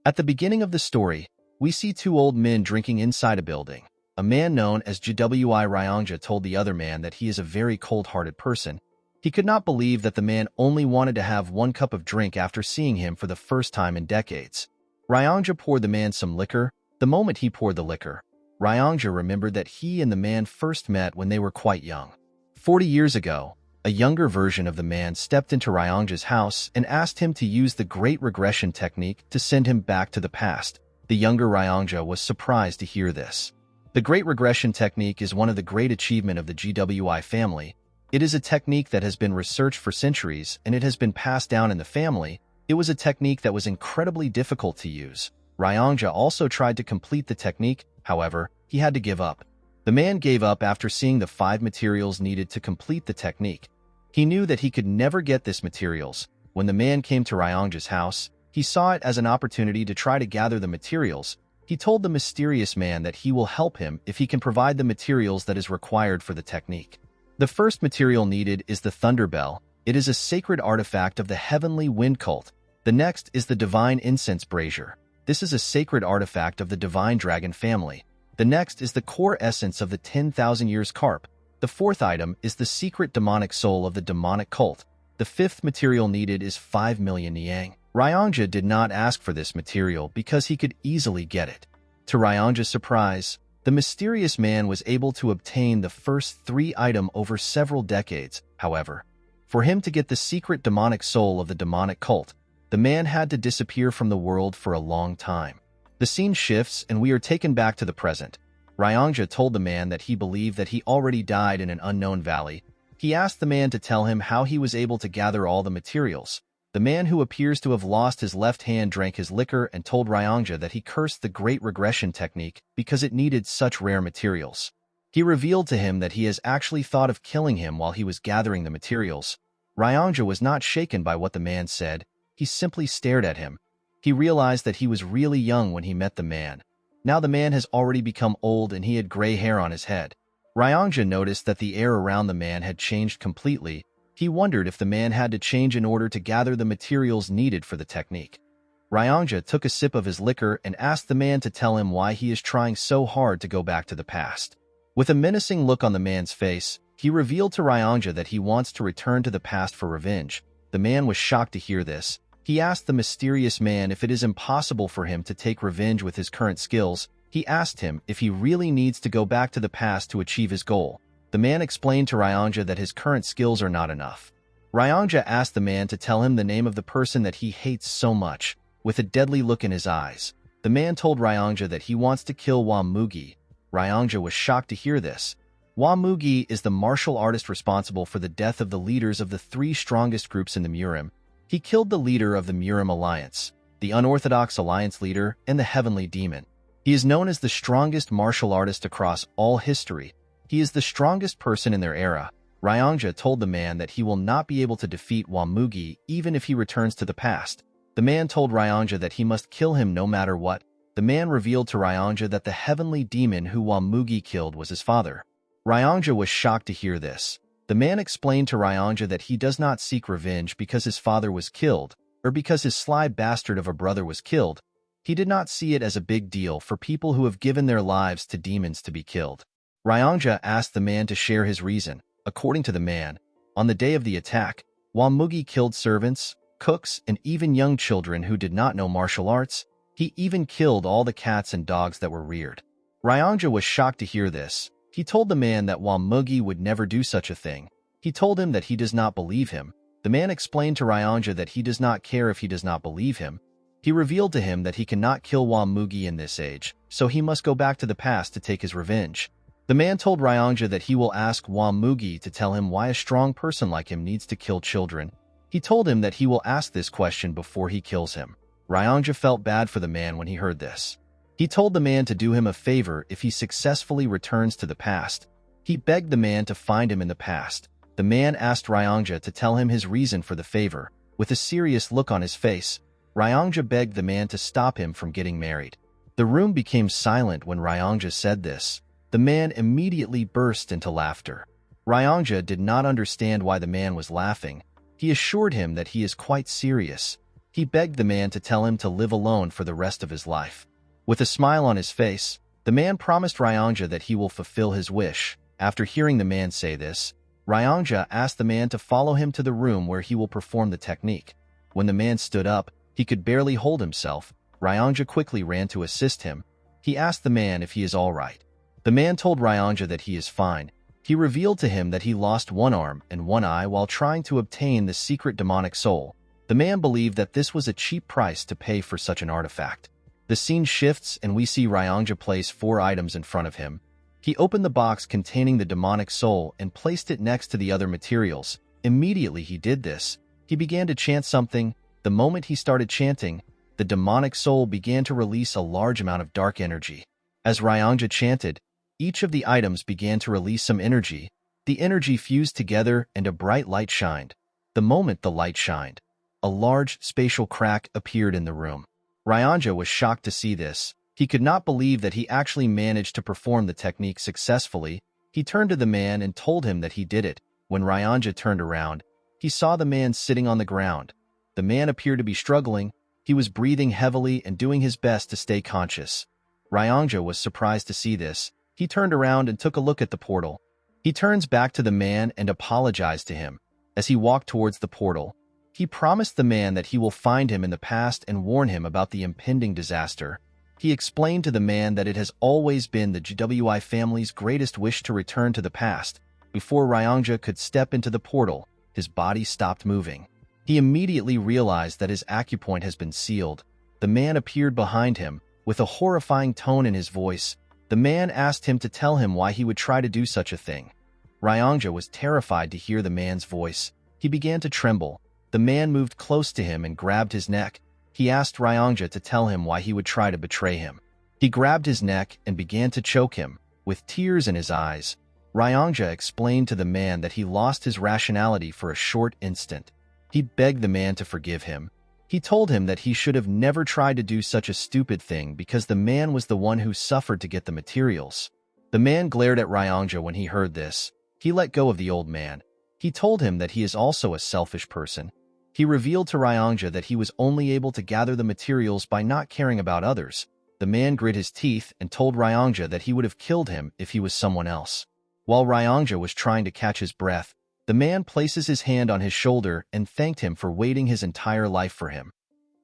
At the beginning of the story, we see two old men drinking inside a building. A man known as Gwi Ryongja told the other man that he is a very cold-hearted person. He could not believe that the man only wanted to have one cup of drink after seeing him for the first time in decades. Ryongja poured the man some liquor. The moment he poured the liquor, Ryongja remembered that he and the man first met when they were quite young. 40 years ago, a younger version of the man stepped into Ryongja's house and asked him to use the Great Regression Technique to send him back to the past. The younger Ryongja was surprised to hear this. The Great Regression Technique is one of the great achievements of the Gwi family. It is a technique that has been researched for centuries, and it has been passed down in the family. It was a technique that was incredibly difficult to use. Ryongja also tried to complete the technique, however, he had to give up. The man gave up after seeing the 5 materials needed to complete the technique. He knew that he could never get these materials. When the man came to Ryongja's house, he saw it as an opportunity to try to gather the materials. He told the mysterious man that he will help him if he can provide the materials that is required for the technique. The first material needed is the Thunder Bell. It is a sacred artifact of the Heavenly Wind cult. The next is the Divine Incense Brazier. This is a sacred artifact of the Divine Dragon family. The next is the core essence of the 10,000 Years Carp. The fourth item is the secret demonic soul of the demonic cult. The fifth material needed is 5 million Niang. Ryongja did not ask for this material because he could easily get it. To Ryongja's surprise, the mysterious man was able to obtain the first 3 items over several decades. However, for him to get the secret demonic soul of the demonic cult, the man had to disappear from the world for a long time. The scene shifts and we are taken back to the present. Ryongja told the man that he believed that he already died in an unknown valley. He asked the man to tell him how he was able to gather all the materials. The man, who appears to have lost his left hand, drank his liquor and told Ryongja that he cursed the Great Regression Technique because it needed such rare materials. He revealed to him that he has actually thought of killing him while he was gathering the materials. Ryongja was not shaken by what the man said. He simply stared at him. He realized that he was really young when he met the man. Now the man has already become old and he had gray hair on his head. Ryongja noticed that the air around the man had changed completely. He wondered if the man had to change in order to gather the materials needed for the technique. Ryongja took a sip of his liquor and asked the man to tell him why he is trying so hard to go back to the past. With a menacing look on the man's face, he revealed to Ryongja that he wants to return to the past for revenge. The man was shocked to hear this. He asked the mysterious man if it is impossible for him to take revenge with his current skills. He asked him if he really needs to go back to the past to achieve his goal. The man explained to Ryongja that his current skills are not enough. Ryongja asked the man to tell him the name of the person that he hates so much. With a deadly look in his eyes, the man told Ryongja that he wants to kill Wamugi. Ryongja was shocked to hear this. Wamugi is the martial artist responsible for the death of the leaders of the 3 strongest groups in the Murim. He killed the leader of the Murim Alliance, the Unorthodox Alliance leader, and the Heavenly Demon. He is known as the strongest martial artist across all history. He is the strongest person in their era. Ryongja told the man that he will not be able to defeat Wamugi even if he returns to the past. The man told Ryongja that he must kill him no matter what. The man revealed to Ryongja that the Heavenly Demon who Wamugi killed was his father. Ryongja was shocked to hear this. The man explained to Ryongja that he does not seek revenge because his father was killed, or because his sly bastard of a brother was killed. He did not see it as a big deal for people who have given their lives to demons to be killed. Ryongja asked the man to share his reason. According to the man, on the day of the attack, Wamugi killed servants, cooks, and even young children who did not know martial arts. He even killed all the cats and dogs that were reared. Ryongja was shocked to hear this. He told the man that Wamugi would never do such a thing. He told him that he does not believe him. The man explained to Ryongja that he does not care if he does not believe him. He revealed to him that he cannot kill Wamugi in this age, so he must go back to the past to take his revenge. The man told Ryongja that he will ask Wamugi to tell him why a strong person like him needs to kill children. He told him that he will ask this question before he kills him. Ryongja felt bad for the man when he heard this. He told the man to do him a favor if he successfully returns to the past. He begged the man to find him in the past. The man asked Ryongja to tell him his reason for the favor. With a serious look on his face, Ryongja begged the man to stop him from getting married. The room became silent when Ryongja said this. The man immediately burst into laughter. Ryongja did not understand why the man was laughing. He assured him that he is quite serious. He begged the man to tell him to live alone for the rest of his life. With a smile on his face, the man promised Ryongja that he will fulfill his wish. After hearing the man say this, Ryongja asked the man to follow him to the room where he will perform the technique. When the man stood up, he could barely hold himself. Ryongja quickly ran to assist him. He asked the man if he is all right. The man told Ryongja that he is fine. He revealed to him that he lost one arm and one eye while trying to obtain the secret demonic soul. The man believed that this was a cheap price to pay for such an artifact. The scene shifts and we see Ryongja place 4 items in front of him. He opened the box containing the demonic soul and placed it next to the other materials. Immediately he did this, he began to chant something. The moment he started chanting, the demonic soul began to release a large amount of dark energy. As Ryongja chanted, each of the items began to release some energy. The energy fused together and a bright light shined. The moment the light shined, a large spatial crack appeared in the room. Ryongja was shocked to see this. He could not believe that he actually managed to perform the technique successfully. He turned to the man and told him that he did it. When Ryongja turned around, he saw the man sitting on the ground. The man appeared to be struggling. He was breathing heavily and doing his best to stay conscious. Ryongja was surprised to see this. He turned around and took a look at the portal. He turns back to the man and apologized to him. As he walked towards the portal, he promised the man that he will find him in the past and warn him about the impending disaster. He explained to the man that it has always been the GWI family's greatest wish to return to the past. Before Ryongja could step into the portal, his body stopped moving. He immediately realized that his acupoint has been sealed. The man appeared behind him. With a horrifying tone in his voice, the man asked him to tell him why he would try to do such a thing. Ryongja was terrified to hear the man's voice. He began to tremble. The man moved close to him and grabbed his neck. He asked Ryongja to tell him why he would try to betray him. He grabbed his neck and began to choke him. With tears in his eyes, Ryongja explained to the man that he lost his rationality for a short instant. He begged the man to forgive him. He told him that he should have never tried to do such a stupid thing because the man was the one who suffered to get the materials. The man glared at Ryongja when he heard this. He let go of the old man. He told him that he is also a selfish person. He revealed to Ryongja that he was only able to gather the materials by not caring about others. The man grit his teeth and told Ryongja that he would have killed him if he was someone else. While Ryongja was trying to catch his breath, the man places his hand on his shoulder and thanked him for waiting his entire life for him.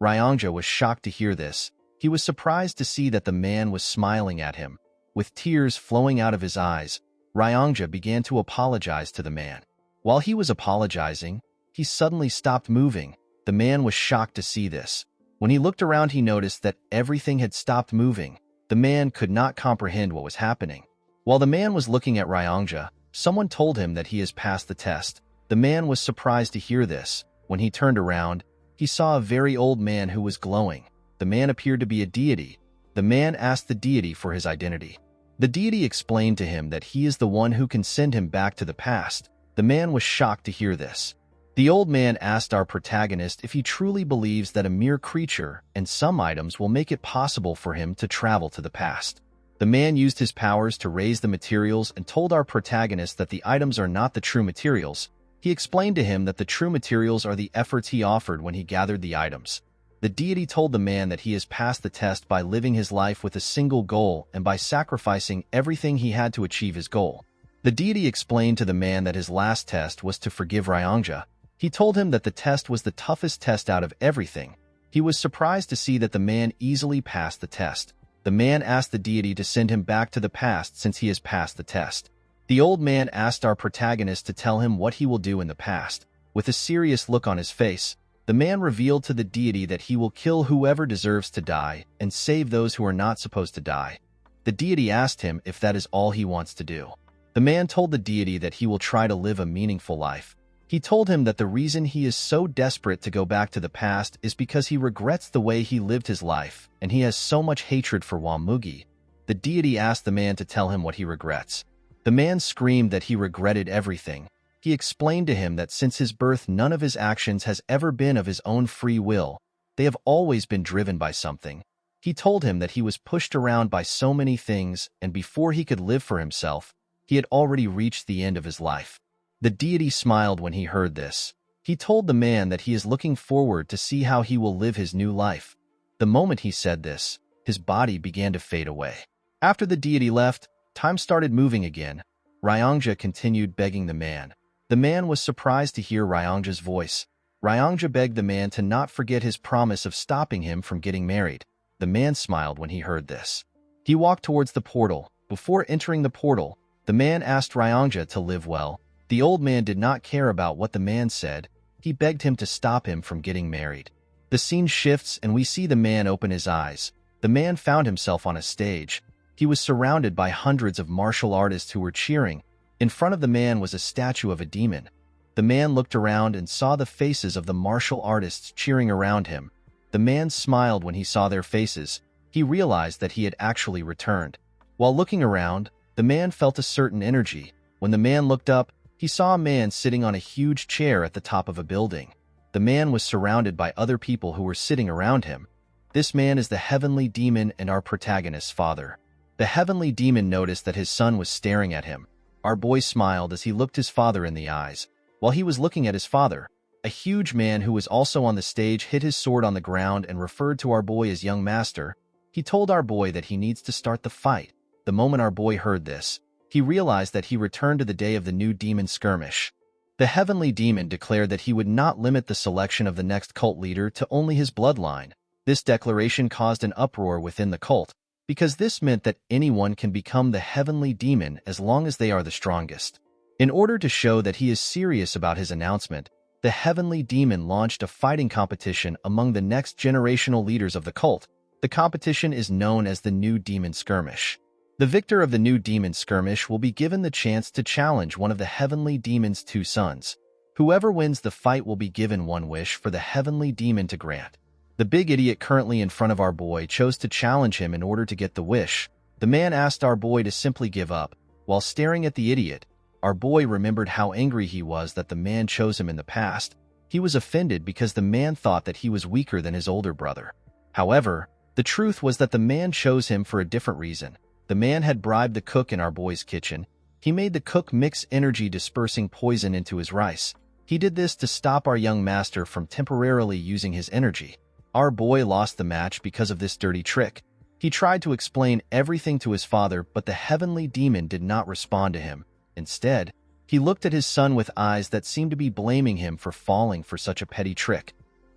Ryongja was shocked to hear this. He was surprised to see that the man was smiling at him. With tears flowing out of his eyes, Ryongja began to apologize to the man. While he was apologizing, he suddenly stopped moving. The man was shocked to see this. When he looked around, he noticed that everything had stopped moving. The man could not comprehend what was happening. While the man was looking at Ryongja, someone told him that he has passed the test. The man was surprised to hear this. When he turned around, he saw a very old man who was glowing. The man appeared to be a deity. The man asked the deity for his identity. The deity explained to him that he is the one who can send him back to the past. The man was shocked to hear this. The old man asked our protagonist if he truly believes that a mere creature and some items will make it possible for him to travel to the past. The man used his powers to raise the materials and told our protagonist that the items are not the true materials. He explained to him that the true materials are the efforts he offered when he gathered the items. The deity told the man that he has passed the test by living his life with a single goal and by sacrificing everything he had to achieve his goal. The deity explained to the man that his last test was to forgive Ryongja. He told him that the test was the toughest test out of everything. He was surprised to see that the man easily passed the test. The man asked the deity to send him back to the past since he has passed the test. The old man asked our protagonist to tell him what he will do in the past. With a serious look on his face, the man revealed to the deity that he will kill whoever deserves to die and save those who are not supposed to die. The deity asked him if that is all he wants to do. The man told the deity that he will try to live a meaningful life. He told him that the reason he is so desperate to go back to the past is because he regrets the way he lived his life, and he has so much hatred for Wamugi. The deity asked the man to tell him what he regrets. The man screamed that he regretted everything. He explained to him that since his birth, none of his actions has ever been of his own free will. They have always been driven by something. He told him that he was pushed around by so many things, and before he could live for himself, he had already reached the end of his life. The deity smiled when he heard this. He told the man that he is looking forward to see how he will live his new life. The moment he said this, his body began to fade away. After the deity left, time started moving again. Ryongja continued begging the man. The man was surprised to hear Ryongja's voice. Ryongja begged the man to not forget his promise of stopping him from getting married. The man smiled when he heard this. He walked towards the portal. Before entering the portal, the man asked Ryongja to live well. The old man did not care about what the man said. He begged him to stop him from getting married. The scene shifts and we see the man open his eyes. The man found himself on a stage. He was surrounded by hundreds of martial artists who were cheering. In front of the man was a statue of a demon. The man looked around and saw the faces of the martial artists cheering around him. The man smiled when he saw their faces. He realized that he had actually returned. While looking around, the man felt a certain energy. When the man looked up, he saw a man sitting on a huge chair at the top of a building. The man was surrounded by other people who were sitting around him. This man is the heavenly demon and our protagonist's father. The heavenly demon noticed that his son was staring at him. Our boy smiled as he looked his father in the eyes. While he was looking at his father, a huge man who was also on the stage hit his sword on the ground and referred to our boy as young master. He told our boy that he needs to start the fight. The moment our boy heard this, he realized that he returned to the day of the new demon skirmish. The heavenly demon declared that he would not limit the selection of the next cult leader to only his bloodline. This declaration caused an uproar within the cult, because this meant that anyone can become the heavenly demon as long as they are the strongest. In order to show that he is serious about his announcement, the heavenly demon launched a fighting competition among the next generational leaders of the cult. The competition is known as the New Demon Skirmish. The victor of the New Demon Skirmish will be given the chance to challenge one of the heavenly demon's two sons. Whoever wins the fight will be given one wish for the heavenly demon to grant. The big idiot currently in front of our boy chose to challenge him in order to get the wish. The man asked our boy to simply give up. While staring at the idiot, our boy remembered how angry he was that the man chose him in the past. He was offended because the man thought that he was weaker than his older brother. However, the truth was that the man chose him for a different reason. The man had bribed the cook in our boy's kitchen. He made the cook mix energy-dispersing poison into his rice. He did this to stop our young master from temporarily using his energy. Our boy lost the match because of this dirty trick. He tried to explain everything to his father, but the heavenly demon did not respond to him. Instead, he looked at his son with eyes that seemed to be blaming him for falling for such a petty trick.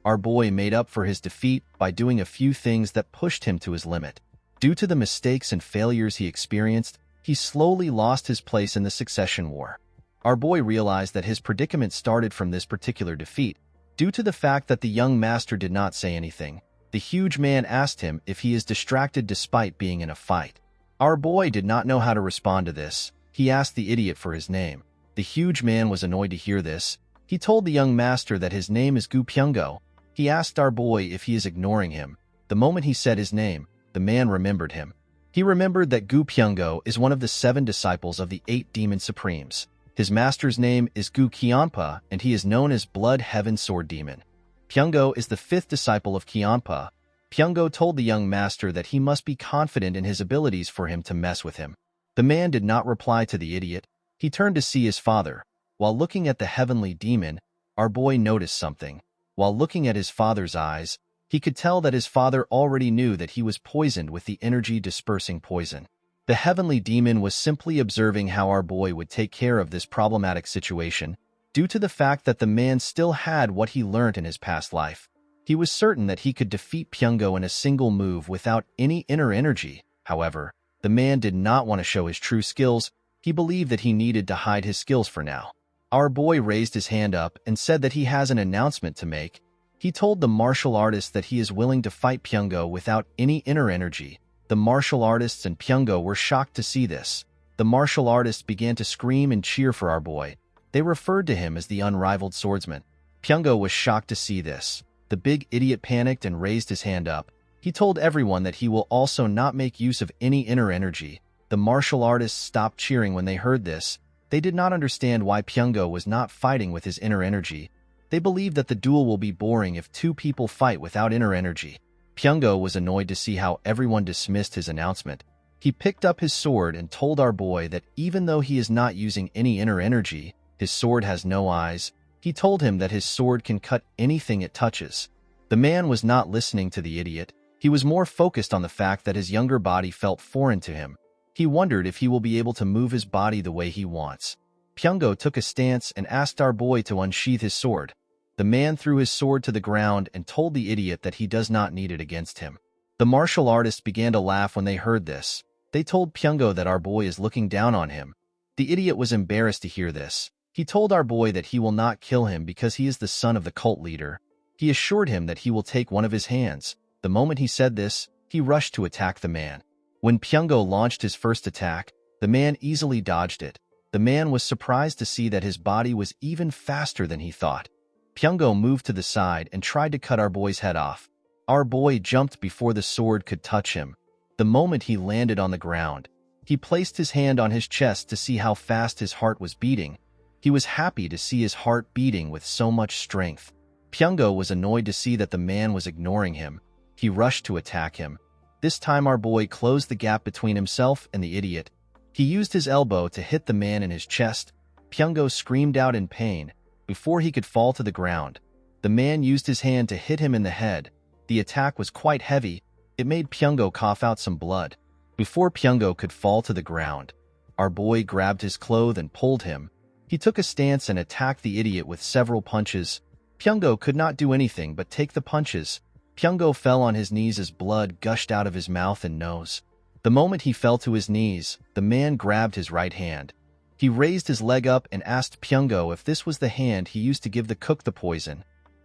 Our boy made up for his defeat by doing a few things that pushed him to his limit. Due to the mistakes and failures he experienced, he slowly lost his place in the succession war. Our boy realized that his predicament started from this particular defeat. Due to the fact that the young master did not say anything, the huge man asked him if he is distracted despite being in a fight. Our boy did not know how to respond to this. He asked the idiot for his name. The huge man was annoyed to hear this. He told the young master that his name is Gu Pyungo. He asked our boy if he is ignoring him. The moment he said his name, the man remembered him. He remembered that Gu Pyungo is one of the 7 disciples of the 8 demon supremes. His master's name is Gu Qianpa, and he is known as Blood Heaven Sword Demon. Pyungo is the 5th disciple of Qianpa. Pyungo told the young master that he must be confident in his abilities for him to mess with him. The man did not reply to the idiot. He turned to see his father. While looking at the heavenly demon, our boy noticed something. While looking at his father's eyes, he could tell that his father already knew that he was poisoned with the energy-dispersing poison. The heavenly demon was simply observing how our boy would take care of this problematic situation. Due to the fact that the man still had what he learned in his past life, he was certain that he could defeat Pyungo in a single move without any inner energy. However, the man did not want to show his true skills. He believed that he needed to hide his skills for now. Our boy raised his hand up and said that he has an announcement to make. He told the martial artist that he is willing to fight Pyungo without any inner energy. The martial artists and Pyungo were shocked to see this. The martial artists began to scream and cheer for our boy. They referred to him as the Unrivaled Swordsman. Pyungo was shocked to see this. The big idiot panicked and raised his hand up. He told everyone that he will also not make use of any inner energy. The martial artists stopped cheering when they heard this. They did not understand why Pyungo was not fighting with his inner energy. They believed that the duel will be boring if 2 people fight without inner energy. Pyungo was annoyed to see how everyone dismissed his announcement. He picked up his sword and told our boy that even though he is not using any inner energy, his sword has no eyes. He told him that his sword can cut anything it touches. The man was not listening to the idiot. He was more focused on the fact that his younger body felt foreign to him. He wondered if he will be able to move his body the way he wants. Pyongo took a stance and asked our boy to unsheath his sword. The man threw his sword to the ground and told the idiot that he does not need it against him. The martial artists began to laugh when they heard this. They told Pyongo that our boy is looking down on him. The idiot was embarrassed to hear this. He told our boy that he will not kill him because he is the son of the cult leader. He assured him that he will take one of his hands. The moment he said this, he rushed to attack the man. When Pyongo launched his first attack, the man easily dodged it. The man was surprised to see that his body was even faster than he thought. Pyongo moved to the side and tried to cut our boy's head off. Our boy jumped before the sword could touch him. The moment he landed on the ground, he placed his hand on his chest to see how fast his heart was beating. He was happy to see his heart beating with so much strength. Pyongo was annoyed to see that the man was ignoring him. He rushed to attack him. This time our boy closed the gap between himself and the idiot. He used his elbow to hit the man in his chest. Pyongo screamed out in pain. Before he could fall to the ground, the man used his hand to hit him in the head. The attack was quite heavy. It made Pyongo cough out some blood. Before Pyongo could fall to the ground, our boy grabbed his cloth and pulled him. He took a stance and attacked the idiot with several punches. Pyongo could not do anything but take the punches. Pyongo fell on his knees as blood gushed out of his mouth and nose. The moment he fell to his knees, the man grabbed his right hand. He raised his leg up and asked Pyongo if this was the hand he used to give the cook the poison.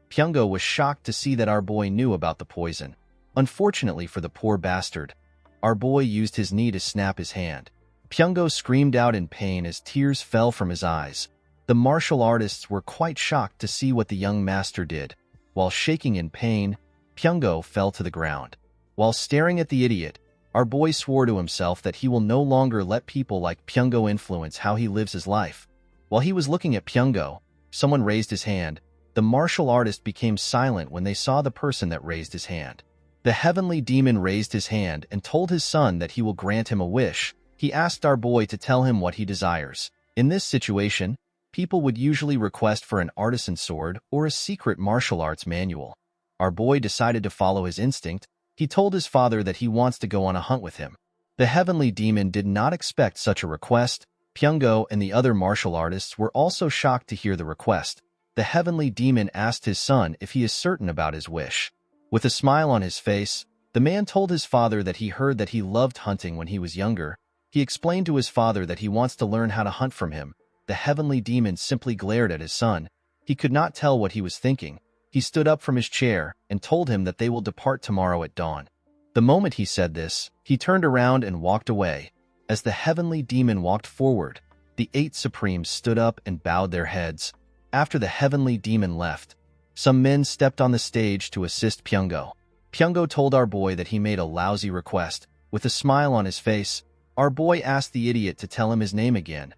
Pyongo was shocked to see that our boy knew about the poison. Unfortunately for the poor bastard, our boy used his knee to snap his hand. Pyongo screamed out in pain as tears fell from his eyes. The martial artists were quite shocked to see what the young master did. While shaking in pain, Pyongo fell to the ground. While staring at the idiot, our boy swore to himself that he will no longer let people like Pyongo influence how he lives his life. While he was looking at Pyongo, someone raised his hand. The martial artist became silent when they saw the person that raised his hand. The heavenly demon raised his hand and told his son that he will grant him a wish. He asked our boy to tell him what he desires. In this situation, people would usually request for an artisan sword or a secret martial arts manual. Our boy decided to follow his instinct. He told his father that he wants to go on a hunt with him. The heavenly demon did not expect such a request. Pyongo and the other martial artists were also shocked to hear the request. The heavenly demon asked his son if he is certain about his wish. With a smile on his face, the man told his father that he heard that he loved hunting when he was younger. He explained to his father that he wants to learn how to hunt from him. The heavenly demon simply glared at his son. He could not tell what he was thinking. He stood up from his chair and told him that they will depart tomorrow at dawn. The moment he said this, he turned around and walked away. As the heavenly demon walked forward, the 8 Supremes stood up and bowed their heads. After the heavenly demon left, some men stepped on the stage to assist Pyongo. Pyongo told our boy that he made a lousy request. With a smile on his face, our boy asked the idiot to tell him his name again.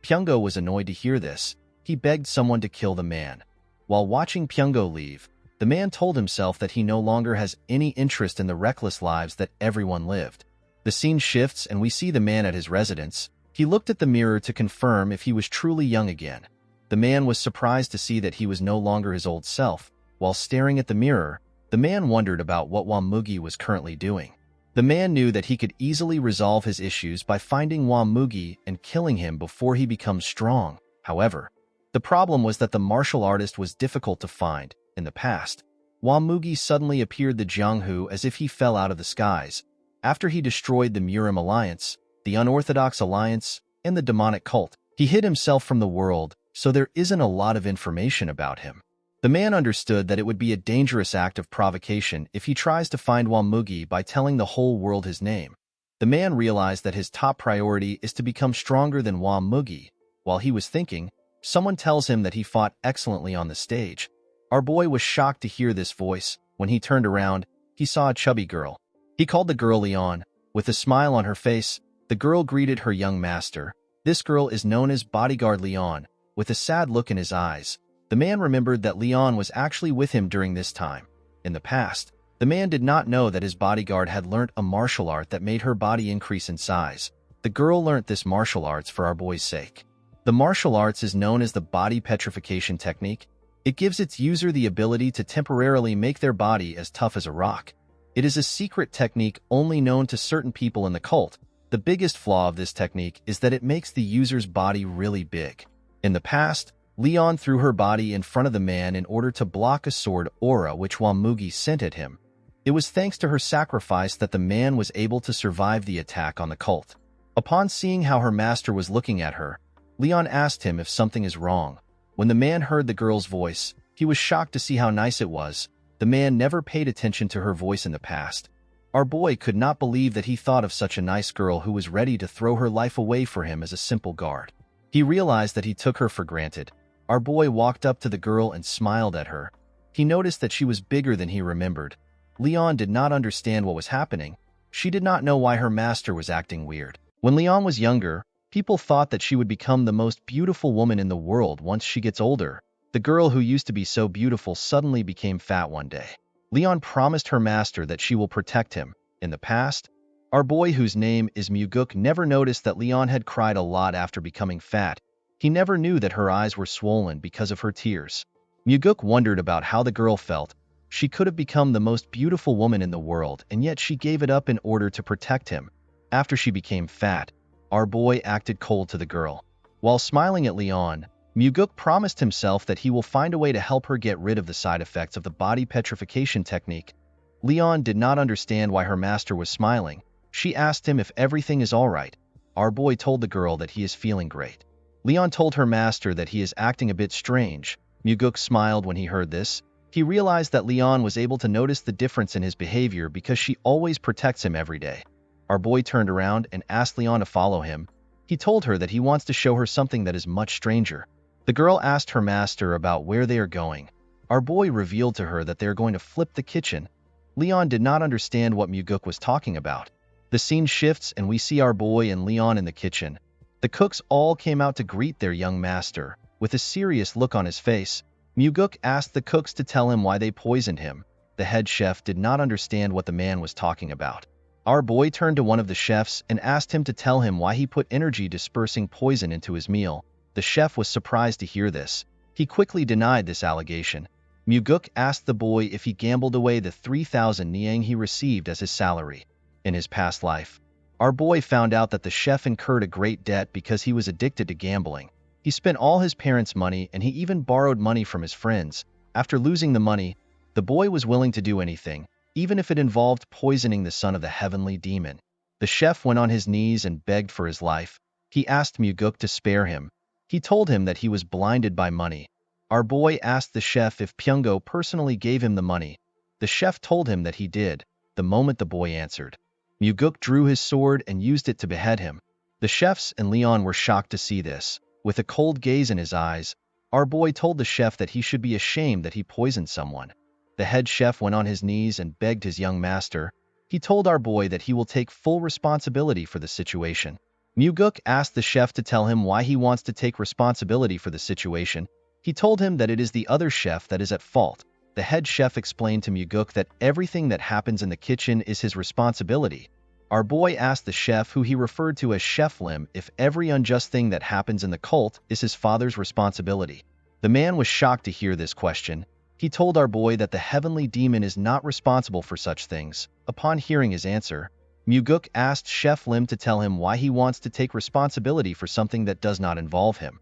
Pyongo was annoyed to hear this. He begged someone to kill the man. While watching Pyongo leave, the man told himself that he no longer has any interest in the reckless lives that everyone lived. The scene shifts and we see the man at his residence. He looked at the mirror to confirm if he was truly young again. The man was surprised to see that he was no longer his old self. While staring at the mirror, the man wondered about what Wamugi was currently doing. The man knew that he could easily resolve his issues by finding Wamugi and killing him before he becomes strong. However, the problem was that the martial artist was difficult to find. In the past, Wamugi suddenly appeared the Jianghu as if he fell out of the skies. After he destroyed the Murim Alliance, the Unorthodox Alliance, and the demonic cult, he hid himself from the world, so there isn't a lot of information about him. The man understood that it would be a dangerous act of provocation if he tries to find Wamugi by telling the whole world his name. The man realized that his top priority is to become stronger than Wamugi. While he was thinking, someone tells him that he fought excellently on the stage. Our boy was shocked to hear this voice. When he turned around, he saw a chubby girl. He called the girl Leon. With a smile on her face, the girl greeted her young master. This girl is known as Bodyguard Leon. With a sad look in his eyes, the man remembered that Leon was actually with him during this time. In the past, the man did not know that his bodyguard had learnt a martial art that made her body increase in size. The girl learnt this martial arts for our boy's sake. The martial arts is known as the body petrification technique. It gives its user the ability to temporarily make their body as tough as a rock. It is a secret technique only known to certain people in the cult. The biggest flaw of this technique is that it makes the user's body really big. In the past, Leon threw her body in front of the man in order to block a sword aura which Mugi sent at him. It was thanks to her sacrifice that the man was able to survive the attack on the cult. Upon seeing how her master was looking at her, Leon asked him if something is wrong. When the man heard the girl's voice, he was shocked to see how nice it was. The man never paid attention to her voice in the past. Our boy could not believe that he thought of such a nice girl who was ready to throw her life away for him as a simple guard. He realized that he took her for granted. Our boy walked up to the girl and smiled at her. He noticed that she was bigger than he remembered. Leon did not understand what was happening. She did not know why her master was acting weird. When Leon was younger, people thought that she would become the most beautiful woman in the world once she gets older. The girl who used to be so beautiful suddenly became fat one day. Leon promised her master that she will protect him. In the past, our boy, whose name is Muguk, never noticed that Leon had cried a lot after becoming fat. He never knew that her eyes were swollen because of her tears. Muguk wondered about how the girl felt. She could have become the most beautiful woman in the world, and yet she gave it up in order to protect him. After she became fat, our boy acted cold to the girl. While smiling at Leon, Muguk promised himself that he will find a way to help her get rid of the side effects of the body petrification technique. Leon did not understand why her master was smiling. She asked him if everything is all right. Our boy told the girl that he is feeling great. Leon told her master that he is acting a bit strange. Muguk smiled when he heard this. He realized that Leon was able to notice the difference in his behavior because she always protects him every day. Our boy turned around and asked Leon to follow him. He told her that he wants to show her something that is much stranger. The girl asked her master about where they are going. Our boy revealed to her that they are going to flip the kitchen. Leon did not understand what Muguk was talking about. The scene shifts and we see our boy and Leon in the kitchen. The cooks all came out to greet their young master. With a serious look on his face, Muguk asked the cooks to tell him why they poisoned him. The head chef did not understand what the man was talking about. Our boy turned to one of the chefs and asked him to tell him why he put energy-dispersing poison into his meal. The chef was surprised to hear this. He quickly denied this allegation. Muguk asked the boy if he gambled away the 3,000 niang he received as his salary. In his past life, our boy found out that the chef incurred a great debt because he was addicted to gambling. He spent all his parents' money and he even borrowed money from his friends. After losing the money, the boy was willing to do anything, even if it involved poisoning the son of the heavenly demon. The chef went on his knees and begged for his life. He asked Muguk to spare him. He told him that he was blinded by money. Our boy asked the chef if Pyungo personally gave him the money. The chef told him that he did, the moment the boy answered. Muguk drew his sword and used it to behead him. The chefs and Leon were shocked to see this. With a cold gaze in his eyes, our boy told the chef that he should be ashamed that he poisoned someone. The head chef went on his knees and begged his young master. He told our boy that he will take full responsibility for the situation. Muguk asked the chef to tell him why he wants to take responsibility for the situation. He told him that it is the other chef that is at fault. The head chef explained to Muguk that everything that happens in the kitchen is his responsibility. Our boy asked the chef, who he referred to as Chef Lim, if every unjust thing that happens in the cult is his father's responsibility. The man was shocked to hear this question. He told our boy that the heavenly demon is not responsible for such things. Upon hearing his answer, Muguk asked Chef Lim to tell him why he wants to take responsibility for something that does not involve him.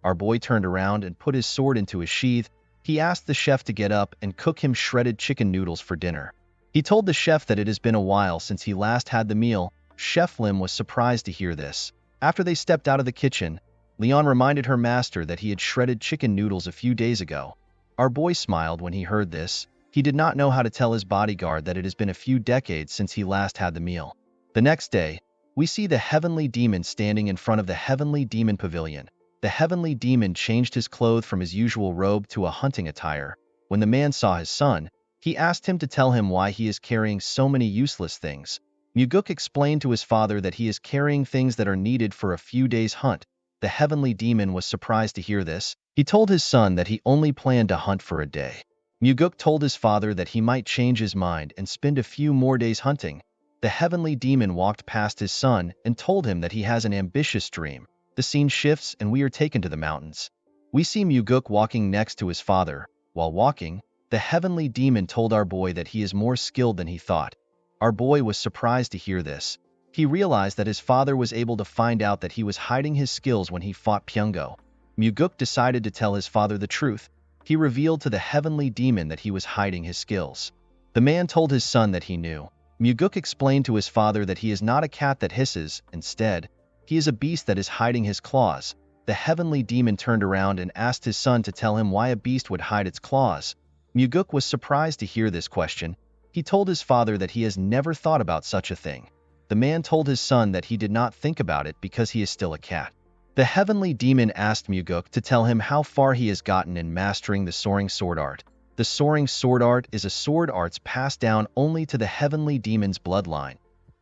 Our boy turned around and put his sword into his sheath. He asked the chef to get up and cook him shredded chicken noodles for dinner. He told the chef that it has been a while since he last had the meal. Chef Lim was surprised to hear this. After they stepped out of the kitchen, Leon reminded her master that he had shredded chicken noodles a few days ago. Our boy smiled when he heard this. He did not know how to tell his bodyguard that it has been a few decades since he last had the meal. The next day, we see the heavenly demon standing in front of the heavenly demon pavilion. The heavenly demon changed his clothes from his usual robe to a hunting attire. When the man saw his son, he asked him to tell him why he is carrying so many useless things. Muguk explained to his father that he is carrying things that are needed for a few days' hunt. The heavenly demon was surprised to hear this. He told his son that he only planned to hunt for a day. Muguk told his father that he might change his mind and spend a few more days hunting. The heavenly demon walked past his son and told him that he has an ambitious dream. The scene shifts and we are taken to the mountains. We see Muguk walking next to his father. While walking, the heavenly demon told our boy that he is more skilled than he thought. Our boy was surprised to hear this. He realized that his father was able to find out that he was hiding his skills when he fought Pyongo. Muguk decided to tell his father the truth. He revealed to the heavenly demon that he was hiding his skills. The man told his son that he knew. Muguk explained to his father that he is not a cat that hisses. Instead, he is a beast that is hiding his claws. The heavenly demon turned around and asked his son to tell him why a beast would hide its claws. Muguk was surprised to hear this question. He told his father that he has never thought about such a thing. The man told his son that he did not think about it because he is still a cat. The heavenly demon asked Muguk to tell him how far he has gotten in mastering the soaring sword art. The soaring sword art is a sword arts passed down only to the heavenly demon's bloodline.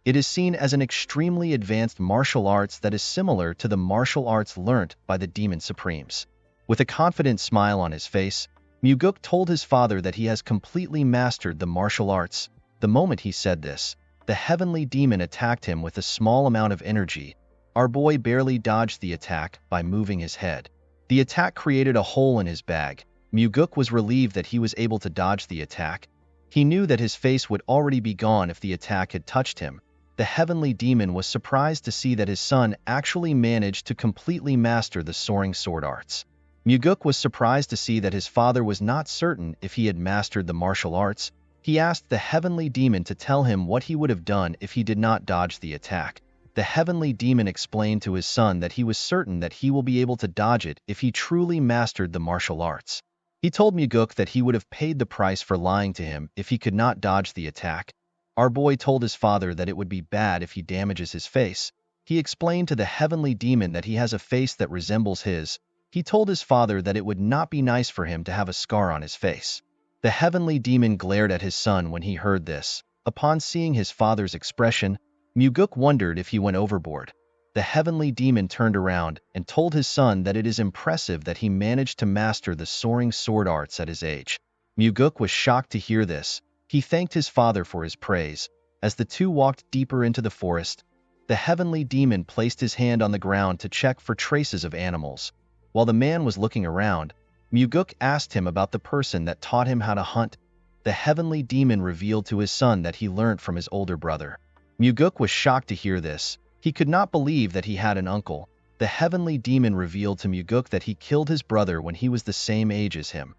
It is seen as an extremely advanced martial arts that is similar to the martial arts learnt by the demon supremes. With a confident smile on his face, Muguk told his father that he has completely mastered the martial arts. The moment he said this, the heavenly demon attacked him with a small amount of energy. Our boy barely dodged the attack by moving his head. The attack created a hole in his bag. Muguk was relieved that he was able to dodge the attack. He knew that his face would already be gone if the attack had touched him. The heavenly demon was surprised to see that his son actually managed to completely master the soaring sword arts. Muguk was surprised to see that his father was not certain if he had mastered the martial arts. He asked the heavenly demon to tell him what he would have done if he did not dodge the attack. The heavenly demon explained to his son that he was certain that he will be able to dodge it if he truly mastered the martial arts. He told Muguk that he would have paid the price for lying to him if he could not dodge the attack. Our boy told his father that it would be bad if he damages his face. He explained to the heavenly demon that he has a face that resembles his. He told his father that it would not be nice for him to have a scar on his face. The heavenly demon glared at his son when he heard this. Upon seeing his father's expression, Muguk wondered if he went overboard. The heavenly demon turned around and told his son that it is impressive that he managed to master the soaring sword arts at his age. Muguk was shocked to hear this. He thanked his father for his praise. As the two walked deeper into the forest, the heavenly demon placed his hand on the ground to check for traces of animals. While the man was looking around, Muguk asked him about the person that taught him how to hunt. The heavenly demon revealed to his son that he learned from his older brother. Muguk was shocked to hear this. He could not believe that he had an uncle. The heavenly demon revealed to Muguk that he killed his brother when he was the same age as him.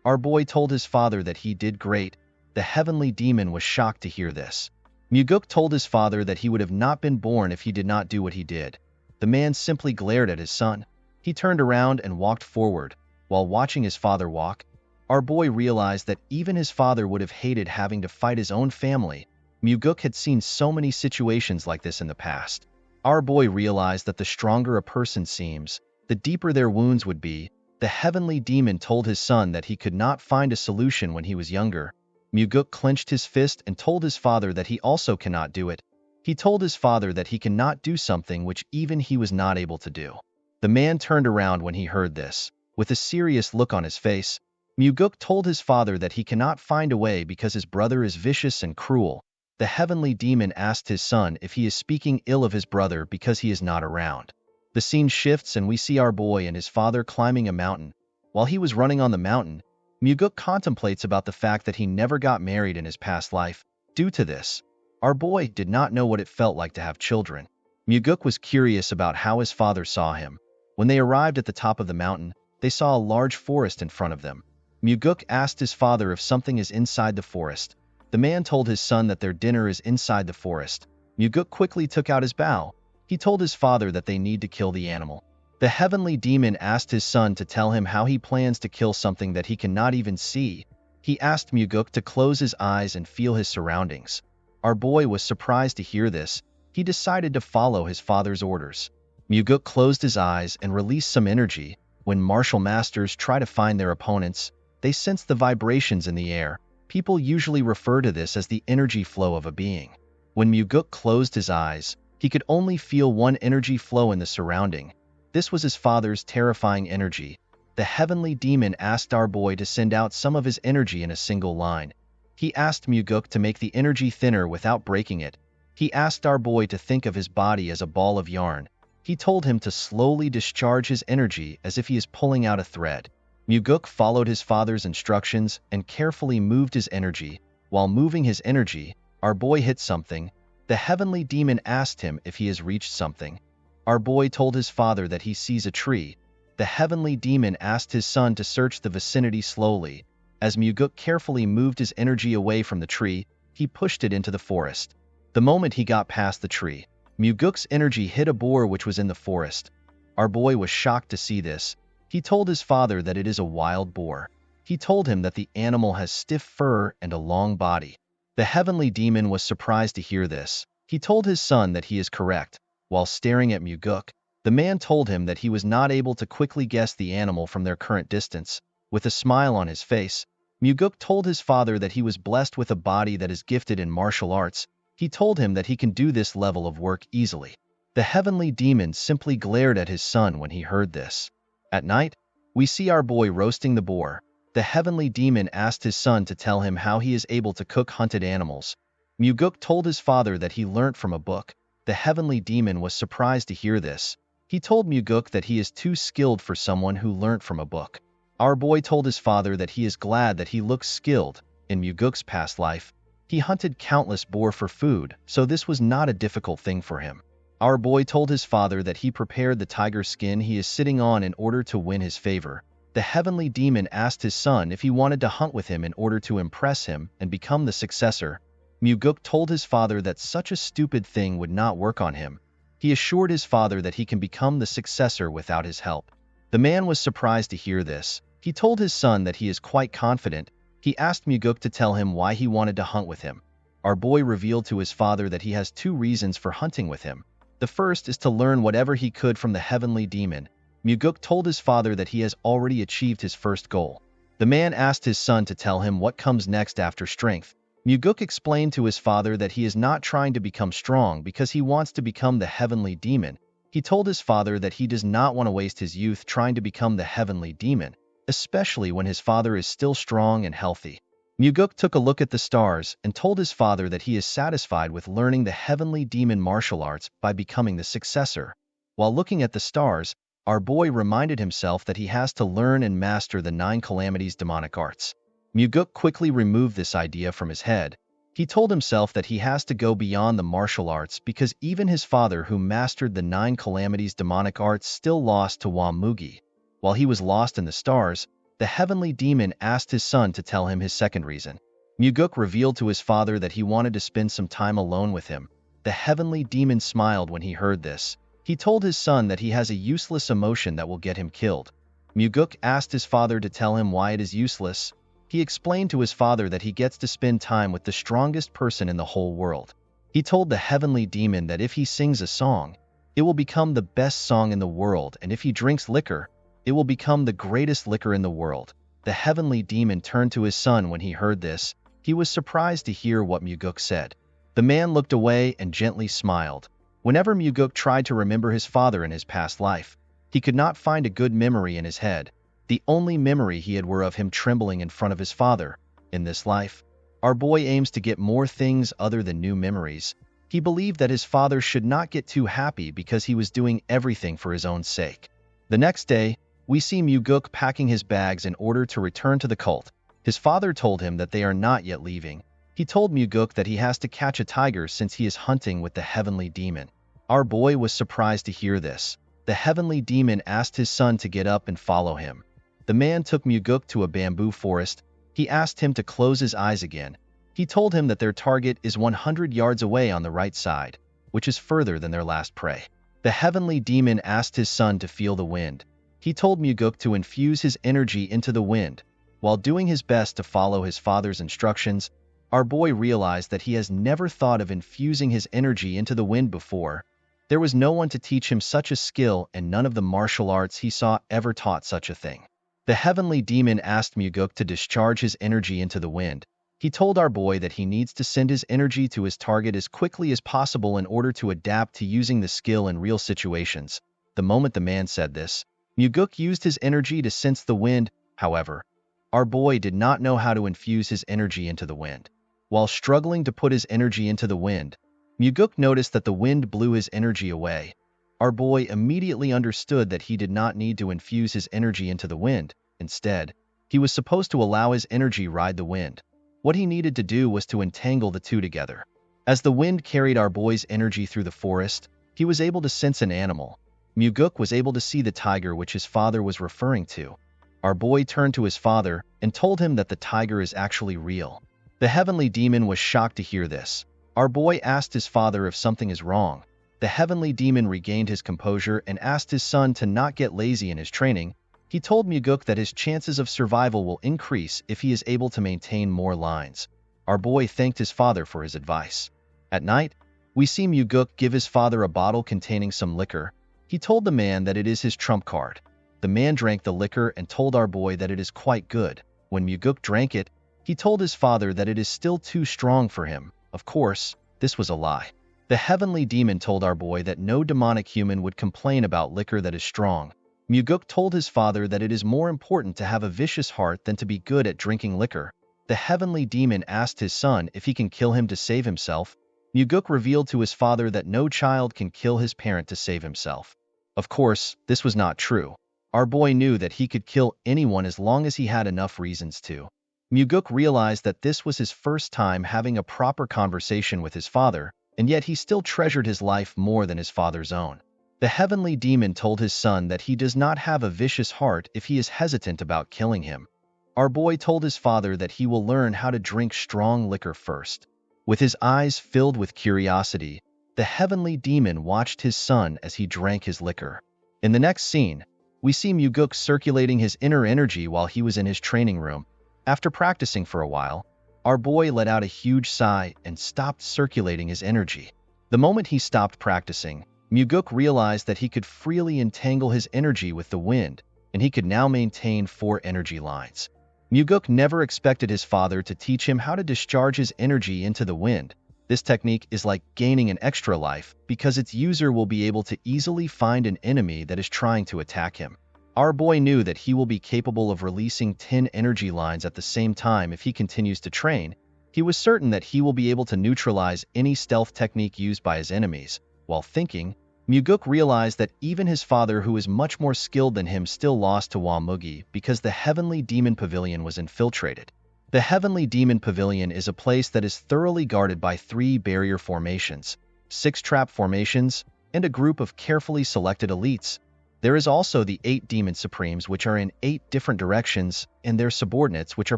Our boy told his father that he did great. The heavenly demon was shocked to hear this. Muguk told his father that he would have not been born if he did not do what he did. The man simply glared at his son. He turned around and walked forward. While watching his father walk, our boy realized that even his father would have hated having to fight his own family. Muguk had seen so many situations like this in the past. Our boy realized that the stronger a person seems, the deeper their wounds would be. The heavenly demon told his son that he could not find a solution when he was younger. Muguk clenched his fist and told his father that he also cannot do it. He told his father that he cannot do something which even he was not able to do. The man turned around when he heard this. With a serious look on his face, Muguk told his father that he cannot find a way because his brother is vicious and cruel. The heavenly demon asked his son if he is speaking ill of his brother because he is not around. The scene shifts and we see our boy and his father climbing a mountain. While he was running on the mountain, Muguk contemplates about the fact that he never got married in his past life. Due to this, our boy did not know what it felt like to have children. Muguk was curious about how his father saw him. When they arrived at the top of the mountain, they saw a large forest in front of them. Muguk asked his father if something is inside the forest. The man told his son that their dinner is inside the forest. Muguk quickly took out his bow. He told his father that they need to kill the animal. The heavenly demon asked his son to tell him how he plans to kill something that he cannot even see. He asked Muguk to close his eyes and feel his surroundings. Our boy was surprised to hear this. He decided to follow his father's orders. Muguk closed his eyes and released some energy. When martial masters try to find their opponents, they sense the vibrations in the air. People usually refer to this as the energy flow of a being. When Muguk closed his eyes, he could only feel one energy flow in the surrounding. This was his father's terrifying energy. The heavenly demon asked our boy to send out some of his energy in a single line. He asked Muguk to make the energy thinner without breaking it. He asked our boy to think of his body as a ball of yarn. He told him to slowly discharge his energy as if he is pulling out a thread. Muguk followed his father's instructions and carefully moved his energy. While moving his energy, our boy hit something. The heavenly demon asked him if he has reached something. Our boy told his father that he sees a tree. The heavenly demon asked his son to search the vicinity slowly. As Muguk carefully moved his energy away from the tree, he pushed it into the forest. The moment he got past the tree, Muguk's energy hit a boar which was in the forest. Our boy was shocked to see this. He told his father that it is a wild boar. He told him that the animal has stiff fur and a long body. The heavenly demon was surprised to hear this. He told his son that he is correct. While staring at Muguk, the man told him that he was not able to quickly guess the animal from their current distance. With a smile on his face, Muguk told his father that he was blessed with a body that is gifted in martial arts. He told him that he can do this level of work easily. The heavenly demon simply glared at his son when he heard this. At night, we see our boy roasting the boar. The heavenly demon asked his son to tell him how he is able to cook hunted animals. Muguk told his father that he learnt from a book. The heavenly demon was surprised to hear this. He told Muguk that he is too skilled for someone who learnt from a book. Our boy told his father that he is glad that he looks skilled. In Muguk's past life, he hunted countless boar for food, so this was not a difficult thing for him. Our boy told his father that he prepared the tiger skin he is sitting on in order to win his favor. The heavenly demon asked his son if he wanted to hunt with him in order to impress him and become the successor. Muguk told his father that such a stupid thing would not work on him. He assured his father that he can become the successor without his help. The man was surprised to hear this. He told his son that he is quite confident. He asked Muguk to tell him why he wanted to hunt with him. Our boy revealed to his father that he has two reasons for hunting with him. The first is to learn whatever he could from the heavenly demon. Muguk told his father that he has already achieved his first goal. The man asked his son to tell him what comes next after strength. Muguk explained to his father that he is not trying to become strong because he wants to become the heavenly demon. He told his father that he does not want to waste his youth trying to become the heavenly demon, especially when his father is still strong and healthy. Muguk took a look at the stars and told his father that he is satisfied with learning the heavenly demon martial arts by becoming the successor. While looking at the stars, our boy reminded himself that he has to learn and master the 9 calamities demonic arts. Muguk quickly removed this idea from his head. He told himself that he has to go beyond the martial arts because even his father who mastered the 9 calamities demonic arts still lost to Wamugi. While he was lost in the stars, the heavenly demon asked his son to tell him his second reason. Muguk revealed to his father that he wanted to spend some time alone with him. The heavenly demon smiled when he heard this. He told his son that he has a useless emotion that will get him killed. Muguk asked his father to tell him why it is useless. He explained to his father that he gets to spend time with the strongest person in the whole world. He told the heavenly demon that if he sings a song, it will become the best song in the world, and if he drinks liquor, it will become the greatest liquor in the world. The heavenly demon turned to his son when he heard this. He was surprised to hear what Muguk said. The man looked away and gently smiled. Whenever Muguk tried to remember his father in his past life, he could not find a good memory in his head. The only memory he had were of him trembling in front of his father. In this life, our boy aims to get more things other than new memories. He believed that his father should not get too happy because he was doing everything for his own sake. The next day, we see Muguk packing his bags in order to return to the cult. His father told him that they are not yet leaving. He told Muguk that he has to catch a tiger since he is hunting with the heavenly demon. Our boy was surprised to hear this. The heavenly demon asked his son to get up and follow him. The man took Muguk to a bamboo forest. He asked him to close his eyes again. He told him that their target is 100 yards away on the right side, which is further than their last prey. The heavenly demon asked his son to feel the wind. He told Muguk to infuse his energy into the wind. While doing his best to follow his father's instructions, our boy realized that he has never thought of infusing his energy into the wind before. There was no one to teach him such a skill, and none of the martial arts he saw ever taught such a thing. The heavenly demon asked Muguk to discharge his energy into the wind. He told our boy that he needs to send his energy to his target as quickly as possible in order to adapt to using the skill in real situations. The moment the man said this, Muguk used his energy to sense the wind. However, our boy did not know how to infuse his energy into the wind. While struggling to put his energy into the wind, Muguk noticed that the wind blew his energy away. Our boy immediately understood that he did not need to infuse his energy into the wind. Instead, he was supposed to allow his energy ride the wind. What he needed to do was to entangle the two together. As the wind carried our boy's energy through the forest, he was able to sense an animal. Muguk was able to see the tiger which his father was referring to. Our boy turned to his father and told him that the tiger is actually real. The heavenly demon was shocked to hear this. Our boy asked his father if something is wrong. The heavenly demon regained his composure and asked his son to not get lazy in his training. He told Muguk that his chances of survival will increase if he is able to maintain more lines. Our boy thanked his father for his advice. At night, we see Muguk give his father a bottle containing some liquor. He told the man that it is his trump card. The man drank the liquor and told our boy that it is quite good. When Muguk drank it, he told his father that it is still too strong for him. Of course, this was a lie. The heavenly demon told our boy that no demonic human would complain about liquor that is strong. Muguk told his father that it is more important to have a vicious heart than to be good at drinking liquor. The heavenly demon asked his son if he can kill him to save himself. Muguk revealed to his father that no child can kill his parent to save himself. Of course, this was not true. Our boy knew that he could kill anyone as long as he had enough reasons to. Muguk realized that this was his first time having a proper conversation with his father, and yet he still treasured his life more than his father's own. The heavenly demon told his son that he does not have a vicious heart if he is hesitant about killing him. Our boy told his father that he will learn how to drink strong liquor first. With his eyes filled with curiosity, the heavenly demon watched his son as he drank his liquor. In the next scene, we see Muguk circulating his inner energy while he was in his training room. After practicing for a while, our boy let out a huge sigh and stopped circulating his energy. The moment he stopped practicing, Muguk realized that he could freely entangle his energy with the wind, and he could now maintain 4 energy lines. Muguk never expected his father to teach him how to discharge his energy into the wind. This technique is like gaining an extra life because its user will be able to easily find an enemy that is trying to attack him. Our boy knew that he will be capable of releasing 10 energy lines at the same time if he continues to train. He was certain that he will be able to neutralize any stealth technique used by his enemies. While thinking, Muguk realized that even his father, who is much more skilled than him, still lost to Wamugi because the Heavenly Demon Pavilion was infiltrated. The Heavenly Demon Pavilion is a place that is thoroughly guarded by 3 barrier formations, 6 trap formations, and a group of carefully selected elites. There is also the 8 Demon Supremes, which are in 8 different directions, and their subordinates, which are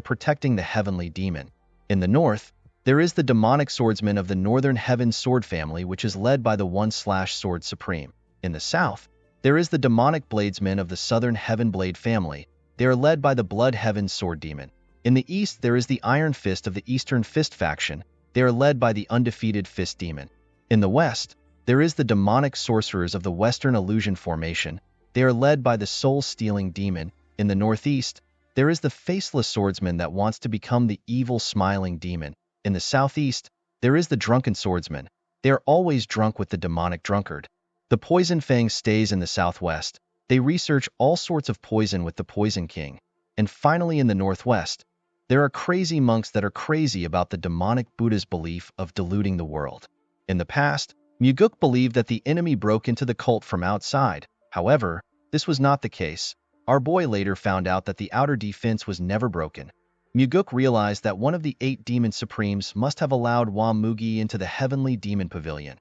protecting the Heavenly Demon. In the north, there is the Demonic Swordsman of the Northern Heaven Sword family, which is led by the 1/Sword Supreme. In the south, there is the Demonic Bladesmen of the Southern Heaven Blade family. They are led by the Blood Heaven Sword Demon. In the east, there is the Iron Fist of the Eastern Fist faction. They are led by the Undefeated Fist Demon. In the west, there is the Demonic Sorcerers of the Western Illusion formation. They are led by the Soul-Stealing Demon. In the northeast, there is the Faceless Swordsman that wants to become the Evil Smiling Demon. In the southeast, there is the Drunken Swordsman. They are always drunk with the Demonic Drunkard. The Poison Fang stays in the southwest. They research all sorts of poison with the Poison King. And finally, in the northwest, there are crazy monks that are crazy about the demonic Buddha's belief of deluding the world. In the past, Muguk believed that the enemy broke into the cult from outside. However, this was not the case. Our boy later found out that the outer defense was never broken. Muguk realized that one of the 8 Demon Supremes must have allowed Wamugi into the Heavenly Demon Pavilion.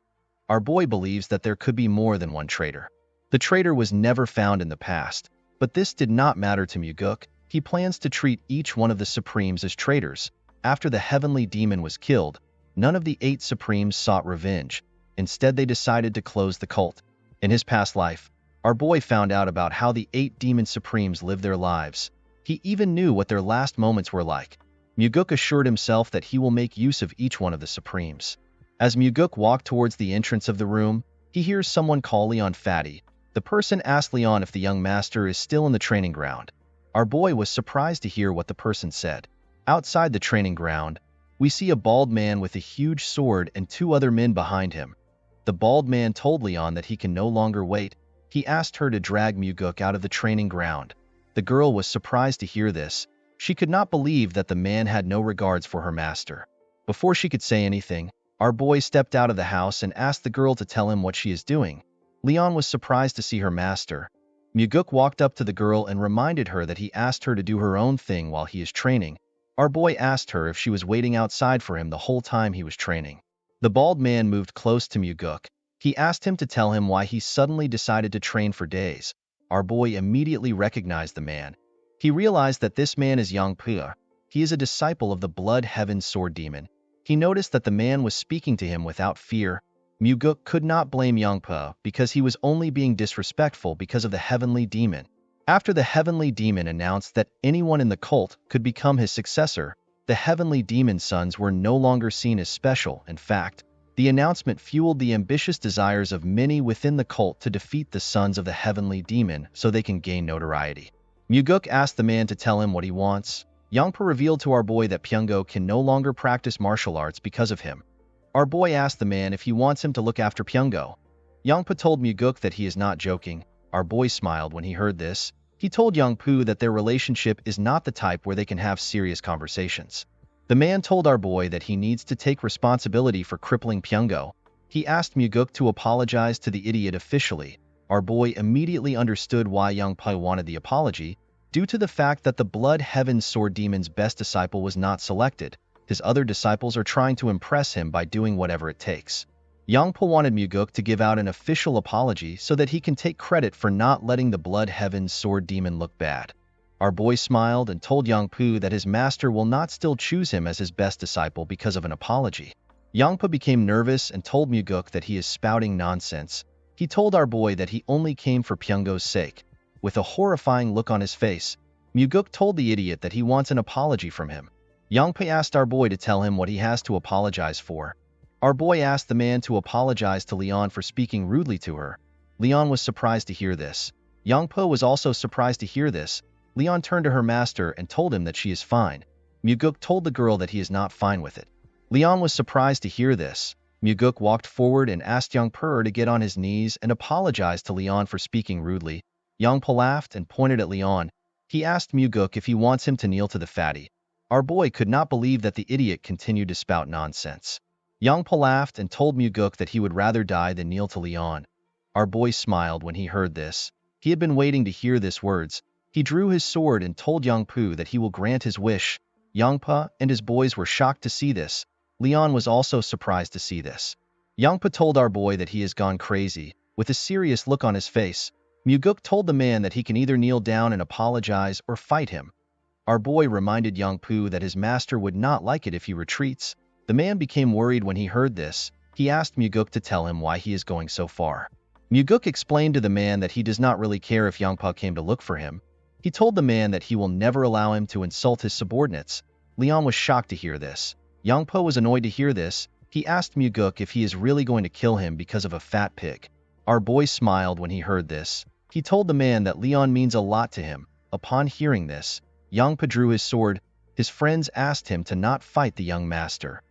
Our boy believes that there could be more than one traitor. The traitor was never found in the past, but this did not matter to Muguk. He plans to treat each one of the Supremes as traitors. After the Heavenly Demon was killed, none of the 8 Supremes sought revenge. Instead, they decided to close the cult. In his past life, our boy found out about how the 8 Demon Supremes lived their lives. He even knew what their last moments were like. Muguk assured himself that he will make use of each one of the Supremes. As Muguk walked towards the entrance of the room, he hears someone call Leon fatty. The person asked Leon if the young master is still in the training ground. Our boy was surprised to hear what the person said. Outside the training ground, we see a bald man with a huge sword and 2 other men behind him. The bald man told Leon that he can no longer wait. He asked her to drag Muguk out of the training ground. The girl was surprised to hear this. She could not believe that the man had no regards for her master. Before she could say anything, our boy stepped out of the house and asked the girl to tell him what she is doing. Leon was surprised to see her master. Muguk walked up to the girl and reminded her that he asked her to do her own thing while he is training. Our boy asked her if she was waiting outside for him the whole time he was training. The bald man moved close to Muguk. He asked him to tell him why he suddenly decided to train for days. Our boy immediately recognized the man. He realized that this man is Yang Pua. He is a disciple of the Blood Heaven Sword Demon. He noticed that the man was speaking to him without fear. Muguk could not blame Yang Pua because he was only being disrespectful because of the Heavenly Demon. After the Heavenly Demon announced that anyone in the cult could become his successor, the Heavenly Demon's sons were no longer seen as special. In fact, the announcement fueled the ambitious desires of many within the cult to defeat the sons of the Heavenly Demon so they can gain notoriety. Muguk asked the man to tell him what he wants. Yangpa revealed to our boy that Pyungo can no longer practice martial arts because of him. Our boy asked the man if he wants him to look after Pyungo. Yangpa told Muguk that he is not joking. Our boy smiled when he heard this. He told Yangpu that their relationship is not the type where they can have serious conversations. The man told our boy that he needs to take responsibility for crippling Pyungo. He asked Muguk to apologize to the idiot officially. Our boy immediately understood why Yangpu wanted the apology, due to the fact that the Blood Heaven Sword Demon's best disciple was not selected. His other disciples are trying to impress him by doing whatever it takes. Yangpa wanted Muguk to give out an official apology so that he can take credit for not letting the Blood Heaven Sword Demon look bad. Our boy smiled and told Yangpu that his master will not still choose him as his best disciple because of an apology. Yangpa became nervous and told Muguk that he is spouting nonsense. He told our boy that he only came for Pyungo's sake. With a horrifying look on his face, Muguk told the idiot that he wants an apology from him. Yangpa asked our boy to tell him what he has to apologize for. Our boy asked the man to apologize to Leon for speaking rudely to her. Leon was surprised to hear this. Yangpa was also surprised to hear this. Leon turned to her master and told him that she is fine. Muguk told the girl that he is not fine with it. Leon was surprised to hear this. Muguk walked forward and asked Yangpa to get on his knees and apologize to Leon for speaking rudely. Yangpa laughed and pointed at Leon. He asked Muguk if he wants him to kneel to the fatty. Our boy could not believe that the idiot continued to spout nonsense. Yangpa laughed and told Muguk that he would rather die than kneel to Leon. Our boy smiled when he heard this. He had been waiting to hear these words. He drew his sword and told Yangpu that he will grant his wish. Yangpa and his boys were shocked to see this. Leon was also surprised to see this. Yangpa told our boy that he has gone crazy. With a serious look on his face, Muguk told the man that he can either kneel down and apologize or fight him. Our boy reminded Yangpu that his master would not like it if he retreats. The man became worried when he heard this. He asked Muguk to tell him why he is going so far. Muguk explained to the man that he does not really care if Yangpa came to look for him. He told the man that he will never allow him to insult his subordinates. Leon was shocked to hear this. Yangpa was annoyed to hear this. He asked Muguk if he is really going to kill him because of a fat pig. Our boy smiled when he heard this. He told the man that Leon means a lot to him. Upon hearing this, Yangpa drew his sword. His friends asked him to not fight the young master.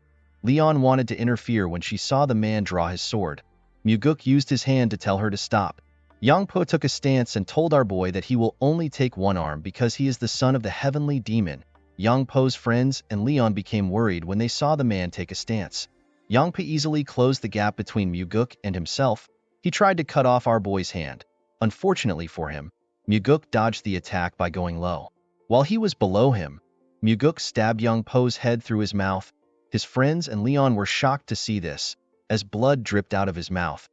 Leon wanted to interfere when she saw the man draw his sword. Muguk used his hand to tell her to stop. Yangpo took a stance and told our boy that he will only take one arm because he is the son of the Heavenly Demon. Yangpo's friends and Leon became worried when they saw the man take a stance. Yangpa easily closed the gap between Muguk and himself. He tried to cut off our boy's hand. Unfortunately for him, Muguk dodged the attack by going low. While he was below him, Muguk stabbed Yangpo's head through his mouth. His friends and Leon were shocked to see this, as blood dripped out of his mouth.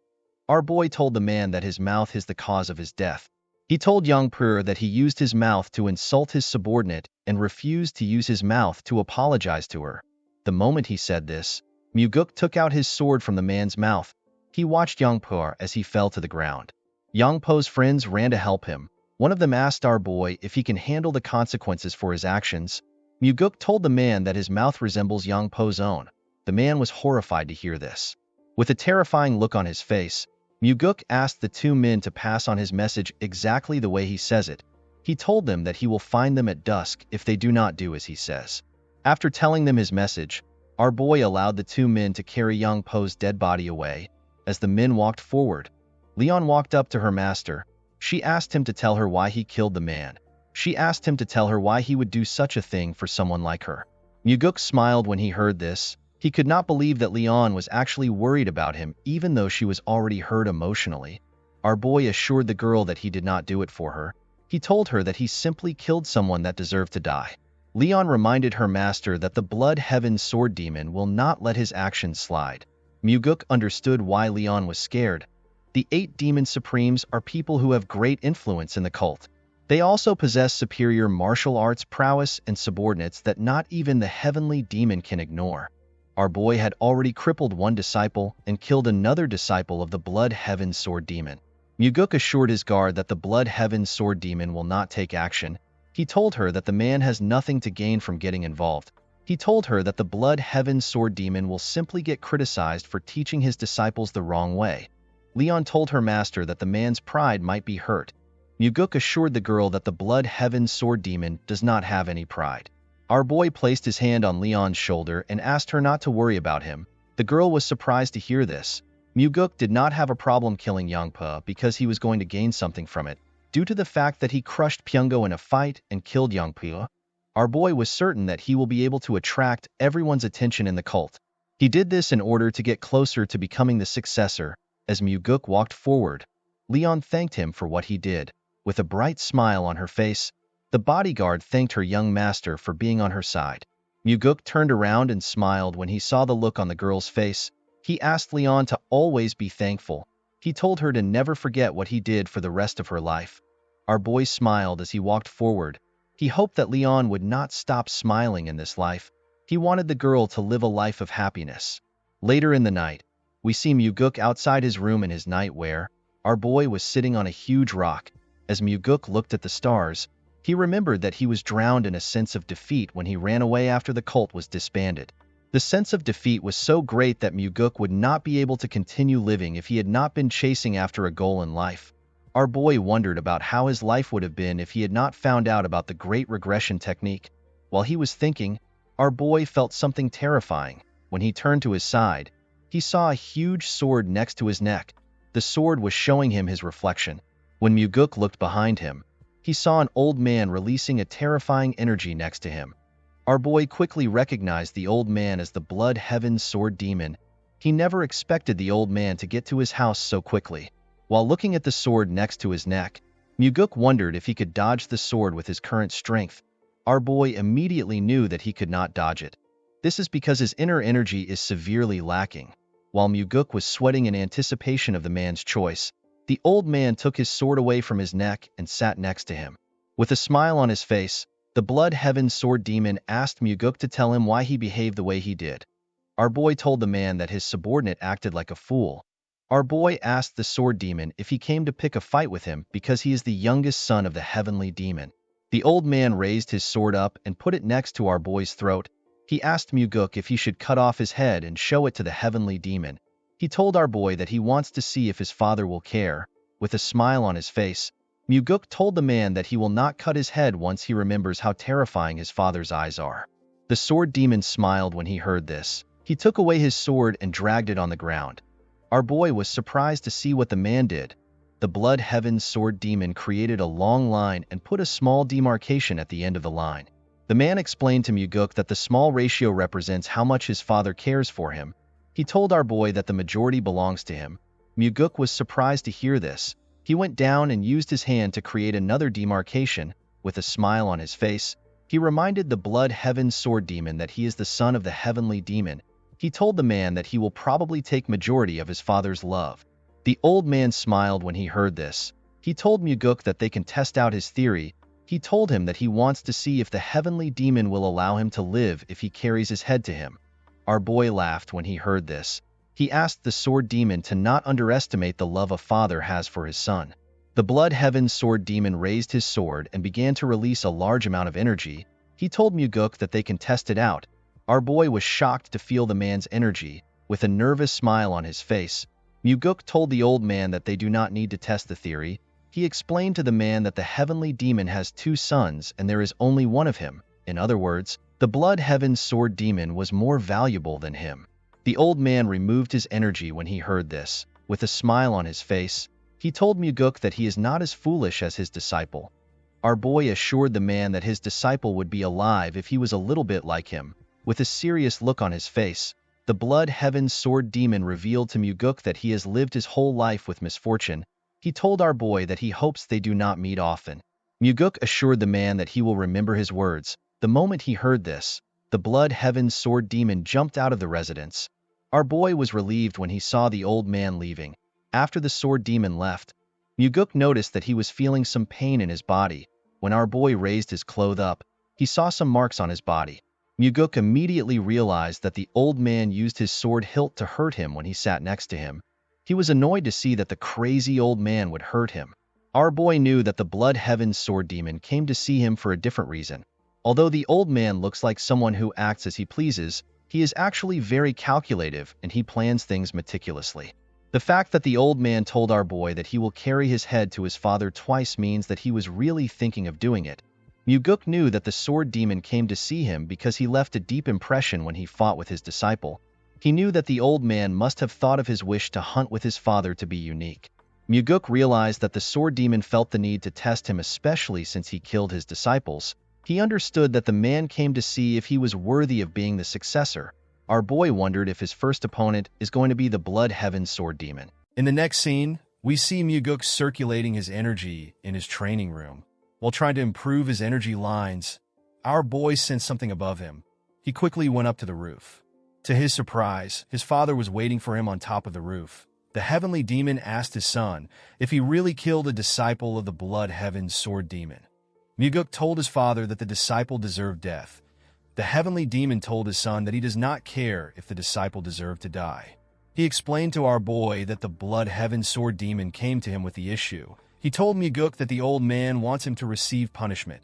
Our boy told the man that his mouth is the cause of his death. He told Yangpu that he used his mouth to insult his subordinate and refused to use his mouth to apologize to her. The moment he said this, Muguk took out his sword from the man's mouth. He watched Yangpu as he fell to the ground. Yangpo's friends ran to help him. One of them asked our boy if he can handle the consequences for his actions. Muguk told the man that his mouth resembles Yangpo's own. The man was horrified to hear this. With a terrifying look on his face, Muguk asked the two men to pass on his message exactly the way he says it. He told them that he will find them at dusk if they do not do as he says. After telling them his message, our boy allowed the two men to carry Yangpo's dead body away. As the men walked forward, Leon walked up to her master. She asked him to tell her why he killed the man. She asked him to tell her why he would do such a thing for someone like her. Muguk smiled when he heard this. He could not believe that Leon was actually worried about him even though she was already hurt emotionally. Our boy assured the girl that he did not do it for her. He told her that he simply killed someone that deserved to die. Leon reminded her master that the Blood Heaven Sword Demon will not let his actions slide. Muguk understood why Leon was scared. The 8 Demon Supremes are people who have great influence in the cult. They also possess superior martial arts prowess and subordinates that not even the Heavenly Demon can ignore. Our boy had already crippled one disciple and killed another disciple of the Blood Heaven Sword Demon. Muguk assured his guard that the Blood Heaven Sword Demon will not take action. He told her that the man has nothing to gain from getting involved. He told her that the Blood Heaven Sword Demon will simply get criticized for teaching his disciples the wrong way. Leon told her master that the man's pride might be hurt. Muguk assured the girl that the Blood Heaven Sword Demon does not have any pride. Our boy placed his hand on Leon's shoulder and asked her not to worry about him. The girl was surprised to hear this. Muguk did not have a problem killing Yangpa because he was going to gain something from it. Due to the fact that he crushed Pyungo in a fight and killed Yangpa, our boy was certain that he will be able to attract everyone's attention in the cult. He did this in order to get closer to becoming the successor. As Muguk walked forward, Leon thanked him for what he did. With a bright smile on her face, the bodyguard thanked her young master for being on her side. Muguk turned around and smiled when he saw the look on the girl's face. He asked Leon to always be thankful. He told her to never forget what he did for the rest of her life. Our boy smiled as he walked forward. He hoped that Leon would not stop smiling in this life. He wanted the girl to live a life of happiness. Later in the night, we see Muguk outside his room in his nightwear. Our boy was sitting on a huge rock. As Muguk looked at the stars, he remembered that he was drowned in a sense of defeat when he ran away after the cult was disbanded. The sense of defeat was so great that Muguk would not be able to continue living if he had not been chasing after a goal in life. Our boy wondered about how his life would have been if he had not found out about the Great Regression Technique. While he was thinking, our boy felt something terrifying. When he turned to his side, he saw a huge sword next to his neck. The sword was showing him his reflection. When Muguk looked behind him, he saw an old man releasing a terrifying energy next to him. Our boy quickly recognized the old man as the Blood Heaven Sword Demon. He never expected the old man to get to his house so quickly. While looking at the sword next to his neck, Muguk wondered if he could dodge the sword with his current strength. Our boy immediately knew that he could not dodge it. This is because his inner energy is severely lacking. While Muguk was sweating in anticipation of the man's choice, the old man took his sword away from his neck and sat next to him. With a smile on his face, the Blood Heaven Sword Demon asked Muguk to tell him why he behaved the way he did. Our boy told the man that his subordinate acted like a fool. Our boy asked the Sword Demon if he came to pick a fight with him because he is the youngest son of the Heavenly Demon. The old man raised his sword up and put it next to our boy's throat. He asked Muguk if he should cut off his head and show it to the Heavenly Demon. He told our boy that he wants to see if his father will care. With a smile on his face, Muguk told the man that he will not cut his head once he remembers how terrifying his father's eyes are. The Sword Demon smiled when he heard this. He took away his sword and dragged it on the ground. Our boy was surprised to see what the man did. The Blood Heaven Sword Demon created a long line and put a small demarcation at the end of the line. The man explained to Muguk that the small ratio represents how much his father cares for him. He told our boy that the majority belongs to him. Muguk was surprised to hear this. He went down and used his hand to create another demarcation. With a smile on his face, he reminded the Blood Heaven Sword Demon that he is the son of the Heavenly Demon. He told the man that he will probably take majority of his father's love. The old man smiled when he heard this. He told Muguk that they can test out his theory. He told him that he wants to see if the Heavenly Demon will allow him to live if he carries his head to him. Our boy laughed when he heard this. He asked the Sword Demon to not underestimate the love a father has for his son. The Blood Heaven Sword Demon raised his sword and began to release a large amount of energy. He told Muguk that they can test it out. Our boy was shocked to feel the man's energy. With a nervous smile on his face, Muguk told the old man that they do not need to test the theory. He explained to the man that the Heavenly Demon has 2 sons and there is only one of him. In other words, the Blood Heaven Sword Demon was more valuable than him. The old man removed his energy when he heard this. With a smile on his face, he told Muguk that he is not as foolish as his disciple. Our boy assured the man that his disciple would be alive if he was a little bit like him. With a serious look on his face, the Blood Heaven Sword Demon revealed to Muguk that he has lived his whole life with misfortune. He told our boy that he hopes they do not meet often. Muguk assured the man that he will remember his words. The moment he heard this, the Blood Heaven Sword Demon jumped out of the residence. Our boy was relieved when he saw the old man leaving. After the Sword Demon left, Muguk noticed that he was feeling some pain in his body. When our boy raised his clothes up, he saw some marks on his body. Muguk immediately realized that the old man used his sword hilt to hurt him when he sat next to him. He was annoyed to see that the crazy old man would hurt him. Our boy knew that the Blood Heaven Sword Demon came to see him for a different reason. Although the old man looks like someone who acts as he pleases, he is actually very calculative and he plans things meticulously. The fact that the old man told our boy that he will carry his head to his father twice means that he was really thinking of doing it. Muguk knew that the Sword Demon came to see him because he left a deep impression when he fought with his disciple. He knew that the old man must have thought of his wish to hunt with his father to be unique. Muguk realized that the Sword Demon felt the need to test him, especially since he killed his disciples. He understood that the man came to see if he was worthy of being the successor. Our boy wondered if his first opponent is going to be the Blood Heaven Sword Demon. In the next scene, we see Muguk circulating his energy in his training room. While trying to improve his energy lines, our boy sensed something above him. He quickly went up to the roof. To his surprise, his father was waiting for him on top of the roof. The heavenly demon asked his son if he really killed a disciple of the Blood Heaven Sword Demon. Muguk told his father that the disciple deserved death. The heavenly demon told his son that he does not care if the disciple deserved to die. He explained to our boy that the Blood Heaven Sword Demon came to him with the issue. He told Muguk that the old man wants him to receive punishment.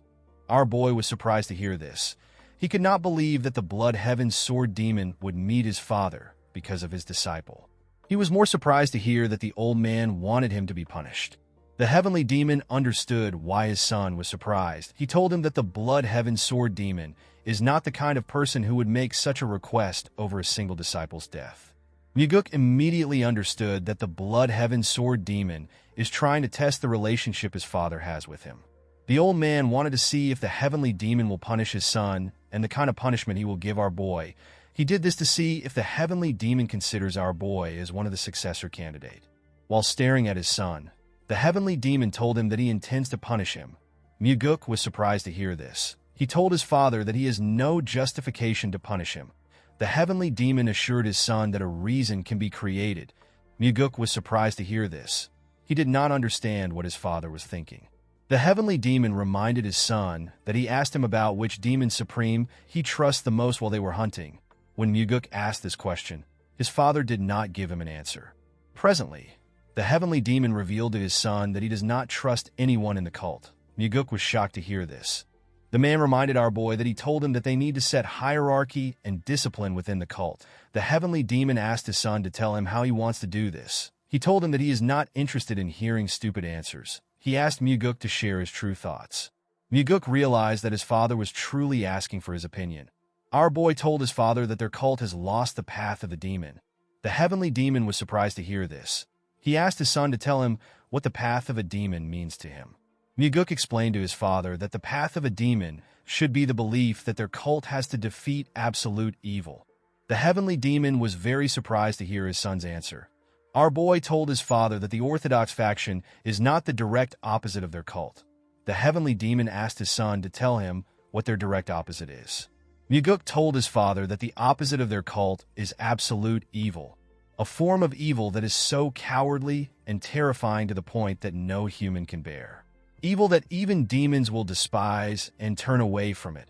Our boy was surprised to hear this. He could not believe that the Blood Heaven Sword Demon would meet his father because of his disciple. He was more surprised to hear that the old man wanted him to be punished. The heavenly demon understood why his son was surprised. He told him that the Blood Heaven Sword Demon is not the kind of person who would make such a request over a single disciple's death. Muguk immediately understood that the Blood Heaven Sword Demon is trying to test the relationship his father has with him. The old man wanted to see if the heavenly demon will punish his son and the kind of punishment he will give our boy. He did this to see if the heavenly demon considers our boy as one of the successor candidate. While staring at his son, the heavenly demon told him that he intends to punish him. Muguk was surprised to hear this. He told his father that he has no justification to punish him. The heavenly demon assured his son that a reason can be created. Muguk was surprised to hear this. He did not understand what his father was thinking. The heavenly demon reminded his son that he asked him about which demon supreme he trusts the most while they were hunting. When Muguk asked this question, his father did not give him an answer. Presently, the heavenly demon revealed to his son that he does not trust anyone in the cult. Muguk was shocked to hear this. The man reminded our boy that he told him that they need to set hierarchy and discipline within the cult. The heavenly demon asked his son to tell him how he wants to do this. He told him that he is not interested in hearing stupid answers. He asked Muguk to share his true thoughts. Muguk realized that his father was truly asking for his opinion. Our boy told his father that their cult has lost the path of the demon. The heavenly demon was surprised to hear this. He asked his son to tell him what the path of a demon means to him. Muguk explained to his father that the path of a demon should be the belief that their cult has to defeat absolute evil. The heavenly demon was very surprised to hear his son's answer. Our boy told his father that the Orthodox faction is not the direct opposite of their cult. The heavenly demon asked his son to tell him what their direct opposite is. Muguk told his father that the opposite of their cult is absolute evil, a form of evil that is so cowardly and terrifying to the point that no human can bear. Evil that even demons will despise and turn away from it.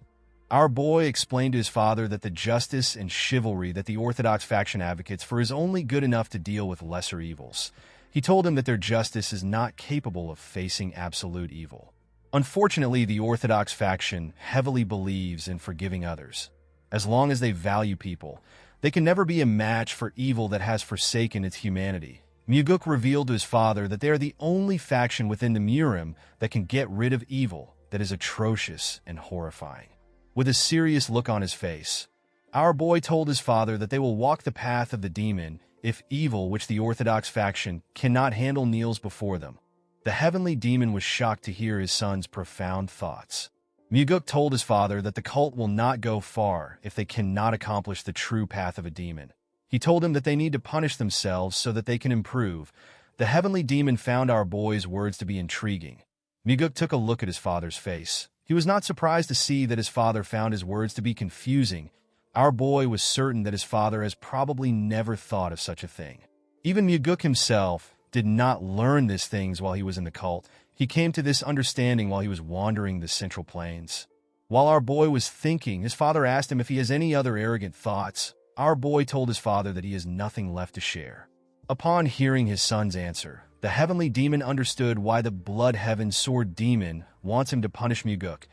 Our boy explained to his father that the justice and chivalry that the Orthodox faction advocates for is only good enough to deal with lesser evils. He told him that their justice is not capable of facing absolute evil. Unfortunately, the Orthodox faction heavily believes in forgiving others. As long as they value people, they can never be a match for evil that has forsaken its humanity. Muguk revealed to his father that they are the only faction within the Murim that can get rid of evil that is atrocious and horrifying. With a serious look on his face, our boy told his father that they will walk the path of the demon if evil which the Orthodox faction cannot handle kneels before them. The heavenly demon was shocked to hear his son's profound thoughts. Muguk told his father that the cult will not go far if they cannot accomplish the true path of a demon. He told him that they need to punish themselves so that they can improve. The heavenly demon found our boy's words to be intriguing. Muguk took a look at his father's face. He was not surprised to see that his father found his words to be confusing. Our boy was certain that his father has probably never thought of such a thing. Even Muguk himself did not learn these things while he was in the cult. He came to this understanding while he was wandering the Central Plains. While our boy was thinking, his father asked him if he has any other arrogant thoughts. Our boy told his father that he has nothing left to share. Upon hearing his son's answer, the heavenly demon understood why the blood heaven sword demon wants him to punish Muguk.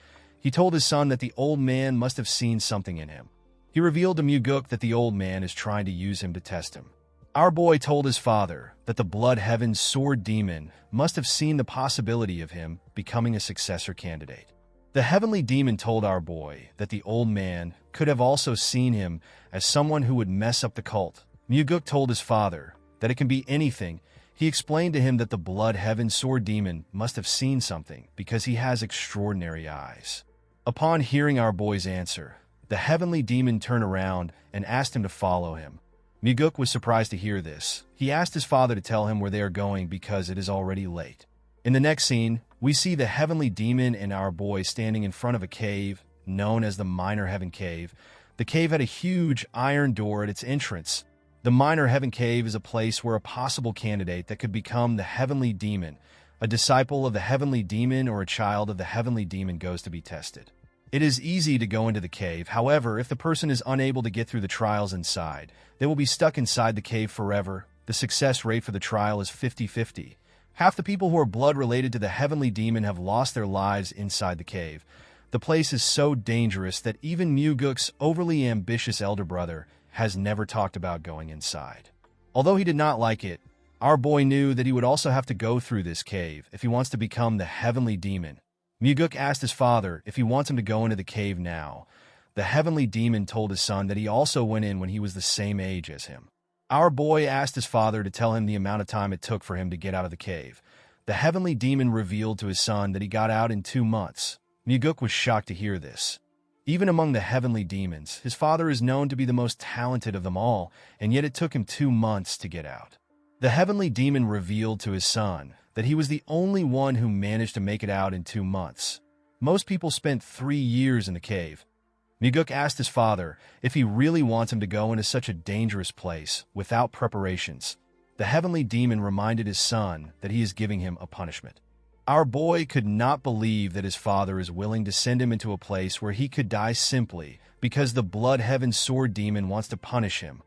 He told his son that the old man must have seen something in him. He revealed to Muguk that the old man is trying to use him to test him. Our boy told his father that the blood heaven sword demon must have seen the possibility of him becoming a successor candidate. The heavenly demon told our boy that the old man could have also seen him as someone who would mess up the cult. Muguk told his father that it can be anything. He explained to him that the blood heaven sword demon must have seen something because he has extraordinary eyes. Upon hearing our boy's answer, the heavenly demon turned around and asked him to follow him. Muguk was surprised to hear this. He asked his father to tell him where they are going because it is already late. In the next scene, we see the heavenly demon and our boy standing in front of a cave known as the Minor Heaven Cave. The cave had a huge iron door at its entrance. The Minor Heaven Cave is a place where a possible candidate that could become the heavenly demon, a disciple of the heavenly demon or a child of the heavenly demon, goes to be tested. It is easy to go into the cave. However, if the person is unable to get through the trials inside, they will be stuck inside the cave forever. The success rate for the trial is 50-50. Half the people who are blood related to the heavenly demon have lost their lives inside the cave. The place is so dangerous that even Muguk's overly ambitious elder brother has never talked about going inside. Although he did not like it, our boy knew that he would also have to go through this cave if he wants to become the heavenly demon. Muguk asked his father if he wants him to go into the cave now. The heavenly demon told his son that he also went in when he was the same age as him. Our boy asked his father to tell him the amount of time it took for him to get out of the cave. The heavenly demon revealed to his son that he got out in 2 months. Muguk was shocked to hear this. Even among the heavenly demons, his father is known to be the most talented of them all, and yet it took him 2 months to get out. The heavenly demon revealed to his son that he was the only one who managed to make it out in 2 months. Most people spent 3 years in the cave. Muguk asked his father if he really wants him to go into such a dangerous place without preparations. The heavenly demon reminded his son that he is giving him a punishment. Our boy could not believe that his father is willing to send him into a place where he could die simply because the blood heaven sword demon wants to punish him.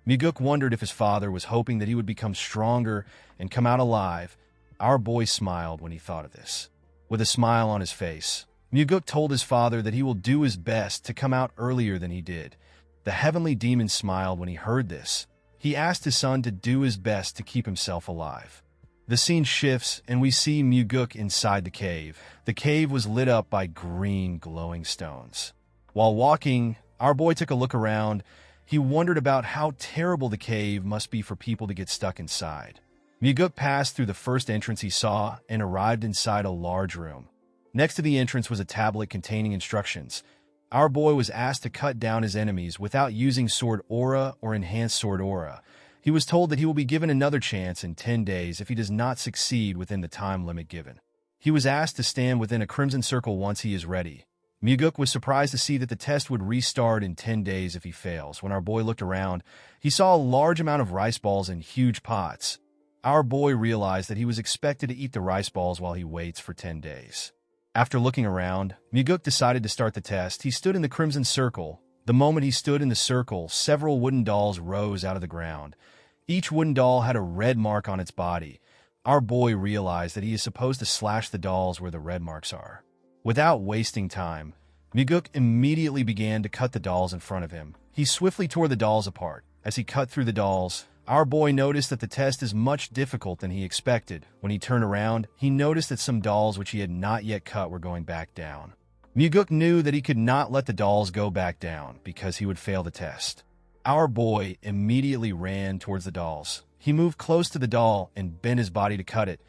Muguk wondered if his father was hoping that he would become stronger and come out alive. Our boy smiled when he thought of this. With a smile on his face, Muguk told his father that he will do his best to come out earlier than he did. The heavenly demon smiled when he heard this. He asked his son to do his best to keep himself alive. The scene shifts, and we see Muguk inside the cave. The cave was lit up by green, glowing stones. While walking, our boy took a look around. He wondered about how terrible the cave must be for people to get stuck inside. Muguk passed through the first entrance he saw and arrived inside a large room. Next to the entrance was a tablet containing instructions. Our boy was asked to cut down his enemies without using sword aura or enhanced sword aura. He was told that he will be given another chance in 10 days if he does not succeed within the time limit given. He was asked to stand within a crimson circle once he is ready. Muguk was surprised to see that the test would restart in 10 days if he fails. When our boy looked around, he saw a large amount of rice balls in huge pots. Our boy realized that he was expected to eat the rice balls while he waits for 10 days. After looking around, Muguk decided to start the test. He stood in the crimson circle. The moment he stood in the circle, several wooden dolls rose out of the ground. Each wooden doll had a red mark on its body. Our boy realized that he is supposed to slash the dolls where the red marks are. Without wasting time, Muguk immediately began to cut the dolls in front of him. He swiftly tore the dolls apart. As he cut through the dolls, our boy noticed that the test is much difficult than he expected. When he turned around, he noticed that some dolls which he had not yet cut were going back down. Muguk knew that he could not let the dolls go back down because he would fail the test. Our boy immediately ran towards the dolls. He moved close to the doll and bent his body to cut it.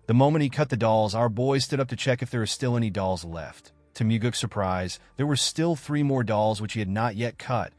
The moment he cut the dolls, our boy stood up to check if there are still any dolls left. To Muguk's surprise, there were still 3 more dolls which he had not yet cut.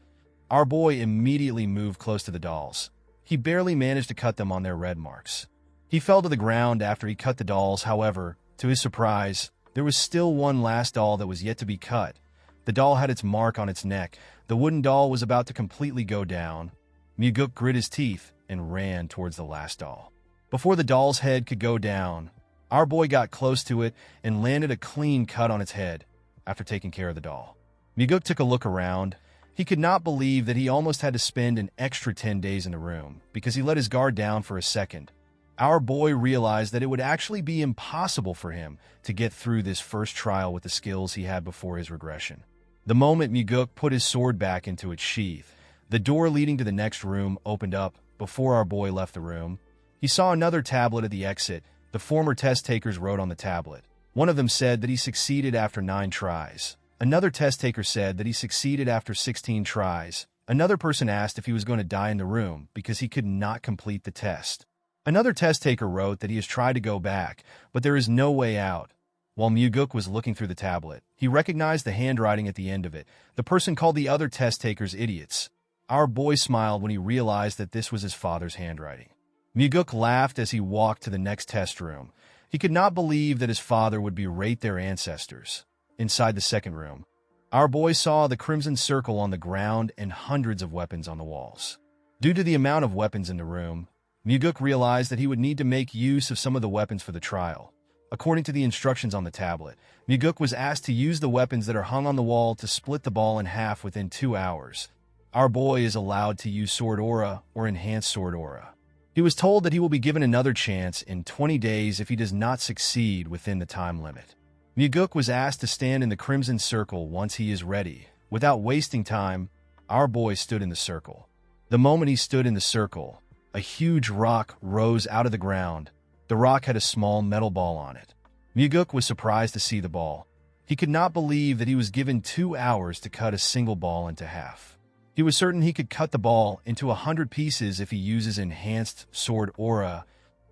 Our boy immediately moved close to the dolls. He barely managed to cut them on their red marks. He fell to the ground after he cut the dolls. However, to his surprise, there was still one last doll that was yet to be cut. The doll had its mark on its neck. The wooden doll was about to completely go down. Muguk grit his teeth and ran towards the last doll. Before the doll's head could go down, our boy got close to it and landed a clean cut on its head after taking care of the doll. Muguk took a look around. He could not believe that he almost had to spend an extra 10 days in the room because he let his guard down for a second. Our boy realized that it would actually be impossible for him to get through this first trial with the skills he had before his regression. The moment Muguk put his sword back into its sheath, the door leading to the next room opened up. Before our boy left the room, he saw another tablet at the exit. The former test takers wrote on the tablet. One of them said that he succeeded after 9 tries. Another test taker said that he succeeded after 16 tries. Another person asked if he was going to die in the room because he could not complete the test. Another test taker wrote that he has tried to go back, but there is no way out. While Muguk was looking through the tablet, he recognized the handwriting at the end of it. The person called the other test takers idiots. Our boy smiled when he realized that this was his father's handwriting. Muguk laughed as he walked to the next test room. He could not believe that his father would berate their ancestors. Inside the second room, our boy saw the crimson circle on the ground and hundreds of weapons on the walls. Due to the amount of weapons in the room, Muguk realized that he would need to make use of some of the weapons for the trial. According to the instructions on the tablet, Muguk was asked to use the weapons that are hung on the wall to split the ball in half within 2 hours. Our boy is allowed to use Sword Aura or Enhanced Sword Aura. He was told that he will be given another chance in 20 days if he does not succeed within the time limit. Muguk was asked to stand in the Crimson Circle once he is ready. Without wasting time, our boy stood in the circle. The moment he stood in the circle, a huge rock rose out of the ground. The rock had a small metal ball on it. Muguk was surprised to see the ball. He could not believe that he was given 2 hours to cut a single ball into half. He was certain he could cut the ball into 100 pieces if he uses Enhanced Sword Aura.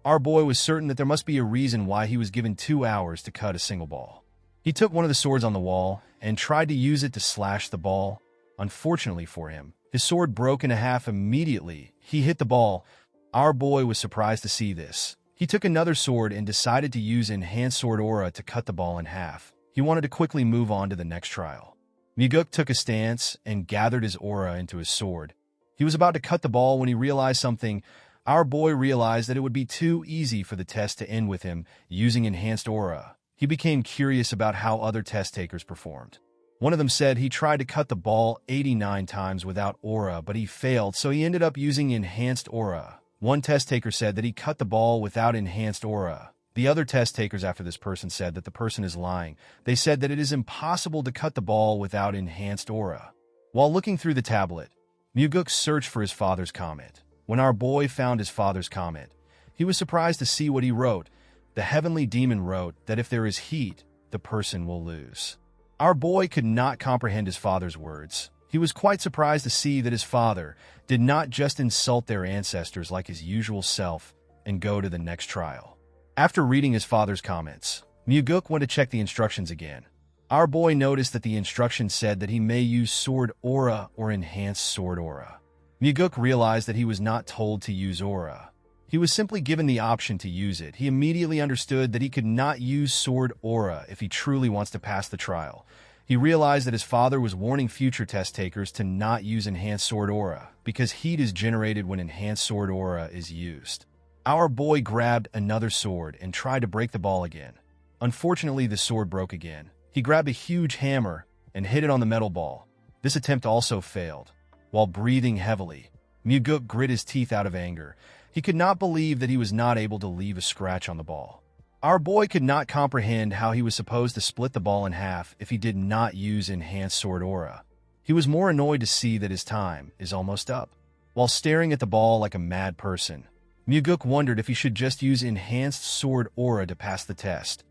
Our boy was certain that there must be a reason why he was given 2 hours to cut a single ball. He took one of the swords on the wall and tried to use it to slash the ball. Unfortunately for him, his sword broke in half immediately. He hit the ball. Our boy was surprised to see this. He took another sword and decided to use Enhanced Sword Aura to cut the ball in half. He wanted to quickly move on to the next trial. Muguk took a stance and gathered his aura into his sword. He was about to cut the ball when he realized something. Our boy realized that it would be too easy for the test to end with him using Enhanced Aura. He became curious about how other test takers performed. One of them said he tried to cut the ball 89 times without aura, but he failed, so he ended up using Enhanced Aura. One test taker said that he cut the ball without Enhanced Aura. The other test takers after this person said that the person is lying. They said that it is impossible to cut the ball without Enhanced Aura. While looking through the tablet, Muguk searched for his father's comment. When our boy found his father's comment, he was surprised to see what he wrote. The heavenly demon wrote that if there is heat, the person will lose. Our boy could not comprehend his father's words. He was quite surprised to see that his father did not just insult their ancestors like his usual self and go to the next trial. After reading his father's comments, Muguk went to check the instructions again. Our boy noticed that the instructions said that he may use Sword Aura or Enhanced Sword Aura. Muguk realized that he was not told to use Aura. He was simply given the option to use it. He immediately understood that he could not use Sword Aura if he truly wants to pass the trial. He realized that his father was warning future test takers to not use Enhanced Sword Aura because heat is generated when Enhanced Sword Aura is used. Our boy grabbed another sword and tried to break the ball again. Unfortunately, the sword broke again. He grabbed a huge hammer and hit it on the metal ball. This attempt also failed. While breathing heavily, Muguk grit his teeth out of anger. He could not believe that he was not able to leave a scratch on the ball. Our boy could not comprehend how he was supposed to split the ball in half if he did not use Enhanced Sword Aura. He was more annoyed to see that his time is almost up. While staring at the ball like a mad person, Muguk wondered if he should just use Enhanced Sword Aura to pass the test.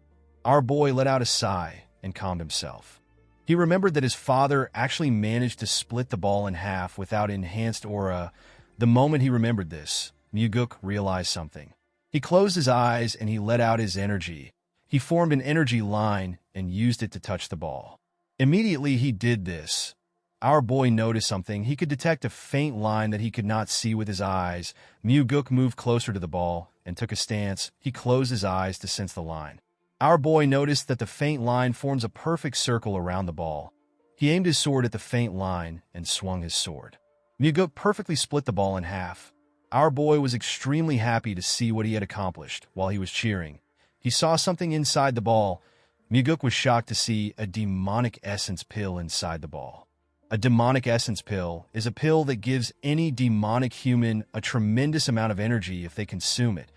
Our boy let out a sigh and calmed himself. He remembered that his father actually managed to split the ball in half without Enhanced Aura. The moment he remembered this, Muguk realized something. He closed his eyes and he let out his energy. He formed an energy line and used it to touch the ball. Immediately he did this. Our boy noticed something. He could detect a faint line that he could not see with his eyes. Muguk moved closer to the ball and took a stance. He closed his eyes to sense the line. Our boy noticed that the faint line forms a perfect circle around the ball. He aimed his sword at the faint line and swung his sword. Muguk perfectly split the ball in half. Our boy was extremely happy to see what he had accomplished while he was cheering. He saw something inside the ball. Muguk was shocked to see a demonic essence pill inside the ball. A demonic essence pill is a pill that gives any demonic human a tremendous amount of energy if they consume it.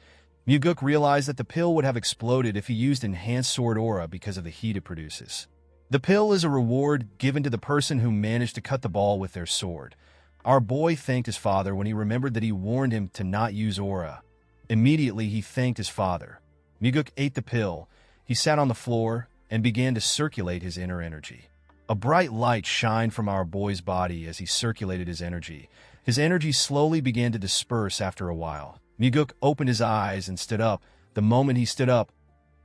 Muguk realized that the pill would have exploded if he used enhanced sword aura because of the heat it produces. The pill is a reward given to the person who managed to cut the ball with their sword. Our boy thanked his father when he remembered that he warned him to not use aura. Immediately, he thanked his father. Muguk ate the pill. He sat on the floor and began to circulate his inner energy. A bright light shined from our boy's body as he circulated his energy. His energy slowly began to disperse after a while. Muguk opened his eyes and stood up. The moment he stood up,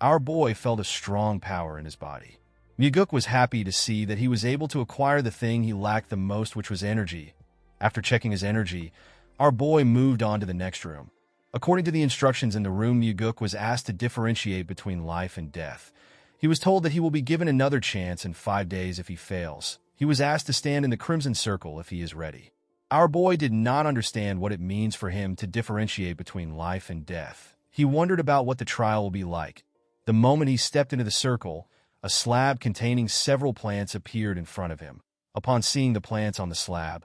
our boy felt a strong power in his body. Muguk was happy to see that he was able to acquire the thing he lacked the most, which was energy. After checking his energy, our boy moved on to the next room. According to the instructions in the room, Muguk was asked to differentiate between life and death. He was told that he will be given another chance in 5 days if he fails. He was asked to stand in the Crimson Circle if he is ready. Our boy did not understand what it means for him to differentiate between life and death. He wondered about what the trial will be like. The moment he stepped into the circle, a slab containing several plants appeared in front of him. Upon seeing the plants on the slab,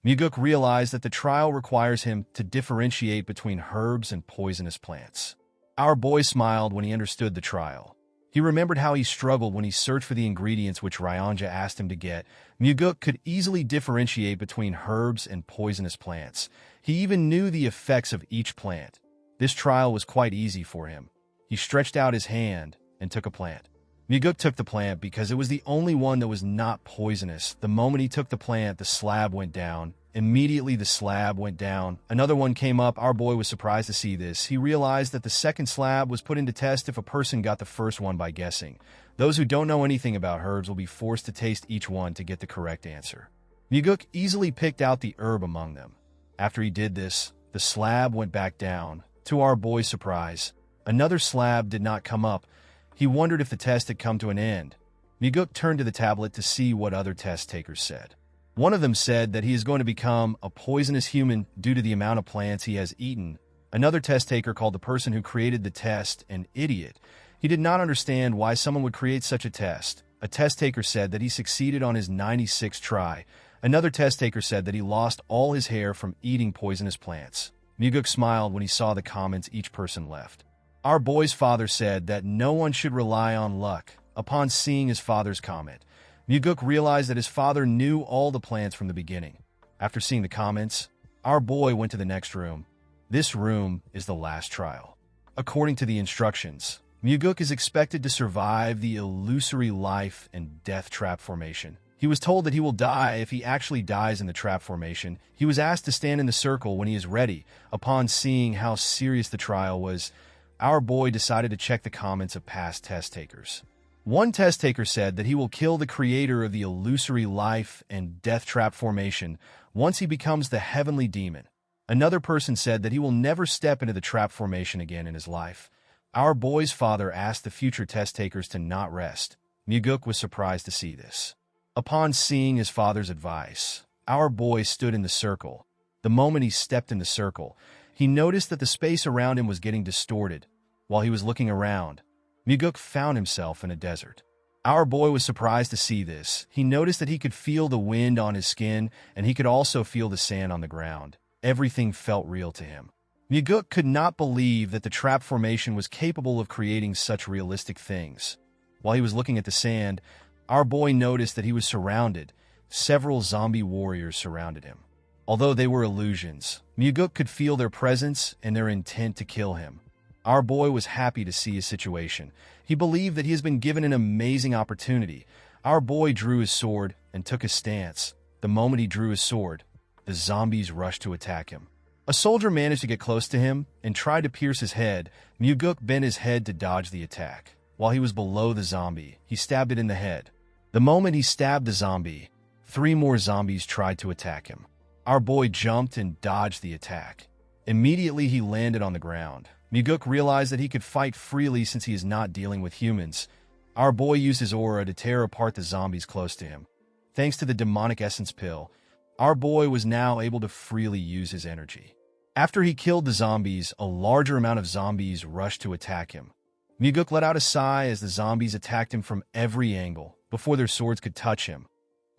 Muguk realized that the trial requires him to differentiate between herbs and poisonous plants. Our boy smiled when he understood the trial. He remembered how he struggled when he searched for the ingredients which Ryanja asked him to get. Muguk could easily differentiate between herbs and poisonous plants. He even knew the effects of each plant. This trial was quite easy for him. He stretched out his hand and took a plant. Muguk took the plant because it was the only one that was not poisonous. The moment he took the plant, the slab went down. Immediately, the slab went down. Another one came up. Our boy was surprised to see this. He realized that the second slab was put into test if a person got the first one by guessing. Those who don't know anything about herbs will be forced to taste each one to get the correct answer. Muguk easily picked out the herb among them. After he did this, the slab went back down. To our boy's surprise, another slab did not come up. He wondered if the test had come to an end. Muguk turned to the tablet to see what other test takers said. One of them said that he is going to become a poisonous human due to the amount of plants he has eaten. Another test taker called the person who created the test an idiot. He did not understand why someone would create such a test. A test taker said that he succeeded on his 96th try. Another test taker said that he lost all his hair from eating poisonous plants. Muguk smiled when he saw the comments each person left. Our boy's father said that no one should rely on luck. Upon seeing his father's comment, Muguk realized that his father knew all the plants from the beginning. After seeing the comments, our boy went to the next room. This room is the last trial. According to the instructions, Muguk is expected to survive the illusory life and death trap formation. He was told that he will die if he actually dies in the trap formation. He was asked to stand in the circle when he is ready. Upon seeing how serious the trial was, our boy decided to check the comments of past test takers. One test taker said that he will kill the creator of the illusory life and death trap formation once he becomes the heavenly demon. Another person said that he will never step into the trap formation again in his life. Our boy's father asked the future test takers to not rest. Muguk was surprised to see this. Upon seeing his father's advice, our boy stood in the circle. The moment he stepped in the circle, he noticed that the space around him was getting distorted. While he was looking around, Muguk found himself in a desert. Our boy was surprised to see this. He noticed that he could feel the wind on his skin, and he could also feel the sand on the ground. Everything felt real to him. Muguk could not believe that the trap formation was capable of creating such realistic things. While he was looking at the sand, our boy noticed that he was surrounded. Several zombie warriors surrounded him. Although they were illusions, Muguk could feel their presence and their intent to kill him. Our boy was happy to see his situation. He believed that he has been given an amazing opportunity. Our boy drew his sword and took a stance. The moment he drew his sword, the zombies rushed to attack him. A soldier managed to get close to him and tried to pierce his head. Muguk bent his head to dodge the attack. While he was below the zombie, he stabbed it in the head. The moment he stabbed the zombie, 3 more zombies tried to attack him. Our boy jumped and dodged the attack. Immediately, he landed on the ground. Muguk realized that he could fight freely since he is not dealing with humans. Our boy used his aura to tear apart the zombies close to him. Thanks to the demonic essence pill, our boy was now able to freely use his energy. After he killed the zombies, a larger amount of zombies rushed to attack him. Muguk let out a sigh as the zombies attacked him from every angle before their swords could touch him.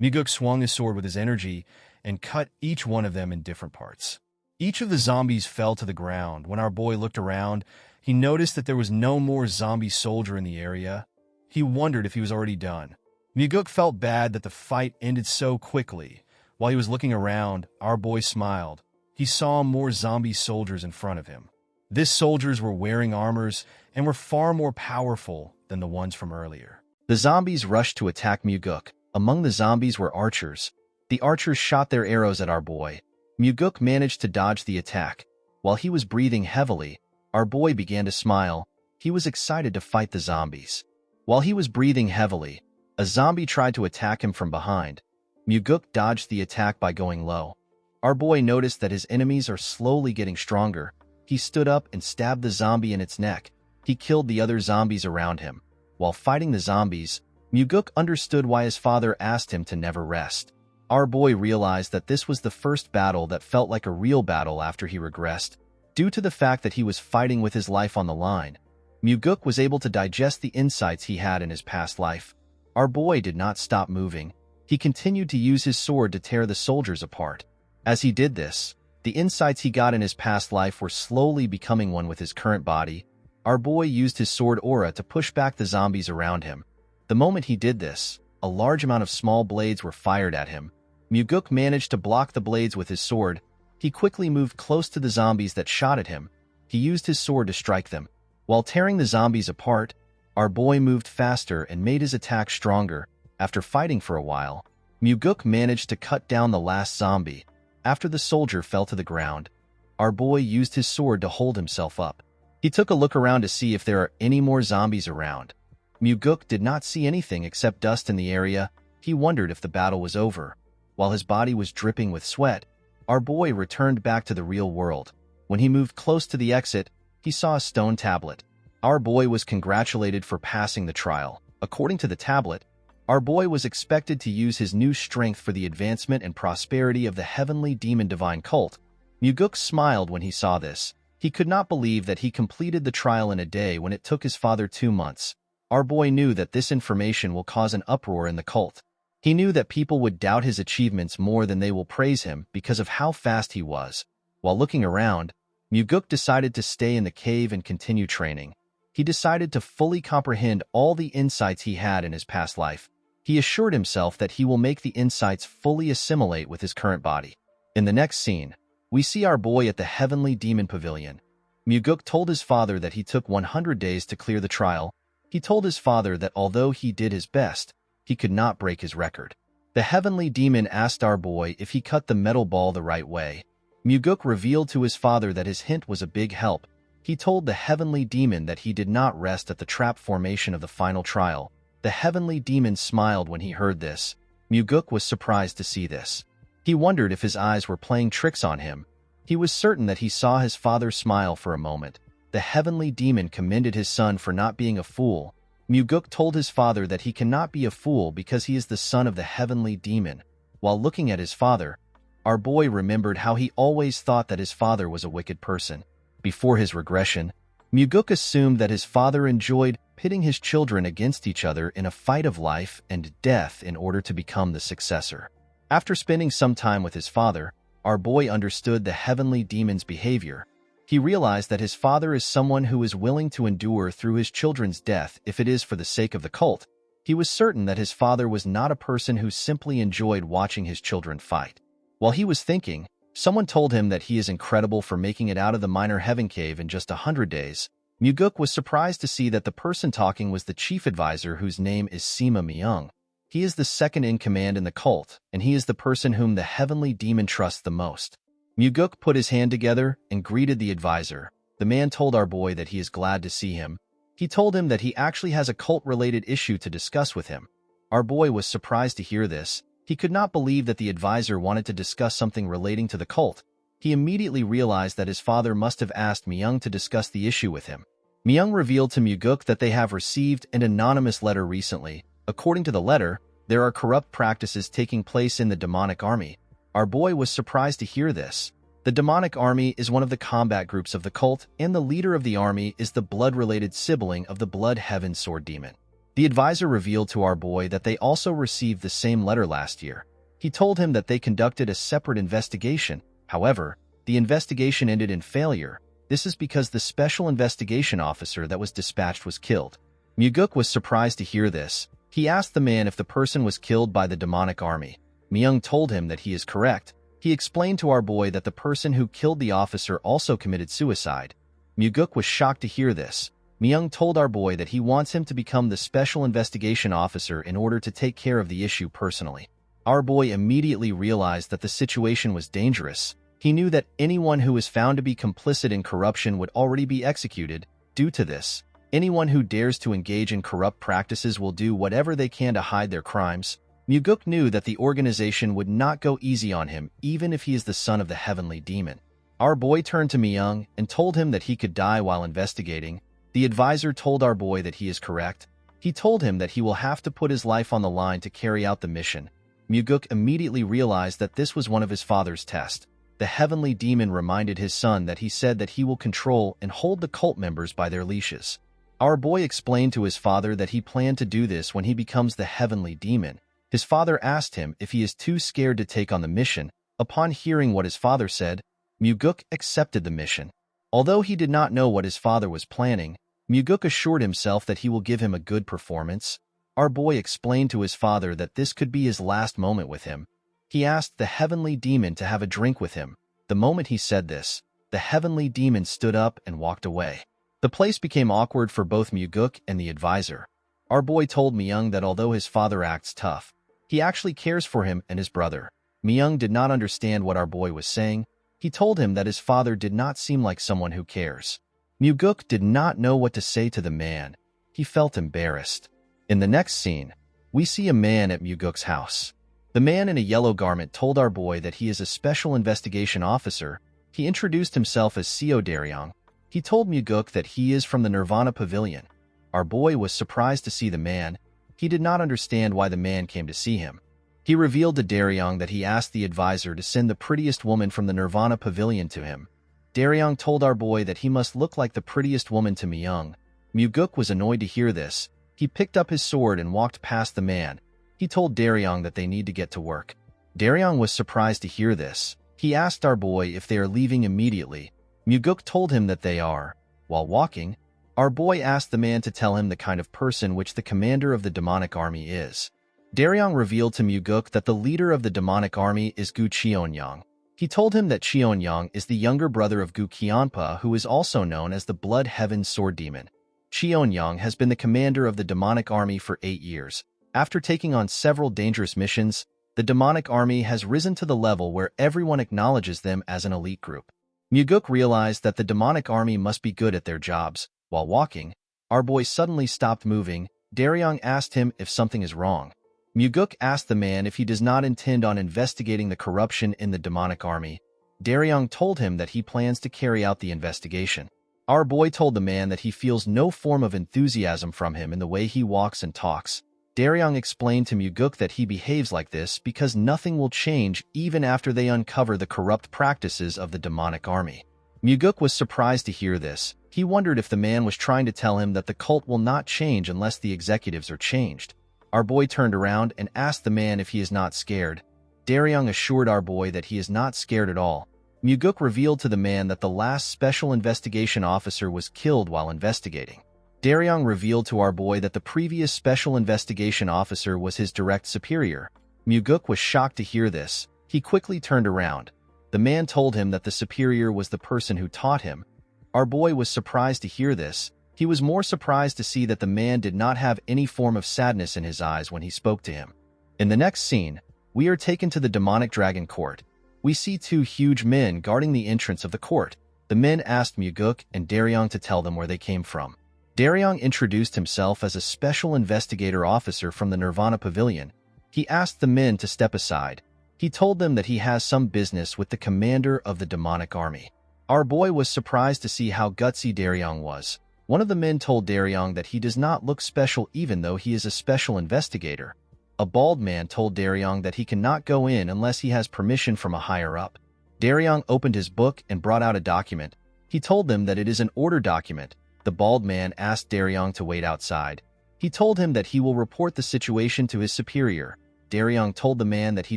Muguk swung his sword with his energy and cut each one of them in different parts. Each of the zombies fell to the ground. When our boy looked around, he noticed that there was no more zombie soldier in the area. He wondered if he was already done. Muguk felt bad that the fight ended so quickly. While he was looking around, our boy smiled. He saw more zombie soldiers in front of him. These soldiers were wearing armors and were far more powerful than the ones from earlier. The zombies rushed to attack Muguk. Among the zombies were archers. The archers shot their arrows at our boy. Muguk managed to dodge the attack. While he was breathing heavily, our boy began to smile. He was excited to fight the zombies. While he was breathing heavily, a zombie tried to attack him from behind. Muguk dodged the attack by going low. Our boy noticed that his enemies are slowly getting stronger. He stood up and stabbed the zombie in its neck. He killed the other zombies around him. While fighting the zombies, Muguk understood why his father asked him to never rest. Our boy realized that this was the first battle that felt like a real battle after he regressed. Due to the fact that he was fighting with his life on the line, Muguk was able to digest the insights he had in his past life. Our boy did not stop moving. He continued to use his sword to tear the soldiers apart. As he did this, the insights he got in his past life were slowly becoming one with his current body. Our boy used his sword aura to push back the zombies around him. The moment he did this, a large amount of small blades were fired at him. Muguk managed to block the blades with his sword. He quickly moved close to the zombies that shot at him. He used his sword to strike them. While tearing the zombies apart, our boy moved faster and made his attack stronger. After fighting for a while, Muguk managed to cut down the last zombie. After the soldier fell to the ground, our boy used his sword to hold himself up. He took a look around to see if there are any more zombies around. Muguk did not see anything except dust in the area. He wondered if the battle was over. While his body was dripping with sweat, our boy returned back to the real world. When he moved close to the exit, he saw a stone tablet. Our boy was congratulated for passing the trial. According to the tablet, our boy was expected to use his new strength for the advancement and prosperity of the heavenly demon divine cult. Muguk smiled when he saw this. He could not believe that he completed the trial in a day when it took his father 2 months. Our boy knew that this information will cause an uproar in the cult. He knew that people would doubt his achievements more than they will praise him because of how fast he was. While looking around, Muguk decided to stay in the cave and continue training. He decided to fully comprehend all the insights he had in his past life. He assured himself that he will make the insights fully assimilate with his current body. In the next scene, we see our boy at the Heavenly Demon Pavilion. Muguk told his father that he took 100 days to clear the trial. He told his father that although he did his best, he could not break his record. The Heavenly Demon asked our boy if he cut the metal ball the right way. Muguk revealed to his father that his hint was a big help. He told the Heavenly Demon that he did not rest at the trap formation of the final trial. The Heavenly Demon smiled when he heard this. Muguk was surprised to see this. He wondered if his eyes were playing tricks on him. He was certain that he saw his father smile for a moment. The Heavenly Demon commended his son for not being a fool. Muguk told his father that he cannot be a fool because he is the son of the Heavenly Demon. While looking at his father, our boy remembered how he always thought that his father was a wicked person. Before his regression, Muguk assumed that his father enjoyed pitting his children against each other in a fight of life and death in order to become the successor. After spending some time with his father, our boy understood the Heavenly Demon's behavior. He realized that his father is someone who is willing to endure through his children's death if it is for the sake of the cult. He was certain that his father was not a person who simply enjoyed watching his children fight. While he was thinking, someone told him that he is incredible for making it out of the minor heaven cave in just 100 days. Muguk was surprised to see that the person talking was the chief advisor whose name is Sima Myung. He is the second in command in the cult, and he is the person whom the Heavenly Demon trusts the most. Muguk put his hand together and greeted the advisor. The man told our boy that he is glad to see him. He told him that he actually has a cult-related issue to discuss with him. Our boy was surprised to hear this. He could not believe that the advisor wanted to discuss something relating to the cult. He immediately realized that his father must have asked Myung to discuss the issue with him. Myung revealed to Muguk that they have received an anonymous letter recently. According to the letter, there are corrupt practices taking place in the demonic army. Our boy was surprised to hear this. The demonic army is one of the combat groups of the cult, and the leader of the army is the blood-related sibling of the Blood Heaven Sword Demon. The advisor revealed to our boy that they also received the same letter last year. He told him that they conducted a separate investigation. However, the investigation ended in failure. This is because the special investigation officer that was dispatched was killed. Muguk was surprised to hear this. He asked the man if the person was killed by the demonic army. Myung told him that he is correct. He explained to our boy that the person who killed the officer also committed suicide. Muguk was shocked to hear this. Myung told our boy that he wants him to become the special investigation officer in order to take care of the issue personally. Our boy immediately realized that the situation was dangerous. He knew that anyone who was found to be complicit in corruption would already be executed. Due to this, anyone who dares to engage in corrupt practices will do whatever they can to hide their crimes. Muguk knew that the organization would not go easy on him, even if he is the son of the heavenly demon. Our boy turned to Myung and told him that he could die while investigating. The advisor told our boy that he is correct. He told him that he will have to put his life on the line to carry out the mission. Muguk immediately realized that this was one of his father's tests. The heavenly demon reminded his son that he said that he will control and hold the cult members by their leashes. Our boy explained to his father that he planned to do this when he becomes the heavenly demon. His father asked him if he is too scared to take on the mission. Upon hearing what his father said, Muguk accepted the mission. Although he did not know what his father was planning, Muguk assured himself that he will give him a good performance. Our boy explained to his father that this could be his last moment with him. He asked the heavenly demon to have a drink with him. The moment he said this, the heavenly demon stood up and walked away. The place became awkward for both Muguk and the advisor. Our boy told Myung that although his father acts tough, he actually cares for him and his brother. Myung did not understand what our boy was saying. He told him that his father did not seem like someone who cares. Muguk did not know what to say to the man. He felt embarrassed. In the next scene, we see a man at Muguk's house. The man in a yellow garment told our boy that he is a special investigation officer. He introduced himself as Seo Daryong. He told Muguk that he is from the Nirvana Pavilion. Our boy was surprised to see the man. He did not understand why the man came to see him. He revealed to Daryong that he asked the advisor to send the prettiest woman from the Nirvana Pavilion to him. Daryong told our boy that he must look like the prettiest woman to Myung. Muguk was annoyed to hear this. He picked up his sword and walked past the man. He told Daryong that they need to get to work. Daryong was surprised to hear this. He asked our boy if they are leaving immediately. Muguk told him that they are. While walking, our boy asked the man to tell him the kind of person which the commander of the demonic army is. Daryong revealed to Muguk that the leader of the demonic army is Gu Cheonyang. He told him that Cheonyang is the younger brother of Gu Qianpa, who is also known as the Blood Heaven Sword Demon. Cheonyang has been the commander of the demonic army for 8 years. After taking on several dangerous missions, the demonic army has risen to the level where everyone acknowledges them as an elite group. Muguk realized that the demonic army must be good at their jobs. While walking, our boy suddenly stopped moving. Daryong asked him if something is wrong. Muguk asked the man if he does not intend on investigating the corruption in the demonic army. Daryong told him that he plans to carry out the investigation. Our boy told the man that he feels no form of enthusiasm from him in the way he walks and talks. Daryong explained to Muguk that he behaves like this because nothing will change even after they uncover the corrupt practices of the demonic army. Muguk was surprised to hear this. He wondered if the man was trying to tell him that the cult will not change unless the executives are changed. Our boy turned around and asked the man if he is not scared. Daryong assured our boy that he is not scared at all. Muguk revealed to the man that the last special investigation officer was killed while investigating. Daryong revealed to our boy that the previous special investigation officer was his direct superior. Muguk was shocked to hear this. He quickly turned around. The man told him that the superior was the person who taught him. Our boy was surprised to hear this. He was more surprised to see that the man did not have any form of sadness in his eyes when he spoke to him. In the next scene, we are taken to the demonic dragon court. We see 2 huge men guarding the entrance of the court. The men asked Muguk and Daryong to tell them where they came from. Daryong introduced himself as a special investigator officer from the Nirvana Pavilion. He asked the men to step aside. He told them that he has some business with the commander of the demonic army. Our boy was surprised to see how gutsy Daryong was. One of the men told Daryong that he does not look special even though he is a special investigator. A bald man told Daryong that he cannot go in unless he has permission from a higher-up. Daryong opened his book and brought out a document. He told them that it is an order document. The bald man asked Daryong to wait outside. He told him that he will report the situation to his superior. Daryong told the man that he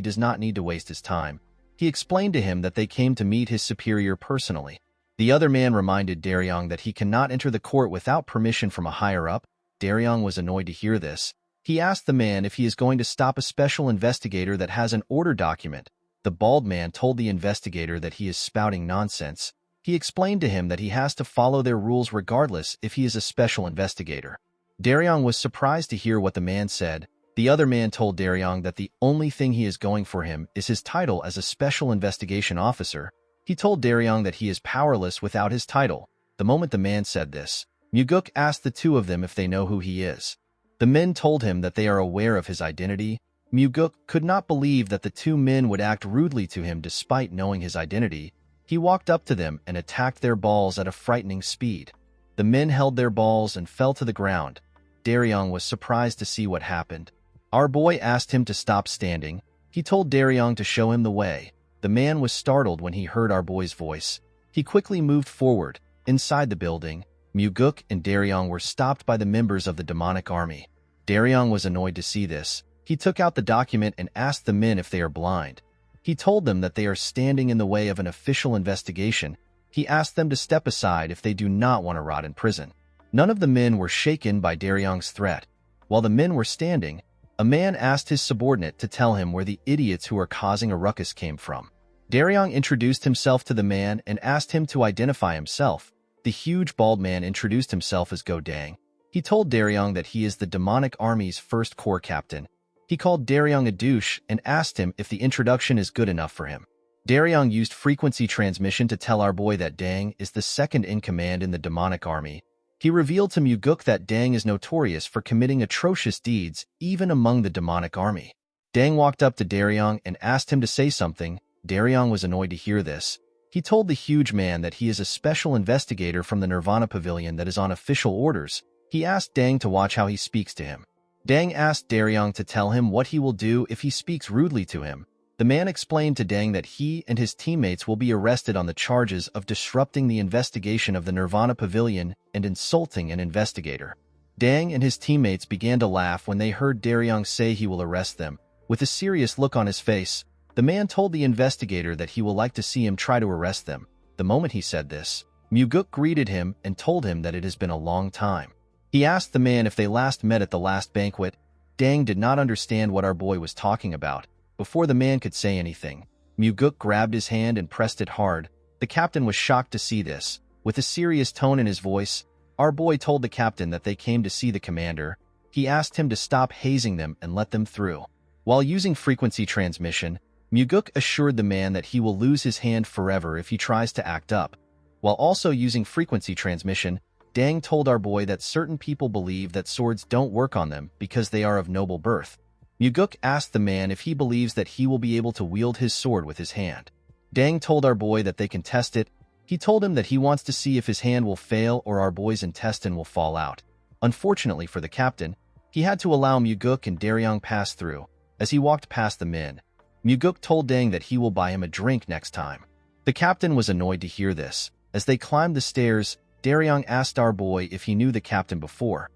does not need to waste his time. He explained to him that they came to meet his superior personally. The other man reminded Daryong that he cannot enter the court without permission from a higher-up. Daryong was annoyed to hear this. He asked the man if he is going to stop a special investigator that has an order document. The bald man told the investigator that he is spouting nonsense. He explained to him that he has to follow their rules regardless if he is a special investigator. Daryong was surprised to hear what the man said. The other man told Daryong that the only thing he is going for him is his title as a special investigation officer. He told Daryong that he is powerless without his title. The moment the man said this, Muguk asked the two of them if they know who he is. The men told him that they are aware of his identity. Muguk could not believe that the two men would act rudely to him despite knowing his identity. He walked up to them and attacked their balls at a frightening speed. The men held their balls and fell to the ground. Daryong was surprised to see what happened. Our boy asked him to stop standing. He told Daryong to show him the way. The man was startled when he heard our boy's voice. He quickly moved forward. Inside the building, Muguk and Daryong were stopped by the members of the demonic army. Daryong was annoyed to see this. He took out the document and asked the men if they are blind. He told them that they are standing in the way of an official investigation. He asked them to step aside if they do not want to rot in prison. None of the men were shaken by Daryong's threat. While the men were standing, a man asked his subordinate to tell him where the idiots who are causing a ruckus came from. Daryong introduced himself to the man and asked him to identify himself. The huge bald man introduced himself as Go Dang. He told Daryong that he is the demonic army's first corps captain. He called Daryong a douche and asked him if the introduction is good enough for him. Daryong used frequency transmission to tell our boy that Dang is the second in command in the demonic army. He revealed to Muguk that Dang is notorious for committing atrocious deeds even among the demonic army. Dang walked up to Daryong and asked him to say something. Daryong was annoyed to hear this. He told the huge man that he is a special investigator from the Nirvana Pavilion that is on official orders. He asked Dang to watch how he speaks to him. Dang asked Daryong to tell him what he will do if he speaks rudely to him. The man explained to Dang that he and his teammates will be arrested on the charges of disrupting the investigation of the Nirvana Pavilion and insulting an investigator. Dang and his teammates began to laugh when they heard Daryong say he will arrest them. With a serious look on his face, the man told the investigator that he will like to see him try to arrest them. The moment he said this, Muguk greeted him and told him that it has been a long time. He asked the man if they last met at the last banquet. Dang did not understand what our boy was talking about. Before the man could say anything, Muguk grabbed his hand and pressed it hard. The captain was shocked to see this. With a serious tone in his voice, our boy told the captain that they came to see the commander. He asked him to stop hazing them and let them through. While using frequency transmission, Muguk assured the man that he will lose his hand forever if he tries to act up. While also using frequency transmission, Dang told our boy that certain people believe that swords don't work on them because they are of noble birth. Muguk asked the man if he believes that he will be able to wield his sword with his hand. Dang told our boy that they can test it. He told him that he wants to see if his hand will fail or our boy's intestine will fall out. Unfortunately for the captain, he had to allow Muguk and Daryong pass through. As he walked past the men, Muguk told Dang that he will buy him a drink next time. The captain was annoyed to hear this. As they climbed the stairs, Daryong asked our boy if he knew the captain before.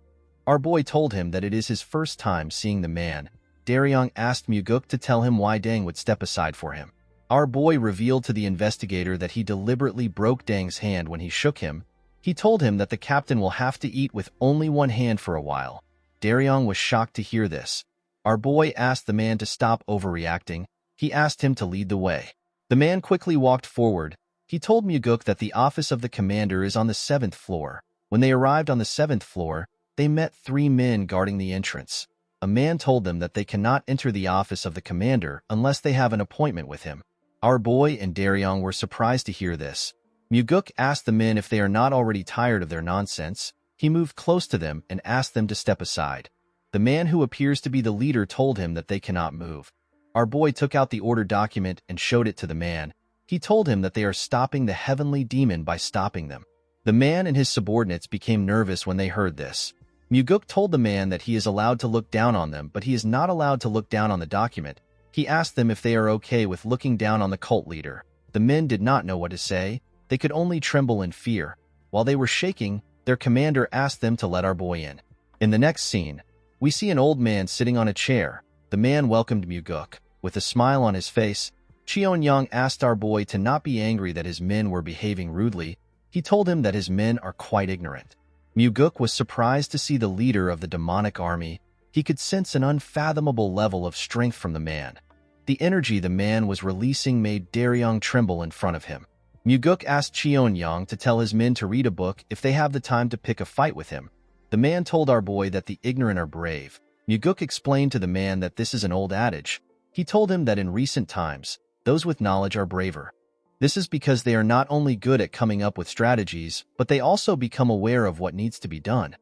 Our boy told him that it is his first time seeing the man. Daryong asked Muguk to tell him why Dang would step aside for him. Our boy revealed to the investigator that he deliberately broke Dang's hand when he shook him. He told him that the captain will have to eat with only one hand for a while. Daryong was shocked to hear this. Our boy asked the man to stop overreacting. He asked him to lead the way. The man quickly walked forward. He told Muguk that the office of the commander is on the 7th floor. When they arrived on the 7th floor, they met 3 men guarding the entrance. A man told them that they cannot enter the office of the commander unless they have an appointment with him. Our boy and Daryong were surprised to hear this. Muguk asked the men if they are not already tired of their nonsense. He moved close to them and asked them to step aside. The man who appears to be the leader told him that they cannot move. Our boy took out the order document and showed it to the man. He told him that they are stopping the heavenly demon by stopping them. The man and his subordinates became nervous when they heard this. Muguk told the man that he is allowed to look down on them, but he is not allowed to look down on the document. He asked them if they are okay with looking down on the cult leader. The men did not know what to say. They could only tremble in fear. While they were shaking, their commander asked them to let our boy in. In the next scene, we see an old man sitting on a chair. The man welcomed Muguk. With a smile on his face, Cheon-young asked our boy to not be angry that his men were behaving rudely. He told him that his men are quite ignorant. Muguk was surprised to see the leader of the demonic army. He could sense an unfathomable level of strength from the man. The energy the man was releasing made Daryong tremble in front of him. Muguk asked Cheon-young to tell his men to read a book if they have the time to pick a fight with him. The man told our boy that the ignorant are brave. Muguk explained to the man that this is an old adage. He told him that in recent times, those with knowledge are braver. This is because they are not only good at coming up with strategies, but they also become aware of what needs to be done.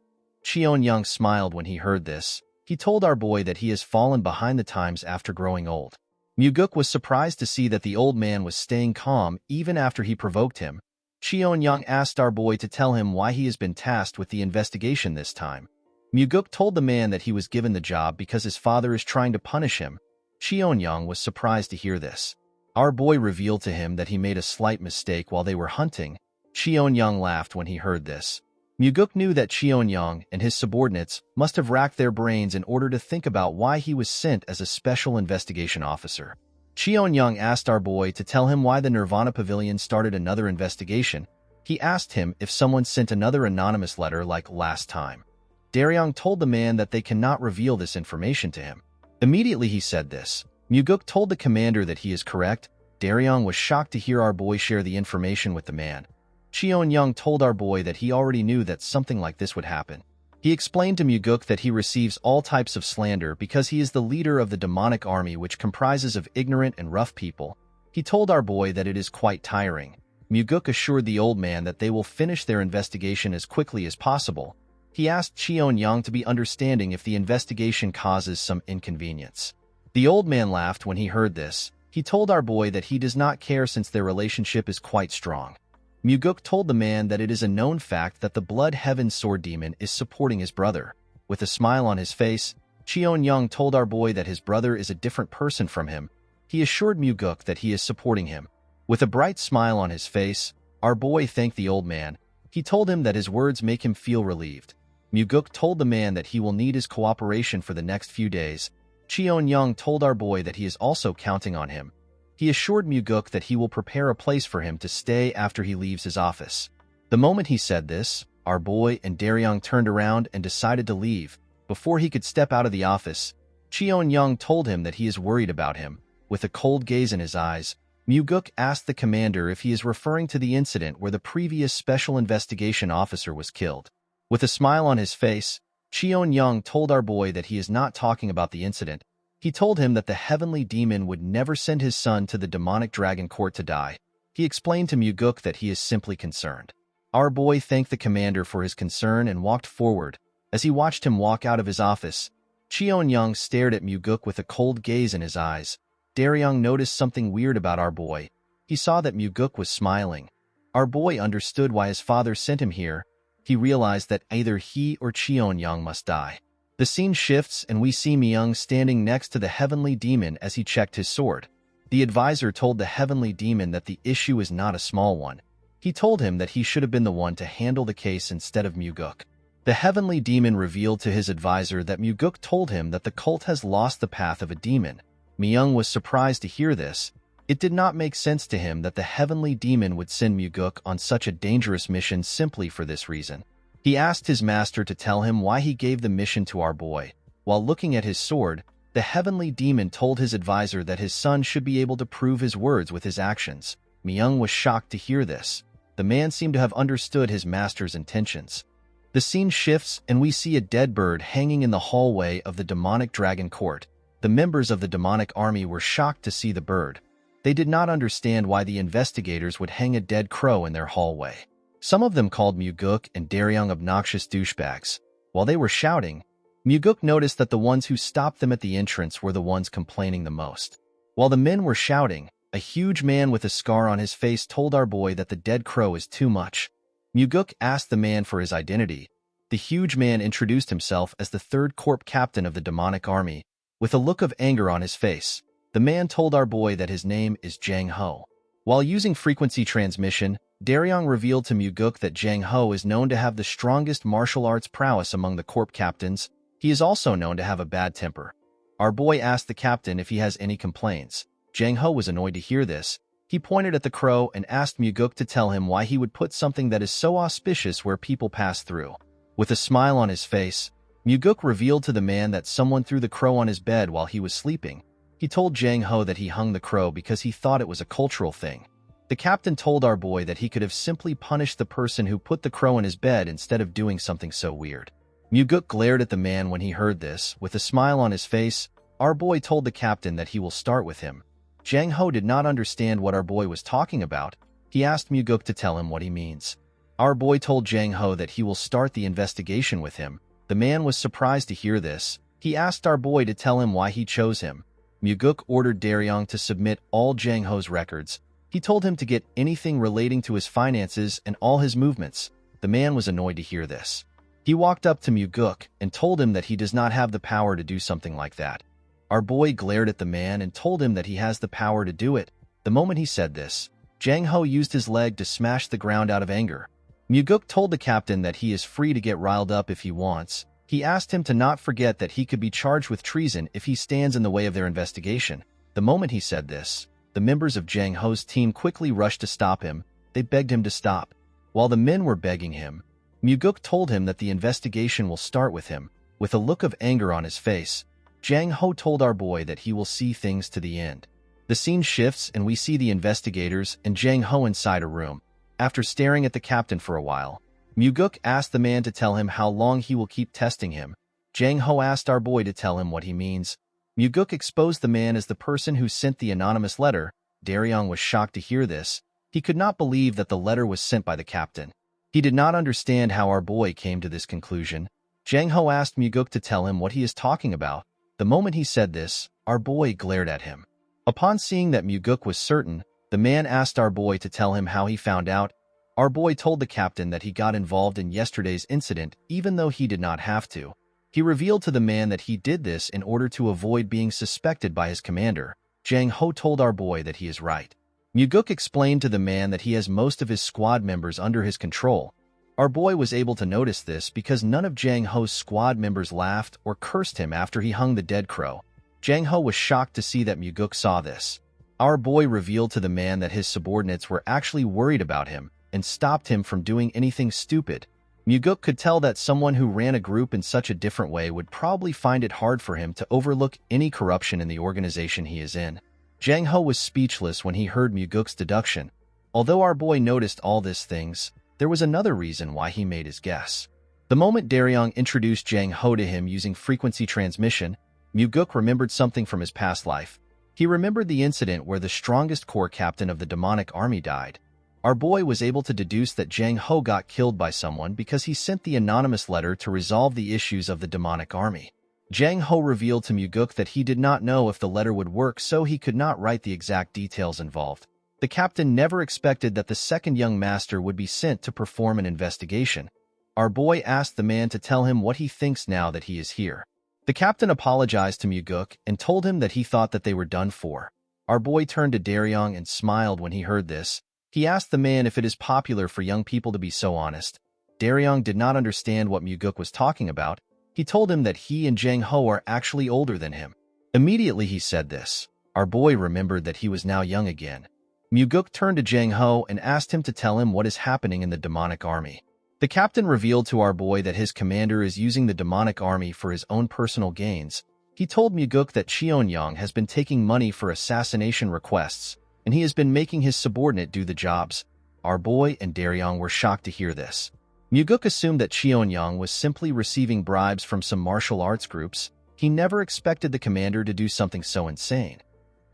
Cheon-young smiled when he heard this. He told our boy that he has fallen behind the times after growing old. Muguk was surprised to see that the old man was staying calm even after he provoked him. Cheon-young asked our boy to tell him why he has been tasked with the investigation this time. Muguk told the man that he was given the job because his father is trying to punish him. Cheon-young was surprised to hear this. Our boy revealed to him that he made a slight mistake while they were hunting. Cheon-young laughed when he heard this. Muguk knew that Cheon-young and his subordinates must have racked their brains in order to think about why he was sent as a special investigation officer. Cheon-young asked our boy to tell him why the Nirvana Pavilion started another investigation. He asked him if someone sent another anonymous letter like last time. Daryong told the man that they cannot reveal this information to him. Immediately he said this. Muguk told the commander that he is correct. Daryong was shocked to hear our boy share the information with the man. Cheon-young told our boy that he already knew that something like this would happen. He explained to Muguk that he receives all types of slander because he is the leader of the demonic army, which comprises of ignorant and rough people. He told our boy that it is quite tiring. Muguk assured the old man that they will finish their investigation as quickly as possible. He asked Cheon-young to be understanding if the investigation causes some inconvenience. The old man laughed when he heard this. He told our boy that he does not care since their relationship is quite strong. Muguk told the man that it is a known fact that the Blood Heaven Sword Demon is supporting his brother. With a smile on his face, Cheon-young told our boy that his brother is a different person from him. He assured Muguk that he is supporting him. With a bright smile on his face, our boy thanked the old man. He told him that his words make him feel relieved. Muguk told the man that he will need his cooperation for the next few days. Cheon-young told our boy that he is also counting on him. He assured Muguk that he will prepare a place for him to stay after he leaves his office. The moment he said this, our boy and Daryong turned around and decided to leave. Before he could step out of the office, Cheon-young told him that he is worried about him. With a cold gaze in his eyes, Muguk asked the commander if he is referring to the incident where the previous special investigation officer was killed. With a smile on his face, Cheon-young told our boy that he is not talking about the incident. He told him that the heavenly demon would never send his son to the demonic dragon court to die. He explained to Muguk that he is simply concerned. Our boy thanked the commander for his concern and walked forward. As he watched him walk out of his office, Cheon-young stared at Muguk with a cold gaze in his eyes. Daryong noticed something weird about our boy. He saw that Muguk was smiling. Our boy understood why his father sent him here. He realized that either he or Cheon-young must die. The scene shifts and we see Myung standing next to the heavenly demon as he checked his sword. The advisor told the heavenly demon that the issue is not a small one. He told him that he should have been the one to handle the case instead of Muguk. The heavenly demon revealed to his advisor that Muguk told him that the cult has lost the path of a demon. Myung was surprised to hear this. It did not make sense to him that the heavenly demon would send Muguk on such a dangerous mission simply for this reason. He asked his master to tell him why he gave the mission to our boy. While looking at his sword, the heavenly demon told his advisor that his son should be able to prove his words with his actions. Myung was shocked to hear this. The man seemed to have understood his master's intentions. The scene shifts and we see a dead bird hanging in the hallway of the demonic dragon court. The members of the demonic army were shocked to see the bird. They did not understand why the investigators would hang a dead crow in their hallway. Some of them called Muguk and Daryong obnoxious douchebags. While they were shouting, Muguk noticed that the ones who stopped them at the entrance were the ones complaining the most. While the men were shouting, a huge man with a scar on his face told our boy that the dead crow is too much. Muguk asked the man for his identity. The huge man introduced himself as the third corp captain of the demonic army. With a look of anger on his face, the man told our boy that his name is Jang Ho. While using frequency transmission, Daryong revealed to Muguk that Jang Ho is known to have the strongest martial arts prowess among the corp captains. He is also known to have a bad temper. Our boy asked the captain if he has any complaints. Jang Ho was annoyed to hear this. He pointed at the crow and asked Muguk to tell him why he would put something that is so auspicious where people pass through. With a smile on his face, Muguk revealed to the man that someone threw the crow on his bed while he was sleeping. He told Jang Ho that he hung the crow because he thought it was a cultural thing. The captain told our boy that he could have simply punished the person who put the crow in his bed instead of doing something so weird. Muguk glared at the man when he heard this. With a smile on his face, our boy told the captain that he will start with him. Jang Ho did not understand what our boy was talking about. He asked Muguk to tell him what he means. Our boy told Jang Ho that he will start the investigation with him. The man was surprised to hear this. He asked our boy to tell him why he chose him. Muguk ordered Daryong to submit all Jang Ho's records. He told him to get anything relating to his finances and all his movements. The man was annoyed to hear this. He walked up to Muguk and told him that he does not have the power to do something like that. Our boy glared at the man and told him that he has the power to do it. The moment he said this, Jang Ho used his leg to smash the ground out of anger. Muguk told the captain that he is free to get riled up if he wants. He asked him to not forget that he could be charged with treason if he stands in the way of their investigation. The moment he said this, the members of Jang Ho's team quickly rushed to stop him. They begged him to stop. While the men were begging him, Muguk told him that the investigation will start with him. With a look of anger on his face, Jang Ho told our boy that he will see things to the end. The scene shifts and we see the investigators and Jang Ho inside a room. After staring at the captain for a while, Muguk asked the man to tell him how long he will keep testing him. Jang Ho asked our boy to tell him what he means. Muguk exposed the man as the person who sent the anonymous letter. Daryong was shocked to hear this. He could not believe that the letter was sent by the captain. He did not understand how our boy came to this conclusion. Jang Ho asked Muguk to tell him what he is talking about. The moment he said this, our boy glared at him. Upon seeing that Muguk was certain, the man asked our boy to tell him how he found out. Our boy told the captain that he got involved in yesterday's incident even though he did not have to. He revealed to the man that he did this in order to avoid being suspected by his commander. Jang Ho told our boy that he is right. Muguk explained to the man that he has most of his squad members under his control. Our boy was able to notice this because none of Jang Ho's squad members laughed or cursed him after he hung the dead crow. Jang Ho was shocked to see that Muguk saw this. Our boy revealed to the man that his subordinates were actually worried about him and stopped him from doing anything stupid. Muguk could tell that someone who ran a group in such a different way would probably find it hard for him to overlook any corruption in the organization he is in. Jang Ho was speechless when he heard Muguk's deduction. Although our boy noticed all these things, there was another reason why he made his guess. The moment Daryong introduced Jang Ho to him using frequency transmission, Muguk remembered something from his past life. He remembered the incident where the strongest corps captain of the demonic army died. Our boy was able to deduce that Jang Ho got killed by someone because he sent the anonymous letter to resolve the issues of the demonic army. Jang Ho revealed to Muguk that he did not know if the letter would work, so he could not write the exact details involved. The captain never expected that the second young master would be sent to perform an investigation. Our boy asked the man to tell him what he thinks now that he is here. The captain apologized to Muguk and told him that he thought that they were done for. Our boy turned to Daryong and smiled when he heard this. He asked the man if it is popular for young people to be so honest. Daryong did not understand what Muguk was talking about. He told him that he and Jang Ho are actually older than him. Immediately he said this, our boy remembered that he was now young again. Muguk turned to Jang Ho and asked him to tell him what is happening in the demonic army. The captain revealed to our boy that his commander is using the demonic army for his own personal gains. He told Muguk that Cheonyang has been taking money for assassination requests, and he has been making his subordinate do the jobs. Our boy and Daryong were shocked to hear this. Muguk assumed that Cheonyang was simply receiving bribes from some martial arts groups. He never expected the commander to do something so insane.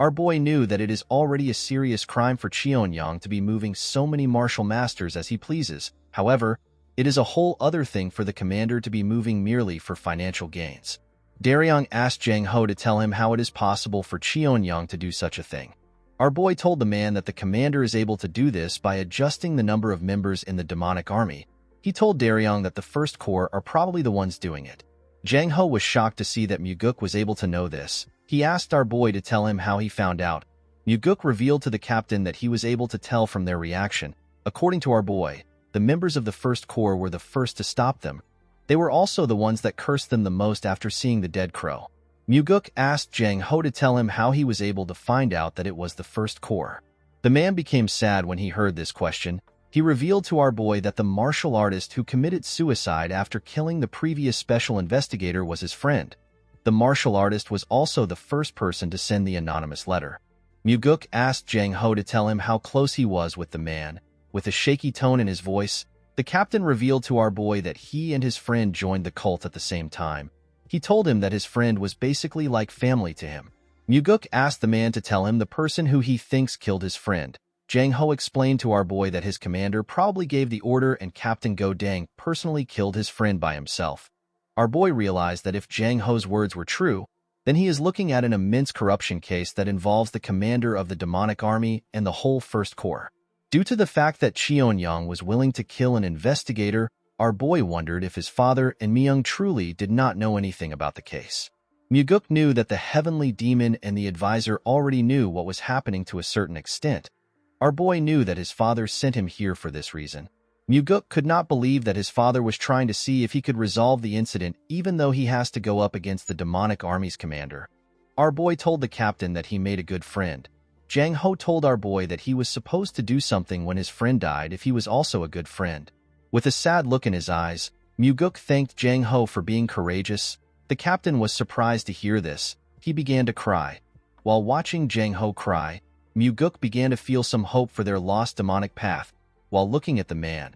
Our boy knew that it is already a serious crime for Cheonyang to be moving so many martial masters as he pleases. However, It is a whole other thing for the commander to be moving merely for financial gains. Daryong asked Jang Ho to tell him how it is possible for Cheon-young to do such a thing. Our boy told the man that the commander is able to do this by adjusting the number of members in the demonic army. He told Daryong that the First Corps are probably the ones doing it. Jang Ho was shocked to see that Muguk was able to know this. He asked our boy to tell him how he found out. Muguk revealed to the captain that he was able to tell from their reaction. According to our boy, the members of the First Corps were the first to stop them. They were also the ones that cursed them the most after seeing the dead crow. Muguk asked Jang Ho to tell him how he was able to find out that it was the First Corps. The man became sad when he heard this question. He revealed to our boy that the martial artist who committed suicide after killing the previous special investigator was his friend. The martial artist was also the first person to send the anonymous letter. Muguk asked Jang Ho to tell him how close he was with the man. With a shaky tone in his voice, the captain revealed to our boy that he and his friend joined the cult at the same time. He told him that his friend was basically like family to him. Muguk asked the man to tell him the person who he thinks killed his friend. Jang Ho explained to our boy that his commander probably gave the order and Captain Go Dang personally killed his friend by himself. Our boy realized that if Jang Ho's words were true, then he is looking at an immense corruption case that involves the commander of the demonic army and the whole First Corps. Due to the fact that Cheon-young was willing to kill an investigator, our boy wondered if his father and Myung truly did not know anything about the case. Muguk knew that the heavenly demon and the advisor already knew what was happening to a certain extent. Our boy knew that his father sent him here for this reason. Muguk could not believe that his father was trying to see if he could resolve the incident even though he has to go up against the demonic army's commander. Our boy told the captain that he made a good friend. Jang Ho told our boy that he was supposed to do something when his friend died if he was also a good friend. With a sad look in his eyes, Muguk thanked Jang Ho for being courageous. The captain was surprised to hear this. He began to cry. While watching Jang Ho cry, Muguk began to feel some hope for their lost demonic path. While looking at the man,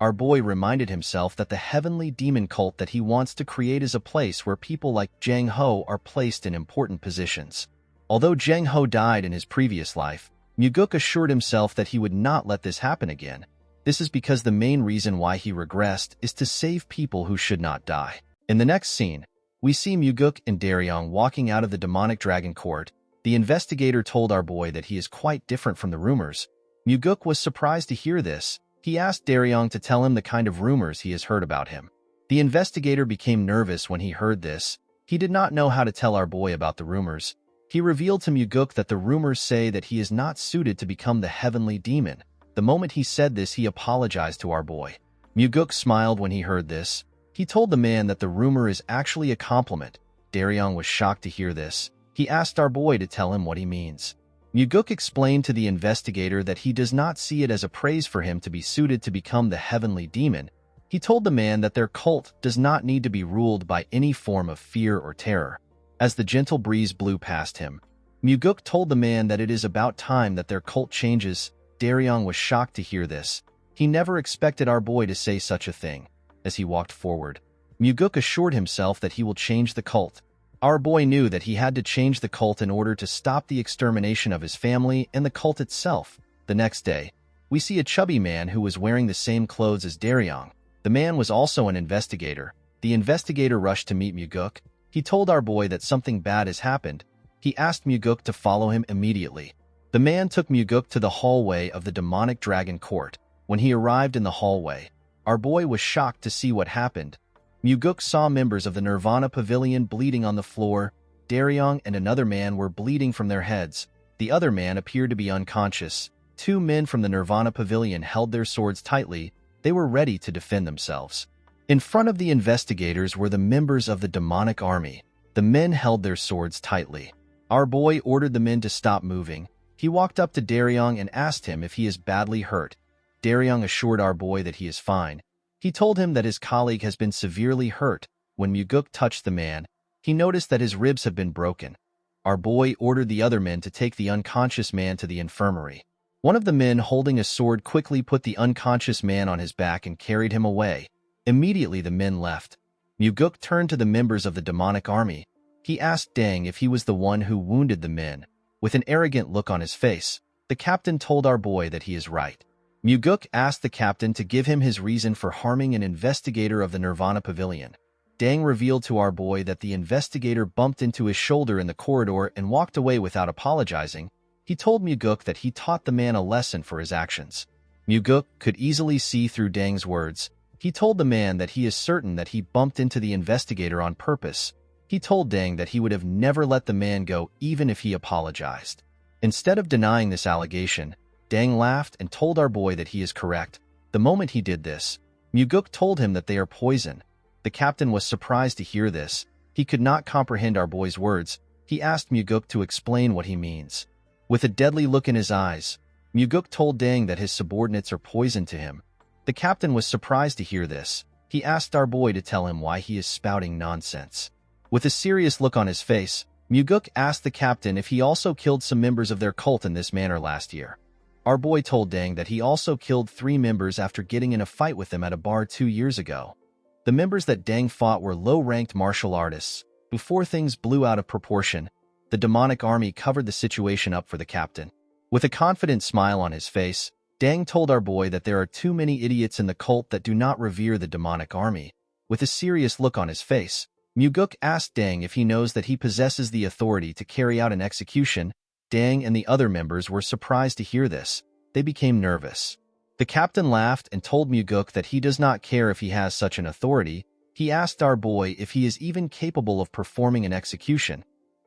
our boy reminded himself that the heavenly demon cult that he wants to create is a place where people like Jang Ho are placed in important positions. Although Jang Ho died in his previous life, Muguk assured himself that he would not let this happen again. This is because the main reason why he regressed is to save people who should not die. In the next scene, we see Muguk and Daryong walking out of the demonic dragon court. The investigator told our boy that he is quite different from the rumors. Muguk was surprised to hear this. He asked Daryong to tell him the kind of rumors he has heard about him. The investigator became nervous when he heard this. He did not know how to tell our boy about the rumors. He revealed to Muguk that the rumors say that he is not suited to become the heavenly demon. The moment he said this, he apologized to our boy. Muguk smiled when he heard this. He told the man that the rumor is actually a compliment. Daryong was shocked to hear this. He asked our boy to tell him what he means. Muguk explained to the investigator that he does not see it as a praise for him to be suited to become the heavenly demon. He told the man that their cult does not need to be ruled by any form of fear or terror. As the gentle breeze blew past him, Muguk told the man that it is about time that their cult changes. Daryong was shocked to hear this. He never expected our boy to say such a thing. As he walked forward, Muguk assured himself that he will change the cult. Our boy knew that he had to change the cult in order to stop the extermination of his family and the cult itself. The next day, we see a chubby man who was wearing the same clothes as Daryong. The man was also an investigator. The investigator rushed to meet Muguk. He told our boy that something bad has happened. He asked Muguk to follow him immediately. The man took Muguk to the hallway of the demonic dragon court. When he arrived in the hallway, our boy was shocked to see what happened. Muguk saw members of the Nirvana Pavilion bleeding on the floor. Daryong and another man were bleeding from their heads. The other man appeared to be unconscious. Two men from the Nirvana Pavilion held their swords tightly. They were ready to defend themselves. In front of the investigators were the members of the demonic army. The men held their swords tightly. Our boy ordered the men to stop moving. He walked up to Daryong and asked him if he is badly hurt. Daryong assured our boy that he is fine. He told him that his colleague has been severely hurt. When Muguk touched the man, he noticed that his ribs have been broken. Our boy ordered the other men to take the unconscious man to the infirmary. One of the men holding a sword quickly put the unconscious man on his back and carried him away. Immediately the men left. Muguk turned to the members of the demonic army. He asked Dang if he was the one who wounded the men. With an arrogant look on his face, the captain told our boy that he is right. Muguk asked the captain to give him his reason for harming an investigator of the Nirvana Pavilion. Dang revealed to our boy that the investigator bumped into his shoulder in the corridor and walked away without apologizing. He told Muguk that he taught the man a lesson for his actions. Muguk could easily see through Dang's words. He told the man that he is certain that he bumped into the investigator on purpose. He told Dang that he would have never let the man go even if he apologized. Instead of denying this allegation, Dang laughed and told our boy that he is correct. The moment he did this, Muguk told him that they are poison. The captain was surprised to hear this. He could not comprehend our boy's words. He asked Muguk to explain what he means. With a deadly look in his eyes, Muguk told Dang that his subordinates are poison to him. The captain was surprised to hear this. He asked our boy to tell him why he is spouting nonsense. With a serious look on his face, Muguk asked the captain if he also killed some members of their cult in this manner last year. Our boy told Dang that he also killed 3 members after getting in a fight with them at a bar 2 years ago. The members that Dang fought were low-ranked martial artists. Before things blew out of proportion, the demonic army covered the situation up for the captain. With a confident smile on his face, Dang told our boy that there are too many idiots in the cult that do not revere the demonic army. With a serious look on his face, Muguk asked Dang if he knows that he possesses the authority to carry out an execution. Dang and the other members were surprised to hear this. They became nervous. The captain laughed and told Muguk that he does not care if he has such an authority. He asked our boy if he is even capable of performing an execution.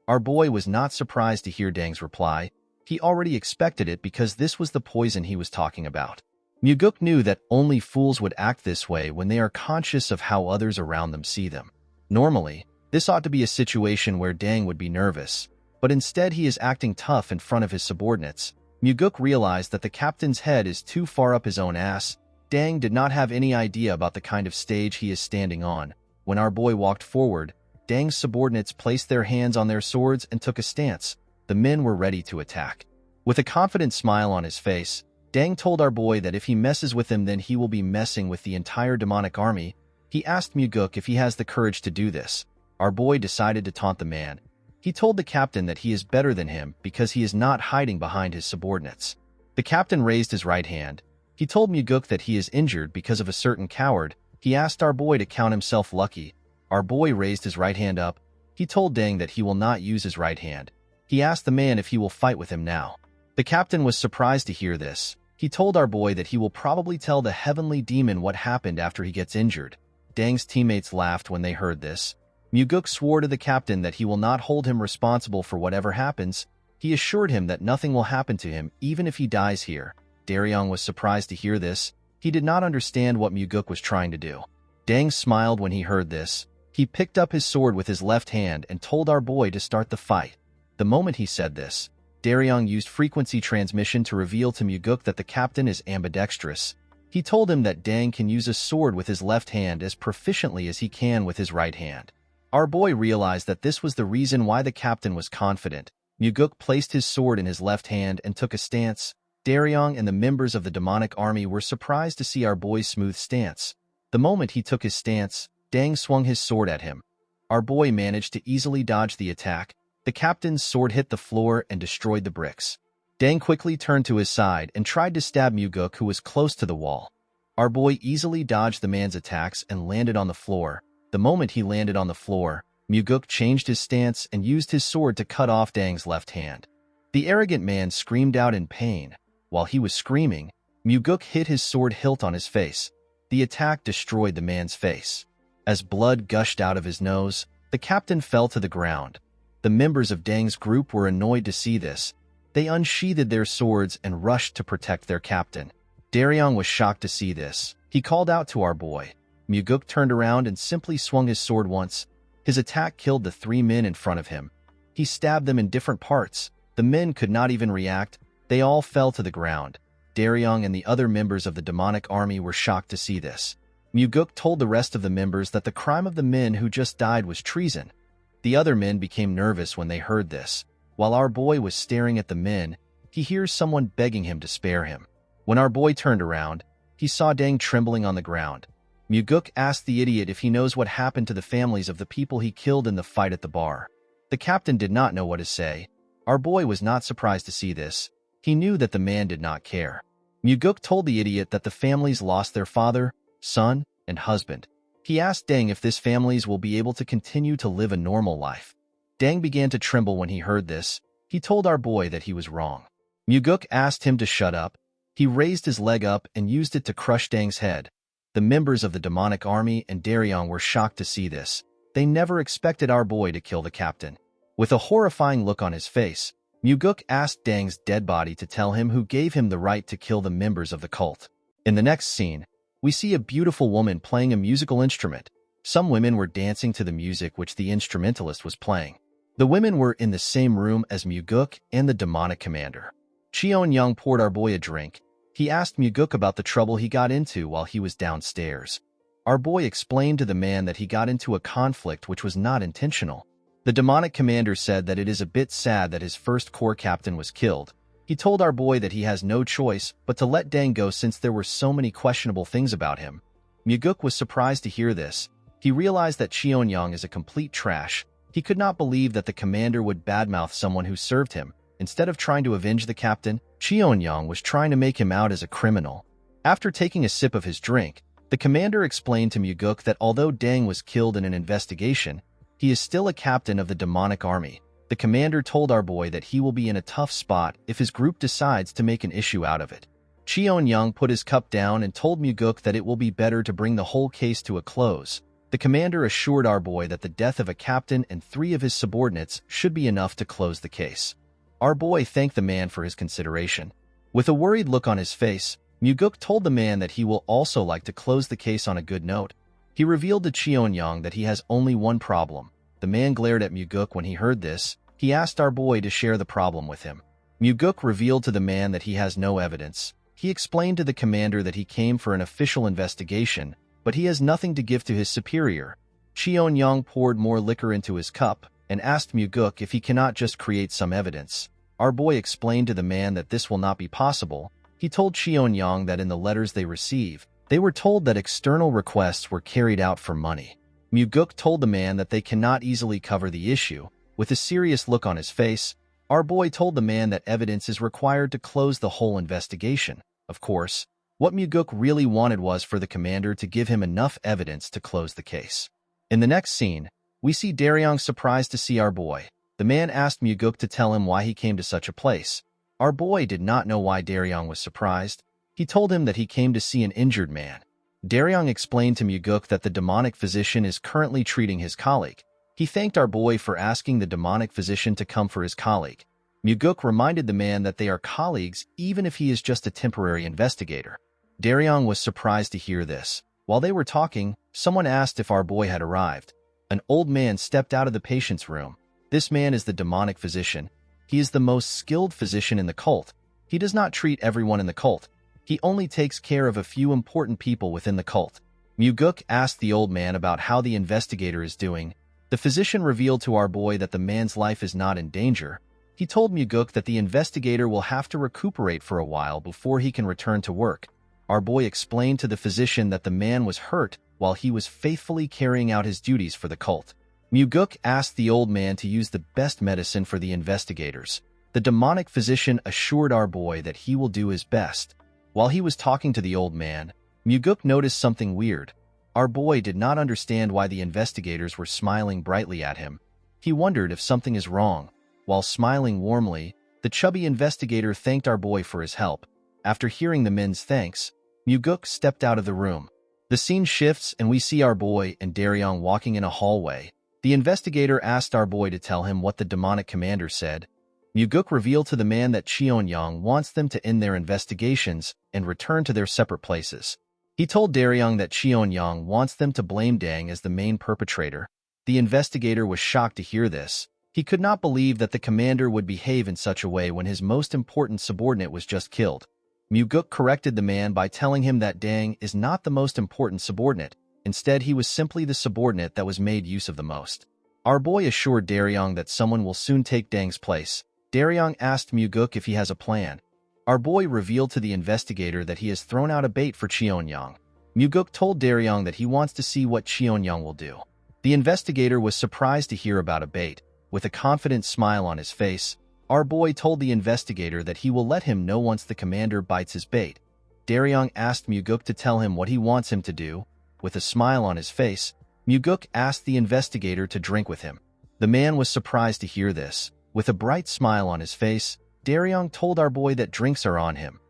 Our boy was not surprised to hear Dang's reply. He already expected it because this was the poison he was talking about. Muguk knew that only fools would act this way when they are conscious of how others around them see them. Normally, this ought to be a situation where Dang would be nervous, but instead he is acting tough in front of his subordinates. Muguk realized that the captain's head is too far up his own ass. Dang did not have any idea about the kind of stage he is standing on. When our boy walked forward, Dang's subordinates placed their hands on their swords and took a stance. The men were ready to attack. With a confident smile on his face, Dang told our boy that if he messes with him, then he will be messing with the entire demonic army. He asked Muguk if he has the courage to do this. Our boy decided to taunt the man. He told the captain that he is better than him because he is not hiding behind his subordinates. The captain raised his right hand. He told Muguk that he is injured because of a certain coward. He asked our boy to count himself lucky. Our boy raised his right hand up. He told Dang that he will not use his right hand. He asked the man if he will fight with him now. The captain was surprised to hear this. He told our boy that he will probably tell the heavenly demon what happened after he gets injured. Dang's teammates laughed when they heard this. Muguk swore to the captain that he will not hold him responsible for whatever happens. He assured him that nothing will happen to him even if he dies here. Daryong was surprised to hear this. He did not understand what Muguk was trying to do. Dang smiled when he heard this. He picked up his sword with his left hand and told our boy to start the fight. The moment he said this, Daryong used frequency transmission to reveal to Muguk that the captain is ambidextrous. He told him that Dang can use a sword with his left hand as proficiently as he can with his right hand. Our boy realized that this was the reason why the captain was confident. Muguk placed his sword in his left hand and took a stance. Daryong and the members of the demonic army were surprised to see our boy's smooth stance. The moment he took his stance, Dang swung his sword at him. Our boy managed to easily dodge the attack. The captain's sword hit the floor and destroyed the bricks. Dang quickly turned to his side and tried to stab Muguk, who was close to the wall. Our boy easily dodged the man's attacks and landed on the floor. The moment he landed on the floor, Muguk changed his stance and used his sword to cut off Dang's left hand. The arrogant man screamed out in pain. While he was screaming, Muguk hit his sword hilt on his face. The attack destroyed the man's face. As blood gushed out of his nose, the captain fell to the ground. The members of Dang's group were annoyed to see this. They unsheathed their swords and rushed to protect their captain. Daryong was shocked to see this. He called out to our boy. Muguk turned around and simply swung his sword once. His attack killed the 3 men in front of him. He stabbed them in different parts. The men could not even react. They all fell to the ground. Daryong and the other members of the demonic army were shocked to see this. Muguk told the rest of the members that the crime of the men who just died was treason. The other men became nervous when they heard this. While our boy was staring at the men, he hears someone begging him to spare him. When our boy turned around, he saw Dang trembling on the ground. Muguk asked the idiot if he knows what happened to the families of the people he killed in the fight at the bar. The captain did not know what to say. Our boy was not surprised to see this. He knew that the man did not care. Muguk told the idiot that the families lost their father, son, and husband. He asked Deng if this families will be able to continue to live a normal life. Deng began to tremble when he heard this. He told our boy that he was wrong. Muguk asked him to shut up. He raised his leg up and used it to crush Deng's head. The members of the demonic army and Daryong were shocked to see this. They never expected our boy to kill the captain. With a horrifying look on his face, Muguk asked Deng's dead body to tell him who gave him the right to kill the members of the cult. In the next scene, we see a beautiful woman playing a musical instrument. Some women were dancing to the music which the instrumentalist was playing. The women were in the same room as Muguk and the demonic commander. Cheon-young poured our boy a drink. He asked Muguk about the trouble he got into while he was downstairs. Our boy explained to the man that he got into a conflict which was not intentional. The demonic commander said that it is a bit sad that his first corps captain was killed. He told our boy that he has no choice but to let Deng go since there were so many questionable things about him. Muguk was surprised to hear this. He realized that Cheon-young is a complete trash. He could not believe that the commander would badmouth someone who served him. Instead of trying to avenge the captain, Cheon-young was trying to make him out as a criminal. After taking a sip of his drink, the commander explained to Muguk that although Deng was killed in an investigation, he is still a captain of the demonic army. The commander told our boy that he will be in a tough spot if his group decides to make an issue out of it. Cheon-young put his cup down and told Muguk that it will be better to bring the whole case to a close. The commander assured our boy that the death of a captain and 3 of his subordinates should be enough to close the case. Our boy thanked the man for his consideration. With a worried look on his face, Muguk told the man that he will also like to close the case on a good note. He revealed to Cheon-young that he has only one problem. The man glared at Muguk when he heard this. He asked our boy to share the problem with him. Muguk revealed to the man that he has no evidence. He explained to the commander that he came for an official investigation, but he has nothing to give to his superior. Cheon-young poured more liquor into his cup and asked Muguk if he cannot just create some evidence. Our boy explained to the man that this will not be possible. He told Cheon-young that in the letters they receive, they were told that external requests were carried out for money. Muguk told the man that they cannot easily cover the issue. With a serious look on his face, our boy told the man that evidence is required to close the whole investigation. Of course, what Muguk really wanted was for the commander to give him enough evidence to close the case. In the next scene, we see Daryong surprised to see our boy. The man asked Muguk to tell him why he came to such a place. Our boy did not know why Daryong was surprised. He told him that he came to see an injured man. Daryong explained to Muguk that the demonic physician is currently treating his colleague. He thanked our boy for asking the demonic physician to come for his colleague. Muguk reminded the man that they are colleagues even if he is just a temporary investigator. Daryong was surprised to hear this. While they were talking, someone asked if our boy had arrived. An old man stepped out of the patient's room. This man is the demonic physician. He is the most skilled physician in the cult. He does not treat everyone in the cult. He only takes care of a few important people within the cult. Muguk asked the old man about how the investigator is doing. The physician revealed to our boy that the man's life is not in danger. He told Muguk that the investigator will have to recuperate for a while before he can return to work. Our boy explained to the physician that the man was hurt while he was faithfully carrying out his duties for the cult. Muguk asked the old man to use the best medicine for the investigators. The demonic physician assured our boy that he will do his best. While he was talking to the old man, Muguk noticed something weird. Our boy did not understand why the investigators were smiling brightly at him. He wondered if something is wrong. While smiling warmly, the chubby investigator thanked our boy for his help. After hearing the men's thanks, Muguk stepped out of the room. The scene shifts and we see our boy and Daryong walking in a hallway. The investigator asked our boy to tell him what the demonic commander said. Muguk revealed to the man that Cheon-young wants them to end their investigations and return to their separate places. He told Daryong that Cheon-young wants them to blame Deng as the main perpetrator. The investigator was shocked to hear this. He could not believe that the commander would behave in such a way when his most important subordinate was just killed. Muguk corrected the man by telling him that Deng is not the most important subordinate. Instead, he was simply the subordinate that was made use of the most. Our boy assured Daryong that someone will soon take Deng's place. Daryong asked Muguk if he has a plan. Our boy revealed to the investigator that he has thrown out a bait for Cheon-young. Muguk told Daryong that he wants to see what Cheon-young will do. The investigator was surprised to hear about a bait. With a confident smile on his face, our boy told the investigator that he will let him know once the commander bites his bait. Daryong asked Muguk to tell him what he wants him to do. With a smile on his face, Muguk asked the investigator to drink with him. The man was surprised to hear this. With a bright smile on his face, Daryong told our boy that drinks are on him.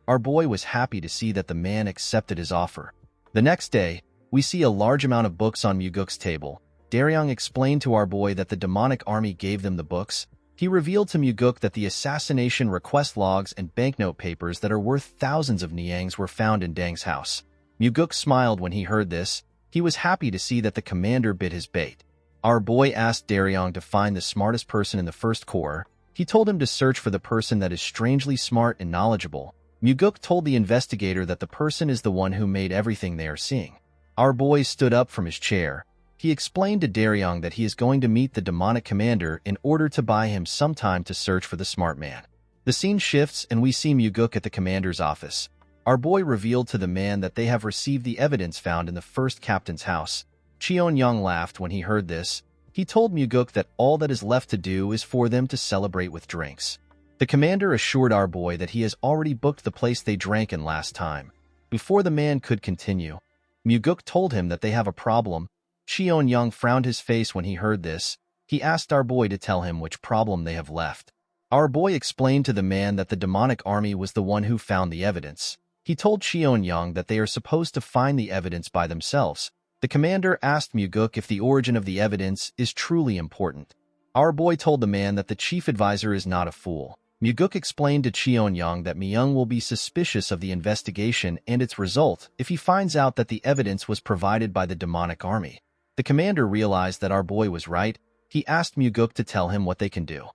Our boy was happy to see that the man accepted his offer. The next day, we see a large amount of books on Muguk's table. Daryong explained to our boy that the demonic army gave them the books. He revealed to Muguk that the assassination request logs and banknote papers that are worth thousands of niangs were found in Dang's house. Muguk smiled when he heard this. He was happy to see that the commander bit his bait. Our boy asked Daryong to find the smartest person in the first corps. He told him to search for the person that is strangely smart and knowledgeable. Muguk told the investigator that the person is the one who made everything they are seeing. Our boy stood up from his chair. He explained to Daryong that he is going to meet the demonic commander in order to buy him some time to search for the smart man. The scene shifts and we see Muguk at the commander's office. Our boy revealed to the man that they have received the evidence found in the first captain's house. Cheon-young laughed when he heard this. He told Muguk that all that is left to do is for them to celebrate with drinks. The commander assured our boy that he has already booked the place they drank in last time. Before the man could continue, Muguk told him that they have a problem. Cheon-young frowned his face when he heard this. He asked our boy to tell him which problem they have left. Our boy explained to the man that the demonic army was the one who found the evidence. He told Cheon-young that they are supposed to find the evidence by themselves. The commander asked Muguk if the origin of the evidence is truly important. Our boy told the man that the chief advisor is not a fool. Muguk explained to Cheon-young that Myung will be suspicious of the investigation and its result if he finds out that the evidence was provided by the demonic army. The commander realized that our boy was right. He asked Muguk to tell him what they can do.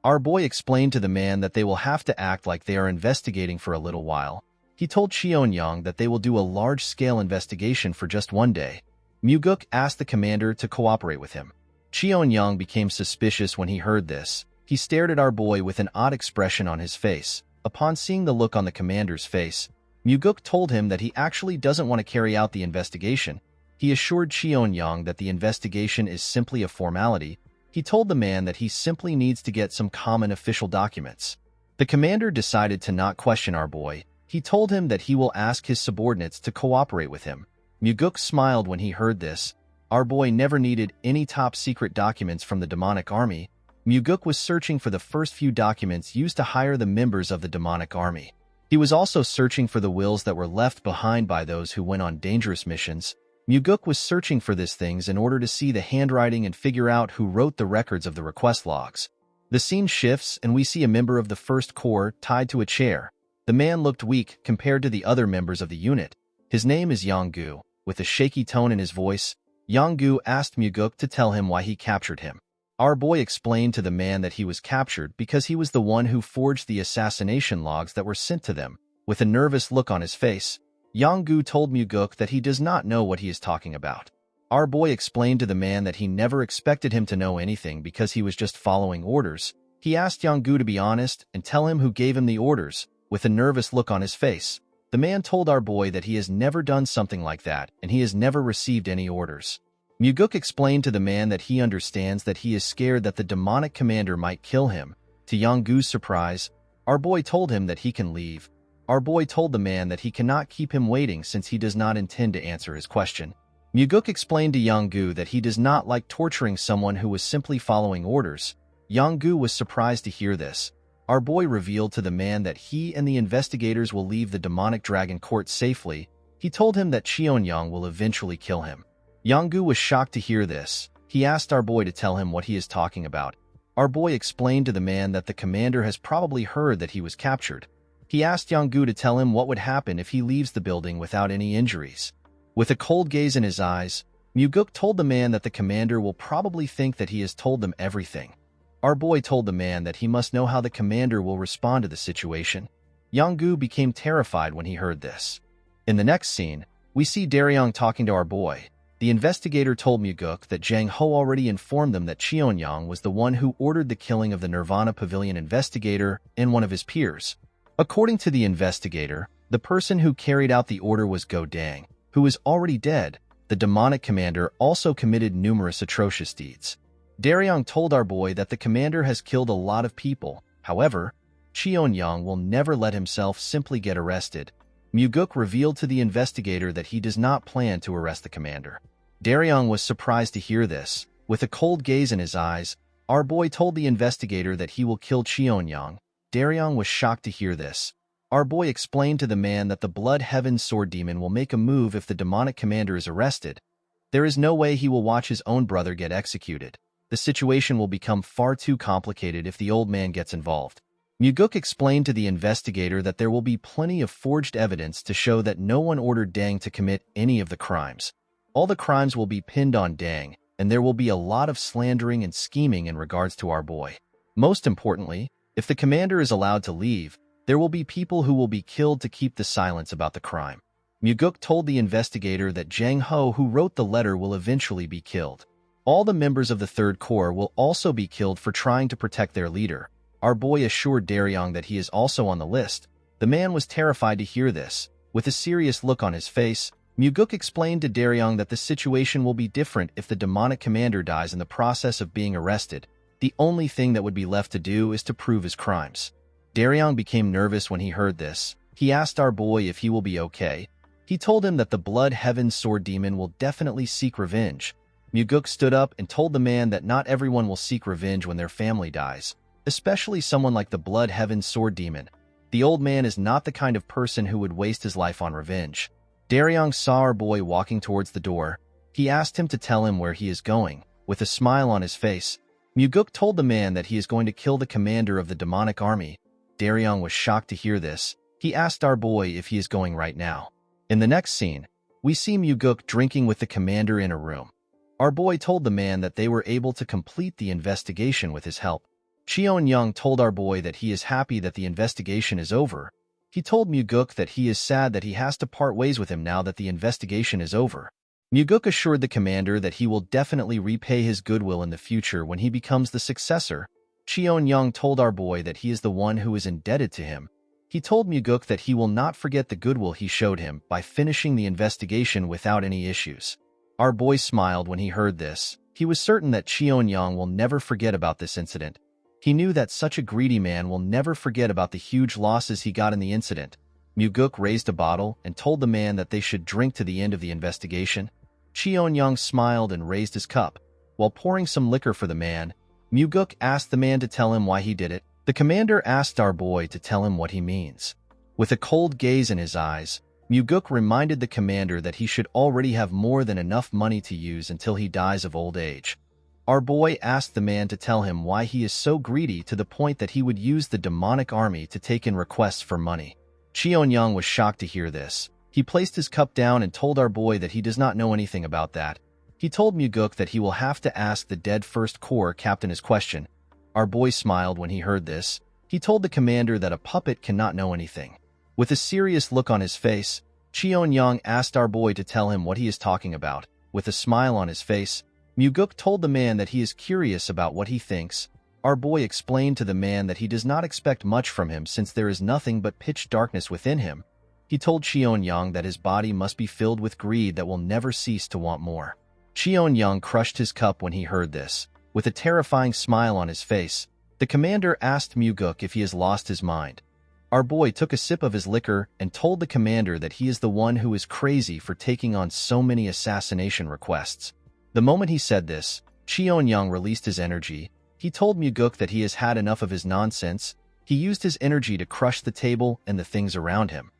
Our boy explained to the man that they will have to act like they are investigating for a little while. He told Cheon-young that they will do a large-scale investigation for just one day. Muguk asked the commander to cooperate with him. Cheon-young became suspicious when he heard this. He stared at our boy with an odd expression on his face. Upon seeing the look on the commander's face, Muguk told him that he actually doesn't want to carry out the investigation. He assured Cheon-young that the investigation is simply a formality. He told the man that he simply needs to get some common official documents. The commander decided to not question our boy. He told him that he will ask his subordinates to cooperate with him. Muguk smiled when he heard this. Our boy never needed any top-secret documents from the demonic army. Muguk was searching for the first few documents used to hire the members of the demonic army. He was also searching for the wills that were left behind by those who went on dangerous missions. Muguk was searching for these things in order to see the handwriting and figure out who wrote the records of the request logs. The scene shifts and we see a member of the First Corps tied to a chair. The man looked weak compared to the other members of the unit. His name is Yong-gu. With a shaky tone in his voice, Yong-gu asked Muguk to tell him why he captured him. Our boy explained to the man that he was captured because he was the one who forged the assassination logs that were sent to them. With a nervous look on his face, Yong-gu told Muguk that he does not know what he is talking about. Our boy explained to the man that he never expected him to know anything because he was just following orders. He asked Yong-gu to be honest and tell him who gave him the orders. With a nervous look on his face, the man told our boy that he has never done something like that and he has never received any orders. Muguk explained to the man that he understands that he is scared that the demonic commander might kill him. To Yong-gu's surprise, our boy told him that he can leave. Our boy told the man that he cannot keep him waiting since he does not intend to answer his question. Muguk explained to Yong-gu that he does not like torturing someone who was simply following orders. Yong-gu was surprised to hear this. Our boy revealed to the man that he and the investigators will leave the demonic dragon court safely. He told him that Cheon-young will eventually kill him. Yong-gu was shocked to hear this. He asked our boy to tell him what he is talking about. Our boy explained to the man that the commander has probably heard that he was captured. He asked Yong-gu to tell him what would happen if he leaves the building without any injuries. With a cold gaze in his eyes, Muguk told the man that the commander will probably think that he has told them everything. Our boy told the man that he must know how the commander will respond to the situation. Yong-gu became terrified when he heard this. In the next scene, we see Daryong talking to our boy. The investigator told Muguk that Jang Ho already informed them that Cheon-young was the one who ordered the killing of the Nirvana Pavilion investigator and one of his peers. According to the investigator, the person who carried out the order was Go Dang, who is already dead. The demonic commander also committed numerous atrocious deeds. Daryong told our boy that the commander has killed a lot of people. However, Cheon-young will never let himself simply get arrested. Muguk revealed to the investigator that he does not plan to arrest the commander. Daryong was surprised to hear this. With a cold gaze in his eyes, our boy told the investigator that he will kill Cheonyang. Daryong was shocked to hear this. Our boy explained to the man that the Blood Heaven Sword Demon will make a move if the demonic commander is arrested. There is no way he will watch his own brother get executed. The situation will become far too complicated if the old man gets involved. Muguk explained to the investigator that there will be plenty of forged evidence to show that no one ordered Dang to commit any of the crimes. All the crimes will be pinned on Dang, and there will be a lot of slandering and scheming in regards to our boy. Most importantly, if the commander is allowed to leave, there will be people who will be killed to keep the silence about the crime. Muguk told the investigator that Jang Ho, who wrote the letter, will eventually be killed. All the members of the Third Corps will also be killed for trying to protect their leader. Our boy assured Daryong that he is also on the list. The man was terrified to hear this. With a serious look on his face, Muguk explained to Daryong that the situation will be different if the demonic commander dies in the process of being arrested. The only thing that would be left to do is to prove his crimes. Daryong became nervous when he heard this. He asked our boy if he will be okay. He told him that the Blood Heaven Sword Demon will definitely seek revenge. Muguk stood up and told the man that not everyone will seek revenge when their family dies, especially someone like the Blood Heaven Sword Demon. The old man is not the kind of person who would waste his life on revenge. Daryong saw our boy walking towards the door. He asked him to tell him where he is going. With a smile on his face, Muguk told the man that he is going to kill the commander of the demonic army. Daryong was shocked to hear this. He asked our boy if he is going right now. In the next scene, we see Muguk drinking with the commander in a room. Our boy told the man that they were able to complete the investigation with his help. Cheonyang told our boy that he is happy that the investigation is over. He told Muguk that he is sad that he has to part ways with him now that the investigation is over. Muguk assured the commander that he will definitely repay his goodwill in the future when he becomes the successor. Cheonyang told our boy that he is the one who is indebted to him. He told Muguk that he will not forget the goodwill he showed him by finishing the investigation without any issues. Our boy smiled when he heard this. He was certain that Cheonyang will never forget about this incident. He knew that such a greedy man will never forget about the huge losses he got in the incident. Muguk raised a bottle and told the man that they should drink to the end of the investigation. Cheonyang smiled and raised his cup. While pouring some liquor for the man, Muguk asked the man to tell him why he did it. The commander asked our boy to tell him what he means. With a cold gaze in his eyes, Muguk reminded the commander that he should already have more than enough money to use until he dies of old age. Our boy asked the man to tell him why he is so greedy to the point that he would use the demonic army to take in requests for money. Cheonyang was shocked to hear this. He placed his cup down and told our boy that he does not know anything about that. He told Muguk that he will have to ask the dead First Corps captain his question. Our boy smiled when he heard this. He told the commander that a puppet cannot know anything. With a serious look on his face, Cheonyang asked our boy to tell him what he is talking about. With a smile on his face, Muguk told the man that he is curious about what he thinks. Our boy explained to the man that he does not expect much from him since there is nothing but pitch darkness within him. He told Cheonyang that his body must be filled with greed that will never cease to want more. Cheonyang crushed his cup when he heard this. With a terrifying smile on his face, the commander asked Muguk if he has lost his mind. Our boy took a sip of his liquor and told the commander that he is the one who is crazy for taking on so many assassination requests. The moment he said this, Cheonyang released his energy. He told Muguk that he has had enough of his nonsense. He used his energy to crush the table and the things around him.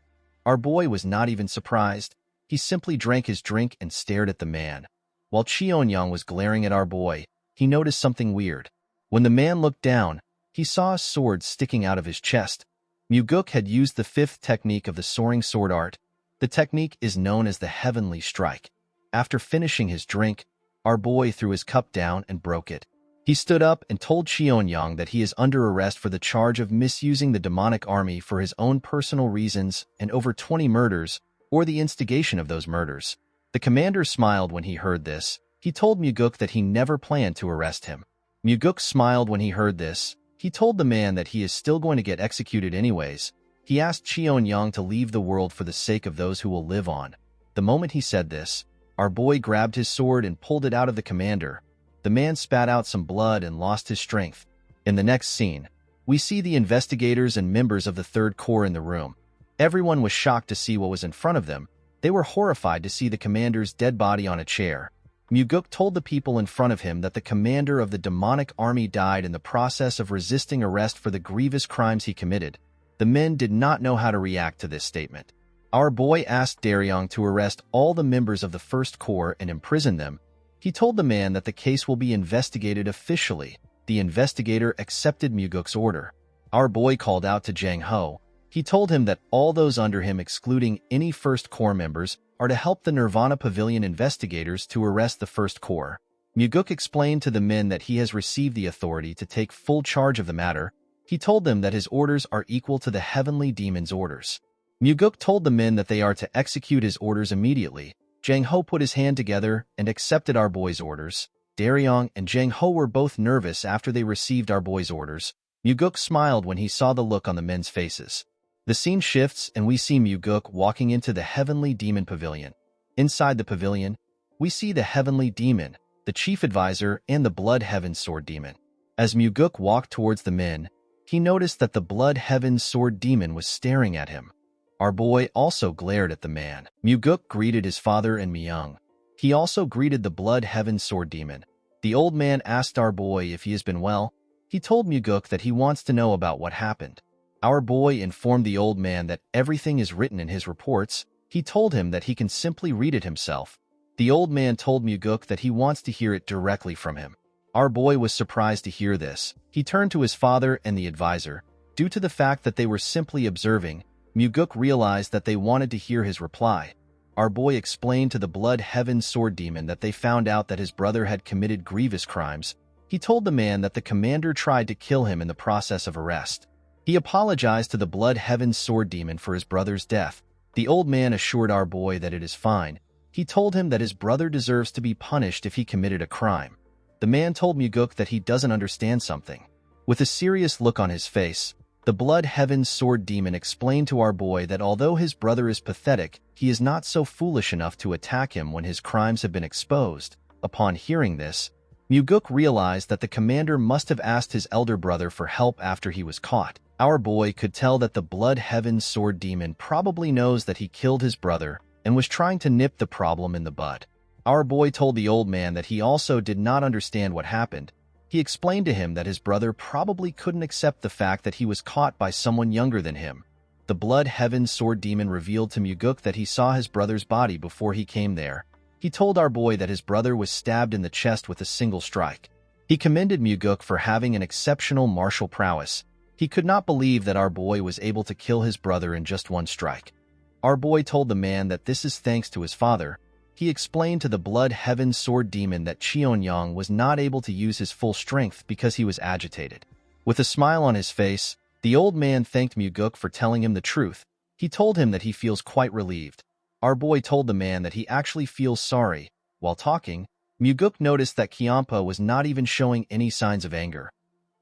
Our boy was not even surprised. He simply drank his drink and stared at the man. While Cheonyang was glaring at our boy, he noticed something weird. When the man looked down, he saw a sword sticking out of his chest. Muguk had used the fifth technique of the soaring sword art. The technique is known as the Heavenly Strike. After finishing his drink, our boy threw his cup down and broke it. He stood up and told Cheonyang that he is under arrest for the charge of misusing the demonic army for his own personal reasons and over 20 murders, or the instigation of those murders. The commander smiled when he heard this. He told Muguk that he never planned to arrest him. Muguk smiled when he heard this. He told the man that he is still going to get executed anyways. He asked Cheonyang to leave the world for the sake of those who will live on. The moment he said this, our boy grabbed his sword and pulled it out of the commander. The man spat out some blood and lost his strength. In the next scene, we see the investigators and members of the Third Corps in the room. Everyone was shocked to see what was in front of them. They were horrified to see the commander's dead body on a chair. Muguk told the people in front of him that the commander of the demonic army died in the process of resisting arrest for the grievous crimes he committed. The men did not know how to react to this statement. Our boy asked Daryong to arrest all the members of the First Corps and imprison them. He told the man that the case will be investigated officially. The investigator accepted Muguk's order. Our boy called out to Jang Ho. He told him that all those under him, excluding any First Corps members, are to help the Nirvana Pavilion investigators to arrest the First Corps. Muguk explained to the men that he has received the authority to take full charge of the matter. He told them that his orders are equal to the heavenly demon's orders. Muguk told the men that they are to execute his orders immediately. Jang Ho put his hand together and accepted our boy's orders. Daryong and Jang Ho were both nervous after they received our boy's orders. Muguk smiled when he saw the look on the men's faces. The scene shifts and we see Muguk walking into the Heavenly Demon Pavilion. Inside the pavilion, we see the Heavenly Demon, the Chief Advisor, and the Blood Heaven Sword Demon. As Muguk walked towards the men, he noticed that the Blood Heaven Sword Demon was staring at him. Our boy also glared at the man. Muguk greeted his father and Myung. He also greeted the Blood Heaven Sword Demon. The old man asked our boy if he has been well. He told Muguk that he wants to know about what happened. Our boy informed the old man that everything is written in his reports. He told him that he can simply read it himself. The old man told Muguk that he wants to hear it directly from him. Our boy was surprised to hear this. He turned to his father and the advisor. Due to the fact that they were simply observing, Muguk realized that they wanted to hear his reply. Our boy explained to the Blood Heaven Sword Demon that they found out that his brother had committed grievous crimes. He told the man that the commander tried to kill him in the process of arrest. He apologized to the Blood Heaven Sword Demon for his brother's death. The old man assured our boy that it is fine. He told him that his brother deserves to be punished if he committed a crime. The man told Muguk that he doesn't understand something. With a serious look on his face, the Blood Heaven Sword Demon explained to our boy that although his brother is pathetic, he is not so foolish enough to attack him when his crimes have been exposed. Upon hearing this, Muguk realized that the commander must have asked his elder brother for help after he was caught. Our boy could tell that the Blood Heaven Sword Demon probably knows that he killed his brother and was trying to nip the problem in the bud. Our boy told the old man that he also did not understand what happened. He explained to him that his brother probably couldn't accept the fact that he was caught by someone younger than him. The Blood Heaven Sword Demon revealed to Muguk that he saw his brother's body before he came there. He told our boy that his brother was stabbed in the chest with a single strike. He commended Muguk for having an exceptional martial prowess. He could not believe that our boy was able to kill his brother in just one strike. Our boy told the man that this is thanks to his father. He explained to the Blood Heaven Sword Demon that Cheonyang was not able to use his full strength because he was agitated. With a smile on his face, the old man thanked Muguk for telling him the truth. He told him that he feels quite relieved. Our boy told the man that he actually feels sorry. While talking, Muguk noticed that Kyampa was not even showing any signs of anger.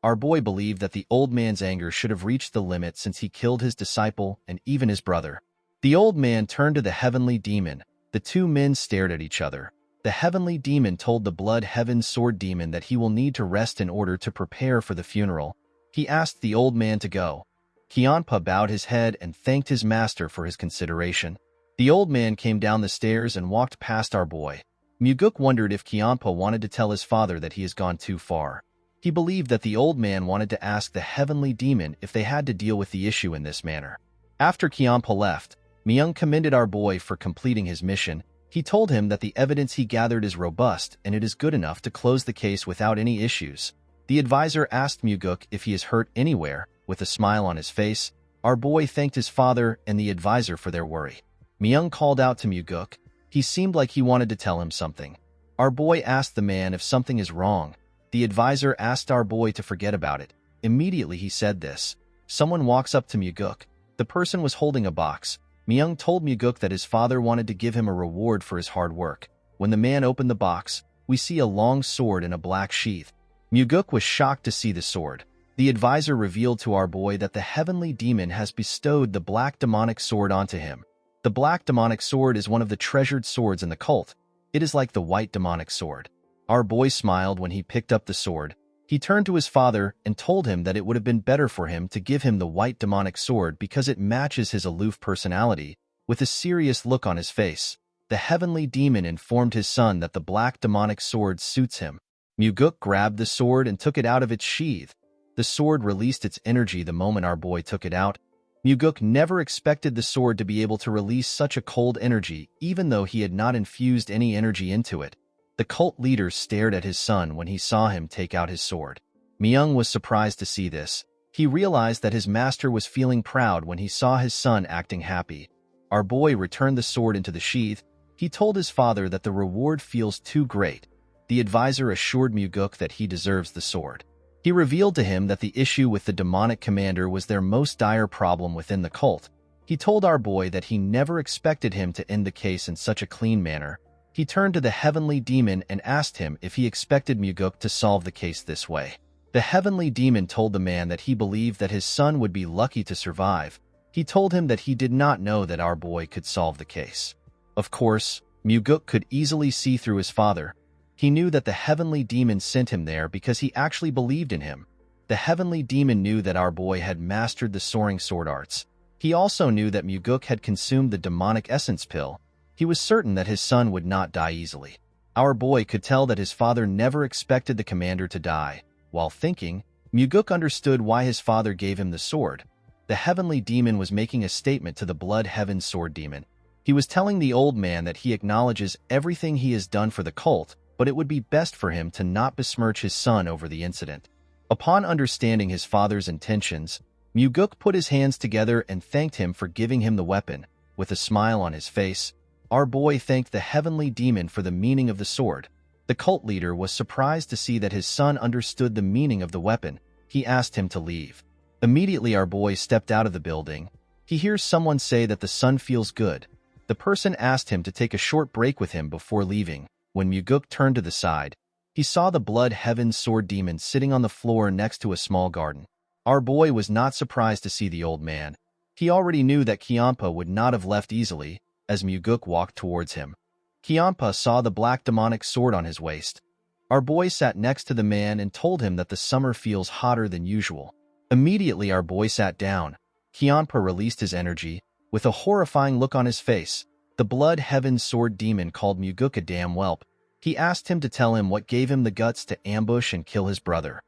Our boy believed that the old man's anger should have reached the limit since he killed his disciple and even his brother. The old man turned to the Heavenly Demon. The two men stared at each other. The Heavenly Demon told the Blood Heaven Sword Demon that he will need to rest in order to prepare for the funeral. He asked the old man to go. Kyampa bowed his head and thanked his master for his consideration. The old man came down the stairs and walked past our boy. Muguk wondered if Kyampa wanted to tell his father that he has gone too far. He believed that the old man wanted to ask the Heavenly Demon if they had to deal with the issue in this manner. After Kyampa left, Myung commended our boy for completing his mission. He told him that the evidence he gathered is robust and it is good enough to close the case without any issues. The advisor asked Muguk if he is hurt anywhere. With a smile on his face, our boy thanked his father and the advisor for their worry. Myung called out to Muguk. He seemed like he wanted to tell him something. Our boy asked the man if something is wrong. The advisor asked our boy to forget about it. Immediately he said this. Someone walks up to Muguk. The person was holding a box. Myung told Muguk that his father wanted to give him a reward for his hard work. When the man opened the box, we see a long sword in a black sheath. Muguk was shocked to see the sword. The advisor revealed to our boy that the Heavenly Demon has bestowed the black demonic sword onto him. The black demonic sword is one of the treasured swords in the cult. It is like the white demonic sword. Our boy smiled when he picked up the sword. He turned to his father and told him that it would have been better for him to give him the white demonic sword because it matches his aloof personality. With a serious look on his face, the heavenly demon informed his son that the black demonic sword suits him. Muguk grabbed the sword and took it out of its sheath. The sword released its energy the moment our boy took it out. Muguk never expected the sword to be able to release such a cold energy, even though he had not infused any energy into it. The cult leader stared at his son when he saw him take out his sword. Myung was surprised to see this. He realized that his master was feeling proud when he saw his son acting happy. Our boy returned the sword into the sheath. He told his father that the reward feels too great. The advisor assured Muguk that he deserves the sword. He revealed to him that the issue with the demonic commander was their most dire problem within the cult. He told our boy that he never expected him to end the case in such a clean manner. He turned to the heavenly demon and asked him if he expected Muguk to solve the case this way. The heavenly demon told the man that he believed that his son would be lucky to survive. He told him that he did not know that our boy could solve the case. Of course, Muguk could easily see through his father. He knew that the heavenly demon sent him there because he actually believed in him. The heavenly demon knew that our boy had mastered the soaring sword arts. He also knew that Muguk had consumed the demonic essence pill. He was certain that his son would not die easily. Our boy could tell that his father never expected the commander to die. While thinking, Muguk understood why his father gave him the sword. The heavenly demon was making a statement to the blood heaven sword demon. He was telling the old man that he acknowledges everything he has done for the cult, but it would be best for him to not besmirch his son over the incident. Upon understanding his father's intentions, Muguk put his hands together and thanked him for giving him the weapon. With a smile on his face, our boy thanked the heavenly demon for the meaning of the sword. The cult leader was surprised to see that his son understood the meaning of the weapon. He asked him to leave. Immediately our boy stepped out of the building. He hears someone say that the son feels good. The person asked him to take a short break with him before leaving. When Muguk turned to the side, he saw the blood heaven sword demon sitting on the floor next to a small garden. Our boy was not surprised to see the old man. He already knew that Kiampa would not have left easily as Muguk walked towards him. Kiampa saw the black demonic sword on his waist. Our boy sat next to the man and told him that the summer feels hotter than usual. Immediately our boy sat down. Kiampa released his energy. With a horrifying look on his face, the blood heaven sword demon called Muguk a damn whelp. He asked him to tell him what gave him the guts to ambush and kill his brother.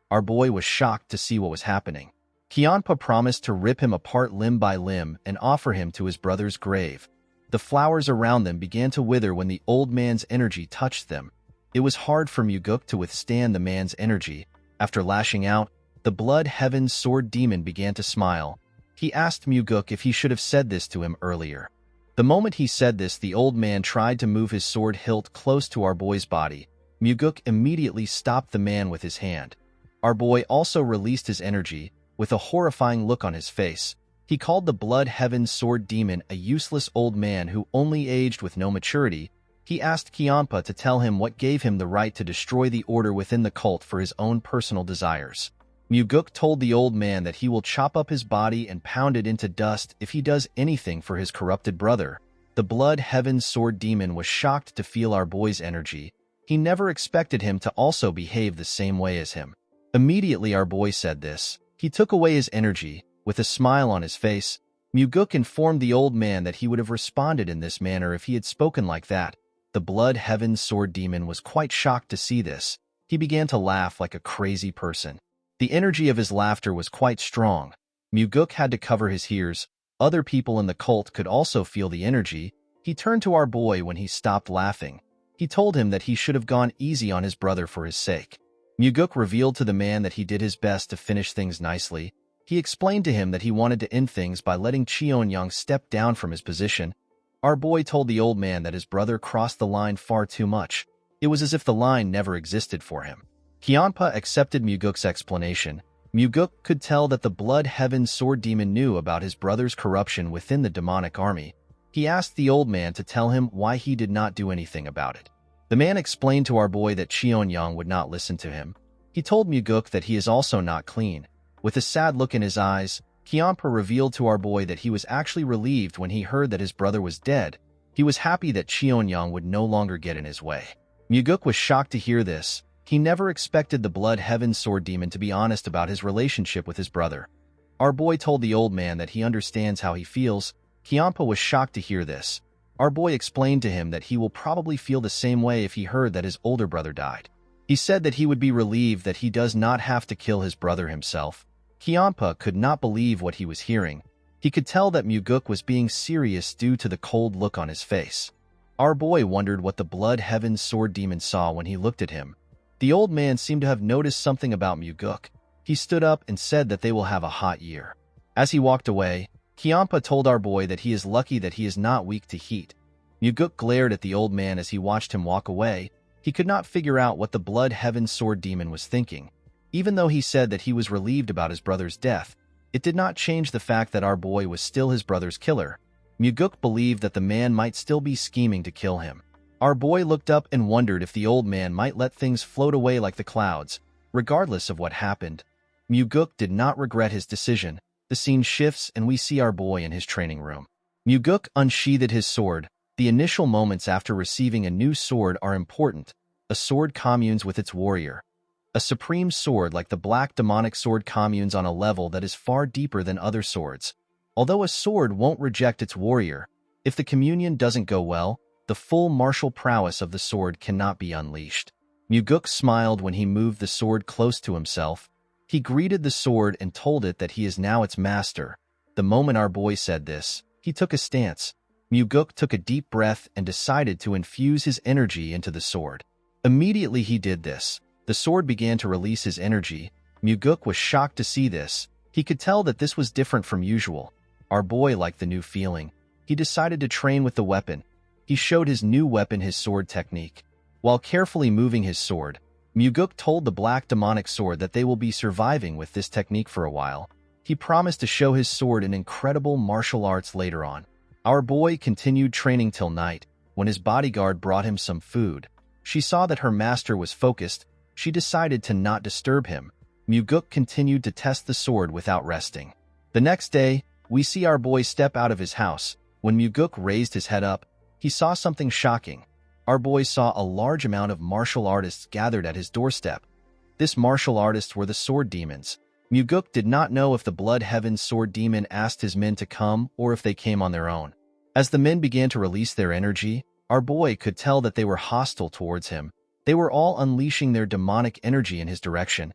Our boy was shocked to see what was happening. Kiampa promised to rip him apart limb by limb and offer him to his brother's grave. The flowers around them began to wither when the old man's energy touched them. It was hard for Muguk to withstand the man's energy. After lashing out, the blood heaven sword demon began to smile. He asked Muguk if he should have said this to him earlier. The moment he said this, the old man tried to move his sword hilt close to our boy's body. Muguk immediately stopped the man with his hand. Our boy also released his energy. With a horrifying look on his face, he called the blood heaven sword demon a useless old man who only aged with no maturity. He asked Kiampa to tell him what gave him the right to destroy the order within the cult for his own personal desires. Muguk told the old man that he will chop up his body and pound it into dust if he does anything for his corrupted brother. The blood heaven sword demon was shocked to feel our boy's energy. He never expected him to also behave the same way as him. Immediately our boy said this. He took away his energy. With a smile on his face, Muguk informed the old man that he would have responded in this manner if he had spoken like that. The blood heaven sword demon was quite shocked to see this. He began to laugh like a crazy person. The energy of his laughter was quite strong. Muguk had to cover his ears. Other people in the cult could also feel the energy. He turned to our boy when he stopped laughing. He told him that he should have gone easy on his brother for his sake. Muguk revealed to the man that he did his best to finish things nicely. He explained to him that he wanted to end things by letting Cheon-young step down from his position. Our boy told the old man that his brother crossed the line far too much. It was as if the line never existed for him. Kiampa accepted Muguk's explanation. Muguk could tell that the blood heaven sword demon knew about his brother's corruption within the demonic army. He asked the old man to tell him why he did not do anything about it. The man explained to our boy that Cheon-young would not listen to him. He told Muguk that he is also not clean. With a sad look in his eyes, Kiampa revealed to our boy that he was actually relieved when he heard that his brother was dead. He was happy that Cheon-young would no longer get in his way. Muguk was shocked to hear this. He never expected the Blood Heaven Sword Demon to be honest about his relationship with his brother. Our boy told the old man that he understands how he feels. Kiampa was shocked to hear this. Our boy explained to him that he will probably feel the same way if he heard that his older brother died. He said that he would be relieved that he does not have to kill his brother himself. Kiampa could not believe what he was hearing. He could tell that Muguk was being serious due to the cold look on his face. Our boy wondered what the Blood Heaven Sword Demon saw when he looked at him. The old man seemed to have noticed something about Muguk. He stood up and said that they will have a hot year. As he walked away, Kiampa told our boy that he is lucky that he is not weak to heat. Muguk glared at the old man as he watched him walk away. He could not figure out what the Blood Heaven Sword Demon was thinking. Even though he said that he was relieved about his brother's death, it did not change the fact that our boy was still his brother's killer. Muguk believed that the man might still be scheming to kill him. Our boy looked up and wondered if the old man might let things float away like the clouds. Regardless of what happened, Muguk did not regret his decision. The scene shifts and we see our boy in his training room. Muguk unsheathed his sword. The initial moments after receiving a new sword are important. A sword communes with its warrior. A supreme sword like the black demonic sword communes on a level that is far deeper than other swords. Although a sword won't reject its warrior, if the communion doesn't go well, the full martial prowess of the sword cannot be unleashed. Muguk smiled when he moved the sword close to himself. He greeted the sword and told it that he is now its master. The moment our boy said this, he took a stance. Muguk took a deep breath and decided to infuse his energy into the sword. Immediately he did this, the sword began to release his energy. Muguk was shocked to see this. He could tell that this was different from usual. Our boy liked the new feeling. He decided to train with the weapon. He showed his new weapon his sword technique. While carefully moving his sword, Muguk told the black demonic sword that they will be surviving with this technique for a while. He promised to show his sword in incredible martial arts later on. Our boy continued training till night. When his bodyguard brought him some food, she saw that her master was focused. She decided to not disturb him. Muguk continued to test the sword without resting. The next day, we see our boy step out of his house. When Muguk raised his head up, he saw something shocking. Our boy saw a large amount of martial artists gathered at his doorstep. This martial artists were the sword demons. Muguk did not know if the Blood Heaven Sword Demon asked his men to come or if they came on their own. As the men began to release their energy, our boy could tell that they were hostile towards him. They were all unleashing their demonic energy in his direction.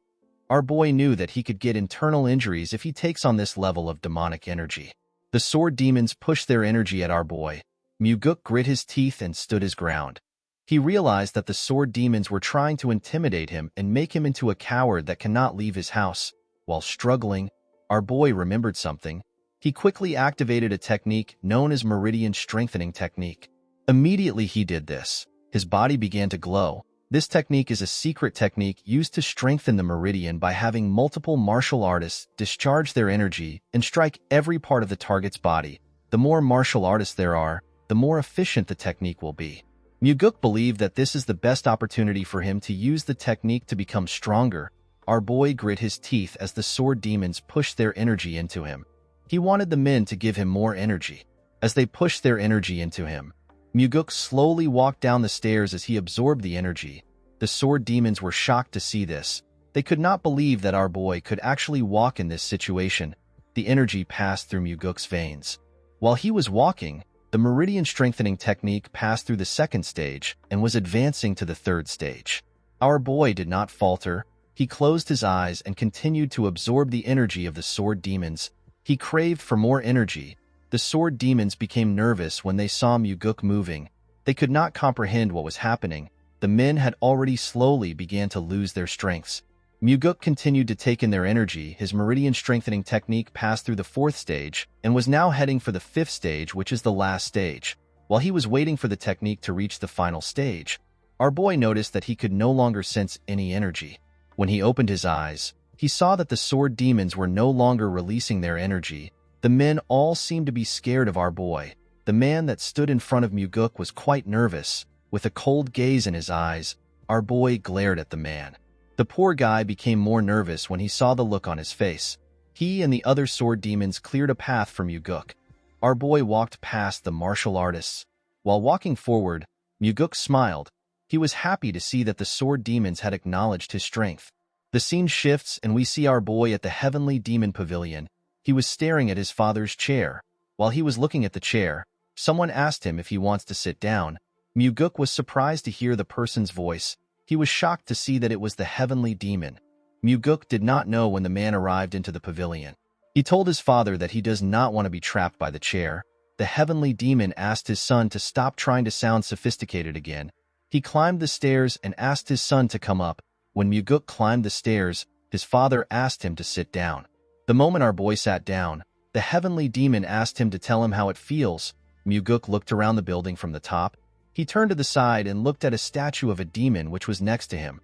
Our boy knew that he could get internal injuries if he takes on this level of demonic energy. The sword demons pushed their energy at our boy. Muguk grit his teeth and stood his ground. He realized that the sword demons were trying to intimidate him and make him into a coward that cannot leave his house. While struggling, our boy remembered something. He quickly activated a technique known as Meridian Strengthening Technique. Immediately he did this, his body began to glow. This technique is a secret technique used to strengthen the meridian by having multiple martial artists discharge their energy and strike every part of the target's body. The more martial artists there are, the more efficient the technique will be. Muguk believed that this is the best opportunity for him to use the technique to become stronger. Our boy grit his teeth as the sword demons pushed their energy into him. He wanted the men to give him more energy. As they pushed their energy into him, Muguk slowly walked down the stairs as he absorbed the energy. The sword demons were shocked to see this. They could not believe that our boy could actually walk in this situation. The energy passed through Muguk's veins. While he was walking, the Meridian Strengthening Technique passed through the second stage and was advancing to the third stage. Our boy did not falter. He closed his eyes and continued to absorb the energy of the sword demons. He craved for more energy. The sword demons became nervous when they saw Muguk moving. They could not comprehend what was happening. The men had already slowly began to lose their strengths. Muguk continued to take in their energy. His Meridian Strengthening Technique passed through the fourth stage and was now heading for the fifth stage, which is the last stage. While he was waiting for the technique to reach the final stage, our boy noticed that he could no longer sense any energy. When he opened his eyes, he saw that the sword demons were no longer releasing their energy. The men all seemed to be scared of our boy. The man that stood in front of Muguk was quite nervous. With a cold gaze in his eyes, our boy glared at the man. The poor guy became more nervous when he saw the look on his face. He and the other sword demons cleared a path for Muguk. Our boy walked past the martial artists. While walking forward, Muguk smiled. He was happy to see that the sword demons had acknowledged his strength. The scene shifts and we see our boy at the Heavenly Demon Pavilion. He was staring at his father's chair. While he was looking at the chair, someone asked him if he wants to sit down. Muguk was surprised to hear the person's voice. He was shocked to see that it was the Heavenly Demon. Muguk did not know when the man arrived into the pavilion. He told his father that he does not want to be trapped by the chair. The Heavenly Demon asked his son to stop trying to sound sophisticated again. He climbed the stairs and asked his son to come up. When Muguk climbed the stairs, his father asked him to sit down. The moment our boy sat down, the Heavenly Demon asked him to tell him how it feels. Muguk looked around the building from the top. He turned to the side and looked at a statue of a demon which was next to him.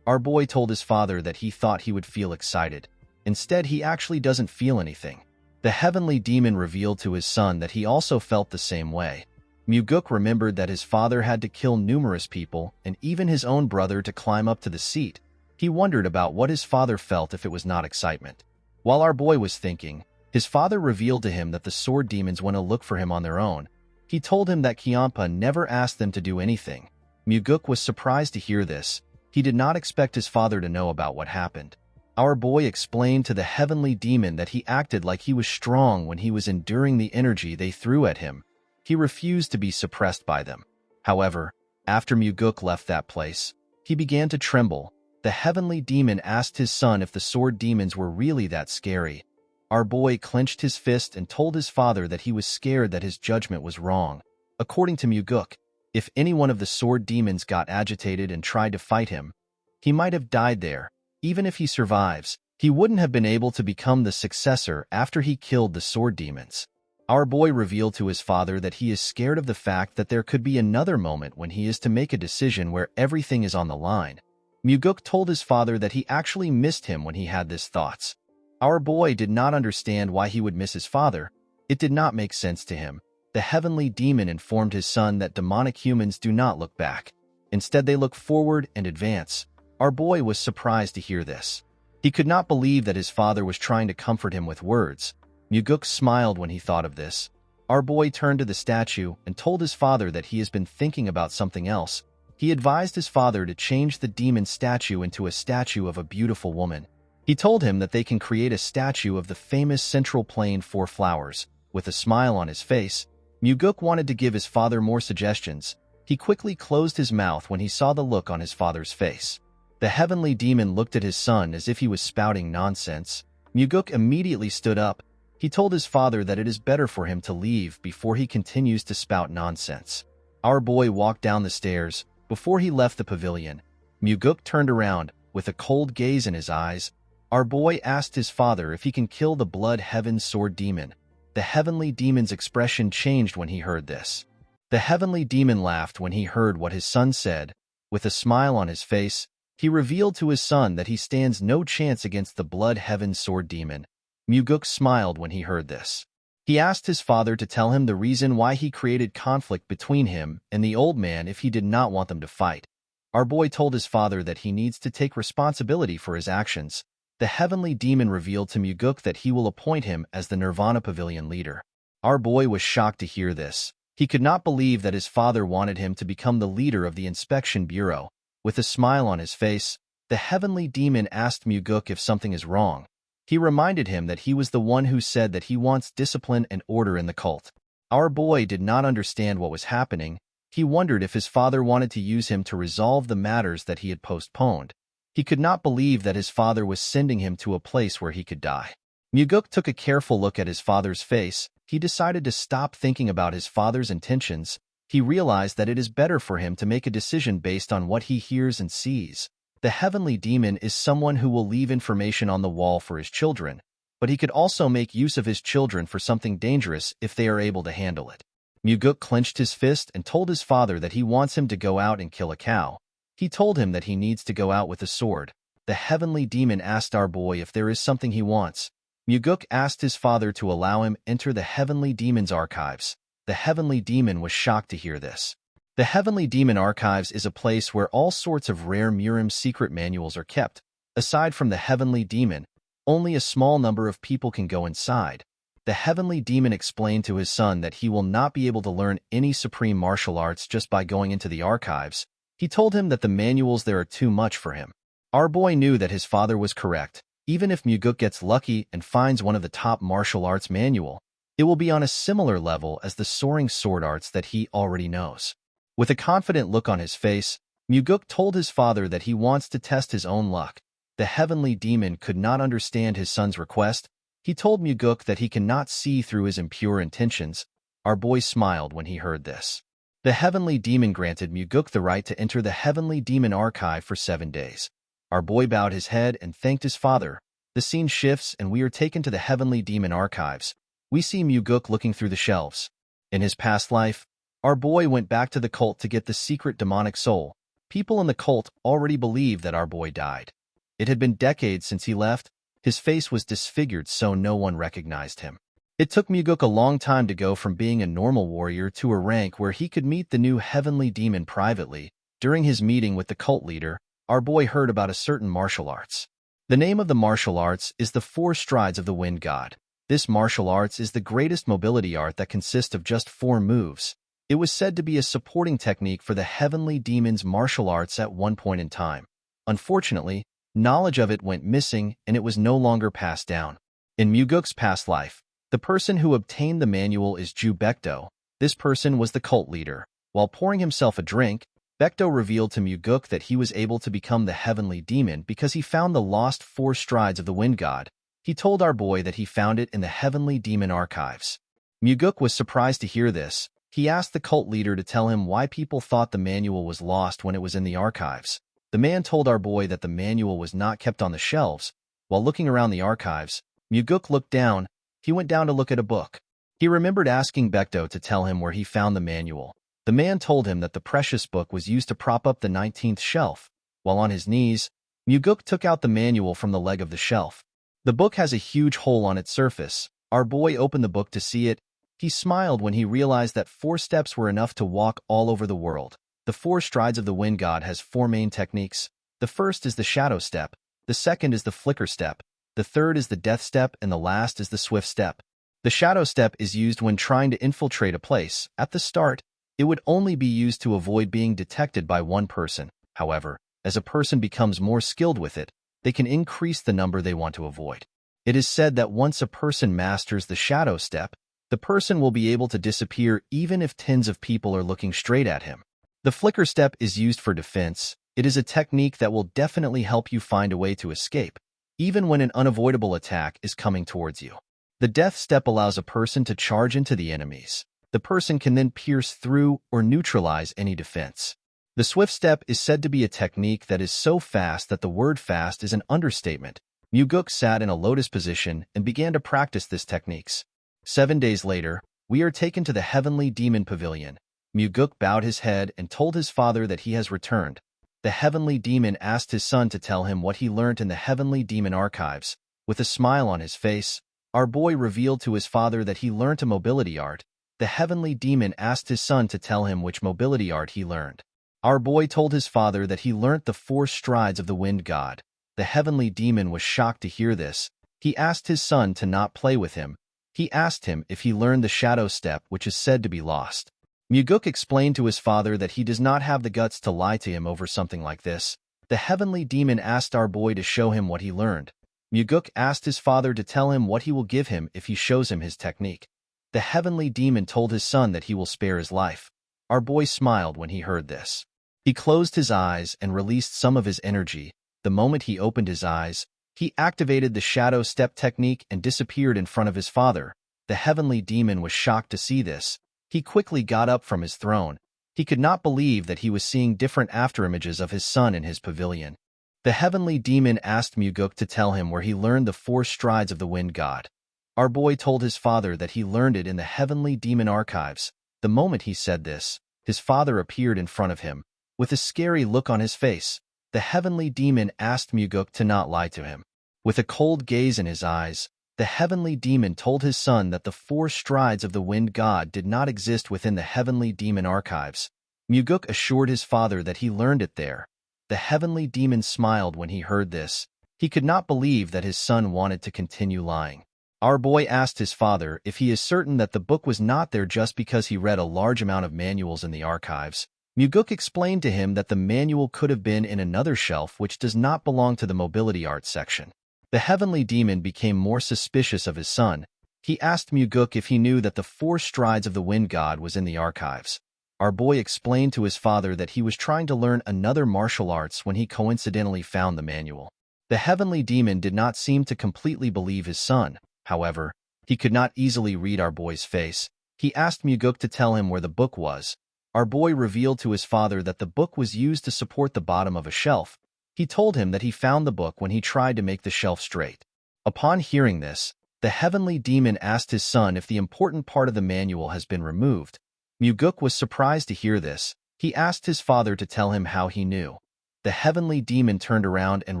Our boy told his father that he thought he would feel excited. Instead, he actually doesn't feel anything. The Heavenly Demon revealed to his son that he also felt the same way. Muguk remembered that his father had to kill numerous people and even his own brother to climb up to the seat. He wondered about what his father felt if it was not excitement. While our boy was thinking, his father revealed to him that the sword demons went to look for him on their own. He told him that Kyampa never asked them to do anything. Muguk was surprised to hear this. He did not expect his father to know about what happened. Our boy explained to the Heavenly Demon that he acted like he was strong when he was enduring the energy they threw at him. He refused to be suppressed by them. However, after Muguk left that place, he began to tremble. The Heavenly Demon asked his son if the sword demons were really that scary. Our boy clenched his fist and told his father that he was scared that his judgment was wrong. According to Muguk, if any one of the sword demons got agitated and tried to fight him, he might have died there. Even if he survives, he wouldn't have been able to become the successor after he killed the sword demons. Our boy revealed to his father that he is scared of the fact that there could be another moment when he is to make a decision where everything is on the line. Muguk told his father that he actually missed him when he had these thoughts. Our boy did not understand why he would miss his father. It did not make sense to him. The Heavenly Demon informed his son that demonic humans do not look back. Instead, they look forward and advance. Our boy was surprised to hear this. He could not believe that his father was trying to comfort him with words. Muguk smiled when he thought of this. Our boy turned to the statue and told his father that he has been thinking about something else. He advised his father to change the demon statue into a statue of a beautiful woman. He told him that they can create a statue of the famous Central Plain Four Flowers. With a smile on his face, Muguk wanted to give his father more suggestions. He quickly closed his mouth when he saw the look on his father's face. The Heavenly Demon looked at his son as if he was spouting nonsense. Muguk immediately stood up. He told his father that it is better for him to leave before he continues to spout nonsense. Our boy walked down the stairs. Before he left the pavilion, Muguk turned around. With a cold gaze in his eyes, our boy asked his father if he can kill the Blood Heaven Sword Demon. The Heavenly Demon's expression changed when he heard this. The Heavenly Demon laughed when he heard what his son said. With a smile on his face, he revealed to his son that he stands no chance against the Blood Heaven Sword Demon. Muguk smiled when he heard this. He asked his father to tell him the reason why he created conflict between him and the old man if he did not want them to fight. Our boy told his father that he needs to take responsibility for his actions. The Heavenly Demon revealed to Muguk that he will appoint him as the Nirvana Pavilion leader. Our boy was shocked to hear this. He could not believe that his father wanted him to become the leader of the Inspection Bureau. With a smile on his face, the Heavenly Demon asked Muguk if something is wrong. He reminded him that he was the one who said that he wants discipline and order in the cult. Our boy did not understand what was happening. He wondered if his father wanted to use him to resolve the matters that he had postponed. He could not believe that his father was sending him to a place where he could die. Muguk took a careful look at his father's face. He decided to stop thinking about his father's intentions. He realized that it is better for him to make a decision based on what he hears and sees. The Heavenly Demon is someone who will leave information on the wall for his children, but he could also make use of his children for something dangerous if they are able to handle it. Muguk clenched his fist and told his father that he wants him to go out and kill a cow. He told him that he needs to go out with a sword. The Heavenly Demon asked our boy if there is something he wants. Muguk asked his father to allow him enter the Heavenly Demon's archives. The Heavenly Demon was shocked to hear this. The Heavenly Demon Archives is a place where all sorts of rare Murim secret manuals are kept. Aside from the Heavenly Demon, only a small number of people can go inside. The Heavenly Demon explained to his son that he will not be able to learn any supreme martial arts just by going into the archives. He told him that the manuals there are too much for him. Our boy knew that his father was correct. Even if Muguk gets lucky and finds one of the top martial arts manual, it will be on a similar level as the soaring sword arts that he already knows. With a confident look on his face, Muguk told his father that he wants to test his own luck. The heavenly demon could not understand his son's request. He told Muguk that he cannot see through his impure intentions. Our boy smiled when he heard this. The heavenly demon granted Muguk the right to enter the heavenly demon archive for 7 days. Our boy bowed his head and thanked his father. The scene shifts and we are taken to the heavenly demon archives. We see Muguk looking through the shelves. In his past life, our boy went back to the cult to get the secret demonic soul. People in the cult already believed that our boy died. It had been decades since he left. His face was disfigured so no one recognized him. It took Muguk a long time to go from being a normal warrior to a rank where he could meet the new heavenly demon privately. During his meeting with the cult leader, our boy heard about a certain martial arts. The name of the martial arts is the 4 strides of the wind god. This martial arts is the greatest mobility art that consists of just 4 moves. It was said to be a supporting technique for the heavenly demon's martial arts at one point in time. Unfortunately, knowledge of it went missing and it was no longer passed down. In Muguk's past life, the person who obtained the manual is Ju Baekdo. This person was the cult leader. While pouring himself a drink, Baekdo revealed to Muguk that he was able to become the heavenly demon because he found the lost 4 strides of the wind god. He told our boy that he found it in the heavenly demon archives. Muguk was surprised to hear this. He asked the cult leader to tell him why people thought the manual was lost when it was in the archives. The man told our boy that the manual was not kept on the shelves. While looking around the archives, Muguk looked down. He went down to look at a book. He remembered asking Baekdo to tell him where he found the manual. The man told him that the precious book was used to prop up the 19th shelf. While on his knees, Muguk took out the manual from the leg of the shelf. The book has a huge hole on its surface. Our boy opened the book to see it. He smiled when he realized that 4 steps were enough to walk all over the world. The 4 strides of the wind god has 4 main techniques. The first is the shadow step. The second is the flicker step. The third is the death step, and the last is the swift step. The shadow step is used when trying to infiltrate a place. At the start, it would only be used to avoid being detected by one person. However, as a person becomes more skilled with it, they can increase the number they want to avoid. It is said that once a person masters the shadow step, the person will be able to disappear even if tens of people are looking straight at him. The flicker step is used for defense. It is a technique that will definitely help you find a way to escape, even when an unavoidable attack is coming towards you. The death step allows a person to charge into the enemies. The person can then pierce through or neutralize any defense. The swift step is said to be a technique that is so fast that the word fast is an understatement. Muguk sat in a lotus position and began to practice this techniques. 7 days later, we are taken to the heavenly demon pavilion. Muguk bowed his head and told his father that he has returned. The heavenly demon asked his son to tell him what he learned in the heavenly demon archives. With a smile on his face, our boy revealed to his father that he learned a mobility art. The heavenly demon asked his son to tell him which mobility art he learned. Our boy told his father that he learnt the 4 strides of the wind god. The heavenly demon was shocked to hear this. He asked his son to not play with him. He asked him if he learned the shadow step, which is said to be lost. Muguk explained to his father that he does not have the guts to lie to him over something like this. The heavenly demon asked our boy to show him what he learned. Muguk asked his father to tell him what he will give him if he shows him his technique. The heavenly demon told his son that he will spare his life. Our boy smiled when he heard this. He closed his eyes and released some of his energy. The moment he opened his eyes, he activated the shadow step technique and disappeared in front of his father. The heavenly demon was shocked to see this. He quickly got up from his throne. He could not believe that he was seeing different afterimages of his son in his pavilion. The heavenly demon asked Muguk to tell him where he learned the 4 strides of the wind god. Our boy told his father that he learned it in the heavenly demon archives. The moment he said this, his father appeared in front of him. With a scary look on his face, the heavenly demon asked Muguk to not lie to him. With a cold gaze in his eyes, the heavenly demon told his son that the 4 strides of the wind god did not exist within the heavenly demon archives. Muguk assured his father that he learned it there. The heavenly demon smiled when he heard this. He could not believe that his son wanted to continue lying. Our boy asked his father if he is certain that the book was not there just because he read a large amount of manuals in the archives. Muguk explained to him that the manual could have been in another shelf which does not belong to the mobility arts section. The heavenly demon became more suspicious of his son. He asked Muguk if he knew that the 4 strides of the wind god was in the archives. Our boy explained to his father that he was trying to learn another martial arts when he coincidentally found the manual. The heavenly demon did not seem to completely believe his son. However, he could not easily read our boy's face. He asked Muguk to tell him where the book was. Our boy revealed to his father that the book was used to support the bottom of a shelf. He told him that he found the book when he tried to make the shelf straight. Upon hearing this, the heavenly demon asked his son if the important part of the manual has been removed. Muguk was surprised to hear this. He asked his father to tell him how he knew. The heavenly demon turned around and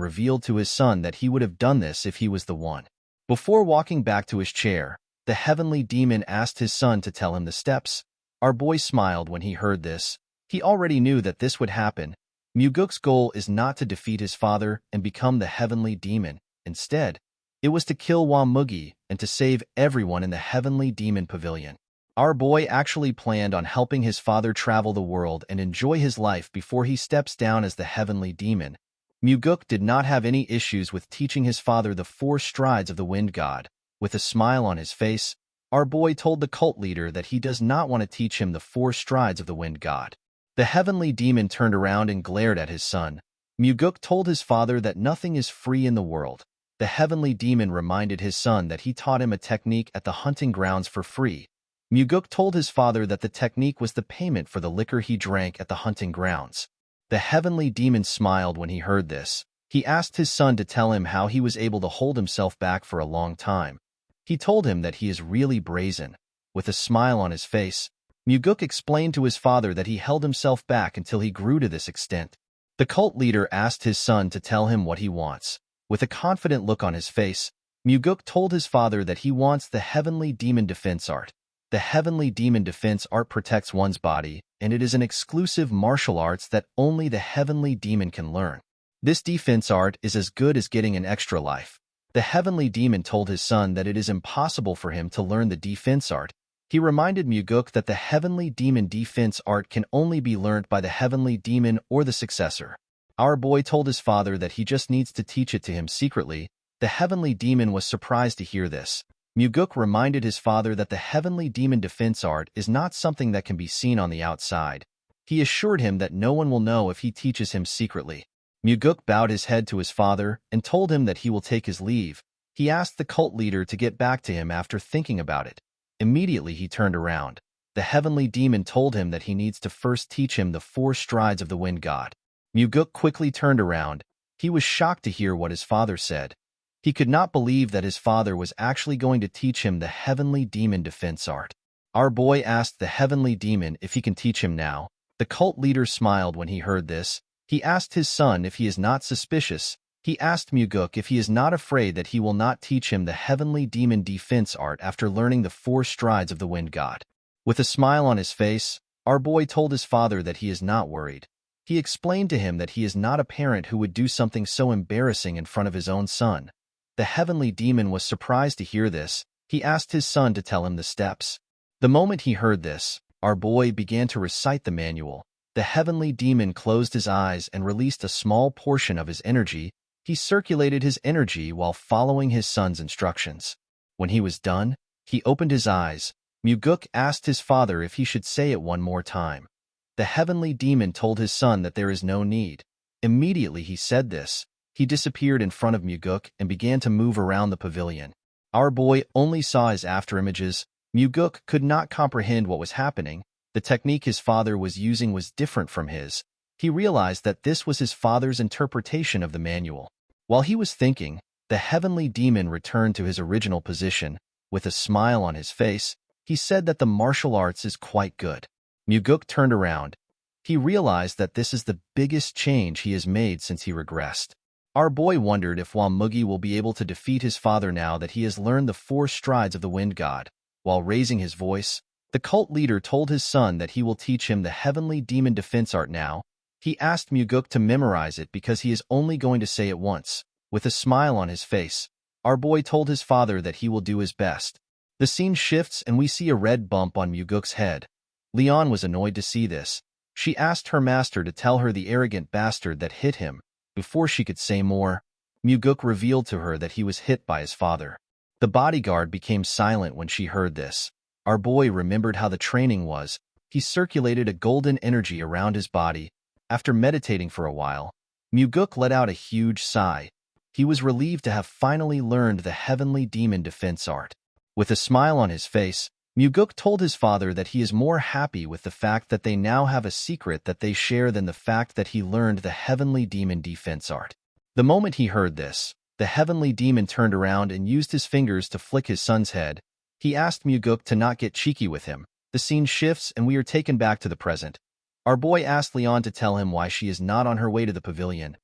revealed to his son that he would have done this if he was the one. Before walking back to his chair, the heavenly demon asked his son to tell him the steps. Our boy smiled when he heard this. He already knew that this would happen. Muguk's goal is not to defeat his father and become the heavenly demon. Instead, it was to kill Wamugi and to save everyone in the heavenly demon pavilion. Our boy actually planned on helping his father travel the world and enjoy his life before he steps down as the heavenly demon. Muguk did not have any issues with teaching his father the 4 strides of the wind god. With a smile on his face, our boy told the cult leader that he does not want to teach him the 4 strides of the wind god. The heavenly demon turned around and glared at his son. Muguk told his father that nothing is free in the world. The heavenly demon reminded his son that he taught him a technique at the hunting grounds for free. Muguk told his father that the technique was the payment for the liquor he drank at the hunting grounds. The heavenly demon smiled when he heard this. He asked his son to tell him how he was able to hold himself back for a long time. He told him that he is really brazen. With a smile on his face, Muguk explained to his father that he held himself back until he grew to this extent. The cult leader asked his son to tell him what he wants. With a confident look on his face, Muguk told his father that he wants the heavenly demon defense art. The heavenly demon defense art protects one's body, and it is an exclusive martial arts that only the heavenly demon can learn. This defense art is as good as getting an extra life. The heavenly demon told his son that it is impossible for him to learn the defense art. He reminded Muguk that the heavenly demon defense art can only be learned by the heavenly demon or the successor. Our boy told his father that he just needs to teach it to him secretly. The heavenly demon was surprised to hear this. Muguk reminded his father that the heavenly demon defense art is not something that can be seen on the outside. He assured him that no one will know if he teaches him secretly. Muguk bowed his head to his father and told him that he will take his leave. He asked the cult leader to get back to him after thinking about it. Immediately he turned around. The heavenly demon told him that he needs to first teach him the 4 strides of the wind god. Muguk quickly turned around. He was shocked to hear what his father said. He could not believe that his father was actually going to teach him the heavenly demon defense art. Our boy asked the heavenly demon if he can teach him now. The cult leader smiled when he heard this. He asked his son if he is not suspicious. He asked Muguk if he is not afraid that he will not teach him the heavenly demon defense art after learning the 4 strides of the wind god. With a smile on his face, our boy told his father that he is not worried. He explained to him that he is not a parent who would do something so embarrassing in front of his own son. The heavenly demon was surprised to hear this. He asked his son to tell him the steps. The moment he heard this, our boy began to recite the manual. The heavenly demon closed his eyes and released a small portion of his energy. He circulated his energy while following his son's instructions. When he was done, he opened his eyes. Muguk asked his father if he should say it one more time. The heavenly demon told his son that there is no need. Immediately he said this. He disappeared in front of Muguk and began to move around the pavilion. Our boy only saw his afterimages. Muguk could not comprehend what was happening. The technique his father was using was different from his. He realized that this was his father's interpretation of the manual. While he was thinking, the heavenly demon returned to his original position. With a smile on his face, he said that the martial arts is quite good. Muguk turned around. He realized that this is the biggest change he has made since he regressed. Our boy wondered if Wamugi will be able to defeat his father now that he has learned the 4 strides of the wind god. While raising his voice, the cult leader told his son that he will teach him the heavenly demon defense art now. He asked Muguk to memorize it because he is only going to say it once. With a smile on his face, our boy told his father that he will do his best. The scene shifts and we see a red bump on Muguk's head. Leon was annoyed to see this. She asked her master to tell her the arrogant bastard that hit him. Before she could say more, Muguk revealed to her that he was hit by his father. The bodyguard became silent when she heard this. Our boy remembered how the training was. He circulated a golden energy around his body. After meditating for a while, Muguk let out a huge sigh. He was relieved to have finally learned the heavenly demon defense art. With a smile on his face, Muguk told his father that he is more happy with the fact that they now have a secret that they share than the fact that he learned the heavenly demon defense art. The moment he heard this, the heavenly demon turned around and used his fingers to flick his son's head. He asked Muguk to not get cheeky with him. The scene shifts and we are taken back to the present. Our boy asked Leon to tell him why she is not on her way to the pavilion.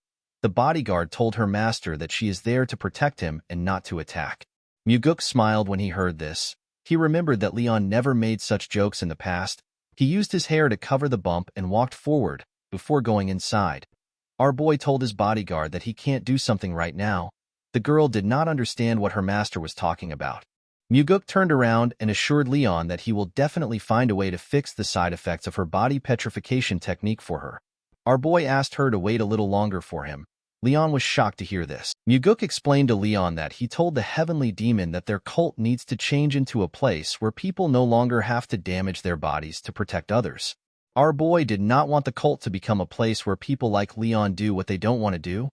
The bodyguard told her master that she is there to protect him and not to attack. Muguk smiled when he heard this. He remembered that Leon never made such jokes in the past. He used his hair to cover the bump and walked forward before going inside. Our boy told his bodyguard that he can't do something right now. The girl did not understand what her master was talking about. Muguk turned around and assured Leon that he will definitely find a way to fix the side effects of her body petrification technique for her. Our boy asked her to wait a little longer for him. Leon was shocked to hear this. Muguk explained to Leon that he told the heavenly demon that their cult needs to change into a place where people no longer have to damage their bodies to protect others. Our boy did not want the cult to become a place where people like Leon do what they don't want to do.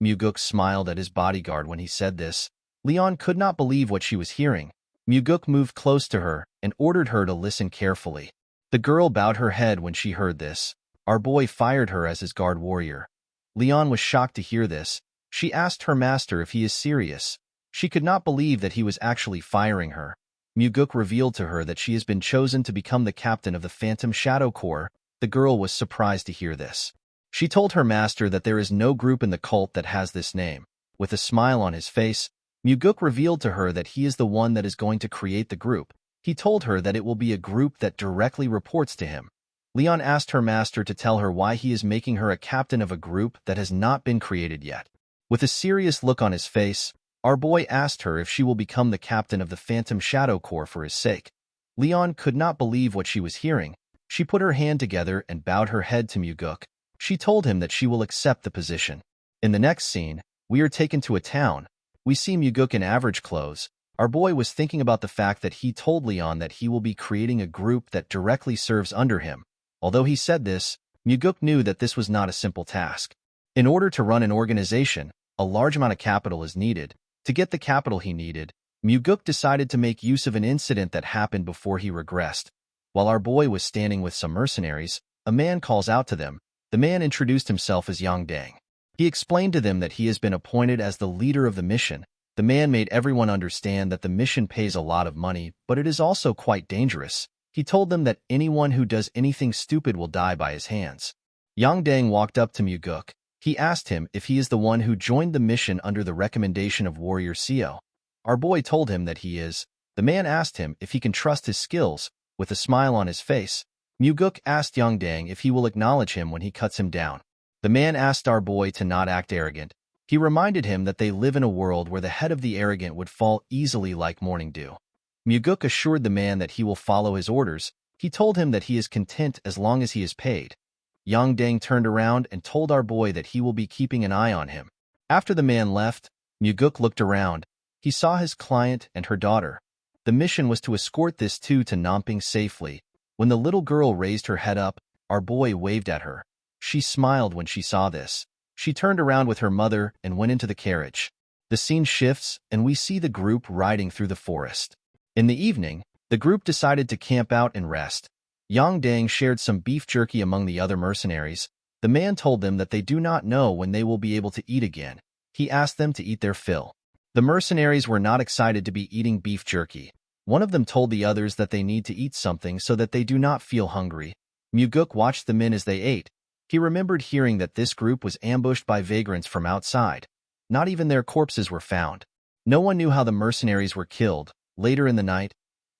Muguk smiled at his bodyguard when he said this. Leon could not believe what she was hearing. Muguk moved close to her and ordered her to listen carefully. The girl bowed her head when she heard this. Our boy fired her as his guard warrior. Leon was shocked to hear this. She asked her master if he is serious. She could not believe that he was actually firing her. Muguk revealed to her that she has been chosen to become the captain of the Phantom Shadow Corps. The girl was surprised to hear this. She told her master that there is no group in the cult that has this name. With a smile on his face, Muguk revealed to her that he is the one that is going to create the group. He told her that it will be a group that directly reports to him. Leon asked her master to tell her why he is making her a captain of a group that has not been created yet. With a serious look on his face, our boy asked her if she will become the captain of the Phantom Shadow Corps for his sake. Leon could not believe what she was hearing. She put her hand together and bowed her head to Muguk. She told him that she will accept the position. In the next scene, we are taken to a town. We see Muguk in average clothes. Our boy was thinking about the fact that he told Leon that he will be creating a group that directly serves under him. Although he said this, Muguk knew that this was not a simple task. In order to run an organization, a large amount of capital is needed. To get the capital he needed, Muguk decided to make use of an incident that happened before he regressed. While our boy was standing with some mercenaries, a man calls out to them. The man introduced himself as Yang Dang. He explained to them that he has been appointed as the leader of the mission. The man made everyone understand that the mission pays a lot of money, but it is also quite dangerous. He told them that anyone who does anything stupid will die by his hands. Yang Dang walked up to Muguk. He asked him if he is the one who joined the mission under the recommendation of Warrior Seo. Our boy told him that he is. The man asked him if he can trust his skills. With a smile on his face, Muguk asked Yang Dang if he will acknowledge him when he cuts him down. The man asked our boy to not act arrogant. He reminded him that they live in a world where the head of the arrogant would fall easily like morning dew. Muguk assured the man that he will follow his orders. He told him that he is content as long as he is paid. Yang Dang turned around and told our boy that he will be keeping an eye on him. After the man left, Muguk looked around. He saw his client and her daughter. The mission was to escort this two to Namping safely. When the little girl raised her head up, our boy waved at her. She smiled when she saw this. She turned around with her mother and went into the carriage. The scene shifts, and we see the group riding through the forest. In the evening, the group decided to camp out and rest. Yang Dang shared some beef jerky among the other mercenaries. The man told them that they do not know when they will be able to eat again. He asked them to eat their fill. The mercenaries were not excited to be eating beef jerky. One of them told the others that they need to eat something so that they do not feel hungry. Muguk watched the men as they ate. He remembered hearing that this group was ambushed by vagrants from outside. Not even their corpses were found. No one knew how the mercenaries were killed. Later in the night,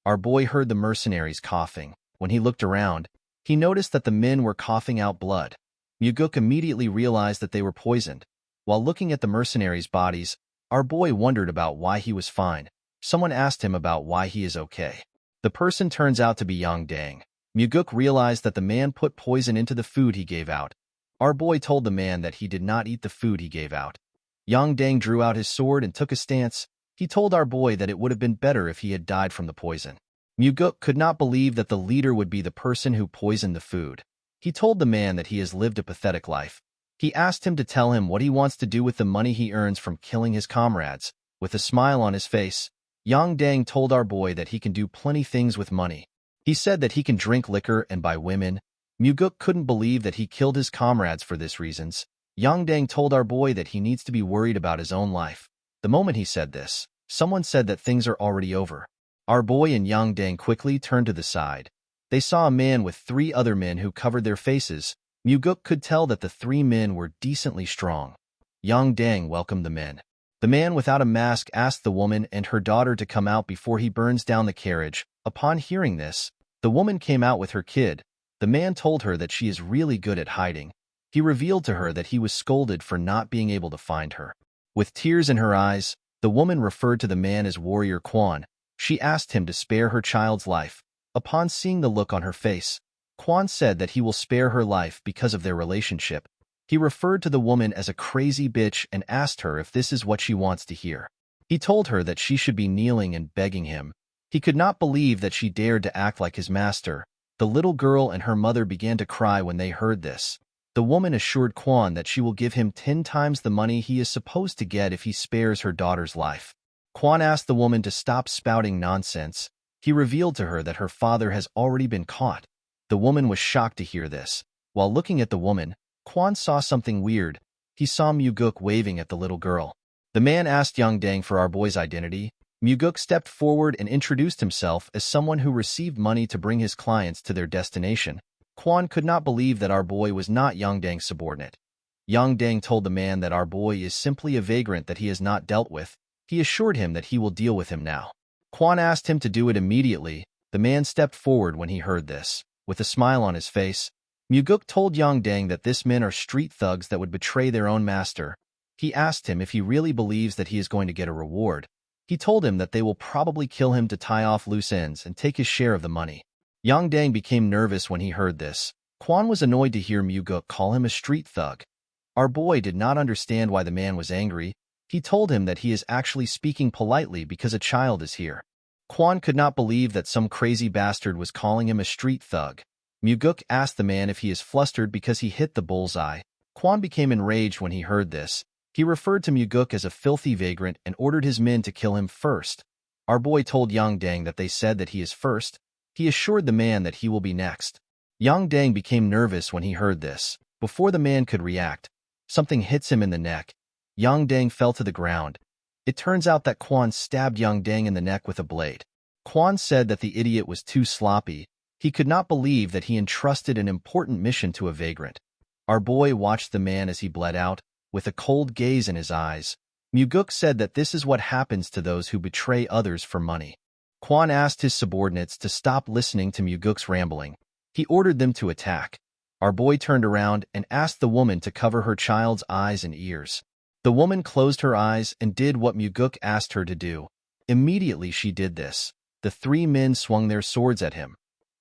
our boy heard the mercenaries coughing. When he looked around, he noticed that the men were coughing out blood. Muguk immediately realized that they were poisoned. While looking at the mercenaries' bodies, our boy wondered about why he was fine. Someone asked him about why he is okay. The person turns out to be Yang Dang. Muguk realized that the man put poison into the food he gave out. Our boy told the man that he did not eat the food he gave out. Yang Dang drew out his sword and took a stance. He told our boy that it would have been better if he had died from the poison. Muguk could not believe that the leader would be the person who poisoned the food. He told the man that he has lived a pathetic life. He asked him to tell him what he wants to do with the money he earns from killing his comrades. With a smile on his face, Yang Dang told our boy that he can do plenty things with money. He said that he can drink liquor and buy women. Muguk couldn't believe that he killed his comrades for this reasons. Yang Dang told our boy that he needs to be worried about his own life. The moment he said this, someone said that things are already over. Our boy and Yang Dang quickly turned to the side. They saw a man with 3 other men who covered their faces. Muguk could tell that the 3 men were decently strong. Yang Dang welcomed the men. The man without a mask asked the woman and her daughter to come out before he burns down the carriage. Upon hearing this, the woman came out with her kid. The man told her that she is really good at hiding. He revealed to her that he was scolded for not being able to find her. With tears in her eyes, the woman referred to the man as Warrior Quan. She asked him to spare her child's life. Upon seeing the look on her face, Quan said that he will spare her life because of their relationship. He referred to the woman as a crazy bitch and asked her if this is what she wants to hear. He told her that she should be kneeling and begging him. He could not believe that she dared to act like his master. The little girl and her mother began to cry when they heard this. The woman assured Quan that she will give him 10 times the money he is supposed to get if he spares her daughter's life. Quan asked the woman to stop spouting nonsense. He revealed to her that her father has already been caught. The woman was shocked to hear this. While looking at the woman, Quan saw something weird. He saw Muguk waving at the little girl. The man asked Yang Dang for our boy's identity. Muguk stepped forward and introduced himself as someone who received money to bring his clients to their destination. Quan could not believe that our boy was not Yang Dang's subordinate. Yang Dang told the man that our boy is simply a vagrant that he has not dealt with. He assured him that he will deal with him now. Quan asked him to do it immediately. The man stepped forward when he heard this. With a smile on his face, Muguk told Yang Dang that this men are street thugs that would betray their own master. He asked him if he really believes that he is going to get a reward. He told him that they will probably kill him to tie off loose ends and take his share of the money. Yang Dang became nervous when he heard this. Quan was annoyed to hear Muguk call him a street thug. Our boy did not understand why the man was angry. He told him that he is actually speaking politely because a child is here. Quan could not believe that some crazy bastard was calling him a street thug. Muguk asked the man if he is flustered because he hit the bullseye. Quan became enraged when he heard this. He referred to Muguk as a filthy vagrant and ordered his men to kill him first. Our boy told Yang Dang that they said that he is first. He assured the man that he will be next. Yang Dang became nervous when he heard this. Before the man could react, something hits him in the neck. Yang Dang fell to the ground. It turns out that Quan stabbed Yang Dang in the neck with a blade. Quan said that the idiot was too sloppy. He could not believe that he entrusted an important mission to a vagrant. Our boy watched the man as he bled out, with a cold gaze in his eyes. Muguk said that this is what happens to those who betray others for money. Quan asked his subordinates to stop listening to Muguk's rambling. He ordered them to attack. Our boy turned around and asked the woman to cover her child's eyes and ears. The woman closed her eyes and did what Muguk asked her to do. Immediately she did this. The 3 men swung their swords at him.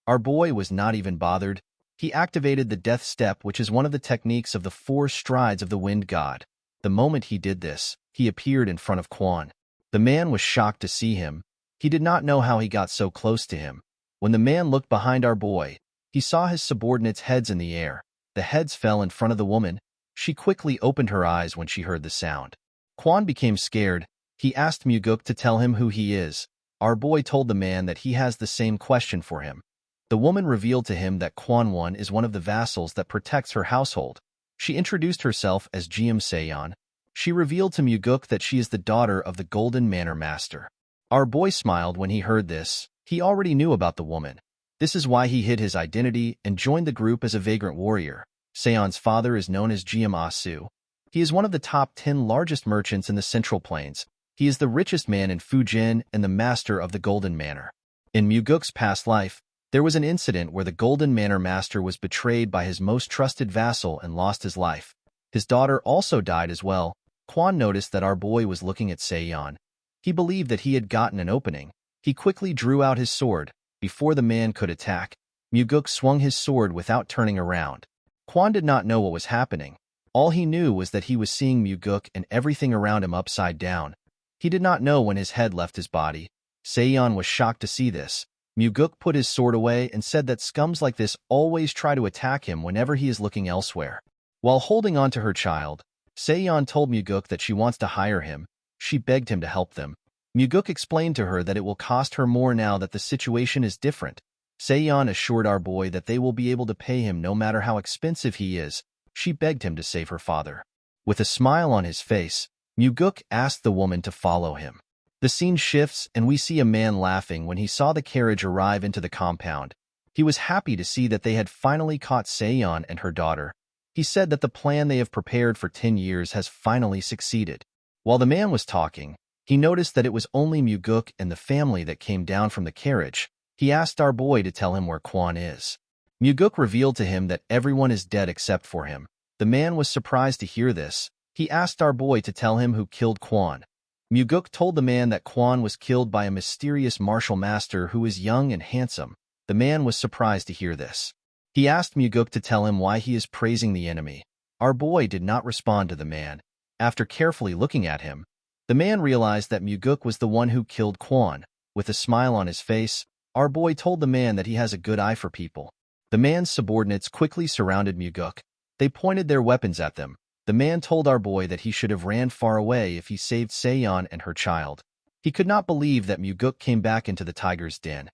Our boy was not even bothered. He activated the death step, which is one of the techniques of the 4 strides of the wind god. The moment he did this, he appeared in front of Quan. The man was shocked to see him. He did not know how he got so close to him. When the man looked behind our boy, he saw his subordinates' heads in the air. The heads fell in front of the woman. She quickly opened her eyes when she heard the sound. Quan became scared. He asked Muguk to tell him who he is. Our boy told the man that he has the same question for him. The woman revealed to him that Quan Won is one of the vassals that protects her household. She introduced herself as Jiam Seon. She revealed to Muguk that she is the daughter of the Golden Manor Master. Our boy smiled when he heard this. He already knew about the woman. This is why he hid his identity and joined the group as a vagrant warrior. Seon's father is known as Jiam Ah-su. He is one of the top 10 largest merchants in the Central Plains. He is the richest man in Fujin and the master of the Golden Manor. In Muguk's past life, there was an incident where the Golden Manor Master was betrayed by his most trusted vassal and lost his life. His daughter also died as well. Quan noticed that our boy was looking at Seon. He believed that he had gotten an opening. He quickly drew out his sword. Before the man could attack, Muguk swung his sword without turning around. Kwon did not know what was happening. All he knew was that he was seeing Muguk and everything around him upside down. He did not know when his head left his body. Seon was shocked to see this. Muguk put his sword away and said that scums like this always try to attack him whenever he is looking elsewhere. While holding on to her child, Seon told Muguk that she wants to hire him. She begged him to help them. Muguk explained to her that it will cost her more now that the situation is different. Seon assured our boy that they will be able to pay him no matter how expensive he is. She begged him to save her father. With a smile on his face, Muguk asked the woman to follow him. The scene shifts and we see a man laughing when he saw the carriage arrive into the compound. He was happy to see that they had finally caught Seon and her daughter. He said that the plan they have prepared for 10 years has finally succeeded. While the man was talking, he noticed that it was only Muguk and the family that came down from the carriage. He asked our boy to tell him where Kwon is. Muguk revealed to him that everyone is dead except for him. The man was surprised to hear this. He asked our boy to tell him who killed Kwon. Muguk told the man that Kwon was killed by a mysterious martial master who is young and handsome. The man was surprised to hear this. He asked Muguk to tell him why he is praising the enemy. Our boy did not respond to the man. After carefully looking at him, the man realized that Muguk was the one who killed Kwon. With a smile on his face, our boy told the man that he has a good eye for people. The man's subordinates quickly surrounded Muguk. They pointed their weapons at them. The man told our boy that he should have ran far away if he saved Seon and her child. He could not believe that Muguk came back into the tiger's den.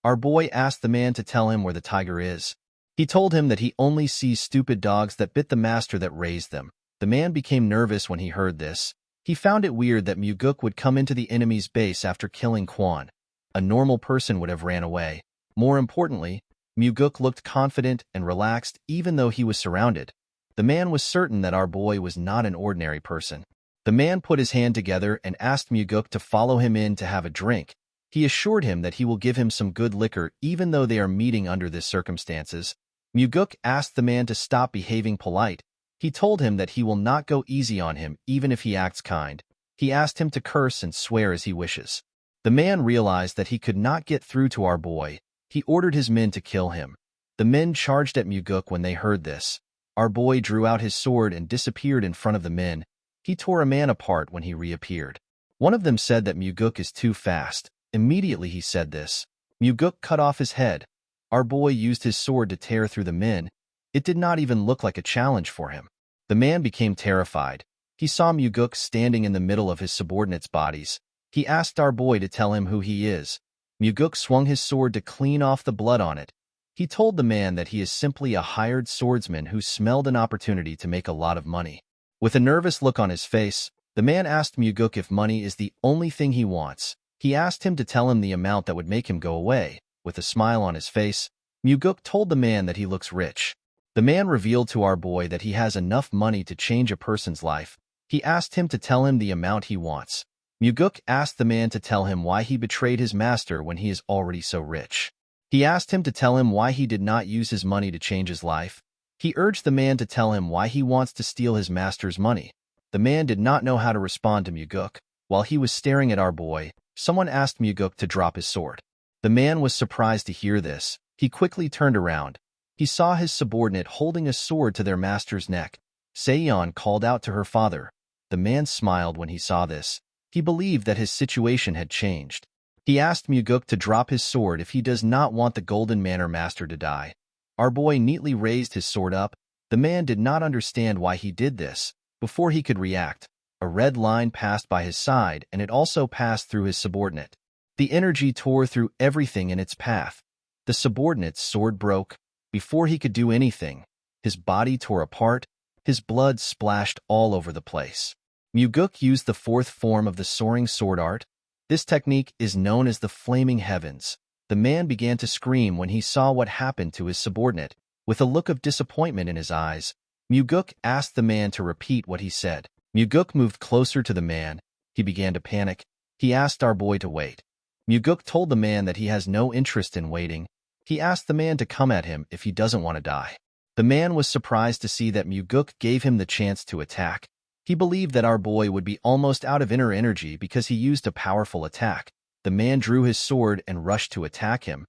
Our boy asked the man to tell him where the tiger is. He told him that he only sees stupid dogs that bit the master that raised them. The man became nervous when he heard this. He found it weird that Muguk would come into the enemy's base after killing Kwon. A normal person would have ran away. More importantly, Muguk looked confident and relaxed even though he was surrounded. The man was certain that our boy was not an ordinary person. The man put his hand together and asked Muguk to follow him in to have a drink. He assured him that he will give him some good liquor even though they are meeting under these circumstances. Muguk asked the man to stop behaving polite. He told him that he will not go easy on him even if he acts kind. He asked him to curse and swear as he wishes. The man realized that he could not get through to our boy. He ordered his men to kill him. The men charged at Muguk when they heard this. Our boy drew out his sword and disappeared in front of the men. He tore a man apart when he reappeared. One of them said that Muguk is too fast. Immediately he said this. Muguk cut off his head. Our boy used his sword to tear through the men. It did not even look like a challenge for him. The man became terrified. He saw Muguk standing in the middle of his subordinates' bodies. He asked our boy to tell him who he is. Muguk swung his sword to clean off the blood on it. He told the man that he is simply a hired swordsman who smelled an opportunity to make a lot of money. With a nervous look on his face, the man asked Muguk if money is the only thing he wants. He asked him to tell him the amount that would make him go away. With a smile on his face, Muguk told the man that he looks rich. The man revealed to our boy that he has enough money to change a person's life. He asked him to tell him the amount he wants. Muguk asked the man to tell him why he betrayed his master when he is already so rich. He asked him to tell him why he did not use his money to change his life. He urged the man to tell him why he wants to steal his master's money. The man did not know how to respond to Muguk. While he was staring at our boy, someone asked Muguk to drop his sword. The man was surprised to hear this. He quickly turned around. He saw his subordinate holding a sword to their master's neck. Seon called out to her father. The man smiled when he saw this. He believed that his situation had changed. He asked Muguk to drop his sword if he does not want the Golden Manor Master to die. Our boy neatly raised his sword up. The man did not understand why he did this. Before he could react, a red line passed by his side and it also passed through his subordinate. The energy tore through everything in its path. The subordinate's sword broke. Before he could do anything, his body tore apart. His blood splashed all over the place. Muguk used the fourth form of the soaring sword art. This technique is known as the Flaming Heavens. The man began to scream when he saw what happened to his subordinate. With a look of disappointment in his eyes, Muguk asked the man to repeat what he said. Muguk moved closer to the man. He began to panic. He asked our boy to wait. Muguk told the man that he has no interest in waiting. He asked the man to come at him if he doesn't want to die. The man was surprised to see that Muguk gave him the chance to attack. He believed that our boy would be almost out of inner energy because he used a powerful attack. The man drew his sword and rushed to attack him.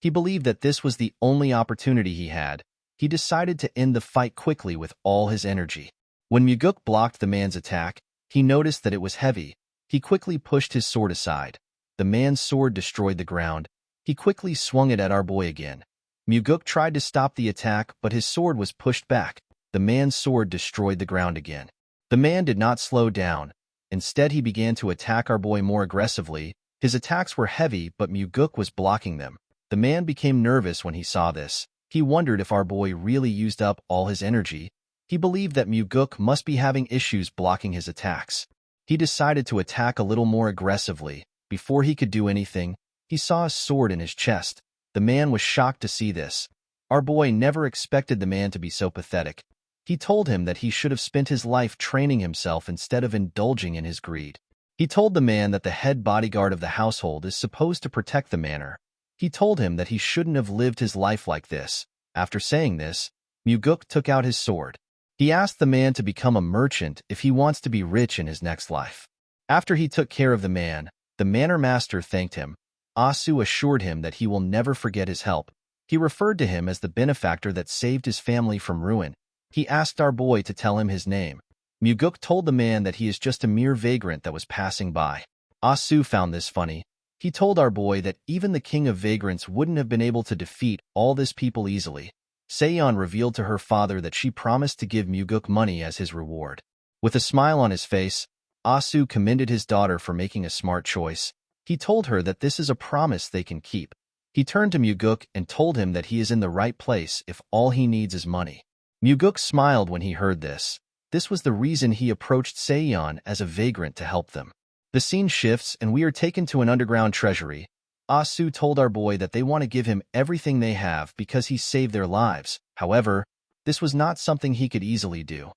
He believed that this was the only opportunity he had. He decided to end the fight quickly with all his energy. When Muguk blocked the man's attack, he noticed that it was heavy. He quickly pushed his sword aside. The man's sword destroyed the ground. He quickly swung it at our boy again. Muguk tried to stop the attack, but his sword was pushed back. The man's sword destroyed the ground again. The man did not slow down. Instead, he began to attack our boy more aggressively. His attacks were heavy, but Muguk was blocking them. The man became nervous when he saw this. He wondered if our boy really used up all his energy. He believed that Muguk must be having issues blocking his attacks. He decided to attack a little more aggressively. Before he could do anything, he saw a sword in his chest. The man was shocked to see this. Our boy never expected the man to be so pathetic. He told him that he should have spent his life training himself instead of indulging in his greed. He told the man that the head bodyguard of the household is supposed to protect the manor. He told him that he shouldn't have lived his life like this. After saying this, Muguk took out his sword. He asked the man to become a merchant if he wants to be rich in his next life. After he took care of the manor master thanked him. Asu assured him that he will never forget his help. He referred to him as the benefactor that saved his family from ruin. He asked our boy to tell him his name. Muguk told the man that he is just a mere vagrant that was passing by. Asu found this funny. He told our boy that even the king of vagrants wouldn't have been able to defeat all this people easily. Seon revealed to her father that she promised to give Muguk money as his reward. With a smile on his face, Asu commended his daughter for making a smart choice. He told her that this is a promise they can keep. He turned to Muguk and told him that he is in the right place if all he needs is money. Muguk smiled when he heard this. This was the reason he approached Seon as a vagrant to help them. The scene shifts and we are taken to an underground treasury. Asu told our boy that they want to give him everything they have because he saved their lives. However, this was not something he could easily do.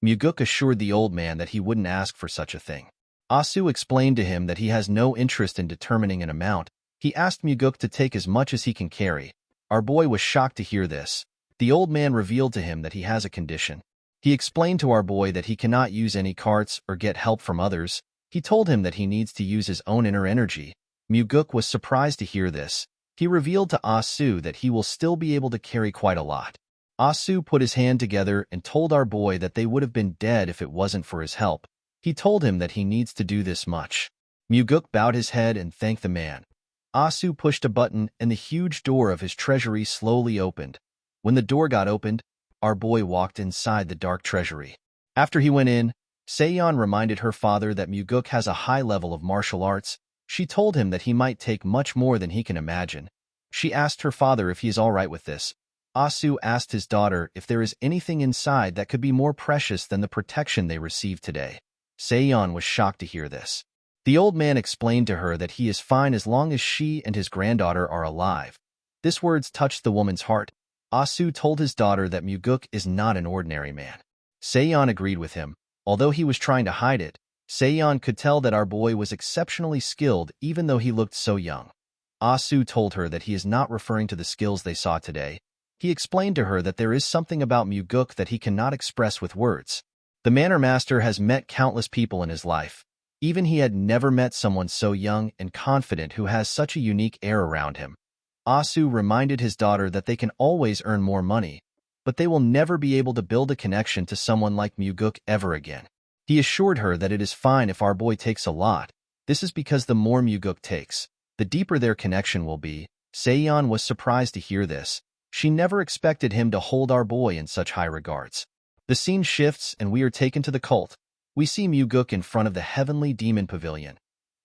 Muguk assured the old man that he wouldn't ask for such a thing. Asu explained to him that he has no interest in determining an amount. He asked Muguk to take as much as he can carry. Our boy was shocked to hear this. The old man revealed to him that he has a condition. He explained to our boy that he cannot use any carts or get help from others. He told him that he needs to use his own inner energy. Muguk was surprised to hear this. He revealed to Asu that he will still be able to carry quite a lot. Asu put his hand together and told our boy that they would have been dead if it wasn't for his help. He told him that he needs to do this much. Muguk bowed his head and thanked the man. Asu pushed a button and the huge door of his treasury slowly opened. When the door got opened, our boy walked inside the dark treasury. After he went in, Seon reminded her father that Muguk has a high level of martial arts. She told him that he might take much more than he can imagine. She asked her father if he is all right with this. Asu asked his daughter if there is anything inside that could be more precious than the protection they received today. Seon was shocked to hear this. The old man explained to her that he is fine as long as she and his granddaughter are alive. This words touched the woman's heart. Asu told his daughter that Muguk is not an ordinary man. Seon agreed with him. Although he was trying to hide it, Seon could tell that our boy was exceptionally skilled even though he looked so young. Asu told her that he is not referring to the skills they saw today. He explained to her that there is something about Muguk that he cannot express with words. The manor master has met countless people in his life. Even he had never met someone so young and confident who has such a unique air around him. Asu reminded his daughter that they can always earn more money, but they will never be able to build a connection to someone like Muguk ever again. He assured her that it is fine if our boy takes a lot. This is because the more Muguk takes, the deeper their connection will be. Seon was surprised to hear this. She never expected him to hold our boy in such high regards. The scene shifts and we are taken to the cult. We see Muguk in front of the heavenly demon pavilion.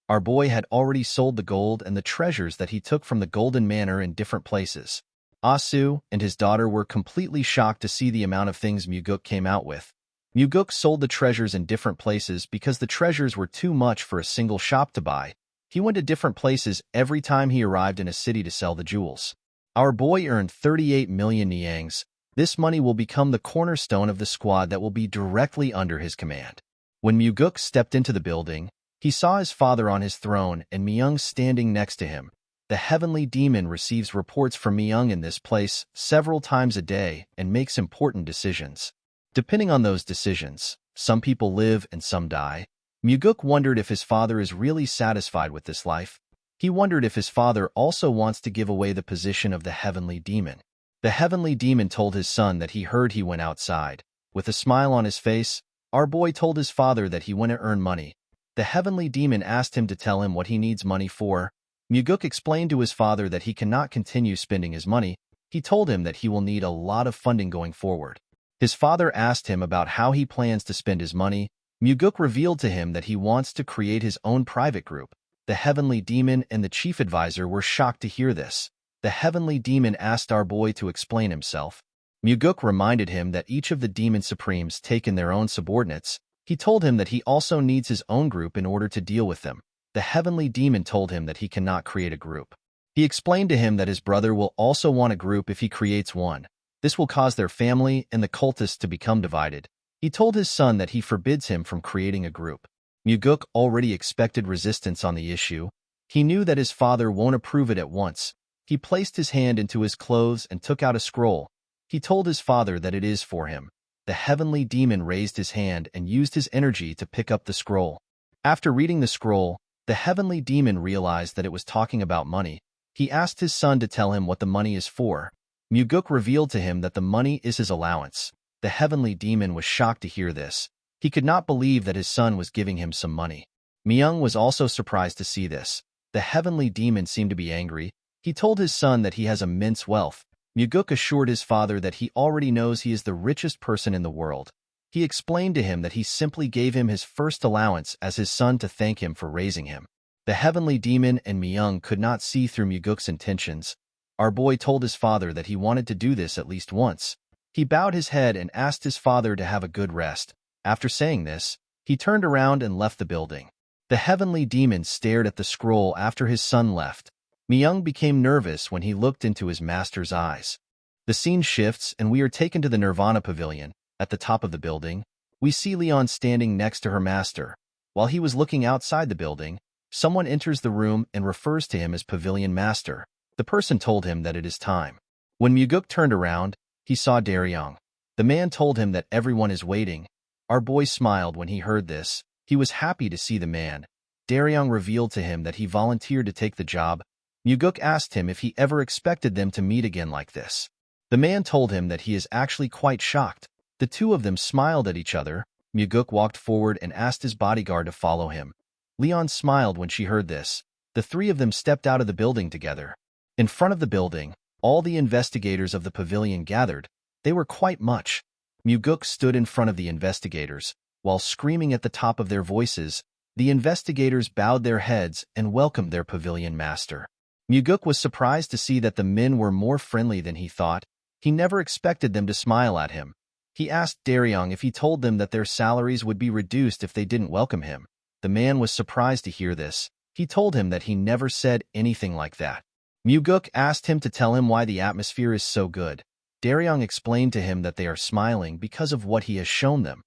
Our boy had already sold the gold and the treasures that he took from the golden manor in different places. Asu and his daughter were completely shocked to see the amount of things Muguk came out with. Muguk sold the treasures in different places because the treasures were too much for a single shop to buy. He went to different places every time he arrived in a city to sell the jewels. Our boy earned 38 million niangs. This money will become the cornerstone of the squad that will be directly under his command. When Muguk stepped into the building, he saw his father on his throne and Myung standing next to him. The heavenly demon receives reports from Myung in this place several times a day and makes important decisions. Depending on those decisions, some people live and some die. Muguk wondered if his father is really satisfied with this life. He wondered if his father also wants to give away the position of the heavenly demon. The heavenly demon told his son that he heard he went outside. With a smile on his face, our boy told his father that he went to earn money. The heavenly demon asked him to tell him what he needs money for. Muguk explained to his father that he cannot continue spending his money. He told him that he will need a lot of funding going forward. His father asked him about how he plans to spend his money. Muguk revealed to him that he wants to create his own private group. The heavenly demon and the chief advisor were shocked to hear this. The heavenly demon asked our boy to explain himself. Muguk reminded him that each of the demon supremes take in their own subordinates. He told him that he also needs his own group in order to deal with them. The heavenly demon told him that he cannot create a group. He explained to him that his brother will also want a group if he creates one. This will cause their family and the cultists to become divided. He told his son that he forbids him from creating a group. Muguk already expected resistance on the issue. He knew that his father won't approve it at once. He placed his hand into his clothes and took out a scroll. He told his father that it is for him. The heavenly demon raised his hand and used his energy to pick up the scroll. After reading the scroll, the heavenly demon realized that it was talking about money. He asked his son to tell him what the money is for. Muguk revealed to him that the money is his allowance. The heavenly demon was shocked to hear this. He could not believe that his son was giving him some money. Myung was also surprised to see this. The heavenly demon seemed to be angry. He told his son that he has immense wealth. Muguk assured his father that he already knows he is the richest person in the world. He explained to him that he simply gave him his first allowance as his son to thank him for raising him. The heavenly demon and Myung could not see through Muguk's intentions. Our boy told his father that he wanted to do this at least once. He bowed his head and asked his father to have a good rest. After saying this, he turned around and left the building. The heavenly demon stared at the scroll after his son left. Myung became nervous when he looked into his master's eyes. The scene shifts and we are taken to the Nirvana Pavilion. At the top of the building, we see Leon standing next to her master. While he was looking outside the building, someone enters the room and refers to him as Pavilion Master. The person told him that it is time. When Muguk turned around, he saw Daryong. The man told him that everyone is waiting. Our boy smiled when he heard this. He was happy to see the man. Daryong revealed to him that he volunteered to take the job. Muguk asked him if he ever expected them to meet again like this. The man told him that he is actually quite shocked. The two of them smiled at each other. Muguk walked forward and asked his bodyguard to follow him. Leon smiled when she heard this. The three of them stepped out of the building together. In front of the building, all the investigators of the pavilion gathered. They were quite much. Muguk stood in front of the investigators. While screaming at the top of their voices, the investigators bowed their heads and welcomed their pavilion master. Muguk was surprised to see that the men were more friendly than he thought. He never expected them to smile at him. He asked Daryong if he told them that their salaries would be reduced if they didn't welcome him. The man was surprised to hear this. He told him that he never said anything like that. Muguk asked him to tell him why the atmosphere is so good. Daryong explained to him that they are smiling because of what he has shown them.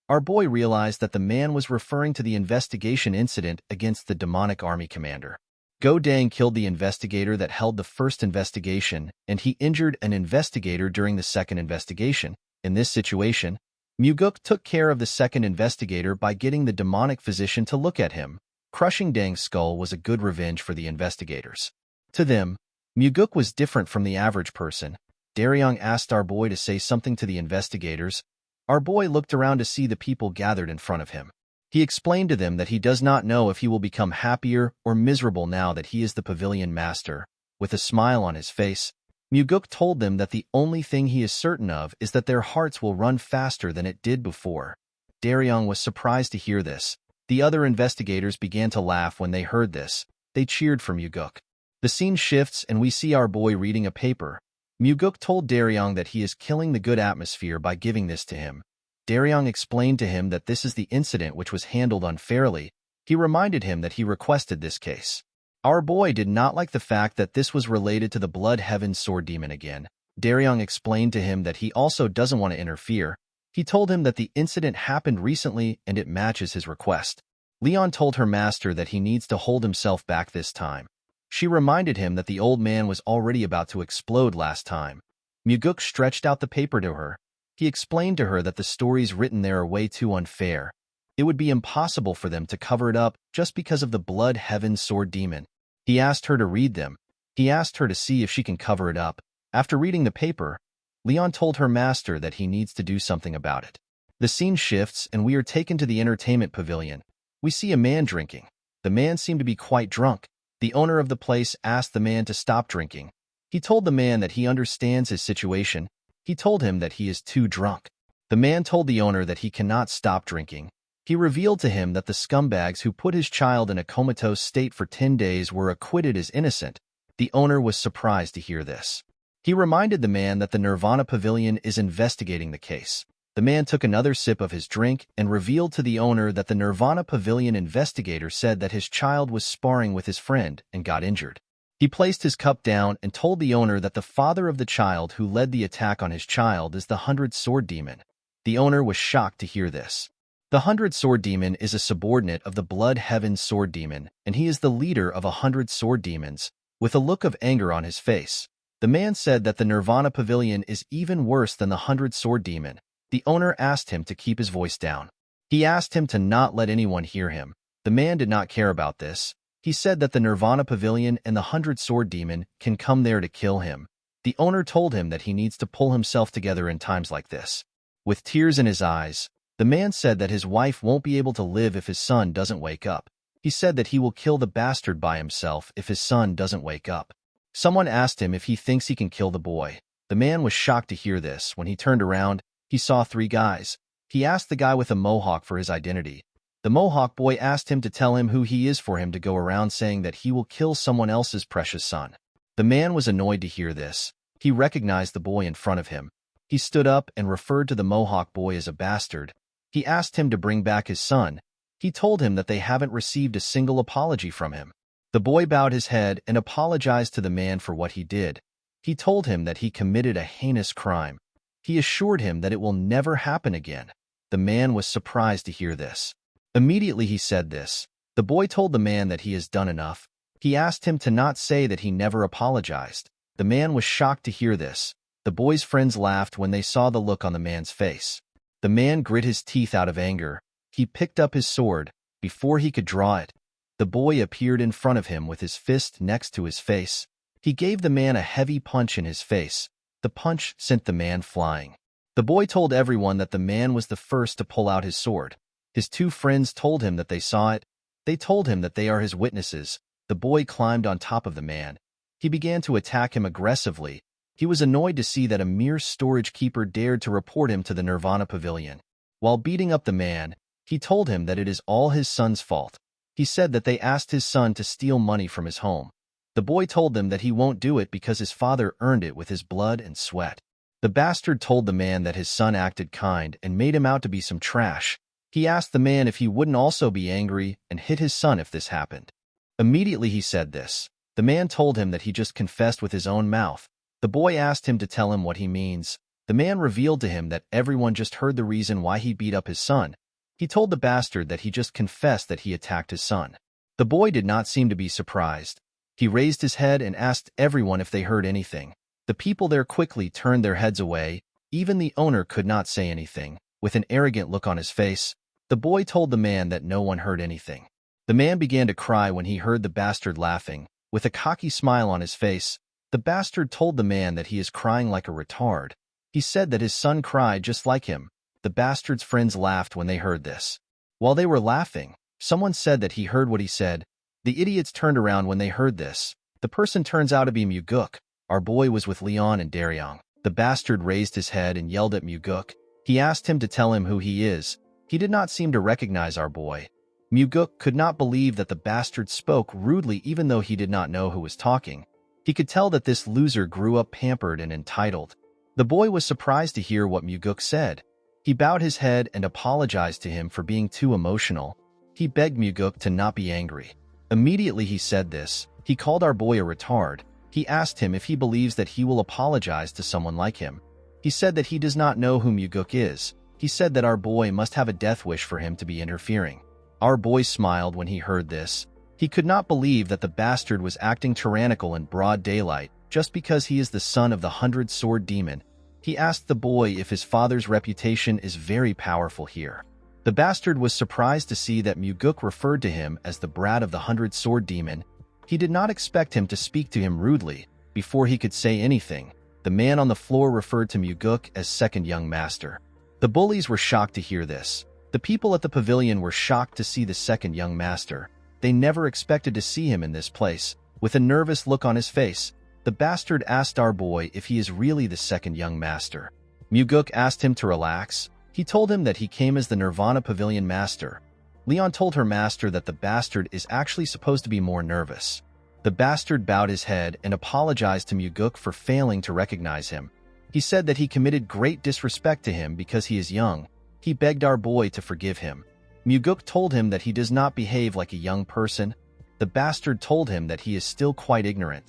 Our boy realized that the man was referring to the investigation incident against the demonic army commander. Go Dang killed the investigator that held the first investigation, and he injured an investigator during the second investigation. In this situation, Muguk took care of the second investigator by getting the demonic physician to look at him. Crushing Dang's skull was a good revenge for the investigators. To them, Muguk was different from the average person. Daryong asked our boy to say something to the investigators. Our boy looked around to see the people gathered in front of him. He explained to them that he does not know if he will become happier or miserable now that he is the pavilion master. With a smile on his face, Muguk told them that the only thing he is certain of is that their hearts will run faster than it did before. Daryong was surprised to hear this. The other investigators began to laugh when they heard this. They cheered for Muguk. The scene shifts and we see our boy reading a paper. Muguk told Daryong that he is killing the good atmosphere by giving this to him. Daryong explained to him that this is the incident which was handled unfairly. He reminded him that he requested this case. Our boy did not like the fact that this was related to the Blood Heaven Sword Demon again. Daryong explained to him that he also doesn't want to interfere. He told him that the incident happened recently and it matches his request. Leon told her master that he needs to hold himself back this time. She reminded him that the old man was already about to explode last time. Muguk stretched out the paper to her. He explained to her that the stories written there are way too unfair. It would be impossible for them to cover it up just because of the Blood Heaven Sword Demon. He asked her to read them. He asked her to see if she can cover it up. After reading the paper, Leon told her master that he needs to do something about it. The scene shifts and we are taken to the entertainment pavilion. We see a man drinking. The man seemed to be quite drunk. The owner of the place asked the man to stop drinking. He told the man that he understands his situation. He told him that he is too drunk. The man told the owner that he cannot stop drinking. He revealed to him that the scumbags who put his child in a comatose state for 10 days were acquitted as innocent. The owner was surprised to hear this. He reminded the man that the Nirvana Pavilion is investigating the case. The man took another sip of his drink and revealed to the owner that the Nirvana Pavilion investigator said that his child was sparring with his friend and got injured. He placed his cup down and told the owner that the father of the child who led the attack on his child is the 100 Sword Demon. The owner was shocked to hear this. The 100 Sword Demon is a subordinate of the Blood Heaven Sword Demon, and he is the leader of 100 Sword Demons. With a look of anger on his face, the man said that the Nirvana Pavilion is even worse than the 100 Sword Demon. The owner asked him to keep his voice down. He asked him to not let anyone hear him. The man did not care about this. He said that the Nirvana Pavilion and the 100 Sword Demon can come there to kill him. The owner told him that he needs to pull himself together in times like this. With tears in his eyes, the man said that his wife won't be able to live if his son doesn't wake up. He said that he will kill the bastard by himself if his son doesn't wake up. Someone asked him if he thinks he can kill the boy. The man was shocked to hear this. When he turned around, he saw 3 guys. He asked the guy with a mohawk for his identity. The mohawk boy asked him to tell him who he is for him to go around saying that he will kill someone else's precious son. The man was annoyed to hear this. He recognized the boy in front of him. He stood up and referred to the mohawk boy as a bastard. He asked him to bring back his son. He told him that they haven't received a single apology from him. The boy bowed his head and apologized to the man for what he did. He told him that he committed a heinous crime. He assured him that it will never happen again. The man was surprised to hear this. Immediately he said this. The boy told the man that he has done enough. He asked him to not say that he never apologized. The man was shocked to hear this. The boy's friends laughed when they saw the look on the man's face. The man grit his teeth out of anger. He picked up his sword. Before he could draw it, the boy appeared in front of him with his fist next to his face. He gave the man a heavy punch in his face. The punch sent the man flying. The boy told everyone that the man was the first to pull out his sword. His 2 friends told him that they saw it. They told him that they are his witnesses. The boy climbed on top of the man. He began to attack him aggressively. He was annoyed to see that a mere storage keeper dared to report him to the Nirvana Pavilion. While beating up the man, he told him that it is all his son's fault. He said that they asked his son to steal money from his home. The boy told them that he won't do it because his father earned it with his blood and sweat. The bastard told the man that his son acted kind and made him out to be some trash. He asked the man if he wouldn't also be angry and hit his son if this happened. Immediately he said this. The man told him that he just confessed with his own mouth. The boy asked him to tell him what he means. The man revealed to him that everyone just heard the reason why he beat up his son. He told the bastard that he just confessed that he attacked his son. The boy did not seem to be surprised. He raised his head and asked everyone if they heard anything. The people there quickly turned their heads away. Even the owner could not say anything. With an arrogant look on his face, the boy told the man that no one heard anything. The man began to cry when he heard the bastard laughing. With a cocky smile on his face, the bastard told the man that he is crying like a retard. He said that his son cried just like him. The bastard's friends laughed when they heard this. While they were laughing, someone said that he heard what he said. The idiots turned around when they heard this. The person turns out to be Muguk. Our boy was with Leon and Daryong. The bastard raised his head and yelled at Muguk. He asked him to tell him who he is. He did not seem to recognize our boy. Muguk could not believe that the bastard spoke rudely even though he did not know who was talking. He could tell that this loser grew up pampered and entitled. The boy was surprised to hear what Muguk said. He bowed his head and apologized to him for being too emotional. He begged Muguk to not be angry. Immediately he said this. He called our boy a retard. He asked him if he believes that he will apologize to someone like him. He said that he does not know who Muguk is. He said that our boy must have a death wish for him to be interfering. Our boy smiled when he heard this. He could not believe that the bastard was acting tyrannical in broad daylight just because he is the son of the 100 Sword Demon. He asked the boy if his father's reputation is very powerful here. The bastard was surprised to see that Muguk referred to him as the brat of the 100 Sword Demon. He did not expect him to speak to him rudely. Before he could say anything, the man on the floor referred to Muguk as second young master. The bullies were shocked to hear this. The people at the pavilion were shocked to see the second young master. They never expected to see him in this place. With a nervous look on his face, the bastard asked our boy if he is really the second young master. Muguk asked him to relax. He told him that he came as the Nirvana Pavilion master. Leon told her master that the bastard is actually supposed to be more nervous. The bastard bowed his head and apologized to Muguk for failing to recognize him. He said that he committed great disrespect to him because he is young. He begged our boy to forgive him. Muguk told him that he does not behave like a young person. The bastard told him that he is still quite ignorant.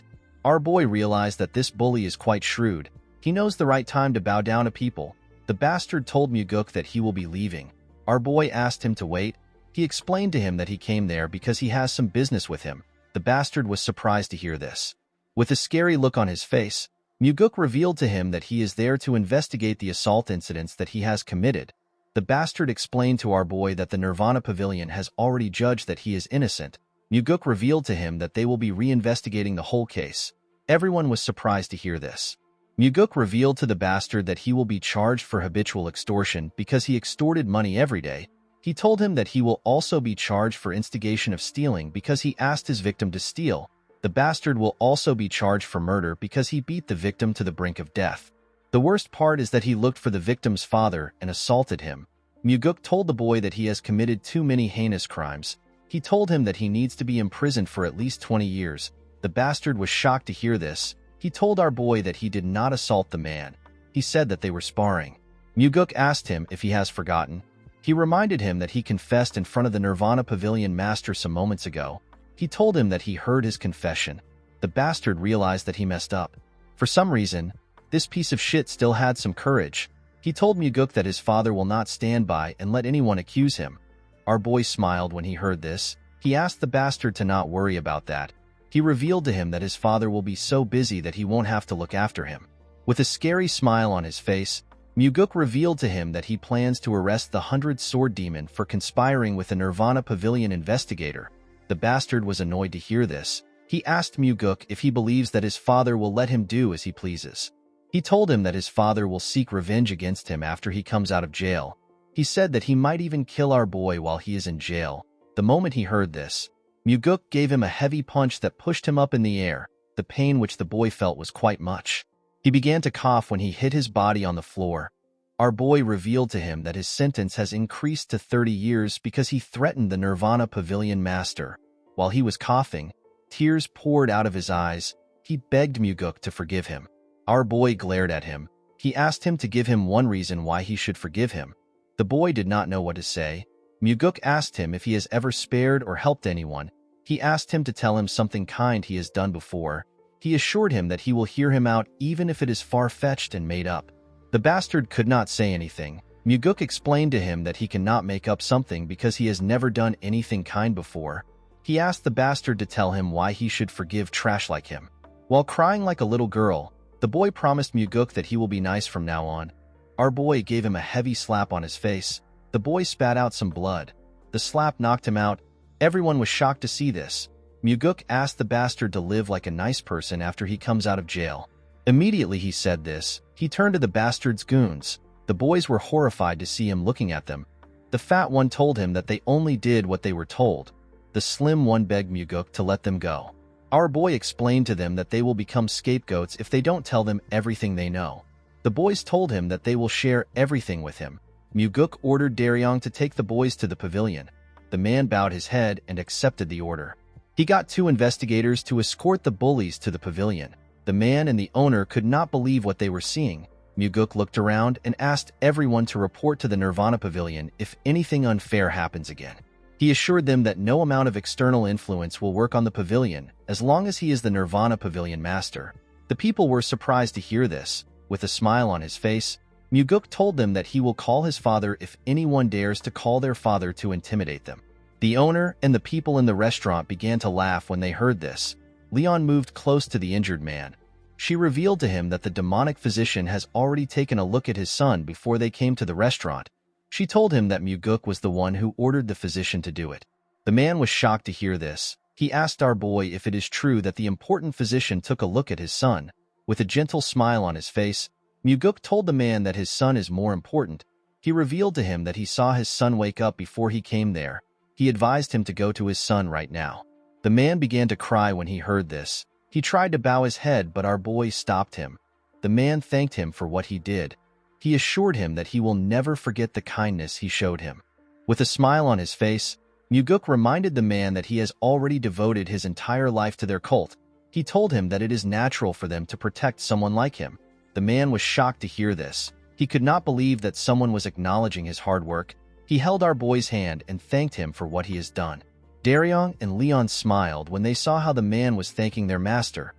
Our boy realized that this bully is quite shrewd. He knows the right time to bow down to people. The bastard told Muguk that he will be leaving. Our boy asked him to wait. He explained to him that he came there because he has some business with him. The bastard was surprised to hear this. With a scary look on his face, Muguk revealed to him that he is there to investigate the assault incidents that he has committed. The bastard explained to our boy that the Nirvana Pavilion has already judged that he is innocent. Muguk revealed to him that they will be reinvestigating the whole case. Everyone was surprised to hear this. Muguk revealed to the bastard that he will be charged for habitual extortion because he extorted money every day. He told him that he will also be charged for instigation of stealing because he asked his victim to steal. The bastard will also be charged for murder because he beat the victim to the brink of death. The worst part is that he looked for the victim's father and assaulted him. Muguk told the boy that he has committed too many heinous crimes. He told him that he needs to be imprisoned for at least 20 years. The bastard was shocked to hear this. He told our boy that he did not assault the man. He said that they were sparring. Muguk asked him if he has forgotten. He reminded him that he confessed in front of the Nirvana Pavilion master some moments ago. He told him that he heard his confession. The bastard realized that he messed up. For some reason, this piece of shit still had some courage. He told Muguk that his father will not stand by and let anyone accuse him. Our boy smiled when he heard this. He asked the bastard to not worry about that. He revealed to him that his father will be so busy that he won't have to look after him. With a scary smile on his face, Muguk revealed to him that he plans to arrest the 100-sword demon for conspiring with the Nirvana Pavilion investigator. The bastard was annoyed to hear this. He asked Muguk if he believes that his father will let him do as he pleases. He told him that his father will seek revenge against him after he comes out of jail. He said that he might even kill our boy while he is in jail. The moment he heard this, Muguk gave him a heavy punch that pushed him up in the air. The pain which the boy felt was quite much. He began to cough when he hit his body on the floor. Our boy revealed to him that his sentence has increased to 30 years because he threatened the Nirvana Pavilion master. While he was coughing, tears poured out of his eyes. He begged Muguk to forgive him. Our boy glared at him. He asked him to give him one reason why he should forgive him. The boy did not know what to say. Muguk asked him if he has ever spared or helped anyone. He asked him to tell him something kind he has done before. He assured him that he will hear him out even if it is far-fetched and made up. The bastard could not say anything. Muguk explained to him that he cannot make up something because he has never done anything kind before. He asked the bastard to tell him why he should forgive trash like him. While crying like a little girl, the boy promised Muguk that he will be nice from now on. Our boy gave him a heavy slap on his face. The boy spat out some blood. The slap knocked him out. Everyone was shocked to see this. Muguk asked the bastard to live like a nice person after he comes out of jail. Immediately he said this, he turned to the bastard's goons. The boys were horrified to see him looking at them. The fat one told him that they only did what they were told. The slim one begged Muguk to let them go. Our boy explained to them that they will become scapegoats if they don't tell them everything they know. The boys told him that they will share everything with him. Muguk ordered Daryong to take the boys to the pavilion. The man bowed his head and accepted the order. He got 2 investigators to escort the bullies to the pavilion. The man and the owner could not believe what they were seeing. Muguk looked around and asked everyone to report to the Nirvana Pavilion if anything unfair happens again. He assured them that no amount of external influence will work on the pavilion as long as he is the Nirvana Pavilion master. The people were surprised to hear this. With a smile on his face, Muguk told them that he will call his father if anyone dares to call their father to intimidate them. The owner and the people in the restaurant began to laugh when they heard this. Leon moved close to the injured man. She revealed to him that the demonic physician has already taken a look at his son before they came to the restaurant. She told him that Muguk was the one who ordered the physician to do it. The man was shocked to hear this. He asked our boy if it is true that the important physician took a look at his son. With a gentle smile on his face, Muguk told the man that his son is more important. He revealed to him that he saw his son wake up before he came there. He advised him to go to his son right now. The man began to cry when he heard this. He tried to bow his head, but our boy stopped him. The man thanked him for what he did. He assured him that he will never forget the kindness he showed him. With a smile on his face, Muguk reminded the man that he has already devoted his entire life to their cult. He told him that it is natural for them to protect someone like him. The man was shocked to hear this. He could not believe that someone was acknowledging his hard work. He held our boy's hand and thanked him for what he has done. Daryong and Leon smiled when they saw how the man was thanking their master.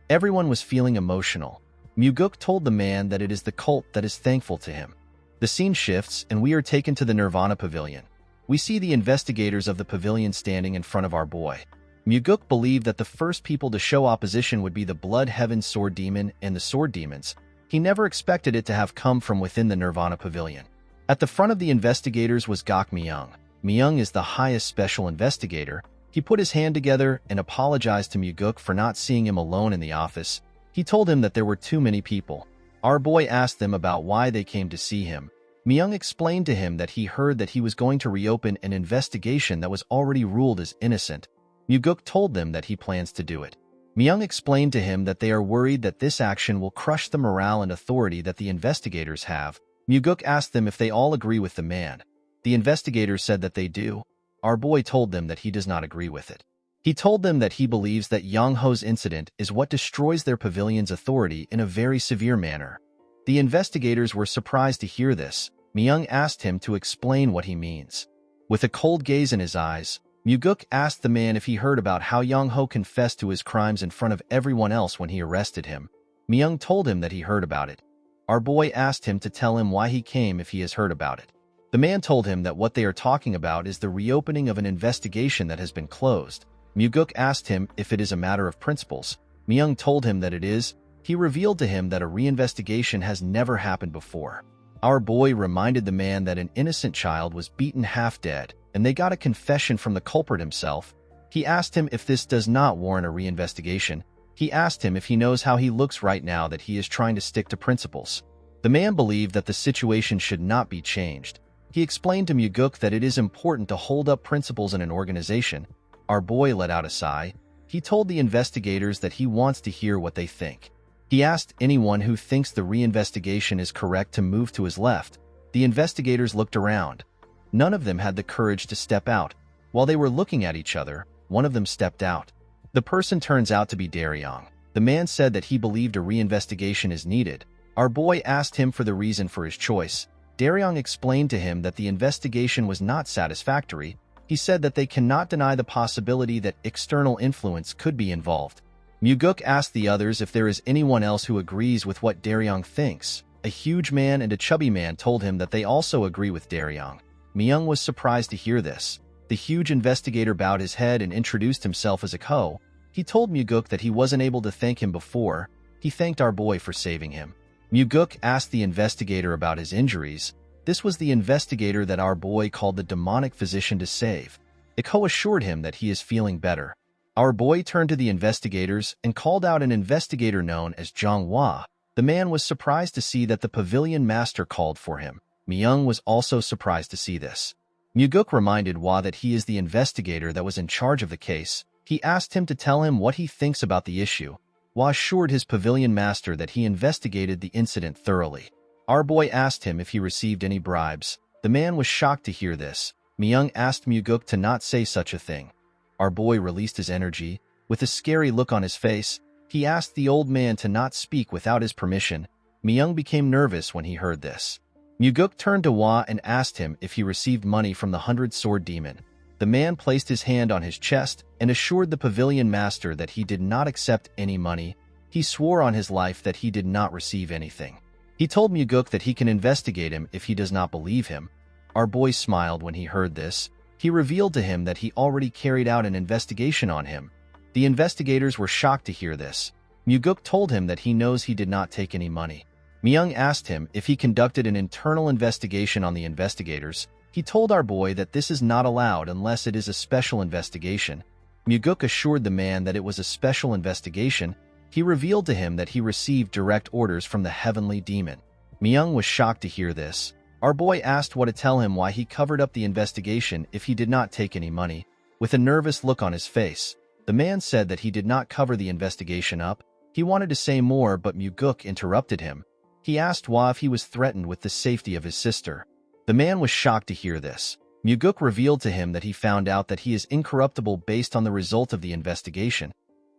Everyone was feeling emotional. Muguk told the man that it is the cult that is thankful to him. The scene shifts and we are taken to the Nirvana Pavilion. We see the investigators of the pavilion standing in front of our boy. Muguk believed that the first people to show opposition would be the Blood Heaven Sword Demon and the Sword Demons. He never expected it to have come from within the Nirvana Pavilion. At the front of the investigators was Gok Myung. Myung is the highest special investigator. He put his hand together and apologized to Muguk for not seeing him alone in the office. He told him that there were too many people. Our boy asked them about why they came to see him. Myung explained to him that he heard that he was going to reopen an investigation that was already ruled as innocent. Muguk told them that he plans to do it. Myung explained to him that they are worried that this action will crush the morale and authority that the investigators have. Muguk asked them if they all agree with the man. The investigators said that they do. Our boy told them that he does not agree with it. He told them that he believes that Yang Ho's incident is what destroys their pavilion's authority in a very severe manner. The investigators were surprised to hear this. Myung asked him to explain what he means. With a cold gaze in his eyes, Muguk asked the man if he heard about how Yang Ho confessed to his crimes in front of everyone else when he arrested him. Myung told him that he heard about it. Our boy asked him to tell him why he came if he has heard about it. The man told him that what they are talking about is the reopening of an investigation that has been closed. Muguk asked him if it is a matter of principles. Myung told him that it is. He revealed to him that a reinvestigation has never happened before. Our boy reminded the man that an innocent child was beaten half dead, and they got a confession from the culprit himself. He asked him if this does not warrant a reinvestigation. He asked him if he knows how he looks right now that he is trying to stick to principles. The man believed that the situation should not be changed. He explained to Muguk that it is important to hold up principles in an organization. Our boy let out a sigh. He told the investigators that he wants to hear what they think. He asked anyone who thinks the reinvestigation is correct to move to his left. The investigators looked around. None of them had the courage to step out. While they were looking at each other, one of them stepped out. The person turns out to be Daryong. The man said that he believed a reinvestigation is needed. Our boy asked him for the reason for his choice. Daryong explained to him that the investigation was not satisfactory. He said that they cannot deny the possibility that external influence could be involved. Muguk asked the others if there is anyone else who agrees with what Daryong thinks. A huge man and a chubby man told him that they also agree with Daryong. Myung was surprised to hear this. The huge investigator bowed his head and introduced himself as a Ko. He told Muguk that he wasn't able to thank him before. He thanked our boy for saving him. Muguk asked the investigator about his injuries. This was the investigator that our boy called the demonic physician to save. Iko assured him that he is feeling better. Our boy turned to the investigators and called out an investigator known as Zhang Hua. The man was surprised to see that the pavilion master called for him. Myung was also surprised to see this. Muguk reminded Hua that he is the investigator that was in charge of the case. He asked him to tell him what he thinks about the issue. Hua assured his pavilion master that he investigated the incident thoroughly. Our boy asked him if he received any bribes. The man was shocked to hear this. Myung asked Muguk to not say such a thing. Our boy released his energy. With a scary look on his face, he asked the old man to not speak without his permission. Myung became nervous when he heard this. Muguk turned to Hua and asked him if he received money from the 100-sword demon. The man placed his hand on his chest and assured the pavilion master that he did not accept any money. He swore on his life that he did not receive anything. He told Muguk that he can investigate him if he does not believe him. Our boy smiled when he heard this. He revealed to him that he already carried out an investigation on him. The investigators were shocked to hear this. Muguk told him that he knows he did not take any money. Myung asked him if he conducted an internal investigation on the investigators. He told our boy that this is not allowed unless it is a special investigation. Muguk assured the man that it was a special investigation. He revealed to him that he received direct orders from the heavenly demon. Myung was shocked to hear this. Our boy asked Hwa to tell him why he covered up the investigation if he did not take any money. With a nervous look on his face, the man said that he did not cover the investigation up. He wanted to say more, but Muguk interrupted him. He asked Hwa if he was threatened with the safety of his sister. The man was shocked to hear this. Muguk revealed to him that he found out that he is incorruptible based on the result of the investigation.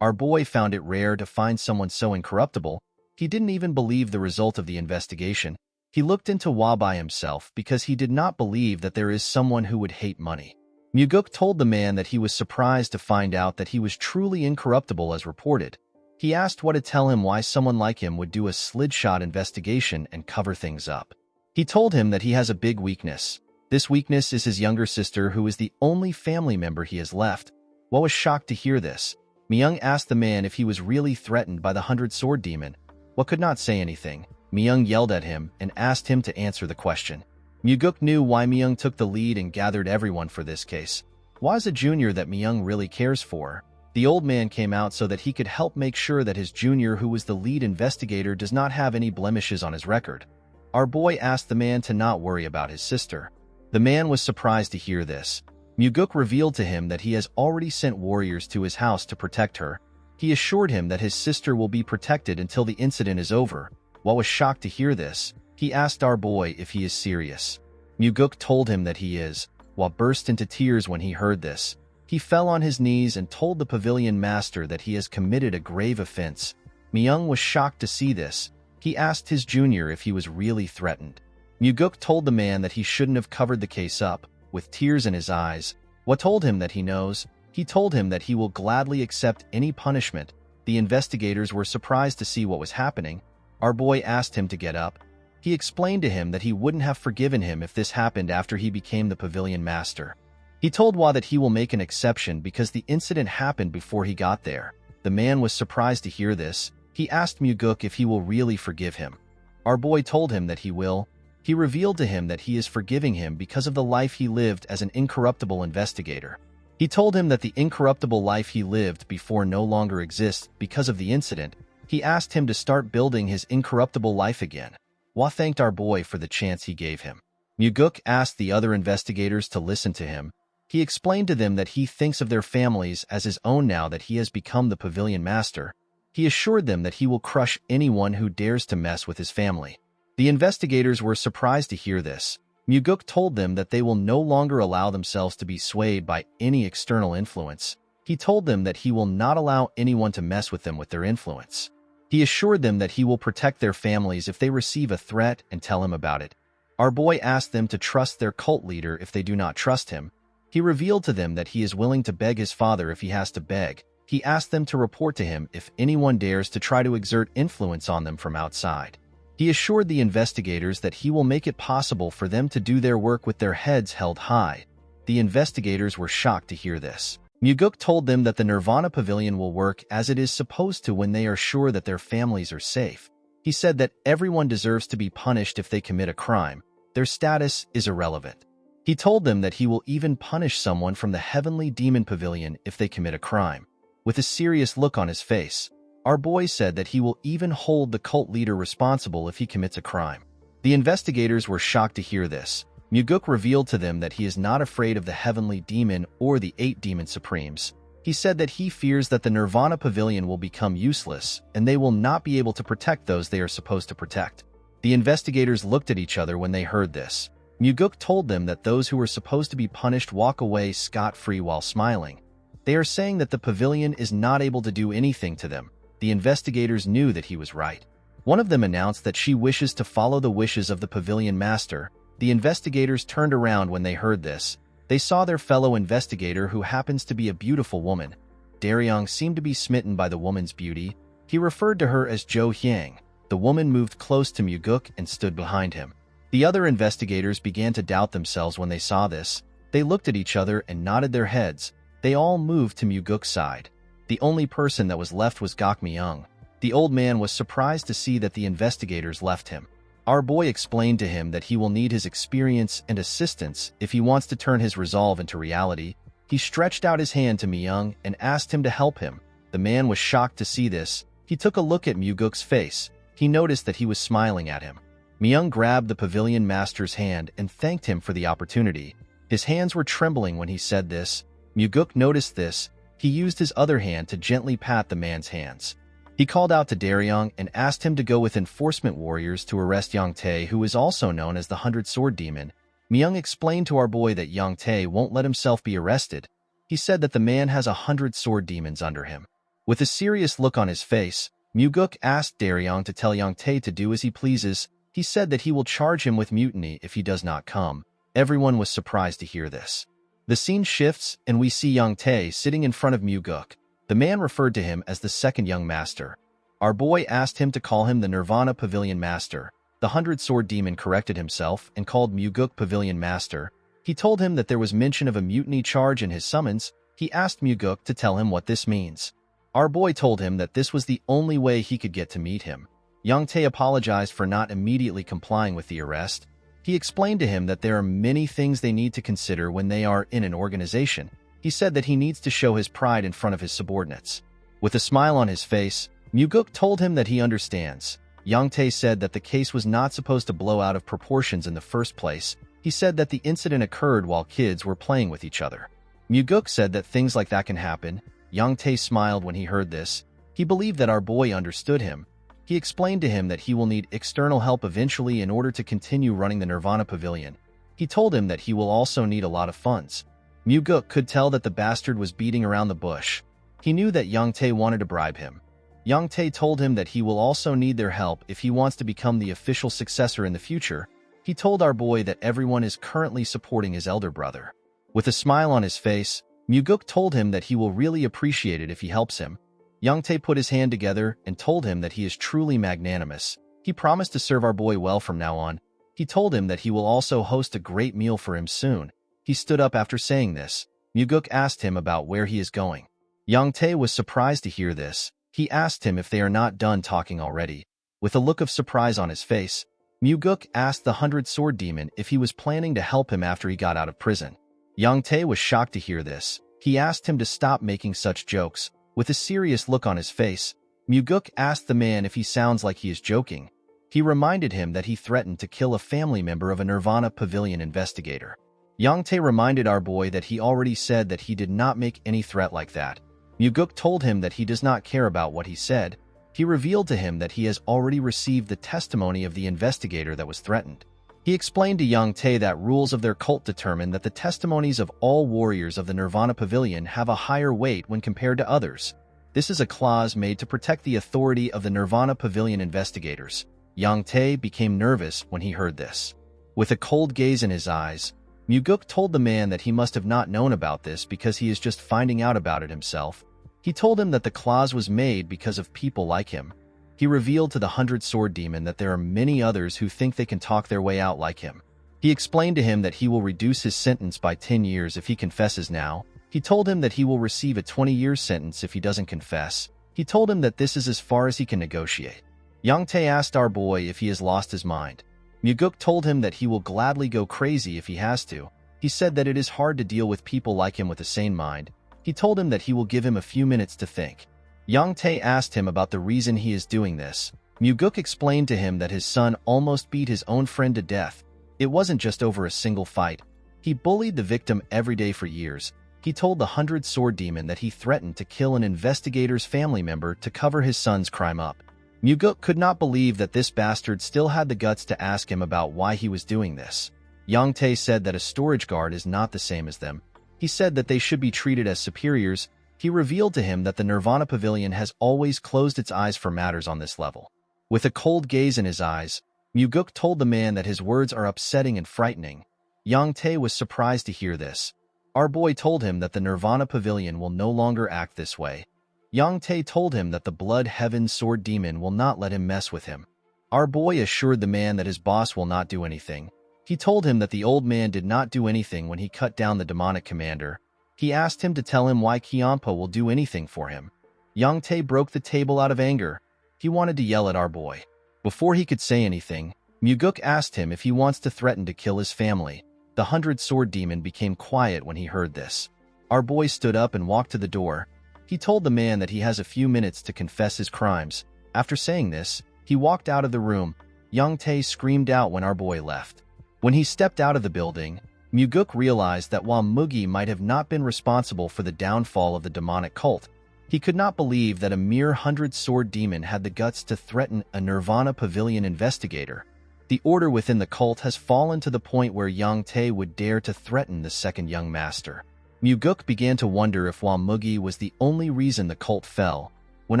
Our boy found it rare to find someone so incorruptible. He didn't even believe the result of the investigation. He looked into Hwa by himself because he did not believe that there is someone who would hate money. Muguk told the man that he was surprised to find out that he was truly incorruptible as reported. He asked Hwa to tell him why someone like him would do a slidshot investigation and cover things up. He told him that he has a big weakness. This weakness is his younger sister, who is the only family member he has left. Hwa was shocked to hear this. Myung asked the man if he was really threatened by the 100-sword demon. Hwa could not say anything. Myung yelled at him and asked him to answer the question. Muguk knew why Myung took the lead and gathered everyone for this case. Hwa is a junior that Myung really cares for. The old man came out so that he could help make sure that his junior, who was the lead investigator, does not have any blemishes on his record. Our boy asked the man to not worry about his sister. The man was surprised to hear this. Muguk revealed to him that he has already sent warriors to his house to protect her. He assured him that his sister will be protected until the incident is over. Hwa was shocked to hear this. He asked our boy if he is serious. Muguk told him that he is. Hwa burst into tears when he heard this. He fell on his knees and told the pavilion master that he has committed a grave offense. Myung was shocked to see this. He asked his junior if he was really threatened. Muguk told the man that he shouldn't have covered the case up. With tears in his eyes, Hwa told him that he knows. He told him that he will gladly accept any punishment. The investigators were surprised to see what was happening. Our boy asked him to get up. He explained to him that he wouldn't have forgiven him if this happened after he became the pavilion master. He told Hwa that he will make an exception because the incident happened before he got there. The man was surprised to hear this. He asked Muguk if he will really forgive him. Our boy told him that he will. He revealed to him that he is forgiving him because of the life he lived as an incorruptible investigator. He told him that the incorruptible life he lived before no longer exists because of the incident. He asked him to start building his incorruptible life again. Hwa thanked our boy for the chance he gave him. Muguk asked the other investigators to listen to him. He explained to them that he thinks of their families as his own now that he has become the pavilion master. He assured them that he will crush anyone who dares to mess with his family. The investigators were surprised to hear this. Muguk told them that they will no longer allow themselves to be swayed by any external influence. He told them that he will not allow anyone to mess with them with their influence. He assured them that he will protect their families if they receive a threat and tell him about it. Our boy asked them to trust their cult leader if they do not trust him. He revealed to them that he is willing to beg his father if he has to beg. He asked them to report to him if anyone dares to try to exert influence on them from outside. He assured the investigators that he will make it possible for them to do their work with their heads held high. The investigators were shocked to hear this. Muguk told them that the Nirvana Pavilion will work as it is supposed to when they are sure that their families are safe. He said that everyone deserves to be punished if they commit a crime. Their status is irrelevant. He told them that he will even punish someone from the Heavenly Demon Pavilion if they commit a crime. With a serious look on his face, our boy said that he will even hold the cult leader responsible if he commits a crime. The investigators were shocked to hear this. Muguk revealed to them that he is not afraid of the Heavenly Demon or the 8 Demon Supremes. He said that he fears that the Nirvana Pavilion will become useless and they will not be able to protect those they are supposed to protect. The investigators looked at each other when they heard this. Muguk told them that those who were supposed to be punished walk away scot-free while smiling. They are saying that the pavilion is not able to do anything to them. The investigators knew that he was right. One of them announced that she wishes to follow the wishes of the pavilion master. The investigators turned around when they heard this. They saw their fellow investigator, who happens to be a beautiful woman. Daryong seemed to be smitten by the woman's beauty. He referred to her as Jo Hyang. The woman moved close to Muguk and stood behind him. The other investigators began to doubt themselves when they saw this. They looked at each other and nodded their heads. They all moved to Muguk's side. The only person that was left was Gok Myung. The old man was surprised to see that the investigators left him. Our boy explained to him that he will need his experience and assistance if he wants to turn his resolve into reality. He stretched out his hand to Myung and asked him to help him. The man was shocked to see this. He took a look at Muguk's face. He noticed that he was smiling at him. Myung grabbed the pavilion master's hand and thanked him for the opportunity. His hands were trembling when he said this. Muguk noticed this. He used his other hand to gently pat the man's hands. He called out to Daryong and asked him to go with enforcement warriors to arrest Yang Tae, who is also known as the 100-Sword Demon. Myung explained to our boy that Yang Tae won't let himself be arrested. He said that the man has 100 sword demons under him. With a serious look on his face, Muguk asked Daryong to tell Yang Tae to do as he pleases. He said that he will charge him with mutiny if he does not come. Everyone was surprised to hear this. The scene shifts and we see Yang Tae sitting in front of Muguk. The man referred to him as the second young master. Our boy asked him to call him the Nirvana Pavilion Master. The 100-Sword Demon corrected himself and called Muguk Pavilion Master. He told him that there was mention of a mutiny charge in his summons. He asked Muguk to tell him what this means. Our boy told him that this was the only way he could get to meet him. Yang Tae apologized for not immediately complying with the arrest. He explained to him that there are many things they need to consider when they are in an organization. He said that he needs to show his pride in front of his subordinates. With a smile on his face, Muguk told him that he understands. Yang Tae said that the case was not supposed to blow out of proportions in the first place. He said that the incident occurred while kids were playing with each other. Muguk said that things like that can happen. Yang Tae smiled when he heard this. He believed that our boy understood him. He explained to him that he will need external help eventually in order to continue running the Nirvana Pavilion. He told him that he will also need a lot of funds. Muguk could tell that the bastard was beating around the bush. He knew that Yang Tae wanted to bribe him. Yang Tae told him that he will also need their help if he wants to become the official successor in the future. He told our boy that everyone is currently supporting his elder brother. With a smile on his face, Muguk told him that he will really appreciate it if he helps him. Yang Tae put his hand together and told him that he is truly magnanimous. He promised to serve our boy well from now on. He told him that he will also host a great meal for him soon. He stood up after saying this. Muguk asked him about where he is going. Yang Tae was surprised to hear this. He asked him if they are not done talking already. With a look of surprise on his face, Muguk asked the 100-Sword Demon if he was planning to help him after he got out of prison. Yang Tae was shocked to hear this. He asked him to stop making such jokes. With a serious look on his face, Muguk asked the man if he sounds like he is joking. He reminded him that he threatened to kill a family member of a Nirvana Pavilion investigator. Yang Tae reminded our boy that he already said that he did not make any threat like that. Muguk told him that he does not care about what he said. He revealed to him that he has already received the testimony of the investigator that was threatened. He explained to Yang Tae that rules of their cult determine that the testimonies of all warriors of the Nirvana Pavilion have a higher weight when compared to others. This is a clause made to protect the authority of the Nirvana Pavilion investigators. Yang Tae became nervous when he heard this. With a cold gaze in his eyes, Muguk told the man that he must have not known about this because he is just finding out about it himself. He told him that the clause was made because of people like him. He revealed to the 100-Sword Demon that there are many others who think they can talk their way out like him. He explained to him that he will reduce his sentence by 10 years if he confesses now. He told him that he will receive a 20-year sentence if he doesn't confess. He told him that this is as far as he can negotiate. Yang Tae asked our boy if he has lost his mind. Muguk told him that he will gladly go crazy if he has to. He said that it is hard to deal with people like him with a sane mind. He told him that he will give him a few minutes to think. Yang Tae asked him about the reason he is doing this. Muguk explained to him that his son almost beat his own friend to death. It wasn't just over a single fight. He bullied the victim every day for years. He told the 100-Sword Demon that he threatened to kill an investigator's family member to cover his son's crime up. Muguk could not believe that this bastard still had the guts to ask him about why he was doing this. Yang Tae said that a storage guard is not the same as them. He said that they should be treated as superiors. He revealed to him that the Nirvana Pavilion has always closed its eyes for matters on this level. With a cold gaze in his eyes, Muguk told the man that his words are upsetting and frightening. Yang Tae was surprised to hear this. Our boy told him that the Nirvana Pavilion will no longer act this way. Yang Tae told him that the Blood Heaven Sword Demon will not let him mess with him. Our boy assured the man that his boss will not do anything. He told him that the old man did not do anything when he cut down the demonic commander. He asked him to tell him why Kyampa will do anything for him. Yang Tae broke the table out of anger. He wanted to yell at our boy. Before he could say anything, Muguk asked him if he wants to threaten to kill his family. The 100-Sword Demon became quiet when he heard this. Our boy stood up and walked to the door. He told the man that he has a few minutes to confess his crimes. After saying this, he walked out of the room. Young Tae screamed out when our boy left. When he stepped out of the building, Muguk realized that while Mugi might have not been responsible for the downfall of the demonic cult, he could not believe that a mere 100-sword demon had the guts to threaten a Nirvana Pavilion investigator. The order within the cult has fallen to the point where Young Tae would dare to threaten the second young master. Muguk began to wonder if while Mugi was the only reason the cult fell. When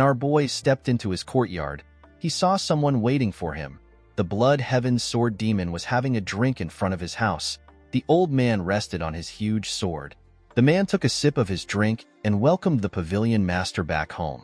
our boy stepped into his courtyard, he saw someone waiting for him. The Blood Heaven's sword demon was having a drink in front of his house. The old man rested on his huge sword. The man took a sip of his drink and welcomed the pavilion master back home.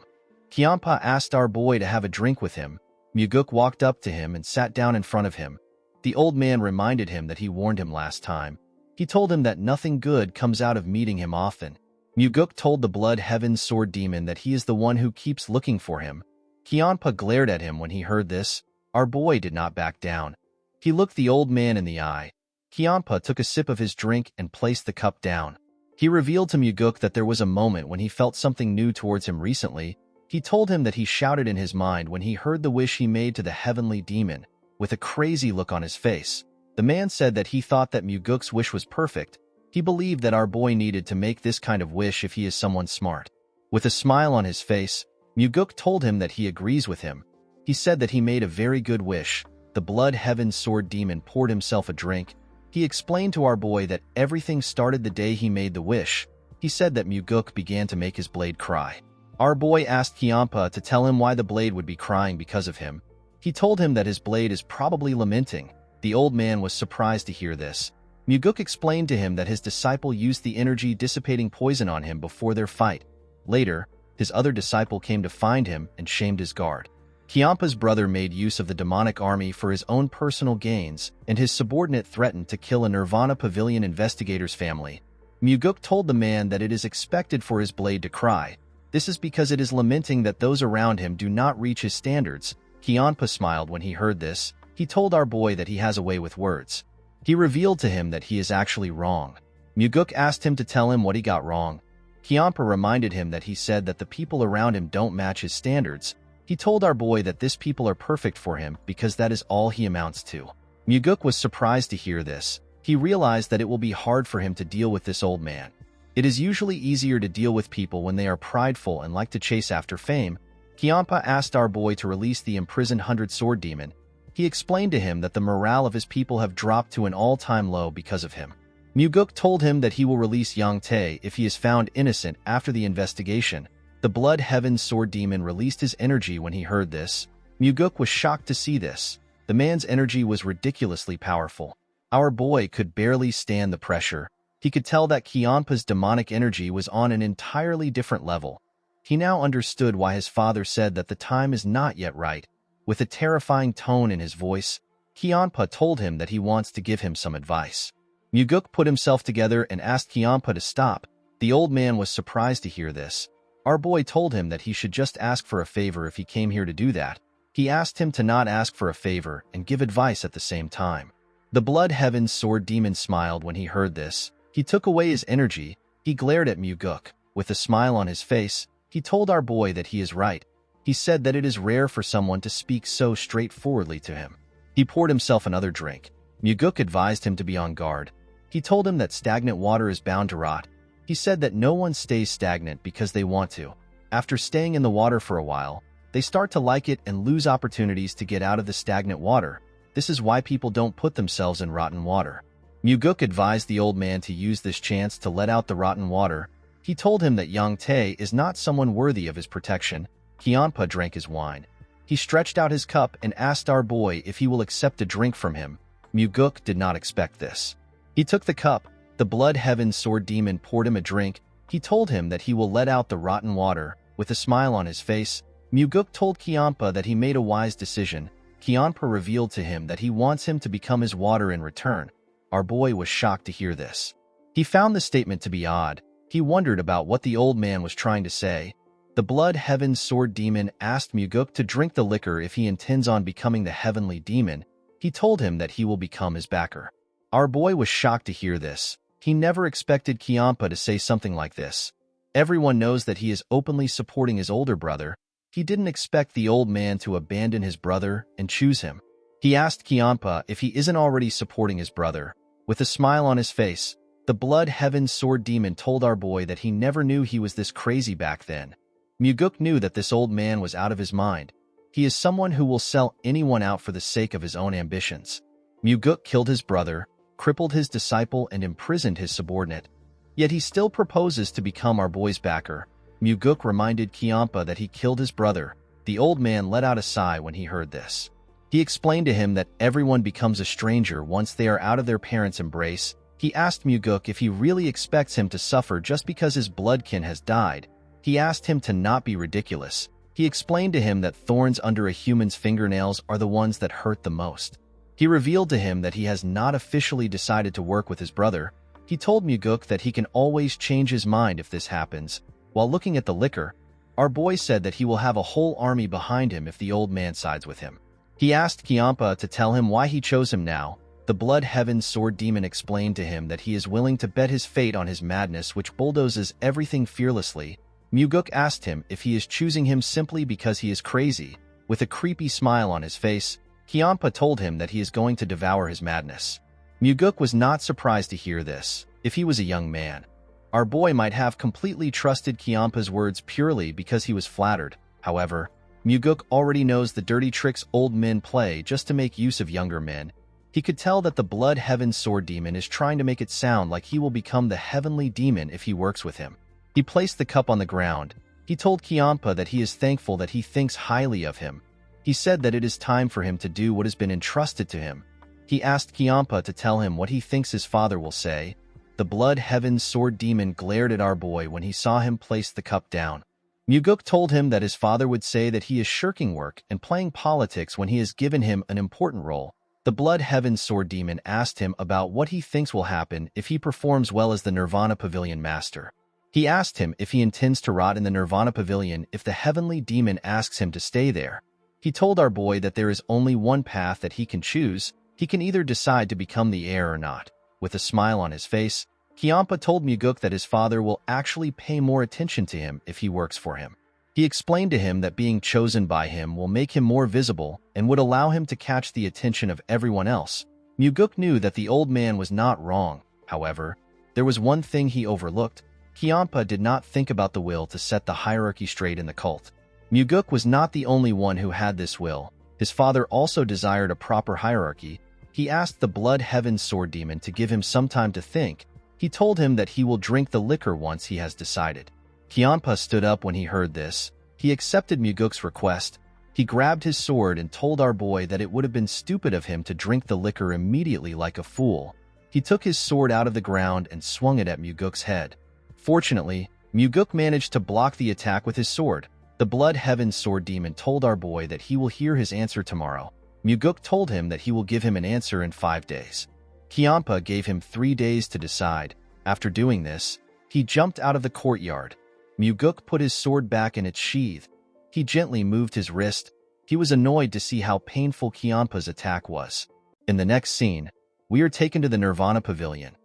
Kyampa asked our boy to have a drink with him. Muguk walked up to him and sat down in front of him. The old man reminded him that he warned him last time. He told him that nothing good comes out of meeting him often. Muguk told the Blood Heaven's sword demon that he is the one who keeps looking for him. Kyampa glared at him when he heard this. Our boy did not back down. He looked the old man in the eye. Kyampa took a sip of his drink and placed the cup down. He revealed to Muguk that there was a moment when he felt something new towards him recently. He told him that he shouted in his mind when he heard the wish he made to the heavenly demon, with a crazy look on his face. The man said that he thought that Muguk's wish was perfect. He believed that our boy needed to make this kind of wish if he is someone smart. With a smile on his face, Muguk told him that he agrees with him. He said that he made a very good wish. The Blood Heaven's sword demon poured himself a drink. He explained to our boy that everything started the day he made the wish. He said that Muguk began to make his blade cry. Our boy asked Kyampa to tell him why the blade would be crying because of him. He told him that his blade is probably lamenting. The old man was surprised to hear this. Muguk explained to him that his disciple used the energy-dissipating poison on him before their fight. Later, his other disciple came to find him and shamed his guard. Kyampa's brother made use of the demonic army for his own personal gains, and his subordinate threatened to kill a Nirvana Pavilion investigator's family. Muguk told the man that it is expected for his blade to cry. This is because it is lamenting that those around him do not reach his standards. Kyampa smiled when he heard this. He told our boy that he has a way with words. He revealed to him that he is actually wrong. Muguk asked him to tell him what he got wrong. Kyampa reminded him that he said that the people around him don't match his standards. He told our boy that these people are perfect for him because that is all he amounts to. Muguk was surprised to hear this. He realized that it will be hard for him to deal with this old man. It is usually easier to deal with people when they are prideful and like to chase after fame. Kyampa asked our boy to release the imprisoned 100-sword demon. He explained to him that the morale of his people have dropped to an all-time low because of him. Muguk told him that he will release Young Tae if he is found innocent after the investigation. The Blood Heaven's sword demon released his energy when he heard this. Muguk was shocked to see this. The man's energy was ridiculously powerful. Our boy could barely stand the pressure. He could tell that Kyampa's demonic energy was on an entirely different level. He now understood why his father said that the time is not yet right. With a terrifying tone in his voice, Kyampa told him that he wants to give him some advice. Muguk put himself together and asked Kyampa to stop. The old man was surprised to hear this. Our boy told him that he should just ask for a favor if he came here to do that. He asked him to not ask for a favor and give advice at the same time. The Blood Heaven's sword demon smiled when he heard this. He took away his energy. He glared at Muguk. With a smile on his face, he told our boy that he is right. He said that it is rare for someone to speak so straightforwardly to him. He poured himself another drink. Muguk advised him to be on guard. He told him that stagnant water is bound to rot. He said that no one stays stagnant because they want to. After staying in the water for a while, they start to like it and lose opportunities to get out of the stagnant water. This is why people don't put themselves in rotten water. Muguk advised the old man to use this chance to let out the rotten water. He told him that Young Tae is not someone worthy of his protection. Kyampa drank his wine. He stretched out his cup and asked our boy if he will accept a drink from him. Muguk did not expect this. He took the cup. The Blood Heaven's sword demon poured him a drink. He told him that he will let out the rotten water. With a smile on his face, Muguk told Kyampa that he made a wise decision. Kyampa revealed to him that he wants him to become his water in return. Our boy was shocked to hear this. He found the statement to be odd. He wondered about what the old man was trying to say. The Blood Heaven's sword demon asked Muguk to drink the liquor if he intends on becoming the heavenly demon. He told him that he will become his backer. Our boy was shocked to hear this. He never expected Kiampa to say something like this. Everyone knows that he is openly supporting his older brother. He didn't expect the old man to abandon his brother and choose him. He asked Kiampa if he isn't already supporting his brother. With a smile on his face, the Blood Heaven Sword Demon told our boy that he never knew he was this crazy back then. Muguk knew that this old man was out of his mind. He is someone who will sell anyone out for the sake of his own ambitions. Muguk killed his brother, crippled his disciple, and imprisoned his subordinate. Yet he still proposes to become our boy's backer. Muguk reminded Kiampa that he killed his brother. The old man let out a sigh when he heard this. He explained to him that everyone becomes a stranger once they are out of their parents' embrace. He asked Muguk if he really expects him to suffer just because his bloodkin has died. He asked him to not be ridiculous. He explained to him that thorns under a human's fingernails are the ones that hurt the most. He revealed to him that he has not officially decided to work with his brother. He told Muguk that he can always change his mind if this happens. While looking at the liquor, our boy said that he will have a whole army behind him if the old man sides with him. He asked Kiampa to tell him why he chose him now. The Blood Heaven Sword Demon explained to him that he is willing to bet his fate on his madness, which bulldozes everything fearlessly. Muguk asked him if he is choosing him simply because he is crazy. With a creepy smile on his face, Kiampa told him that he is going to devour his madness. Muguk was not surprised to hear this. If he was a young man, our boy might have completely trusted Kiampa's words purely because he was flattered. However, Muguk already knows the dirty tricks old men play just to make use of younger men. He could tell that the Blood Heaven Sword Demon is trying to make it sound like he will become the heavenly demon if he works with him. He placed the cup on the ground. He told Kiampa that he is thankful that he thinks highly of him. He said that it is time for him to do what has been entrusted to him. He asked Kiampa to tell him what he thinks his father will say. The Blood Heaven Sword Demon glared at our boy when he saw him place the cup down. Muguk told him that his father would say that he is shirking work and playing politics when he has given him an important role. The Blood Heaven Sword Demon asked him about what he thinks will happen if he performs well as the Nirvana Pavilion Master. He asked him if he intends to rot in the Nirvana Pavilion if the Heavenly Demon asks him to stay there. He told our boy that there is only one path that he can choose. He can either decide to become the heir or not. With a smile on his face, Kiampa told Muguk that his father will actually pay more attention to him if he works for him. He explained to him that being chosen by him will make him more visible and would allow him to catch the attention of everyone else. Muguk knew that the old man was not wrong. However, there was one thing he overlooked. Kiampa did not think about the will to set the hierarchy straight in the cult. Muguk was not the only one who had this will. His father also desired a proper hierarchy. He asked the Blood Heaven Sword Demon to give him some time to think. He told him that he will drink the liquor once he has decided. Kiampa stood up when he heard this. He accepted Muguk's request. He grabbed his sword and told our boy that it would have been stupid of him to drink the liquor immediately like a fool. He took his sword out of the ground and swung it at Muguk's head. Fortunately, Muguk managed to block the attack with his sword. The Blood Heaven Sword Demon told our boy that he will hear his answer tomorrow. Muguk told him that he will give him an answer in 5 days. Kiampa gave him 3 days to decide. After doing this, he jumped out of the courtyard. Muguk put his sword back in its sheath. He gently moved his wrist. He was annoyed to see how painful Kiampa's attack was. In the next scene, we are taken to the Nirvana Pavilion.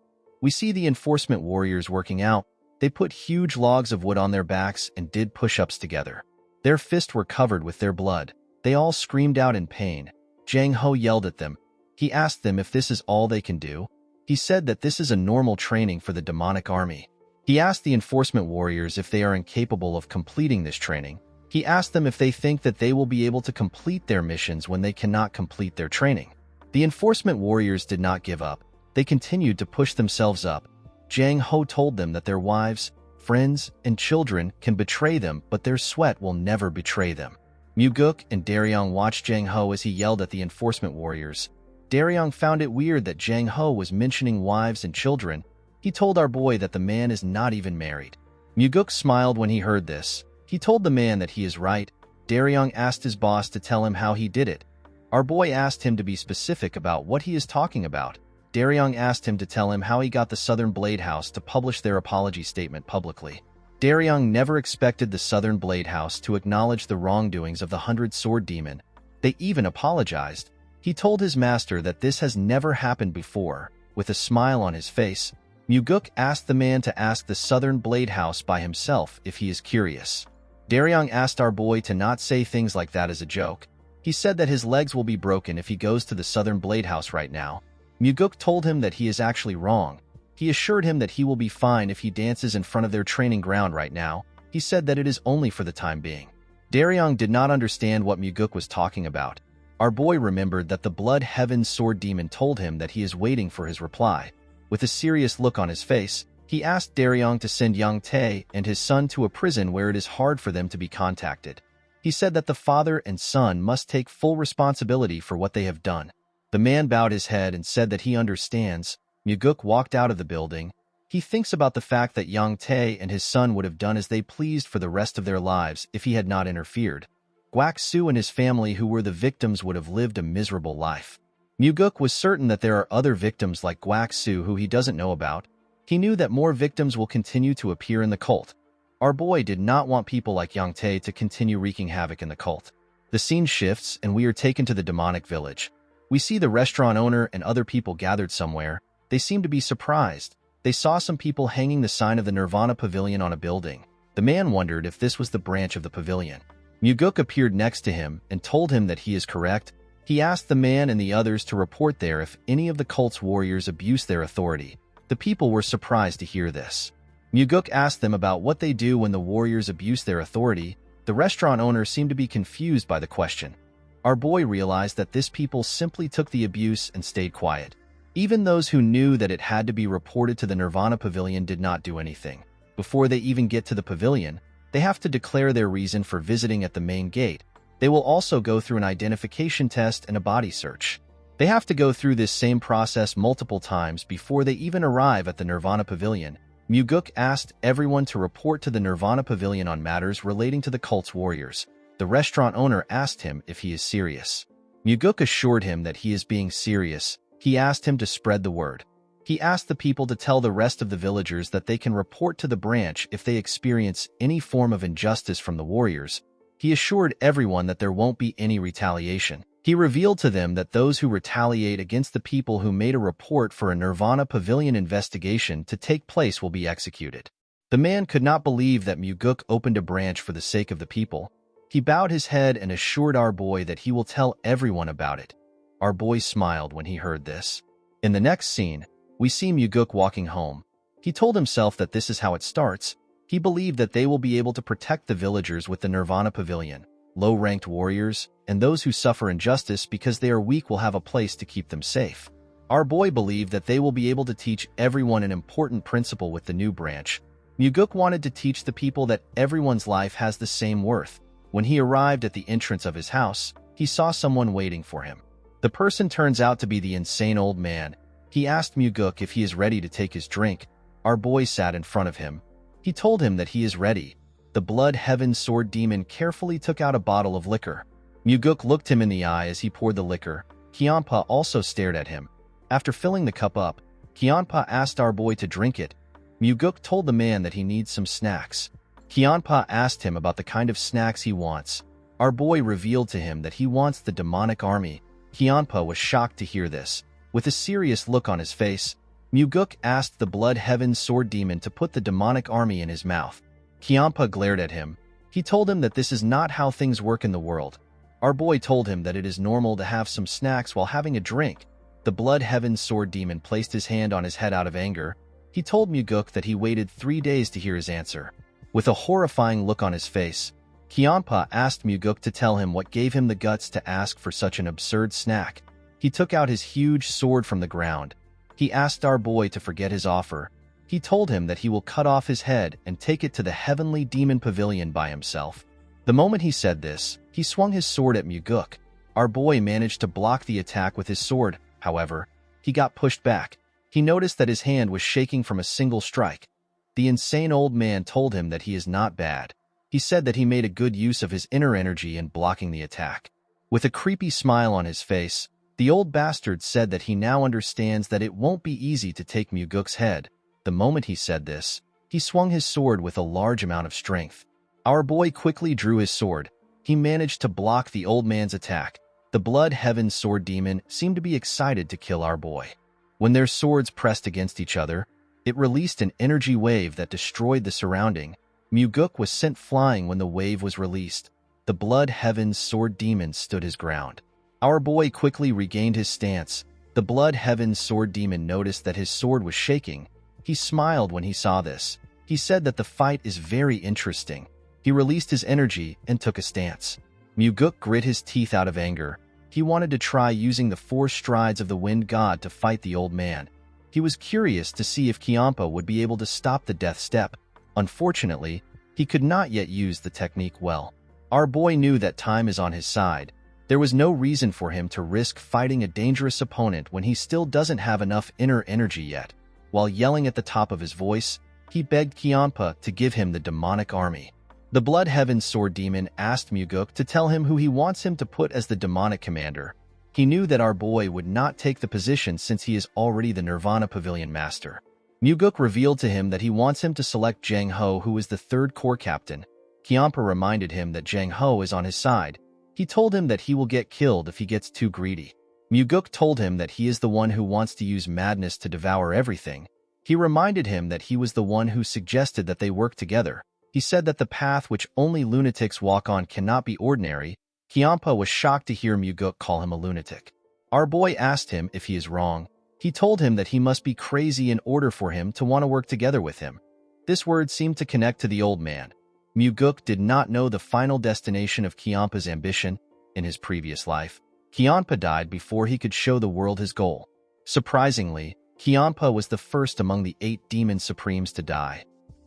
We see the enforcement warriors working out. They put huge logs of wood on their backs and did push-ups together. Their fists were covered with their blood. They all screamed out in pain. Jang Ho yelled at them. He asked them if this is all they can do. He said that this is a normal training for the demonic army. He asked the enforcement warriors if they are incapable of completing this training. He asked them if they think that they will be able to complete their missions when they cannot complete their training. The enforcement warriors did not give up. They continued to push themselves up. Jang Ho told them that their wives, friends, and children can betray them, but their sweat will never betray them. Muguk and Daryong watched Jang Ho as he yelled at the enforcement warriors. Daryong found it weird that Jang Ho was mentioning wives and children. He told our boy that the man is not even married. Muguk smiled when he heard this. He told the man that he is right. Daryong asked his boss to tell him how he did it. Our boy asked him to be specific about what he is talking about. Daryong asked him to tell him how he got the Southern Blade House to publish their apology statement publicly. Daryong never expected the Southern Blade House to acknowledge the wrongdoings of the 100 Sword Demon. They even apologized. He told his master that this has never happened before. With a smile on his face, Muguk asked the man to ask the Southern Blade House by himself if he is curious. Daryong asked our boy to not say things like that as a joke. He said that his legs will be broken if he goes to the Southern Blade House right now. Muguk told him that he is actually wrong. He assured him that he will be fine if he dances in front of their training ground right now. He said that it is only for the time being. Daryong did not understand what Muguk was talking about. Our boy remembered that the Blood Heaven Sword Demon told him that he is waiting for his reply. With a serious look on his face, he asked Daryong to send Yang Tae and his son to a prison where it is hard for them to be contacted. He said that the father and son must take full responsibility for what they have done. The man bowed his head and said that he understands. Muguk walked out of the building. He thinks about the fact that Yang Tae and his son would have done as they pleased for the rest of their lives if he had not interfered. Guak Su and his family who were the victims would have lived a miserable life. Muguk was certain that there are other victims like Guak Su who he doesn't know about. He knew that more victims will continue to appear in the cult. Our boy did not want people like Yang Tae to continue wreaking havoc in the cult. The scene shifts and we are taken to the demonic village. We see the restaurant owner and other people gathered somewhere. They seem to be surprised. They saw some people hanging the sign of the Nirvana Pavilion on a building. The man wondered if this was the branch of the pavilion. Muguk appeared next to him and told him that he is correct. He asked the man and the others to report there if any of the cult's warriors abuse their authority. The people were surprised to hear this. Muguk asked them about what they do when the warriors abuse their authority. The restaurant owner seemed to be confused by the question. Our boy realized that this people simply took the abuse and stayed quiet. Even those who knew that it had to be reported to the Nirvana Pavilion did not do anything. Before they even get to the pavilion, they have to declare their reason for visiting at the main gate. They will also go through an identification test and a body search. They have to go through this same process multiple times before they even arrive at the Nirvana Pavilion. Muguk asked everyone to report to the Nirvana Pavilion on matters relating to the cult's warriors. The restaurant owner asked him if he is serious. Muguk assured him that he is being serious. He asked him to spread the word. He asked the people to tell the rest of the villagers that they can report to the branch if they experience any form of injustice from the warriors. He assured everyone that there won't be any retaliation. He revealed to them that those who retaliate against the people who made a report for a Nirvana Pavilion investigation to take place will be executed. The man could not believe that Muguk opened a branch for the sake of the people. He bowed his head and assured our boy that he will tell everyone about it. Our boy smiled when he heard this. In the next scene, we see Muguk walking home. He told himself that this is how it starts. He believed that they will be able to protect the villagers with the Nirvana Pavilion. Low-ranked warriors and those who suffer injustice because they are weak will have a place to keep them safe. Our boy believed that they will be able to teach everyone an important principle with the new branch. Muguk wanted to teach the people that everyone's life has the same worth. When he arrived at the entrance of his house, he saw someone waiting for him. The person turns out to be the insane old man. He asked Muguk if he is ready to take his drink. Our boy sat in front of him. He told him that he is ready. The Blood Heaven Sword Demon carefully took out a bottle of liquor. Muguk looked him in the eye as he poured the liquor. Kyanpa also stared at him. After filling the cup up, Kyanpa asked our boy to drink it. Muguk told the man that he needs some snacks. Kyanpa asked him about the kind of snacks he wants. Our boy revealed to him that he wants the demonic army. Kyanpa was shocked to hear this. With a serious look on his face, Muguk asked the Blood Heaven Sword Demon to put the demonic army in his mouth. Kyanpa glared at him. He told him that this is not how things work in the world. Our boy told him that it is normal to have some snacks while having a drink. The Blood Heaven Sword Demon placed his hand on his head out of anger. He told Muguk that he waited 3 days to hear his answer. With a horrifying look on his face, Kyanpa asked Muguk to tell him what gave him the guts to ask for such an absurd snack. He took out his huge sword from the ground. He asked our boy to forget his offer. He told him that he will cut off his head and take it to the Heavenly Demon Pavilion by himself. The moment he said this, he swung his sword at Muguk. Our boy managed to block the attack with his sword. However, he got pushed back. He noticed that his hand was shaking from a single strike. The insane old man told him that he is not bad. He said that he made a good use of his inner energy in blocking the attack. With a creepy smile on his face, the old bastard said that he now understands that it won't be easy to take Muguk's head. The moment he said this, he swung his sword with a large amount of strength. Our boy quickly drew his sword. He managed to block the old man's attack. The Blood Heaven Sword Demon seemed to be excited to kill our boy. When their swords pressed against each other, It released an energy wave that destroyed the surrounding. Muguk was sent flying when the wave was released. The Blood Heaven's Sword Demon stood his ground. Our boy quickly regained his stance. The Blood Heaven's Sword Demon noticed that his sword was shaking. He smiled when he saw this. He said that the fight is very interesting. He released his energy and took a stance. Muguk grit his teeth out of anger. He wanted to try using the 4 strides of the Wind God to fight the old man. He was curious to see if Kiampa would be able to stop the death step. Unfortunately, he could not yet use the technique well. Our boy knew that time is on his side. There was no reason for him to risk fighting a dangerous opponent when he still doesn't have enough inner energy yet. While yelling at the top of his voice, he begged Kiampa to give him the demonic army. The Blood Heaven's Sword Demon asked Muguk to tell him who he wants him to put as the demonic commander. He knew that our boy would not take the position since he is already the Nirvana Pavilion Master. Muguk revealed to him that he wants him to select Jang Ho, who is the 3rd Corps Captain. Kiampa reminded him that Jang Ho is on his side. He told him that he will get killed if he gets too greedy. Muguk told him that he is the one who wants to use madness to devour everything. He reminded him that he was the one who suggested that they work together. He said that the path which only lunatics walk on cannot be ordinary. Kiampa was shocked to hear Muguk call him a lunatic. Our boy asked him if he is wrong. He told him that he must be crazy in order for him to want to work together with him. This word seemed to connect to the old man. Muguk did not know the final destination of Kiampa's ambition. In his previous life, Kiampa died before he could show the world his goal. Surprisingly, Kiampa was the first among the 8 demon supremes to die.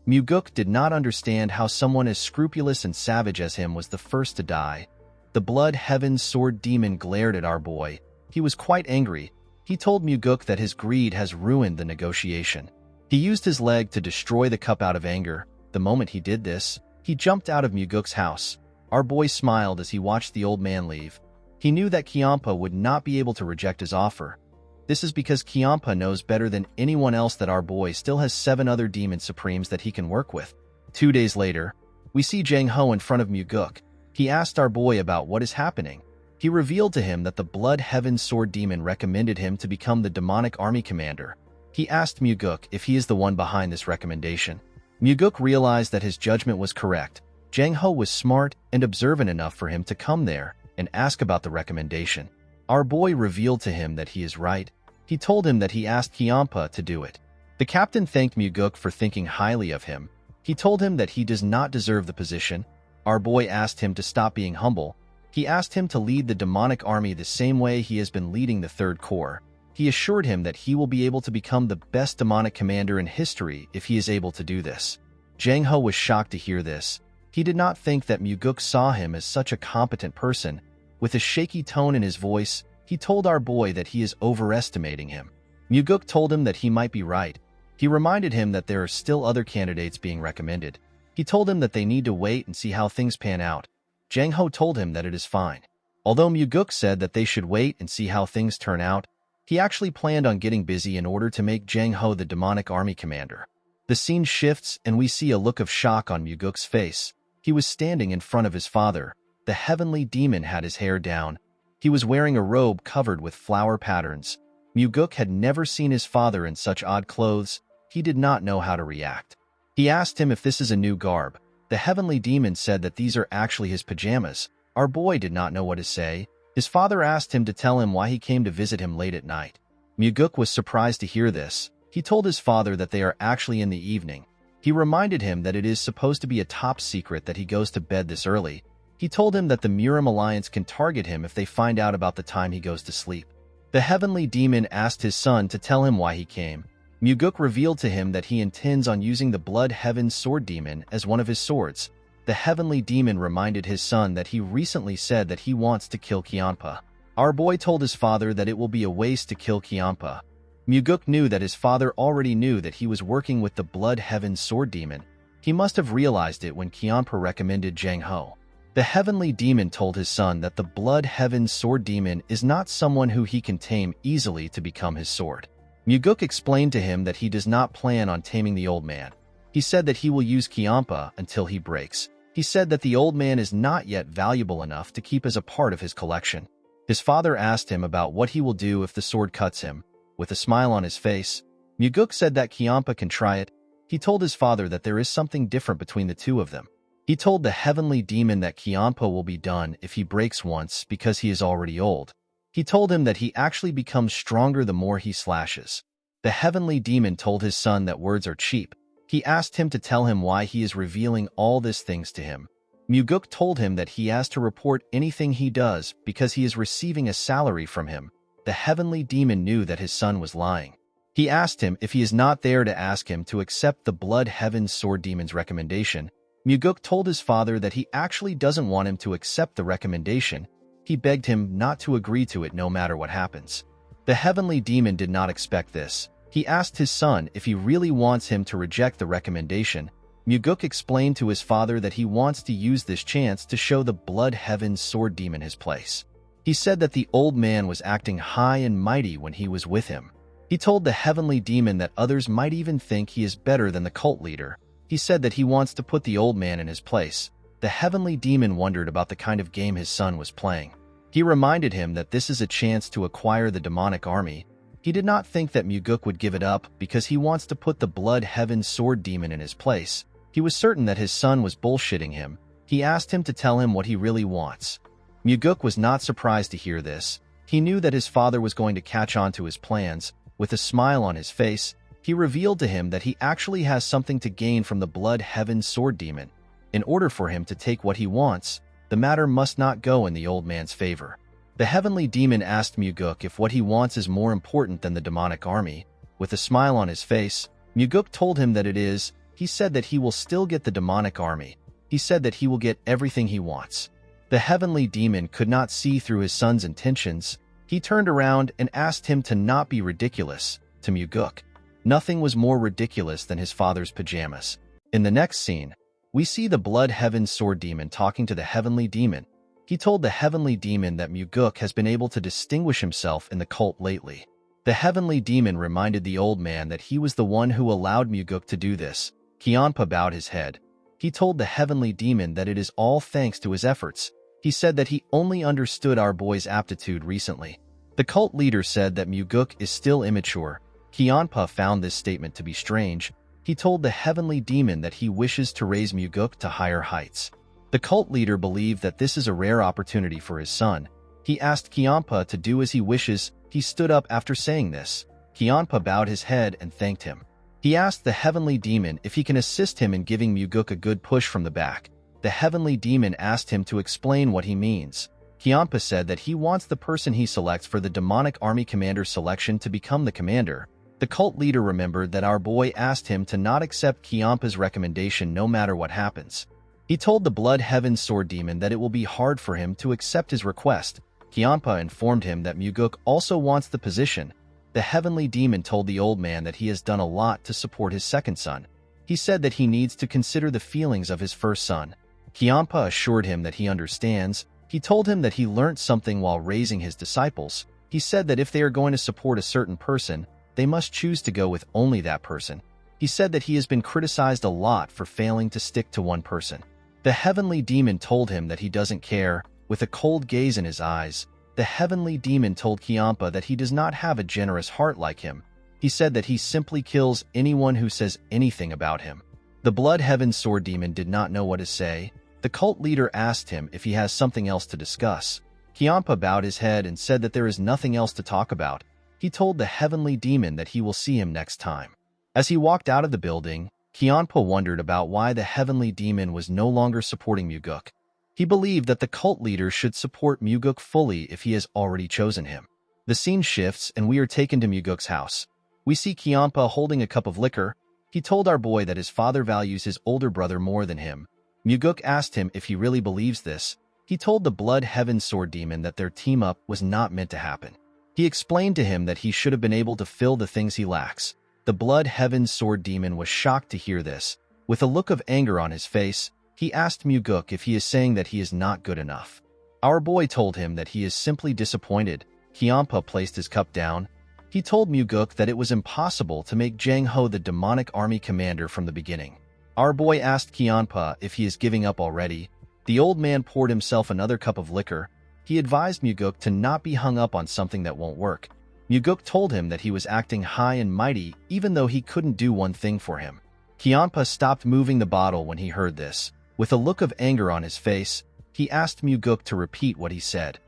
Muguk did not understand how someone as scrupulous and savage as him was the first to die. The Blood Heaven's Sword Demon glared at our boy. He was quite angry. He told Muguk that his greed has ruined the negotiation. He used his leg to destroy the cup out of anger. The moment he did this, he jumped out of Muguk's house. Our boy smiled as he watched the old man leave. He knew that Kiampa would not be able to reject his offer. This is because Kiampa knows better than anyone else that our boy still has 7 other demon supremes that he can work with. 2 days later, we see Jang Ho in front of Muguk. He asked our boy about what is happening. He revealed to him that the Blood Heaven's Sword Demon recommended him to become the demonic army commander. He asked Muguk if he is the one behind this recommendation. Muguk realized that his judgment was correct. Jang Ho was smart and observant enough for him to come there and ask about the recommendation. Our boy revealed to him that he is right. He told him that he asked Kiampa to do it. The captain thanked Muguk for thinking highly of him. He told him that he does not deserve the position. Our boy asked him to stop being humble. He asked him to lead the demonic army the same way he has been leading the 3rd Corps. He assured him that he will be able to become the best demonic commander in history if he is able to do this. Jang Ho was shocked to hear this. He did not think that Muguk saw him as such a competent person. With a shaky tone in his voice, he told our boy that he is overestimating him. Muguk told him that he might be right. He reminded him that there are still other candidates being recommended. He told him that they need to wait and see how things pan out. Jang Ho told him that it is fine. Although Muguk said that they should wait and see how things turn out, he actually planned on getting busy in order to make Jang Ho the demonic army commander. The scene shifts and we see a look of shock on Muguk's face. He was standing in front of his father. The heavenly demon had his hair down. He was wearing a robe covered with flower patterns. Muguk had never seen his father in such odd clothes. He did not know how to react. He asked him if this is a new garb. The heavenly demon said that these are actually his pajamas. Our boy did not know what to say. His father asked him to tell him why he came to visit him late at night. Muguk was surprised to hear this. He told his father that they are actually in the evening. He reminded him that it is supposed to be a top secret that he goes to bed this early. He told him that the Murim Alliance can target him if they find out about the time he goes to sleep. The heavenly demon asked his son to tell him why he came. Muguk revealed to him that he intends on using the Blood Heaven's Sword Demon as one of his swords. The heavenly demon reminded his son that he recently said that he wants to kill Kiampa. Our boy told his father that it will be a waste to kill Kiampa. Muguk knew that his father already knew that he was working with the Blood Heaven's Sword Demon. He must have realized it when Kiampa recommended Jang Ho. The heavenly demon told his son that the Blood Heaven's Sword Demon is not someone who he can tame easily to become his sword. Muguk explained to him that he does not plan on taming the old man. He said that he will use Kiampa until he breaks. He said that the old man is not yet valuable enough to keep as a part of his collection. His father asked him about what he will do if the sword cuts him. With a smile on his face, Muguk said that Kiampa can try it. He told his father that there is something different between the two of them. He told the heavenly demon that Kiampa will be done if he breaks once because he is already old. He told him that he actually becomes stronger the more he slashes. The heavenly demon told his son that words are cheap. He asked him to tell him why he is revealing all these things to him. Muguk told him that he has to report anything he does because he is receiving a salary from him. The heavenly demon knew that his son was lying. He asked him if he is not there to ask him to accept the Blood Heaven Sword Demon's recommendation. Muguk told his father that he actually doesn't want him to accept the recommendation. He begged him not to agree to it no matter what happens. The heavenly demon did not expect this. He asked his son if he really wants him to reject the recommendation. Muguk explained to his father that he wants to use this chance to show the Blood Heaven Sword Demon his place. He said that the old man was acting high and mighty when he was with him. He told the heavenly demon that others might even think he is better than the cult leader. He said that he wants to put the old man in his place. The heavenly demon wondered about the kind of game his son was playing. He reminded him that this is a chance to acquire the demonic army. He did not think that Muguk would give it up because he wants to put the Blood Heaven Sword Demon in his place. He was certain that his son was bullshitting him. He asked him to tell him what he really wants. Muguk was not surprised to hear this. He knew that his father was going to catch on to his plans. With a smile on his face, he revealed to him that he actually has something to gain from the Blood Heaven Sword Demon. In order for him to take what he wants, the matter must not go in the old man's favor. The heavenly demon asked Muguk if what he wants is more important than the demonic army. With a smile on his face, Muguk told him that it is. He said that he will still get the demonic army. He said that he will get everything he wants. The heavenly demon could not see through his son's intentions. He turned around and asked him to not be ridiculous. To Muguk, nothing was more ridiculous than his father's pajamas. In the next scene, we see the Blood Heaven Sword Demon talking to the heavenly demon. He told the heavenly demon that Muguk has been able to distinguish himself in the cult lately. The heavenly demon reminded the old man that he was the one who allowed Muguk to do this. Kiampa bowed his head. He told the heavenly demon that it is all thanks to his efforts. He said that he only understood our boy's aptitude recently. The cult leader said that Muguk is still immature. Kiampa found this statement to be strange. He told the heavenly demon that he wishes to raise Muguk to higher heights. The cult leader believed that this is a rare opportunity for his son. He asked Kiampa to do as he wishes. He stood up after saying this. Kiampa bowed his head and thanked him. He asked the heavenly demon if he can assist him in giving Muguk a good push from the back. The heavenly demon asked him to explain what he means. Kiampa said that he wants the person he selects for the demonic army commander selection to become the commander. The cult leader remembered that our boy asked him to not accept Kiampa's recommendation no matter what happens. He told the Blood Heaven Sword Demon that it will be hard for him to accept his request. Kiampa informed him that Muguk also wants the position. The heavenly demon told the old man that he has done a lot to support his second son. He said that he needs to consider the feelings of his first son. Kiampa assured him that he understands. He told him that he learned something while raising his disciples. He said that if they are going to support a certain person, they must choose to go with only that person. He said that he has been criticized a lot for failing to stick to one person. The heavenly demon told him that he doesn't care. With a cold gaze in his eyes, the heavenly demon told Kiampa that he does not have a generous heart like him. He said that he simply kills anyone who says anything about him. The Blood Heaven Sword Demon did not know what to say. The cult leader asked him if he has something else to discuss. Kiampa bowed his head and said that there is nothing else to talk about. He told the heavenly demon that he will see him next time. As he walked out of the building, Kiampa wondered about why the heavenly demon was no longer supporting Muguk. He believed that the cult leader should support Muguk fully if he has already chosen him. The scene shifts and we are taken to Muguk's house. We see Kiampa holding a cup of liquor. He told our boy that his father values his older brother more than him. Muguk asked him if he really believes this. He told the Blood Heaven Sword Demon that their team-up was not meant to happen. He explained to him that he should have been able to fill the things he lacks. The Blood Heaven Sword Demon was shocked to hear this. With a look of anger on his face, he asked Muguk if he is saying that he is not good enough. Our boy told him that he is simply disappointed. Kiampa placed his cup down. He told Muguk that it was impossible to make Jang Ho the demonic army commander from the beginning. Our boy asked Kiampa if he is giving up already. The old man poured himself another cup of liquor. He advised Muguk to not be hung up on something that won't work. Muguk told him that he was acting high and mighty even though he couldn't do one thing for him. Kianpa stopped moving the bottle when he heard this. With a look of anger on his face, he asked Muguk to repeat what he said.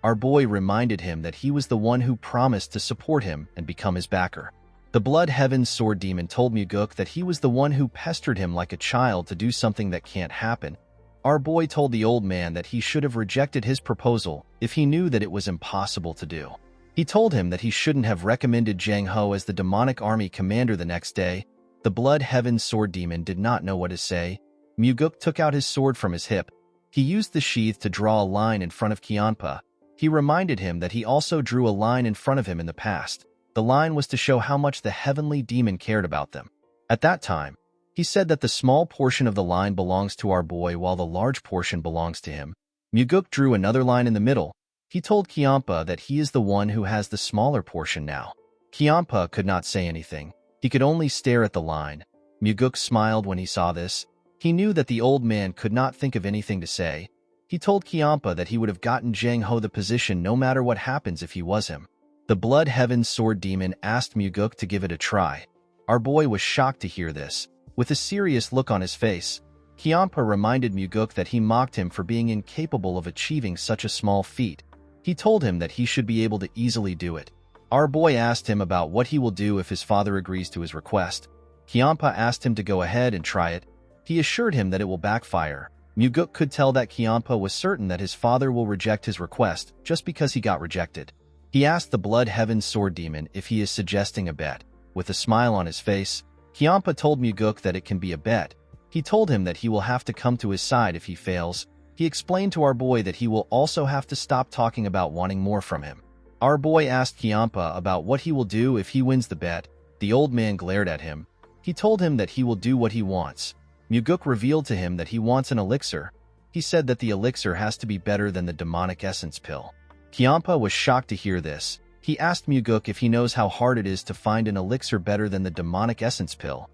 Our boy reminded him that he was the one who promised to support him and become his backer. The Blood Heaven Sword Demon told Muguk that he was the one who pestered him like a child to do something that can't happen. Our boy told the old man that he should have rejected his proposal if he knew that it was impossible to do. He told him that he shouldn't have recommended Jang Ho as the demonic army commander the next day. The Blood Heaven Sword Demon did not know what to say. Muguk took out his sword from his hip. He used the sheath to draw a line in front of Kianpa. He reminded him that he also drew a line in front of him in the past. The line was to show how much the heavenly demon cared about them. At that time, he said that the small portion of the line belongs to our boy while the large portion belongs to him. Muguk drew another line in the middle. He told Kianpa that he is the one who has the smaller portion now. Kianpa could not say anything. He could only stare at the line. Muguk smiled when he saw this. He knew that the old man could not think of anything to say. He told Kianpa that he would have gotten Jang Ho the position no matter what happens if he was him. The Blood Heaven Sword Demon asked Muguk to give it a try. Our boy was shocked to hear this. With a serious look on his face, Kianpa reminded Muguk that he mocked him for being incapable of achieving such a small feat. He told him that he should be able to easily do it. Our boy asked him about what he will do if his father agrees to his request. Kianpa asked him to go ahead and try it. He assured him that it will backfire. Muguk could tell that Kianpa was certain that his father will reject his request just because he got rejected. He asked the Blood Heaven Sword Demon if he is suggesting a bet. With a smile on his face, Kianpa told Muguk that it can be a bet. He told him that he will have to come to his side if he fails. He explained to our boy that he will also have to stop talking about wanting more from him. Our boy asked Kianpa about what he will do if he wins the bet. The old man glared at him. He told him that he will do what he wants. Muguk revealed to him that he wants an elixir. He said that the elixir has to be better than the demonic essence pill. Kianpa was shocked to hear this. He asked Muguk if he knows how hard it is to find an elixir better than the demonic essence pill.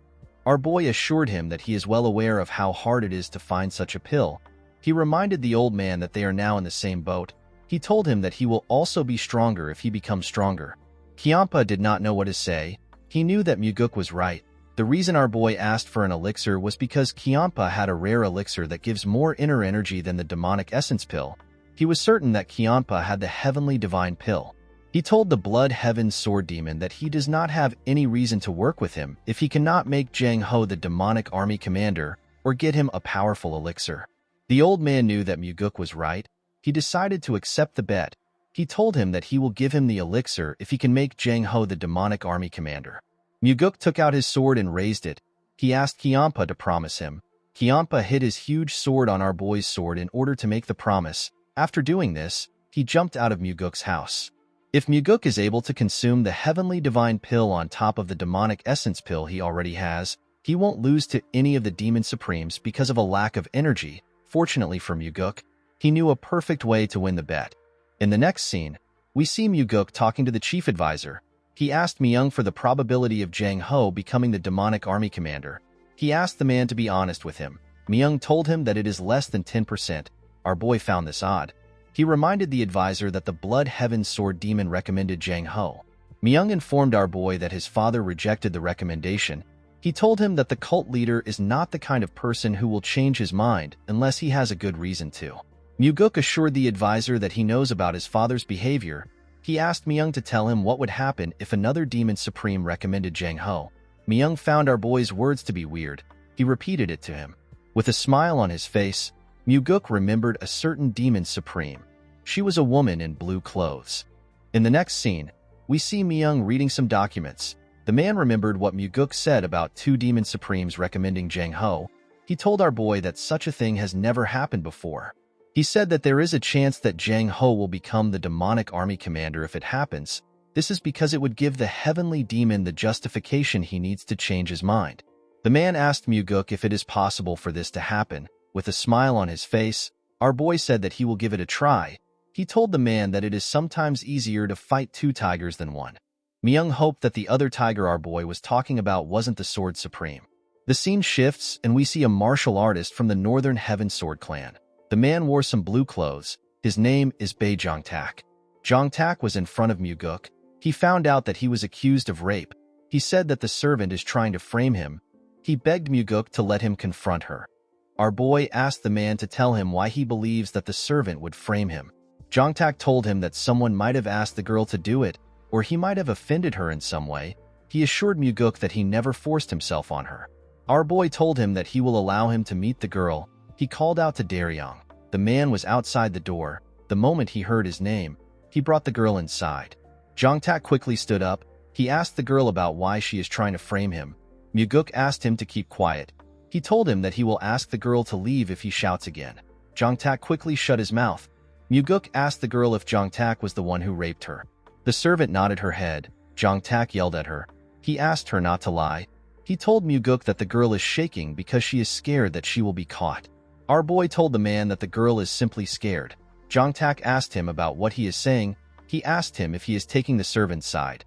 Our boy assured him that he is well aware of how hard it is to find such a pill. He reminded the old man that they are now in the same boat. He told him that he will also be stronger if he becomes stronger. Kianpa did not know what to say. He knew that Muguk was right. The reason our boy asked for an elixir was because Kianpa had a rare elixir that gives more inner energy than the demonic essence pill. He was certain that Kianpa had the heavenly divine pill. He told the Blood Heaven Sword Demon that he does not have any reason to work with him if he cannot make Jang Ho the demonic army commander or get him a powerful elixir. The old man knew that Muguk was right. He decided to accept the bet. He told him that he will give him the elixir if he can make Jang Ho the demonic army commander. Muguk took out his sword and raised it. He asked Kianpa to promise him. Kianpa hid his huge sword on our boy's sword in order to make the promise. After doing this, he jumped out of Muguk's house. If Muguk is able to consume the heavenly divine pill on top of the demonic essence pill he already has, he won't lose to any of the demon supremes because of a lack of energy. Fortunately for Muguk, he knew a perfect way to win the bet. In the next scene, we see Muguk talking to the chief advisor. He asked Myung for the probability of Jang Ho becoming the demonic army commander. He asked the man to be honest with him. Myung told him that it is less than 10%. Our boy found this odd. He reminded the advisor that the Blood Heaven Sword Demon recommended Jang Ho. Myung informed our boy that his father rejected the recommendation. He told him that the cult leader is not the kind of person who will change his mind unless he has a good reason to. Muguk assured the advisor that he knows about his father's behavior. He asked Myung to tell him what would happen if another demon supreme recommended Jang Ho. Myung found our boy's words to be weird. He repeated it to him. With a smile on his face, Muguk remembered a certain demon supreme. She was a woman in blue clothes. In the next scene, we see Myung reading some documents. The man remembered what Muguk said about two demon supremes recommending Jang Ho. He told our boy that such a thing has never happened before. He said that there is a chance that Jang Ho will become the demonic army commander if it happens. This is because it would give the heavenly demon the justification he needs to change his mind. The man asked Muguk if it is possible for this to happen. With a smile on his face, our boy said that he will give it a try. He told the man that it is sometimes easier to fight two tigers than one. Myung hoped that the other tiger our boy was talking about wasn't the Sword Supreme. The scene shifts and we see a martial artist from the Northern Heaven Sword clan. The man wore some blue clothes. His name is Bae Jongtak. Jongtak was in front of Muguk. He found out that he was accused of rape. He said that the servant is trying to frame him. He begged Muguk to let him confront her. Our boy asked the man to tell him why he believes that the servant would frame him. Jongtak told him that someone might have asked the girl to do it, or he might have offended her in some way. He assured Muguk that he never forced himself on her. Our boy told him that he will allow him to meet the girl. He called out to Daryong. The man was outside the door. The moment he heard his name, he brought the girl inside. Jongtak quickly stood up. He asked the girl about why she is trying to frame him. Muguk asked him to keep quiet. He told him that he will ask the girl to leave if he shouts again. Jongtak quickly shut his mouth. Muguk asked the girl if Jongtak was the one who raped her. The servant nodded her head. Jongtak yelled at her. He asked her not to lie. He told Muguk that the girl is shaking because she is scared that she will be caught. Our boy told the man that the girl is simply scared. Jongtak asked him about what he is saying. He asked him if he is taking the servant's side.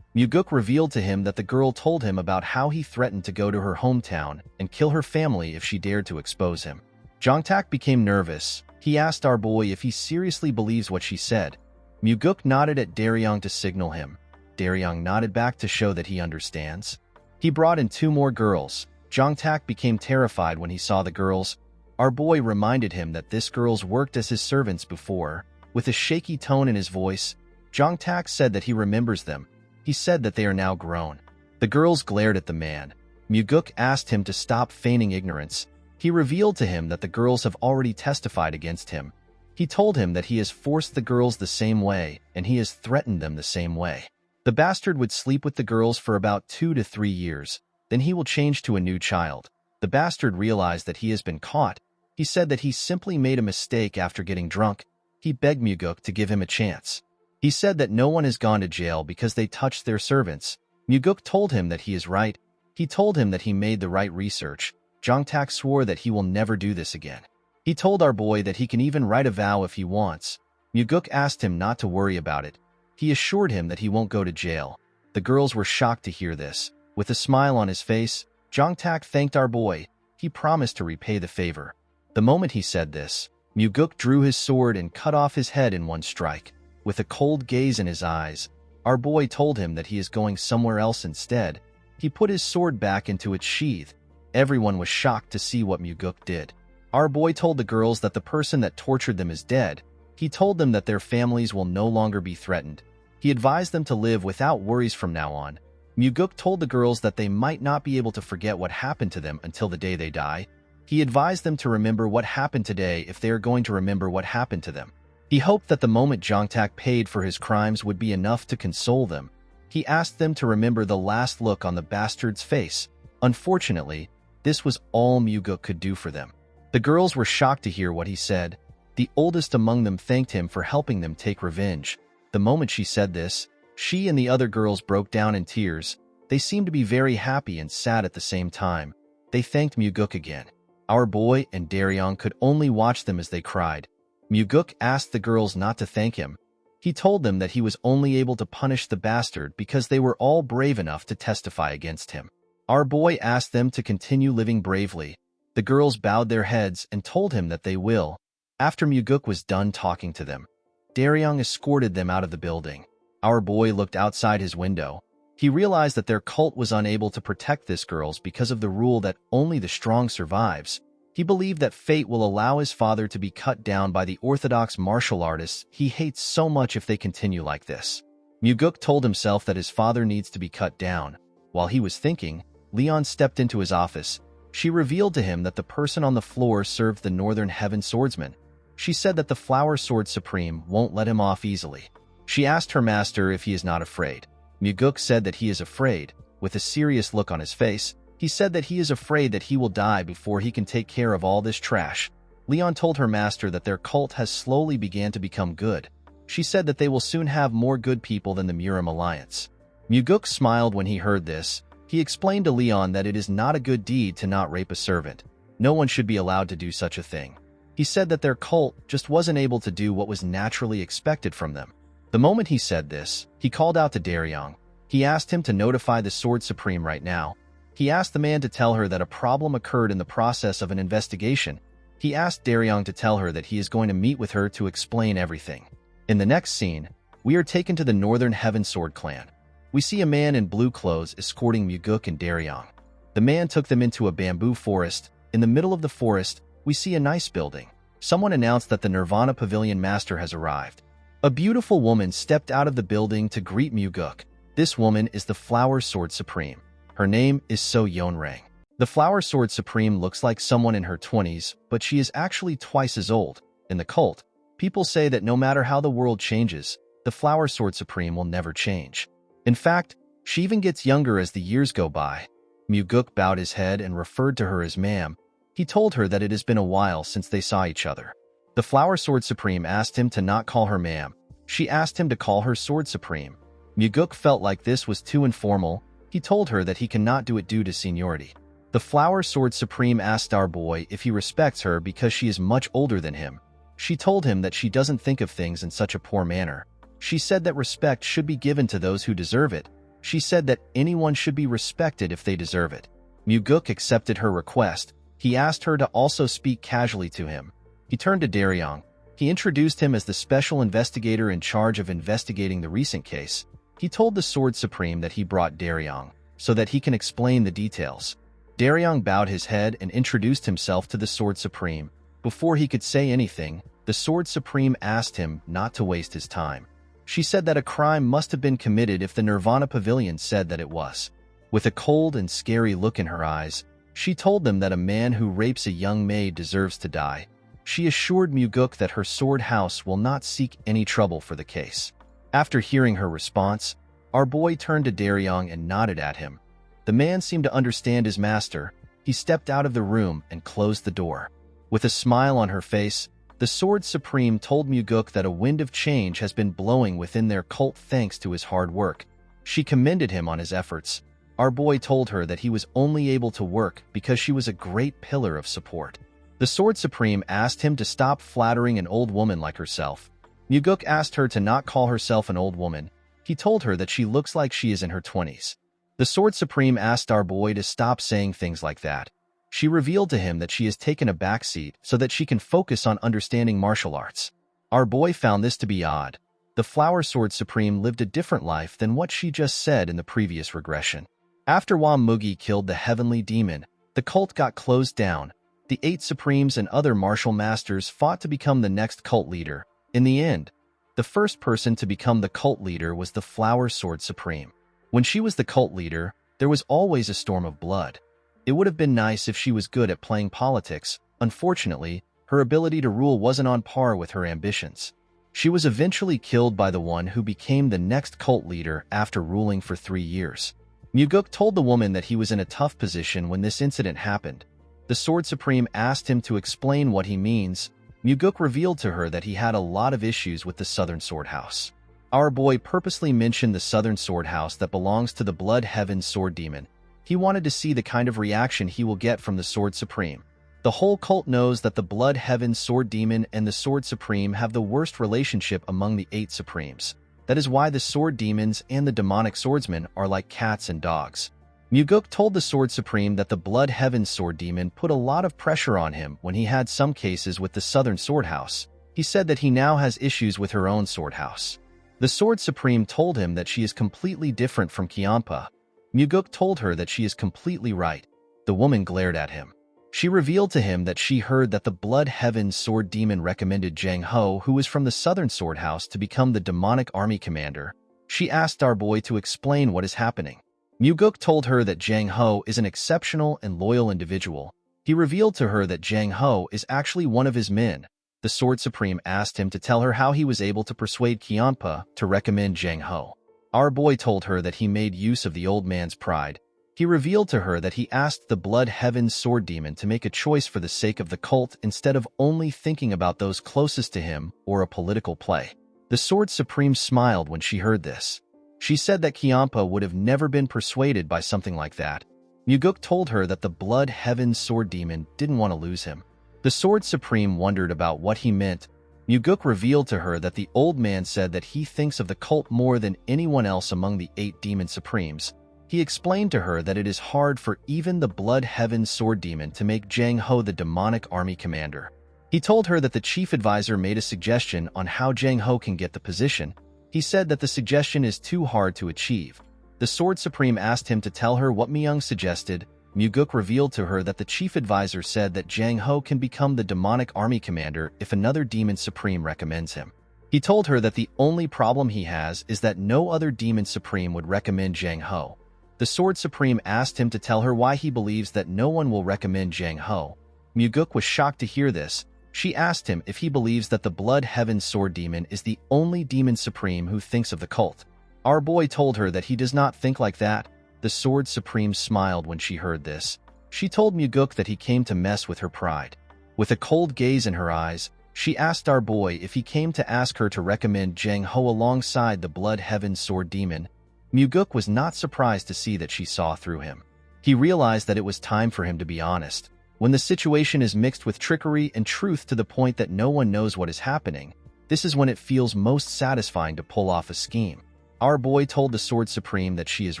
Muguk revealed to him that the girl told him about how he threatened to go to her hometown and kill her family if she dared to expose him. Jongtak became nervous. He asked our boy if he seriously believes what she said. Muguk nodded at Daryong to signal him. Daryong nodded back to show that he understands. He brought in 2 more girls. Jongtak became terrified when he saw the girls. Our boy reminded him that this girls worked as his servants before. With a shaky tone in his voice, Jongtak said that he remembers them. He said that they are now grown. The girls glared at the man. Muguk asked him to stop feigning ignorance. He revealed to him that the girls have already testified against him. He told him that he has forced the girls the same way, and he has threatened them the same way. The bastard would sleep with the girls for about 2 to 3 years. Then he will change to a new child. The bastard realized that he has been caught. He said that he simply made a mistake after getting drunk. He begged Muguk to give him a chance. He said that no one has gone to jail because they touched their servants. Muguk told him that he is right. He told him that he made the right research. Jongtak swore that he will never do this again. He told our boy that he can even write a vow if he wants. Muguk asked him not to worry about it. He assured him that he won't go to jail. The girls were shocked to hear this. With a smile on his face, Jongtak thanked our boy. He promised to repay the favor. The moment he said this, Muguk drew his sword and cut off his head in one strike. With a cold gaze in his eyes, our boy told him that he is going somewhere else instead. He put his sword back into its sheath. Everyone was shocked to see what Muguk did. Our boy told the girls that the person that tortured them is dead. He told them that their families will no longer be threatened. He advised them to live without worries from now on. Muguk told the girls that they might not be able to forget what happened to them until the day they die. He advised them to remember what happened today if they are going to remember what happened to them. He hoped that the moment Jongtak paid for his crimes would be enough to console them. He asked them to remember the last look on the bastard's face. Unfortunately, this was all Muguk could do for them. The girls were shocked to hear what he said. The oldest among them thanked him for helping them take revenge. The moment she said this, she and the other girls broke down in tears. They seemed to be very happy and sad at the same time. They thanked Muguk again. Our boy and Daryong could only watch them as they cried. Muguk asked the girls not to thank him. He told them that he was only able to punish the bastard because they were all brave enough to testify against him. Our boy asked them to continue living bravely. The girls bowed their heads and told him that they will. After Muguk was done talking to them, Daryong escorted them out of the building. Our boy looked outside his window. He realized that their cult was unable to protect this girls because of the rule that only the strong survives. He believed that fate will allow his father to be cut down by the orthodox martial artists he hates so much if they continue like this. Muguk told himself that his father needs to be cut down. While he was thinking, Leon stepped into his office. She revealed to him that the person on the floor served the Northern Heaven Swordsman. She said that the Flower Sword Supreme won't let him off easily. She asked her master if he is not afraid. Muguk said that he is afraid. With a serious look on his face, he said that he is afraid that he will die before he can take care of all this trash. Leon told her master that their cult has slowly began to become good. She said that they will soon have more good people than the Murim Alliance. Muguk smiled when he heard this. He explained to Leon that it is not a good deed to not rape a servant. No one should be allowed to do such a thing. He said that their cult just wasn't able to do what was naturally expected from them. The moment he said this, he called out to Daryong. He asked him to notify the Sword Supreme right now. He asked the man to tell her that a problem occurred in the process of an investigation. He asked Daryong to tell her that he is going to meet with her to explain everything. In the next scene, We are taken to the Northern Heaven Sword clan. We see a man in blue clothes escorting Muguk and Daryong. The man took them into a bamboo forest. In the middle of the forest, we see a nice building. Someone announced that the Nirvana Pavilion Master has arrived. A beautiful woman stepped out of the building to greet Muguk. This woman is the Flower Sword Supreme. Her name is So Yeonrang. The Flower Sword Supreme looks like someone in her 20s, but she is actually twice as old. In the cult, people say that no matter how the world changes, the Flower Sword Supreme will never change. In fact, she even gets younger as the years go by. Muguk bowed his head and referred to her as ma'am. He told her that it has been a while since they saw each other. The Flower Sword Supreme asked him to not call her ma'am. She asked him to call her Sword Supreme. Muguk felt like this was too informal. He told her that he cannot do it due to seniority. The Flower Sword Supreme asked our boy if he respects her because she is much older than him. She told him that she doesn't think of things in such a poor manner. She said that respect should be given to those who deserve it. She said that anyone should be respected if they deserve it. Muguk accepted her request. He asked her to also speak casually to him. He turned to Daryong. He introduced him as the special investigator in charge of investigating the recent case. He told the Sword Supreme that he brought Daryong so that he can explain the details. Daryong bowed his head and introduced himself to the Sword Supreme. Before he could say anything, the Sword Supreme asked him not to waste his time. She said that a crime must have been committed if the Nirvana Pavilion said that it was. With a cold and scary look in her eyes, she told them that a man who rapes a young maid deserves to die. She assured Muguk that her sword house will not seek any trouble for the case. After hearing her response, our boy turned to Daryong and nodded at him. The man seemed to understand his master. He stepped out of the room and closed the door. With a smile on her face, the Sword Supreme told Muguk that a wind of change has been blowing within their cult thanks to his hard work. She commended him on his efforts. Our boy told her that he was only able to work because she was a great pillar of support. The Sword Supreme asked him to stop flattering an old woman like herself. Muguk asked her to not call herself an old woman. He told her that she looks like she is in her 20s. The Sword Supreme asked our boy to stop saying things like that. She revealed to him that she has taken a backseat so that she can focus on understanding martial arts. Our boy found this to be odd. The Flower Sword Supreme lived a different life than what she just said in the previous regression. After Wam Mugi killed the Heavenly Demon, the cult got closed down. The 8 Supremes and other martial masters fought to become the next cult leader. In the end, the first person to become the cult leader was the Flower Sword Supreme. When she was the cult leader, there was always a storm of blood. It would have been nice if she was good at playing politics. Unfortunately, her ability to rule wasn't on par with her ambitions. She was eventually killed by the one who became the next cult leader after ruling for 3 years. Muguk told the woman that he was in a tough position when this incident happened. The Sword Supreme asked him to explain what he means. Muguk revealed to her that he had a lot of issues with the Southern Sword House. Our boy purposely mentioned the Southern Sword House that belongs to the Blood Heaven Sword Demon. He wanted to see the kind of reaction he will get from the Sword Supreme. The whole cult knows that the Blood Heaven Sword Demon and the Sword Supreme have the worst relationship among the 8 Supremes. That is why the Sword Demons and the Demonic Swordsmen are like cats and dogs. Muguk told the Sword Supreme that the Blood Heaven Sword Demon put a lot of pressure on him when he had some cases with the Southern Sword House. He said that he now has issues with her own sword house. The Sword Supreme told him that she is completely different from Kiampa. Muguk told her that she is completely right. The woman glared at him. She revealed to him that she heard that the Blood Heaven Sword Demon recommended Jang Ho, who is from the Southern Sword House, to become the demonic army commander. She asked our boy to explain what is happening. Muguk told her that Jang Ho is an exceptional and loyal individual. He revealed to her that Jang Ho is actually one of his men. The Sword Supreme asked him to tell her how he was able to persuade Kiampa to recommend Jang Ho. Our boy told her that he made use of the old man's pride. He revealed to her that he asked the Blood Heaven Sword Demon to make a choice for the sake of the cult instead of only thinking about those closest to him or a political play. The Sword Supreme smiled when she heard this. She said that Kiampa would have never been persuaded by something like that. Muguk told her that the Blood Heaven Sword Demon didn't want to lose him. The Sword Supreme wondered about what he meant. Muguk revealed to her that the old man said that he thinks of the cult more than anyone else among the 8 Demon Supremes. He explained to her that it is hard for even the Blood Heaven Sword Demon to make Jang Ho the demonic army commander. He told her that the chief advisor made a suggestion on how Jang Ho can get the position. He said that the suggestion is too hard to achieve. The Sword Supreme asked him to tell her what Myung suggested. Muguk revealed to her that the chief advisor said that Jang Ho can become the demonic army commander if another demon supreme recommends him. He told her that the only problem he has is that no other demon supreme would recommend Jang Ho. The Sword Supreme asked him to tell her why he believes that no one will recommend Jang Ho. Muguk was shocked to hear this. She asked him if he believes that the Blood Heaven Sword Demon is the only demon supreme who thinks of the cult. Our boy told her that he does not think like that. The Sword Supreme smiled when she heard this. She told Muguk that he came to mess with her pride. With a cold gaze in her eyes, she asked our boy if he came to ask her to recommend Jang Ho alongside the Blood Heaven Sword Demon. Muguk was not surprised to see that she saw through him. He realized that it was time for him to be honest. When the situation is mixed with trickery and truth to the point that no one knows what is happening, this is when it feels most satisfying to pull off a scheme. Our boy told the Sword Supreme that she is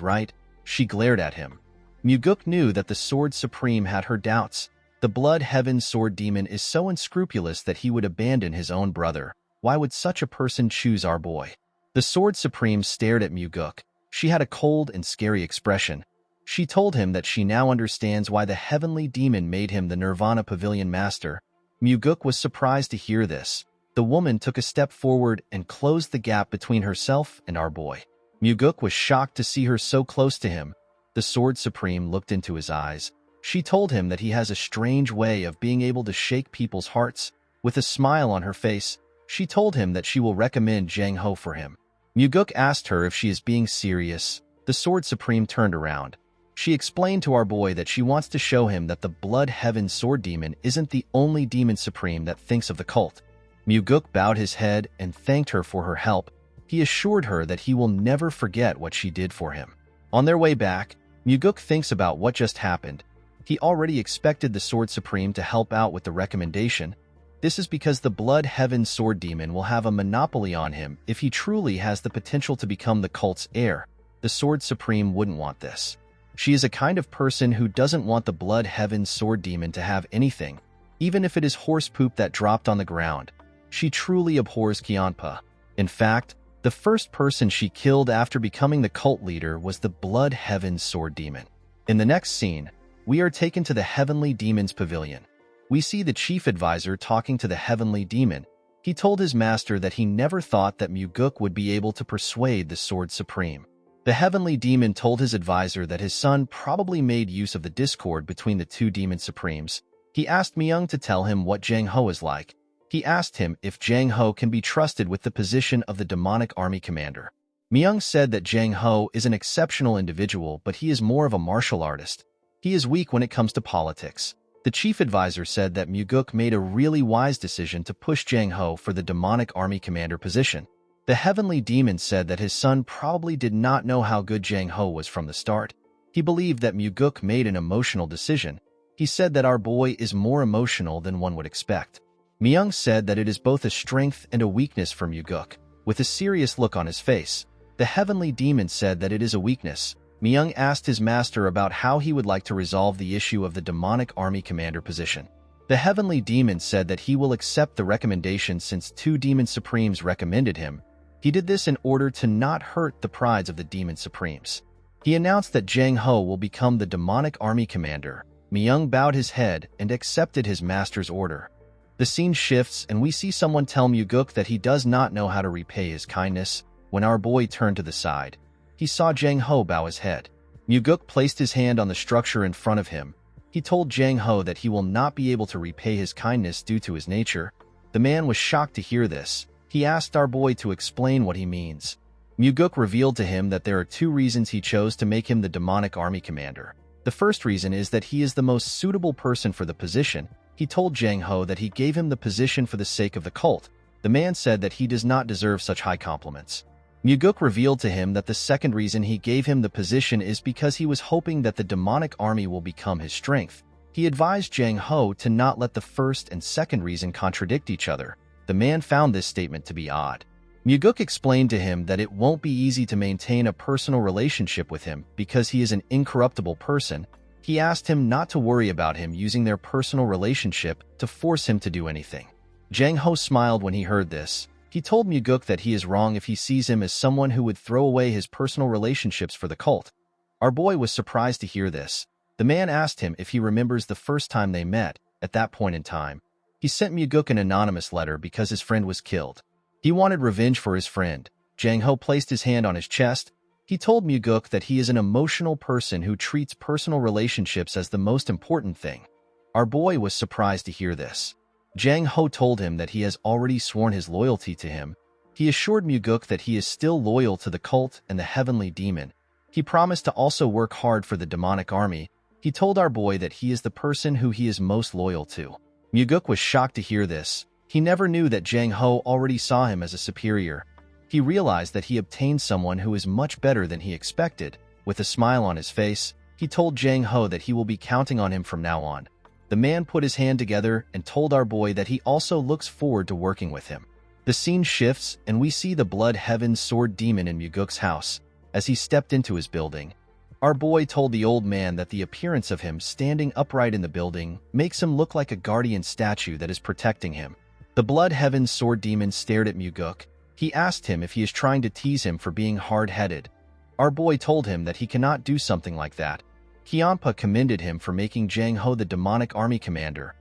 right. She glared at him. Muguk knew that the Sword Supreme had her doubts. The Blood Heaven Sword Demon is so unscrupulous that he would abandon his own brother. Why would such a person choose our boy? The Sword Supreme stared at Muguk. She had a cold and scary expression. She told him that she now understands why the Heavenly Demon made him the Nirvana Pavilion Master. Muguk was surprised to hear this. The woman took a step forward and closed the gap between herself and our boy. Muguk was shocked to see her so close to him. The Sword Supreme looked into his eyes. She told him that he has a strange way of being able to shake people's hearts. With a smile on her face, she told him that she will recommend Jang Ho for him. Muguk asked her if she is being serious. The Sword Supreme turned around. She explained to our boy that she wants to show him that the Blood Heaven Sword Demon isn't the only demon supreme that thinks of the cult. Muguk bowed his head and thanked her for her help. He assured her that he will never forget what she did for him. On their way back, Muguk thinks about what just happened. He already expected the Sword Supreme to help out with the recommendation. This is because the Blood Heaven Sword Demon will have a monopoly on him if he truly has the potential to become the cult's heir. The Sword Supreme wouldn't want this. She is a kind of person who doesn't want the Blood Heaven Sword Demon to have anything, even if it is horse poop that dropped on the ground. She truly abhors Kianpa. In fact, the first person she killed after becoming the cult leader was the Blood Heaven Sword Demon. In the next scene, we are taken to the Heavenly Demon's pavilion. We see the chief advisor talking to the Heavenly Demon. He told his master that he never thought that Muguk would be able to persuade the Sword Supreme. The Heavenly Demon told his advisor that his son probably made use of the discord between the two demon supremes. He asked Myung to tell him what Jang Ho is like. He asked him if Jang Ho can be trusted with the position of the demonic army commander. Myung said that Jang Ho is an exceptional individual, but he is more of a martial artist. He is weak when it comes to politics. The chief advisor said that Muguk made a really wise decision to push Jang Ho for the demonic army commander position. The Heavenly Demon said that his son probably did not know how good Jang Ho was from the start. He believed that Muguk made an emotional decision. He said that our boy is more emotional than one would expect. Myung said that it is both a strength and a weakness for Muguk. With a serious look on his face, the Heavenly Demon said that it is a weakness. Myung asked his master about how he would like to resolve the issue of the demonic army commander position. The Heavenly Demon said that he will accept the recommendation since two demon supremes recommended him. He did this in order to not hurt the prides of the demon supremes. He announced that Jang Ho will become the demonic army commander. Myung bowed his head and accepted his master's order. The scene shifts and we see someone tell Muguk that he does not know how to repay his kindness. When our boy turned to the side, he saw Jang Ho bow his head. Muguk placed his hand on the structure in front of him. He told Jang Ho that he will not be able to repay his kindness due to his nature. The man was shocked to hear this. He asked our boy to explain what he means. Muguk revealed to him that there are two reasons he chose to make him the demonic army commander. The first reason is that he is the most suitable person for the position. He told Jang Ho that he gave him the position for the sake of the cult. The man said that he does not deserve such high compliments. Muguk revealed to him that the second reason he gave him the position is because he was hoping that the demonic army will become his strength. He advised Jang Ho to not let the first and second reason contradict each other. The man found this statement to be odd. Muguk explained to him that it won't be easy to maintain a personal relationship with him because he is an incorruptible person. He asked him not to worry about him using their personal relationship to force him to do anything. Jang Ho smiled when he heard this. He told Muguk that he is wrong if he sees him as someone who would throw away his personal relationships for the cult. Our boy was surprised to hear this. The man asked him if he remembers the first time they met. At that point in time, he sent Muguk an anonymous letter because his friend was killed. He wanted revenge for his friend. Jang Ho placed his hand on his chest. He told Muguk that he is an emotional person who treats personal relationships as the most important thing. Our boy was surprised to hear this. Jang Ho told him that he has already sworn his loyalty to him. He assured Muguk that he is still loyal to the cult and the heavenly demon. He promised to also work hard for the demonic army. He told our boy that he is the person who he is most loyal to. Muguk was shocked to hear this. He never knew that Jang Ho already saw him as a superior. He realized that he obtained someone who is much better than he expected. With a smile on his face, he told Jang Ho that he will be counting on him from now on. The man put his hand together and told our boy that he also looks forward to working with him. The scene shifts and we see the Blood Heaven Sword Demon in Muguk's house. As he stepped into his building, our boy told the old man that the appearance of him standing upright in the building makes him look like a guardian statue that is protecting him. The Blood Heaven Sword Demon stared at Muguk. He asked him if he is trying to tease him for being hard-headed. Our boy told him that he cannot do something like that. Kianpa commended him for making Jang Ho the demonic army commander.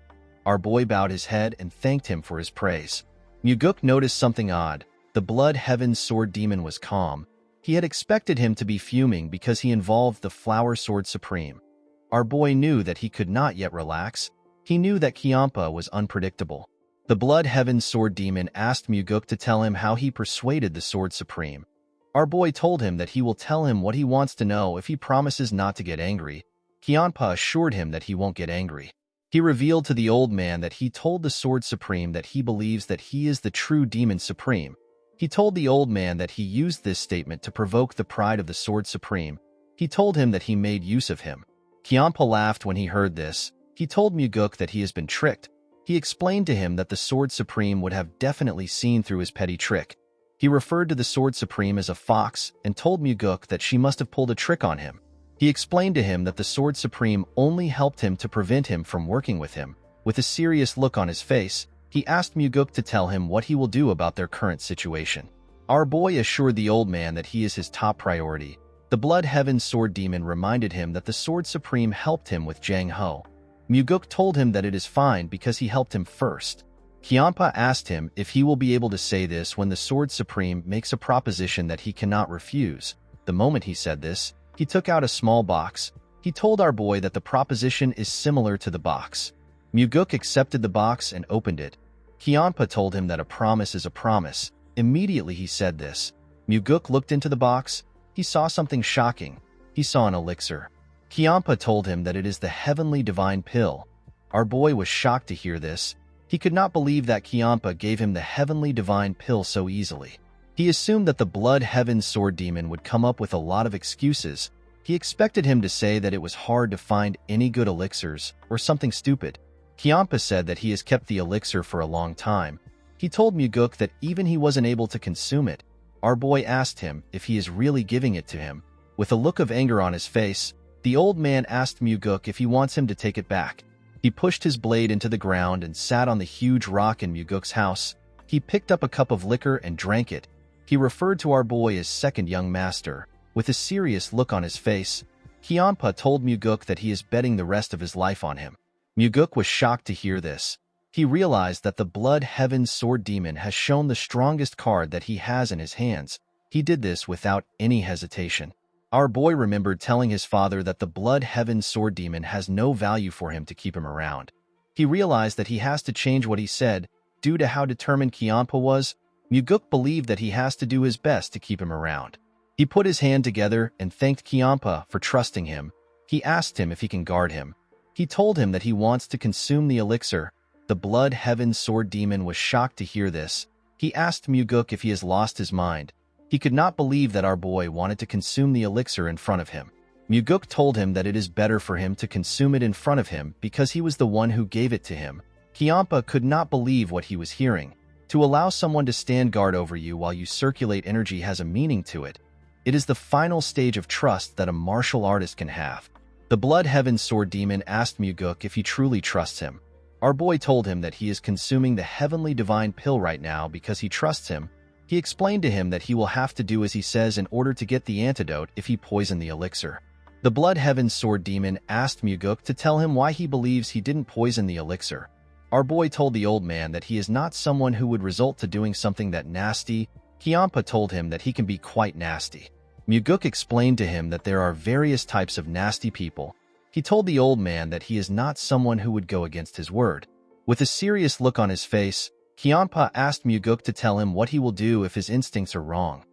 Our boy bowed his head and thanked him for his praise. Muguk noticed something odd. The Blood Heaven Sword Demon was calm. He had expected him to be fuming because he involved the Flower Sword Supreme. Our boy knew that he could not yet relax. He knew that Kianpa was unpredictable. The Blood Heaven Sword Demon asked Muguk to tell him how he persuaded the Sword Supreme. Our boy told him that he will tell him what he wants to know if he promises not to get angry. Kianpa assured him that he won't get angry. He revealed to the old man that he told the Sword Supreme that he believes that he is the true Demon Supreme. He told the old man that he used this statement to provoke the pride of the Sword Supreme. He told him that he made use of him. Kianpa laughed when he heard this. He told Muguk that he has been tricked. He explained to him that the Sword Supreme would have definitely seen through his petty trick. He referred to the Sword Supreme as a fox and told Muguk that she must have pulled a trick on him. He explained to him that the Sword Supreme only helped him to prevent him from working with him. With a serious look on his face, he asked Muguk to tell him what he will do about their current situation. Our boy assured the old man that he is his top priority. The Blood Heaven Sword Demon reminded him that the Sword Supreme helped him with Jang Ho. Muguk told him that it is fine because he helped him first. Kianpa asked him if he will be able to say this when the Sword Supreme makes a proposition that he cannot refuse. The moment he said this, he took out a small box. He told our boy that the proposition is similar to the box. Muguk accepted the box and opened it. Kianpa told him that a promise is a promise. Immediately he said this. Muguk looked into the box. He saw something shocking. He saw an elixir. Kianpa told him that it is the Heavenly Divine Pill. Our boy was shocked to hear this. He could not believe that Kianpa gave him the Heavenly Divine Pill so easily. He assumed that the Blood Heaven Sword Demon would come up with a lot of excuses. He expected him to say that it was hard to find any good elixirs or something stupid. Kianpa said that he has kept the elixir for a long time. He told Muguk that even he wasn't able to consume it. Our boy asked him if he is really giving it to him. With a look of anger on his face, the old man asked Muguk if he wants him to take it back. He pushed his blade into the ground and sat on the huge rock in Muguk's house. He picked up a cup of liquor and drank it. He referred to our boy as second young master. With a serious look on his face, Kianpa told Muguk that he is betting the rest of his life on him. Muguk was shocked to hear this. He realized that the Blood Heaven Sword Demon has shown the strongest card that he has in his hands. He did this without any hesitation. Our boy remembered telling his father that the Blood Heaven Sword Demon has no value for him to keep him around. He realized that he has to change what he said. Due to how determined Kianpa was, Muguk believed that he has to do his best to keep him around. He put his hand together and thanked Kianpa for trusting him. He asked him if he can guard him. He told him that he wants to consume the elixir. The Blood Heaven Sword Demon was shocked to hear this. He asked Muguk if he has lost his mind. He could not believe that our boy wanted to consume the elixir in front of him. Muguk told him that it is better for him to consume it in front of him because he was the one who gave it to him. Kianpa could not believe what he was hearing. To allow someone to stand guard over you while you circulate energy has a meaning to it. It is the final stage of trust that a martial artist can have. The Blood Heaven Sword Demon asked Muguk if he truly trusts him. Our boy told him that he is consuming the heavenly divine pill right now because he trusts him. He explained to him that he will have to do as he says in order to get the antidote if he poisoned the elixir. The Blood Heaven Sword Demon asked Muguk to tell him why he believes he didn't poison the elixir. Our boy told the old man that he is not someone who would result to doing something that nasty. Kiampa told him that he can be quite nasty. Muguk explained to him that there are various types of nasty people. He told the old man that he is not someone who would go against his word. With a serious look on his face, Kiampa asked Muguk to tell him what he will do if his instincts are wrong.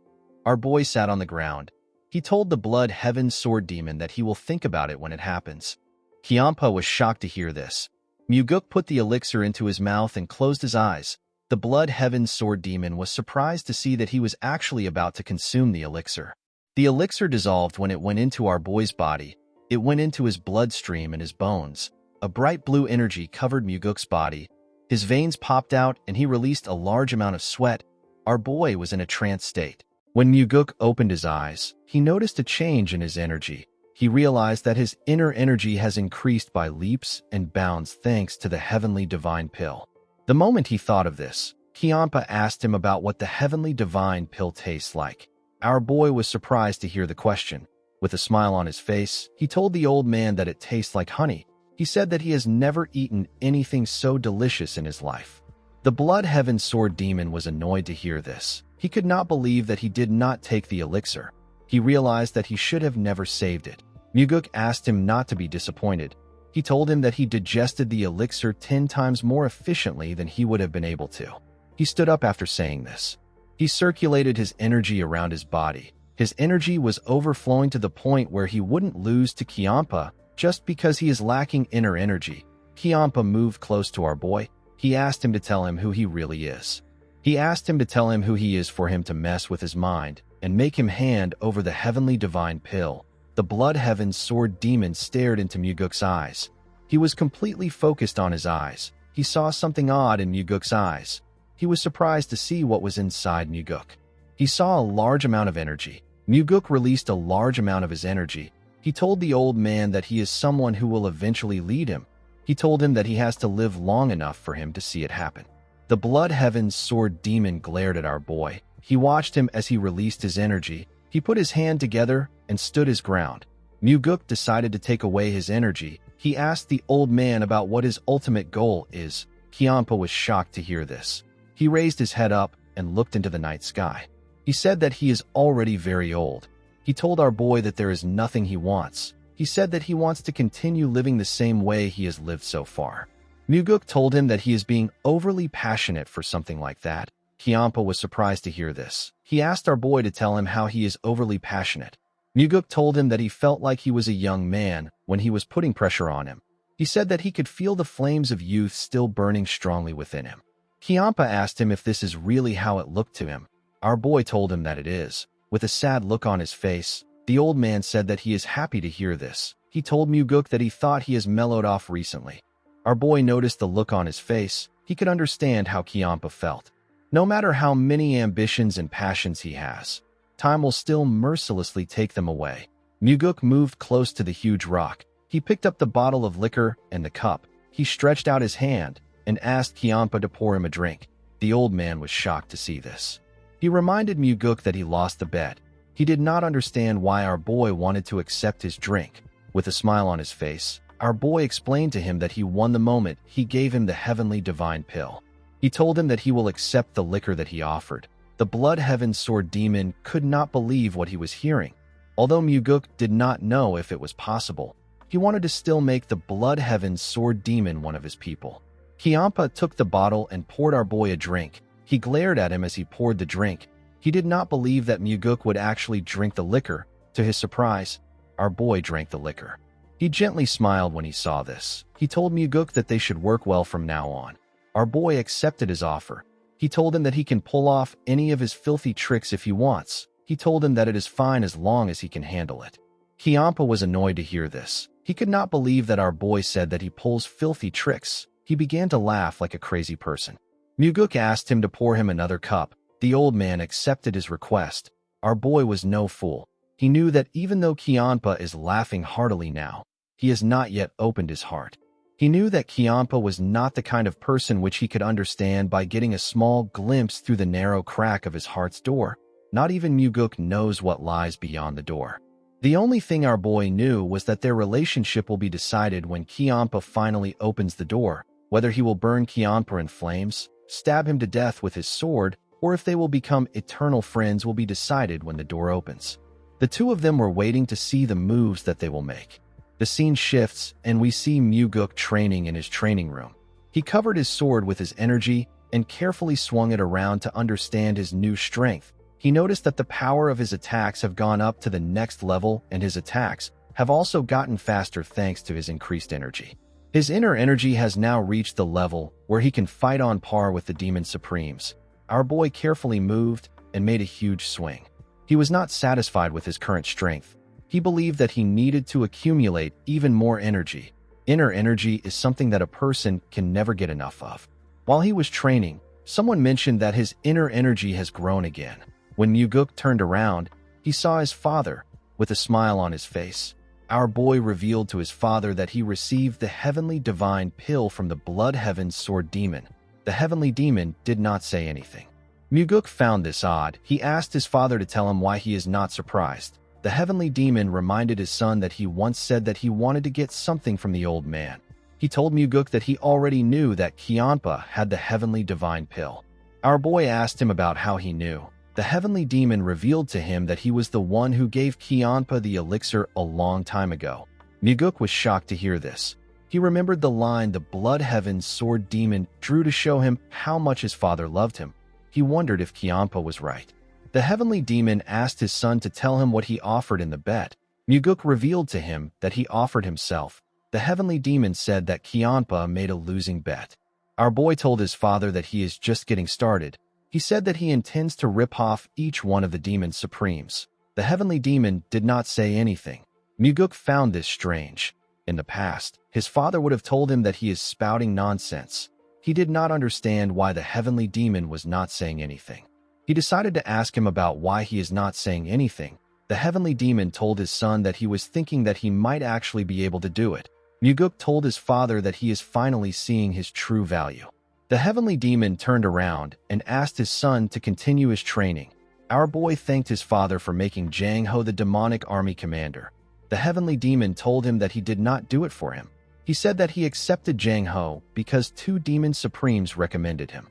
Our boy sat on the ground. He told the Blood Heaven Sword Demon that he will think about it when it happens. Kiampa was shocked to hear this. Muguk put the elixir into his mouth and closed his eyes. The Blood Heaven Sword Demon was surprised to see that he was actually about to consume the elixir. The elixir dissolved when it went into our boy's body. It went into his bloodstream and his bones. A bright blue energy covered Muguk's body. His veins popped out and he released a large amount of sweat. Our boy was in a trance state. When Muguk opened his eyes, he noticed a change in his energy. He realized that his inner energy has increased by leaps and bounds thanks to the heavenly divine pill. The moment he thought of this, Kiampa asked him about what the heavenly divine pill tastes like. Our boy was surprised to hear the question. With a smile on his face, he told the old man that it tastes like honey. He said that he has never eaten anything so delicious in his life. The Blood Heaven Sword Demon was annoyed to hear this. He could not believe that he did not take the elixir. He realized that he should have never saved it. Muguk asked him not to be disappointed. He told him that he digested the elixir 10 times more efficiently than he would have been able to. He stood up after saying this. He circulated his energy around his body. His energy was overflowing to the point where he wouldn't lose to Kiampa just because he is lacking inner energy. Kiampa moved close to our boy. He asked him to tell him who he really is. He asked him to tell him who he is for him to mess with his mind and make him hand over the heavenly divine pill. The Blood Heaven Sword Demon stared into Muguk's eyes. He was completely focused on his eyes. He saw something odd in Muguk's eyes. He was surprised to see what was inside Muguk. He saw a large amount of energy. Muguk released a large amount of his energy. He told the old man that he is someone who will eventually lead him. He told him that he has to live long enough for him to see it happen. The Blood Heaven Sword Demon glared at our boy. He watched him as he released his energy. He put his hand together and stood his ground. Muguk decided to take away his energy. He asked the old man about what his ultimate goal is. Kiampa was shocked to hear this. He raised his head up and looked into the night sky. He said that he is already very old. He told our boy that there is nothing he wants. He said that he wants to continue living the same way he has lived so far. Muguk told him that he is being overly passionate for something like that. Kiampa was surprised to hear this. He asked our boy to tell him how he is overly passionate. Muguk told him that he felt like he was a young man when he was putting pressure on him. He said that he could feel the flames of youth still burning strongly within him. Kiampa asked him if this is really how it looked to him. Our boy told him that it is. With a sad look on his face, the old man said that he is happy to hear this. He told Muguk that he thought he has mellowed off recently. Our boy noticed the look on his face. He could understand how Kiampa felt. No matter how many ambitions and passions he has, time will still mercilessly take them away. Muguk moved close to the huge rock. He picked up the bottle of liquor and the cup. He stretched out his hand and asked Kiampa to pour him a drink. The old man was shocked to see this. He reminded Muguk that he lost the bet. He did not understand why our boy wanted to accept his drink. With a smile on his face, our boy explained to him that he won the moment he gave him the heavenly divine pill. He told him that he will accept the liquor that he offered. The Blood Heaven Sword Demon could not believe what he was hearing. Although Muguk did not know if it was possible, he wanted to still make the Blood Heaven Sword Demon one of his people. Kiampa took the bottle and poured our boy a drink. He glared at him as he poured the drink. He did not believe that Muguk would actually drink the liquor. To his surprise, our boy drank the liquor. He gently smiled when he saw this. He told Muguk that they should work well from now on. Our boy accepted his offer. He told him that he can pull off any of his filthy tricks if he wants. He told him that it is fine as long as he can handle it. Kiampa was annoyed to hear this. He could not believe that our boy said that he pulls filthy tricks. He began to laugh like a crazy person. Muguk asked him to pour him another cup. The old man accepted his request. Our boy was no fool. He knew that even though Kiampa is laughing heartily now, he has not yet opened his heart. He knew that Kiampa was not the kind of person which he could understand by getting a small glimpse through the narrow crack of his heart's door. Not even Muguk knows what lies beyond the door. The only thing our boy knew was that their relationship will be decided when Kiampa finally opens the door, whether he will burn Kiampa in flames, stab him to death with his sword, or if they will become eternal friends will be decided when the door opens. The two of them were waiting to see the moves that they will make. The scene shifts, and we see Muguk training in his training room. He covered his sword with his energy and carefully swung it around to understand his new strength. He noticed that the power of his attacks have gone up to the next level, and his attacks have also gotten faster thanks to his increased energy. His inner energy has now reached the level where he can fight on par with the Demon Supremes. Our boy carefully moved and made a huge swing. He was not satisfied with his current strength. He believed that he needed to accumulate even more energy. Inner energy is something that a person can never get enough of. While he was training, someone mentioned that his inner energy has grown again. When Muguk turned around, he saw his father, with a smile on his face. Our boy revealed to his father that he received the heavenly divine pill from the Blood Heaven's sword demon. The heavenly demon did not say anything. Muguk found this odd. He asked his father to tell him why he is not surprised. The heavenly demon reminded his son that he once said that he wanted to get something from the old man. He told Muguk that he already knew that Kiampa had the heavenly divine pill. Our boy asked him about how he knew. The heavenly demon revealed to him that he was the one who gave Kiampa the elixir a long time ago. Muguk was shocked to hear this. He remembered the line the Blood Heaven's sword demon drew to show him how much his father loved him. He wondered if Kiampa was right. The heavenly demon asked his son to tell him what he offered in the bet. Muguk revealed to him that he offered himself. The heavenly demon said that Kiampa made a losing bet. Our boy told his father that he is just getting started. He said that he intends to rip off each one of the Demon Supremes. The heavenly demon did not say anything. Muguk found this strange. In the past, his father would have told him that he is spouting nonsense. He did not understand why the heavenly demon was not saying anything. He decided to ask him about why he is not saying anything. The heavenly demon told his son that he was thinking that he might actually be able to do it. Muguk told his father that he is finally seeing his true value. The heavenly demon turned around and asked his son to continue his training. Our boy thanked his father for making Jang Ho the demonic army commander. The heavenly demon told him that he did not do it for him. He said that he accepted Jang Ho because 2 Demon Supremes recommended him.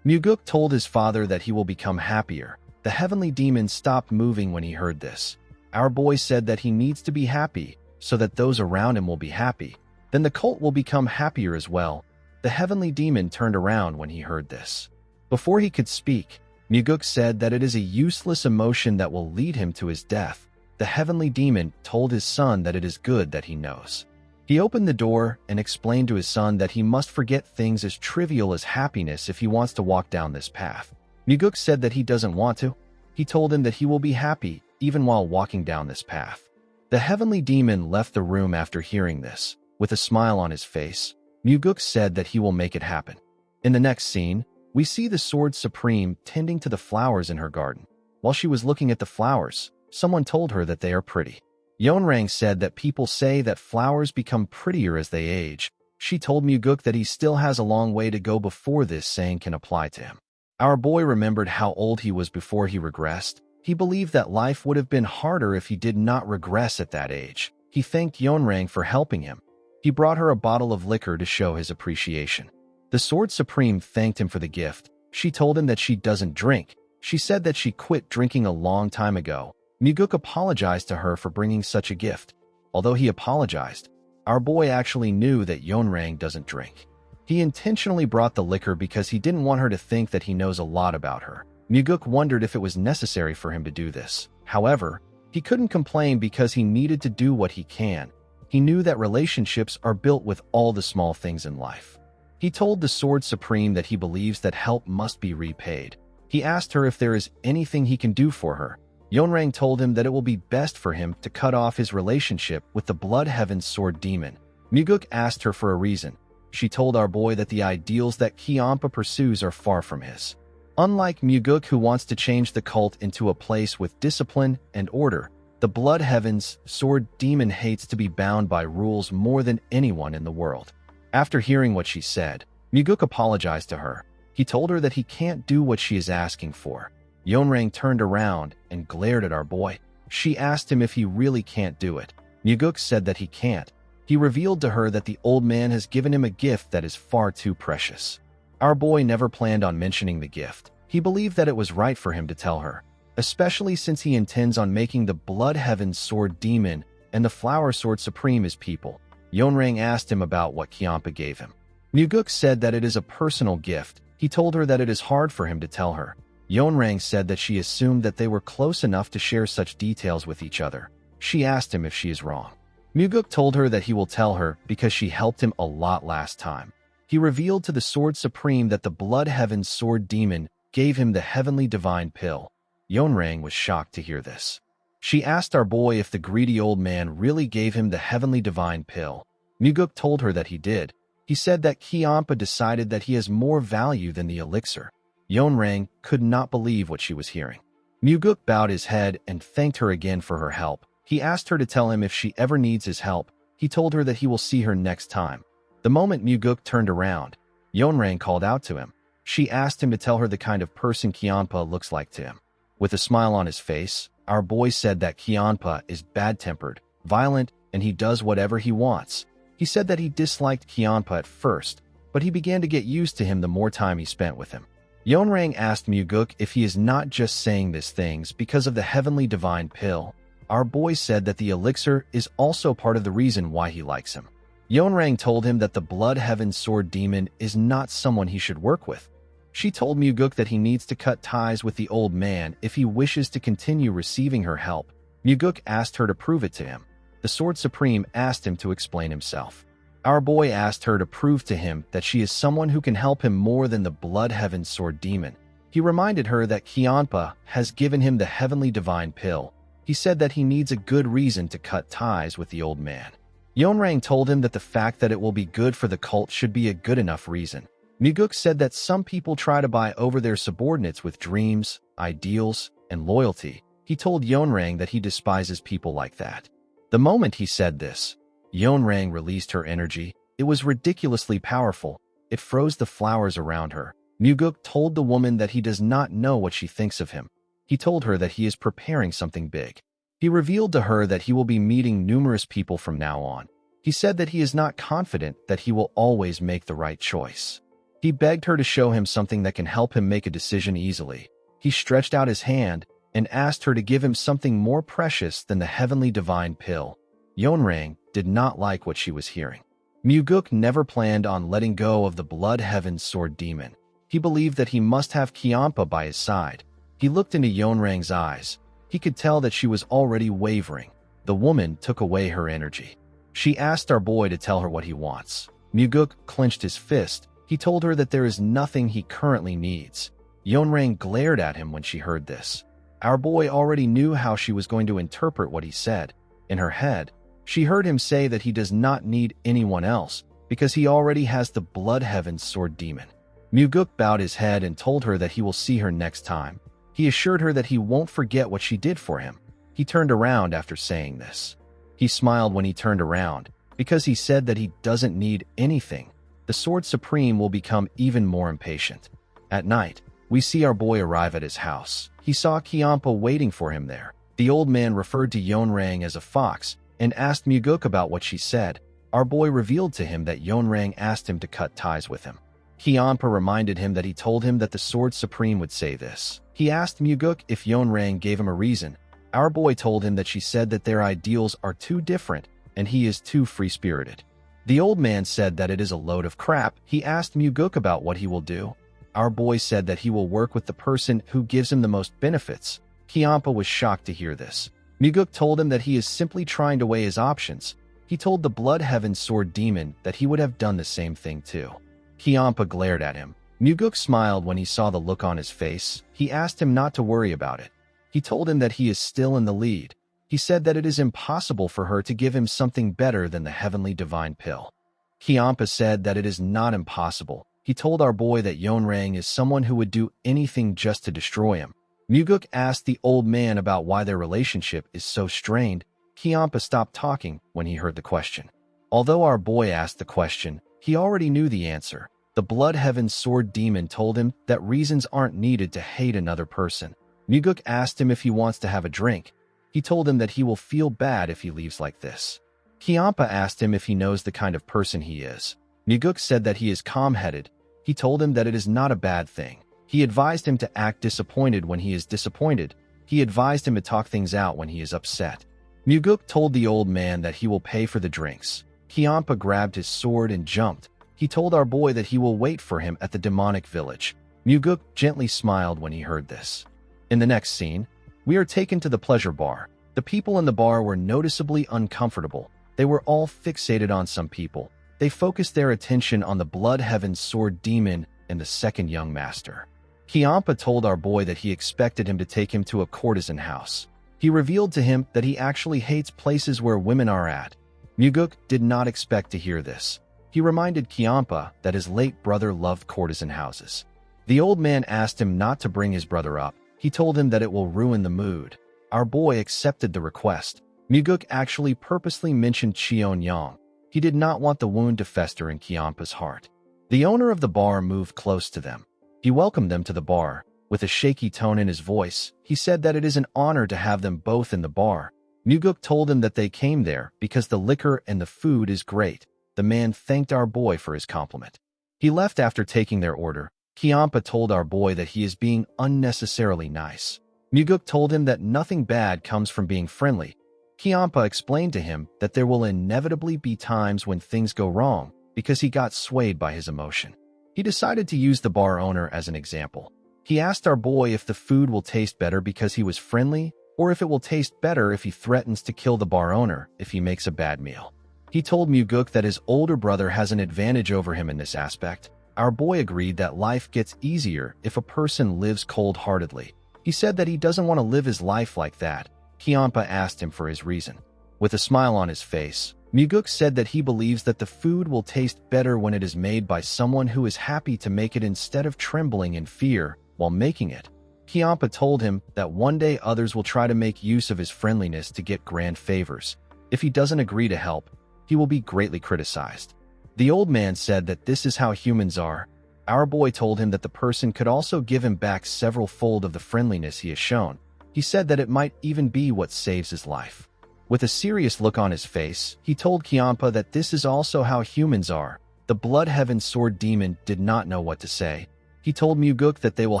Muguk told his father that he will become happier. The heavenly demon stopped moving when he heard this. Our boy said that he needs to be happy so that those around him will be happy. Then the cult will become happier as well. The heavenly demon turned around when he heard this. Before he could speak, Muguk said that it is a useless emotion that will lead him to his death. The heavenly demon told his son that it is good that he knows. He opened the door and explained to his son that he must forget things as trivial as happiness if he wants to walk down this path. Muguk said that he doesn't want to. He told him that he will be happy even while walking down this path. The heavenly demon left the room after hearing this. With a smile on his face, Muguk said that he will make it happen. In the next scene, we see the Sword Supreme tending to the flowers in her garden. While she was looking at the flowers, someone told her that they are pretty. Yeonrang said that people say that flowers become prettier as they age. She told Muguk that he still has a long way to go before this saying can apply to him. Our boy remembered how old he was before he regressed. He believed that life would have been harder if he did not regress at that age. He thanked Yeonrang for helping him. He brought her a bottle of liquor to show his appreciation. The Sword Supreme thanked him for the gift. She told him that she doesn't drink. She said that she quit drinking a long time ago. Muguk apologized to her for bringing such a gift. Although he apologized, our boy actually knew that Yeonrang doesn't drink. He intentionally brought the liquor because he didn't want her to think that he knows a lot about her. Muguk wondered if it was necessary for him to do this. However, he couldn't complain because he needed to do what he can. He knew that relationships are built with all the small things in life. He told the Sword Supreme that he believes that help must be repaid. He asked her if there is anything he can do for her. Yeonrang told him that it will be best for him to cut off his relationship with the Blood Heaven's sword demon. Muguk asked her for a reason. She told our boy that the ideals that Kiampa pursues are far from his. Unlike Muguk, who wants to change the cult into a place with discipline and order, the Blood Heaven's sword demon hates to be bound by rules more than anyone in the world. After hearing what she said, Muguk apologized to her. He told her that he can't do what she is asking for. Yeonrang turned around and glared at our boy. She asked him if he really can't do it. Muguk said that he can't. He revealed to her that the old man has given him a gift that is far too precious. Our boy never planned on mentioning the gift. He believed that it was right for him to tell her, especially since he intends on making the Blood Heaven Sword Demon and the Flower Sword Supreme his people. Yeonrang asked him about what Kiampa gave him. Muguk said that it is a personal gift. He told her that it is hard for him to tell her. Yeonrang said that she assumed that they were close enough to share such details with each other. She asked him if she is wrong. Muguk told her that he will tell her because she helped him a lot last time. He revealed to the Sword Supreme that the Blood Heaven Sword Demon gave him the Heavenly Divine Pill. Yeonrang was shocked to hear this. She asked our boy if the greedy old man really gave him the Heavenly Divine Pill. Muguk told her that he did. He said that Kiampa decided that he has more value than the elixir. Yeonrang could not believe what she was hearing. Muguk bowed his head and thanked her again for her help. He asked her to tell him if she ever needs his help. He told her that he will see her next time. The moment Muguk turned around, Yeonrang called out to him. She asked him to tell her the kind of person Kiampa looks like to him. With a smile on his face, our boy said that Kiampa is bad-tempered, violent, and he does whatever he wants. He said that he disliked Kiampa at first, but he began to get used to him the more time he spent with him. Yeonrang asked Muguk if he is not just saying these things because of the Heavenly Divine Pill. Our boy said that the elixir is also part of the reason why he likes him. Yeonrang told him that the Blood Heaven Sword Demon is not someone he should work with. She told Muguk that he needs to cut ties with the old man if he wishes to continue receiving her help. Muguk asked her to prove it to him. The Sword Supreme asked him to explain himself. Our boy asked her to prove to him that she is someone who can help him more than the Blood Heaven Sword Demon. He reminded her that Kiampa has given him the Heavenly Divine Pill. He said that he needs a good reason to cut ties with the old man. Yeonrang told him that the fact that it will be good for the cult should be a good enough reason. Muguk said that some people try to buy over their subordinates with dreams, ideals, and loyalty. He told Yeonrang that he despises people like that. The moment he said this, Yeonrang released her energy. It was ridiculously powerful. It froze the flowers around her. Muguk told the woman that he does not know what she thinks of him. He told her that he is preparing something big. He revealed to her that he will be meeting numerous people from now on. He said that he is not confident that he will always make the right choice. He begged her to show him something that can help him make a decision easily. He stretched out his hand and asked her to give him something more precious than the Heavenly Divine Pill. Yeonrang did not like what she was hearing. Muguk never planned on letting go of the Blood Heaven Sword Demon. He believed that he must have Kiampa by his side. He looked into Yeonrang's eyes. He could tell that she was already wavering. The woman took away her energy. She asked our boy to tell her what he wants. Muguk clenched his fist. He told her that there is nothing he currently needs. Yeonrang glared at him when she heard this. Our boy already knew how she was going to interpret what he said. In her head, she heard him say that he does not need anyone else because he already has the Blood Heaven Sword Demon. Muguk bowed his head and told her that he will see her next time. He assured her that he won't forget what she did for him. He turned around after saying this. He smiled when he turned around because he said that he doesn't need anything. The Sword Supreme will become even more impatient. At night, we see our boy arrive at his house. He saw Kiampa waiting for him there. The old man referred to Yeonrang as a fox and asked Muguk about what she said. Our boy revealed to him that Yeonrang asked him to cut ties with him. Kiampa reminded him that he told him that the Sword Supreme would say this. He asked Muguk if Yeonrang gave him a reason. Our boy told him that she said that their ideals are too different and he is too free-spirited. The old man said that it is a load of crap. He asked Muguk about what he will do. Our boy said that he will work with the person who gives him the most benefits. Kiampa was shocked to hear this. Muguk told him that he is simply trying to weigh his options. He told the Blood Heaven Sword Demon that he would have done the same thing too. Kiampa glared at him. Muguk smiled when he saw the look on his face. He asked him not to worry about it. He told him that he is still in the lead. He said that it is impossible for her to give him something better than the Heavenly Divine Pill. Kiampa said that it is not impossible. He told our boy that Yeonrang is someone who would do anything just to destroy him. Muguk asked the old man about why their relationship is so strained. Kiampa stopped talking when he heard the question. Although our boy asked the question, He already knew the answer. The Blood Heaven Sword Demon told him that reasons aren't needed to hate another person. Muguk asked him if he wants to have a drink. He told him that he will feel bad if he leaves like this. Kiampa asked him if he knows the kind of person he is. Muguk said that he is calm-headed. He told him that it is not a bad thing. He advised him to act disappointed when he is disappointed. He advised him to talk things out when he is upset. Muguk told the old man that he will pay for the drinks. Kiampa grabbed his sword and jumped. He told our boy that he will wait for him at the demonic village. Muguk gently smiled when he heard this. In the next scene, we are taken to the pleasure bar. The people in the bar were noticeably uncomfortable. They were all fixated on some people. They focused their attention on the Blood Heaven Sword Demon and the second young master. Kiampa told our boy that he expected him to take him to a courtesan house. He revealed to him that he actually hates places where women are at. Muguk did not expect to hear this. He reminded Kiampa that his late brother loved courtesan houses. The old man asked him not to bring his brother up. He told him that it will ruin the mood. Our boy accepted the request. Muguk actually purposely mentioned Cheon-yang. He did not want the wound to fester in Kiampa's heart. The owner of the bar moved close to them. He welcomed them to the bar. With a shaky tone in his voice, he said that it is an honor to have them both in the bar. Muguk told him that they came there because the liquor and the food is great. The man thanked our boy for his compliment. He left after taking their order. Kiampa told our boy that he is being unnecessarily nice. Muguk told him that nothing bad comes from being friendly. Kiampa explained to him that there will inevitably be times when things go wrong because he got swayed by his emotion. He decided to use the bar owner as an example. He asked our boy if the food will taste better because he was friendly, or if it will taste better if he threatens to kill the bar owner if he makes a bad meal. He told Muguk that his older brother has an advantage over him in this aspect. Our boy agreed that life gets easier if a person lives cold-heartedly. He said that he doesn't want to live his life like that. Kiampa asked him for his reason. With a smile on his face, Muguk said that he believes that the food will taste better when it is made by someone who is happy to make it instead of trembling in fear while making it. Kiampa told him that one day others will try to make use of his friendliness to get grand favors. If he doesn't agree to help, he will be greatly criticized. The old man said that this is how humans are. Our boy told him that the person could also give him back several-fold of the friendliness he has shown. He said that it might even be what saves his life. With a serious look on his face, he told Kiampa that this is also how humans are. The Blood Heaven Sword Demon did not know what to say. He told Muguk that they will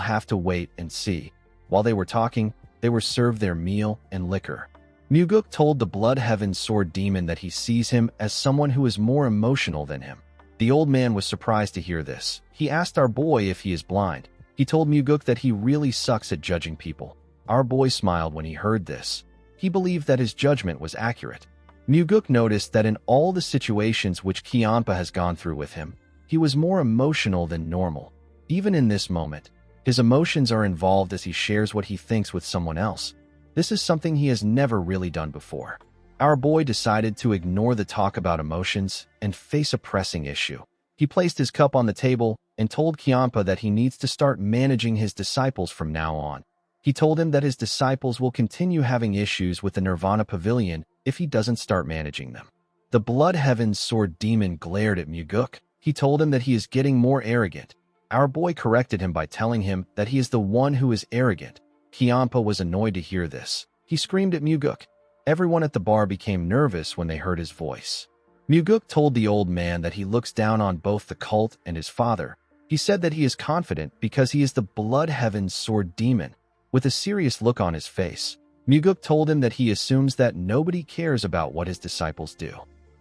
have to wait and see. While they were talking, they were served their meal and liquor. Muguk told the Blood Heaven Sword Demon that he sees him as someone who is more emotional than him. The old man was surprised to hear this. He asked our boy if he is blind. He told Muguk that he really sucks at judging people. Our boy smiled when he heard this. He believed that his judgment was accurate. Muguk noticed that in all the situations which Kiampa has gone through with him, he was more emotional than normal. Even in this moment, his emotions are involved as he shares what he thinks with someone else. This is something he has never really done before. Our boy decided to ignore the talk about emotions and face a pressing issue. He placed his cup on the table and told Kiampa that he needs to start managing his disciples from now on. He told him that his disciples will continue having issues with the Nirvana Pavilion if he doesn't start managing them. The Blood Heaven Sword Demon glared at Muguk. He told him that he is getting more arrogant. Our boy corrected him by telling him that he is the one who is arrogant. Kiampa was annoyed to hear this. He screamed at Muguk. Everyone at the bar became nervous when they heard his voice. Muguk told the old man that he looks down on both the cult and his father. He said that he is confident because he is the Blood Heaven Sword Demon. With a serious look on his face, Muguk told him that he assumes that nobody cares about what his disciples do.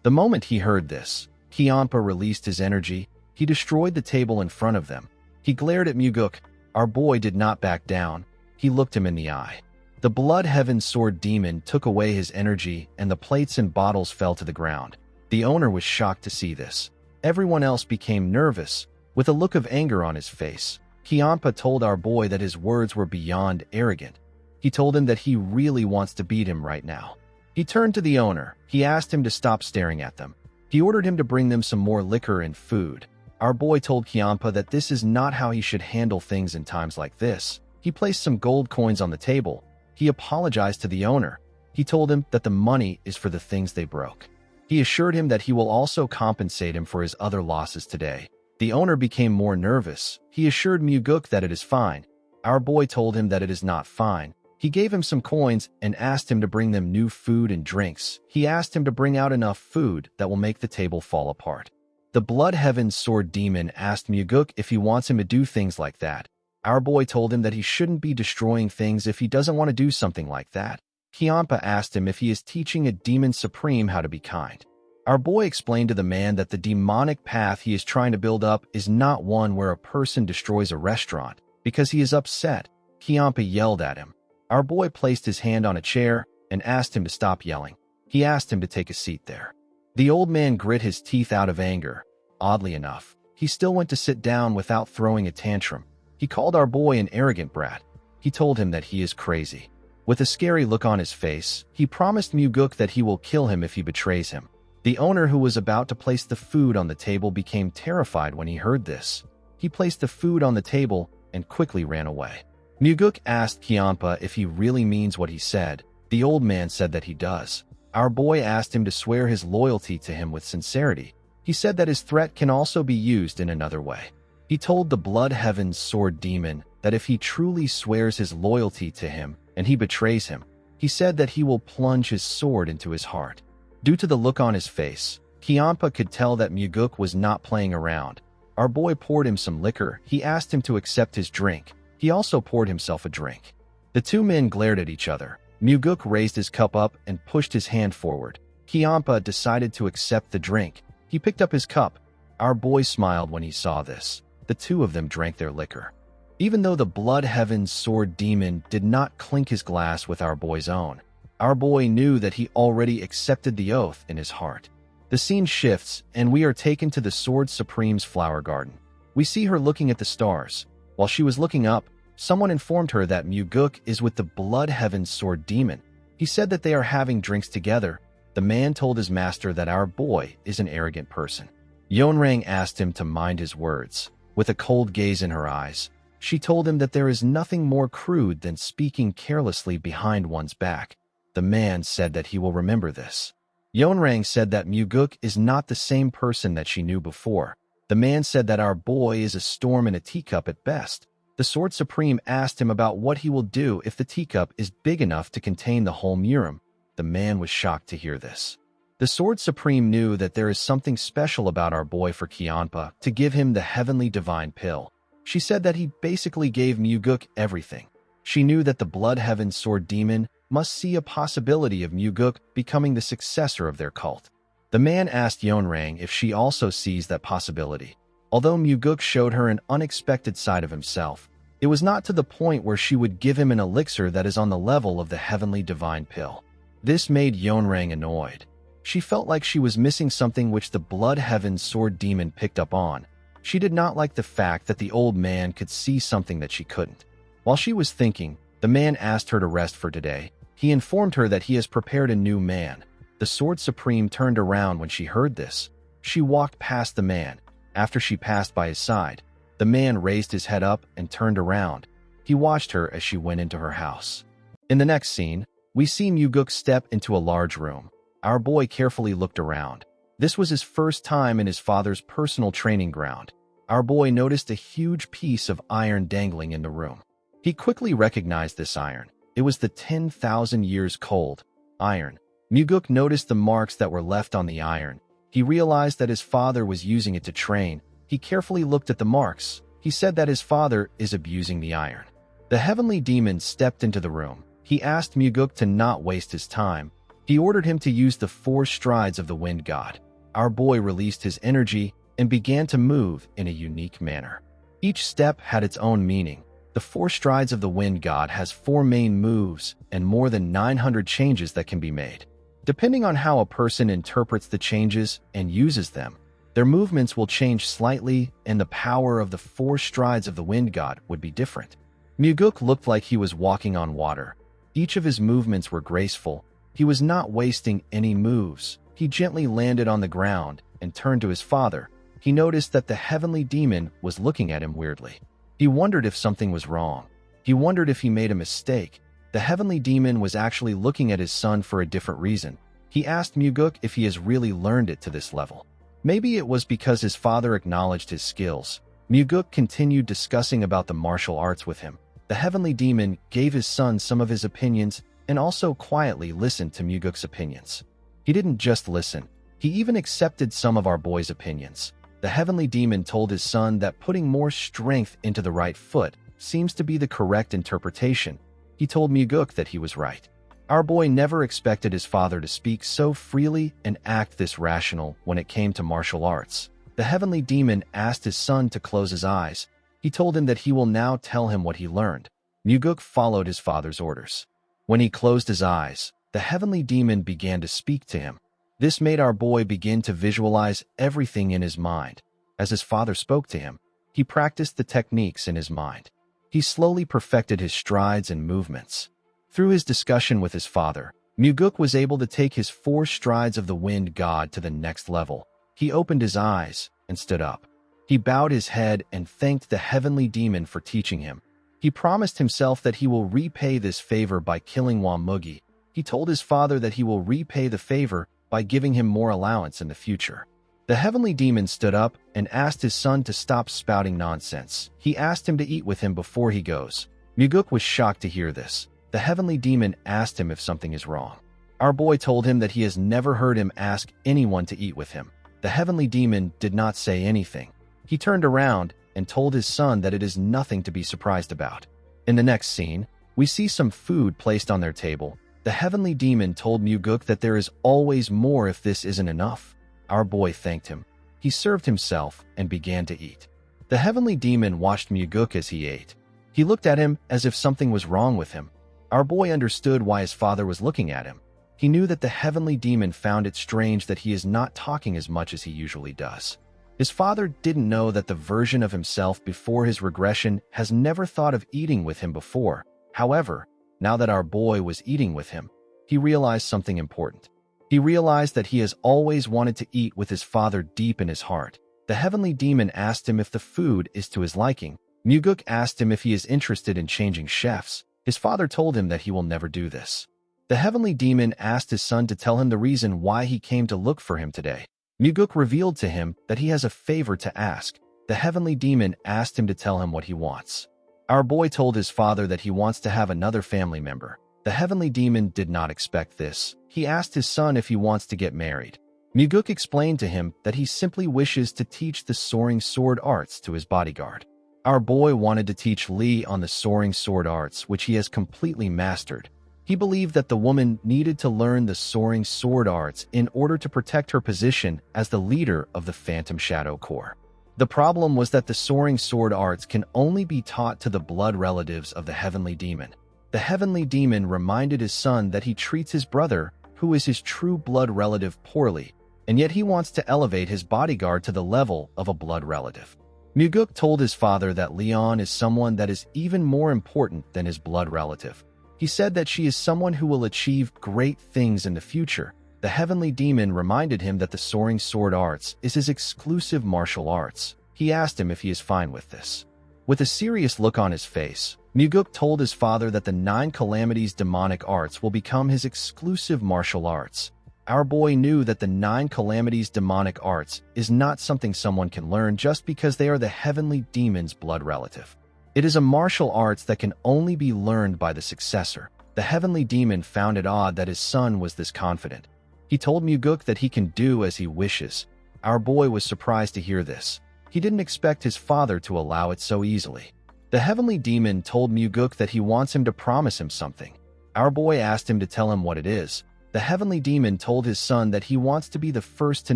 The moment he heard this, Kiampa released his energy. He destroyed the table in front of them. He glared at Muguk. Our boy did not back down. He looked him in the eye. The Blood Heaven Sword Demon took away his energy and the plates and bottles fell to the ground. The owner was shocked to see this. Everyone else became nervous. With a look of anger on his face, Kiampa told our boy that his words were beyond arrogant. He told him that he really wants to beat him right now. He turned to the owner. He asked him to stop staring at them. He ordered him to bring them some more liquor and food. Our boy told Kiampa that this is not how he should handle things in times like this. He placed some gold coins on the table. He apologized to the owner. He told him that the money is for the things they broke. He assured him that he will also compensate him for his other losses today. The owner became more nervous. He assured Muguk that it is fine. Our boy told him that it is not fine. He gave him some coins and asked him to bring them new food and drinks. He asked him to bring out enough food that will make the table fall apart. The Blood Heaven's Sword Demon asked Muguk if he wants him to do things like that. Our boy told him that he shouldn't be destroying things if he doesn't want to do something like that. Kiampa asked him if he is teaching a demon supreme how to be kind. Our boy explained to the man that the demonic path he is trying to build up is not one where a person destroys a restaurant. Because he is upset, Kiampa yelled at him. Our boy placed his hand on a chair and asked him to stop yelling. He asked him to take a seat there. The old man grit his teeth out of anger. Oddly enough, he still went to sit down without throwing a tantrum. He called our boy an arrogant brat. He told him that he is crazy. With a scary look on his face, he promised Muguk that he will kill him if he betrays him. The owner, who was about to place the food on the table, became terrified when he heard this. He placed the food on the table and quickly ran away. Muguk asked Kiampa if he really means what he said. The old man said that he does. Our boy asked him to swear his loyalty to him with sincerity. He said that his threat can also be used in another way. He told the Blood Heaven's Sword Demon that if he truly swears his loyalty to him and he betrays him, he said that he will plunge his sword into his heart. Due to the look on his face, Kiampa could tell that Muguk was not playing around. Our boy poured him some liquor. He asked him to accept his drink. He also poured himself a drink. The two men glared at each other. Muguk raised his cup up and pushed his hand forward. Kiampa decided to accept the drink. He picked up his cup. Our boy smiled when he saw this. The two of them drank their liquor. Even though the Blood Heaven's Sword Demon did not clink his glass with our boy's own, our boy knew that he already accepted the oath in his heart. The scene shifts, and we are taken to the Sword Supreme's flower garden. We see her looking at the stars. While she was looking up, someone informed her that Muguk is with the Blood Heaven's Sword Demon. He said that they are having drinks together. The man told his master that our boy is an arrogant person. Yeonrang asked him to mind his words. With a cold gaze in her eyes, she told him that there is nothing more crude than speaking carelessly behind one's back. The man said that he will remember this. Yeonrang said that Muguk is not the same person that she knew before. The man said that our boy is a storm in a teacup at best. The Sword Supreme asked him about what he will do if the teacup is big enough to contain the whole Murim. The man was shocked to hear this. The Sword Supreme knew that there is something special about our boy for Kiampa to give him the heavenly divine pill. She said that he basically gave Muguk everything. She knew that the Blood Heaven's Sword Demon must see a possibility of Muguk becoming the successor of their cult. The man asked Yeonrang if she also sees that possibility. Although Muguk showed her an unexpected side of himself, it was not to the point where she would give him an elixir that is on the level of the heavenly divine pill. This made Yeonrang annoyed. She felt like she was missing something which the Blood Heaven's Sword Demon picked up on. She did not like the fact that the old man could see something that she couldn't. While she was thinking, the man asked her to rest for today. He informed her that he has prepared a new man. The Sword Supreme turned around when she heard this. She walked past the man. After she passed by his side, the man raised his head up and turned around. He watched her as she went into her house. In the next scene, we see Muguk step into a large room. Our boy carefully looked around. This was his first time in his father's personal training ground. Our boy noticed a huge piece of iron dangling in the room. He quickly recognized this iron. It was the 10,000 years cold iron. Muguk noticed the marks that were left on the iron. He realized that his father was using it to train. He carefully looked at the marks. He said that his father is abusing the iron. The heavenly demon stepped into the room. He asked Muguk to not waste his time. He ordered him to use the 4 strides of the wind god. Our boy released his energy and began to move in a unique manner. Each step had its own meaning. The 4 strides of the wind god has 4 main moves and more than 900 changes that can be made. Depending on how a person interprets the changes and uses them, their movements will change slightly and the power of the 4 strides of the wind god would be different. Muguk looked like he was walking on water. Each of his movements were graceful. He was not wasting any moves. He gently landed on the ground and turned to his father. He noticed that the heavenly demon was looking at him weirdly. He wondered if something was wrong. He wondered if he made a mistake. The heavenly demon was actually looking at his son for a different reason. He asked Muguk if he has really learned it to this level. Maybe it was because his father acknowledged his skills. Muguk continued discussing about the martial arts with him. The heavenly demon gave his son some of his opinions and also quietly listened to Muguk's opinions. He didn't just listen, he even accepted some of our boy's opinions. The heavenly demon told his son that putting more strength into the right foot seems to be the correct interpretation. He told Muguk that he was right. Our boy never expected his father to speak so freely and act this rational when it came to martial arts. The heavenly demon asked his son to close his eyes. He told him that he will now tell him what he learned. Muguk followed his father's orders. When he closed his eyes, the heavenly demon began to speak to him. This made our boy begin to visualize everything in his mind. As his father spoke to him, he practiced the techniques in his mind. He slowly perfected his strides and movements. Through his discussion with his father, Muguk was able to take his 4 strides of the wind god to the next level. He opened his eyes and stood up. He bowed his head and thanked the heavenly demon for teaching him. He promised himself that he will repay this favor by killing Wamugi. He told his father that he will repay the favor by giving him more allowance in the future. The heavenly demon stood up and asked his son to stop spouting nonsense. He asked him to eat with him before he goes. Muguk was shocked to hear this. The heavenly demon asked him if something is wrong. Our boy told him that he has never heard him ask anyone to eat with him. The heavenly demon did not say anything. He turned around and told his son that it is nothing to be surprised about. In the next scene, we see some food placed on their table. The heavenly demon told Muguk that there is always more if this isn't enough. Our boy thanked him. He served himself and began to eat. The heavenly demon watched Muguk as he ate. He looked at him as if something was wrong with him. Our boy understood why his father was looking at him. He knew that the heavenly demon found it strange that he is not talking as much as he usually does. His father didn't know that the version of himself before his regression has never thought of eating with him before. However, now that our boy was eating with him, he realized something important. He realized that he has always wanted to eat with his father deep in his heart. The heavenly demon asked him if the food is to his liking. Muguk asked him if he is interested in changing chefs. His father told him that he will never do this. The heavenly demon asked his son to tell him the reason why he came to look for him today. Muguk revealed to him that he has a favor to ask. The heavenly demon asked him to tell him what he wants. Our boy told his father that he wants to have another family member. The heavenly demon did not expect this. He asked his son if he wants to get married. Muguk explained to him that he simply wishes to teach the soaring sword arts to his bodyguard. Our boy wanted to teach Lee on the soaring sword arts, which he has completely mastered. He believed that the woman needed to learn the soaring sword arts in order to protect her position as the leader of the Phantom Shadow Corps. The problem was that the soaring sword arts can only be taught to the blood relatives of the heavenly demon. The heavenly demon reminded his son that he treats his brother, who is his true blood relative, poorly, and yet he wants to elevate his bodyguard to the level of a blood relative. Muguk told his father that Leon is someone that is even more important than his blood relative. He said that she is someone who will achieve great things in the future. The heavenly demon reminded him that the soaring sword arts is his exclusive martial arts. He asked him if he is fine with this. With a serious look on his face, Muguk told his father that the 9 Calamities demonic arts will become his exclusive martial arts. Our boy knew that the 9 Calamities demonic arts is not something someone can learn just because they are the heavenly demon's blood relative. It is a martial arts that can only be learned by the successor. The heavenly demon found it odd that his son was this confident. He told Muguk that he can do as he wishes. Our boy was surprised to hear this. He didn't expect his father to allow it so easily. The heavenly demon told Muguk that he wants him to promise him something. Our boy asked him to tell him what it is. The heavenly demon told his son that he wants to be the first to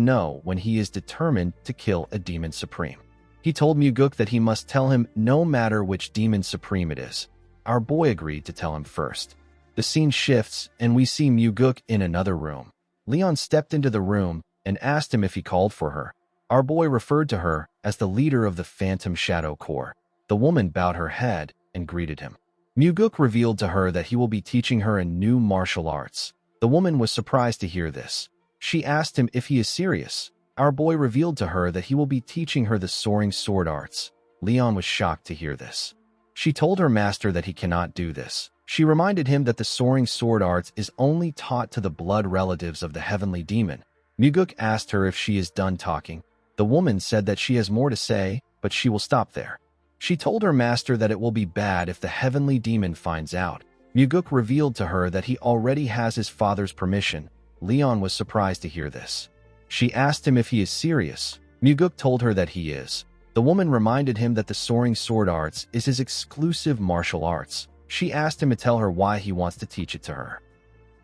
know when he is determined to kill a demon supreme. He told Muguk that he must tell him no matter which demon supreme it is. Our boy agreed to tell him first. The scene shifts and we see Muguk in another room. Leon stepped into the room and asked him if he called for her. Our boy referred to her as the leader of the Phantom Shadow Corps. The woman bowed her head and greeted him. Muguk revealed to her that he will be teaching her a new martial arts. The woman was surprised to hear this. She asked him if he is serious. Our boy revealed to her that he will be teaching her the soaring sword arts. Leon was shocked to hear this. She told her master that he cannot do this. She reminded him that the soaring sword arts is only taught to the blood relatives of the heavenly demon. Muguk asked her if she is done talking. The woman said that she has more to say, but she will stop there. She told her master that it will be bad if the heavenly demon finds out. Muguk revealed to her that he already has his father's permission. Leon was surprised to hear this. She asked him if he is serious. Muguk told her that he is. The woman reminded him that the soaring sword arts is his exclusive martial arts. She asked him to tell her why he wants to teach it to her.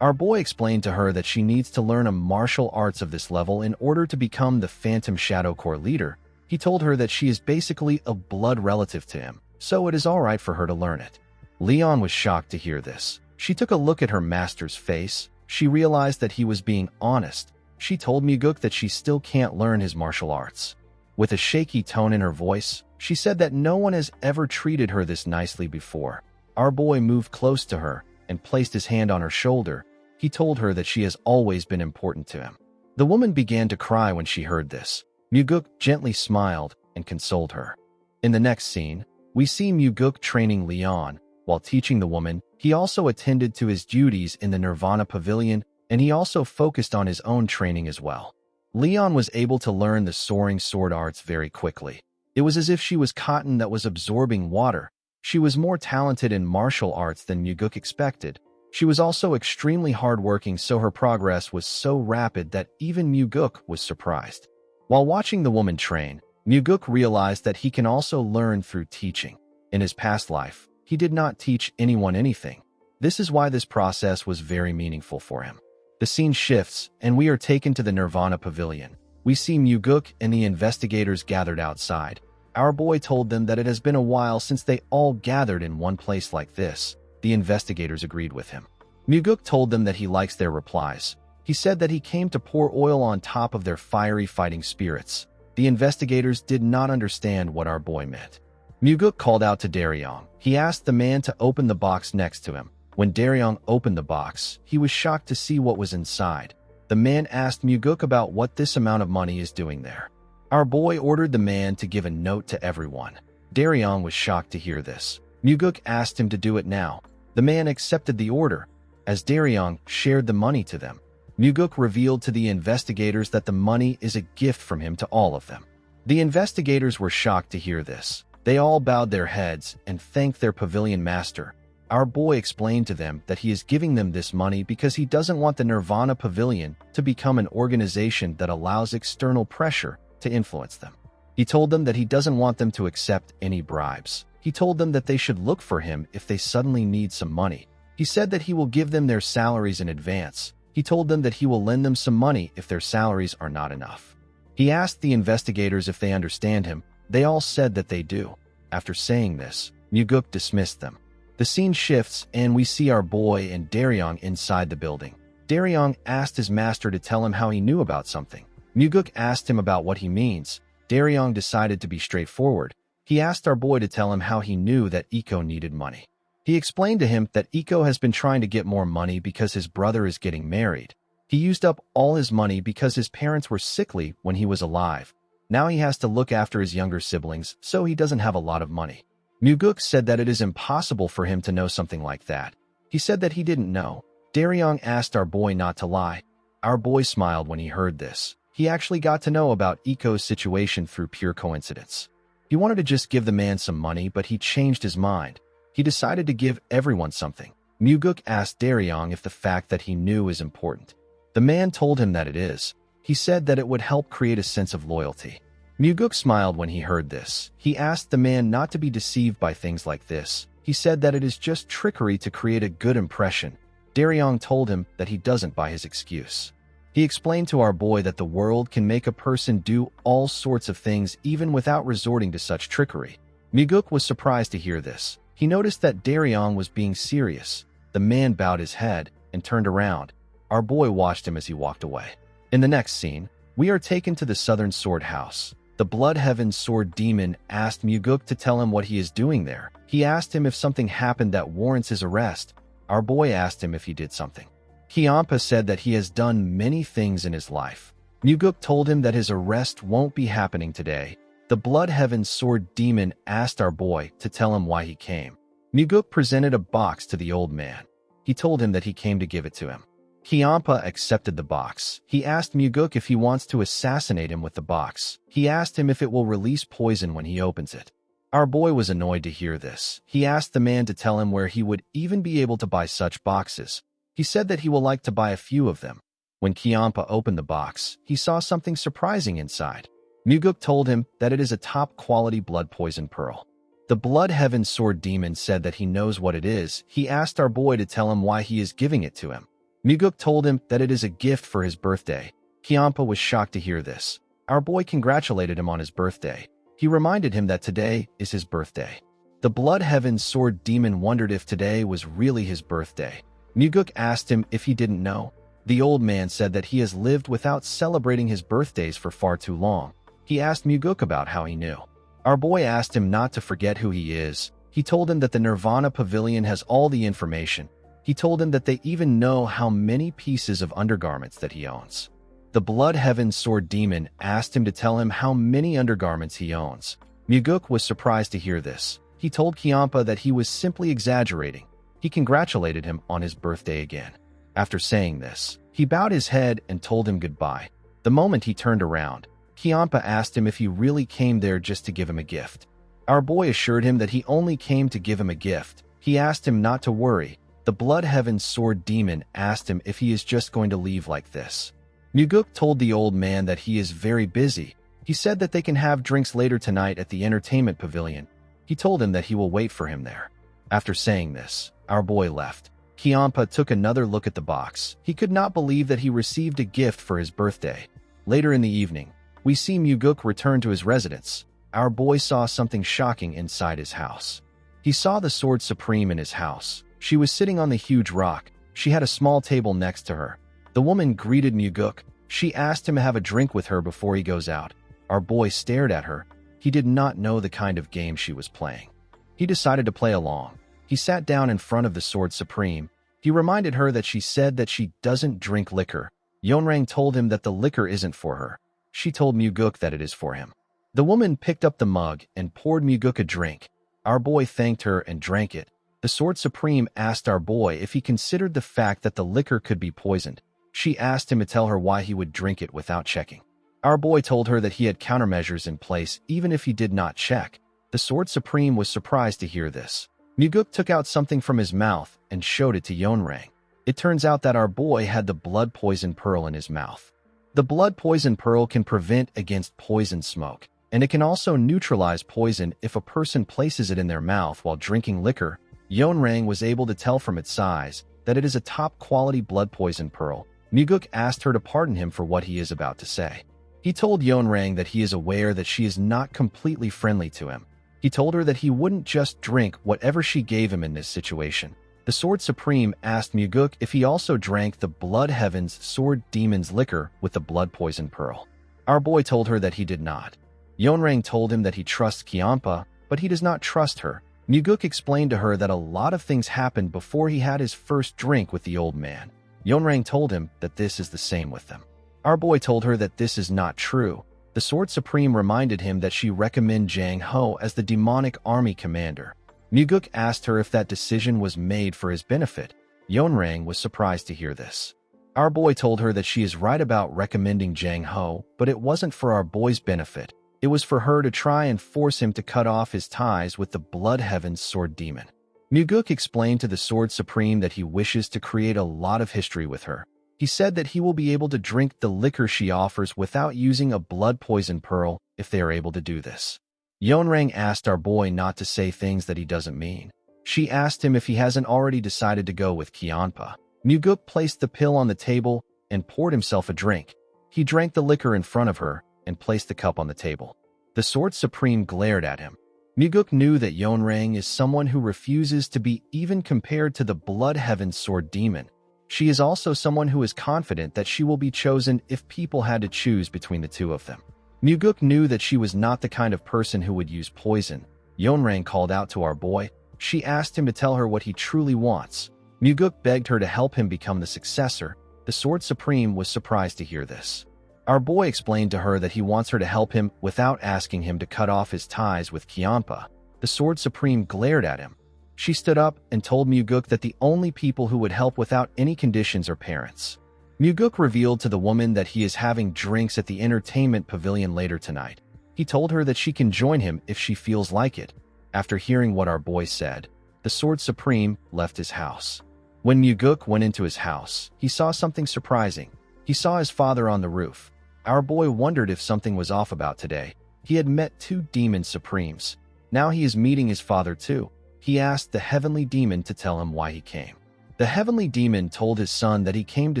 Our boy explained to her that she needs to learn a martial arts of this level in order to become the Phantom Shadow Corps leader. He told her that she is basically a blood relative to him, so it is alright for her to learn it. Leon was shocked to hear this. She took a look at her master's face. She realized that he was being honest. She told Muguk that she still can't learn his martial arts. With a shaky tone in her voice, she said that no one has ever treated her this nicely before. Our boy moved close to her and placed his hand on her shoulder. He told her that she has always been important to him. The woman began to cry when she heard this. Muguk gently smiled and consoled her. In the next scene, we see Muguk training Leon. While teaching the woman, he also attended to his duties in the Nirvana Pavilion, and he also focused on his own training as well. Leon was able to learn the soaring sword arts very quickly. It was as if she was cotton that was absorbing water. She was more talented in martial arts than Muguk expected. She was also extremely hardworking, so her progress was so rapid that even Muguk was surprised. While watching the woman train, Muguk realized that he can also learn through teaching. In his past life, he did not teach anyone anything. This is why this process was very meaningful for him. The scene shifts, and we are taken to the Nirvana Pavilion. We see Muguk and the investigators gathered outside. Our boy told them that it has been a while since they all gathered in one place like this. The investigators agreed with him. Muguk told them that he likes their replies. He said that he came to pour oil on top of their fiery fighting spirits. The investigators did not understand what our boy meant. Muguk called out to Daryong. He asked the man to open the box next to him. When Daryong opened the box, he was shocked to see what was inside. The man asked Muguk about what this amount of money is doing there. Our boy ordered the man to give a note to everyone. Daryong was shocked to hear this. Muguk asked him to do it now. The man accepted the order. As Daryong shared the money to them, Muguk revealed to the investigators that the money is a gift from him to all of them. The investigators were shocked to hear this. They all bowed their heads and thanked their pavilion master. Our boy explained to them that he is giving them this money because he doesn't want the Nirvana Pavilion to become an organization that allows external pressure to influence them. He told them that he doesn't want them to accept any bribes. He told them that they should look for him if they suddenly need some money. He said that he will give them their salaries in advance. He told them that he will lend them some money if their salaries are not enough. He asked the investigators if they understand him. They all said that they do. After saying this, Muguk dismissed them. The scene shifts and we see our boy and Daryong inside the building. Daryong asked his master to tell him how he knew about something. Muguk asked him about what he means. Daryong decided to be straightforward. He asked our boy to tell him how he knew that Iko needed money. He explained to him that Iko has been trying to get more money because his brother is getting married. He used up all his money because his parents were sickly when he was alive. Now he has to look after his younger siblings, so he doesn't have a lot of money. Muguk said that it is impossible for him to know something like that. He said that he didn't know. Daryong asked our boy not to lie. Our boy smiled when he heard this. He actually got to know about Iko's situation through pure coincidence. He wanted to just give the man some money, but he changed his mind. He decided to give everyone something. Muguk asked Daryong if the fact that he knew is important. The man told him that it is. He said that it would help create a sense of loyalty. Muguk smiled when he heard this. He asked the man not to be deceived by things like this. He said that it is just trickery to create a good impression. Daryong told him that he doesn't buy his excuse. He explained to our boy that the world can make a person do all sorts of things even without resorting to such trickery. Muguk was surprised to hear this. He noticed that Daryong was being serious. The man bowed his head and turned around. Our boy watched him as he walked away. In the next scene, we are taken to the Southern Sword House. The Blood Heaven Sword Demon asked Muguk to tell him what he is doing there. He asked him if something happened that warrants his arrest. Our boy asked him if he did something. Kiampa said that he has done many things in his life. Muguk told him that his arrest won't be happening today. The Blood Heaven Sword Demon asked our boy to tell him why he came. Muguk presented a box to the old man. He told him that he came to give it to him. Kiampa accepted the box. He asked Muguk if he wants to assassinate him with the box. He asked him if it will release poison when he opens it. Our boy was annoyed to hear this. He asked the man to tell him where he would even be able to buy such boxes. He said that he will like to buy a few of them. When Kiampa opened the box, he saw something surprising inside. Muguk told him that it is a top-quality blood poison pearl. The Blood Heaven Sword Demon said that he knows what it is. He asked our boy to tell him why he is giving it to him. Muguk told him that it is a gift for his birthday. Kiampa was shocked to hear this. Our boy congratulated him on his birthday. He reminded him that today is his birthday. The Blood Heaven Sword Demon wondered if today was really his birthday. Muguk asked him if he didn't know. The old man said that he has lived without celebrating his birthdays for far too long. He asked Muguk about how he knew. Our boy asked him not to forget who he is. He told him that the Nirvana Pavilion has all the information. He told him that they even know how many pieces of undergarments that he owns. The Blood Heaven Sword Demon asked him to tell him how many undergarments he owns. Muguk was surprised to hear this. He told Kiampa that he was simply exaggerating. He congratulated him on his birthday again. After saying this, he bowed his head and told him goodbye. The moment he turned around, Kiampa asked him if he really came there just to give him a gift. Our boy assured him that he only came to give him a gift. He asked him not to worry. The Blood Heaven Sword Demon asked him if he is just going to leave like this. Muguk told the old man that he is very busy. He said that they can have drinks later tonight at the entertainment pavilion. He told him that he will wait for him there. After saying this, our boy left. Kiampa took another look at the box. He could not believe that he received a gift for his birthday. Later in the evening, we see Muguk return to his residence. Our boy saw something shocking inside his house. He saw the Sword Supreme in his house. She was sitting on the huge rock. She had a small table next to her. The woman greeted Muguk. She asked him to have a drink with her before he goes out. Our boy stared at her. He did not know the kind of game she was playing. He decided to play along. He sat down in front of the Sword Supreme. He reminded her that she said that she doesn't drink liquor. Yonrang told him that the liquor isn't for her. She told Muguk that it is for him. The woman picked up the mug and poured Muguk a drink. Our boy thanked her and drank it. The Sword Supreme asked our boy if he considered the fact that the liquor could be poisoned. She asked him to tell her why he would drink it without checking. Our boy told her that he had countermeasures in place even if he did not check. The Sword Supreme was surprised to hear this. Muguk took out something from his mouth and showed it to Yonrang. It turns out that our boy had the blood poison pearl in his mouth. The blood poison pearl can prevent against poison smoke, and it can also neutralize poison if a person places it in their mouth while drinking liquor. Yonrang was able to tell from its size that it is a top-quality blood poison pearl. Muguk asked her to pardon him for what he is about to say. He told Yonrang that he is aware that she is not completely friendly to him. He told her that he wouldn't just drink whatever she gave him in this situation. The Sword Supreme asked Muguk if he also drank the Blood Heaven's Sword Demon's liquor with the blood poison pearl. Our boy told her that he did not. Yonrang told him that he trusts Kiampa, but he does not trust her. Muguk explained to her that a lot of things happened before he had his first drink with the old man. Yonrang told him that this is the same with them. Our boy told her that this is not true. The Sword Supreme reminded him that she recommended Jang Ho as the demonic army commander. Muguk asked her if that decision was made for his benefit. Yonrang was surprised to hear this. Our boy told her that she is right about recommending Jang Ho, but it wasn't for our boy's benefit. It was for her to try and force him to cut off his ties with the Blood Heaven's Sword Demon. Muguk explained to the Sword Supreme that he wishes to create a lot of history with her. He said that he will be able to drink the liquor she offers without using a blood poison pearl if they are able to do this. Yonrang asked our boy not to say things that he doesn't mean. She asked him if he hasn't already decided to go with Kiampa. Muguk placed the pill on the table and poured himself a drink. He drank the liquor in front of her and placed the cup on the table. The Sword Supreme glared at him. Muguk knew that Yonrang is someone who refuses to be even compared to the Blood Heaven Sword Demon. She is also someone who is confident that she will be chosen if people had to choose between the two of them. Muguk knew that she was not the kind of person who would use poison. Yonrang called out to our boy. She asked him to tell her what he truly wants. Muguk begged her to help him become the successor. The Sword Supreme was surprised to hear this. Our boy explained to her that he wants her to help him without asking him to cut off his ties with Kiampa. The Sword Supreme glared at him. She stood up and told Muguk that the only people who would help without any conditions are parents. Muguk revealed to the woman that he is having drinks at the entertainment pavilion later tonight. He told her that she can join him if she feels like it. After hearing what our boy said, the Sword Supreme left his house. When Muguk went into his house, he saw something surprising. He saw his father on the roof. Our boy wondered if something was off about today. He had met two demon supremes. Now he is meeting his father too. He asked the heavenly demon to tell him why he came. The heavenly demon told his son that he came to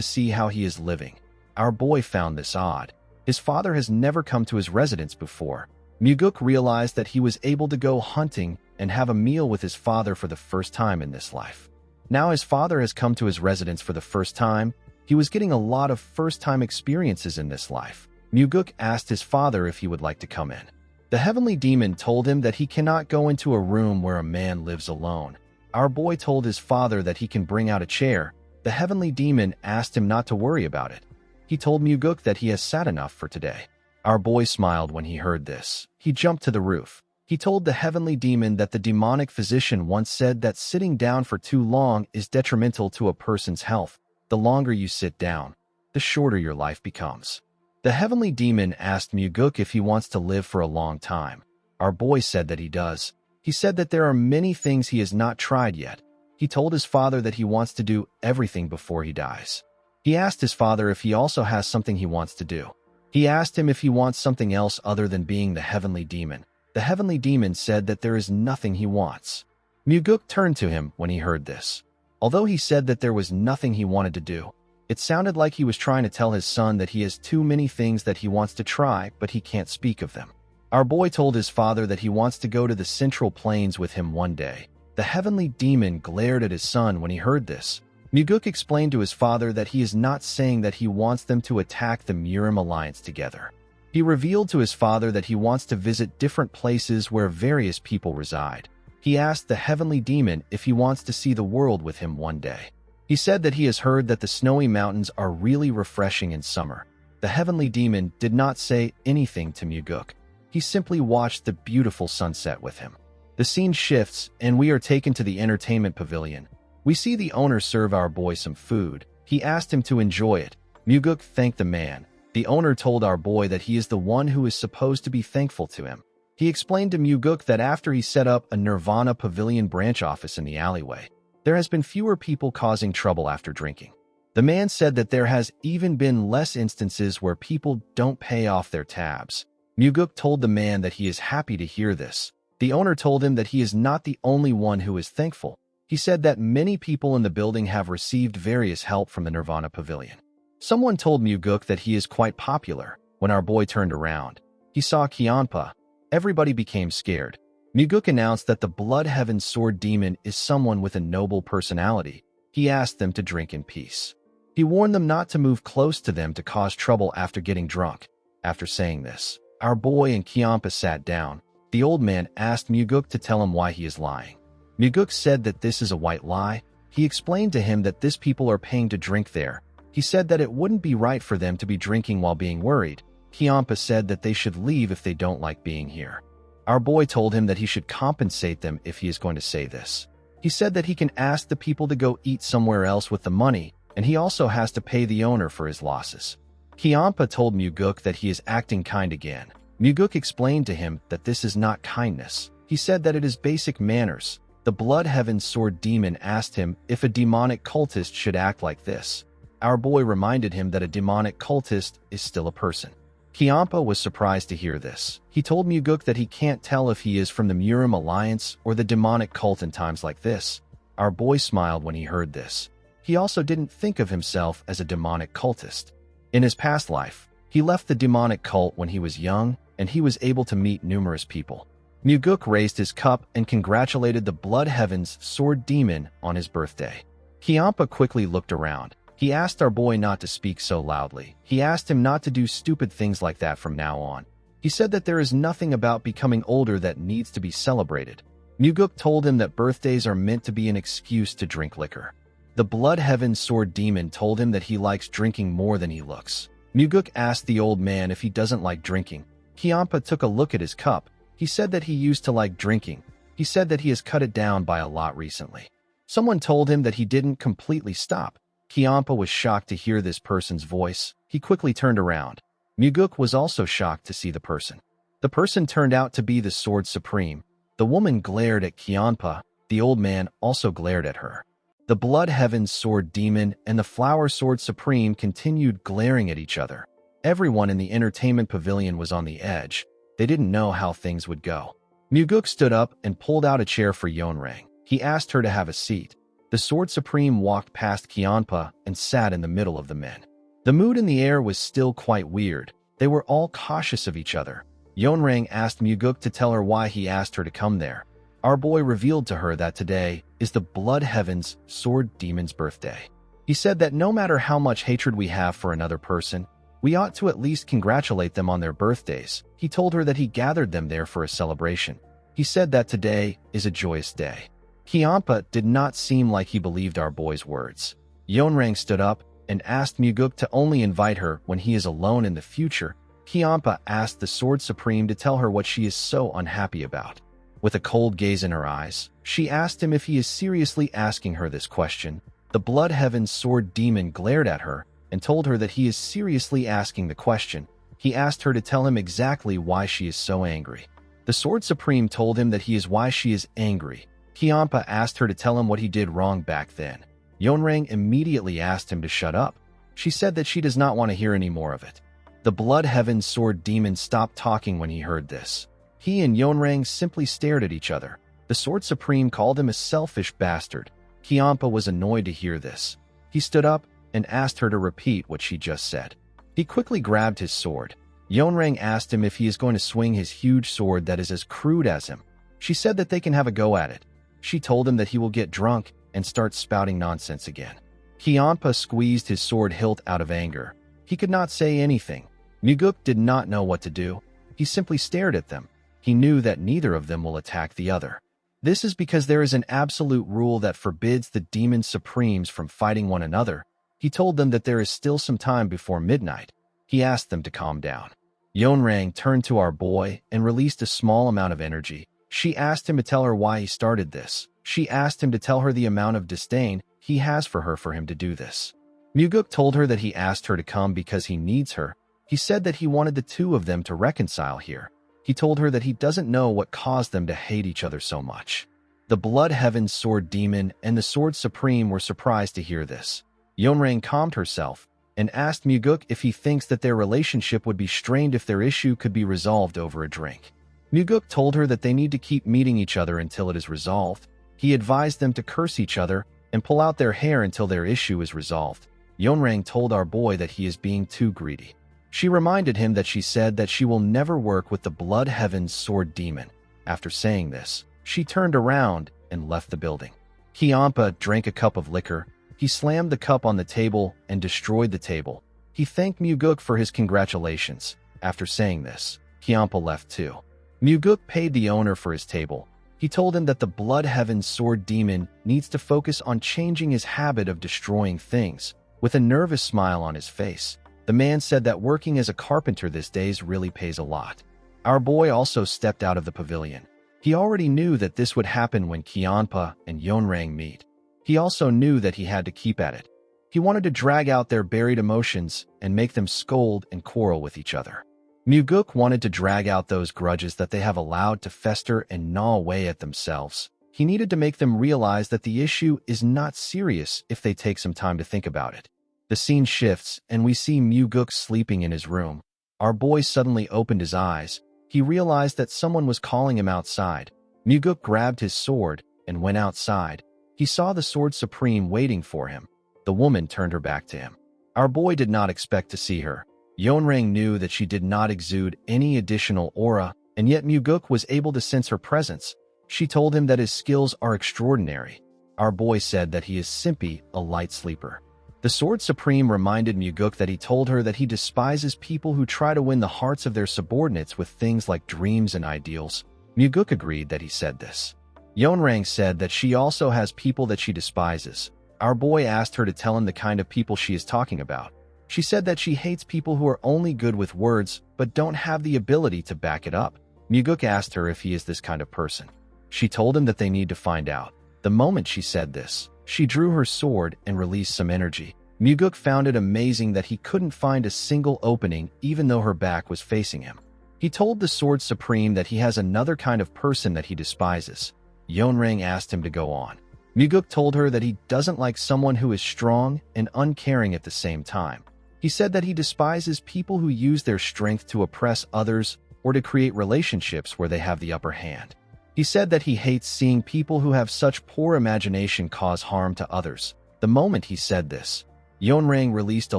see how he is living. Our boy found this odd. His father has never come to his residence before. Muguk realized that he was able to go hunting and have a meal with his father for the first time in this life. Now his father has come to his residence for the first time. He was getting a lot of first-time experiences in this life. Muguk asked his father if he would like to come in. The heavenly demon told him that he cannot go into a room where a man lives alone. Our boy told his father that he can bring out a chair. The heavenly demon asked him not to worry about it. He told Muguk that he has sat enough for today. Our boy smiled when he heard this. He jumped to the roof. He told the heavenly demon that the demonic physician once said that sitting down for too long is detrimental to a person's health. The longer you sit down, the shorter your life becomes. The heavenly demon asked Muguk if he wants to live for a long time. Our boy said that he does. He said that there are many things he has not tried yet. He told his father that he wants to do everything before he dies. He asked his father if he also has something he wants to do. He asked him if he wants something else other than being the heavenly demon. The heavenly demon said that there is nothing he wants. Muguk turned to him when he heard this. Although he said that there was nothing he wanted to do, it sounded like he was trying to tell his son that he has too many things that he wants to try, but he can't speak of them. Our boy told his father that he wants to go to the Central Plains with him one day. The heavenly demon glared at his son when he heard this. Muguk explained to his father that he is not saying that he wants them to attack the Murim Alliance together. He revealed to his father that he wants to visit different places where various people reside. He asked the heavenly demon if he wants to see the world with him one day. He said that he has heard that the snowy mountains are really refreshing in summer. The heavenly demon did not say anything to Muguk. He simply watched the beautiful sunset with him. The scene shifts, and we are taken to the entertainment pavilion. We see the owner serve our boy some food. He asked him to enjoy it. Muguk thanked the man. The owner told our boy that he is the one who is supposed to be thankful to him. He explained to Muguk that after he set up a Nirvana Pavilion branch office in the alleyway, there has been fewer people causing trouble after drinking. The man said that there has even been less instances where people don't pay off their tabs. Muguk told the man that he is happy to hear this. The owner told him that he is not the only one who is thankful. He said that many people in the building have received various help from the Nirvana Pavilion. Someone told Muguk that he is quite popular. When our boy turned around, he saw Kianpa. Everybody became scared. Muguk announced that the Blood Heaven Sword Demon is someone with a noble personality. He asked them to drink in peace. He warned them not to move close to them to cause trouble after getting drunk. After saying this, our boy and Kianpa sat down. The old man asked Muguk to tell him why he is lying. Muguk said that this is a white lie. He explained to him that these people are paying to drink there. He said that it wouldn't be right for them to be drinking while being worried. Kianpa said that they should leave if they don't like being here. Our boy told him that he should compensate them if he is going to say this. He said that he can ask the people to go eat somewhere else with the money, and he also has to pay the owner for his losses. Kianpa told Muguk that he is acting kind again. Muguk explained to him that this is not kindness. He said that it is basic manners. The Blood Heaven Sword Demon asked him if a demonic cultist should act like this. Our boy reminded him that a demonic cultist is still a person. Kianpa was surprised to hear this. He told Muguk that he can't tell if he is from the Murim Alliance or the demonic cult in times like this. Our boy smiled when he heard this. He also didn't think of himself as a demonic cultist. In his past life, he left the demonic cult when he was young, and he was able to meet numerous people. Muguk raised his cup and congratulated the Blood Heaven's Sword Demon on his birthday. Kianpa quickly looked around. He asked our boy not to speak so loudly. He asked him not to do stupid things like that from now on. He said that there is nothing about becoming older that needs to be celebrated. Muguk told him that birthdays are meant to be an excuse to drink liquor. The Blood Heaven Sword Demon told him that he likes drinking more than he looks. Muguk asked the old man if he doesn't like drinking. Kianpa took a look at his cup. He said that he used to like drinking. He said that he has cut it down by a lot recently. Someone told him that he didn't completely stop. Kyampa was shocked to hear this person's voice. He quickly turned around. Muguk was also shocked to see the person. The person turned out to be the Sword Supreme. The woman glared at Kyampa. The old man also glared at her. The Blood Heaven's Sword Demon and the Flower Sword Supreme continued glaring at each other. Everyone in the entertainment pavilion was on the edge. They didn't know how things would go. Muguk stood up and pulled out a chair for Yeonrang. He asked her to have a seat. The Sword Supreme walked past Kyampa and sat in the middle of the men. The mood in the air was still quite weird. They were all cautious of each other. Yeonrang asked Muguk to tell her why he asked her to come there. Our boy revealed to her that today is the Blood Heaven's Sword Demon's birthday. He said that no matter how much hatred we have for another person, we ought to at least congratulate them on their birthdays. He told her that he gathered them there for a celebration. He said that today is a joyous day. Kyampa did not seem like he believed our boy's words. Yeonrang stood up and asked Muguk to only invite her when he is alone in the future. Kyampa asked the Sword Supreme to tell her what she is so unhappy about. With a cold gaze in her eyes, she asked him if he is seriously asking her this question. The Blood Heaven's Sword Demon glared at her and told her that he is seriously asking the question. He asked her to tell him exactly why she is so angry. The Sword Supreme told him that he is why she is angry. Kyampa asked her to tell him what he did wrong back then. Yeonrang immediately asked him to shut up. She said that she does not want to hear any more of it. The Blood Heaven's Sword Demon stopped talking when he heard this. He and Yeonrang simply stared at each other. The Sword Supreme called him a selfish bastard. Kyampa was annoyed to hear this. He stood up and asked her to repeat what she just said. He quickly grabbed his sword. Yeonrang asked him if he is going to swing his huge sword that is as crude as him. She said that they can have a go at it. She told him that he will get drunk and start spouting nonsense again. Kyampa squeezed his sword hilt out of anger. He could not say anything. Muguk did not know what to do. He simply stared at them. He knew that neither of them will attack the other. This is because there is an absolute rule that forbids the Demon Supremes from fighting one another. He told them that there is still some time before midnight. He asked them to calm down. Yeonrang turned to our boy and released a small amount of energy. She asked him to tell her why he started this. She asked him to tell her the amount of disdain he has for her for him to do this. Muguk told her that he asked her to come because he needs her. He said that he wanted the two of them to reconcile here. He told her that he doesn't know what caused them to hate each other so much. The Blood Heaven's Sword Demon and the Sword Supreme were surprised to hear this. Yeonrang calmed herself and asked Muguk if he thinks that their relationship would be strained if their issue could be resolved over a drink. Muguk told her that they need to keep meeting each other until it is resolved. He advised them to curse each other and pull out their hair until their issue is resolved. Yeonrang told our boy that he is being too greedy. She reminded him that she said that she will never work with the Blood Heaven's Sword Demon. After saying this, she turned around and left the building. Kyampa drank a cup of liquor. He slammed the cup on the table and destroyed the table. He thanked Muguk for his congratulations. After saying this, Kyampa left too. Muguk paid the owner for his table. He told him that the Blood Heaven's Sword Demon needs to focus on changing his habit of destroying things. With a nervous smile on his face, the man said that working as a carpenter these days really pays a lot. Our boy also stepped out of the pavilion. He already knew that this would happen when Kyampa and Yeonrang meet. He also knew that he had to keep at it. He wanted to drag out their buried emotions and make them scold and quarrel with each other. Muguk wanted to drag out those grudges that they have allowed to fester and gnaw away at themselves. He needed to make them realize that the issue is not serious if they take some time to think about it. The scene shifts and we see Muguk sleeping in his room. Our boy suddenly opened his eyes. He realized that someone was calling him outside. Muguk grabbed his sword and went outside. He saw the Sword Supreme waiting for him. The woman turned her back to him. Our boy did not expect to see her. Yeonrang knew that she did not exude any additional aura, and yet Muguk was able to sense her presence. She told him that his skills are extraordinary. Our boy said that he is simply a light sleeper. The Sword Supreme reminded Muguk that he told her that he despises people who try to win the hearts of their subordinates with things like dreams and ideals. Muguk agreed that he said this. Yeonrang said that she also has people that she despises. Our boy asked her to tell him the kind of people she is talking about. She said that she hates people who are only good with words but don't have the ability to back it up. Muguk asked her if he is this kind of person. She told him that they need to find out. The moment she said this, she drew her sword and released some energy. Muguk found it amazing that he couldn't find a single opening even though her back was facing him. He told the Sword Supreme that he has another kind of person that he despises. Yeonrang asked him to go on. Muguk told her that he doesn't like someone who is strong and uncaring at the same time. He said that he despises people who use their strength to oppress others or to create relationships where they have the upper hand. He said that he hates seeing people who have such poor imagination cause harm to others. The moment he said this, Yeonrang released a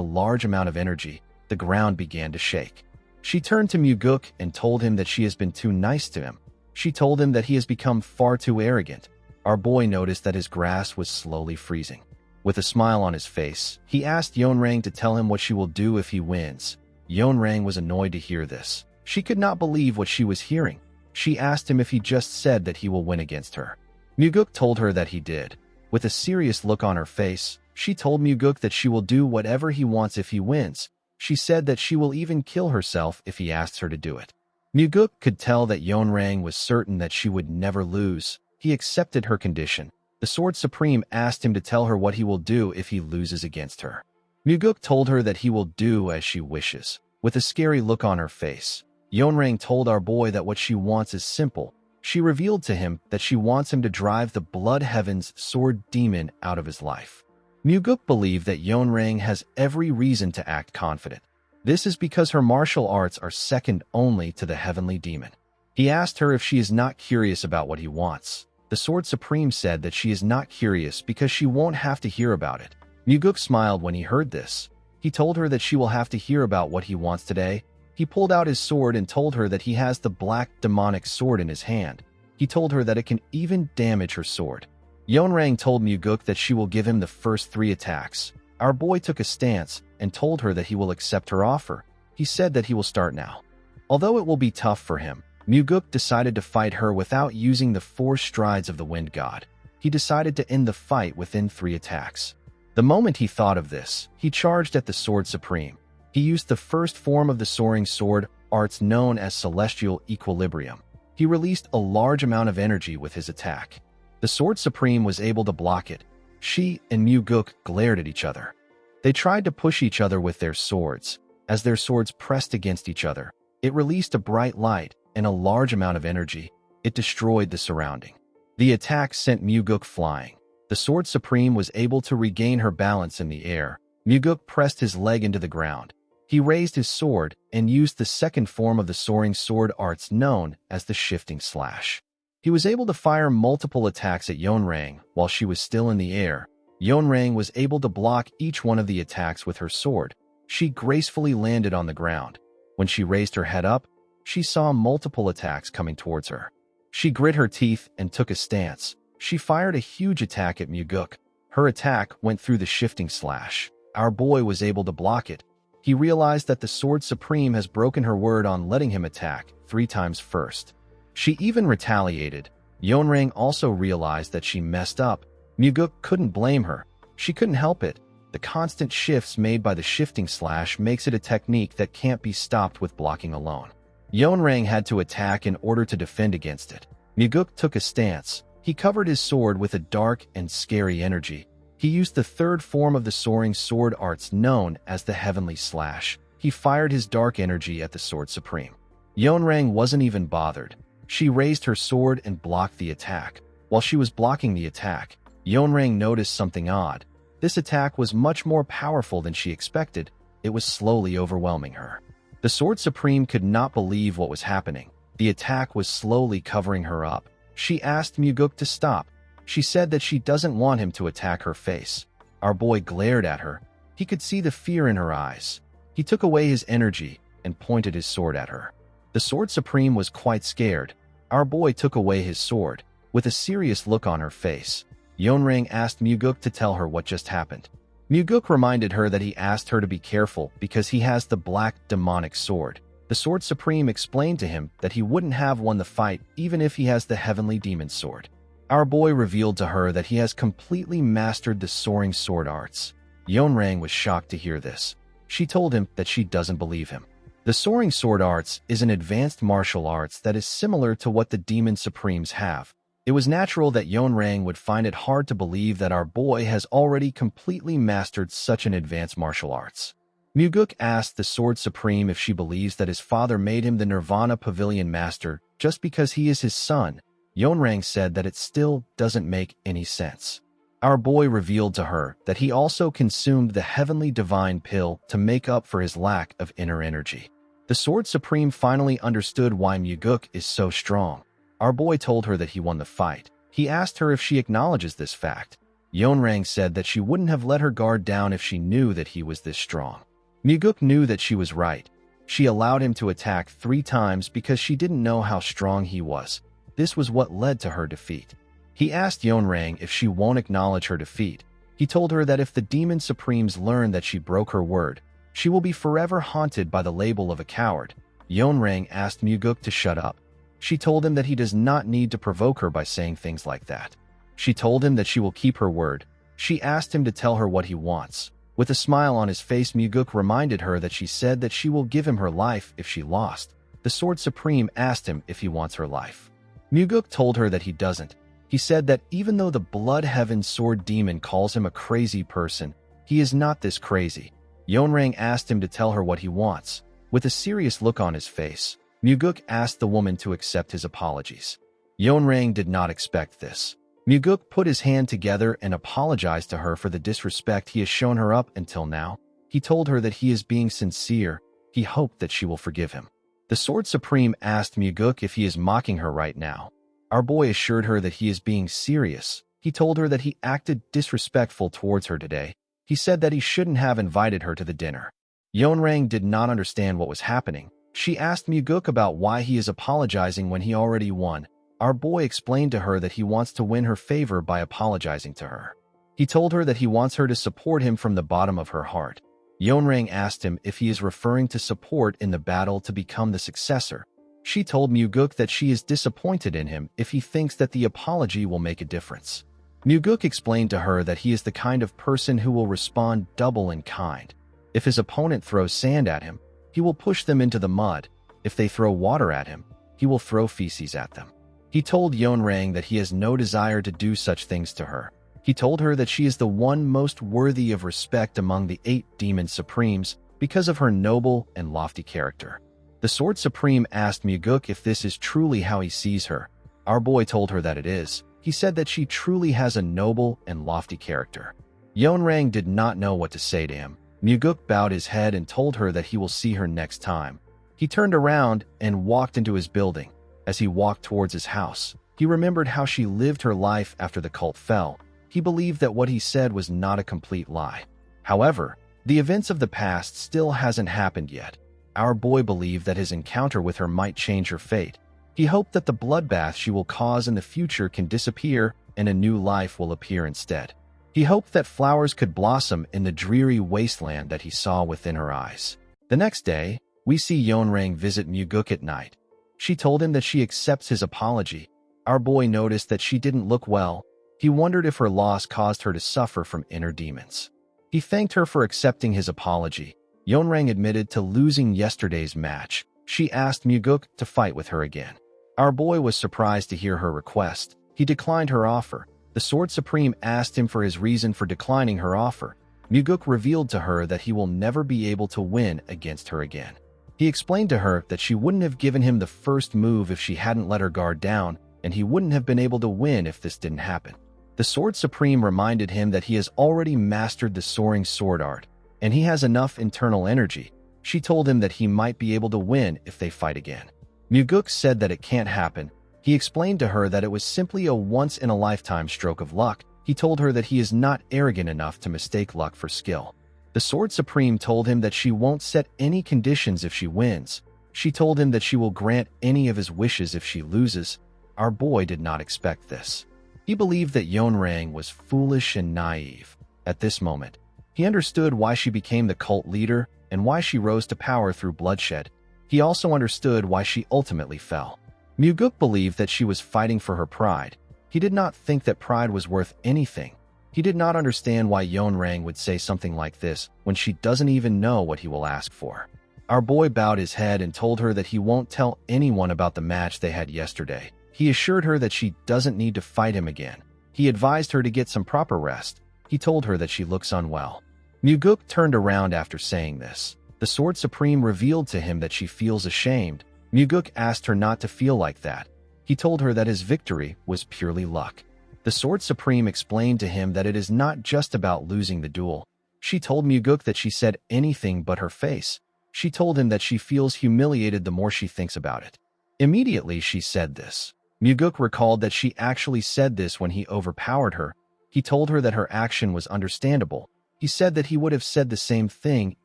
large amount of energy. The ground began to shake. She turned to Muguk and told him that she has been too nice to him. She told him that he has become far too arrogant. Our boy noticed that his grass was slowly freezing. With a smile on his face, he asked Yeonrang to tell him what she will do if he wins. Yeonrang was annoyed to hear this. She could not believe what she was hearing. She asked him if he just said that he will win against her. Muguk told her that he did. With a serious look on her face, she told Muguk that she will do whatever he wants if he wins. She said that she will even kill herself if he asks her to do it. Muguk could tell that Yeonrang was certain that she would never lose. He accepted her condition. The Sword Supreme asked him to tell her what he will do if he loses against her. Muguk told her that he will do as she wishes. With a scary look on her face, Yeonrang told our boy that what she wants is simple. She revealed to him that she wants him to drive the Blood Heaven's sword demon out of his life. Muguk believed that Yeonrang has every reason to act confident. This is because her martial arts are second only to the heavenly demon. He asked her if she is not curious about what he wants. The Sword Supreme said that she is not curious because she won't have to hear about it. Muguk smiled when he heard this. He told her that she will have to hear about what he wants today. He pulled out his sword and told her that he has the black demonic sword in his hand. He told her that it can even damage her sword. Yeonrang told Muguk that she will give him the first 3 attacks. Our boy took a stance and told her that he will accept her offer. He said that he will start now. Although it will be tough for him, Muguk decided to fight her without using the 4 strides of the Wind God. He decided to end the fight within 3 attacks. The moment he thought of this, he charged at the Sword Supreme. He used the first form of the soaring sword arts known as Celestial Equilibrium. He released a large amount of energy with his attack. The Sword Supreme was able to block it. She and Muguk glared at each other. They tried to push each other with their swords. As their swords pressed against each other, it released a bright light and a large amount of energy. It destroyed the surrounding. The attack sent Muguk flying. The Sword Supreme was able to regain her balance in the air. Muguk pressed his leg into the ground. He raised his sword and used the second form of the soaring sword arts known as the Shifting Slash. He was able to fire multiple attacks at Yeonrang while she was still in the air. Yeonrang was able to block each one of the attacks with her sword. She gracefully landed on the ground. When she raised her head up, she saw multiple attacks coming towards her. She grit her teeth and took a stance. She fired a huge attack at Muguk. Her attack went through the Shifting Slash. Our boy was able to block it. He realized that the Sword Supreme has broken her word on letting him attack 3 times first. She even retaliated. Yeonrang also realized that she messed up. Muguk couldn't blame her. She couldn't help it. The constant shifts made by the Shifting Slash makes it a technique that can't be stopped with blocking alone. Yeonrang had to attack in order to defend against it. Muguk took a stance. He covered his sword with a dark and scary energy. He used the third form of the soaring sword arts known as the Heavenly Slash. He fired his dark energy at the Sword Supreme. Yeonrang wasn't even bothered. She raised her sword and blocked the attack. While she was blocking the attack, Yeonrang noticed something odd. This attack was much more powerful than she expected. It was slowly overwhelming her. The Sword Supreme could not believe what was happening. The attack was slowly covering her up. She asked Muguk to stop. She said that she doesn't want him to attack her face. Our boy glared at her. He could see the fear in her eyes. He took away his energy and pointed his sword at her. The Sword Supreme was quite scared. Our boy took away his sword. With a serious look on her face, Yeonrang asked Muguk to tell her what just happened. Muguk reminded her that he asked her to be careful because he has the black demonic sword. The Sword Supreme explained to him that he wouldn't have won the fight even if he has the heavenly demon sword. Our boy revealed to her that he has completely mastered the soaring sword arts. Yeonrang was shocked to hear this. She told him that she doesn't believe him. The soaring sword arts is an advanced martial arts that is similar to what the demon supremes have. It was natural that Yeonrang would find it hard to believe that our boy has already completely mastered such an advanced martial arts. Muguk asked the Sword Supreme if she believes that his father made him the Nirvana Pavilion Master just because he is his son. Yeonrang said that it still doesn't make any sense. Our boy revealed to her that he also consumed the Heavenly Divine Pill to make up for his lack of inner energy. The Sword Supreme finally understood why Muguk is so strong. Our boy told her that he won the fight. He asked her if she acknowledges this fact. Yeonrang said that she wouldn't have let her guard down if she knew that he was this strong. Muguk knew that she was right. She allowed him to attack 3 times because she didn't know how strong he was. This was what led to her defeat. He asked Yeonrang if she won't acknowledge her defeat. He told her that if the Demon Supremes learn that she broke her word, she will be forever haunted by the label of a coward. Yeonrang asked Muguk to shut up. She told him that he does not need to provoke her by saying things like that. She told him that she will keep her word. She asked him to tell her what he wants. With a smile on his face, Muguk reminded her that she said that she will give him her life if she lost. The Sword Supreme asked him if he wants her life. Muguk told her that he doesn't. He said that even though the Blood Heaven Sword Demon calls him a crazy person, he is not this crazy. Yeonrang asked him to tell her what he wants. With a serious look on his face, Muguk asked the woman to accept his apologies. Yeonrang did not expect this. Muguk put his hand together and apologized to her for the disrespect he has shown her up until now. He told her that he is being sincere. He hoped that she will forgive him. The Sword Supreme asked Muguk if he is mocking her right now. Our boy assured her that he is being serious. He told her that he acted disrespectful towards her today. He said that he shouldn't have invited her to the dinner. Yeonrang did not understand what was happening. She asked Muguk about why he is apologizing when he already won. Our boy explained to her that he wants to win her favor by apologizing to her. He told her that he wants her to support him from the bottom of her heart. Yeonrang asked him if he is referring to support in the battle to become the successor. She told Muguk that she is disappointed in him if he thinks that the apology will make a difference. Muguk explained to her that he is the kind of person who will respond double in kind. If his opponent throws sand at him, he will push them into the mud. If they throw water at him, he will throw feces at them. He told Yeonrang that he has no desire to do such things to her. He told her that she is the one most worthy of respect among the 8 Demon Supremes because of her noble and lofty character. The Sword Supreme asked Muguk if this is truly how he sees her. Our boy told her that it is. He said that she truly has a noble and lofty character. Yeonrang did not know what to say to him. Muguk bowed his head and told her that he will see her next time. He turned around and walked into his building. As he walked towards his house, he remembered how she lived her life after the cult fell. He believed that what he said was not a complete lie. However, the events of the past still hasn't happened yet. Our boy believed that his encounter with her might change her fate. He hoped that the bloodbath she will cause in the future can disappear and a new life will appear instead. He hoped that flowers could blossom in the dreary wasteland that he saw within her eyes. The next day, we see Yeonrang visit Muguk at night. She told him that she accepts his apology. Our boy noticed that she didn't look well. He wondered if her loss caused her to suffer from inner demons. He thanked her for accepting his apology. Yeonrang admitted to losing yesterday's match. She asked Muguk to fight with her again. Our boy was surprised to hear her request. He declined her offer. The Sword Supreme asked him for his reason for declining her offer. Muguk revealed to her that he will never be able to win against her again. He explained to her that she wouldn't have given him the first move if she hadn't let her guard down, and he wouldn't have been able to win if this didn't happen. The Sword Supreme reminded him that he has already mastered the soaring sword art, and he has enough internal energy. She told him that he might be able to win if they fight again. Muguk said that it can't happen. He explained to her that it was simply a once-in-a-lifetime stroke of luck. He told her that he is not arrogant enough to mistake luck for skill. The Sword Supreme told him that she won't set any conditions if she wins. She told him that she will grant any of his wishes if she loses. Our boy did not expect this. He believed that Yeonrang was foolish and naive. At this moment, he understood why she became the cult leader and why she rose to power through bloodshed. He also understood why she ultimately fell. Muguk believed that she was fighting for her pride. He did not think that pride was worth anything. He did not understand why Yeonrang would say something like this when she doesn't even know what he will ask for. Our boy bowed his head and told her that he won't tell anyone about the match they had yesterday. He assured her that she doesn't need to fight him again. He advised her to get some proper rest. He told her that she looks unwell. Muguk turned around after saying this. The Sword Supreme revealed to him that she feels ashamed. Muguk asked her not to feel like that. He told her that his victory was purely luck. The Sword Supreme explained to him that it is not just about losing the duel. She told Muguk that she said anything but her face. She told him that she feels humiliated the more she thinks about it. Immediately she said this. Muguk recalled that she actually said this when he overpowered her. He told her that her action was understandable. He said that he would have said the same thing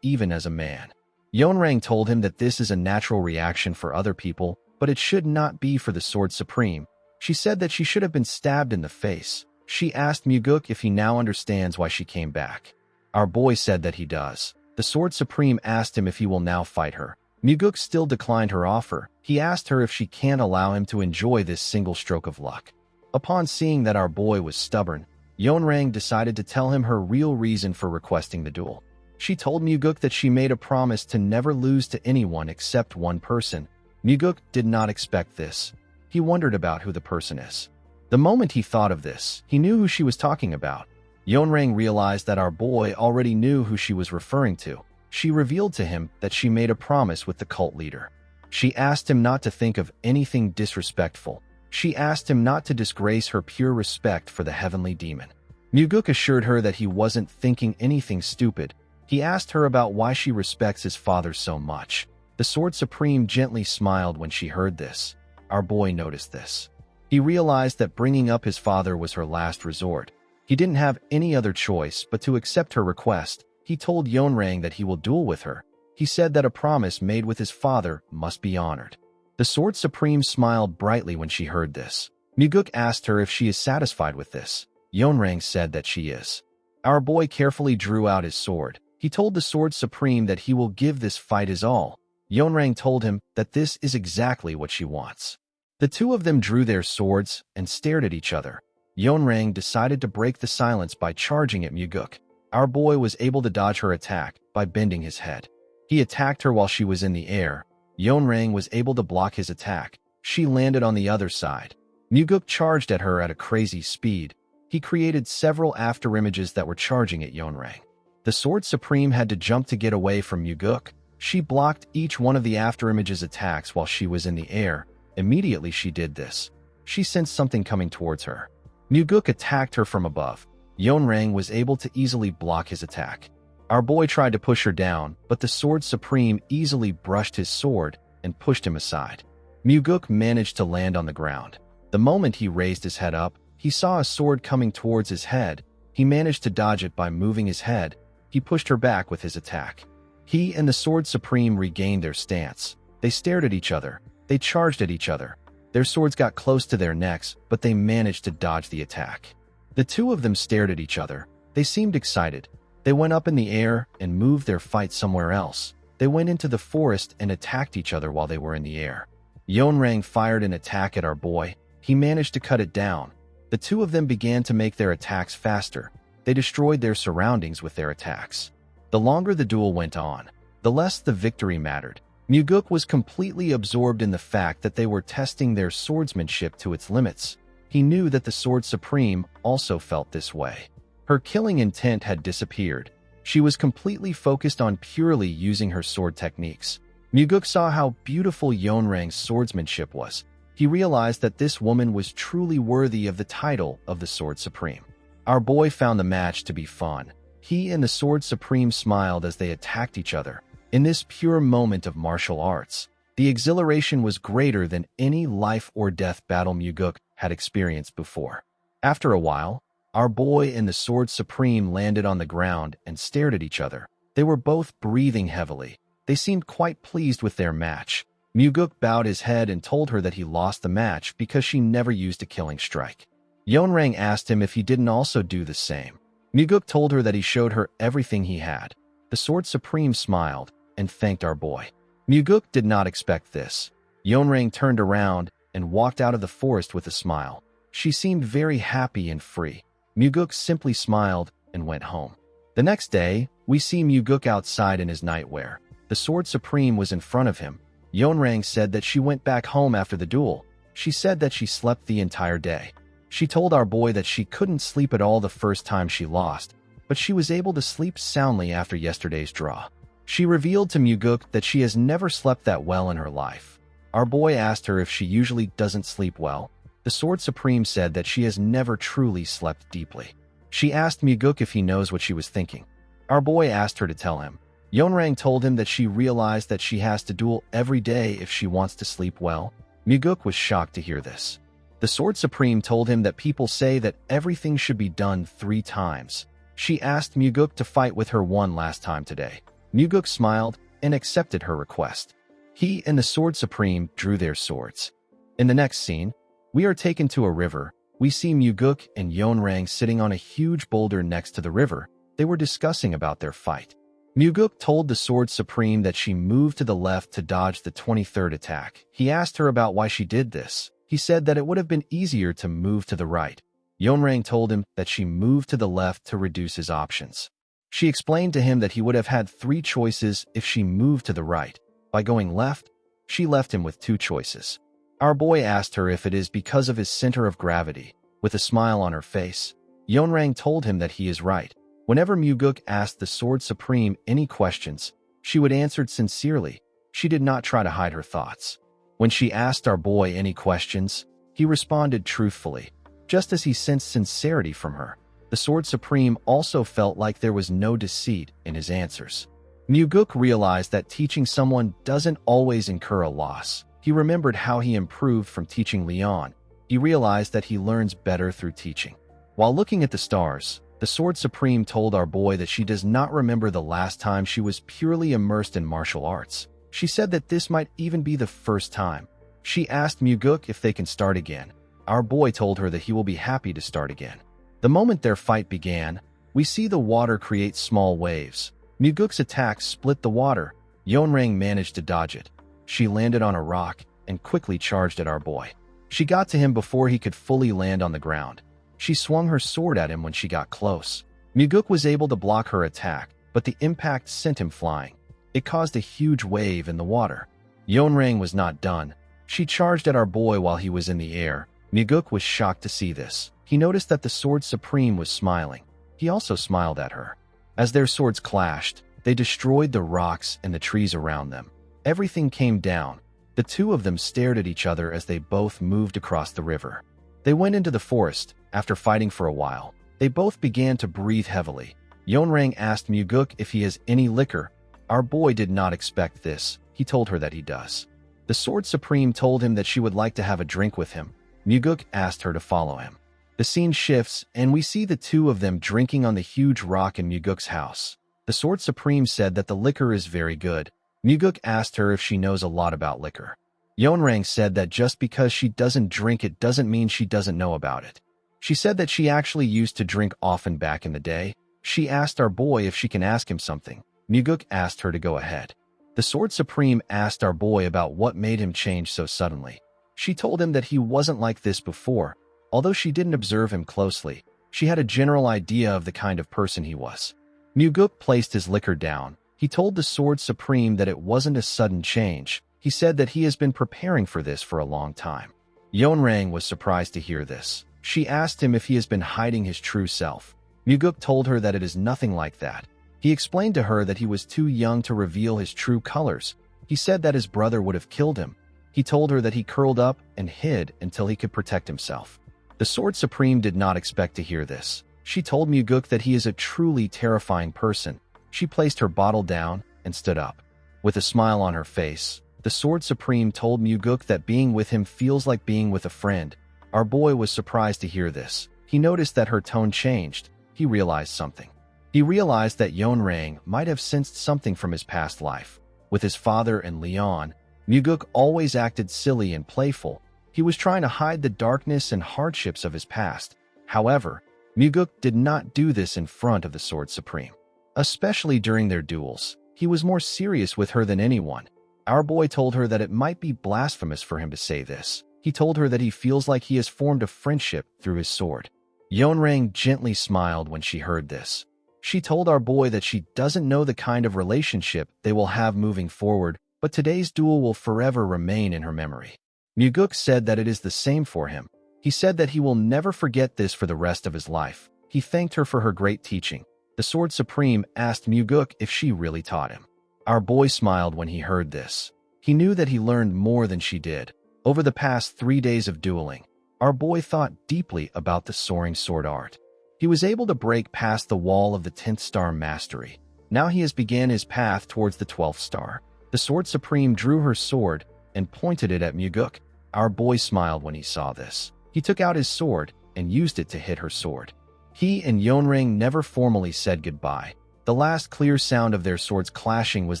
even as a man. Yeonrang told him that this is a natural reaction for other people, but it should not be for the Sword Supreme. She said that she should have been stabbed in the face. She asked Muguk if he now understands why she came back. Our boy said that he does. The Sword Supreme asked him if he will now fight her. Muguk still declined her offer. He asked her if she can't allow him to enjoy this single stroke of luck. Upon seeing that our boy was stubborn, Yeonrang decided to tell him her real reason for requesting the duel. She told Muguk that she made a promise to never lose to anyone except one person. Muguk did not expect this. He wondered about who the person is. The moment he thought of this, he knew who she was talking about. Yeonrang realized that our boy already knew who she was referring to. She revealed to him that she made a promise with the cult leader. She asked him not to think of anything disrespectful. She asked him not to disgrace her pure respect for the heavenly demon. Muguk assured her that he wasn't thinking anything stupid. He asked her about why she respects his father so much. The Sword Supreme gently smiled when she heard this. Our boy noticed this. He realized that bringing up his father was her last resort. He didn't have any other choice but to accept her request. He told Yeonrang that he will duel with her. He said that a promise made with his father must be honored. The Sword Supreme smiled brightly when she heard this. Muguk asked her if she is satisfied with this. Yeonrang said that she is. Our boy carefully drew out his sword. He told the Sword Supreme that he will give this fight his all. Yeonrang told him that this is exactly what she wants. The two of them drew their swords and stared at each other. Yeonrang decided to break the silence by charging at Muguk. Our boy was able to dodge her attack by bending his head. He attacked her while she was in the air. Yeonrang was able to block his attack. She landed on the other side. Muguk charged at her at a crazy speed. He created several afterimages that were charging at Yeonrang. The Sword Supreme had to jump to get away from Muguk. She blocked each one of the afterimages' attacks while she was in the air. Immediately she did this. She sensed something coming towards her. Muguk attacked her from above. Yeonrang was able to easily block his attack. Our boy tried to push her down, but the Sword Supreme easily brushed his sword and pushed him aside. Muguk managed to land on the ground. The moment he raised his head up, he saw a sword coming towards his head. He managed to dodge it by moving his head. He pushed her back with his attack. He and the Sword Supreme regained their stance. They stared at each other. They charged at each other. Their swords got close to their necks, but they managed to dodge the attack. The two of them stared at each other. They seemed excited. They went up in the air and moved their fight somewhere else. They went into the forest and attacked each other while they were in the air. Yeonrang fired an attack at our boy. He managed to cut it down. The two of them began to make their attacks faster. They destroyed their surroundings with their attacks. The longer the duel went on, the less the victory mattered. Muguk was completely absorbed in the fact that they were testing their swordsmanship to its limits. He knew that the Sword Supreme also felt this way. Her killing intent had disappeared. She was completely focused on purely using her sword techniques. Muguk saw how beautiful Yeonrang's swordsmanship was. He realized that this woman was truly worthy of the title of the Sword Supreme. Our boy found the match to be fun. He and the Sword Supreme smiled as they attacked each other. In this pure moment of martial arts, the exhilaration was greater than any life or death battle Muguk had experienced before. After a while, our boy and the Sword Supreme landed on the ground and stared at each other. They were both breathing heavily. They seemed quite pleased with their match. Muguk bowed his head and told her that he lost the match because she never used a killing strike. Yeonrang asked him if he didn't also do the same. Muguk told her that he showed her everything he had. The Sword Supreme smiled and thanked our boy. Muguk did not expect this. Yeonrang turned around and walked out of the forest with a smile. She seemed very happy and free. Muguk simply smiled and went home. The next day, we see Muguk outside in his nightwear. The Sword Supreme was in front of him. Yeonrang said that she went back home after the duel. She said that she slept the entire day. She told our boy that she couldn't sleep at all the first time she lost, but she was able to sleep soundly after yesterday's draw. She revealed to Muguk that she has never slept that well in her life. Our boy asked her if she usually doesn't sleep well. The Sword Supreme said that she has never truly slept deeply. She asked Muguk if he knows what she was thinking. Our boy asked her to tell him. Yeonrang told him that she realized that she has to duel every day if she wants to sleep well. Muguk was shocked to hear this. The Sword Supreme told him that people say that everything should be done 3 times. She asked Muguk to fight with her one last time today. Muguk smiled and accepted her request. He and the Sword Supreme drew their swords. In the next scene, we are taken to a river. We see Muguk and Yeonrang sitting on a huge boulder next to the river. They were discussing about their fight. Muguk told the Sword Supreme that she moved to the left to dodge the 23rd attack. He asked her about why she did this. He said that it would have been easier to move to the right. Yeonrang told him that she moved to the left to reduce his options. She explained to him that he would have had 3 choices if she moved to the right. By going left, she left him with 2 choices. Our boy asked her if it is because of his center of gravity. With a smile on her face, Yeonrang told him that he is right. Whenever Muguk asked the Sword Supreme any questions, she would answer sincerely. She did not try to hide her thoughts. When she asked our boy any questions, he responded truthfully, just as he sensed sincerity from her. The Sword Supreme also felt like there was no deceit in his answers. Muguk realized that teaching someone doesn't always incur a loss. He remembered how he improved from teaching Leon. He realized that he learns better through teaching. While looking at the stars, the Sword Supreme told our boy that she does not remember the last time she was purely immersed in martial arts. She said that this might even be the first time. She asked Muguk if they can start again. Our boy told her that he will be happy to start again. The moment their fight began, we see the water create small waves. Muguk's attack split the water. Yeonrang managed to dodge it. She landed on a rock and quickly charged at our boy. She got to him before he could fully land on the ground. She swung her sword at him when she got close. Muguk was able to block her attack, but the impact sent him flying. It caused a huge wave in the water. Yeonrang was not done. She charged at our boy while he was in the air. Muguk was shocked to see this. He noticed that the Sword Supreme was smiling. He also smiled at her. As their swords clashed, they destroyed the rocks and the trees around them. Everything came down. The 2 of them stared at each other as they both moved across the river. They went into the forest. After fighting for a while, they both began to breathe heavily. Yeonrang asked Muguk if he has any liquor. Our boy did not expect this. He told her that he does. The Sword Supreme told him that she would like to have a drink with him. Muguk asked her to follow him. The scene shifts, and we see the 2 of them drinking on the huge rock in Muguk's house. The Sword Supreme said that the liquor is very good. Muguk asked her if she knows a lot about liquor. Yeonrang said that just because she doesn't drink it doesn't mean she doesn't know about it. She said that she actually used to drink often back in the day. She asked our boy if she can ask him something. Muguk asked her to go ahead. The Sword Supreme asked our boy about what made him change so suddenly. She told him that he wasn't like this before. Although she didn't observe him closely, she had a general idea of the kind of person he was. Muguk placed his liquor down. He told the Sword Supreme that it wasn't a sudden change. He said that he has been preparing for this for a long time. Yeonrang was surprised to hear this. She asked him if he has been hiding his true self. Muguk told her that it is nothing like that. He explained to her that he was too young to reveal his true colors. He said that his brother would have killed him. He told her that he curled up and hid until he could protect himself. The Sword Supreme did not expect to hear this. She told Muguk that he is a truly terrifying person. She placed her bottle down and stood up. With a smile on her face, the Sword Supreme told Muguk that being with him feels like being with a friend. Our boy was surprised to hear this. He noticed that her tone changed. He realized something. He realized that Yeonrang might have sensed something from his past life. With his father and Leon, Muguk always acted silly and playful. He was trying to hide the darkness and hardships of his past. However, Muguk did not do this in front of the Sword Supreme. Especially during their duels, he was more serious with her than anyone. Our boy told her that it might be blasphemous for him to say this. He told her that he feels like he has formed a friendship through his sword. Yeonrang gently smiled when she heard this. She told our boy that she doesn't know the kind of relationship they will have moving forward, but today's duel will forever remain in her memory. Muguk said that it is the same for him. He said that he will never forget this for the rest of his life. He thanked her for her great teaching. The Sword Supreme asked Muguk if she really taught him. Our boy smiled when he heard this. He knew that he learned more than she did. Over the past 3 days of dueling, our boy thought deeply about the soaring sword art. He was able to break past the wall of the 10th star mastery. Now he has began his path towards the 12th star. The Sword Supreme drew her sword and pointed it at Muguk. Our boy smiled when he saw this. He took out his sword and used it to hit her sword. He and Yeonrang never formally said goodbye. The last clear sound of their swords clashing was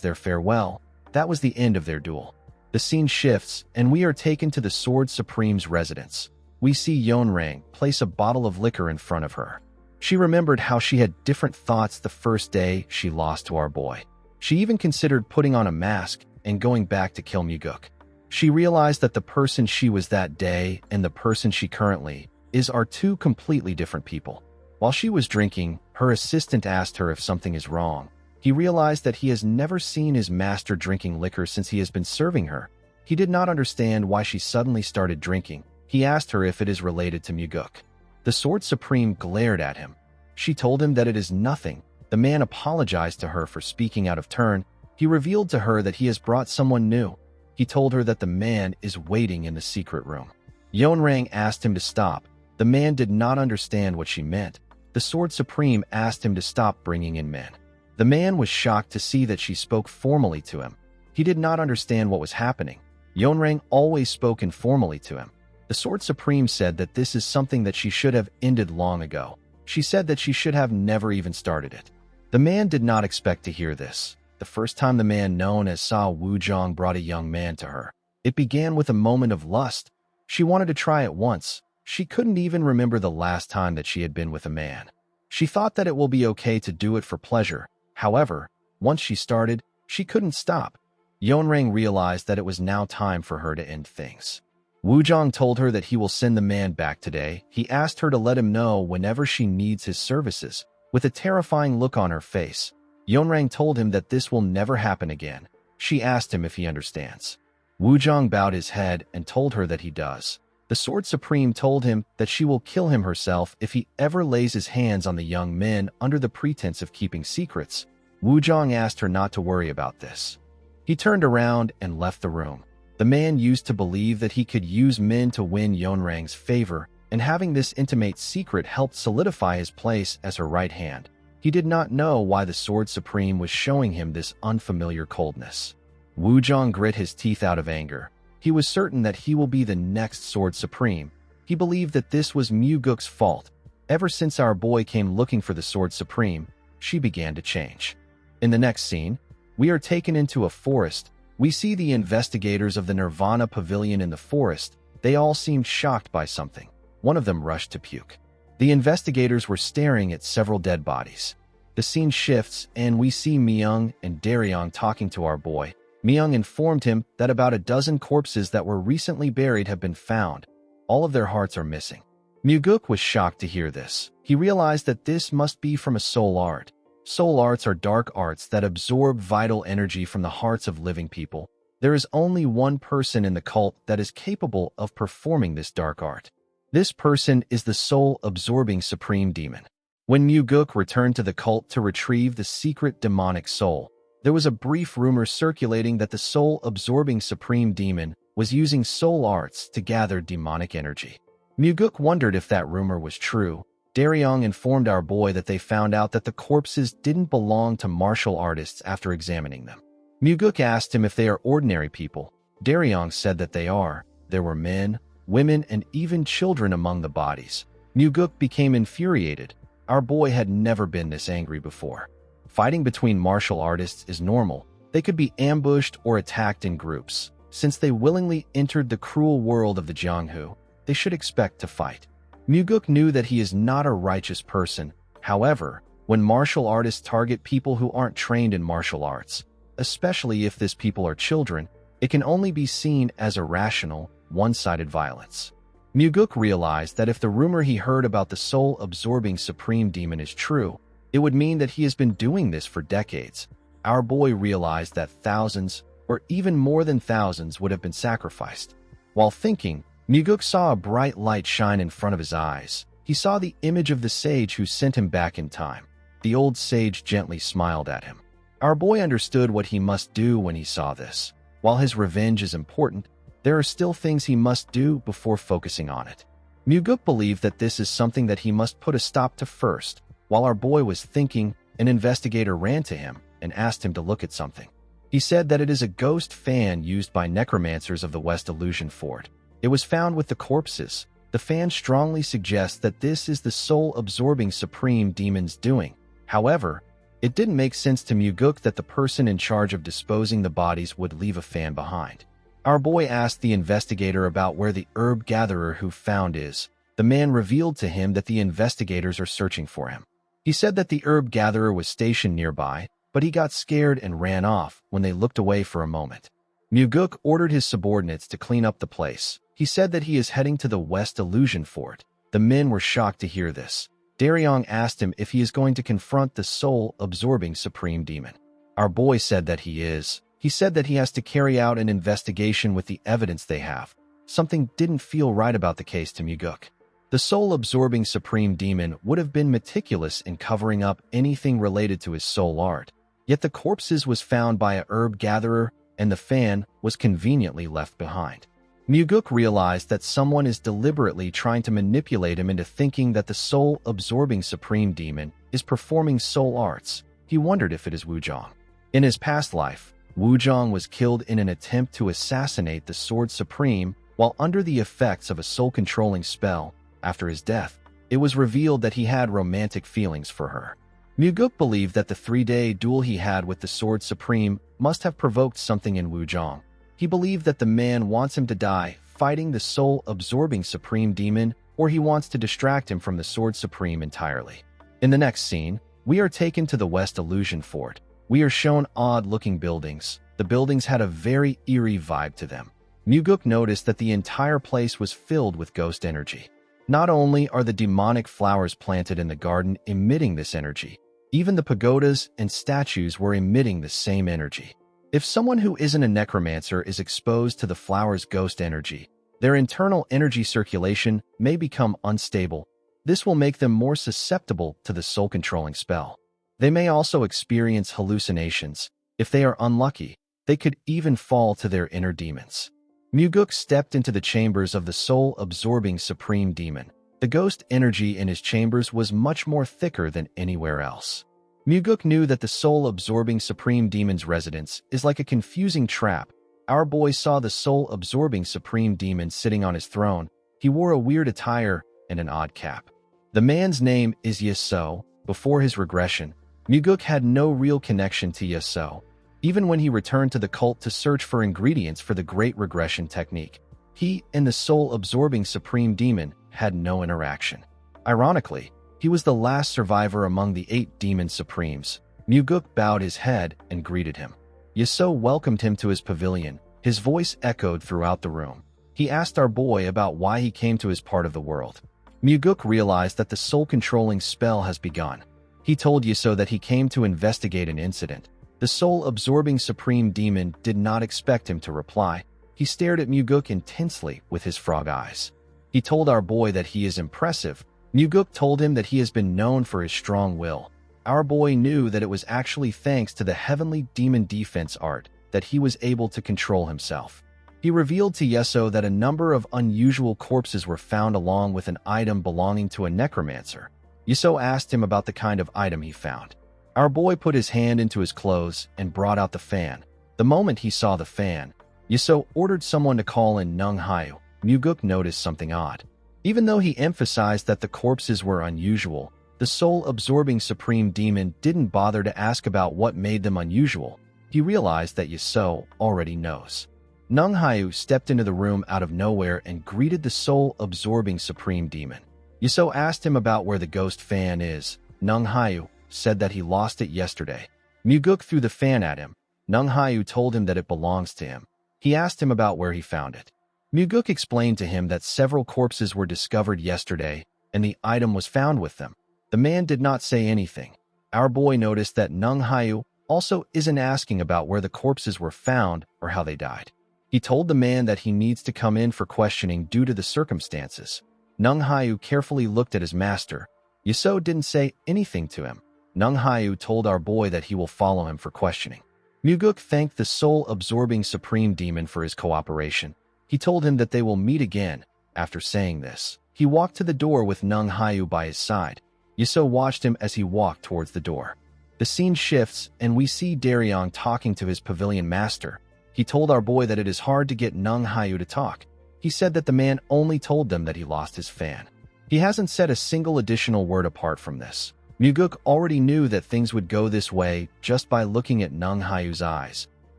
their farewell. That was the end of their duel. The scene shifts, and we are taken to the Sword Supreme's residence. We see Yeonrang place a bottle of liquor in front of her. She remembered how she had different thoughts the first day she lost to our boy. She even considered putting on a mask and going back to kill Muguk. She realized that the person she was that day and the person she currently is are two completely different people. While she was drinking, her assistant asked her if something is wrong. He realized that he has never seen his master drinking liquor since he has been serving her. He did not understand why she suddenly started drinking. He asked her if it is related to Muguk. The Sword Supreme glared at him. She told him that it is nothing. The man apologized to her for speaking out of turn. He revealed to her that he has brought someone new. He told her that the man is waiting in the secret room. Yeonrang asked him to stop. The man did not understand what she meant. The Sword Supreme asked him to stop bringing in men. The man was shocked to see that she spoke formally to him. He did not understand what was happening. Yeonrang always spoke informally to him. The Sword Supreme said that this is something that she should have ended long ago. She said that she should have never even started it. The man did not expect to hear this. The first time the man known as Sa Wuzhong brought a young man to her, it began with a moment of lust. She wanted to try it once. She couldn't even remember the last time that she had been with a man. She thought that it will be okay to do it for pleasure. However, once she started, she couldn't stop. Yeonrang realized that it was now time for her to end things. Wuzhong told her that he will send the man back today. He asked her to let him know whenever she needs his services. With a terrifying look on her face, Yeonrang told him that this will never happen again. She asked him if he understands. Wuzhong bowed his head and told her that he does. The Sword Supreme told him that she will kill him herself if he ever lays his hands on the young men under the pretense of keeping secrets. Wuzhong asked her not to worry about this. He turned around and left the room. The man used to believe that he could use men to win Yeonrang's favor, and having this intimate secret helped solidify his place as her right hand. He did not know why the Sword Supreme was showing him this unfamiliar coldness. Wuzhong grit his teeth out of anger. He was certain that he will be the next Sword Supreme. He believed that this was Muguk's fault. Ever since our boy came looking for the Sword Supreme, she began to change. In the next scene, we are taken into a forest. We see the investigators of the Nirvana Pavilion in the forest. They all seemed shocked by something. One of them rushed to puke. The investigators were staring at several dead bodies. The scene shifts, and we see Myung and Daryong talking to our boy. Myung informed him that about a dozen corpses that were recently buried have been found. All of their hearts are missing. Muguk was shocked to hear this. He realized that this must be from a soul art. Soul arts are dark arts that absorb vital energy from the hearts of living people. There is only one person in the cult that is capable of performing this dark art. This person is the soul-absorbing supreme demon. When Muguk returned to the cult to retrieve the secret demonic soul, there was a brief rumor circulating that the soul-absorbing supreme demon was using soul arts to gather demonic energy. Muguk wondered if that rumor was true. Daryong informed our boy that they found out that the corpses didn't belong to martial artists after examining them. Muguk asked him if they are ordinary people. Daryong said that they are. There were men, women, and even children among the bodies. Muguk became infuriated. Our boy had never been this angry before. Fighting between martial artists is normal. They could be ambushed or attacked in groups. Since they willingly entered the cruel world of the Jianghu, they should expect to fight. Muguk knew that he is not a righteous person. However, when martial artists target people who aren't trained in martial arts, especially if these people are children, it can only be seen as irrational, one-sided violence. Muguk realized that if the rumor he heard about the soul-absorbing supreme demon is true, it would mean that he has been doing this for decades. Our boy realized that thousands, or even more than thousands, would have been sacrificed. While thinking, Muguk saw a bright light shine in front of his eyes. He saw the image of the sage who sent him back in time. The old sage gently smiled at him. Our boy understood what he must do when he saw this. While his revenge is important, there are still things he must do before focusing on it. Muguk believed that this is something that he must put a stop to first. While our boy was thinking, an investigator ran to him and asked him to look at something. He said that it is a ghost fan used by necromancers of the West Illusion Fort. It was found with the corpses. The fan strongly suggests that this is the soul-absorbing supreme demon's doing. However, it didn't make sense to Muguk that the person in charge of disposing the bodies would leave a fan behind. Our boy asked the investigator about where the herb gatherer who found is. The man revealed to him that the investigators are searching for him. He said that the herb gatherer was stationed nearby, but he got scared and ran off when they looked away for a moment. Muguk ordered his subordinates to clean up the place. He said that he is heading to the West Illusion Fort. The men were shocked to hear this. Daryong asked him if he is going to confront the soul-absorbing supreme demon. Our boy said that he is. He said that he has to carry out an investigation with the evidence they have. Something didn't feel right about the case to Muguk. The soul-absorbing supreme demon would have been meticulous in covering up anything related to his soul art. Yet the corpses was found by a herb gatherer, and the fan was conveniently left behind. Muguk realized that someone is deliberately trying to manipulate him into thinking that the soul-absorbing supreme demon is performing soul arts. He wondered if it is Wuzhong. In his past life, Wuzhong was killed in an attempt to assassinate the Sword Supreme while under the effects of a soul-controlling spell. After his death, it was revealed that he had romantic feelings for her. Muguk believed that the 3-day duel he had with the Sword Supreme must have provoked something in Wuzhong. He believed that the man wants him to die fighting the soul-absorbing supreme demon, or he wants to distract him from the Sword Supreme entirely. In the next scene, we are taken to the West Illusion Fort. We are shown odd-looking buildings. The buildings had a very eerie vibe to them. Muguk noticed that the entire place was filled with ghost energy. Not only are the demonic flowers planted in the garden emitting this energy, even the pagodas and statues were emitting the same energy. If someone who isn't a necromancer is exposed to the flower's ghost energy, their internal energy circulation may become unstable. This will make them more susceptible to the soul-controlling spell. They may also experience hallucinations. If they are unlucky, they could even fall to their inner demons. Muguk stepped into the chambers of the soul-absorbing supreme demon. The ghost energy in his chambers was much more thicker than anywhere else. Muguk knew that the soul-absorbing supreme demon's residence is like a confusing trap. Our boy saw the soul-absorbing supreme demon sitting on his throne. He wore a weird attire and an odd cap. The man's name is Yasuo. Before his regression, Muguk had no real connection to Yasuo. Even when he returned to the cult to search for ingredients for the Great Regression Technique, he and the soul-absorbing supreme demon had no interaction. Ironically, he was the last survivor among the 8 demon supremes. Muguk bowed his head and greeted him. Yasuo welcomed him to his pavilion. His voice echoed throughout the room. He asked our boy about why he came to his part of the world. Muguk realized that the soul-controlling spell has begun. He told Yasuo that he came to investigate an incident. The soul-absorbing supreme demon did not expect him to reply. He stared at Muguk intensely with his frog eyes. He told our boy that he is impressive. Muguk told him that he has been known for his strong will. Our boy knew that it was actually thanks to the heavenly demon defense art that he was able to control himself. He revealed to Yasuo that a number of unusual corpses were found along with an item belonging to a necromancer. Yasuo asked him about the kind of item he found. Our boy put his hand into his clothes and brought out the fan. The moment he saw the fan, Yasuo ordered someone to call in Nung Hayu. Muguk noticed something odd. Even though he emphasized that the corpses were unusual, the soul-absorbing supreme demon didn't bother to ask about what made them unusual. He realized that Yasuo already knows. Nung Hayu stepped into the room out of nowhere and greeted the soul-absorbing supreme demon. Yasuo asked him about where the ghost fan is. Nung Hayu said that he lost it yesterday. Muguk threw the fan at him. Nung Hayu told him that it belongs to him. He asked him about where he found it. Muguk explained to him that several corpses were discovered yesterday, and the item was found with them. The man did not say anything. Our boy noticed that Nung Hayu also isn't asking about where the corpses were found or how they died. He told the man that he needs to come in for questioning due to the circumstances. Nung Hayu carefully looked at his master. Yiso didn't say anything to him. Nung Hayu told our boy that he will follow him for questioning. Muguk thanked the soul-absorbing supreme demon for his cooperation. He told him that they will meet again. After saying this, he walked to the door with Nung Hayu by his side. Yiso watched him as he walked towards the door. The scene shifts, and we see Daryong talking to his pavilion master. He told our boy that it is hard to get Nung Hayu to talk. He said that the man only told them that he lost his fan. He hasn't said a single additional word apart from this. Muguk already knew that things would go this way just by looking at Nung Hayu's eyes.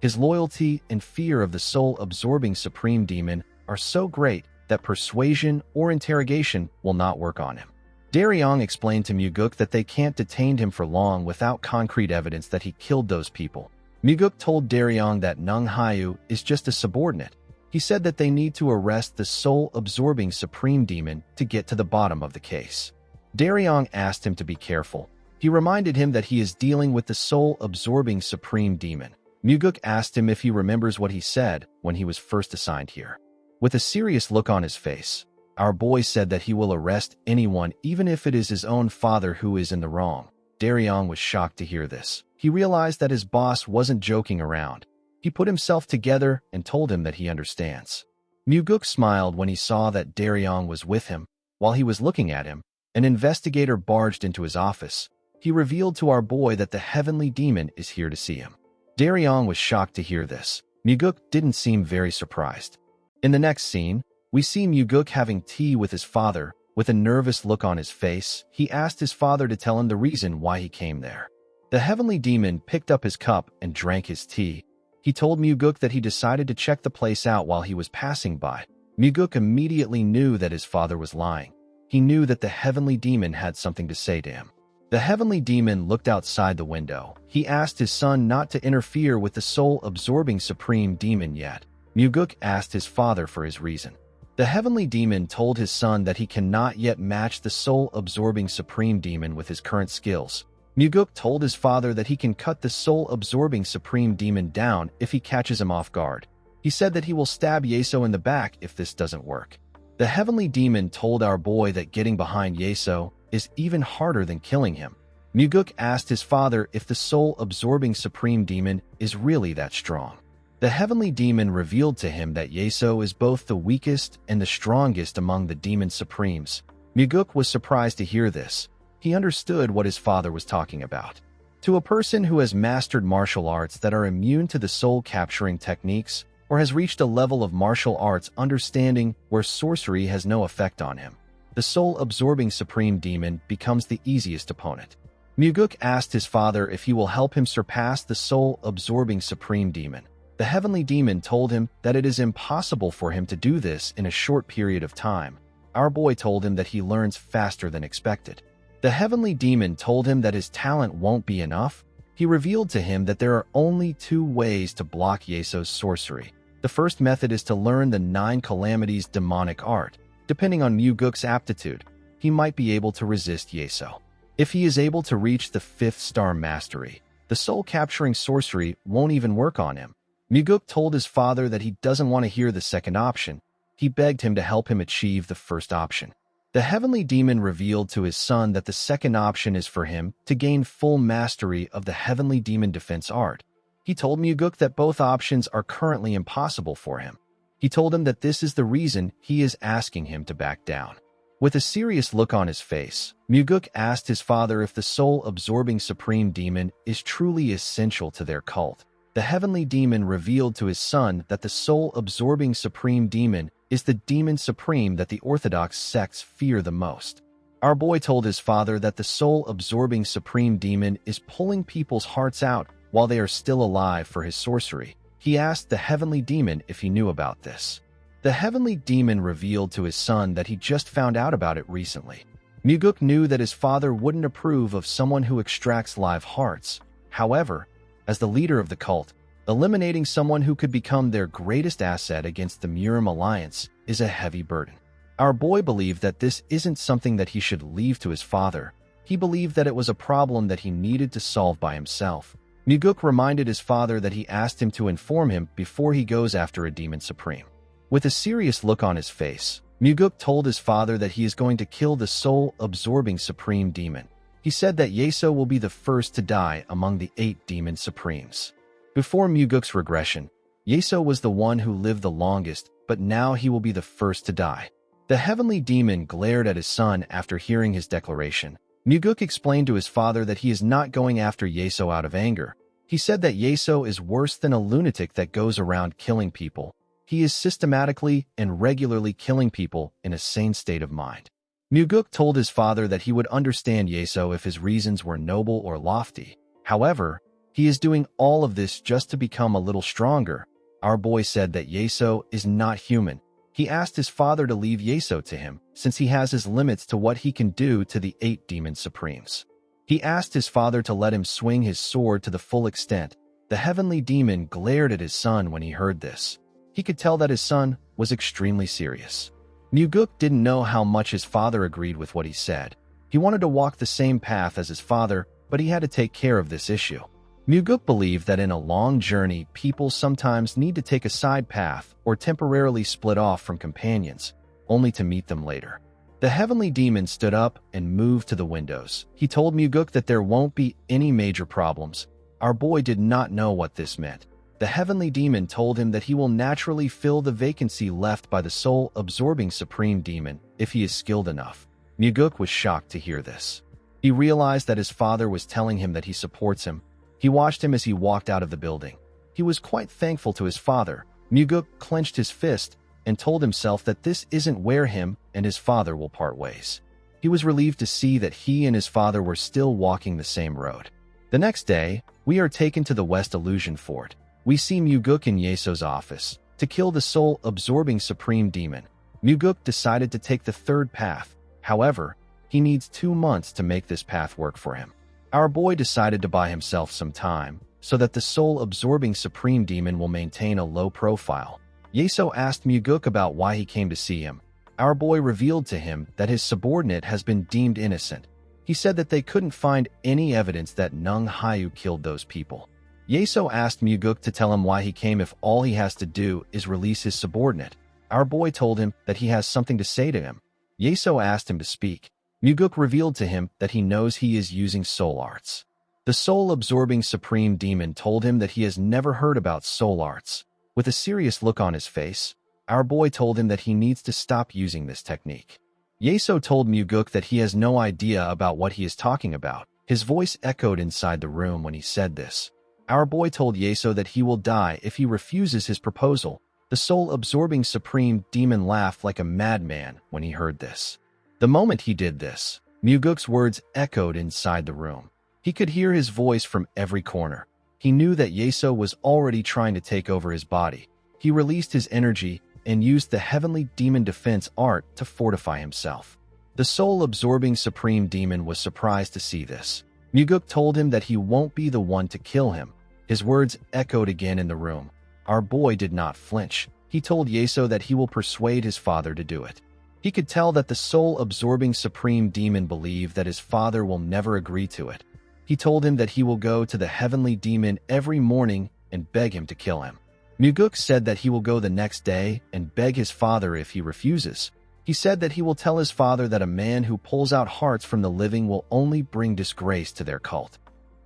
His loyalty and fear of the soul-absorbing supreme demon are so great that persuasion or interrogation will not work on him. Daryong explained to Muguk that they can't detain him for long without concrete evidence that he killed those people. Muguk told Daryong that Nung Hayu is just a subordinate. He said that they need to arrest the soul-absorbing supreme demon to get to the bottom of the case. Daryong asked him to be careful. He reminded him that he is dealing with the soul-absorbing supreme demon. Muguk asked him if he remembers what he said when he was first assigned here. With a serious look on his face, our boy said that he will arrest anyone even if it is his own father who is in the wrong. Daryong was shocked to hear this. He realized that his boss wasn't joking around. He put himself together and told him that he understands. Muguk smiled when he saw that Daryong was with him. While he was looking at him, an investigator barged into his office. He revealed to our boy that the heavenly demon is here to see him. Daryong was shocked to hear this. Muguk didn't seem very surprised. In the next scene, we see Muguk having tea with his father. With a nervous look on his face, he asked his father to tell him the reason why he came there. The heavenly demon picked up his cup and drank his tea. He told Muguk that he decided to check the place out while he was passing by. Muguk immediately knew that his father was lying. He knew that the heavenly demon had something to say to him. The heavenly demon looked outside the window. He asked his son not to interfere with the soul-absorbing supreme demon yet. Muguk asked his father for his reason. The heavenly demon told his son that he cannot yet match the soul-absorbing supreme demon with his current skills. Muguk told his father that he can cut the soul-absorbing supreme demon down if he catches him off guard. He said that he will stab Yeso in the back if this doesn't work. The heavenly demon told our boy that getting behind Yeso is even harder than killing him. Muguk asked his father if the soul-absorbing supreme demon is really that strong. The heavenly demon revealed to him that Yeso is both the weakest and the strongest among the demon supremes. Muguk was surprised to hear this. He understood what his father was talking about. To a person who has mastered martial arts that are immune to the soul-capturing techniques, or has reached a level of martial arts understanding where sorcery has no effect on him, the soul-absorbing supreme demon becomes the easiest opponent. Muguk asked his father if he will help him surpass the soul-absorbing supreme demon. The heavenly demon told him that it is impossible for him to do this in a short period of time. Our boy told him that he learns faster than expected. The heavenly demon told him that his talent won't be enough. He revealed to him that there are only 2 ways to block Yeso's sorcery. The first method is to learn the 9 calamities demonic art. Depending on Muguk's aptitude, he might be able to resist Yeso. If he is able to reach the 5th star mastery, the soul-capturing sorcery won't even work on him. Muguk told his father that he doesn't want to hear the second option. He begged him to help him achieve the first option. The heavenly demon revealed to his son that the second option is for him to gain full mastery of the heavenly demon defense art. He told Muguk that both options are currently impossible for him. He told him that this is the reason he is asking him to back down. With a serious look on his face, Muguk asked his father if the soul-absorbing supreme demon is truly essential to their cult. The heavenly demon revealed to his son that the soul-absorbing supreme demon is the demon supreme that the Orthodox sects fear the most. Our boy told his father that the soul-absorbing supreme demon is pulling people's hearts out while they are still alive for his sorcery. He asked the heavenly demon if he knew about this. The heavenly demon revealed to his son that he just found out about it recently. Muguk knew that his father wouldn't approve of someone who extracts live hearts. However, as the leader of the cult, eliminating someone who could become their greatest asset against the Murim Alliance is a heavy burden. Our boy believed that this isn't something that he should leave to his father. He believed that it was a problem that he needed to solve by himself. Muguk reminded his father that he asked him to inform him before he goes after a demon supreme. With a serious look on his face, Muguk told his father that he is going to kill the soul-absorbing supreme demon. He said that Yeso will be the first to die among the 8 demon supremes. Before Muguk's regression, Yeso was the one who lived the longest, but now he will be the first to die. The heavenly demon glared at his son after hearing his declaration. Muguk explained to his father that he is not going after Yeso out of anger. He said that Yeso is worse than a lunatic that goes around killing people. He is systematically and regularly killing people in a sane state of mind. Muguk told his father that he would understand Yeso if his reasons were noble or lofty. However, he is doing all of this just to become a little stronger. Our boy said that Yeso is not human. He asked his father to leave Yeso to him, since he has his limits to what he can do to the 8 demon supremes. He asked his father to let him swing his sword to the full extent. The heavenly demon glared at his son when he heard this. He could tell that his son was extremely serious. Muguk didn't know how much his father agreed with what he said. He wanted to walk the same path as his father, but he had to take care of this issue. Muguk believed that in a long journey, people sometimes need to take a side path or temporarily split off from companions, only to meet them later. The heavenly demon stood up and moved to the windows. He told Muguk that there won't be any major problems. Our boy did not know what this meant. The heavenly demon told him that he will naturally fill the vacancy left by the soul-absorbing supreme demon if he is skilled enough. Muguk was shocked to hear this. He realized that his father was telling him that he supports him. He watched him as he walked out of the building. He was quite thankful to his father. Muguk clenched his fist and told himself that this isn't where him and his father will part ways. He was relieved to see that he and his father were still walking the same road. The next day, we are taken to the West Illusion Fort. We see Muguk in Yeso's office. To kill the soul-absorbing supreme demon, Muguk decided to take the third path. However, he needs 2 months to make this path work for him. Our boy decided to buy himself some time, so that the soul-absorbing supreme demon will maintain a low profile. Yeso asked Muguk about why he came to see him. Our boy revealed to him that his subordinate has been deemed innocent. He said that they couldn't find any evidence that Nung Hayu killed those people. Yeso asked Muguk to tell him why he came if all he has to do is release his subordinate. Our boy told him that he has something to say to him. Yeso asked him to speak. Muguk revealed to him that he knows he is using soul arts. The soul-absorbing supreme demon told him that he has never heard about soul arts. With a serious look on his face, our boy told him that he needs to stop using this technique. Yeso told Muguk that he has no idea about what he is talking about. His voice echoed inside the room when he said this. Our boy told Yeso that he will die if he refuses his proposal. The soul-absorbing supreme demon laughed like a madman when he heard this. The moment he did this, Muguk's words echoed inside the room. He could hear his voice from every corner. He knew that Yeso was already trying to take over his body. He released his energy and used the heavenly demon defense art to fortify himself. The soul-absorbing supreme demon was surprised to see this. Muguk told him that he won't be the one to kill him. His words echoed again in the room. Our boy did not flinch. He told Yeso that he will persuade his father to do it. He could tell that the soul-absorbing supreme demon believed that his father will never agree to it. He told him that he will go to the heavenly demon every morning and beg him to kill him. Muguk said that he will go the next day and beg his father if he refuses. He said that he will tell his father that a man who pulls out hearts from the living will only bring disgrace to their cult.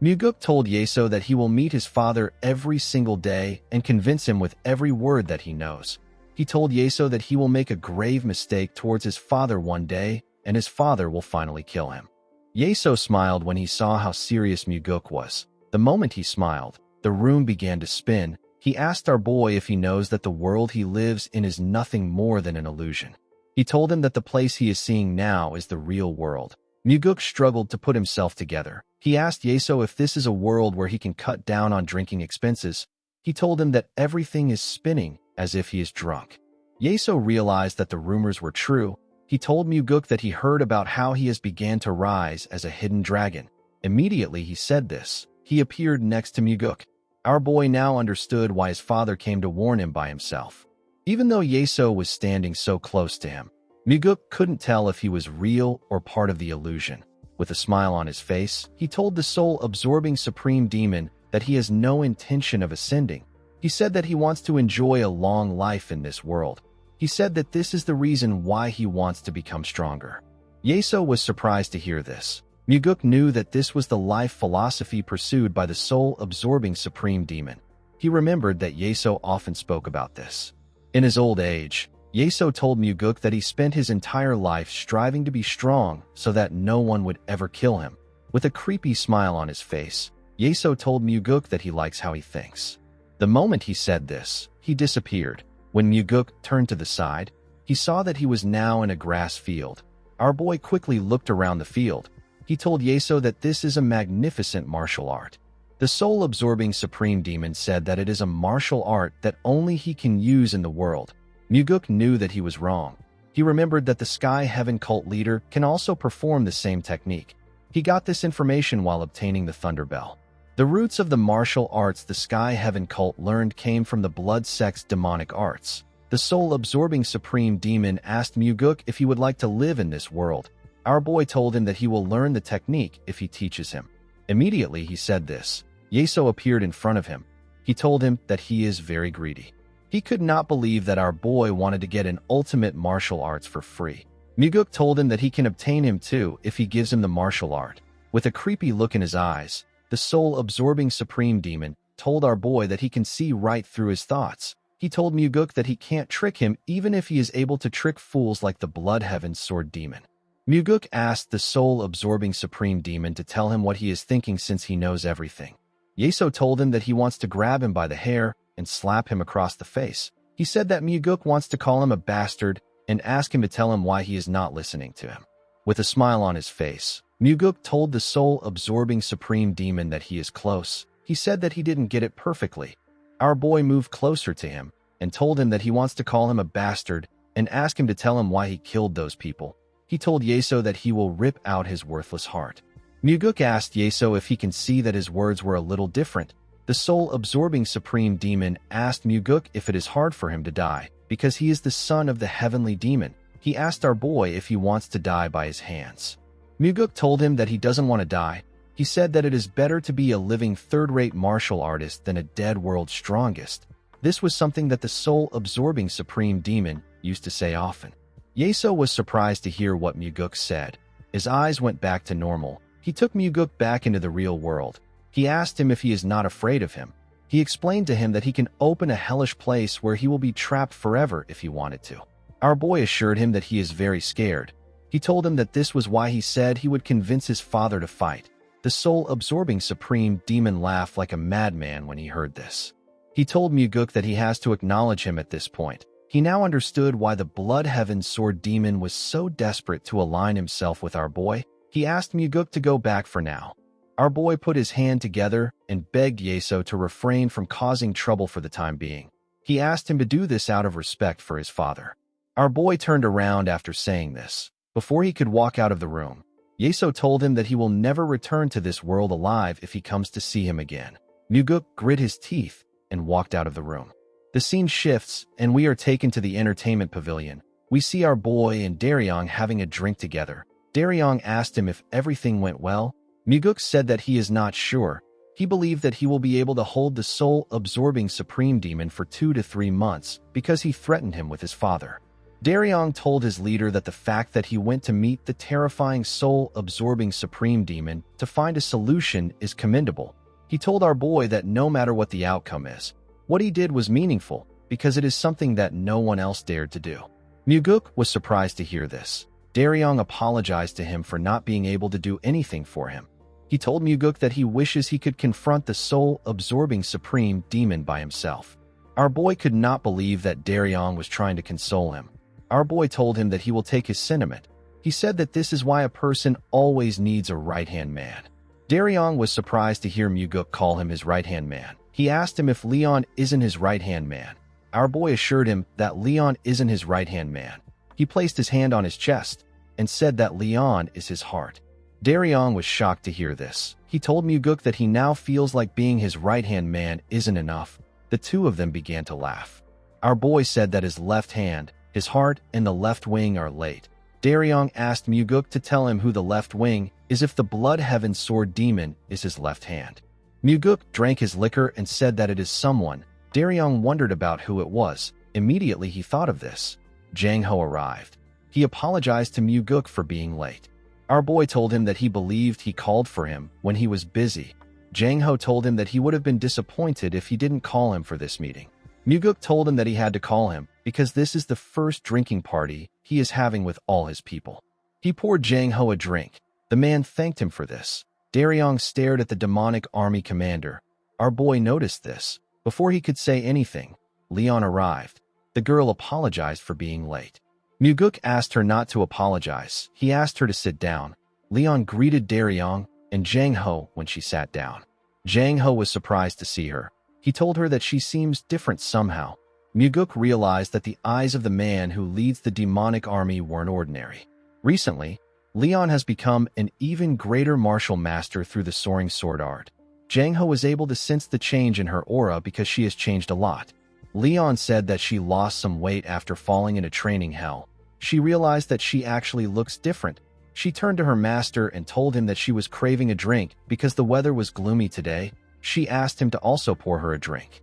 Muguk told Yeso that he will meet his father every single day and convince him with every word that he knows. He told Yeso that he will make a grave mistake towards his father one day, and his father will finally kill him. Yeso smiled when he saw how serious Muguk was. The moment he smiled, the room began to spin. He asked our boy if he knows that the world he lives in is nothing more than an illusion. He told him that the place he is seeing now is the real world. Muguk struggled to put himself together. He asked Yeso if this is a world where he can cut down on drinking expenses. He told him that everything is spinning, as if he is drunk. Yeso realized that the rumors were true. He told Muguk that he heard about how he has began to rise as a hidden dragon. Immediately he said this, he appeared next to Muguk. Our boy now understood why his father came to warn him by himself. Even though Yeso was standing so close to him, Muguk couldn't tell if he was real or part of the illusion. With a smile on his face, he told the soul-absorbing supreme demon that he has no intention of ascending. He said that he wants to enjoy a long life in this world. He said that this is the reason why he wants to become stronger. Yeso was surprised to hear this. Muguk knew that this was the life philosophy pursued by the soul-absorbing supreme demon. He remembered that Yeso often spoke about this. In his old age, Yeso told Muguk that he spent his entire life striving to be strong so that no one would ever kill him. With a creepy smile on his face, Yeso told Muguk that he likes how he thinks. The moment he said this, he disappeared. When Muguk turned to the side, he saw that he was now in a grass field. Our boy quickly looked around the field. He told Yeso that this is a magnificent martial art. The soul-absorbing supreme demon said that it is a martial art that only he can use in the world. Muguk knew that he was wrong. He remembered that the Sky Heaven cult leader can also perform the same technique. He got this information while obtaining the Thunder Bell. The roots of the martial arts the Sky Heaven cult learned came from the blood sex demonic arts. The soul-absorbing supreme demon asked Muguk if he would like to live in this world. Our boy told him that he will learn the technique if he teaches him. Immediately he said this. Yeso appeared in front of him. He told him that he is very greedy. He could not believe that our boy wanted to get an ultimate martial arts for free. Muguk told him that he can obtain him too if he gives him the martial art. With a creepy look in his eyes, the soul-absorbing supreme demon told our boy that he can see right through his thoughts. He told Muguk that he can't trick him even if he is able to trick fools like the Blood Heaven Sword Demon. Muguk asked the soul-absorbing supreme demon to tell him what he is thinking since he knows everything. Yeso told him that he wants to grab him by the hair and slap him across the face. He said that Muguk wants to call him a bastard and ask him to tell him why he is not listening to him. With a smile on his face, Muguk told the soul-absorbing supreme demon that he is close. He said that he didn't get it perfectly. Our boy moved closer to him and told him that he wants to call him a bastard and ask him to tell him why he killed those people. He told Yeso that he will rip out his worthless heart. Muguk asked Yeso if he can see that his words were a little different. The soul-absorbing supreme demon asked Muguk if it is hard for him to die, because he is the son of the heavenly demon. He asked our boy if he wants to die by his hands. Muguk told him that he doesn't want to die. He said that it is better to be a living third-rate martial artist than a dead world's strongest. This was something that the soul-absorbing supreme demon used to say often. Yeso was surprised to hear what Muguk said. His eyes went back to normal. He took Muguk back into the real world. He asked him if he is not afraid of him. He explained to him that he can open a hellish place where he will be trapped forever if he wanted to. Our boy assured him that he is very scared. He told him that this was why he said he would convince his father to fight. The soul-absorbing supreme demon laughed like a madman when he heard this. He told Muguk that he has to acknowledge him at this point. He now understood why the Blood Heaven Sword Demon was so desperate to align himself with our boy. He asked Muguk to go back for now. Our boy put his hand together and begged Yeso to refrain from causing trouble for the time being. He asked him to do this out of respect for his father. Our boy turned around after saying this. Before he could walk out of the room, Yeso told him that he will never return to this world alive if he comes to see him again. Muguk grit his teeth and walked out of the room. The scene shifts, and we are taken to the entertainment pavilion. We see our boy and Daryong having a drink together. Daryong asked him if everything went well. Muguk said that he is not sure. He believed that he will be able to hold the soul-absorbing supreme demon for 2 to 3 months because he threatened him with his father. Daryong told his leader that the fact that he went to meet the terrifying soul-absorbing supreme demon to find a solution is commendable. He told our boy that no matter what the outcome is, what he did was meaningful because it is something that no one else dared to do. Muguk was surprised to hear this. Daryong apologized to him for not being able to do anything for him. He told Muguk that he wishes he could confront the soul-absorbing supreme demon by himself. Our boy could not believe that Daryong was trying to console him. Our boy told him that he will take his sentiment. He said that this is why a person always needs a right-hand man. Daryong was surprised to hear Muguk call him his right-hand man. He asked him if Leon isn't his right-hand man. Our boy assured him that Leon isn't his right-hand man. He placed his hand on his chest and said that Leon is his heart. Daryong was shocked to hear this. He told Muguk that he now feels like being his right-hand man isn't enough. The two of them began to laugh. Our boy said that his left hand, his heart, and the left wing are late. Daryong asked Muguk to tell him who the left wing is if the Blood Heaven Sword Demon is his left hand. Muguk drank his liquor and said that it is someone. Daryong wondered about who it was. Immediately he thought of this. Jang Ho arrived. He apologized to Muguk for being late. Our boy told him that he believed he called for him when he was busy. Jang Ho told him that he would have been disappointed if he didn't call him for this meeting. Muguk told him that he had to call him because this is the first drinking party he is having with all his people. He poured Jang Ho a drink. The man thanked him for this. Daryong stared at the demonic army commander. Our boy noticed this. Before he could say anything, Leon arrived. The girl apologized for being late. Muguk asked her not to apologize. He asked her to sit down. Leon greeted Daryong and Jang Ho when she sat down. Jang Ho was surprised to see her. He told her that she seems different somehow. Muguk realized that the eyes of the man who leads the demonic army weren't ordinary. Recently, Leon has become an even greater martial master through the soaring sword art. Jang Ho was able to sense the change in her aura because she has changed a lot. Leon said that she lost some weight after falling into training hell. She realized that she actually looks different. She turned to her master and told him that she was craving a drink because the weather was gloomy today. She asked him to also pour her a drink.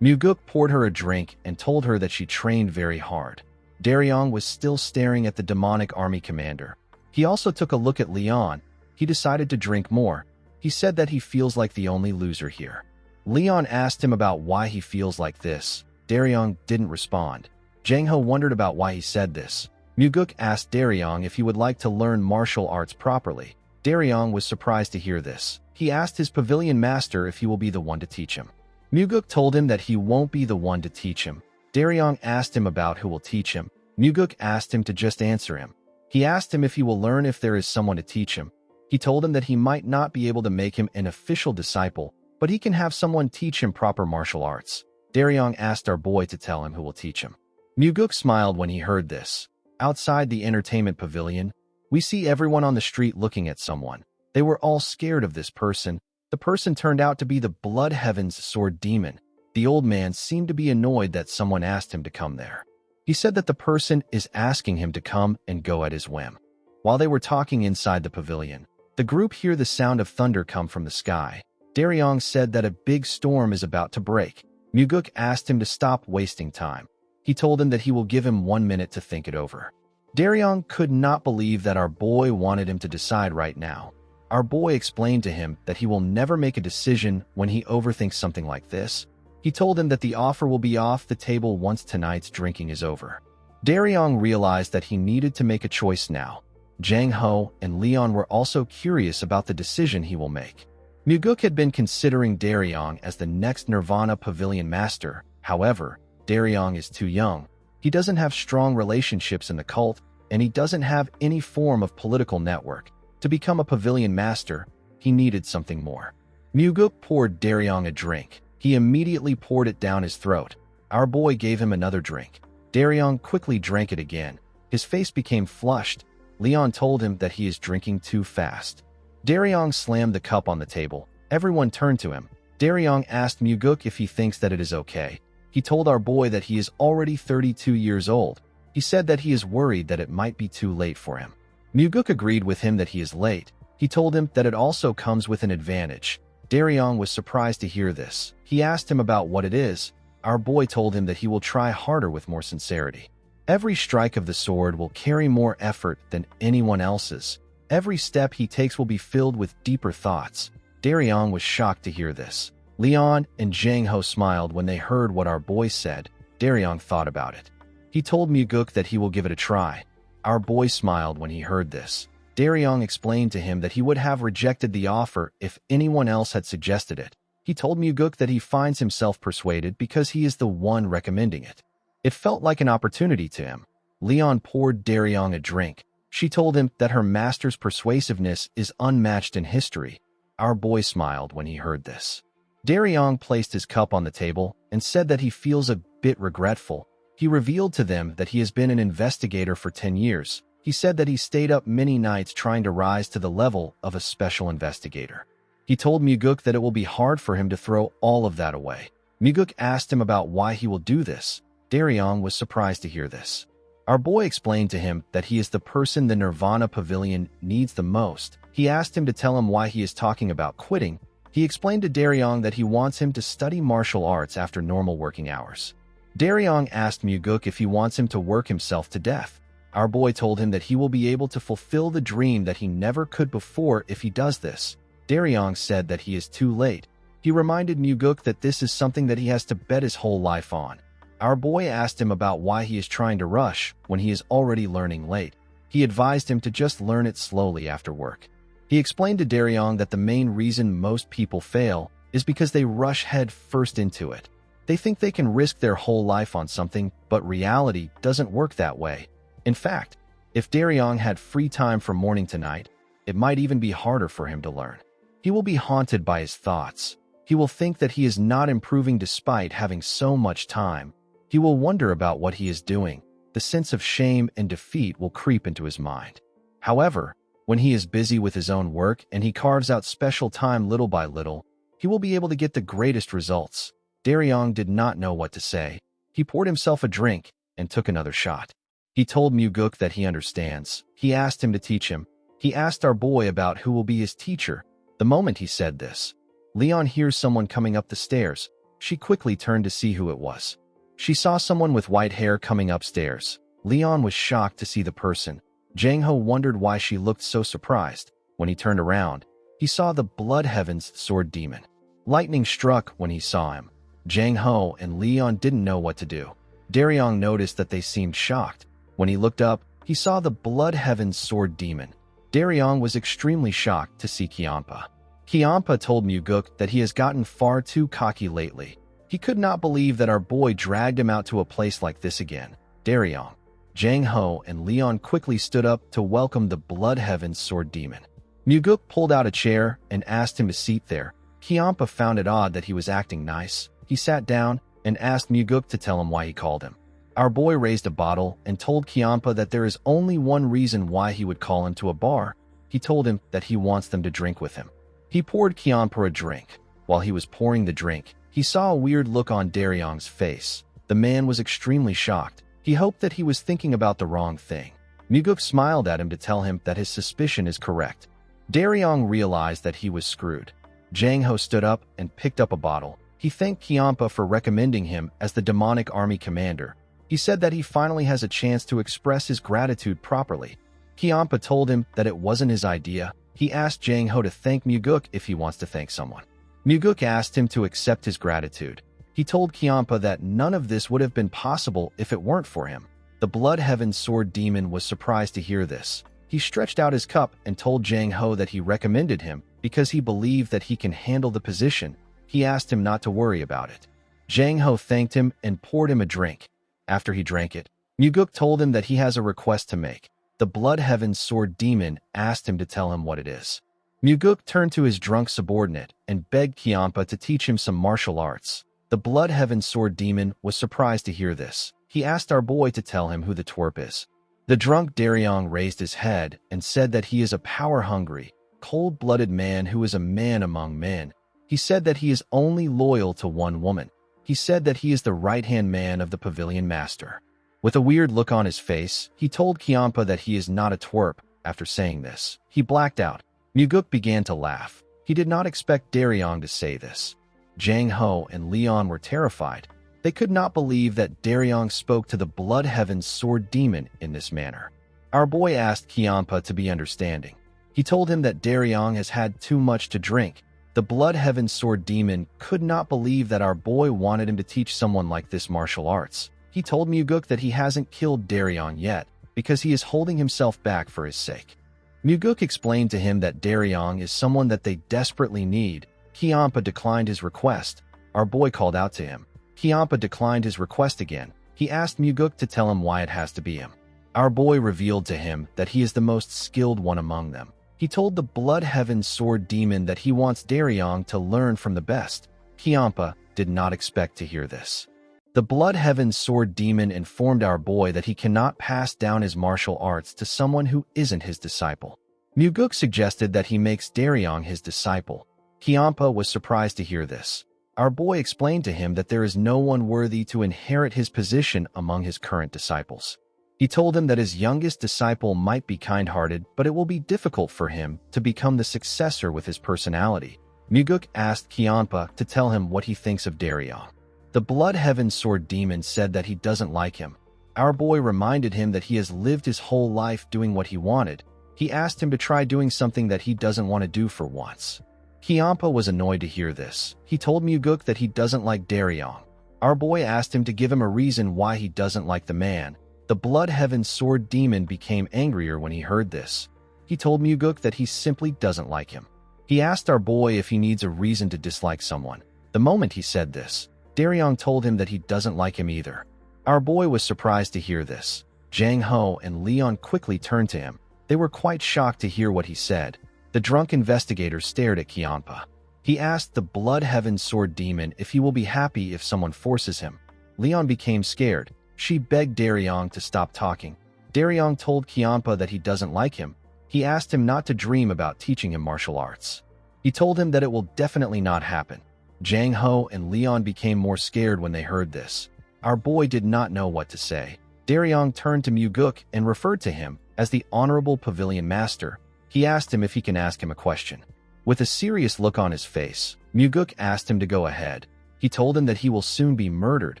Muguk poured her a drink and told her that she trained very hard. Daryong was still staring at the demonic army commander. He also took a look at Leon. He decided to drink more. He said that he feels like the only loser here. Leon asked him about why he feels like this. Daryong didn't respond. Jang Ho wondered about why he said this. Muguk asked Daryong if he would like to learn martial arts properly. Daryong was surprised to hear this. He asked his pavilion master if he will be the one to teach him. Muguk told him that he won't be the one to teach him. Daryong asked him about who will teach him. Muguk asked him to just answer him. He asked him if he will learn if there is someone to teach him. He told him that he might not be able to make him an official disciple, but he can have someone teach him proper martial arts. Daryong asked our boy to tell him who will teach him. Muguk smiled when he heard this. Outside the entertainment pavilion, we see everyone on the street looking at someone. They were all scared of this person. The person turned out to be the Blood Heaven's sword demon. The old man seemed to be annoyed that someone asked him to come there. He said that the person is asking him to come and go at his whim. While they were talking inside the pavilion, the group hear the sound of thunder come from the sky. Daryong said that a big storm is about to break. Muguk asked him to stop wasting time. He told him that he will give him 1 minute to think it over. Daryong could not believe that our boy wanted him to decide right now. Our boy explained to him that he will never make a decision when he overthinks something like this. He told him that the offer will be off the table once tonight's drinking is over. Daryong realized that he needed to make a choice now. Jang Ho and Leon were also curious about the decision he will make. Muguk had been considering Daryong as the next Nirvana Pavilion Master. However, Daryong is too young. He doesn't have strong relationships in the cult, and he doesn't have any form of political network. To become a Pavilion Master, he needed something more. Muguk poured Daryong a drink. He immediately poured it down his throat. Our boy gave him another drink. Daryong quickly drank it again. His face became flushed. Leon told him that he is drinking too fast. Daryong slammed the cup on the table. Everyone turned to him. Daryong asked Muguk if he thinks that it is okay. He told our boy that he is already 32 years old. He said that he is worried that it might be too late for him. Muguk agreed with him that he is late. He told him that it also comes with an advantage. Daryong was surprised to hear this. He asked him about what it is. Our boy told him that he will try harder with more sincerity. Every strike of the sword will carry more effort than anyone else's. Every step he takes will be filled with deeper thoughts. Daryong was shocked to hear this. Leon and Jang Ho smiled when they heard what our boy said. Daryong thought about it. He told Muguk that he will give it a try. Our boy smiled when he heard this. Daryong explained to him that he would have rejected the offer if anyone else had suggested it. He told Muguk that he finds himself persuaded because he is the one recommending it. It felt like an opportunity to him. Leon poured Daryong a drink. She told him that her master's persuasiveness is unmatched in history. Our boy smiled when he heard this. Daryong placed his cup on the table and said that he feels a bit regretful. He revealed to them that he has been an investigator for 10 years. He said that he stayed up many nights trying to rise to the level of a special investigator. He told Muguk that it will be hard for him to throw all of that away. Muguk asked him about why he will do this. Daryong was surprised to hear this. Our boy explained to him that he is the person the Nirvana Pavilion needs the most. He asked him to tell him why he is talking about quitting. He explained to Daryong that he wants him to study martial arts after normal working hours. Daryong asked Muguk if he wants him to work himself to death. Our boy told him that he will be able to fulfill the dream that he never could before if he does this. Daryong said that he is too late. He reminded Muguk that this is something that he has to bet his whole life on. Our boy asked him about why he is trying to rush when he is already learning late. He advised him to just learn it slowly after work. He explained to Daryong that the main reason most people fail is because they rush head first into it. They think they can risk their whole life on something, but reality doesn't work that way. In fact, if Daryong had free time from morning to night, it might even be harder for him to learn. He will be haunted by his thoughts. He will think that he is not improving despite having so much time. He will wonder about what he is doing. The sense of shame and defeat will creep into his mind. However, when he is busy with his own work and he carves out special time little by little, he will be able to get the greatest results. Daryong did not know what to say. He poured himself a drink and took another shot. He told Muguk that he understands. He asked him to teach him. He asked our boy about who will be his teacher. The moment he said this, Leon hears someone coming up the stairs. She quickly turned to see who it was. She saw someone with white hair coming upstairs. Leon was shocked to see the person. Jang Ho wondered why she looked so surprised. When he turned around, he saw the Blood Heaven's sword demon. Lightning struck when he saw him. Jang Ho and Leon didn't know what to do. Daryong noticed that they seemed shocked. When he looked up, he saw the Blood Heaven's sword demon. Daryong was extremely shocked to see Kiampa. Kiampa told Muguk that he has gotten far too cocky lately. He could not believe that our boy dragged him out to a place like this again. Daryong, Jang Ho, and Leon quickly stood up to welcome the Blood Heaven's sword demon. Muguk pulled out a chair and asked him to sit there. Kiampa found it odd that he was acting nice. He sat down and asked Muguk to tell him why he called him. Our boy raised a bottle and told Kiampa that there is only one reason why he would call him to a bar. He told him that he wants them to drink with him. He poured Kiampa a drink. While he was pouring the drink, he saw a weird look on Daryong's face. The man was extremely shocked. He hoped that he was thinking about the wrong thing. Muguk smiled at him to tell him that his suspicion is correct. Daryong realized that he was screwed. Jang Ho stood up and picked up a bottle. He thanked Kiampa for recommending him as the demonic army commander. He said that he finally has a chance to express his gratitude properly. Kiampa told him that it wasn't his idea. He asked Jang Ho to thank Muguk if he wants to thank someone. Muguk asked him to accept his gratitude. He told Kiampa that none of this would have been possible if it weren't for him. The Blood Heaven sword demon was surprised to hear this. He stretched out his cup and told Jang Ho that he recommended him because he believed that he can handle the position. He asked him not to worry about it. Jang Ho thanked him and poured him a drink. After he drank it, Muguk told him that he has a request to make. The Blood Heaven sword demon asked him to tell him what it is. Muguk turned to his drunk subordinate and begged Kiampa to teach him some martial arts. The Blood Heaven sword demon was surprised to hear this. He asked our boy to tell him who the twerp is. The drunk Daryong raised his head and said that he is a power-hungry, cold-blooded man who is a man among men. He said that he is only loyal to one woman. He said that he is the right-hand man of the pavilion master. With a weird look on his face, he told Kiampa that he is not a twerp. After saying this, he blacked out. Muguk began to laugh. He did not expect Daryong to say this. Jang Ho and Leon were terrified. They could not believe that Daryong spoke to the Blood Heaven's sword demon in this manner. Our boy asked Kiampa to be understanding. He told him that Daryong has had too much to drink. The Blood Heaven's sword demon could not believe that our boy wanted him to teach someone like this martial arts. He told Muguk that he hasn't killed Daryong yet because he is holding himself back for his sake. Muguk explained to him that Daryong is someone that they desperately need. Kiampa declined his request. Our boy called out to him. Kiampa declined his request again. He asked Muguk to tell him why it has to be him. Our boy revealed to him that he is the most skilled one among them. He told the Blood Heaven sword demon that he wants Daryong to learn from the best. Kiampa did not expect to hear this. The Blood Heaven sword demon informed our boy that he cannot pass down his martial arts to someone who isn't his disciple. Muguk suggested that he makes Daryong his disciple. Kiampa was surprised to hear this. Our boy explained to him that there is no one worthy to inherit his position among his current disciples. He told him that his youngest disciple might be kind-hearted, but it will be difficult for him to become the successor with his personality. Muguk asked Kianpa to tell him what he thinks of Daryong. The Blood Heaven Sword Demon said that he doesn't like him. Our boy reminded him that he has lived his whole life doing what he wanted. He asked him to try doing something that he doesn't want to do for once. Kianpa was annoyed to hear this. He told Muguk that he doesn't like Daryong. Our boy asked him to give him a reason why he doesn't like the man. The Blood Heaven Sword Demon became angrier when he heard this. He told Muguk that he simply doesn't like him. He asked our boy if he needs a reason to dislike someone. The moment he said this, Daryong told him that he doesn't like him either. Our boy was surprised to hear this. Jang Ho and Leon quickly turned to him. They were quite shocked to hear what he said. The drunk investigator stared at Kianpa. He asked the Blood Heaven Sword Demon if he will be happy if someone forces him. Leon became scared. She begged Daryong to stop talking. Daryong told Kianpa that he doesn't like him. He asked him not to dream about teaching him martial arts. He told him that it will definitely not happen. Jang Ho and Leon became more scared when they heard this. Our boy did not know what to say. Daryong turned to Muguk and referred to him as the Honorable Pavilion Master. He asked him if he can ask him a question. With a serious look on his face, Muguk asked him to go ahead. He told him that he will soon be murdered.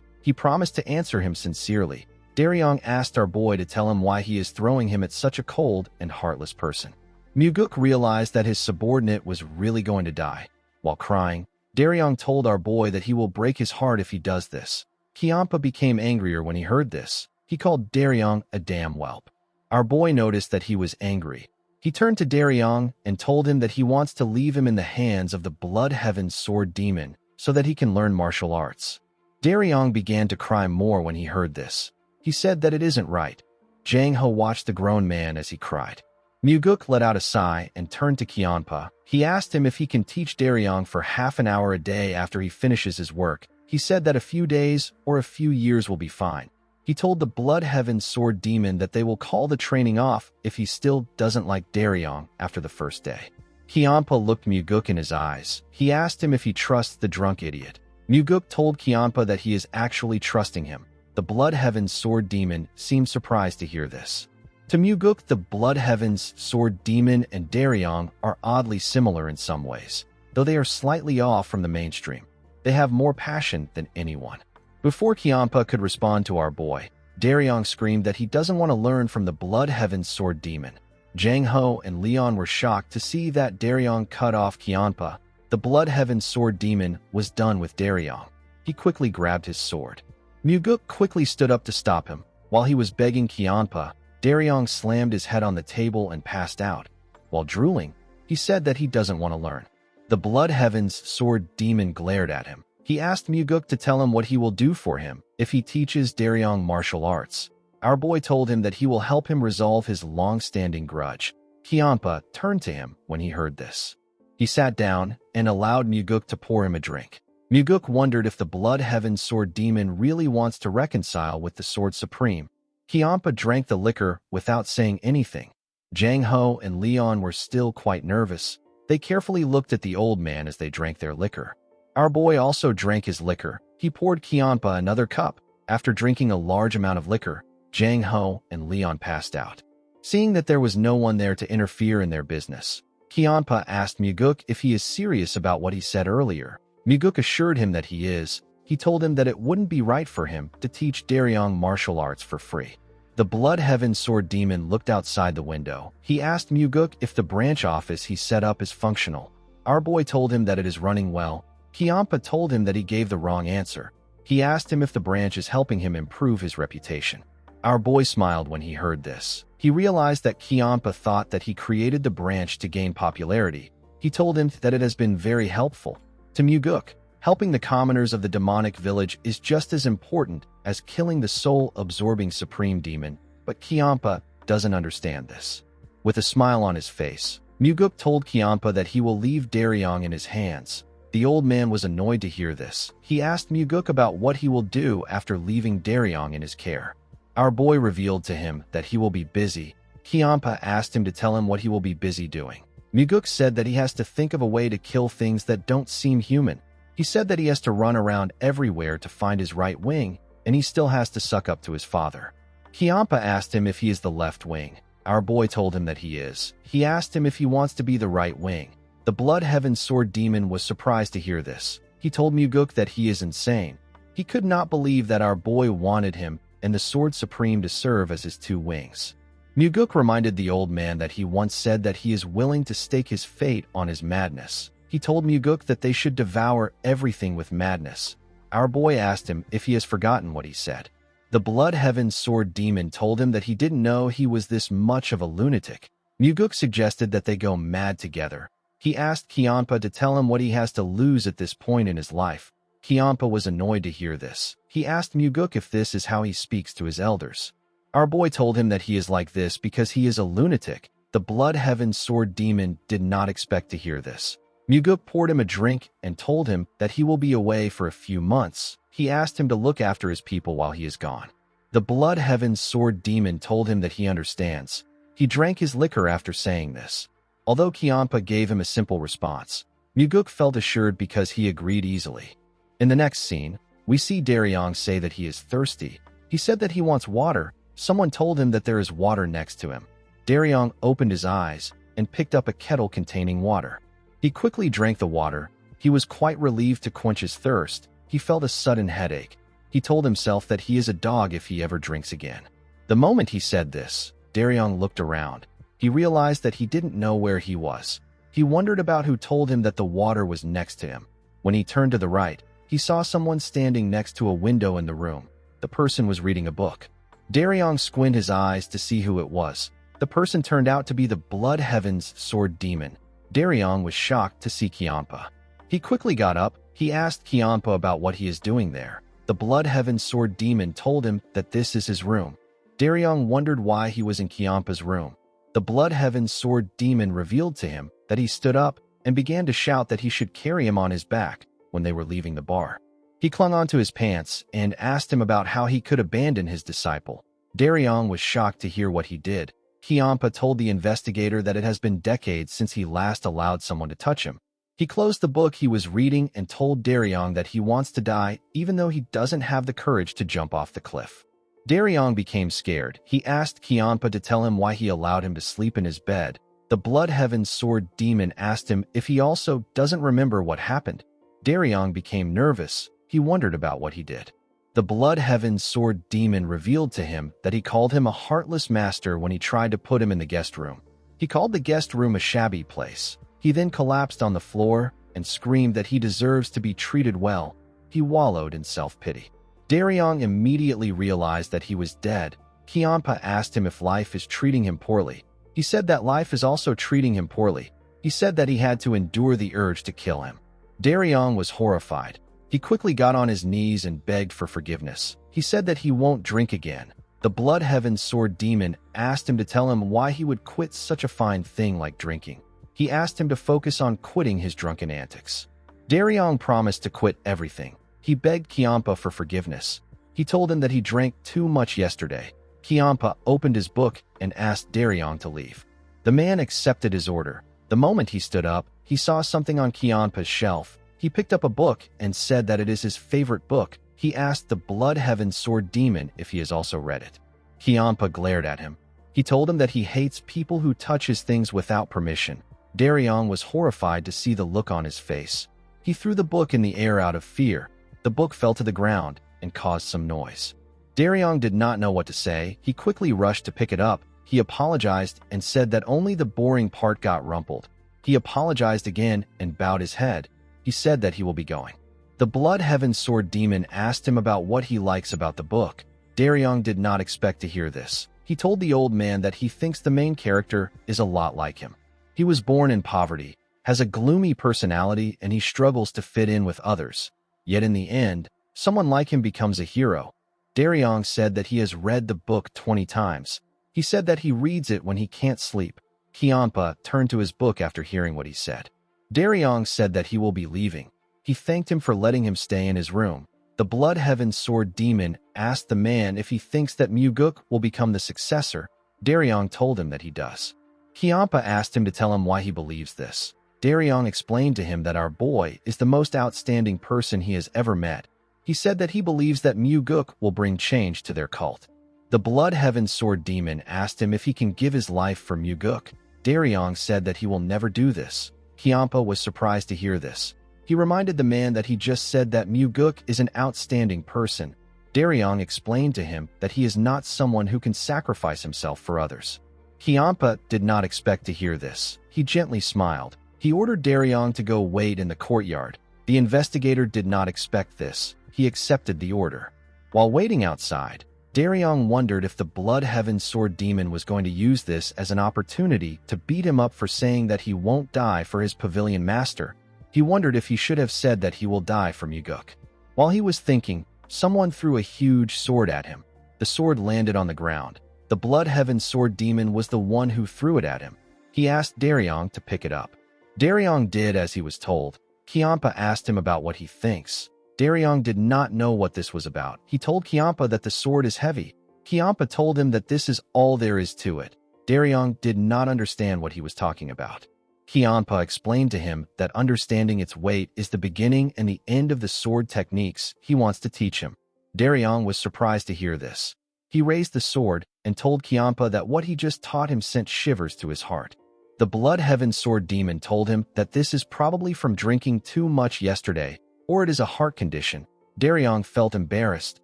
He promised to answer him sincerely. Daryong asked our boy to tell him why he is throwing him at such a cold and heartless person. Muguk realized that his subordinate was really going to die. While crying, Daryong told our boy that he will break his heart if he does this. Kianpa became angrier when he heard this. He called Daryong a damn whelp. Our boy noticed that he was angry. He turned to Daryong and told him that he wants to leave him in the hands of the Blood Heaven Sword Demon so that he can learn martial arts. Daryong began to cry more when he heard this. He said that it isn't right. Jang Ho watched the grown man as he cried. Muguk let out a sigh and turned to Kianpa. He asked him if he can teach Daryong for half an hour a day after he finishes his work. He said that a few days or a few years will be fine. He told the Blood Heaven Sword Demon that they will call the training off if he still doesn't like Daryong after the first day. Kianpa looked Muguk in his eyes. He asked him if he trusts the drunk idiot. Muguk told Kianpa that he is actually trusting him. The Blood Heaven Sword Demon seemed surprised to hear this. To Muguk, the Blood Heaven's Sword Demon and Daryong are oddly similar in some ways, though they are slightly off from the mainstream. They have more passion than anyone. Before Kianpa could respond to our boy, Daryong screamed that he doesn't want to learn from the Blood Heaven Sword Demon. Jang Ho and Leon were shocked to see that Daryong cut off Kianpa. The Blood Heaven Sword Demon was done with Daryong. He quickly grabbed his sword. Muguk quickly stood up to stop him. While he was begging Kianpa, Daryong slammed his head on the table and passed out. While drooling, he said that he doesn't want to learn. The Blood Heaven's Sword Demon glared at him. He asked Muguk to tell him what he will do for him if he teaches Daryong martial arts. Our boy told him that he will help him resolve his long-standing grudge. Kianpa turned to him when he heard this. He sat down and allowed Muguk to pour him a drink. Muguk wondered if the Blood Heaven Sword Demon really wants to reconcile with the Sword Supreme. Kianpa drank the liquor without saying anything. Jang Ho and Leon were still quite nervous. They carefully looked at the old man as they drank their liquor. Our boy also drank his liquor. He poured Kianpa another cup. After drinking a large amount of liquor, Jang Ho and Leon passed out. Seeing that there was no one there to interfere in their business, Kianpa asked Muguk if he is serious about what he said earlier. Muguk assured him that he is. He told him that it wouldn't be right for him to teach Daryong martial arts for free. The Blood Heaven Sword Demon looked outside the window. He asked Muguk if the branch office he set up is functional. Our boy told him that it is running well. Kianpa told him that he gave the wrong answer. He asked him if the branch is helping him improve his reputation. Our boy smiled when he heard this. He realized that Kianpa thought that he created the branch to gain popularity. He told him that it has been very helpful. To Muguk, helping the commoners of the demonic village is just as important as killing the soul-absorbing supreme demon, but Kianpa doesn't understand this. With a smile on his face, Muguk told Kianpa that he will leave Daryong in his hands. The old man was annoyed to hear this. He asked Muguk about what he will do after leaving Daryong in his care. Our boy revealed to him that he will be busy. Kianpa asked him to tell him what he will be busy doing. Muguk said that he has to think of a way to kill things that don't seem human. He said that he has to run around everywhere to find his right wing, and he still has to suck up to his father. Kianpa asked him if he is the left wing. Our boy told him that he is. He asked him if he wants to be the right wing. The Blood Heaven Sword Demon was surprised to hear this. He told Muguk that he is insane. He could not believe that our boy wanted him and the Sword Supreme to serve as his two wings. Muguk reminded the old man that he once said that he is willing to stake his fate on his madness. He told Muguk that they should devour everything with madness. Our boy asked him if he has forgotten what he said. The Blood Heaven Sword Demon told him that he didn't know he was this much of a lunatic. Muguk suggested that they go mad together. He asked Kianpa to tell him what he has to lose at this point in his life. Kianpa was annoyed to hear this. He asked Muguk if this is how he speaks to his elders. Our boy told him that he is like this because he is a lunatic. The Blood Heaven Sword Demon did not expect to hear this. Muguk poured him a drink and told him that he will be away for a few months. He asked him to look after his people while he is gone. The Blood Heaven Sword Demon told him that he understands. He drank his liquor after saying this. Although Kianpa gave him a simple response, Muguk felt assured because he agreed easily. In the next scene, we see Daryong say that he is thirsty. He said that he wants water. Someone told him that there is water next to him. Daryong opened his eyes and picked up a kettle containing water. He quickly drank the water. He was quite relieved to quench his thirst. He felt a sudden headache. He told himself that he is a dog if he ever drinks again. The moment he said this, Daryong looked around. He realized that he didn't know where he was. He wondered about who told him that the water was next to him. When he turned to the right, he saw someone standing next to a window in the room. The person was reading a book. Daryong squinted his eyes to see who it was. The person turned out to be the Blood Heaven's Sword Demon. Daryong was shocked to see Kianpa. He quickly got up. He asked Kianpa about what he is doing there. The Blood Heaven Sword Demon told him that this is his room. Daryong wondered why he was in Kianpa's room. The Blood Heaven Sword Demon revealed to him that he stood up and began to shout that he should carry him on his back when they were leaving the bar. He clung onto his pants and asked him about how he could abandon his disciple. Daryong was shocked to hear what he did. Kianpa told the investigator that it has been decades since he last allowed someone to touch him. He closed the book he was reading and told Daryong that he wants to die even though he doesn't have the courage to jump off the cliff. Daryong became scared. He asked Kianpa to tell him why he allowed him to sleep in his bed. The Blood Heaven Sword Demon asked him if he also doesn't remember what happened. Daryong became nervous. He wondered about what he did. The Blood Heaven Sword Demon revealed to him that he called him a heartless master when he tried to put him in the guest room. He called the guest room a shabby place. He then collapsed on the floor and screamed that he deserves to be treated well. He wallowed in self-pity. Daryong immediately realized that he was dead. Kianpa asked him if life is treating him poorly. He said that life is also treating him poorly. He said that he had to endure the urge to kill him. Daryong was horrified. He quickly got on his knees and begged for forgiveness. He said that he won't drink again. The Blood Heaven Sword Demon asked him to tell him why he would quit such a fine thing like drinking. He asked him to focus on quitting his drunken antics. Daryong promised to quit everything. He begged Kianpa for forgiveness. He told him that he drank too much yesterday. Kianpa opened his book and asked Daryong to leave. The man accepted his order. The moment he stood up, he saw something on Kianpa's shelf. He picked up a book and said that it is his favorite book. He asked the Blood Heaven Sword Demon if he has also read it. Kianpa glared at him. He told him that he hates people who touch his things without permission. Daryong was horrified to see the look on his face. He threw the book in the air out of fear. The book fell to the ground and caused some noise. Daryong did not know what to say. He quickly rushed to pick it up. He apologized and said that only the boring part got rumpled. He apologized again and bowed his head. He said that he will be going. The Blood Heaven Sword Demon asked him about what he likes about the book. Daryong did not expect to hear this. He told the old man that he thinks the main character is a lot like him. He was born in poverty, has a gloomy personality, and he struggles to fit in with others. Yet in the end, someone like him becomes a hero. Daryong said that he has read the book 20 times. He said that he reads it when he can't sleep. Kianpa turned to his book after hearing what he said. Daryong said that he will be leaving. He thanked him for letting him stay in his room. The Blood Heaven Sword Demon asked the man if he thinks that Muguk will become the successor. Daryong told him that he does. Kianpa asked him to tell him why he believes this. Daryong explained to him that our boy is the most outstanding person he has ever met. He said that he believes that Muguk will bring change to their cult. The Blood Heaven Sword Demon asked him if he can give his life for Muguk. Daryong said that he will never do this. Kiampa was surprised to hear this. He reminded the man that he just said that Muguk is an outstanding person. Daryong explained to him that he is not someone who can sacrifice himself for others. Kiampa did not expect to hear this. He gently smiled. He ordered Daryong to go wait in the courtyard. The investigator did not expect this. He accepted the order. While waiting outside, Daryong wondered if the Blood Heaven Sword Demon was going to use this as an opportunity to beat him up for saying that he won't die for his pavilion master. He wondered if he should have said that he will die for Muguk. While he was thinking, someone threw a huge sword at him. The sword landed on the ground. The Blood Heaven Sword Demon was the one who threw it at him. He asked Daryong to pick it up. Daryong did as he was told. Kiampa asked him about what he thinks. Daryong did not know what this was about. He told Kiampa that the sword is heavy. Kiampa told him that this is all there is to it. Daryong did not understand what he was talking about. Kiampa explained to him that understanding its weight is the beginning and the end of the sword techniques he wants to teach him. Daryong was surprised to hear this. He raised the sword and told Kiampa that what he just taught him sent shivers to his heart. The Blood Heaven Sword Demon told him that this is probably from drinking too much yesterday, or it is a heart condition. Daryong felt embarrassed.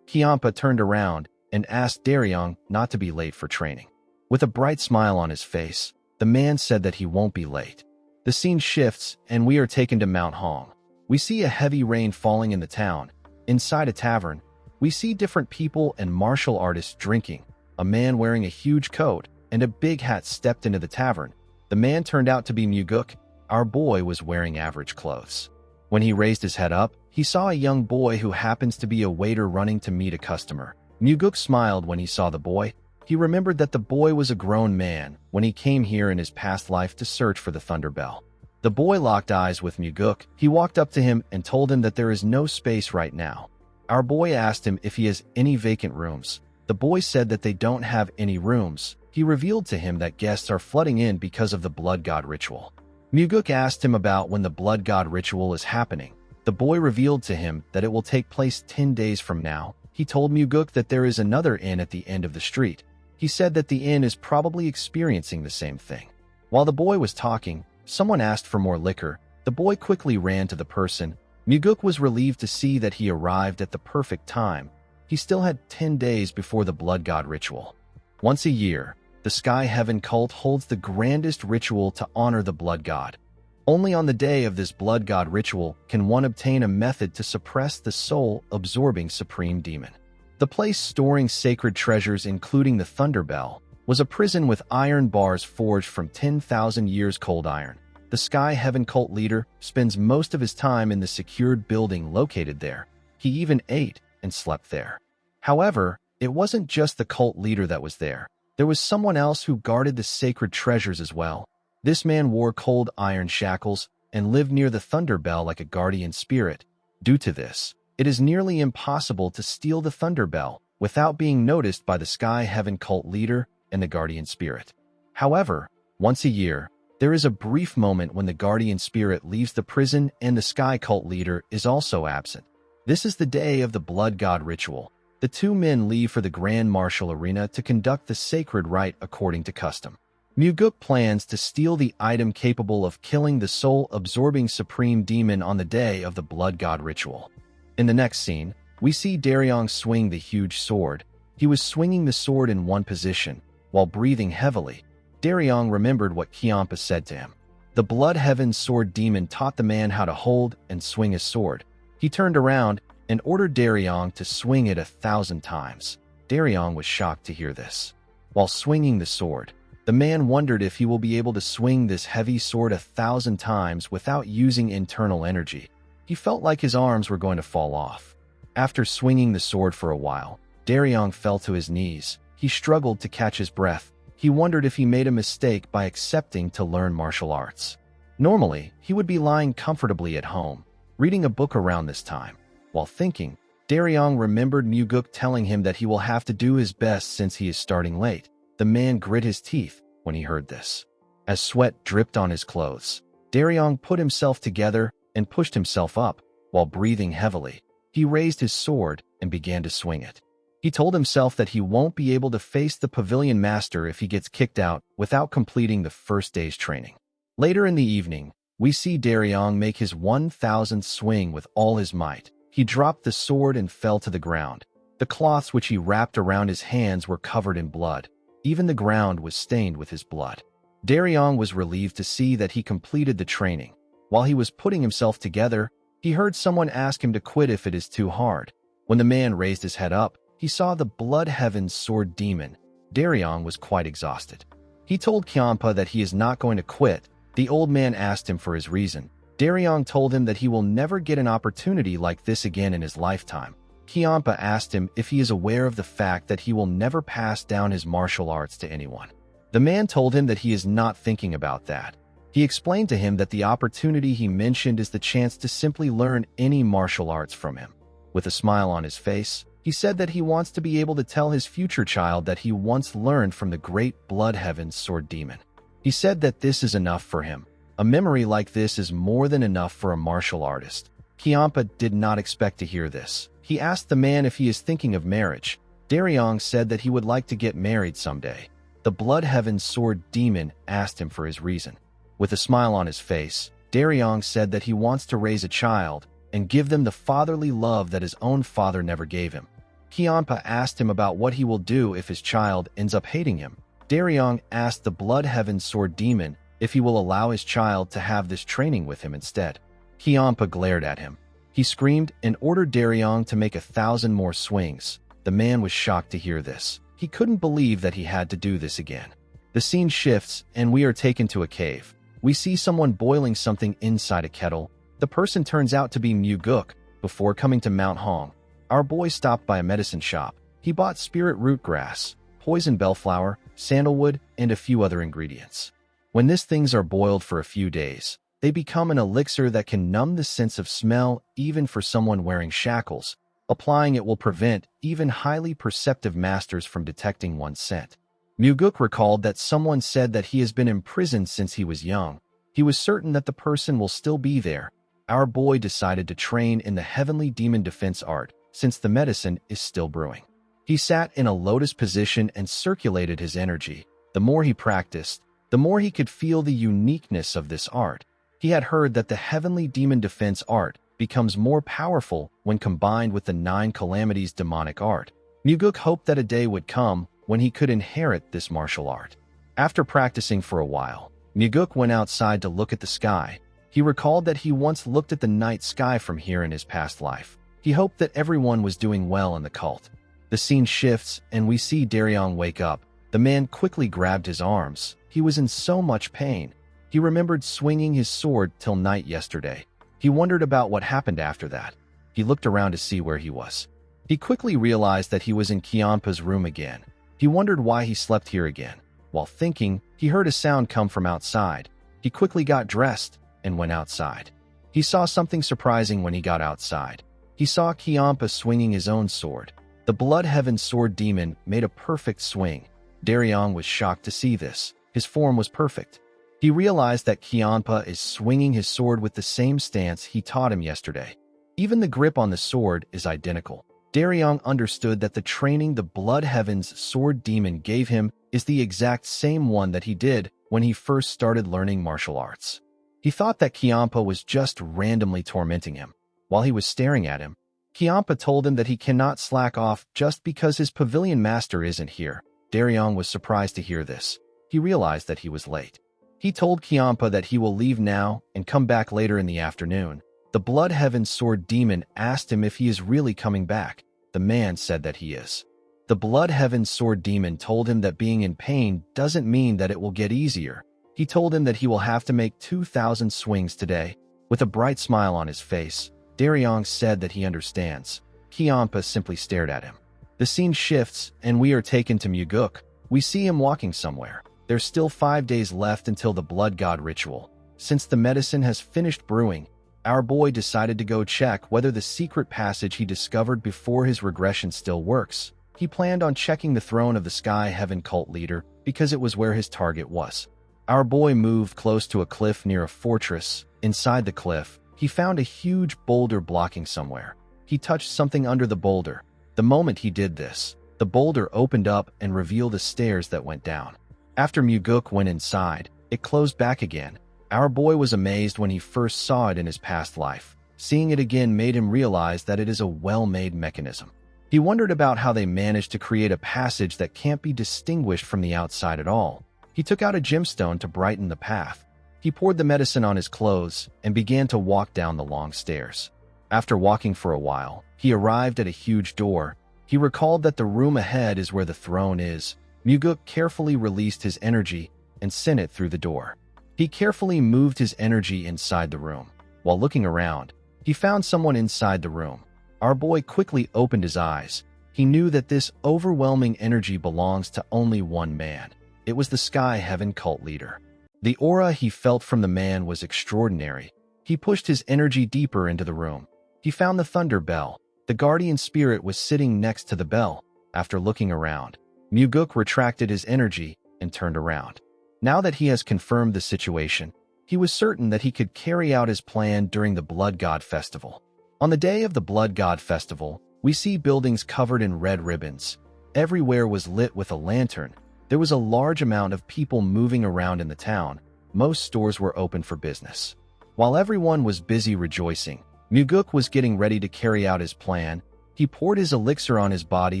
Kiampa turned around and asked Daryong not to be late for training. With a bright smile on his face, the man said that he won't be late. The scene shifts, and we are taken to Mount Hong. We see a heavy rain falling in the town. Inside a tavern, we see different people and martial artists drinking. A man wearing a huge coat and a big hat stepped into the tavern. The man turned out to be Muguk. Our boy was wearing average clothes. When he raised his head up, he saw a young boy who happens to be a waiter running to meet a customer. Muguk smiled when he saw the boy. He remembered that the boy was a grown man when he came here in his past life to search for the Thunder Bell. The boy locked eyes with Muguk. He walked up to him and told him that there is no space right now. Our boy asked him if he has any vacant rooms. The boy said that they don't have any rooms. He revealed to him that guests are flooding in because of the Blood God ritual. Muguk asked him about when the Blood God ritual is happening. The boy revealed to him that it will take place 10 days from now. He told Muguk that there is another inn at the end of the street. He said that the inn is probably experiencing the same thing. While the boy was talking, someone asked for more liquor. The boy quickly ran to the person. Muguk was relieved to see that he arrived at the perfect time. He still had 10 days before the Blood God ritual. Once a year, the Sky Heaven cult holds the grandest ritual to honor the Blood God. Only on the day of this Blood God ritual can one obtain a method to suppress the soul-absorbing supreme demon. The place storing sacred treasures, including the Thunder Bell, was a prison with iron bars forged from 10,000 years cold iron. The Sky Heaven cult leader spends most of his time in the secured building located there. He even ate and slept there. However, it wasn't just the cult leader that was there. There was someone else who guarded the sacred treasures as well. This man wore cold iron shackles and lived near the Thunder Bell like a guardian spirit. Due to this, it is nearly impossible to steal the Thunder Bell without being noticed by the Sky Heaven cult leader and the guardian spirit. However, once a year, there is a brief moment when the guardian spirit leaves the prison and the Sky cult leader is also absent. This is the day of the Blood God ritual. The two men leave for the Grand Martial Arena to conduct the sacred rite according to custom. Muguk plans to steal the item capable of killing the soul-absorbing supreme demon on the day of the Blood God ritual. In the next scene, we see Daryong swing the huge sword. He was swinging the sword in one position, while breathing heavily. Daryong remembered what Kiampa said to him. The Blood Heaven Sword Demon taught the man how to hold and swing his sword. He turned around and ordered Daryong to swing it 1,000 times. Daryong was shocked to hear this. While swinging the sword, the man wondered if he will be able to swing this heavy sword 1,000 times without using internal energy. He felt like his arms were going to fall off. After swinging the sword for a while, Daryong fell to his knees. He struggled to catch his breath. He wondered if he made a mistake by accepting to learn martial arts. Normally, he would be lying comfortably at home, reading a book around this time. While thinking, Daryong remembered Muguk telling him that he will have to do his best since he is starting late. The man grit his teeth when he heard this. As sweat dripped on his clothes, Daryong put himself together and pushed himself up. While breathing heavily, he raised his sword and began to swing it. He told himself that he won't be able to face the pavilion master if he gets kicked out without completing the first day's training. Later in the evening, We see Daryong make his 1,000th swing with all his might. He dropped the sword and fell to the ground. The cloths which he wrapped around his hands were covered in blood. Even the ground was stained with his blood. Daryong was relieved to see that he completed the training. While he was putting himself together, he heard someone ask him to quit if it is too hard. When the man raised his head up, he saw the Blood Heaven's sword demon. Daryong was quite exhausted. He told Kiampa that he is not going to quit. The old man asked him for his reason. Daryong told him that he will never get an opportunity like this again in his lifetime. Kiampa asked him if he is aware of the fact that he will never pass down his martial arts to anyone. The man told him that he is not thinking about that. He explained to him that the opportunity he mentioned is the chance to simply learn any martial arts from him. With a smile on his face, he said that he wants to be able to tell his future child that he once learned from the great Blood Heaven's sword demon. He said that this is enough for him. A memory like this is more than enough for a martial artist. Kiampa did not expect to hear this. He asked the man if he is thinking of marriage. Daryong said that he would like to get married someday. The Blood Heaven's sword demon asked him for his reason. With a smile on his face, Daryong said that he wants to raise a child and give them the fatherly love that his own father never gave him. Kiampa asked him about what he will do if his child ends up hating him. Daryong asked the Blood Heaven's sword demon if he will allow his child to have this training with him instead. Kiampa glared at him. He screamed and ordered Daryong to make 1,000 more swings. The man was shocked to hear this. He couldn't believe that he had to do this again. The scene shifts and we are taken to a cave. We see someone boiling something inside a kettle. The person turns out to be Muguk. Before coming to Mount Hong, our boy stopped by a medicine shop. He bought spirit root grass, poison bellflower, sandalwood, and a few other ingredients. When these things are boiled for a few days, they become an elixir that can numb the sense of smell even for someone wearing shackles. Applying it will prevent even highly perceptive masters from detecting one's scent. Muguk recalled that someone said that he has been imprisoned since he was young. He was certain that the person will still be there. Our boy decided to train in the heavenly demon defense art since the medicine is still brewing. He sat in a lotus position and circulated his energy. The more he practiced, the more he could feel the uniqueness of this art. He had heard that the heavenly demon defense art becomes more powerful when combined with the 9 calamities demonic art. Muguk hoped that a day would come when he could inherit this martial art. After practicing for a while, Muguk went outside to look at the sky. He recalled that he once looked at the night sky from here in his past life. He hoped that everyone was doing well in the cult. The scene shifts and we see Daryong wake up. The man quickly grabbed his arms. He was in so much pain. He remembered swinging his sword till night yesterday. He wondered about what happened after that. He looked around to see where he was. He quickly realized that he was in Kiampa's room again. He wondered why he slept here again. While thinking, he heard a sound come from outside. He quickly got dressed and went outside. He saw something surprising when he got outside. He saw Kiampa swinging his own sword. The Blood Heaven's sword demon made a perfect swing. Daryong was shocked to see this. His form was perfect. He realized that Kiampa is swinging his sword with the same stance he taught him yesterday. Even the grip on the sword is identical. Daryong understood that the training the Blood Heaven's sword demon gave him is the exact same one that he did when he first started learning martial arts. He thought that Kiampa was just randomly tormenting him. While he was staring at him, Kiampa told him that he cannot slack off just because his pavilion master isn't here. Daryong was surprised to hear this. He realized that he was late. He told Kiampa that he will leave now and come back later in the afternoon. The Blood Heaven's sword demon asked him if he is really coming back. The man said that he is. The Blood Heaven's sword demon told him that being in pain doesn't mean that it will get easier. He told him that he will have to make 2,000 swings today. With a bright smile on his face, Daryong said that he understands. Kiampa simply stared at him. The scene shifts and we are taken to Muguk. We see him walking somewhere. There's still 5 days left until the blood god ritual. Since the medicine has finished brewing, our boy decided to go check whether the secret passage he discovered before his regression still works. He planned on checking the throne of the Sky Heaven cult leader because it was where his target was. Our boy moved close to a cliff near a fortress. Inside the cliff, he found a huge boulder blocking somewhere. He touched something under the boulder. The moment he did this, the boulder opened up and revealed the stairs that went down. After Muguk went inside, it closed back again. Our boy was amazed when he first saw it in his past life. Seeing it again made him realize that it is a well-made mechanism. He wondered about how they managed to create a passage that can't be distinguished from the outside at all. He took out a gemstone to brighten the path. He poured the medicine on his clothes and began to walk down the long stairs. After walking for a while, he arrived at a huge door. He recalled that the room ahead is where the throne is. Muguk carefully released his energy and sent it through the door. He carefully moved his energy inside the room. While looking around, he found someone inside the room. Our boy quickly opened his eyes. He knew that this overwhelming energy belongs to only one man. It was the Sky Heaven cult leader. The aura he felt from the man was extraordinary. He pushed his energy deeper into the room. He found the thunder bell. The guardian spirit was sitting next to the bell. After looking around, Muguk retracted his energy and turned around. Now that he has confirmed the situation, he was certain that he could carry out his plan during the Blood God Festival. On the day of the Blood God Festival, we see buildings covered in red ribbons. Everywhere was lit with a lantern. There was a large amount of people moving around in the town. Most stores were open for business. While everyone was busy rejoicing, Muguk was getting ready to carry out his plan. He poured his elixir on his body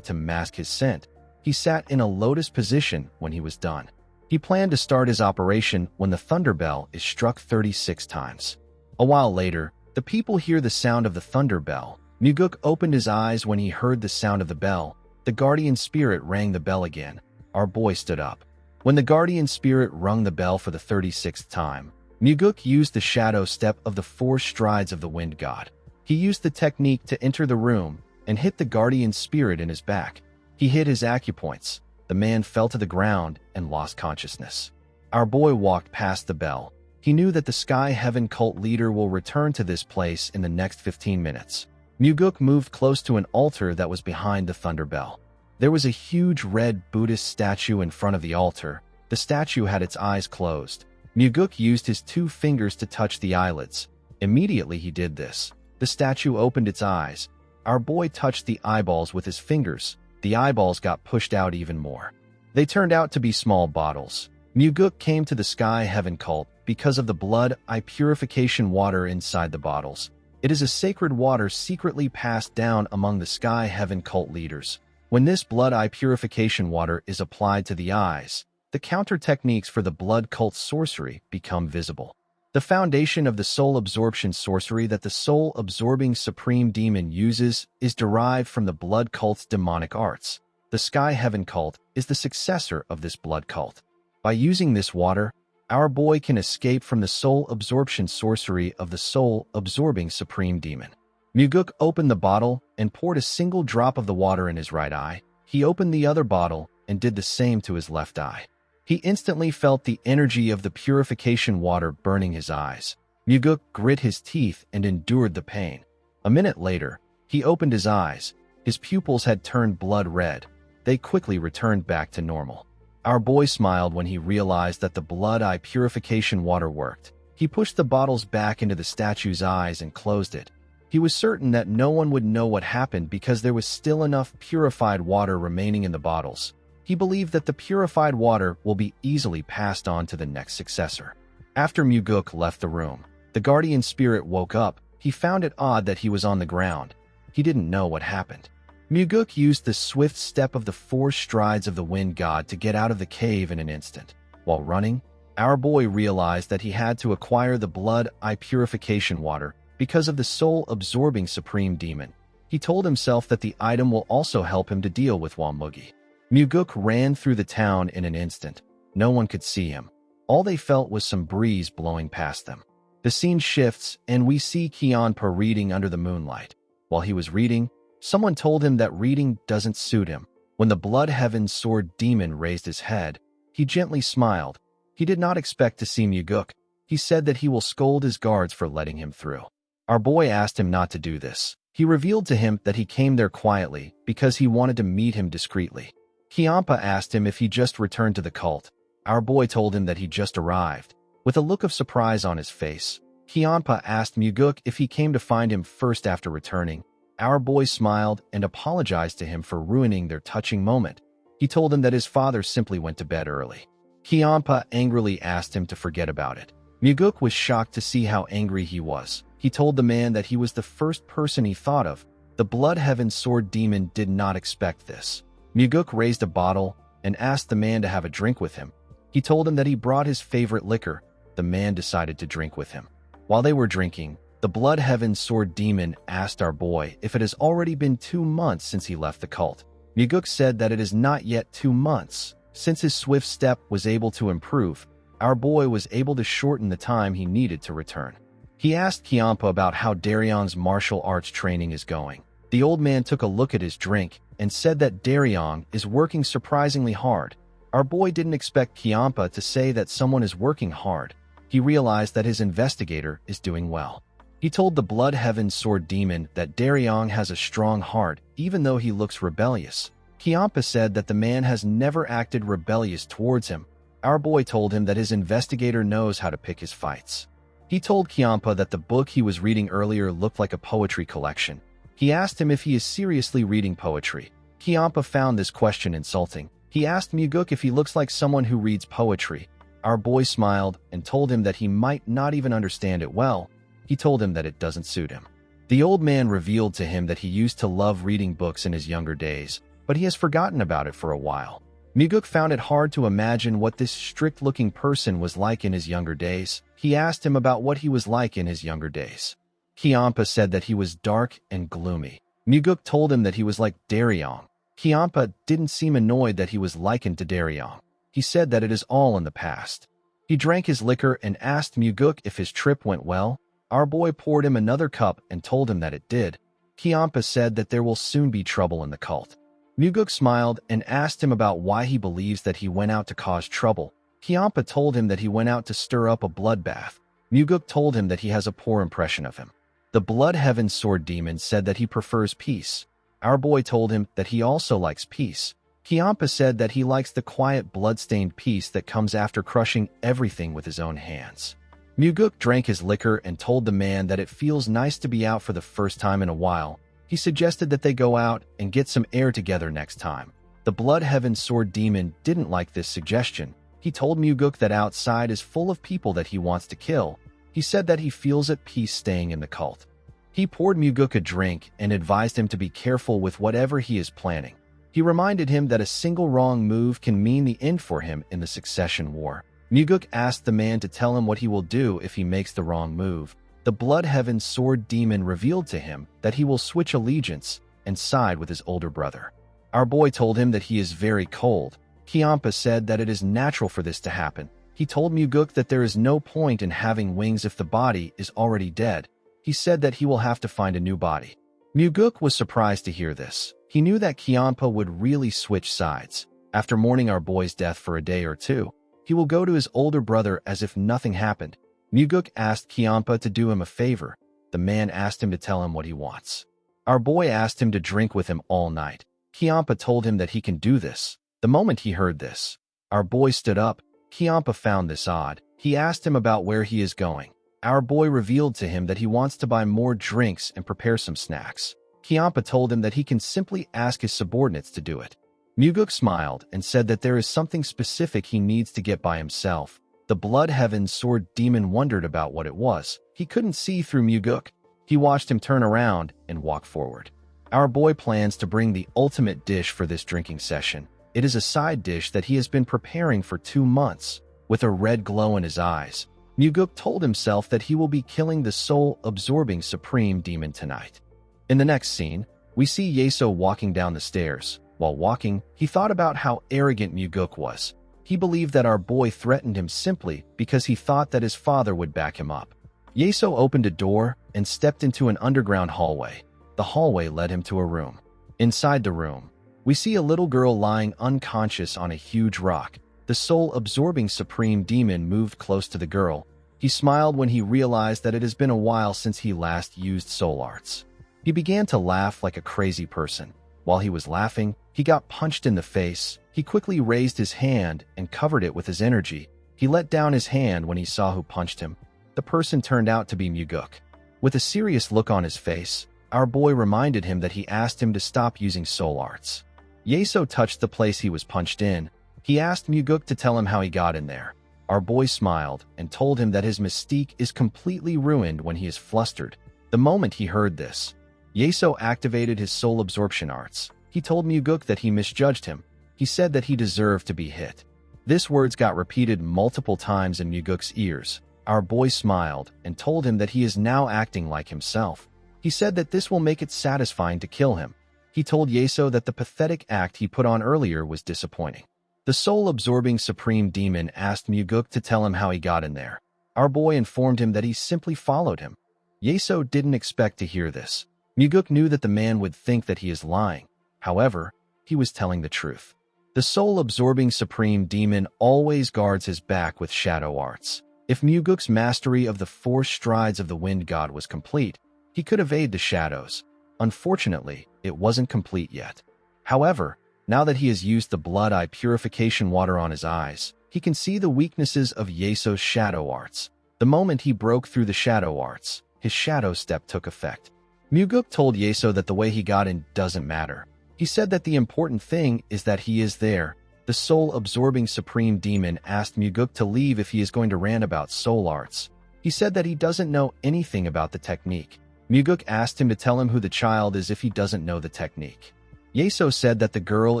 to mask his scent. He sat in a lotus position when he was done. He planned to start his operation when the thunder bell is struck 36 times. A while later, the people hear the sound of the thunder bell. Muguk opened his eyes when he heard the sound of the bell. The guardian spirit rang the bell again. Our boy stood up. When the guardian spirit rung the bell for the 36th time, Muguk used the shadow step of the 4 strides of the wind god. He used the technique to enter the room and hit the guardian spirit in his back. He hit his acupoints. The man fell to the ground and lost consciousness. Our boy walked past the bell. He knew that the Sky Heaven cult leader will return to this place in the next 15 minutes. Muguk moved close to an altar that was behind the thunder bell. There was a huge red Buddhist statue in front of the altar. The statue had its eyes closed. Muguk used his 2 fingers to touch the eyelids. Immediately he did this. The statue opened its eyes. Our boy touched the eyeballs with his fingers. The eyeballs got pushed out even more. They turned out to be small bottles. Muguk came to the Sky Heaven cult because of the blood eye purification water inside the bottles. It is a sacred water secretly passed down among the Sky Heaven cult leaders. When this blood eye purification water is applied to the eyes, the counter techniques for the blood cult sorcery become visible. The foundation of the soul absorption sorcery that the soul-absorbing supreme demon uses is derived from the blood cult's demonic arts. The Sky Heaven cult is the successor of this blood cult. By using this water, our boy can escape from the soul absorption sorcery of the soul-absorbing supreme demon. Muguk opened the bottle and poured a single drop of the water in his right eye. He opened the other bottle and did the same to his left eye. He instantly felt the energy of the purification water burning his eyes. Muguk grit his teeth and endured the pain. A minute later, he opened his eyes. His pupils had turned blood red. They quickly returned back to normal. Our boy smiled when he realized that the blood eye purification water worked. He pushed the bottles back into the statue's eyes and closed it. He was certain that no one would know what happened because there was still enough purified water remaining in the bottles. He believed that the purified water will be easily passed on to the next successor. After Muguk left the room, the guardian spirit woke up. He found it odd that he was on the ground. He didn't know what happened. Muguk used the swift step of the 4 strides of the wind god to get out of the cave in an instant. While running, our boy realized that he had to acquire the blood eye purification water because of the soul-absorbing supreme demon. He told himself that the item will also help him to deal with Walmugi. Muguk ran through the town in an instant. No one could see him. All they felt was some breeze blowing past them. The scene shifts, and we see Kianpa reading under the moonlight. While he was reading, someone told him that reading doesn't suit him. When the Blood Heaven Sword demon raised his head, he gently smiled. He did not expect to see Muguk. He said that he will scold his guards for letting him through. Our boy asked him not to do this. He revealed to him that he came there quietly because he wanted to meet him discreetly. Kianpa asked him if he just returned to the cult. Our boy told him that he just arrived. With a look of surprise on his face, Kianpa asked Muguk if he came to find him first after returning. Our boy smiled and apologized to him for ruining their touching moment. He told him that his father simply went to bed early. Kianpa angrily asked him to forget about it. Muguk was shocked to see how angry he was. He told the man that he was the first person he thought of. The Blood Heaven Sword Demon did not expect this. Muguk raised a bottle and asked the man to have a drink with him. He told him that he brought his favorite liquor. The man decided to drink with him. While they were drinking, the Blood Heaven Sword Demon asked our boy if it has already been 2 months since he left the cult. Muguk said that it is not yet 2 months. Since his swift step was able to improve, our boy was able to shorten the time he needed to return. He asked Kiampa about how Daryong's martial arts training is going. The old man took a look at his drink and said that Daryong is working surprisingly hard. Our boy didn't expect Kiampa to say that someone is working hard. He realized that his investigator is doing well. He told the Blood Heaven Sword Demon that Daryong has a strong heart, even though he looks rebellious. Kiampa said that the man has never acted rebellious towards him. Our boy told him that his investigator knows how to pick his fights. He told Kiampa that the book he was reading earlier looked like a poetry collection. He asked him if he is seriously reading poetry. Kiampa found this question insulting. He asked Muguk if he looks like someone who reads poetry. Our boy smiled and told him that he might not even understand it well. He told him that it doesn't suit him. The old man revealed to him that he used to love reading books in his younger days, but he has forgotten about it for a while. Muguk found it hard to imagine what this strict-looking person was like in his younger days. He asked him about what he was like in his younger days. Kiampa said that he was dark and gloomy. Muguk told him that he was like Daryong. Kiampa didn't seem annoyed that he was likened to Daryong. He said that it is all in the past. He drank his liquor and asked Muguk if his trip went well. Our boy poured him another cup and told him that it did. Kiampa said that there will soon be trouble in the cult. Muguk smiled and asked him about why he believes that he went out to cause trouble. Kiampa told him that he went out to stir up a bloodbath. Muguk told him that he has a poor impression of him. The Blood Heaven Sword Demon said that he prefers peace. Our boy told him that he also likes peace. Kiampa said that he likes the quiet, blood-stained peace that comes after crushing everything with his own hands. Muguk drank his liquor and told the man that it feels nice to be out for the first time in a while. He suggested that they go out and get some air together next time. The Blood Heaven Sword Demon didn't like this suggestion. He told Muguk that outside is full of people that he wants to kill. He said that he feels at peace staying in the cult. He poured Muguk a drink and advised him to be careful with whatever he is planning. He reminded him that a single wrong move can mean the end for him in the succession war. Muguk asked the man to tell him what he will do if he makes the wrong move. The Blood Heaven Sword Demon revealed to him that he will switch allegiance and side with his older brother. Our boy told him that he is very cold. Kiampa said that it is natural for this to happen. He told Muguk that there is no point in having wings if the body is already dead. He said that he will have to find a new body. Muguk was surprised to hear this. He knew that Kiampa would really switch sides. After mourning our boy's death for a day or two, he will go to his older brother as if nothing happened. Muguk asked Kiampa to do him a favor. The man asked him to tell him what he wants. Our boy asked him to drink with him all night. Kiampa told him that he can do this. The moment he heard this, our boy stood up. Kiampa found this odd. He asked him about where he is going. Our boy revealed to him that he wants to buy more drinks and prepare some snacks. Kiampa told him that he can simply ask his subordinates to do it. Muguk smiled and said that there is something specific he needs to get by himself. The Blood Heaven Sword Demon wondered about what it was. He couldn't see through Muguk. He watched him turn around and walk forward. Our boy plans to bring the ultimate dish for this drinking session. It is a side dish that he has been preparing for 2 months. With a red glow in his eyes, Muguk told himself that he will be killing the soul-absorbing Supreme Demon tonight. In the next scene, we see Yeso walking down the stairs. While walking, he thought about how arrogant Muguk was. He believed that our boy threatened him simply because he thought that his father would back him up. Yeso opened a door and stepped into an underground hallway. The hallway led him to a room. Inside the room, we see a little girl lying unconscious on a huge rock. The soul-absorbing Supreme Demon moved close to the girl. He smiled when he realized that it has been a while since he last used soul arts. He began to laugh like a crazy person. While he was laughing, he got punched in the face. He quickly raised his hand and covered it with his energy. He let down his hand when he saw who punched him. The person turned out to be Muguk. With a serious look on his face, our boy reminded him that he asked him to stop using soul arts. Yeso touched the place he was punched in. He asked Muguk to tell him how he got in there. Our boy smiled and told him that his mystique is completely ruined when he is flustered. The moment he heard this, Yeso activated his soul absorption arts. He told Muguk that he misjudged him. He said that he deserved to be hit. This words got repeated multiple times in Muguk's ears. Our boy smiled and told him that he is now acting like himself. He said that this will make it satisfying to kill him. He told Yeso that the pathetic act he put on earlier was disappointing. The soul-absorbing supreme demon asked Muguk to tell him how he got in there. Our boy informed him that he simply followed him. Yeso didn't expect to hear this. Muguk knew that the man would think that he is lying. However, he was telling the truth. The soul-absorbing supreme demon always guards his back with shadow arts. If Muguk's mastery of the 4 strides of the wind god was complete, he could evade the shadows. Unfortunately, it wasn't complete yet. However, now that he has used the blood eye purification water on his eyes, he can see the weaknesses of Yeso's shadow arts. The moment he broke through the shadow arts, his shadow step took effect. Muguk told Yeso that the way he got in doesn't matter. He said that the important thing is that he is there. The soul-absorbing supreme demon asked Muguk to leave if he is going to rant about soul arts. He said that he doesn't know anything about the technique. Muguk asked him to tell him who the child is if he doesn't know the technique. Yeso said that the girl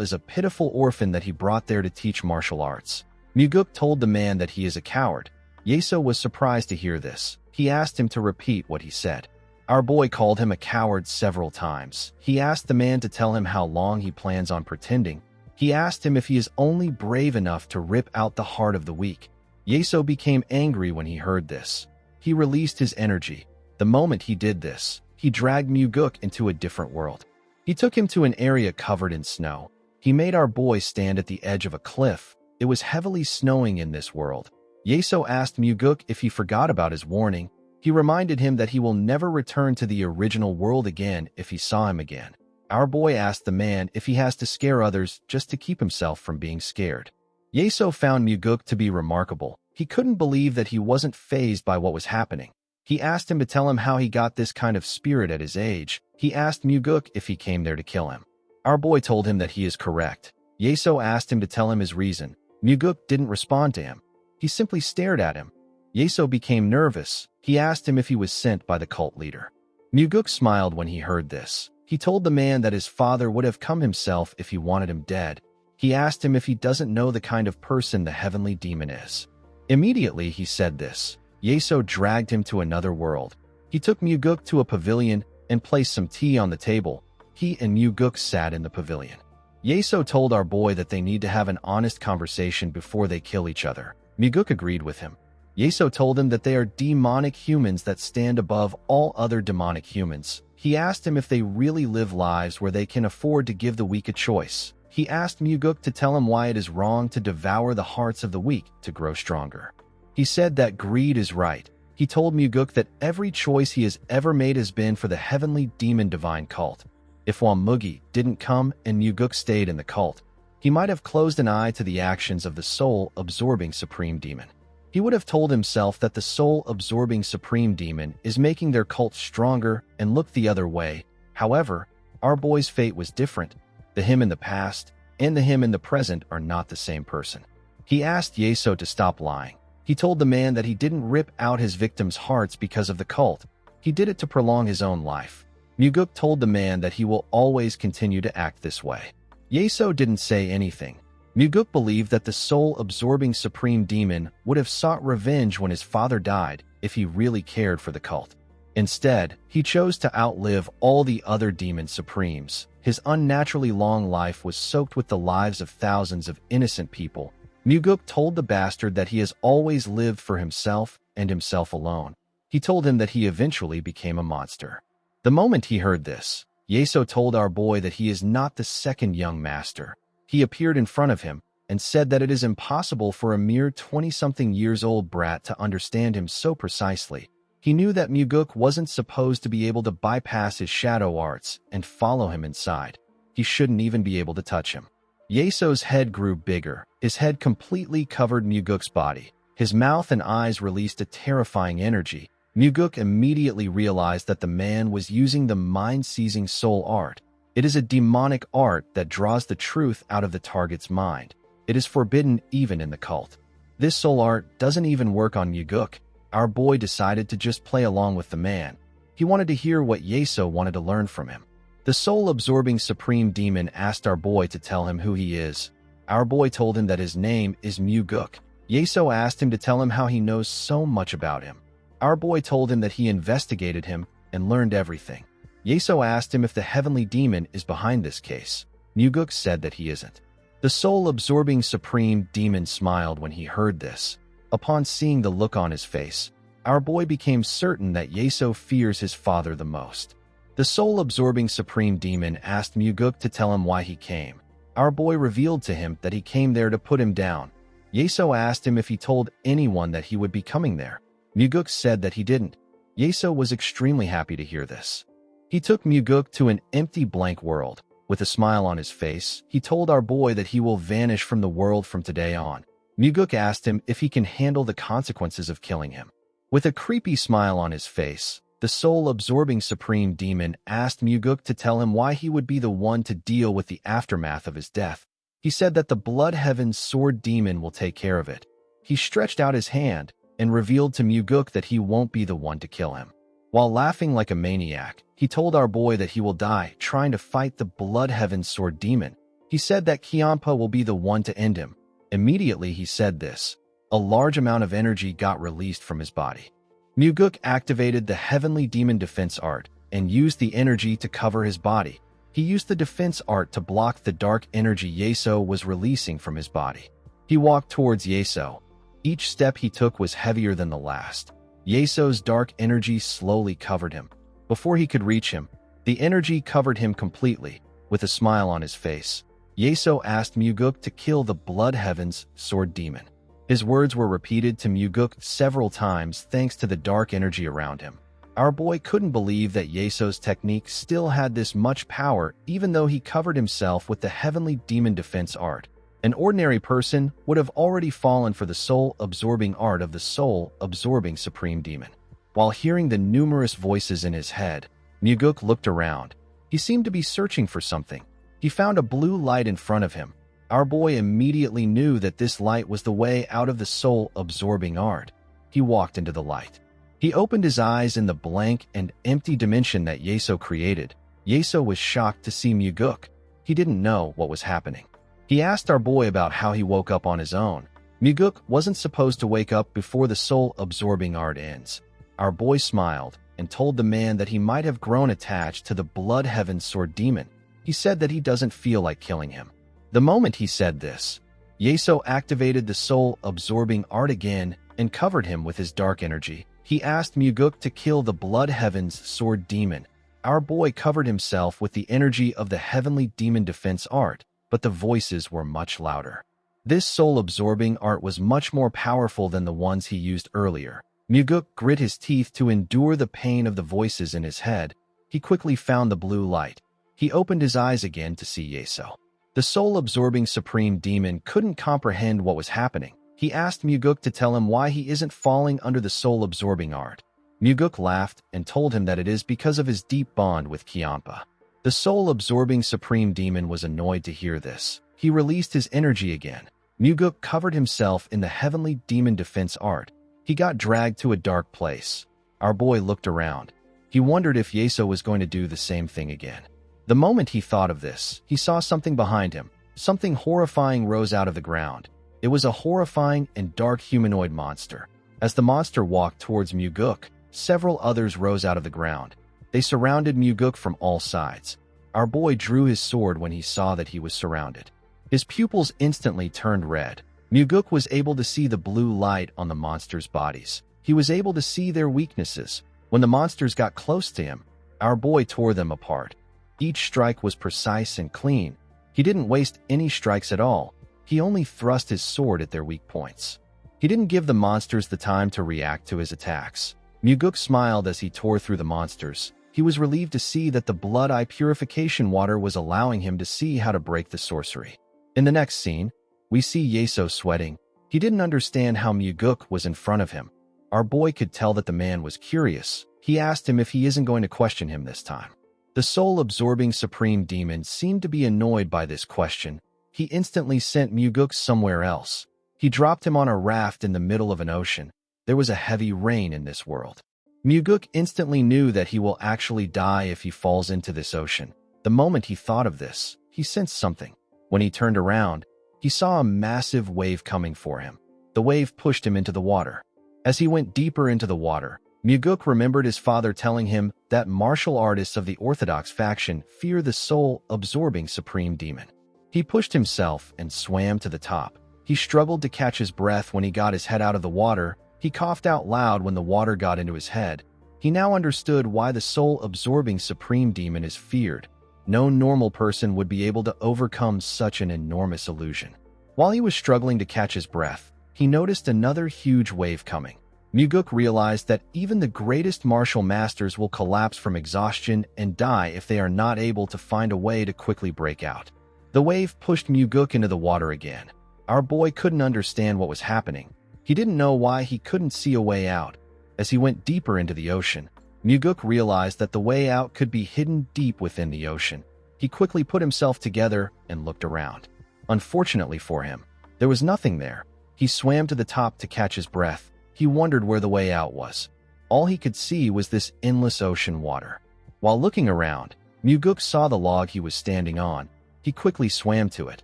is a pitiful orphan that he brought there to teach martial arts. Muguk told the man that he is a coward. Yeso was surprised to hear this. He asked him to repeat what he said. Our boy called him a coward several times. He asked the man to tell him how long he plans on pretending. He asked him if he is only brave enough to rip out the heart of the weak. Yeso became angry when he heard this. He released his energy. The moment he did this, he dragged Muguk into a different world. He took him to an area covered in snow. He made our boy stand at the edge of a cliff. It was heavily snowing in this world. Yeso asked Muguk if he forgot about his warning. He reminded him that he will never return to the original world again if he saw him again. Our boy asked the man if he has to scare others just to keep himself from being scared. Yeso found Muguk to be remarkable. He couldn't believe that he wasn't fazed by what was happening. He asked him to tell him how he got this kind of spirit at his age. He asked Muguk if he came there to kill him. Our boy told him that he is correct. Yeso asked him to tell him his reason. Muguk didn't respond to him. He simply stared at him. Yeso became nervous. He asked him if he was sent by the cult leader. Muguk smiled when he heard this. He told the man that his father would have come himself if he wanted him dead. He asked him if he doesn't know the kind of person the heavenly demon is. Immediately he said this. Yeso dragged him to another world. He took Muguk to a pavilion and placed some tea on the table. He and Muguk sat in the pavilion. Yeso told our boy that they need to have an honest conversation before they kill each other. Muguk agreed with him. Yeso told him that they are demonic humans that stand above all other demonic humans. He asked him if they really live lives where they can afford to give the weak a choice. He asked Muguk to tell him why it is wrong to devour the hearts of the weak to grow stronger. He said that greed is right. He told Muguk that every choice he has ever made has been for the heavenly demon divine cult. If Mugi didn't come and Muguk stayed in the cult, he might have closed an eye to the actions of the soul-absorbing supreme demon. He would have told himself that the soul-absorbing supreme demon is making their cult stronger and looked the other way. However, our boy's fate was different. The him in the past and the him in the present are not the same person. He asked Yeso to stop lying. He told the man that he didn't rip out his victims' hearts because of the cult. He did it to prolong his own life. Muguk told the man that he will always continue to act this way. Yeso didn't say anything. Muguk believed that the soul-absorbing supreme demon would have sought revenge when his father died if he really cared for the cult. Instead, he chose to outlive all the other demon supremes. His unnaturally long life was soaked with the lives of thousands of innocent people. Muguk told the bastard that he has always lived for himself and himself alone. He told him that he eventually became a monster. The moment he heard this, Yeso told our boy that he is not the second young master. He appeared in front of him and said that it is impossible for a mere 20-something years old brat to understand him so precisely. He knew that Muguk wasn't supposed to be able to bypass his shadow arts and follow him inside. He shouldn't even be able to touch him. Yeso's head grew bigger. His head completely covered Muguk's body. His mouth and eyes released a terrifying energy. Muguk immediately realized that the man was using the mind-seizing soul art. It is a demonic art that draws the truth out of the target's mind. It is forbidden even in the cult. This soul art doesn't even work on Muguk. Our boy decided to just play along with the man. He wanted to hear what Yeso wanted to learn from him. The soul-absorbing supreme demon asked our boy to tell him who he is. Our boy told him that his name is Muguk. Yeso asked him to tell him how he knows so much about him. Our boy told him that he investigated him and learned everything. Yeso asked him if the heavenly demon is behind this case. Muguk said that he isn't. The soul-absorbing supreme demon smiled when he heard this. Upon seeing the look on his face, our boy became certain that Yeso fears his father the most. The soul-absorbing supreme demon asked Muguk to tell him why he came. Our boy revealed to him that he came there to put him down. Yeso asked him if he told anyone that he would be coming there. Muguk said that he didn't. Yeso was extremely happy to hear this. He took Muguk to an empty blank world. With a smile on his face, he told our boy that he will vanish from the world from today on. Muguk asked him if he can handle the consequences of killing him. With a creepy smile on his face, the soul-absorbing supreme demon asked Muguk to tell him why he would be the one to deal with the aftermath of his death. He said that the Blood Heaven's sword demon will take care of it. He stretched out his hand and revealed to Muguk that he won't be the one to kill him. While laughing like a maniac, he told our boy that he will die trying to fight the Blood Heaven's sword demon. He said that Kiampa will be the one to end him. Immediately he said this, a large amount of energy got released from his body. Muguk activated the heavenly demon defense art and used the energy to cover his body. He used the defense art to block the dark energy Yeso was releasing from his body. He walked towards Yeso. Each step he took was heavier than the last. Yeso's dark energy slowly covered him. Before he could reach him, the energy covered him completely. With a smile on his face, Yeso asked Muguk to kill the Blood Heaven's sword demon. His words were repeated to Muguk several times thanks to the dark energy around him. Our boy couldn't believe that Yeso's technique still had this much power even though he covered himself with the heavenly demon defense art. An ordinary person would have already fallen for the soul-absorbing art of the soul-absorbing supreme demon. While hearing the numerous voices in his head, Muguk looked around. He seemed to be searching for something. He found a blue light in front of him. Our boy immediately knew that this light was the way out of the soul-absorbing art. He walked into the light. He opened his eyes in the blank and empty dimension that Yeso created. Yeso was shocked to see Muguk. He didn't know what was happening. He asked our boy about how he woke up on his own. Muguk wasn't supposed to wake up before the soul-absorbing art ends. Our boy smiled and told the man that he might have grown attached to the Blood Heaven's sword demon. He said that he doesn't feel like killing him. The moment he said this, Yeso activated the soul-absorbing art again and covered him with his dark energy. He asked Muguk to kill the Blood Heaven's sword demon. Our boy covered himself with the energy of the heavenly demon defense art, but the voices were much louder. This soul-absorbing art was much more powerful than the ones he used earlier. Muguk grit his teeth to endure the pain of the voices in his head. He quickly found the blue light. He opened his eyes again to see Yeso. The soul-absorbing supreme demon couldn't comprehend what was happening. He asked Muguk to tell him why he isn't falling under the soul-absorbing art. Muguk laughed and told him that it is because of his deep bond with Kiampa. The soul-absorbing supreme demon was annoyed to hear this. He released his energy again. Muguk covered himself in the heavenly demon defense art. He got dragged to a dark place. Our boy looked around. He wondered if Yeso was going to do the same thing again. The moment he thought of this, he saw something behind him. Something horrifying rose out of the ground. It was a horrifying and dark humanoid monster. As the monster walked towards Muguk, several others rose out of the ground. They surrounded Muguk from all sides. Our boy drew his sword when he saw that he was surrounded. His pupils instantly turned red. Muguk was able to see the blue light on the monsters' bodies. He was able to see their weaknesses. When the monsters got close to him, our boy tore them apart. Each strike was precise and clean. He didn't waste any strikes at all. He only thrust his sword at their weak points. He didn't give the monsters the time to react to his attacks. Muguk smiled as he tore through the monsters. He was relieved to see that the blood eye purification water was allowing him to see how to break the sorcery. In the next scene, we see Yeso sweating. He didn't understand how Muguk was in front of him. Our boy could tell that the man was curious. He asked him if he isn't going to question him this time. The soul-absorbing supreme demon seemed to be annoyed by this question. He instantly sent Muguk somewhere else. He dropped him on a raft in the middle of an ocean. There was a heavy rain in this world. Muguk instantly knew that he will actually die if he falls into this ocean. The moment he thought of this, he sensed something. When he turned around, he saw a massive wave coming for him. The wave pushed him into the water. As he went deeper into the water, Muguk remembered his father telling him that martial artists of the Orthodox faction fear the soul-absorbing supreme demon. He pushed himself and swam to the top. He struggled to catch his breath when he got his head out of the water. He coughed out loud when the water got into his head. He now understood why the soul-absorbing supreme demon is feared. No normal person would be able to overcome such an enormous illusion. While he was struggling to catch his breath, he noticed another huge wave coming. Muguk realized that even the greatest martial masters will collapse from exhaustion and die if they are not able to find a way to quickly break out. The wave pushed Muguk into the water again. Our boy couldn't understand what was happening. He didn't know why he couldn't see a way out. As he went deeper into the ocean, Muguk realized that the way out could be hidden deep within the ocean. He quickly put himself together and looked around. Unfortunately for him, there was nothing there. He swam to the top to catch his breath. He wondered where the way out was. All he could see was this endless ocean water. While looking around, Muguk saw the log he was standing on. He quickly swam to it.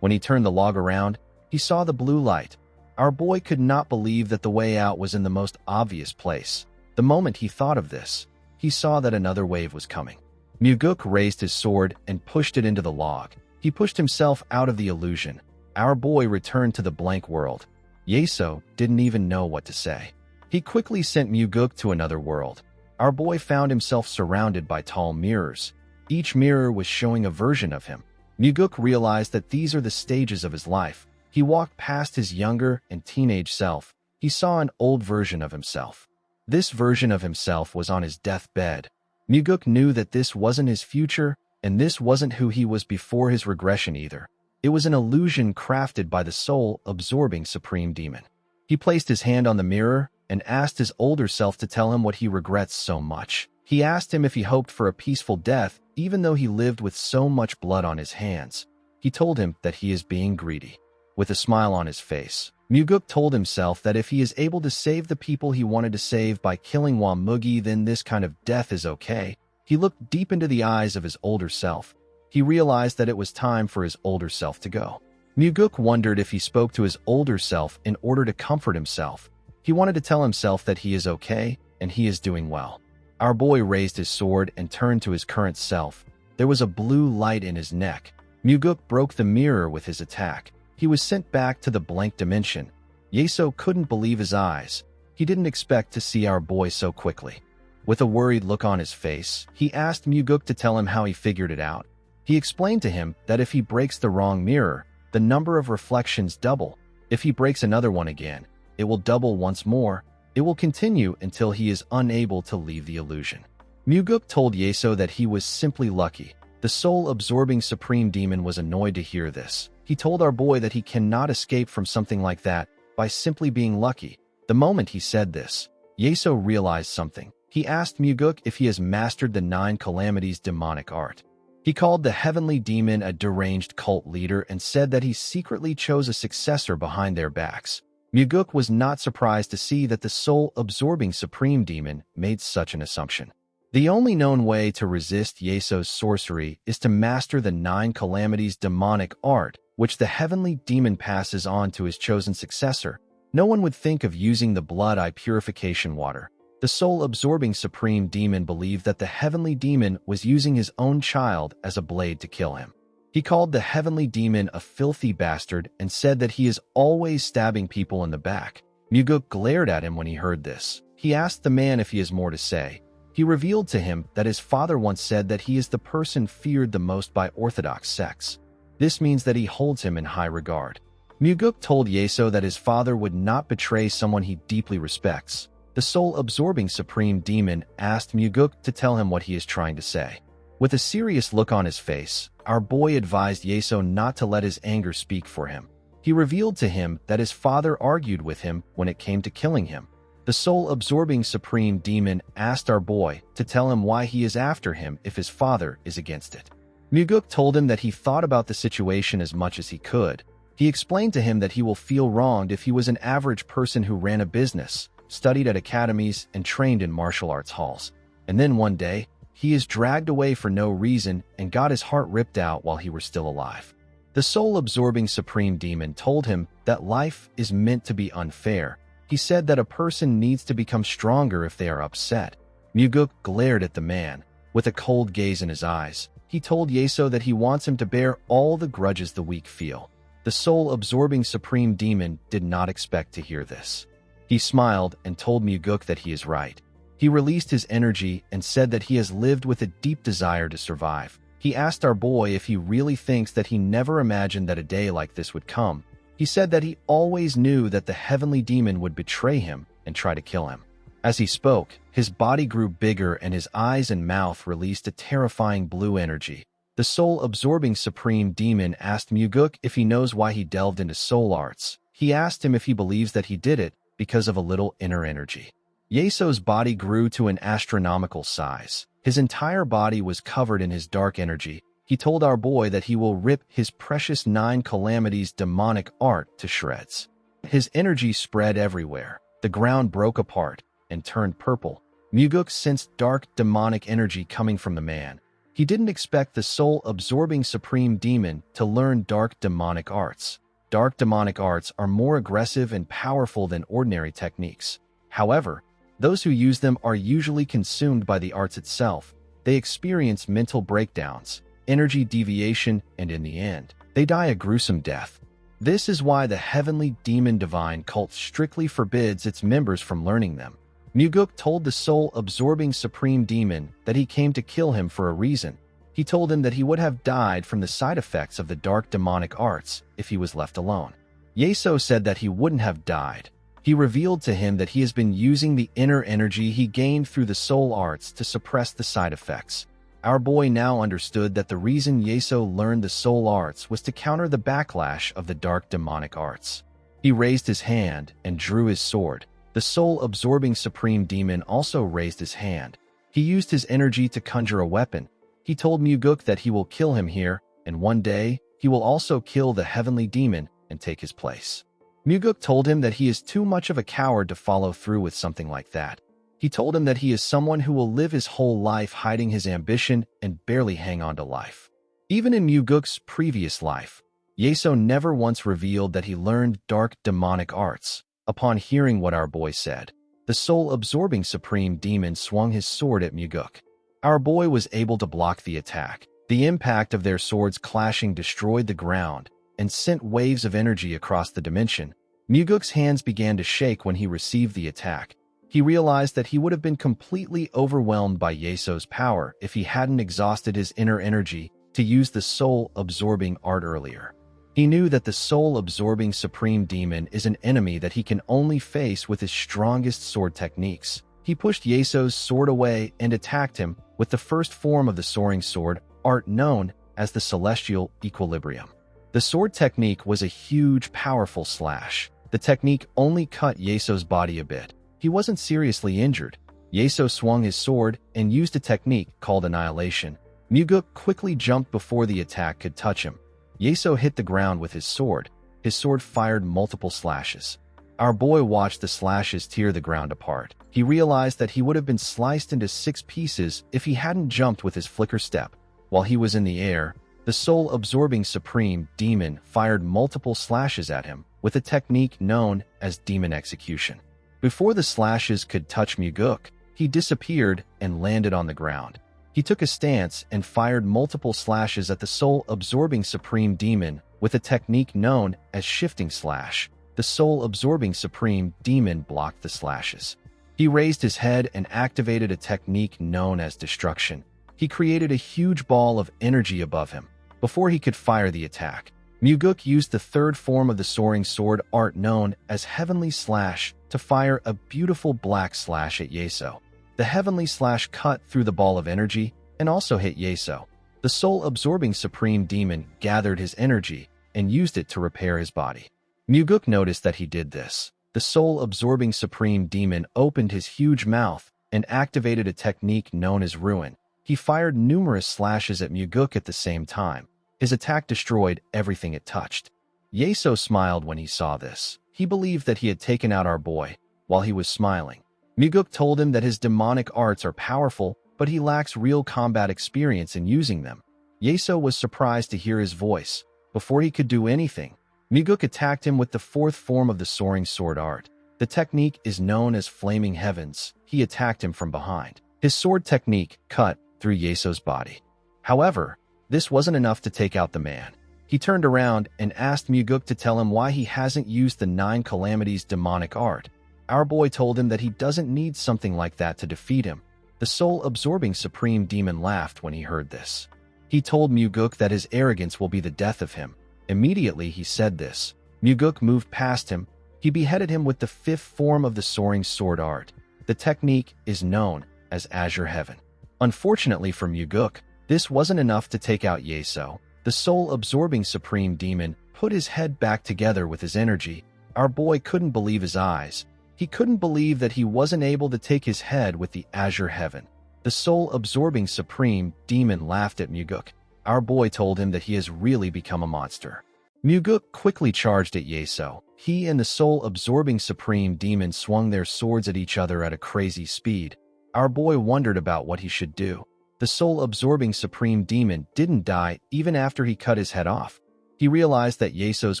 When he turned the log around, he saw the blue light. Our boy could not believe that the way out was in the most obvious place. The moment he thought of this, he saw that another wave was coming. Muguk raised his sword and pushed it into the log. He pushed himself out of the illusion. Our boy returned to the blank world. Yeso didn't even know what to say. He quickly sent Muguk to another world. Our boy found himself surrounded by tall mirrors. Each mirror was showing a version of him. Muguk realized that these are the stages of his life. He walked past his younger and teenage self. He saw an old version of himself. This version of himself was on his deathbed. Muguk knew that this wasn't his future, and this wasn't who he was before his regression either. It was an illusion crafted by the soul-absorbing supreme demon. He placed his hand on the mirror and asked his older self to tell him what he regrets so much. He asked him if he hoped for a peaceful death, even though he lived with so much blood on his hands. He told him that he is being greedy. With a smile on his face, Muguk told himself that if he is able to save the people he wanted to save by killing Wamugi, then this kind of death is okay. He looked deep into the eyes of his older self. He realized that it was time for his older self to go. Muguk wondered if he spoke to his older self in order to comfort himself. He wanted to tell himself that he is okay and he is doing well. Our boy raised his sword and turned to his current self. There was a blue light in his neck. Muguk broke the mirror with his attack. He was sent back to the blank dimension. Yeso couldn't believe his eyes. He didn't expect to see our boy so quickly. With a worried look on his face, he asked Muguk to tell him how he figured it out. He explained to him that if he breaks the wrong mirror, the number of reflections double. If he breaks another one again, it will double once more. It will continue until he is unable to leave the illusion. Muguk told Yeso that he was simply lucky. The soul-absorbing supreme demon was annoyed to hear this. He told our boy that he cannot escape from something like that by simply being lucky. The moment he said this, Yeso realized something. He asked Muguk if he has mastered the 9 calamities demonic art. He called the heavenly demon a deranged cult leader and said that he secretly chose a successor behind their backs. Muguk was not surprised to see that the soul-absorbing supreme demon made such an assumption. The only known way to resist Yeso's sorcery is to master the 9 calamities demonic art, which the heavenly demon passes on to his chosen successor. No one would think of using the blood eye purification water. The soul-absorbing supreme demon believed that the heavenly demon was using his own child as a blade to kill him. He called the heavenly demon a filthy bastard and said that he is always stabbing people in the back. Muguk glared at him when he heard this. He asked the man if he has more to say. He revealed to him that his father once said that he is the person feared the most by Orthodox sects. This means that he holds him in high regard. Muguk told Yeso that his father would not betray someone he deeply respects. The soul-absorbing supreme demon asked Muguk to tell him what he is trying to say. With a serious look on his face, our boy advised Yeso not to let his anger speak for him. He revealed to him that his father argued with him when it came to killing him. The soul-absorbing supreme demon asked our boy to tell him why he is after him if his father is against it. Muguk told him that he thought about the situation as much as he could. He explained to him that he will feel wronged if he was an average person who ran a business, studied at academies, and trained in martial arts halls. And then one day, he is dragged away for no reason and got his heart ripped out while he was still alive. The soul-absorbing supreme demon told him that life is meant to be unfair. He said that a person needs to become stronger if they are upset. Muguk glared at the man. With a cold gaze in his eyes, he told Yeso that he wants him to bear all the grudges the weak feel. The soul-absorbing supreme demon did not expect to hear this. He smiled and told Muguk that he is right. He released his energy and said that he has lived with a deep desire to survive. He asked our boy if he really thinks that he never imagined that a day like this would come. He said that he always knew that the heavenly demon would betray him and try to kill him. As he spoke, his body grew bigger and his eyes and mouth released a terrifying blue energy. The soul-absorbing supreme demon asked Muguk if he knows why he delved into soul arts. He asked him if he believes that he did it because of a little inner energy. Yeso's body grew to an astronomical size. His entire body was covered in his dark energy. He told our boy that he will rip his precious 9 calamities demonic art to shreds. His energy spread everywhere. The ground broke apart and turned purple. Muguk sensed dark demonic energy coming from the man. He didn't expect the soul-absorbing supreme demon to learn dark demonic arts. Dark demonic arts are more aggressive and powerful than ordinary techniques. However, those who use them are usually consumed by the arts itself. They experience mental breakdowns, energy deviation, and in the end, they die a gruesome death. This is why the heavenly demon divine cult strictly forbids its members from learning them. Muguk told the soul-absorbing supreme demon that he came to kill him for a reason. He told him that he would have died from the side effects of the dark demonic arts if he was left alone. Yeso said that he wouldn't have died. He revealed to him that he has been using the inner energy he gained through the soul arts to suppress the side effects. Our boy now understood that the reason Yeso learned the soul arts was to counter the backlash of the dark demonic arts. He raised his hand and drew his sword. The soul-absorbing supreme demon also raised his hand. He used his energy to conjure a weapon. He told Muguk that he will kill him here, and one day, he will also kill the heavenly demon and take his place. Muguk told him that he is too much of a coward to follow through with something like that. He told him that he is someone who will live his whole life hiding his ambition and barely hang on to life. Even in Muguk's previous life, Yeso never once revealed that he learned dark demonic arts. Upon hearing what our boy said, the soul-absorbing supreme demon swung his sword at Muguk. Our boy was able to block the attack. The impact of their swords clashing destroyed the ground and sent waves of energy across the dimension. Muguk's hands began to shake when he received the attack. He realized that he would have been completely overwhelmed by Yeso's power if he hadn't exhausted his inner energy to use the soul-absorbing art earlier. He knew that the soul-absorbing supreme demon is an enemy that he can only face with his strongest sword techniques. He pushed Yeso's sword away and attacked him with the first form of the soaring sword art known as the celestial equilibrium. The sword technique was a huge, powerful slash. The technique only cut Yeso's body a bit. He wasn't seriously injured. Yeso swung his sword and used a technique called annihilation. Muguk quickly jumped before the attack could touch him. Yeso hit the ground with his sword. His sword fired multiple slashes. Our boy watched the slashes tear the ground apart. He realized that he would have been sliced into 6 pieces if he hadn't jumped with his flicker step. While he was in the air, the soul-absorbing supreme demon fired multiple slashes at him with a technique known as demon execution. Before the slashes could touch Muguk, he disappeared and landed on the ground. He took a stance and fired multiple slashes at the soul-absorbing supreme demon with a technique known as shifting slash. The soul-absorbing supreme demon blocked the slashes. He raised his head and activated a technique known as destruction. He created a huge ball of energy above him. Before he could fire the attack, Muguk used the third form of the soaring sword art known as Heavenly Slash to fire a beautiful black slash at Yeso. The Heavenly Slash cut through the ball of energy and also hit Yeso. The soul-absorbing supreme demon gathered his energy and used it to repair his body. Muguk noticed that he did this. The soul-absorbing supreme demon opened his huge mouth and activated a technique known as ruin. He fired numerous slashes at Muguk at the same time. His attack destroyed everything it touched. Yeso smiled when he saw this. He believed that he had taken out our boy. While he was smiling, Muguk told him that his demonic arts are powerful, but he lacks real combat experience in using them. Yeso was surprised to hear his voice. Before he could do anything, Muguk attacked him with the fourth form of the soaring sword art. The technique is known as Flaming Heavens. He attacked him from behind. His sword technique cut through Yeso's body. However, this wasn't enough to take out the man. He turned around and asked Muguk to tell him why he hasn't used the 9 Calamities demonic art. Our boy told him that he doesn't need something like that to defeat him. The soul-absorbing supreme demon laughed when he heard this. He told Muguk that his arrogance will be the death of him. Immediately he said this, Muguk moved past him. He beheaded him with the 5th form of the soaring sword art. The technique is known as Azure Heaven. Unfortunately for Muguk, this wasn't enough to take out Yeso. The soul-absorbing supreme demon put his head back together with his energy. Our boy couldn't believe his eyes. He couldn't believe that he wasn't able to take his head with the Azure Heaven. The soul-absorbing supreme demon laughed at Muguk. Our boy told him that he has really become a monster. Muguk quickly charged at Yeso. He and the soul-absorbing supreme demon swung their swords at each other at a crazy speed. Our boy wondered about what he should do. The soul-absorbing supreme demon didn't die even after he cut his head off. He realized that Yeso's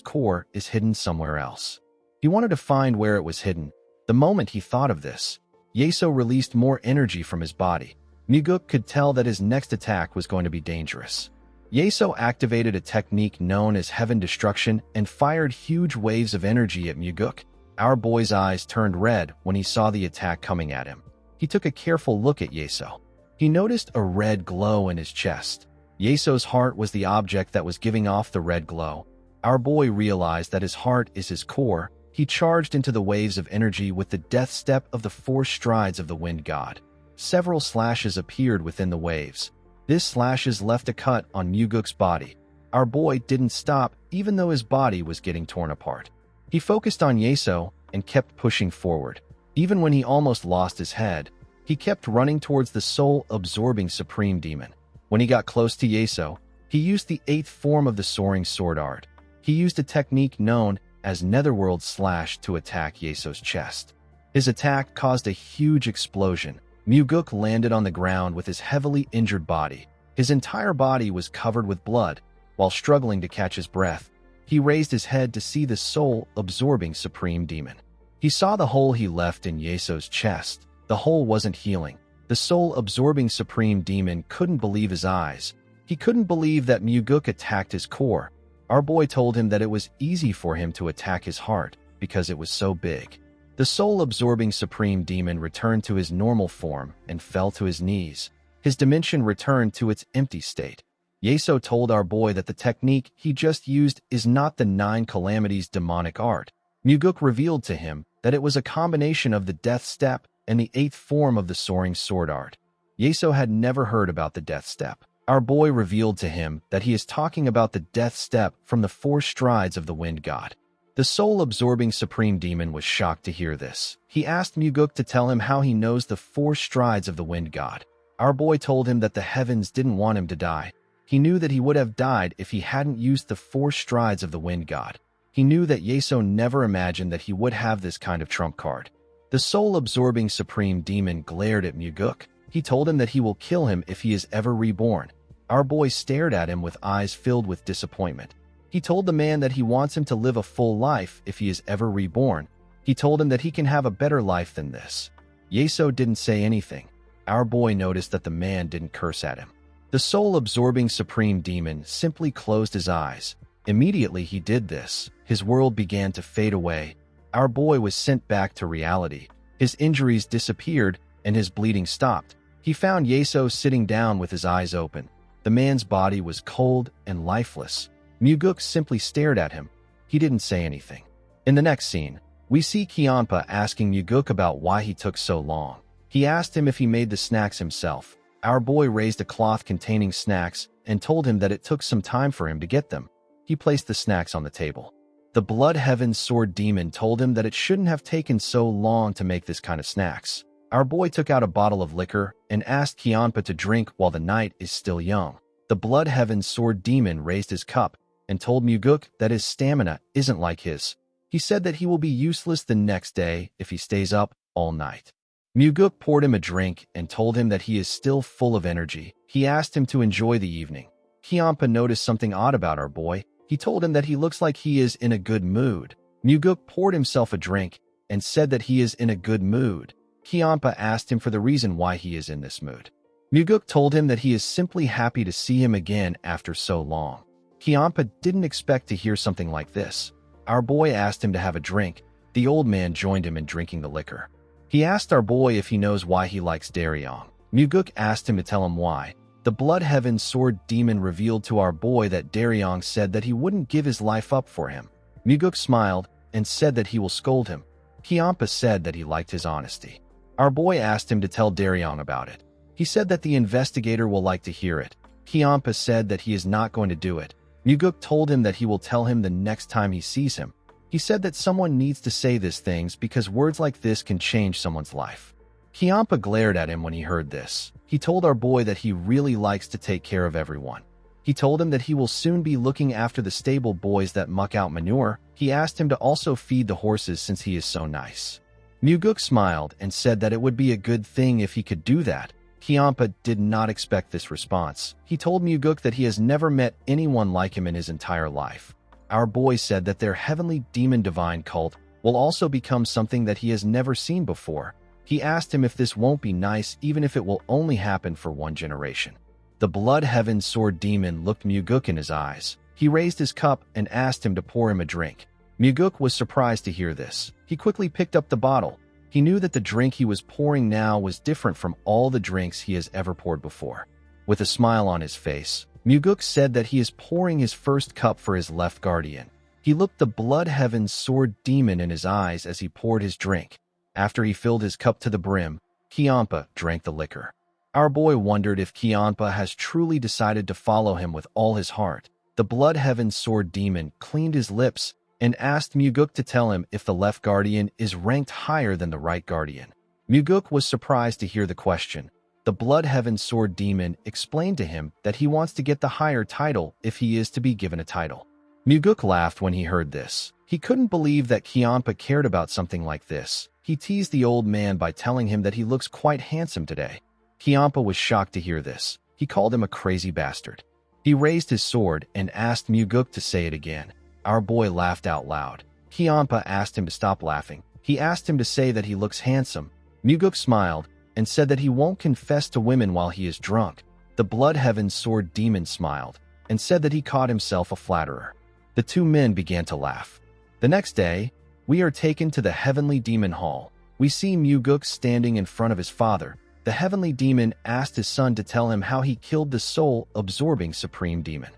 core is hidden somewhere else. He wanted to find where it was hidden. The moment he thought of this, Yeso released more energy from his body. Muguk could tell that his next attack was going to be dangerous. Yeso activated a technique known as Heaven Destruction and fired huge waves of energy at Muguk. Our boy's eyes turned red when he saw the attack coming at him. He took a careful look at Yeso. He noticed a red glow in his chest. Yeso's heart was the object that was giving off the red glow. Our boy realized that his heart is his core. He charged into the waves of energy with the death step of the 4 strides of the wind god. Several slashes appeared within the waves. These slashes left a cut on Muguk's body. Our boy didn't stop even though his body was getting torn apart. He focused on Yeso and kept pushing forward. Even when he almost lost his head, he kept running towards the soul-absorbing supreme demon. When he got close to Yeso, he used the 8th form of the soaring sword art. He used a technique known as Netherworld Slash to attack Yeso's chest. His attack caused a huge explosion. Muguk landed on the ground with his heavily injured body. His entire body was covered with blood. While struggling to catch his breath, he raised his head to see the soul-absorbing supreme demon. He saw the hole he left in Yeso's chest. The hole wasn't healing. The soul-absorbing supreme demon couldn't believe his eyes. He couldn't believe that Muguk attacked his core. Our boy told him that it was easy for him to attack his heart because it was so big. The soul-absorbing supreme demon returned to his normal form and fell to his knees. His dimension returned to its empty state. Yeso told our boy that the technique he just used is not the 9 Calamities demonic art. Muguk revealed to him that it was a combination of the death step and the 8th form of the soaring sword art. Yeso had never heard about the death step. Our boy revealed to him that he is talking about the death step from the 4 strides of the wind god. The soul-absorbing supreme demon was shocked to hear this. He asked Muguk to tell him how he knows the 4 strides of the wind god. Our boy told him that the heavens didn't want him to die. He knew that he would have died if he hadn't used the 4 strides of the wind god. He knew that Yeso never imagined that he would have this kind of trump card. The soul-absorbing supreme demon glared at Muguk. He told him that he will kill him if he is ever reborn. Our boy stared at him with eyes filled with disappointment. He told the man that he wants him to live a full life if he is ever reborn. He told him that he can have a better life than this. Yeso didn't say anything. Our boy noticed that the man didn't curse at him. The soul-absorbing supreme demon simply closed his eyes. Immediately he did this, his world began to fade away. Our boy was sent back to reality. His injuries disappeared and his bleeding stopped. He found Yeso sitting down with his eyes open. The man's body was cold and lifeless. Muguk simply stared at him. He didn't say anything. In the next scene, we see Kianpa asking Muguk about why he took so long. He asked him if he made the snacks himself. Our boy raised a cloth containing snacks and told him that it took some time for him to get them. He placed the snacks on the table. The Blood Heaven Sword Demon told him that it shouldn't have taken so long to make this kind of snacks. Our boy took out a bottle of liquor and asked Kianpa to drink while the night is still young. The Blood Heaven Sword Demon raised his cup. and told Muguk that his stamina isn't like his. He said that he will be useless the next day if he stays up all night. Muguk poured him a drink and told him that he is still full of energy. He asked him to enjoy the evening. Kiampa noticed something odd about our boy. He told him that he looks like he is in a good mood. Muguk poured himself a drink and said that he is in a good mood. Kiampa asked him for the reason why he is in this mood. Muguk told him that he is simply happy to see him again after so long. Kiampa didn't expect to hear something like this. Our boy asked him to have a drink. The old man joined him in drinking the liquor. He asked our boy if he knows why he likes Daryong. Muguk asked him to tell him why. The Blood Heaven Sword Demon revealed to our boy that Daryong said that he wouldn't give his life up for him. Muguk smiled and said that he will scold him. Kiampa said that he liked his honesty. Our boy asked him to tell Daryong about it. He said that the investigator will like to hear it. Kiampa said that he is not going to do it. Muguk told him that he will tell him the next time he sees him. He said that someone needs to say these things because words like this can change someone's life. Kiampa glared at him when he heard this. He told our boy that he really likes to take care of everyone. He told him that he will soon be looking after the stable boys that muck out manure. He asked him to also feed the horses since he is so nice. Muguk smiled and said that it would be a good thing if he could do that. Kiampa did not expect this response. He told Muguk that he has never met anyone like him in his entire life. Our boy said that their heavenly demon divine cult will also become something that he has never seen before. He asked him if this won't be nice even if it will only happen for one generation. The Blood Heaven Sword Demon looked Muguk in his eyes. He raised his cup and asked him to pour him a drink. Muguk was surprised to hear this. He quickly picked up the bottle. He knew that the drink he was pouring now was different from all the drinks he has ever poured before. With a smile on his face, Muguk said that he is pouring his first cup for his left guardian. He looked the Blood Heaven Sword Demon in his eyes as he poured his drink. After he filled his cup to the brim, Kiampa drank the liquor. Our boy wondered if Kiampa has truly decided to follow him with all his heart. The Blood Heaven Sword Demon cleaned his lips and asked Muguk to tell him if the left guardian is ranked higher than the right guardian. Muguk was surprised to hear the question. The Blood Heaven Sword Demon explained to him that he wants to get the higher title if he is to be given a title. Muguk laughed when he heard this. He couldn't believe that Kiampa cared about something like this. He teased the old man by telling him that he looks quite handsome today. Kiampa was shocked to hear this. He called him a crazy bastard. He raised his sword and asked Muguk to say it again. Our boy laughed out loud. Kiampa asked him to stop laughing. He asked him to say that he looks handsome. Muguk smiled and said that he won't confess to women while he is drunk. The Blood Heaven Sword Demon smiled and said that he caught himself a flatterer. The two men began to laugh. The next day, we are taken to the Heavenly Demon Hall. We see Muguk standing in front of his father. The Heavenly Demon asked his son to tell him how he killed the soul-absorbing Supreme Demon.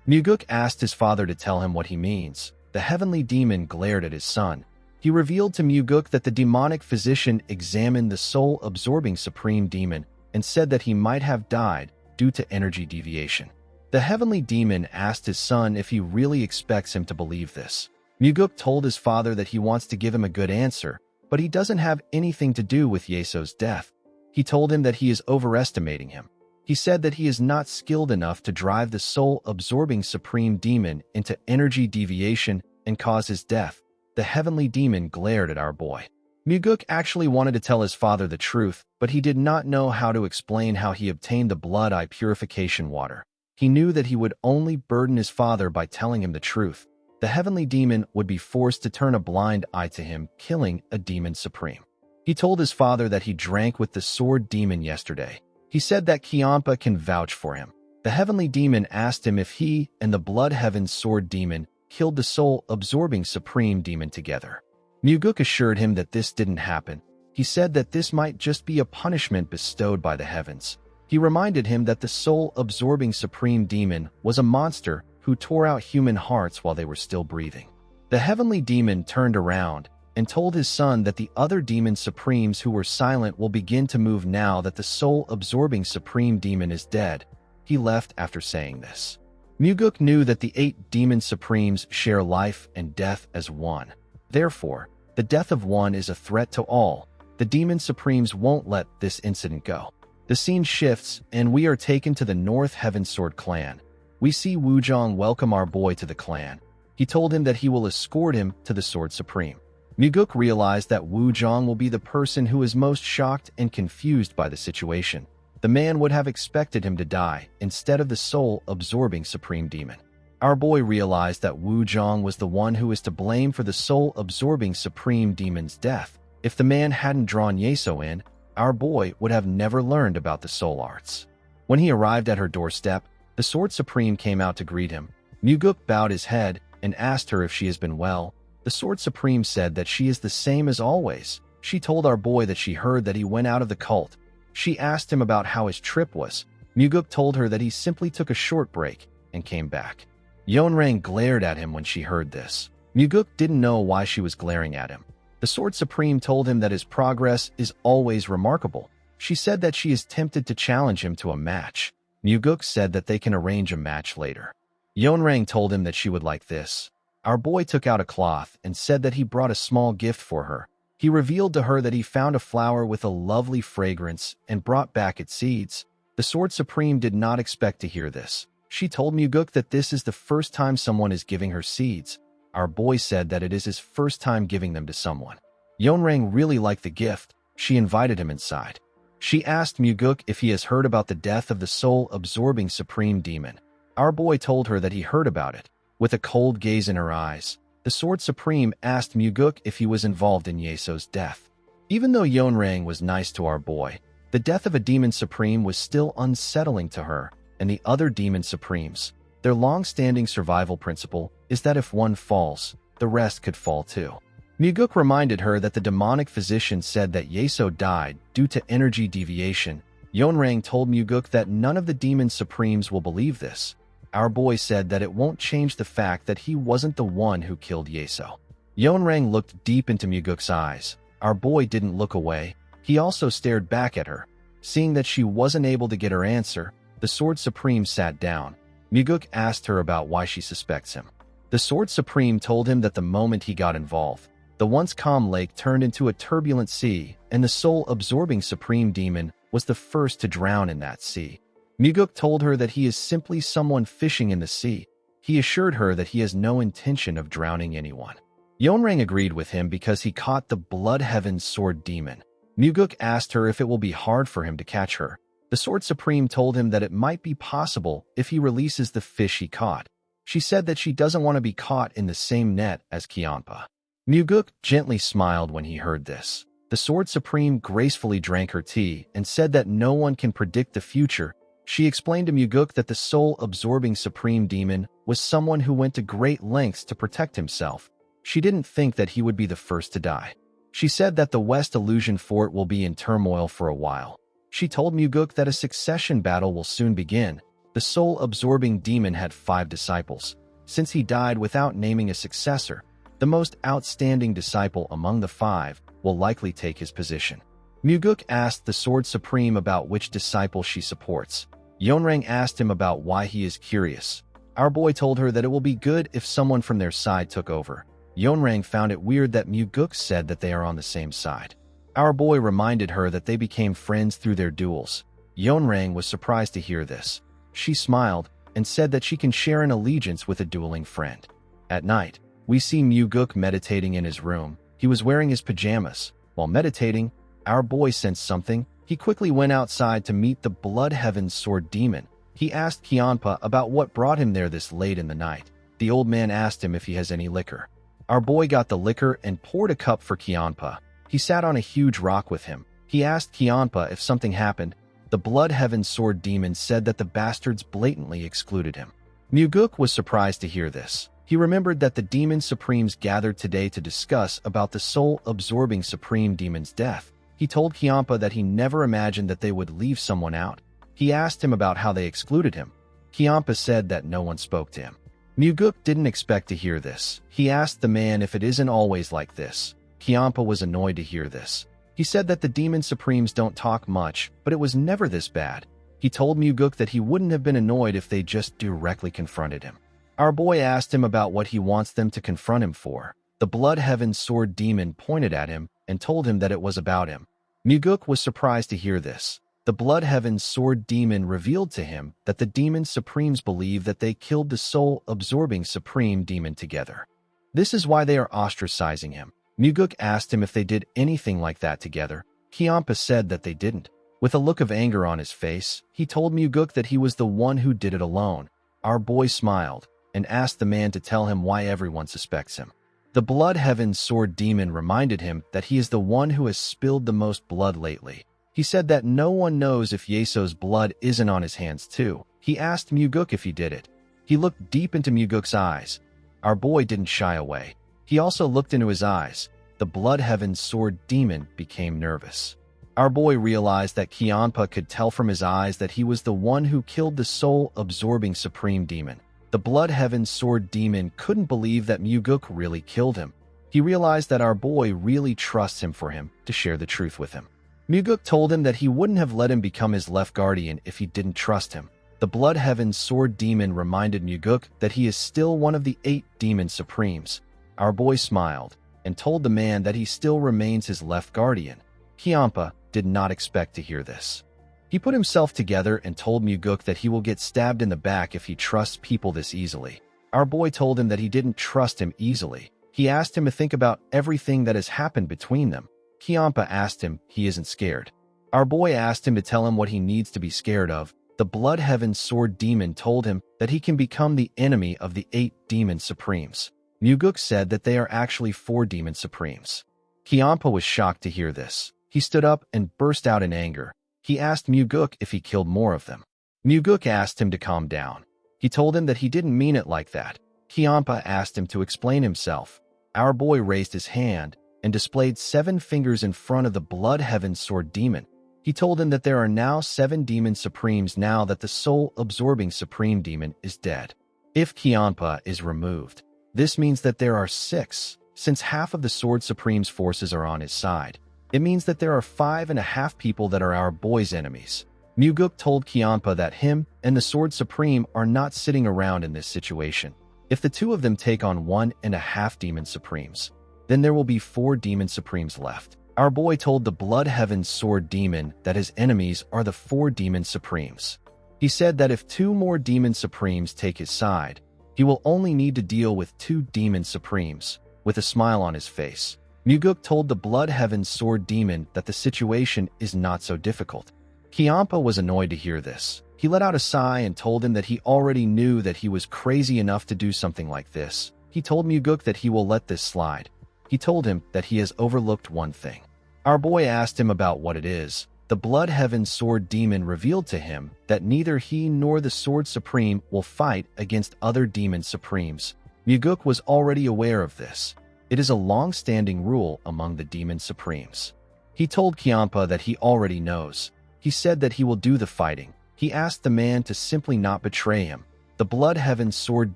Muguk asked his father to tell him what he means. The Heavenly Demon glared at his son. He revealed to Muguk that the demonic physician examined the soul-absorbing Supreme Demon and said that he might have died due to energy deviation. The Heavenly Demon asked his son if he really expects him to believe this. Muguk told his father that he wants to give him a good answer, but he doesn't have anything to do with Yeso's death. He told him that he is overestimating him. He said that he is not skilled enough to drive the soul-absorbing Supreme Demon into energy deviation and cause his death. The Heavenly Demon glared at our boy. Muguk actually wanted to tell his father the truth, but he did not know how to explain how he obtained the blood eye purification water. He knew that he would only burden his father by telling him the truth. The Heavenly Demon would be forced to turn a blind eye to him, killing a Demon Supreme. He told his father that he drank with the Sword Demon yesterday. He said that Kiampa can vouch for him. The Heavenly Demon asked him if he and the Blood Heaven Sword Demon killed the soul-absorbing Supreme Demon together. Muguk assured him that this didn't happen. He said that this might just be a punishment bestowed by the heavens. He reminded him that the soul-absorbing Supreme Demon was a monster who tore out human hearts while they were still breathing. The Heavenly Demon turned around and told his son that the other Demon Supremes who were silent will begin to move now that the soul-absorbing Supreme Demon is dead. He left after saying this. Muguk knew that the 8 Demon Supremes share life and death as one. Therefore, the death of one is a threat to all. The Demon Supremes won't let this incident go. The scene shifts, and we are taken to the North Heavensword clan. we see Wuzhong welcome our boy to the clan. He told him that he will escort him to the Sword Supreme. Muguk realized that Wuzhong will be the person who is most shocked and confused by the situation. The man would have expected him to die instead of the soul-absorbing Supreme Demon. Our boy realized that Wuzhong was the one who is to blame for the soul-absorbing Supreme Demon's death. If the man hadn't drawn Yeso in, our boy would have never learned about the soul arts. When he arrived at her doorstep, the Sword Supreme came out to greet him. Muguk bowed his head and asked her if she has been well. The Sword Supreme said that she is the same as always. She told our boy that she heard that he went out of the cult. She asked him about how his trip was. Muguk told her that he simply took a short break and came back. Yeonrang glared at him when she heard this. Muguk didn't know why she was glaring at him. The Sword Supreme told him that his progress is always remarkable. She said that she is tempted to challenge him to a match. Muguk said that they can arrange a match later. Yeonrang told him that she would like this. Our boy took out a cloth and said that he brought a small gift for her. He revealed to her that he found a flower with a lovely fragrance and brought back its seeds. The Sword Supreme did not expect to hear this. She told Muguk that this is the first time someone is giving her seeds. Our boy said that it is his first time giving them to someone. Yeonrang really liked the gift. She invited him inside. She asked Muguk if he has heard about the death of the soul-absorbing Supreme Demon. Our boy told her that he heard about it. With a cold gaze in her eyes, the Sword Supreme asked Muguk if he was involved in Yeso's death. Even though Yeonrang was nice to our boy, the death of a Demon Supreme was still unsettling to her and the other Demon Supremes. Their long-standing survival principle is that if one falls, the rest could fall too. Muguk reminded her that the demonic physician said that Yeso died due to energy deviation. Yeonrang told Muguk that none of the Demon Supremes will believe this. Our boy said that it won't change the fact that he wasn't the one who killed Yeso. Yeonrang looked deep into Muguk's eyes. Our boy didn't look away. He also stared back at her. Seeing that she wasn't able to get her answer, the Sword Supreme sat down. Muguk asked her about why she suspects him. The Sword Supreme told him that the moment he got involved, the once calm lake turned into a turbulent sea, and the soul-absorbing Supreme Demon was the first to drown in that sea. Muguk told her that he is simply someone fishing in the sea. He assured her that he has no intention of drowning anyone. Yeonrang agreed with him because he caught the Blood Heaven Sword Demon. Muguk asked her if it will be hard for him to catch her. The Sword Supreme told him that it might be possible if he releases the fish he caught. She said that she doesn't want to be caught in the same net as Kyanpa. Muguk gently smiled when he heard this. The Sword Supreme gracefully drank her tea and said that no one can predict the future. She explained to Muguk that the soul-absorbing Supreme Demon was someone who went to great lengths to protect himself. She didn't think that he would be the first to die. She said that the West Illusion Fort will be in turmoil for a while. She told Muguk that a succession battle will soon begin. The soul-absorbing demon had 5 disciples. Since he died without naming a successor, the most outstanding disciple among the 5 will likely take his position. Muguk asked the Sword Supreme about which disciple she supports. Yeonrang asked him about why he is curious. Our boy told her that it will be good if someone from their side took over. Yeonrang found it weird that Muguk said that they are on the same side. Our boy reminded her that they became friends through their duels. Yeonrang was surprised to hear this. She smiled and said that she can share an allegiance with a dueling friend. At night, we see Muguk meditating in his room. He was wearing his pajamas. While meditating, our boy sensed something. He quickly went outside to meet the Blood Heaven Sword Demon. He asked Kyanpa about what brought him there this late in the night. The old man asked him if he has any liquor. Our boy got the liquor and poured a cup for Kyanpa. He sat on a huge rock with him. He asked Kyanpa if something happened. The Blood Heaven Sword Demon said that the bastards blatantly excluded him. Muguk was surprised to hear this. He remembered that the Demon Supremes gathered today to discuss about the soul-absorbing Supreme Demon's death. He told Kyanpa that he never imagined that they would leave someone out. He asked him about how they excluded him. Kyanpa said that no one spoke to him. Muguk didn't expect to hear this. He asked the man if it isn't always like this. Kyanpa was annoyed to hear this. He said that the Demon Supremes don't talk much, but it was never this bad. He told Muguk that he wouldn't have been annoyed if they just directly confronted him. Our boy asked him about what he wants them to confront him for. The Blood Heaven Sword Demon pointed at him and told him that it was about him. Muguk was surprised to hear this. The Blood Heaven Sword Demon revealed to him that the Demon Supremes believe that they killed the soul-absorbing Supreme Demon together. This is why they are ostracizing him. Muguk asked him if they did anything like that together. Kiampa said that they didn't. With a look of anger on his face, he told Muguk that he was the one who did it alone. Our boy smiled and asked the man to tell him why everyone suspects him. The Blood Heaven Sword Demon reminded him that he is the one who has spilled the most blood lately. He said that no one knows if Yeso's blood isn't on his hands too. He asked Muguk if he did it. He looked deep into Muguk's eyes. Our boy didn't shy away. He also looked into his eyes. The Blood Heaven Sword Demon became nervous. Our boy realized that Kiampa could tell from his eyes that he was the one who killed the soul-absorbing Supreme Demon. The Blood Heaven Sword Demon couldn't believe that Muguk really killed him. He realized that our boy really trusts him for him to share the truth with him. Muguk told him that he wouldn't have let him become his left guardian if he didn't trust him. The Blood Heaven Sword Demon reminded Muguk that he is still one of the 8 Demon Supremes. Our boy smiled and told the man that he still remains his left guardian. Kiampa did not expect to hear this. He put himself together and told Muguk that he will get stabbed in the back if he trusts people this easily. Our boy told him that he didn't trust him easily. He asked him to think about everything that has happened between them. Kiampa asked him he isn't scared. Our boy asked him to tell him what he needs to be scared of. The Blood Heaven Sword Demon told him that he can become the enemy of the 8 Demon Supremes. Muguk said that they are actually 4 Demon Supremes. Kiampa was shocked to hear this. He stood up and burst out in anger. He asked Muguk if he killed more of them. Muguk asked him to calm down. He told him that he didn't mean it like that. Kiampa asked him to explain himself. Our boy raised his hand and displayed 7 fingers in front of the Blood Heaven Sword Demon. He told him that there are now 7 Demon Supremes now that the soul-absorbing Supreme Demon is dead. If Kiampa is removed, this means that there are 6, since half of the Sword Supreme's forces are on his side. It means that there are 5.5 people that are our boy's enemies. Muguk told Kiampa that him and the Sword Supreme are not sitting around in this situation. If the 2 of them take on 1.5 Demon Supremes, then there will be 4 Demon Supremes left. Our boy told the Blood Heaven Sword Demon that his enemies are the 4 Demon Supremes. He said that if 2 more Demon Supremes take his side, he will only need to deal with 2 Demon Supremes. With a smile on his face, Muguk told the Blood Heaven Sword Demon that the situation is not so difficult. Kiampa was annoyed to hear this. He let out a sigh and told him that he already knew that he was crazy enough to do something like this. He told Muguk that he will let this slide. He told him that he has overlooked one thing. Our boy asked him about what it is. The Blood Heaven Sword Demon revealed to him that neither he nor the Sword Supreme will fight against other Demon Supremes. Muguk was already aware of this. It is a long-standing rule among the Demon Supremes. He told Kiampa that he already knows. He said that he will do the fighting. He asked the man to simply not betray him. The Blood Heaven Sword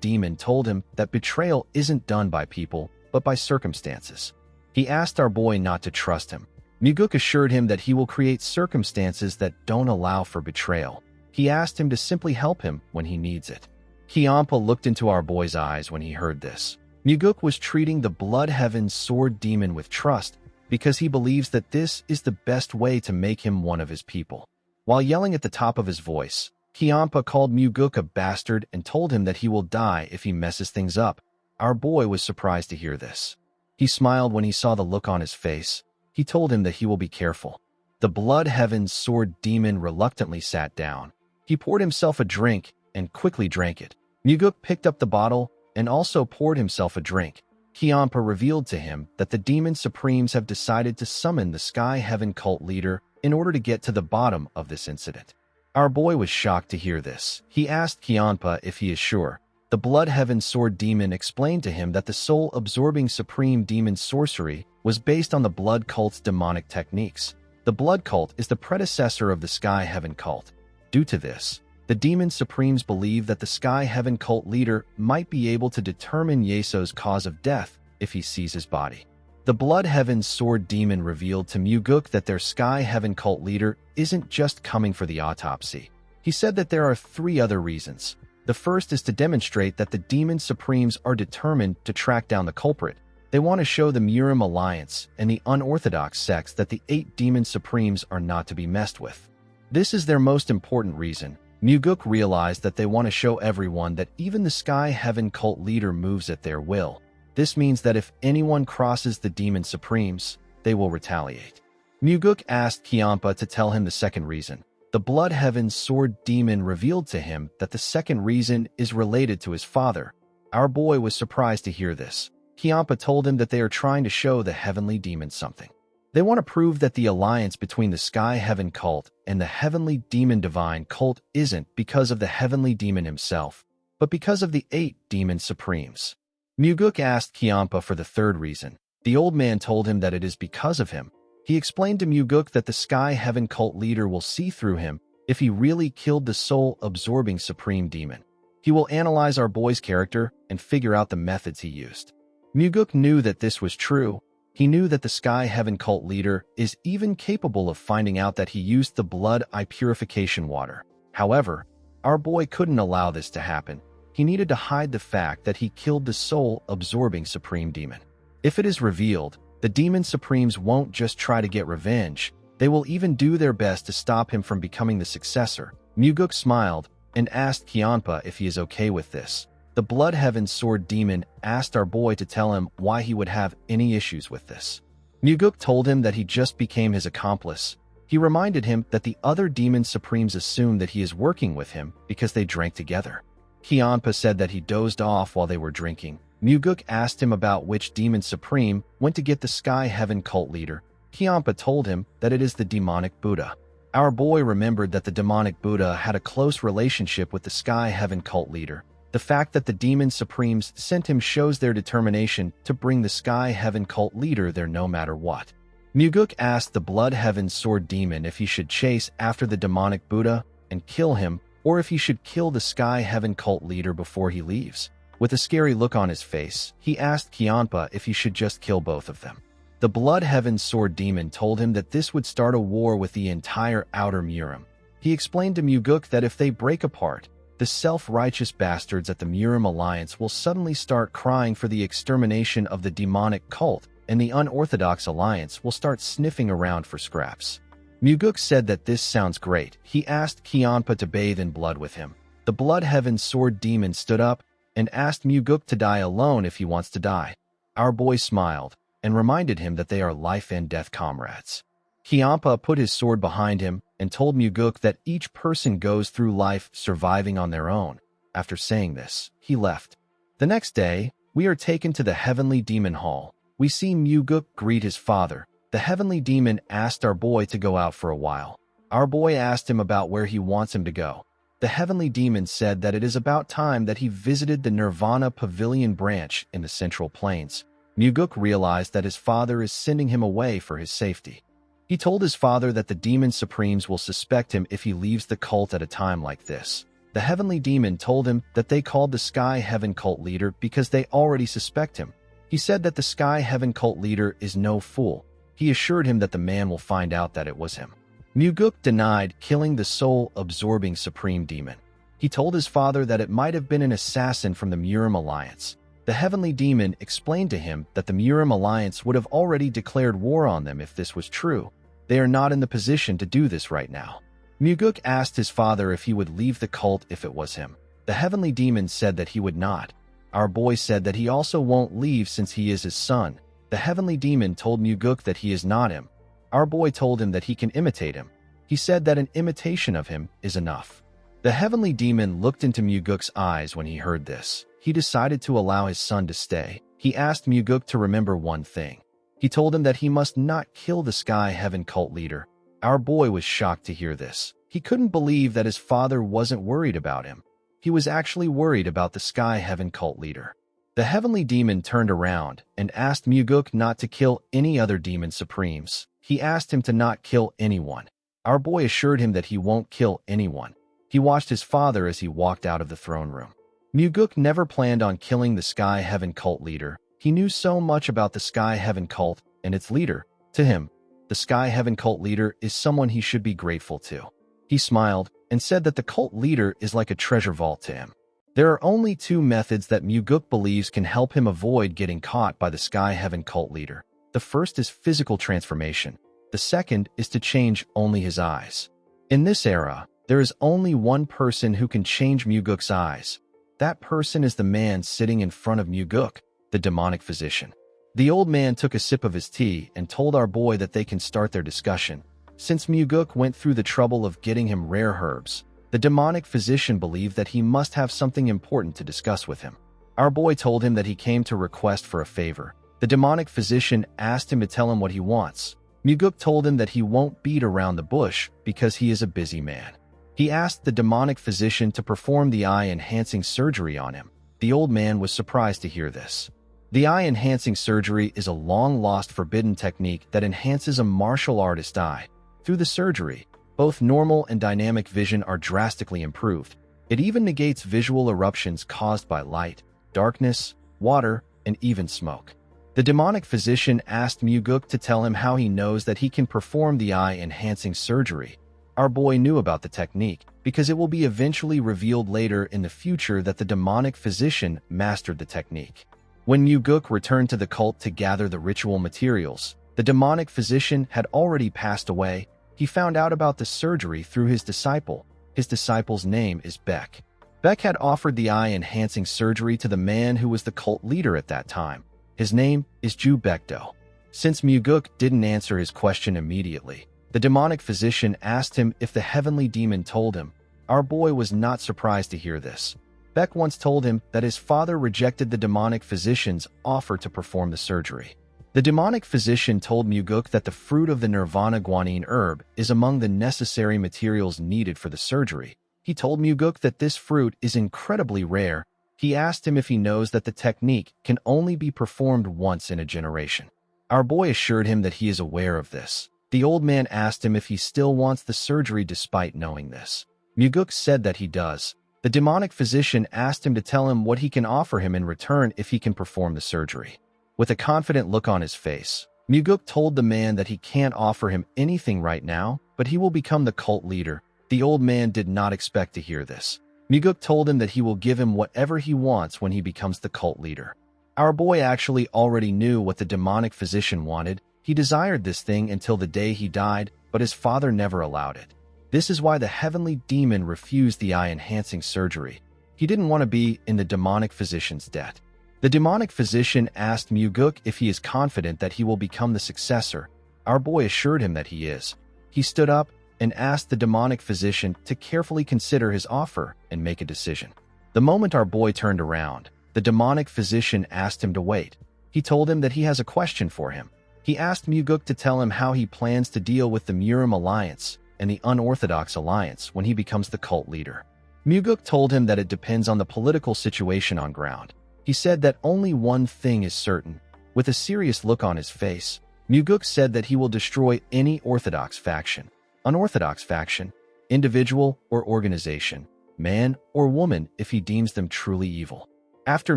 Demon told him that betrayal isn't done by people, but by circumstances. He asked our boy not to trust him. Muguk assured him that he will create circumstances that don't allow for betrayal. He asked him to simply help him when he needs it. Kiampa looked into our boy's eyes when he heard this. Muguk was treating the Blood Heaven Sword Demon with trust because he believes that this is the best way to make him one of his people. While yelling at the top of his voice, Kiampa called Muguk a bastard and told him that he will die if he messes things up. Our boy was surprised to hear this. He smiled when he saw the look on his face. He told him that he will be careful. The Blood Heaven Sword Demon reluctantly sat down. He poured himself a drink and quickly drank it. Muguk picked up the bottle and also poured himself a drink. Kiampa revealed to him that the Demon Supremes have decided to summon the Sky Heaven cult leader in order to get to the bottom of this incident. Our boy was shocked to hear this. He asked Kiampa if he is sure. The Blood Heaven Sword Demon explained to him that the soul-absorbing Supreme Demon sorcery was based on the Blood Cult's demonic techniques. The Blood Cult is the predecessor of the Sky Heaven cult. Due to this, the Demon Supremes believe that the Sky Heaven cult leader might be able to determine Yeso's cause of death if he sees his body. The Blood Heaven Sword Demon revealed to Muguk that their Sky Heaven cult leader isn't just coming for the autopsy. He said that there are 3 other reasons. The first is to demonstrate that the Demon Supremes are determined to track down the culprit. They want to show the Murim Alliance and the unorthodox sects that the 8 Demon Supremes are not to be messed with. This is their most important reason. Muguk realized that they want to show everyone that even the Sky Heaven cult leader moves at their will. This means that if anyone crosses the Demon Supremes, they will retaliate. Muguk asked Kiampa to tell him the second reason. The Blood Heaven Sword Demon revealed to him that the second reason is related to his father. Our boy was surprised to hear this. Kiampa told him that they are trying to show the Heavenly Demon something. They want to prove that the alliance between the Sky Heaven cult and the Heavenly Demon Divine cult isn't because of the Heavenly Demon himself, but because of the 8 Demon Supremes. Muguk asked Kiampa for the third reason. The old man told him that it is because of him. He explained to Muguk that the Sky Heaven cult leader will see through him if he really killed the soul-absorbing Supreme Demon. He will analyze our boy's character and figure out the methods he used. Muguk knew that this was true. He knew that the Sky Heaven cult leader is even capable of finding out that he used the blood eye purification water. However, our boy couldn't allow this to happen. He needed to hide the fact that he killed the soul-absorbing Supreme Demon. If it is revealed, the Demon Supremes won't just try to get revenge. They will even do their best to stop him from becoming the successor. Muguk smiled and asked Kiampa if he is okay with this. The Blood Heaven Sword Demon asked our boy to tell him why he would have any issues with this. Muguk told him that he just became his accomplice. He reminded him that the other Demon Supremes assume that he is working with him because they drank together. Kiampa said that he dozed off while they were drinking. Muguk asked him about which Demon Supreme went to get the Sky Heaven cult leader. Kiampa told him that it is the demonic Buddha. Our boy remembered that the demonic Buddha had a close relationship with the Sky Heaven cult leader. The fact that the Demon Supremes sent him shows their determination to bring the Sky Heaven cult leader there no matter what. Muguk asked the Blood Heaven Sword Demon if he should chase after the demonic Buddha and kill him, or if he should kill the Sky Heaven cult leader before he leaves. With a scary look on his face, he asked Kiampa if he should just kill both of them. The Blood Heaven Sword Demon told him that this would start a war with the entire Outer Murim. He explained to Muguk that if they break apart, the self-righteous bastards at the Murim Alliance will suddenly start crying for the extermination of the demonic cult, and the unorthodox alliance will start sniffing around for scraps. Muguk said that this sounds great. He asked Kiampa to bathe in blood with him. The Blood Heaven Sword Demon stood up and asked Muguk to die alone if he wants to die. Our boy smiled and reminded him that they are life and death comrades. Kiampa put his sword behind him and told Muguk that each person goes through life surviving on their own. After saying this, he left. The next day, we are taken to the Heavenly Demon Hall. We see Muguk greet his father. The Heavenly Demon asked our boy to go out for a while. Our boy asked him about where he wants him to go. The Heavenly Demon said that it is about time that he visited the Nirvana Pavilion branch in the Central Plains. Muguk realized that his father is sending him away for his safety. He told his father that the Demon Supremes will suspect him if he leaves the cult at a time like this. The Heavenly Demon told him that they called the Sky Heaven cult leader because they already suspect him. He said that the Sky Heaven cult leader is no fool. He assured him that the man will find out that it was him. Muguk denied killing the soul-absorbing Supreme Demon. He told his father that it might have been an assassin from the Murim Alliance. The Heavenly Demon explained to him that the Murim Alliance would have already declared war on them if this was true. They are not in the position to do this right now. Muguk asked his father if he would leave the cult if it was him. The Heavenly Demon said that he would not. Our boy said that he also won't leave since he is his son. The Heavenly Demon told Muguk that he is not him. Our boy told him that he can imitate him. He said that an imitation of him is enough. The Heavenly Demon looked into Muguk's eyes when he heard this. He decided to allow his son to stay. He asked Muguk to remember one thing. He told him that he must not kill the Sky Heaven cult leader. Our boy was shocked to hear this. He couldn't believe that his father wasn't worried about him. He was actually worried about the Sky Heaven cult leader. The Heavenly Demon turned around and asked Muguk not to kill any other Demon Supremes. He asked him to not kill anyone. Our boy assured him that he won't kill anyone. He watched his father as he walked out of the throne room. Muguk never planned on killing the Sky Heaven cult leader. He knew so much about the Sky Heaven cult and its leader. To him, the Sky Heaven cult leader is someone he should be grateful to. He smiled and said that the cult leader is like a treasure vault to him. There are only 2 methods that Muguk believes can help him avoid getting caught by the Sky Heaven cult leader. The first is physical transformation. The second is to change only his eyes. In this era, there is only one person who can change Muguk's eyes. That person is the man sitting in front of Muguk, the demonic physician. The old man took a sip of his tea and told our boy that they can start their discussion. Since Muguk went through the trouble of getting him rare herbs, the demonic physician believed that he must have something important to discuss with him. Our boy told him that he came to request for a favor. The demonic physician asked him to tell him what he wants. Muguk told him that he won't beat around the bush because he is a busy man. He asked the demonic physician to perform the eye-enhancing surgery on him. The old man was surprised to hear this. The eye-enhancing surgery is a long-lost forbidden technique that enhances a martial artist's eye. Through the surgery, both normal and dynamic vision are drastically improved. It even negates visual eruptions caused by light, darkness, water, and even smoke. The demonic physician asked Muguk to tell him how he knows that he can perform the eye-enhancing surgery. Our boy knew about the technique because it will be eventually revealed later in the future that the demonic physician mastered the technique. When Muguk returned to the cult to gather the ritual materials, the demonic physician had already passed away. He found out about the surgery through his disciple. His disciple's name is Beck. Beck had offered the eye-enhancing surgery to the man who was the cult leader at that time. His name is Ju Bekdo. Since Muguk didn't answer his question immediately, the demonic physician asked him if the heavenly demon told him. Our boy was not surprised to hear this. Beck once told him that his father rejected the demonic physician's offer to perform the surgery. The demonic physician told Muguk that the fruit of the nirvana guanine herb is among the necessary materials needed for the surgery. He told Muguk that this fruit is incredibly rare. He asked him if he knows that the technique can only be performed once in a generation. Our boy assured him that he is aware of this. The old man asked him if he still wants the surgery despite knowing this. Muguk said that he does. The demonic physician asked him to tell him what he can offer him in return if he can perform the surgery. With a confident look on his face, Muguk told the man that he can't offer him anything right now, but he will become the cult leader. The old man did not expect to hear this. Muguk told him that he will give him whatever he wants when he becomes the cult leader. Our boy actually already knew what the demonic physician wanted. He desired this thing until the day he died, but his father never allowed it. This is why the heavenly demon refused the eye-enhancing surgery. He didn't want to be in the demonic physician's debt. The demonic physician asked Muguk if he is confident that he will become the successor. Our boy assured him that he is. He stood up and asked the demonic physician to carefully consider his offer and make a decision. The moment our boy turned around, the demonic physician asked him to wait. He told him that he has a question for him. He asked Muguk to tell him how he plans to deal with the Murim Alliance and the Unorthodox Alliance when he becomes the cult leader. Muguk told him that it depends on the political situation on ground. He said that only one thing is certain. With a serious look on his face, Muguk said that he will destroy any Orthodox faction, unorthodox faction, individual or organization, man or woman if he deems them truly evil. After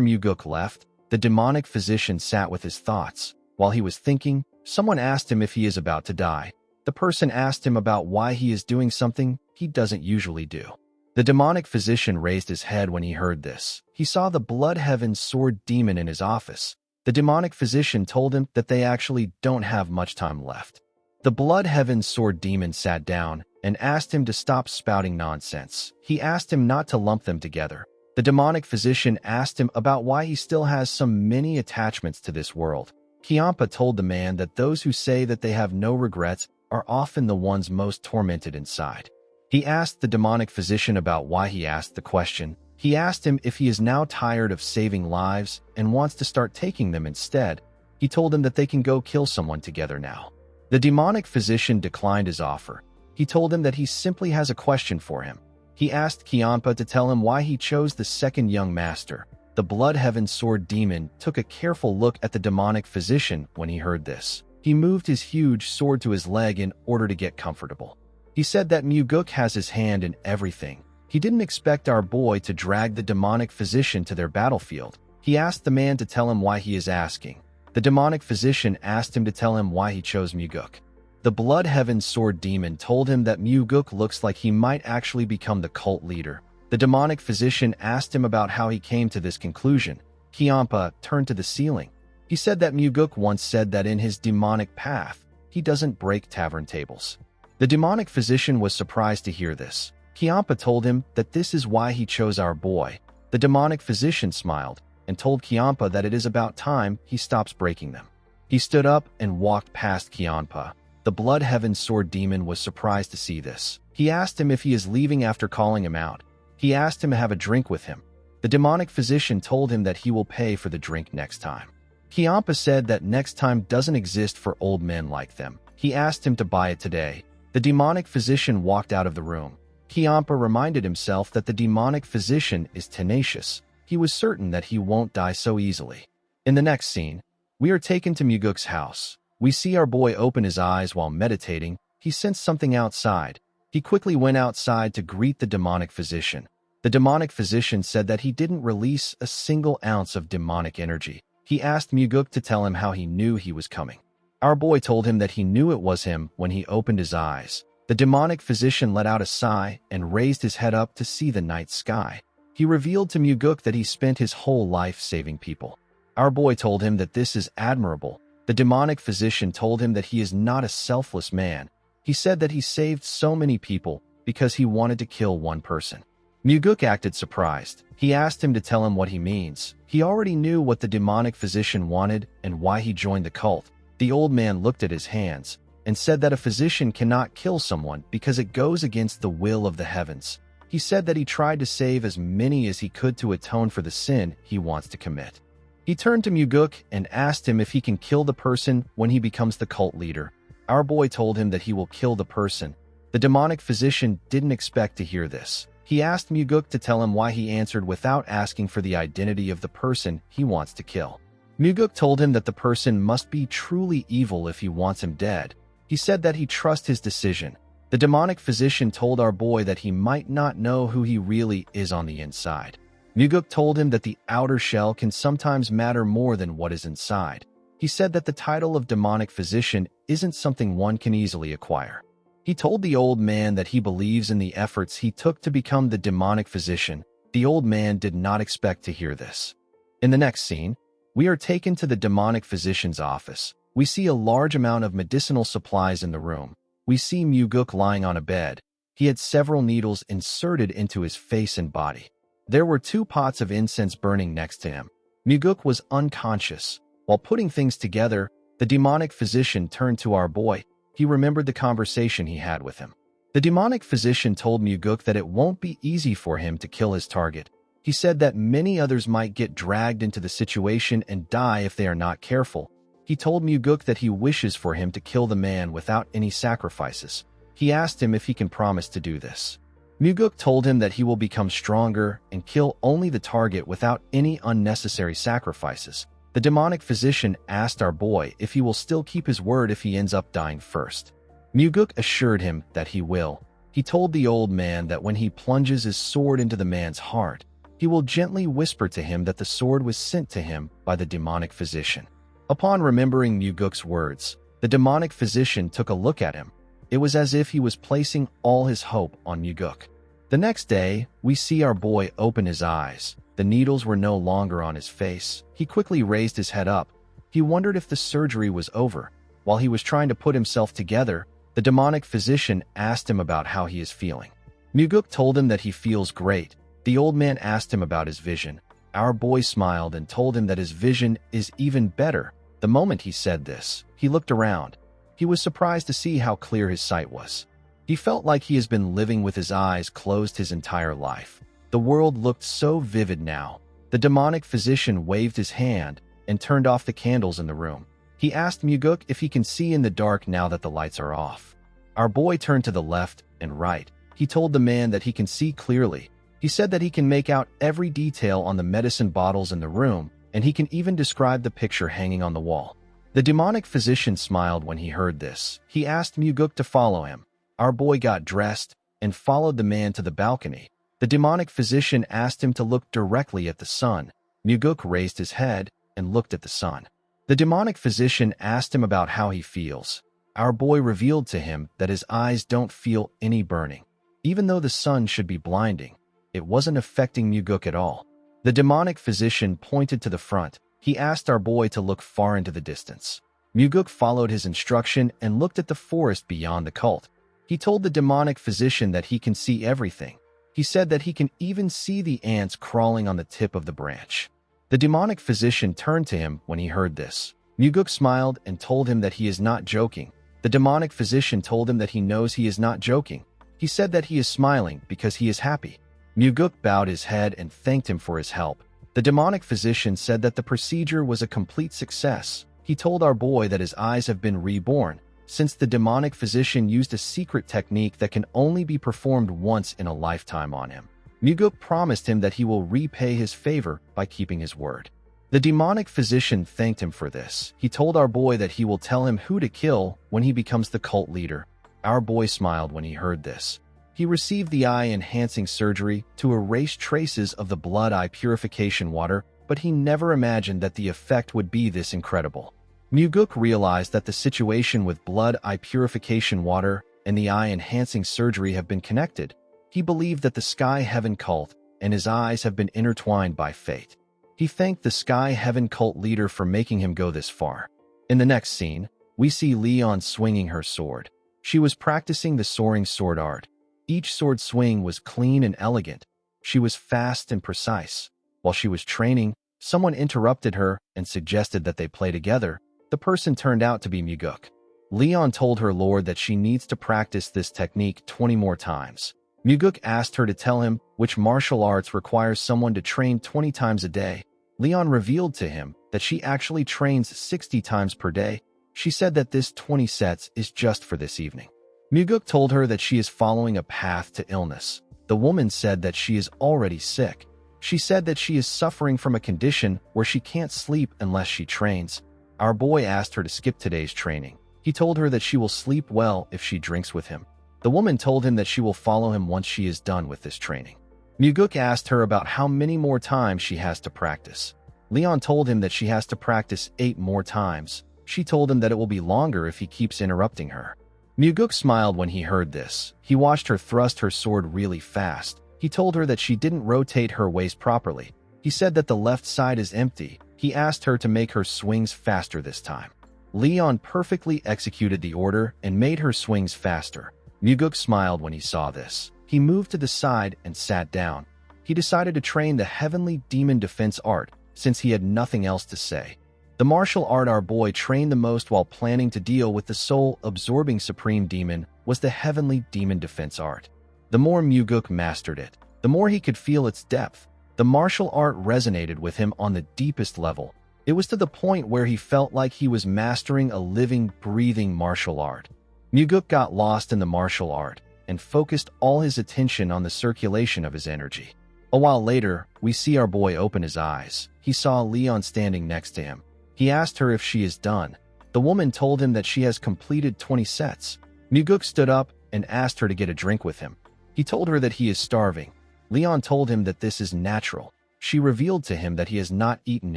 Muguk left, the demonic physician sat with his thoughts. While he was thinking, someone asked him if he is about to die. The person asked him about why he is doing something he doesn't usually do. The demonic physician raised his head when he heard this. He saw the blood heaven sword demon in his office. The demonic physician told him that they actually don't have much time left. The blood heaven sword demon sat down and asked him to stop spouting nonsense. He asked him not to lump them together. The demonic physician asked him about why he still has so many attachments to this world. Kiampa told the man that those who say that they have no regrets are often the ones most tormented inside. He asked the demonic physician about why he asked the question. He asked him if he is now tired of saving lives and wants to start taking them instead. He told him that they can go kill someone together now. The demonic physician declined his offer. He told him that he simply has a question for him. He asked Kiampa to tell him why he chose the second young master. The blood heaven sword demon took a careful look at the demonic physician when he heard this. He moved his huge sword to his leg in order to get comfortable. He said that Muguk has his hand in everything. He didn't expect our boy to drag the demonic physician to their battlefield. He asked the man to tell him why he is asking. The demonic physician asked him to tell him why he chose Muguk. The blood heaven sword demon told him that Muguk looks like he might actually become the cult leader. The demonic physician asked him about how he came to this conclusion. Kiampa turned to the ceiling. He said that Muguk once said that in his demonic path, he doesn't break tavern tables. The demonic physician was surprised to hear this. Kiampa told him that this is why he chose our boy. The demonic physician smiled and told Kiampa that it is about time he stops breaking them. He stood up and walked past Kiampa. The Blood Heaven Sword Demon was surprised to see this. He asked him if he is leaving after calling him out. He asked him to have a drink with him. The demonic physician told him that he will pay for the drink next time. Kiampa said that next time doesn't exist for old men like them. He asked him to buy it today. The demonic physician walked out of the room. Kiampa reminded himself that the demonic physician is tenacious. He was certain that he won't die so easily. In the next scene, we are taken to Muguk's house. We see our boy open his eyes while meditating. He sensed something outside. He quickly went outside to greet the demonic physician. The demonic physician said that he didn't release a single ounce of demonic energy. He asked Muguk to tell him how he knew he was coming. Our boy told him that he knew it was him when he opened his eyes. The demonic physician let out a sigh and raised his head up to see the night sky. He revealed to Muguk that he spent his whole life saving people. Our boy told him that this is admirable. The demonic physician told him that he is not a selfless man. He said that he saved so many people because he wanted to kill one person. Muguk acted surprised. He asked him to tell him what he means. He already knew what the demonic physician wanted and why he joined the cult. The old man looked at his hands and said that a physician cannot kill someone because it goes against the will of the heavens. He said that he tried to save as many as he could to atone for the sin he wants to commit. He turned to Muguk and asked him if he can kill the person when he becomes the cult leader. Our boy told him that he will kill the person. The demonic physician didn't expect to hear this. He asked Muguk to tell him why he answered without asking for the identity of the person he wants to kill. Muguk told him that the person must be truly evil if he wants him dead. He said that he trusts his decision. The demonic physician told our boy that he might not know who he really is on the inside. Muguk told him that the outer shell can sometimes matter more than what is inside. He said that the title of demonic physician isn't something one can easily acquire. He told the old man that he believes in the efforts he took to become the demonic physician. The old man did not expect to hear this. In the next scene, we are taken to the demonic physician's office. We see a large amount of medicinal supplies in the room. We see Muguk lying on a bed. He had several needles inserted into his face and body. There were 2 pots of incense burning next to him. Muguk was unconscious. While putting things together, the demonic physician turned to our boy. He remembered the conversation he had with him. The demonic physician told Muguk that it won't be easy for him to kill his target. He said that many others might get dragged into the situation and die if they are not careful. He told Muguk that he wishes for him to kill the man without any sacrifices. He asked him if he can promise to do this. Muguk told him that he will become stronger and kill only the target without any unnecessary sacrifices. The demonic physician asked our boy if he will still keep his word if he ends up dying first. Muguk assured him that he will. He told the old man that when he plunges his sword into the man's heart, he will gently whisper to him that the sword was sent to him by the demonic physician. Upon remembering Muguk's words, the demonic physician took a look at him. It was as if he was placing all his hope on Muguk. The next day, we see our boy open his eyes. The needles were no longer on his face. He quickly raised his head up. He wondered if the surgery was over. While he was trying to put himself together, the demonic physician asked him about how he is feeling. Muguk told him that he feels great. The old man asked him about his vision. Our boy smiled and told him that his vision is even better. The moment he said this, he looked around. He was surprised to see how clear his sight was. He felt like he has been living with his eyes closed his entire life. The world looked so vivid now. The demonic physician waved his hand and turned off the candles in the room. He asked Muguk if he can see in the dark now that the lights are off. Our boy turned to the left and right. He told the man that he can see clearly. He said that he can make out every detail on the medicine bottles in the room, and he can even describe the picture hanging on the wall. The demonic physician smiled when he heard this. He asked Muguk to follow him. Our boy got dressed and followed the man to the balcony. The demonic physician asked him to look directly at the sun. Muguk raised his head and looked at the sun. The demonic physician asked him about how he feels. Our boy revealed to him that his eyes don't feel any burning. Even though the sun should be blinding, it wasn't affecting Muguk at all. The demonic physician pointed to the front. He asked our boy to look far into the distance. Muguk followed his instruction and looked at the forest beyond the cult. He told the demonic physician that he can see everything. He said that he can even see the ants crawling on the tip of the branch. The demonic physician turned to him when he heard this. Muguk smiled and told him that he is not joking. The demonic physician told him that he knows he is not joking. He said that he is smiling because he is happy. Muguk bowed his head and thanked him for his help. The demonic physician said that the procedure was a complete success. He told our boy that his eyes have been reborn, since the demonic physician used a secret technique that can only be performed once in a lifetime on him. Muguk promised him that he will repay his favor by keeping his word. The demonic physician thanked him for this. He told our boy that he will tell him who to kill when he becomes the cult leader. Our boy smiled when he heard this. He received the eye-enhancing surgery to erase traces of the blood eye purification water, but he never imagined that the effect would be this incredible. Muguk realized that the situation with blood eye purification water and the eye-enhancing surgery have been connected. He believed that the Sky Heaven cult and his eyes have been intertwined by fate. He thanked the Sky Heaven cult leader for making him go this far. In the next scene, we see Leon swinging her sword. She was practicing the soaring sword art. Each sword swing was clean and elegant. She was fast and precise. While she was training, someone interrupted her and suggested that they play together. The person turned out to be Muguk. Leon told her lord that she needs to practice this technique 20 more times. Muguk asked her to tell him which martial arts requires someone to train 20 times a day. Leon revealed to him that she actually trains 60 times per day. She said that this 20 sets is just for this evening. Muguk told her that she is following a path to illness. The woman said that she is already sick. She said that she is suffering from a condition where she can't sleep unless she trains. Our boy asked her to skip today's training. He told her that she will sleep well if she drinks with him. The woman told him that she will follow him once she is done with this training. Muguk asked her about how many more times she has to practice. Leon told him that she has to practice 8 more times. She told him that it will be longer if he keeps interrupting her. Muguk smiled when he heard this. He watched her thrust her sword really fast. He told her that she didn't rotate her waist properly. He said that the left side is empty. He asked her to make her swings faster this time. Leon perfectly executed the order and made her swings faster. Muguk smiled when he saw this. He moved to the side and sat down. He decided to train the Heavenly Demon Defense Art, since he had nothing else to say. The martial art our boy trained the most while planning to deal with the soul-absorbing supreme demon was the Heavenly Demon Defense Art. The more Muguk mastered it, the more he could feel its depth. The martial art resonated with him on the deepest level. It was to the point where he felt like he was mastering a living, breathing martial art. Muguk got lost in the martial art and focused all his attention on the circulation of his energy. A while later, we see our boy open his eyes. He saw Leon standing next to him. He asked her if she is done. The woman told him that she has completed 20 sets. Muguk stood up and asked her to get a drink with him. He told her that he is starving. Leon told him that this is natural. She revealed to him that he has not eaten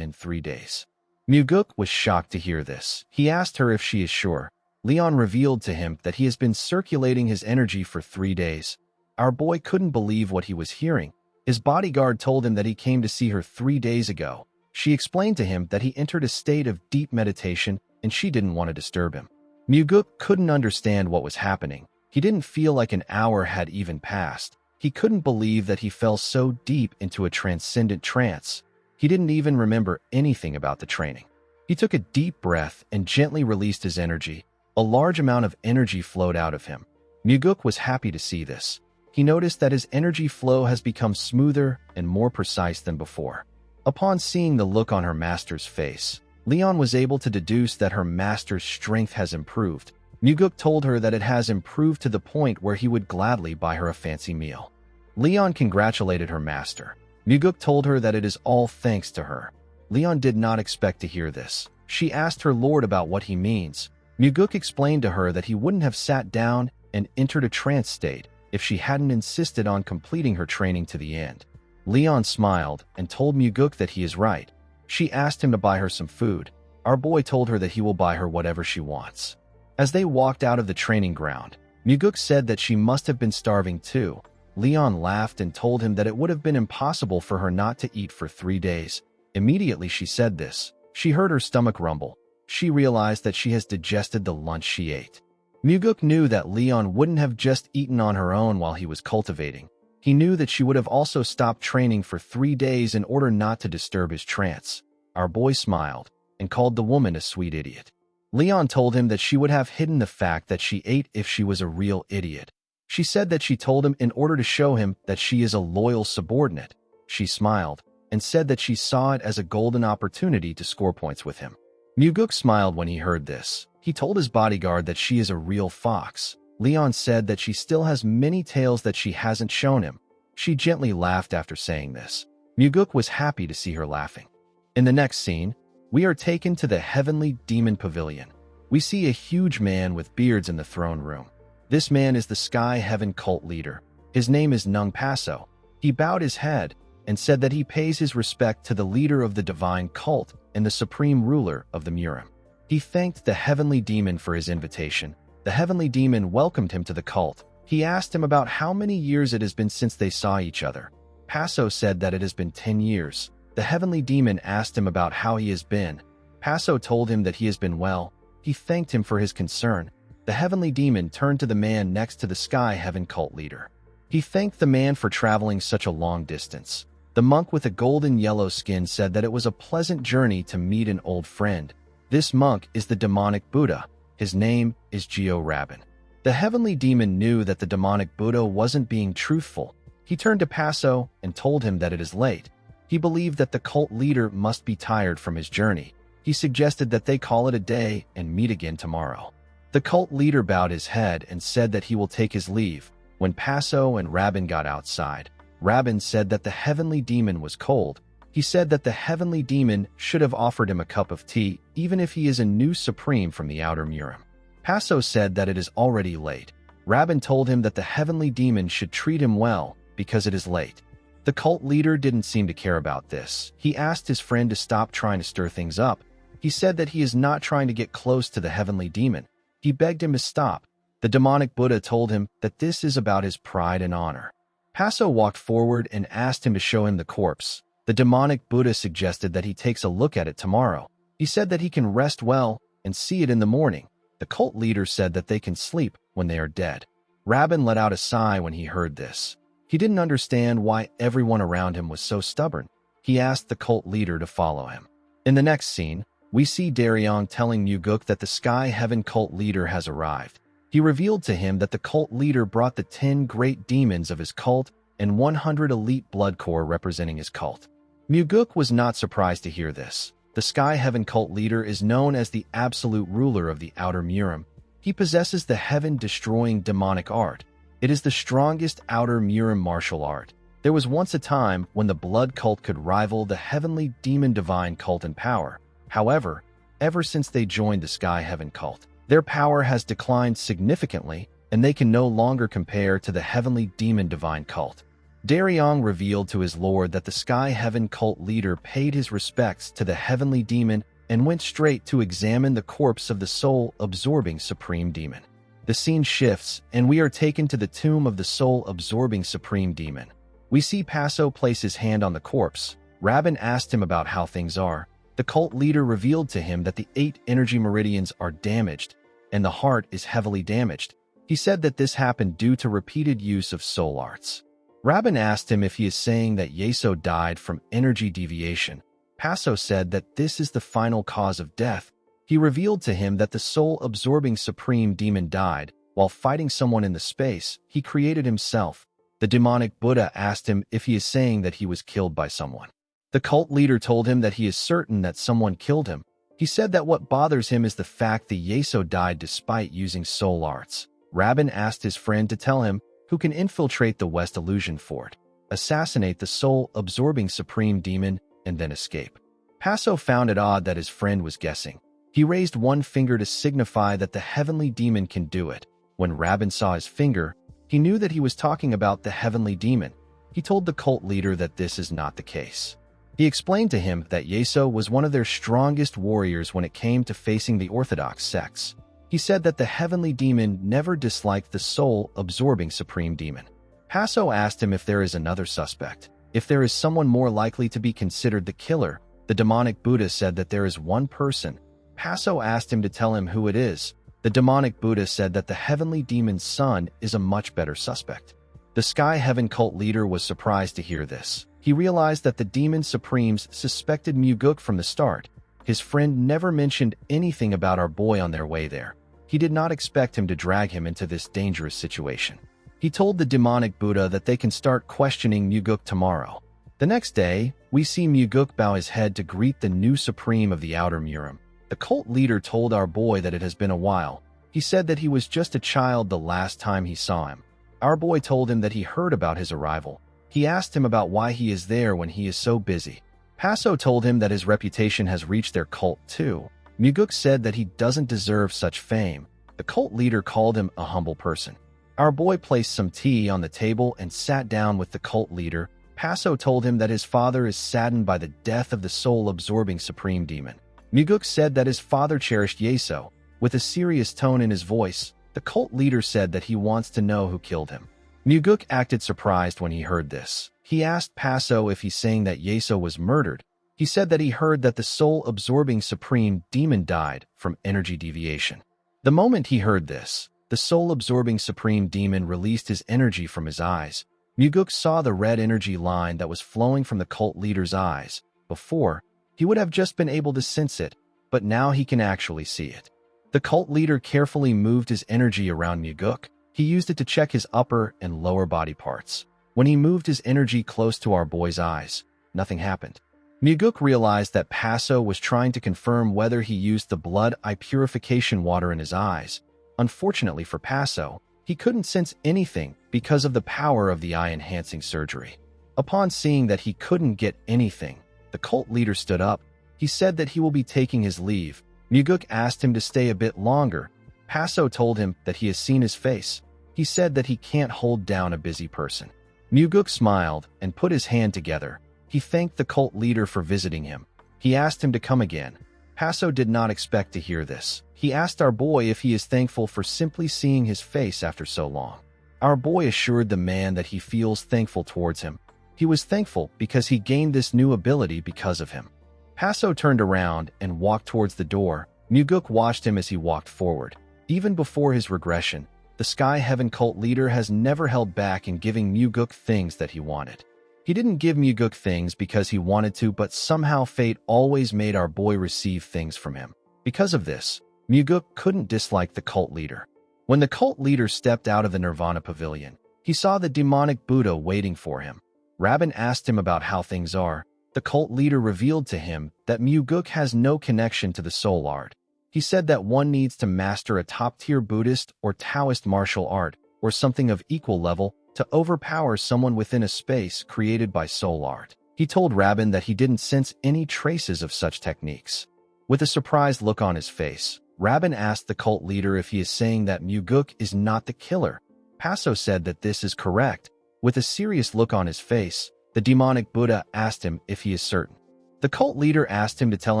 in 3 days. Muguk was shocked to hear this. He asked her if she is sure. Leon revealed to him that he has been circulating his energy for 3 days. Our boy couldn't believe what he was hearing. His bodyguard told him that he came to see her 3 days ago. She explained to him that he entered a state of deep meditation and she didn't want to disturb him. Muguk couldn't understand what was happening. He didn't feel like an hour had even passed. He couldn't believe that he fell so deep into a transcendent trance. He didn't even remember anything about the training. He took a deep breath and gently released his energy. A large amount of energy flowed out of him. Muguk was happy to see this. He noticed that his energy flow has become smoother and more precise than before. Upon seeing the look on her master's face, Leon was able to deduce that her master's strength has improved. Muguk told her that it has improved to the point where he would gladly buy her a fancy meal. Leon congratulated her master. Muguk told her that it is all thanks to her. Leon did not expect to hear this. She asked her lord about what he means. Muguk explained to her that he wouldn't have sat down and entered a trance state if she hadn't insisted on completing her training to the end. Leon smiled and told Muguk that he is right. She asked him to buy her some food. Our boy told her that he will buy her whatever she wants. As they walked out of the training ground, Muguk said that she must have been starving too. Leon laughed and told him that it would have been impossible for her not to eat for 3 days. Immediately she said this, she heard her stomach rumble. She realized that she has digested the lunch she ate. Muguk knew that Leon wouldn't have just eaten on her own while he was cultivating. He knew that she would have also stopped training for 3 days in order not to disturb his trance. Our boy smiled and called the woman a sweet idiot. Leon told him that she would have hidden the fact that she ate if she was a real idiot. She said that she told him in order to show him that she is a loyal subordinate. She smiled and said that she saw it as a golden opportunity to score points with him. Muguk smiled when he heard this. He told his bodyguard that she is a real fox. Leon said that she still has many tails that she hasn't shown him. She gently laughed after saying this. Muguk was happy to see her laughing. In the next scene, we are taken to the Heavenly Demon Pavilion. We see a huge man with beards in the throne room. This man is the Sky Heaven cult leader. His name is Nung Paso. He bowed his head and said that he pays his respect to the leader of the divine cult and the supreme ruler of the Murim. He thanked the Heavenly Demon for his invitation. The Heavenly Demon welcomed him to the cult. He asked him about how many years it has been since they saw each other. Paso said that it has been 10 years. The Heavenly Demon asked him about how he has been. Paso told him that he has been well. He thanked him for his concern. The Heavenly Demon turned to the man next to the Sky Heaven cult leader. He thanked the man for traveling such a long distance. The monk with a golden yellow skin said that it was a pleasant journey to meet an old friend. This monk is the demonic Buddha. His name is Geo Rabin. The Heavenly Demon knew that the demonic Buddha wasn't being truthful. He turned to Paso and told him that it is late. He believed that the cult leader must be tired from his journey. He suggested that they call it a day and meet again tomorrow. The cult leader bowed his head and said that he will take his leave. When Paso and Rabin got outside, Rabin said that the Heavenly Demon was cold. He said that the Heavenly Demon should have offered him a cup of tea, even if he is a new supreme from the outer Murim. Paso said that it is already late. Rabin told him that the Heavenly Demon should treat him well because it is late. The cult leader didn't seem to care about this. He asked his friend to stop trying to stir things up. He said that he is not trying to get close to the Heavenly Demon. He begged him to stop. The demonic Buddha told him that this is about his pride and honor. Paso walked forward and asked him to show him the corpse. The demonic Buddha suggested that he takes a look at it tomorrow. He said that he can rest well and see it in the morning. The cult leader said that they can sleep when they are dead. Rabin let out a sigh when he heard this. He didn't understand why everyone around him was so stubborn. He asked the cult leader to follow him. In the next scene, we see Daryong telling Muguk that the Sky Heaven cult leader has arrived. He revealed to him that the cult leader brought the 10 great demons of his cult and 100 elite blood core representing his cult. Muguk was not surprised to hear this. The Sky Heaven cult leader is known as the absolute ruler of the outer Murim. He possesses the heaven-destroying demonic art. It is the strongest outer Murim martial art. There was once a time when the blood cult could rival the heavenly demon divine cult in power. However, ever since they joined the Sky Heaven cult, their power has declined significantly, and they can no longer compare to the heavenly demon divine cult. Daryong revealed to his lord that the Sky Heaven cult leader paid his respects to the heavenly demon and went straight to examine the corpse of the soul-absorbing supreme demon. The scene shifts, and we are taken to the tomb of the soul-absorbing supreme demon. We see Paso place his hand on the corpse. Rabin asked him about how things are. The cult leader revealed to him that the 8 energy meridians are damaged, and the heart is heavily damaged. He said that this happened due to repeated use of soul arts. Rabin asked him if he is saying that Yeso died from energy deviation. Paso said that this is the final cause of death. He revealed to him that the soul-absorbing supreme demon died while fighting someone in the space he created himself. The demonic Buddha asked him if he is saying that he was killed by someone. The cult leader told him that he is certain that someone killed him. He said that what bothers him is the fact that Yeso died despite using soul arts. Rabin asked his friend to tell him who can infiltrate the West Illusion Fort, assassinate the soul-absorbing supreme demon, and then escape. Paso found it odd that his friend was guessing. He raised one finger to signify that the heavenly demon can do it. When Rabin saw his finger, he knew that he was talking about the heavenly demon. He told the cult leader that this is not the case. He explained to him that Yeso was one of their strongest warriors when it came to facing the Orthodox sects. He said that the heavenly demon never disliked the soul-absorbing supreme demon. Paso asked him if there is another suspect, if there is someone more likely to be considered the killer. The demonic Buddha said that there is one person. Paso asked him to tell him who it is. The demonic Buddha said that the heavenly demon's son is a much better suspect. The Sky Heaven cult leader was surprised to hear this. He realized that the demon supremes suspected Muguk from the start. His friend never mentioned anything about our boy on their way there. He did not expect him to drag him into this dangerous situation. He told the demonic Buddha that they can start questioning Muguk tomorrow. The next day, we see Muguk bow his head to greet the new supreme of the Outer Murim. The cult leader told our boy that it has been a while. He said that he was just a child the last time he saw him. Our boy told him that he heard about his arrival. He asked him about why he is there when he is so busy. Paso told him that his reputation has reached their cult too. Muguk said that he doesn't deserve such fame. The cult leader called him a humble person. Our boy placed some tea on the table and sat down with the cult leader. Paso told him that his father is saddened by the death of the soul-absorbing supreme demon. Muguk said that his father cherished Yeso. With a serious tone in his voice, the cult leader said that he wants to know who killed him. Muguk acted surprised when he heard this. He asked Paso if he's saying that Yeso was murdered. He said that he heard that the soul-absorbing supreme demon died from energy deviation. The moment he heard this, the soul-absorbing supreme demon released his energy from his eyes. Muguk saw the red energy line that was flowing from the cult leader's eyes. Before, he would have just been able to sense it, but now he can actually see it. The cult leader carefully moved his energy around Muguk. He used it to check his upper and lower body parts. When he moved his energy close to our boy's eyes, nothing happened. Muguk realized that Paso was trying to confirm whether he used the blood-eye purification water in his eyes. Unfortunately for Paso, he couldn't sense anything because of the power of the eye-enhancing surgery. Upon seeing that he couldn't get anything, the cult leader stood up. He said that he will be taking his leave. Muguk asked him to stay a bit longer. Paso told him that he has seen his face. He said that he can't hold down a busy person. Muguk smiled and put his hand together. He thanked the cult leader for visiting him. He asked him to come again. Paso did not expect to hear this. He asked our boy if he is thankful for simply seeing his face after so long. Our boy assured the man that he feels thankful towards him. He was thankful because he gained this new ability because of him. Paso turned around and walked towards the door. Muguk watched him as he walked forward. Even before his regression, the Sky Heaven cult leader has never held back in giving Muguk things that he wanted. He didn't give Muguk things because he wanted to, but somehow fate always made our boy receive things from him. Because of this, Muguk couldn't dislike the cult leader. When the cult leader stepped out of the Nirvana Pavilion, he saw the demonic Buddha waiting for him. Rabin asked him about how things are. The cult leader revealed to him that Muguk has no connection to the soul art. He said that one needs to master a top-tier Buddhist or Taoist martial art, or something of equal level, to overpower someone within a space created by soul art. He told Rabin that he didn't sense any traces of such techniques. With a surprised look on his face, Rabin asked the cult leader if he is saying that Muguk is not the killer. Paso said that this is correct. With a serious look on his face, the demonic Buddha asked him if he is certain. The cult leader asked him to tell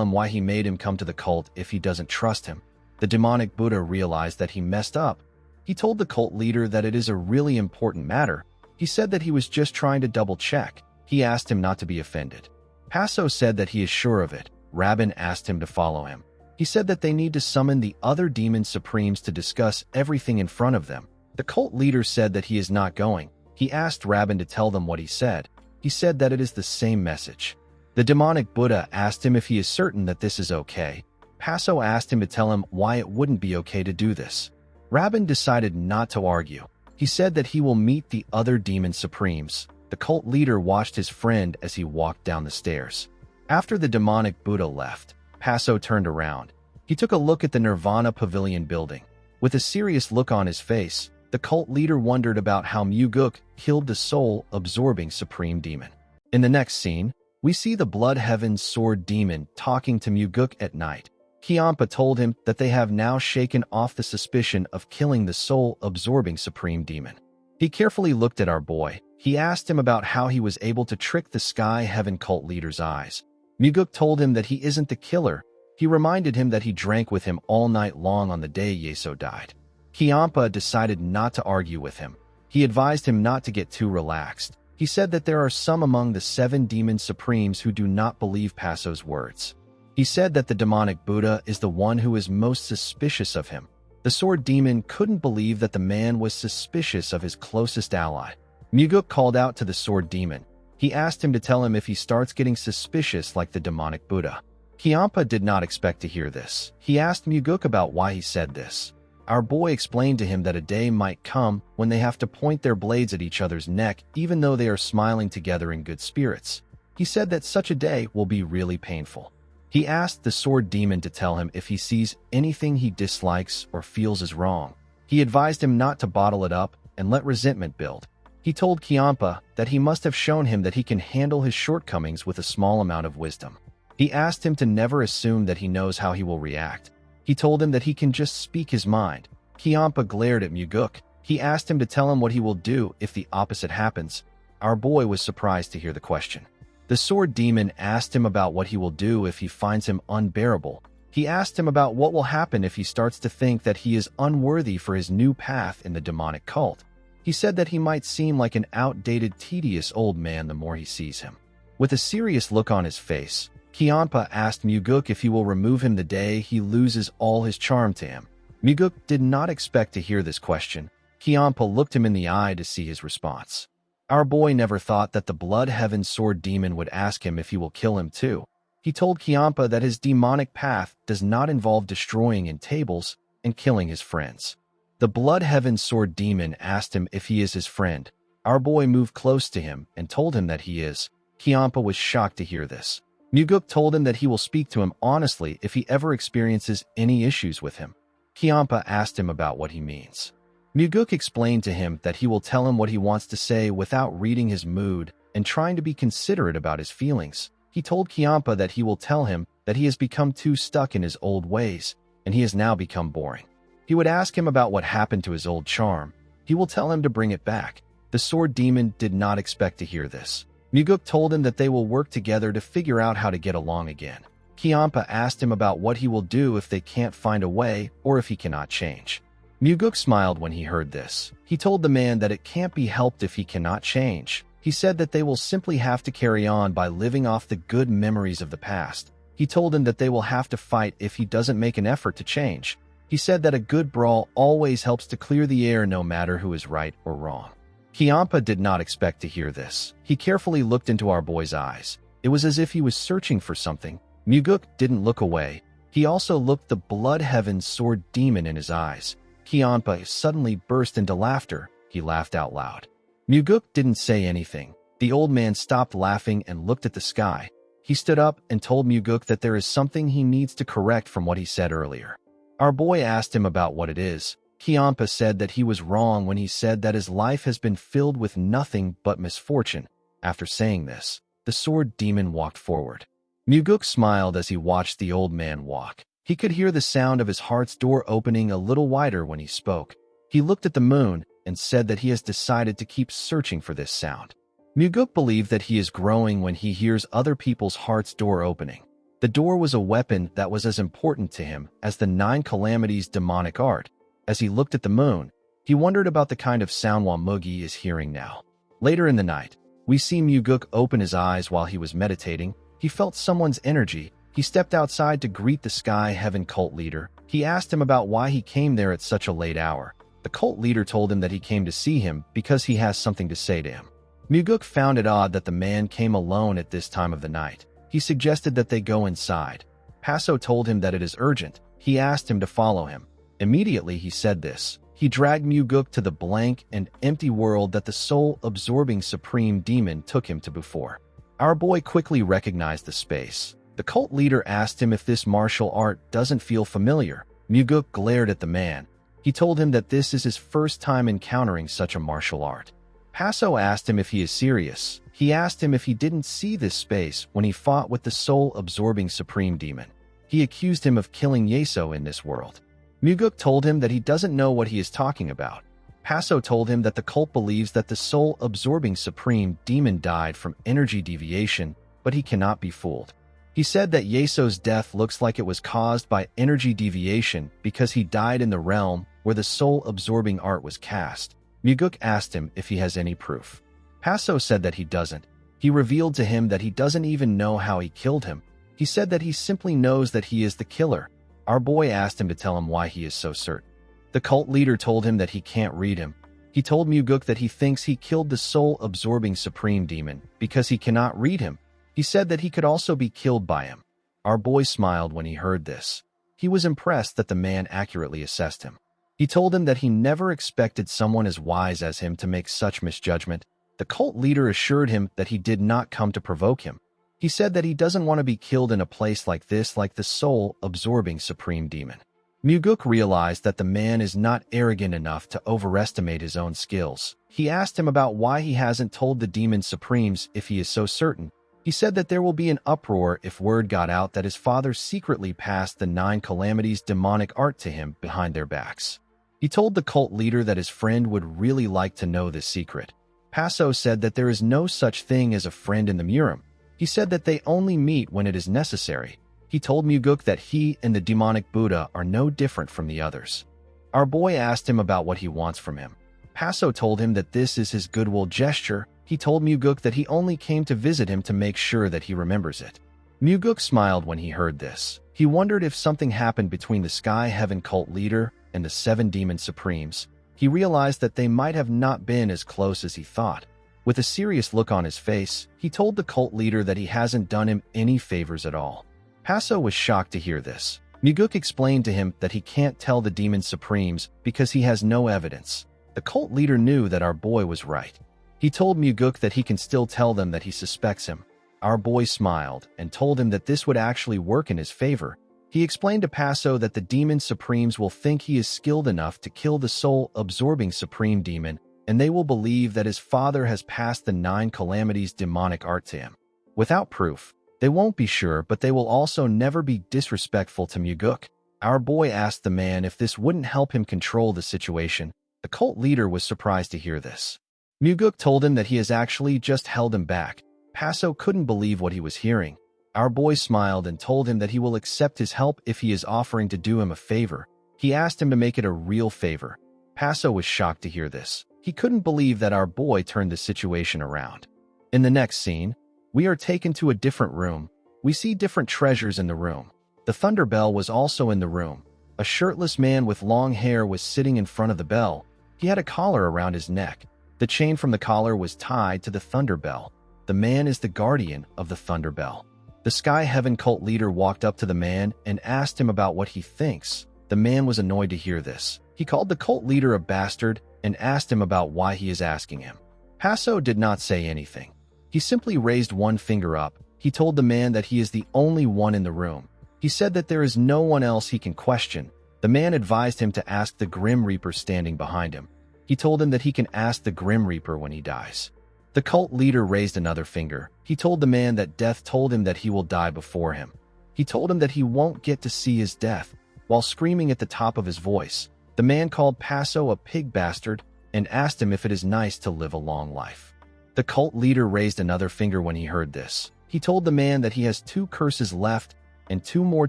him why he made him come to the cult if he doesn't trust him. The demonic Buddha realized that he messed up. He told the cult leader that it is a really important matter. He said that he was just trying to double-check. He asked him not to be offended. Paso said that he is sure of it. Rabin asked him to follow him. He said that they need to summon the other demon supremes to discuss everything in front of them. The cult leader said that he is not going. He asked Rabin to tell them what he said. He said that it is the same message. The demonic Buddha asked him if he is certain that this is okay. Paso asked him to tell him why it wouldn't be okay to do this. Rabin decided not to argue. He said that he will meet the other demon supremes. The cult leader watched his friend as he walked down the stairs. After the demonic Buddha left, Paso turned around. He took a look at the Nirvana Pavilion building. With a serious look on his face, the cult leader wondered about how Muguk killed the soul-absorbing supreme demon. In the next scene, we see the Blood Heaven's sword demon talking to Muguk at night. Kiampa told him that they have now shaken off the suspicion of killing the soul-absorbing supreme demon. He carefully looked at our boy. He asked him about how he was able to trick the Sky Heaven cult leader's eyes. Muguk told him that he isn't the killer. He reminded him that he drank with him all night long on the day Yeso died. Kiampa decided not to argue with him. He advised him not to get too relaxed. He said that there are some among the 7 demon supremes who do not believe Paso's words. He said that the demonic Buddha is the one who is most suspicious of him. The sword demon couldn't believe that the man was suspicious of his closest ally. Muguk called out to the sword demon. He asked him to tell him if he starts getting suspicious like the demonic Buddha. Kiampa did not expect to hear this. He asked Muguk about why he said this. Our boy explained to him that a day might come when they have to point their blades at each other's neck even though they are smiling together in good spirits. He said that such a day will be really painful. He asked the sword demon to tell him if he sees anything he dislikes or feels is wrong. He advised him not to bottle it up and let resentment build. He told Kiampa that he must have shown him that he can handle his shortcomings with a small amount of wisdom. He asked him to never assume that he knows how he will react. He told him that he can just speak his mind. Kiampa glared at Muguk. He asked him to tell him what he will do if the opposite happens. Our boy was surprised to hear the question. The sword demon asked him about what he will do if he finds him unbearable. He asked him about what will happen if he starts to think that he is unworthy for his new path in the demonic cult. He said that he might seem like an outdated, tedious old man the more he sees him. With a serious look on his face, Kiampa asked Muguk if he will remove him the day he loses all his charm to him. Muguk did not expect to hear this question. Kiampa looked him in the eye to see his response. Our boy never thought that the Blood Heaven sword demon would ask him if he will kill him too. He told Kiampa that his demonic path does not involve destroying in tables and killing his friends. The Blood Heaven sword demon asked him if he is his friend. Our boy moved close to him and told him that he is. Kiampa was shocked to hear this. Muguk told him that he will speak to him honestly if he ever experiences any issues with him. Kiampa asked him about what he means. Muguk explained to him that he will tell him what he wants to say without reading his mood and trying to be considerate about his feelings. He told Kiampa that he will tell him that he has become too stuck in his old ways and he has now become boring. He would ask him about what happened to his old charm. He will tell him to bring it back. The sword demon did not expect to hear this. Muguk told him that they will work together to figure out how to get along again. Kiampa asked him about what he will do if they can't find a way or if he cannot change. Muguk smiled when he heard this. He told the man that it can't be helped if he cannot change. He said that they will simply have to carry on by living off the good memories of the past. He told him that they will have to fight if he doesn't make an effort to change. He said that a good brawl always helps to clear the air no matter who is right or wrong. Kiampa did not expect to hear this. He carefully looked into our boy's eyes. It was as if he was searching for something. Muguk didn't look away. He also looked the Blood Heaven sword demon in his eyes. Kiampa suddenly burst into laughter. He laughed out loud. Muguk didn't say anything. The old man stopped laughing and looked at the sky. He stood up and told Muguk that there is something he needs to correct from what he said earlier. Our boy asked him about what it is. Kiampa said that he was wrong when he said that his life has been filled with nothing but misfortune. After saying this, the sword demon walked forward. Muguk smiled as he watched the old man walk. He could hear the sound of his heart's door opening a little wider when he spoke. He looked at the moon and said that he has decided to keep searching for this sound. Muguk believed that he is growing when he hears other people's heart's door opening. The door was a weapon that was as important to him as the 9 calamities demonic art. As he looked at the moon, he wondered about the kind of sound Mugi is hearing now. Later in the night, we see Muguk open his eyes while he was meditating. He felt someone's energy. He stepped outside to greet the Sky Heaven cult leader. He asked him about why he came there at such a late hour. The cult leader told him that he came to see him because he has something to say to him. Muguk found it odd that the man came alone at this time of the night. He suggested that they go inside. Paso told him that it is urgent. He asked him to follow him. Immediately he said this. He dragged Muguk to the blank and empty world that the soul-absorbing supreme demon took him to before. Our boy quickly recognized the space. The cult leader asked him if this martial art doesn't feel familiar. Muguk glared at the man. He told him that this is his first time encountering such a martial art. Paso asked him if he is serious. He asked him if he didn't see this space when he fought with the soul-absorbing supreme demon. He accused him of killing Yeso in this world. Muguk told him that he doesn't know what he is talking about. Paso told him that the cult believes that the soul-absorbing supreme demon died from energy deviation, but he cannot be fooled. He said that Yeso's death looks like it was caused by energy deviation because he died in the realm where the soul-absorbing art was cast. Muguk asked him if he has any proof. Paso said that he doesn't. He revealed to him that he doesn't even know how he killed him. He said that he simply knows that he is the killer. Our boy asked him to tell him why he is so certain. The cult leader told him that he can't read him. He told Muguk that he thinks he killed the soul-absorbing supreme demon because he cannot read him. He said that he could also be killed by him. Our boy smiled when he heard this. He was impressed that the man accurately assessed him. He told him that he never expected someone as wise as him to make such misjudgment. The cult leader assured him that he did not come to provoke him. He said that he doesn't want to be killed in a place like this, like the soul-absorbing supreme demon. Muguk realized that the man is not arrogant enough to overestimate his own skills. He asked him about why he hasn't told the demon supremes if he is so certain. He said that there will be an uproar if word got out that his father secretly passed the 9 calamities demonic art to him behind their backs. He told the cult leader that his friend would really like to know this secret. Paso said that there is no such thing as a friend in the Murim. He said that they only meet when it is necessary. He told Muguk that he and the demonic Buddha are no different from the others. Our boy asked him about what he wants from him. Paso told him that this is his goodwill gesture. He told Muguk that he only came to visit him to make sure that he remembers it. Muguk smiled when he heard this. He wondered if something happened between the Sky Heaven cult leader and the 7 demon supremes. He realized that they might have not been as close as he thought. With a serious look on his face, he told the cult leader that he hasn't done him any favors at all. Paso was shocked to hear this. Muguk explained to him that he can't tell the demon supremes because he has no evidence. The cult leader knew that our boy was right. He told Muguk that he can still tell them that he suspects him. Our boy smiled and told him that this would actually work in his favor. He explained to Paso that the demon supremes will think he is skilled enough to kill the soul-absorbing supreme demon, and they will believe that his father has passed the 9 calamities demonic art to him. Without proof, they won't be sure, but they will also never be disrespectful to Muguk. Our boy asked the man if this wouldn't help him control the situation. The cult leader was surprised to hear this. Muguk told him that he has actually just held him back. Paso couldn't believe what he was hearing. Our boy smiled and told him that he will accept his help if he is offering to do him a favor. He asked him to make it a real favor. Paso was shocked to hear this. He couldn't believe that our boy turned the situation around. In the next scene, we are taken to a different room. We see different treasures in the room. The thunder bell was also in the room. A shirtless man with long hair was sitting in front of the bell. He had a collar around his neck. The chain from the collar was tied to the thunder bell. The man is the guardian of the thunder bell. The Sky Heaven cult leader walked up to the man and asked him about what he thinks. The man was annoyed to hear this. He called the cult leader a bastard and asked him about why he is asking him. Paso did not say anything. He simply raised one finger up. He told the man that he is the only one in the room. He said that there is no one else he can question. The man advised him to ask the Grim Reaper standing behind him. He told him that he can ask the Grim Reaper when he dies. The cult leader raised another finger. He told the man that death told him that he will die before him. He told him that he won't get to see his death. While screaming at the top of his voice, the man called Paso a pig bastard and asked him if it is nice to live a long life. The cult leader raised another finger when he heard this. He told the man that he has 2 curses left and 2 more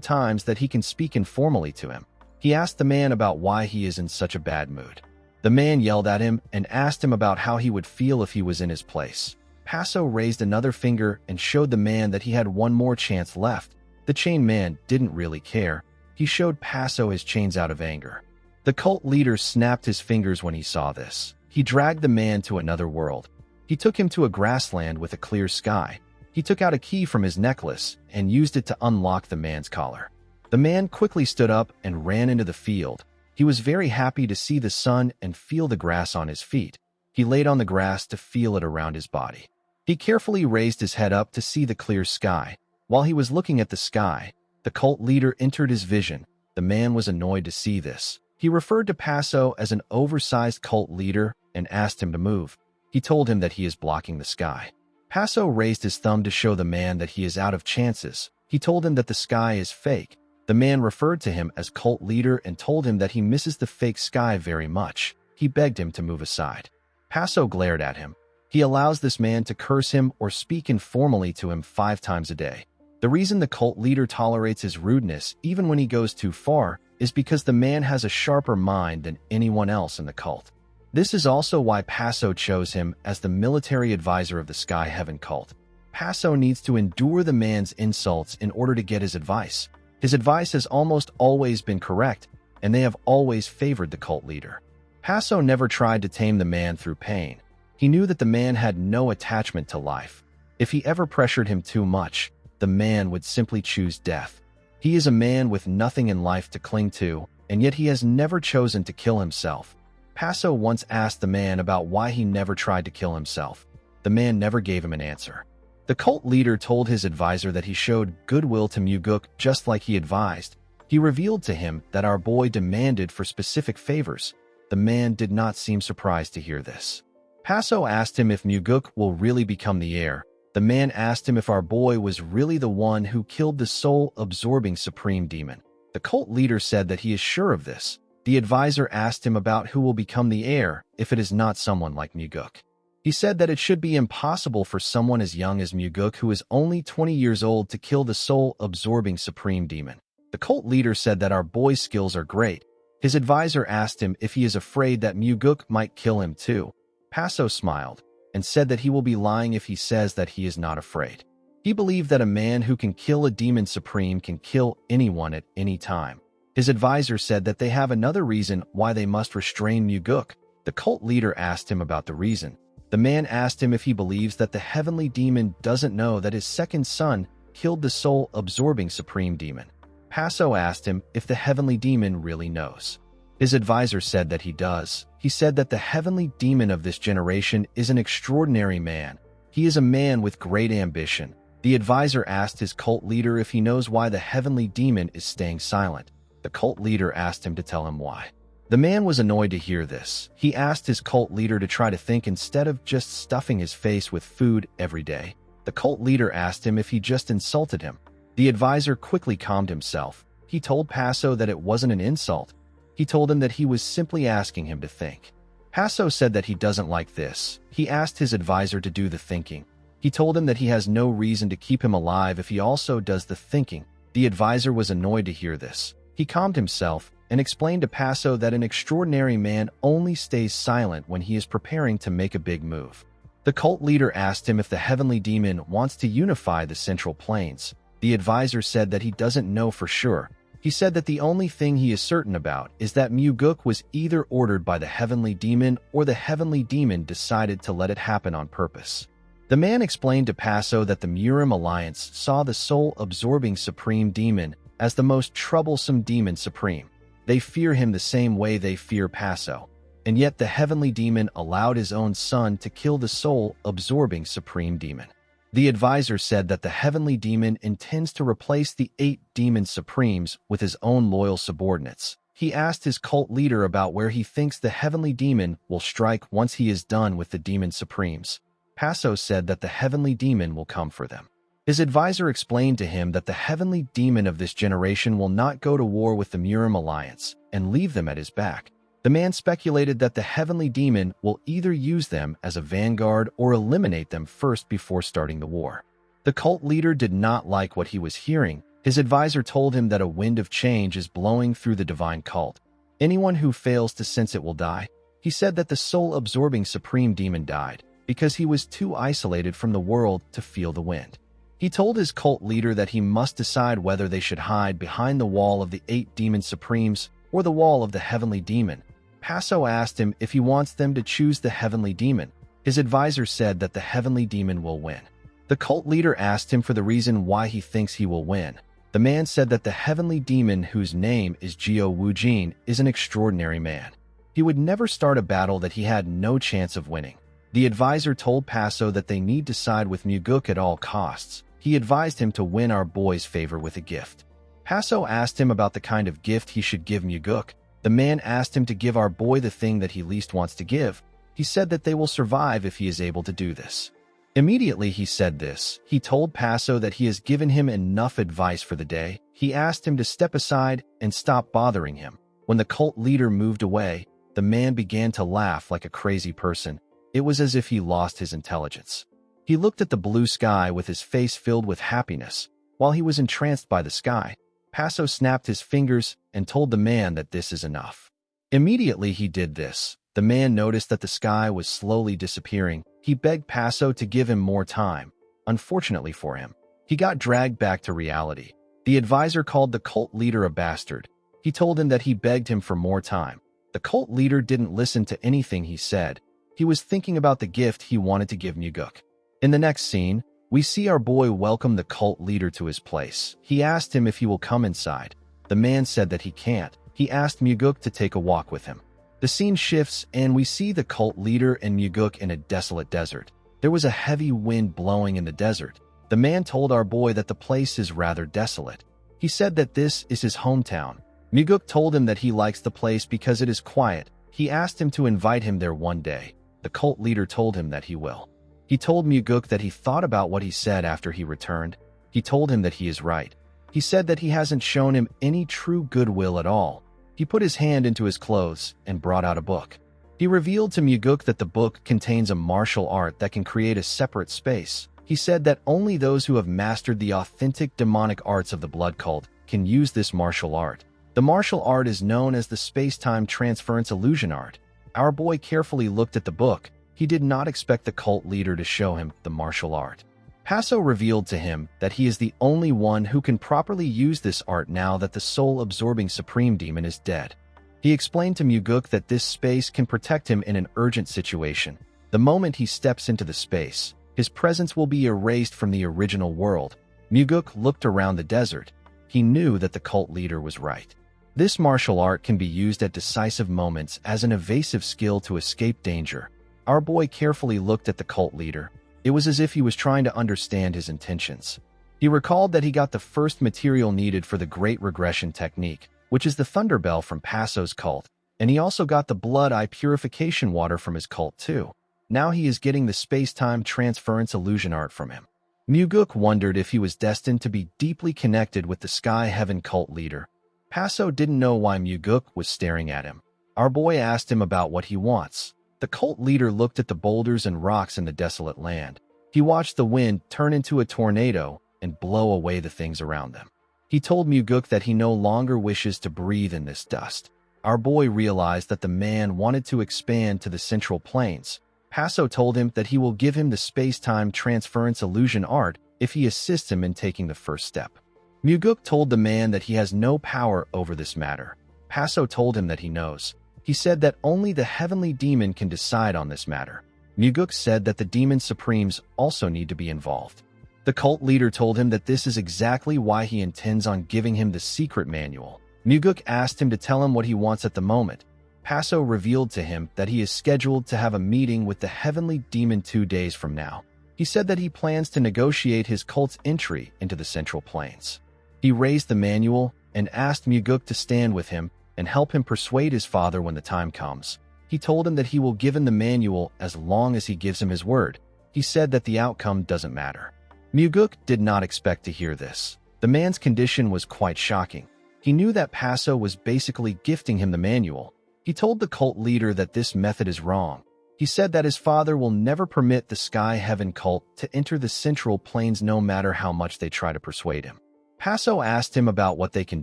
times that he can speak informally to him. He asked the man about why he is in such a bad mood. The man yelled at him and asked him about how he would feel if he was in his place. Paso raised another finger and showed the man that he had 1 more chance left. The chain man didn't really care. He showed Paso his chains out of anger. The cult leader snapped his fingers when he saw this. He dragged the man to another world. He took him to a grassland with a clear sky. He took out a key from his necklace and used it to unlock the man's collar. The man quickly stood up and ran into the field. He was very happy to see the sun and feel the grass on his feet. He laid on the grass to feel it around his body. He carefully raised his head up to see the clear sky. While he was looking at the sky, the cult leader entered his vision. The man was annoyed to see this. He referred to Paso as an oversized cult leader and asked him to move. He told him that he is blocking the sky. Paso raised his thumb to show the man that he is out of chances. He told him that the sky is fake. The man referred to him as cult leader and told him that he misses the fake sky very much. He begged him to move aside. Paso glared at him. He allows this man to curse him or speak informally to him 5 times a day. The reason the cult leader tolerates his rudeness, even when he goes too far, is because the man has a sharper mind than anyone else in the cult. This is also why Paso chose him as the military advisor of the Sky Heaven cult. Paso needs to endure the man's insults in order to get his advice. His advice has almost always been correct. and they have always favored the cult leader. Paso never tried to tame the man through pain. He knew that the man had no attachment to life. If he ever pressured him too much, the man would simply choose death. He is a man with nothing in life to cling to, and yet he has never chosen to kill himself. Paso once asked the man about why he never tried to kill himself. The man never gave him an answer. The cult leader told his advisor that he showed goodwill to Muguk just like he advised. He revealed to him that our boy demanded for specific favors. The man did not seem surprised to hear this. Paso asked him if Muguk will really become the heir. The man asked him if our boy was really the one who killed the soul-absorbing supreme demon. The cult leader said that he is sure of this. The advisor asked him about who will become the heir if it is not someone like Muguk. He said that it should be impossible for someone as young as Muguk, who is only 20 years old, to kill the soul-absorbing supreme demon. The cult leader said that our boy's skills are great. His advisor asked him if he is afraid that Muguk might kill him too. Paso smiled and said that he will be lying if he says that he is not afraid. He believed that a man who can kill a demon supreme can kill anyone at any time. His advisor said that they have another reason why they must restrain Muguk. The cult leader asked him about the reason. The man asked him if he believes that the heavenly demon doesn't know that his second son killed the soul-absorbing supreme demon. Paso asked him if the heavenly demon really knows. His advisor said that he does. He said that the heavenly demon of this generation is an extraordinary man. He is a man with great ambition. The advisor asked his cult leader if he knows why the heavenly demon is staying silent. The cult leader asked him to tell him why. The man was annoyed to hear this. He asked his cult leader to try to think instead of just stuffing his face with food every day. The cult leader asked him if he just insulted him. The advisor quickly calmed himself. He told Paso that it wasn't an insult. He told him that he was simply asking him to think. Paso said that he doesn't like this. He asked his advisor to do the thinking. He told him that he has no reason to keep him alive if he also does the thinking. The advisor was annoyed to hear this. He calmed himself and explained to Paso that an extraordinary man only stays silent when he is preparing to make a big move. The cult leader asked him if the heavenly demon wants to unify the Central Plains. The advisor said that he doesn't know for sure. He said that the only thing he is certain about is that Muguk was either ordered by the heavenly demon or the heavenly demon decided to let it happen on purpose. The man explained to Paso that the Murim Alliance saw the soul-absorbing supreme demon as the most troublesome demon supreme. They fear him the same way they fear Paso, and yet the heavenly demon allowed his own son to kill the soul-absorbing supreme demon. The advisor said that the heavenly demon intends to replace the 8 demon supremes with his own loyal subordinates. He asked his cult leader about where he thinks the heavenly demon will strike once he is done with the demon supremes. Paso said that the heavenly demon will come for them. His advisor explained to him that the heavenly demon of this generation will not go to war with the Murim Alliance and leave them at his back. The man speculated that the heavenly demon will either use them as a vanguard or eliminate them first before starting the war. The cult leader did not like what he was hearing. His advisor told him that a wind of change is blowing through the divine cult. Anyone who fails to sense it will die. He said that the soul-absorbing supreme demon died because he was too isolated from the world to feel the wind. He told his cult leader that he must decide whether they should hide behind the wall of the 8 demon supremes or the wall of the heavenly demon. Paso asked him if he wants them to choose the heavenly demon. His advisor said that the heavenly demon will win. The cult leader asked him for the reason why he thinks he will win. The man said that the heavenly demon, whose name is Jiao Wujin, is an extraordinary man. He would never start a battle that he had no chance of winning. The advisor told Paso that they need to side with Muguk at all costs. He advised him to win our boy's favor with a gift. Paso asked him about the kind of gift he should give Muguk. The man asked him to give our boy the thing that he least wants to give. He said that they will survive if he is able to do this. Immediately he said this, he told Paso that he has given him enough advice for the day. He asked him to step aside and stop bothering him. When the cult leader moved away, the man began to laugh like a crazy person. It was as if he lost his intelligence. He looked at the blue sky with his face filled with happiness. While he was entranced by the sky, Paso snapped his fingers and told the man that this is enough. Immediately he did this. The man noticed that the sky was slowly disappearing. He begged Paso to give him more time. Unfortunately for him, he got dragged back to reality. The advisor called the cult leader a bastard. He told him that he begged him for more time. The cult leader didn't listen to anything he said. He was thinking about the gift he wanted to give Muguk. In the next scene, we see our boy welcome the cult leader to his place. He asked him if he will come inside. The man said that he can't. He asked Muguk to take a walk with him. The scene shifts and we see the cult leader and Muguk in a desolate desert. There was a heavy wind blowing in the desert. The man told our boy that the place is rather desolate. He said that this is his hometown. Muguk told him that he likes the place because it is quiet. He asked him to invite him there one day. The cult leader told him that he will. He told Muguk that he thought about what he said after he returned. He told him that he is right. He said that he hasn't shown him any true goodwill at all. He put his hand into his clothes and brought out a book. He revealed to Muguk that the book contains a martial art that can create a separate space. He said that only those who have mastered the authentic demonic arts of the blood cult can use this martial art. The martial art is known as the space-time transference illusion art. Our boy carefully looked at the book. He did not expect the cult leader to show him the martial art. Paso revealed to him that he is the only one who can properly use this art now that the soul-absorbing supreme demon is dead. He explained to Muguk that this space can protect him in an urgent situation. The moment he steps into the space, his presence will be erased from the original world. Muguk looked around the desert. He knew that the cult leader was right. This martial art can be used at decisive moments as an evasive skill to escape danger. Our boy carefully looked at the cult leader. It was as if he was trying to understand his intentions. He recalled that he got the first material needed for the Great Regression Technique, which is the Thunderbell from Paso's cult, and he also got the blood eye purification water from his cult too. Now he is getting the space-time transference illusion art from him. Muguk wondered if he was destined to be deeply connected with the Sky Heaven cult leader. Paso didn't know why Muguk was staring at him. Our boy asked him about what he wants. The cult leader looked at the boulders and rocks in the desolate land. He watched the wind turn into a tornado and blow away the things around them. He told Muguk that he no longer wishes to breathe in this dust. Our boy realized that the man wanted to expand to the central plains. Paso told him that he will give him the space-time transference illusion art if he assists him in taking the first step. Muguk told the man that he has no power over this matter. Paso told him that he knows. He said that only the heavenly demon can decide on this matter. Muguk said that the demon supremes also need to be involved. The cult leader told him that this is exactly why he intends on giving him the secret manual. Muguk asked him to tell him what he wants at the moment. Paso revealed to him that he is scheduled to have a meeting with the heavenly demon 2 days from now. He said that he plans to negotiate his cult's entry into the Central Plains. He raised the manual and asked Muguk to stand with him and help him persuade his father when the time comes. He told him that he will give him the manual as long as he gives him his word. He said that the outcome doesn't matter. Muguk did not expect to hear this. The man's condition was quite shocking. He knew that Paso was basically gifting him the manual. He told the cult leader that this method is wrong. He said that his father will never permit the Sky Heaven cult to enter the Central Plains no matter how much they try to persuade him. Paso asked him about what they can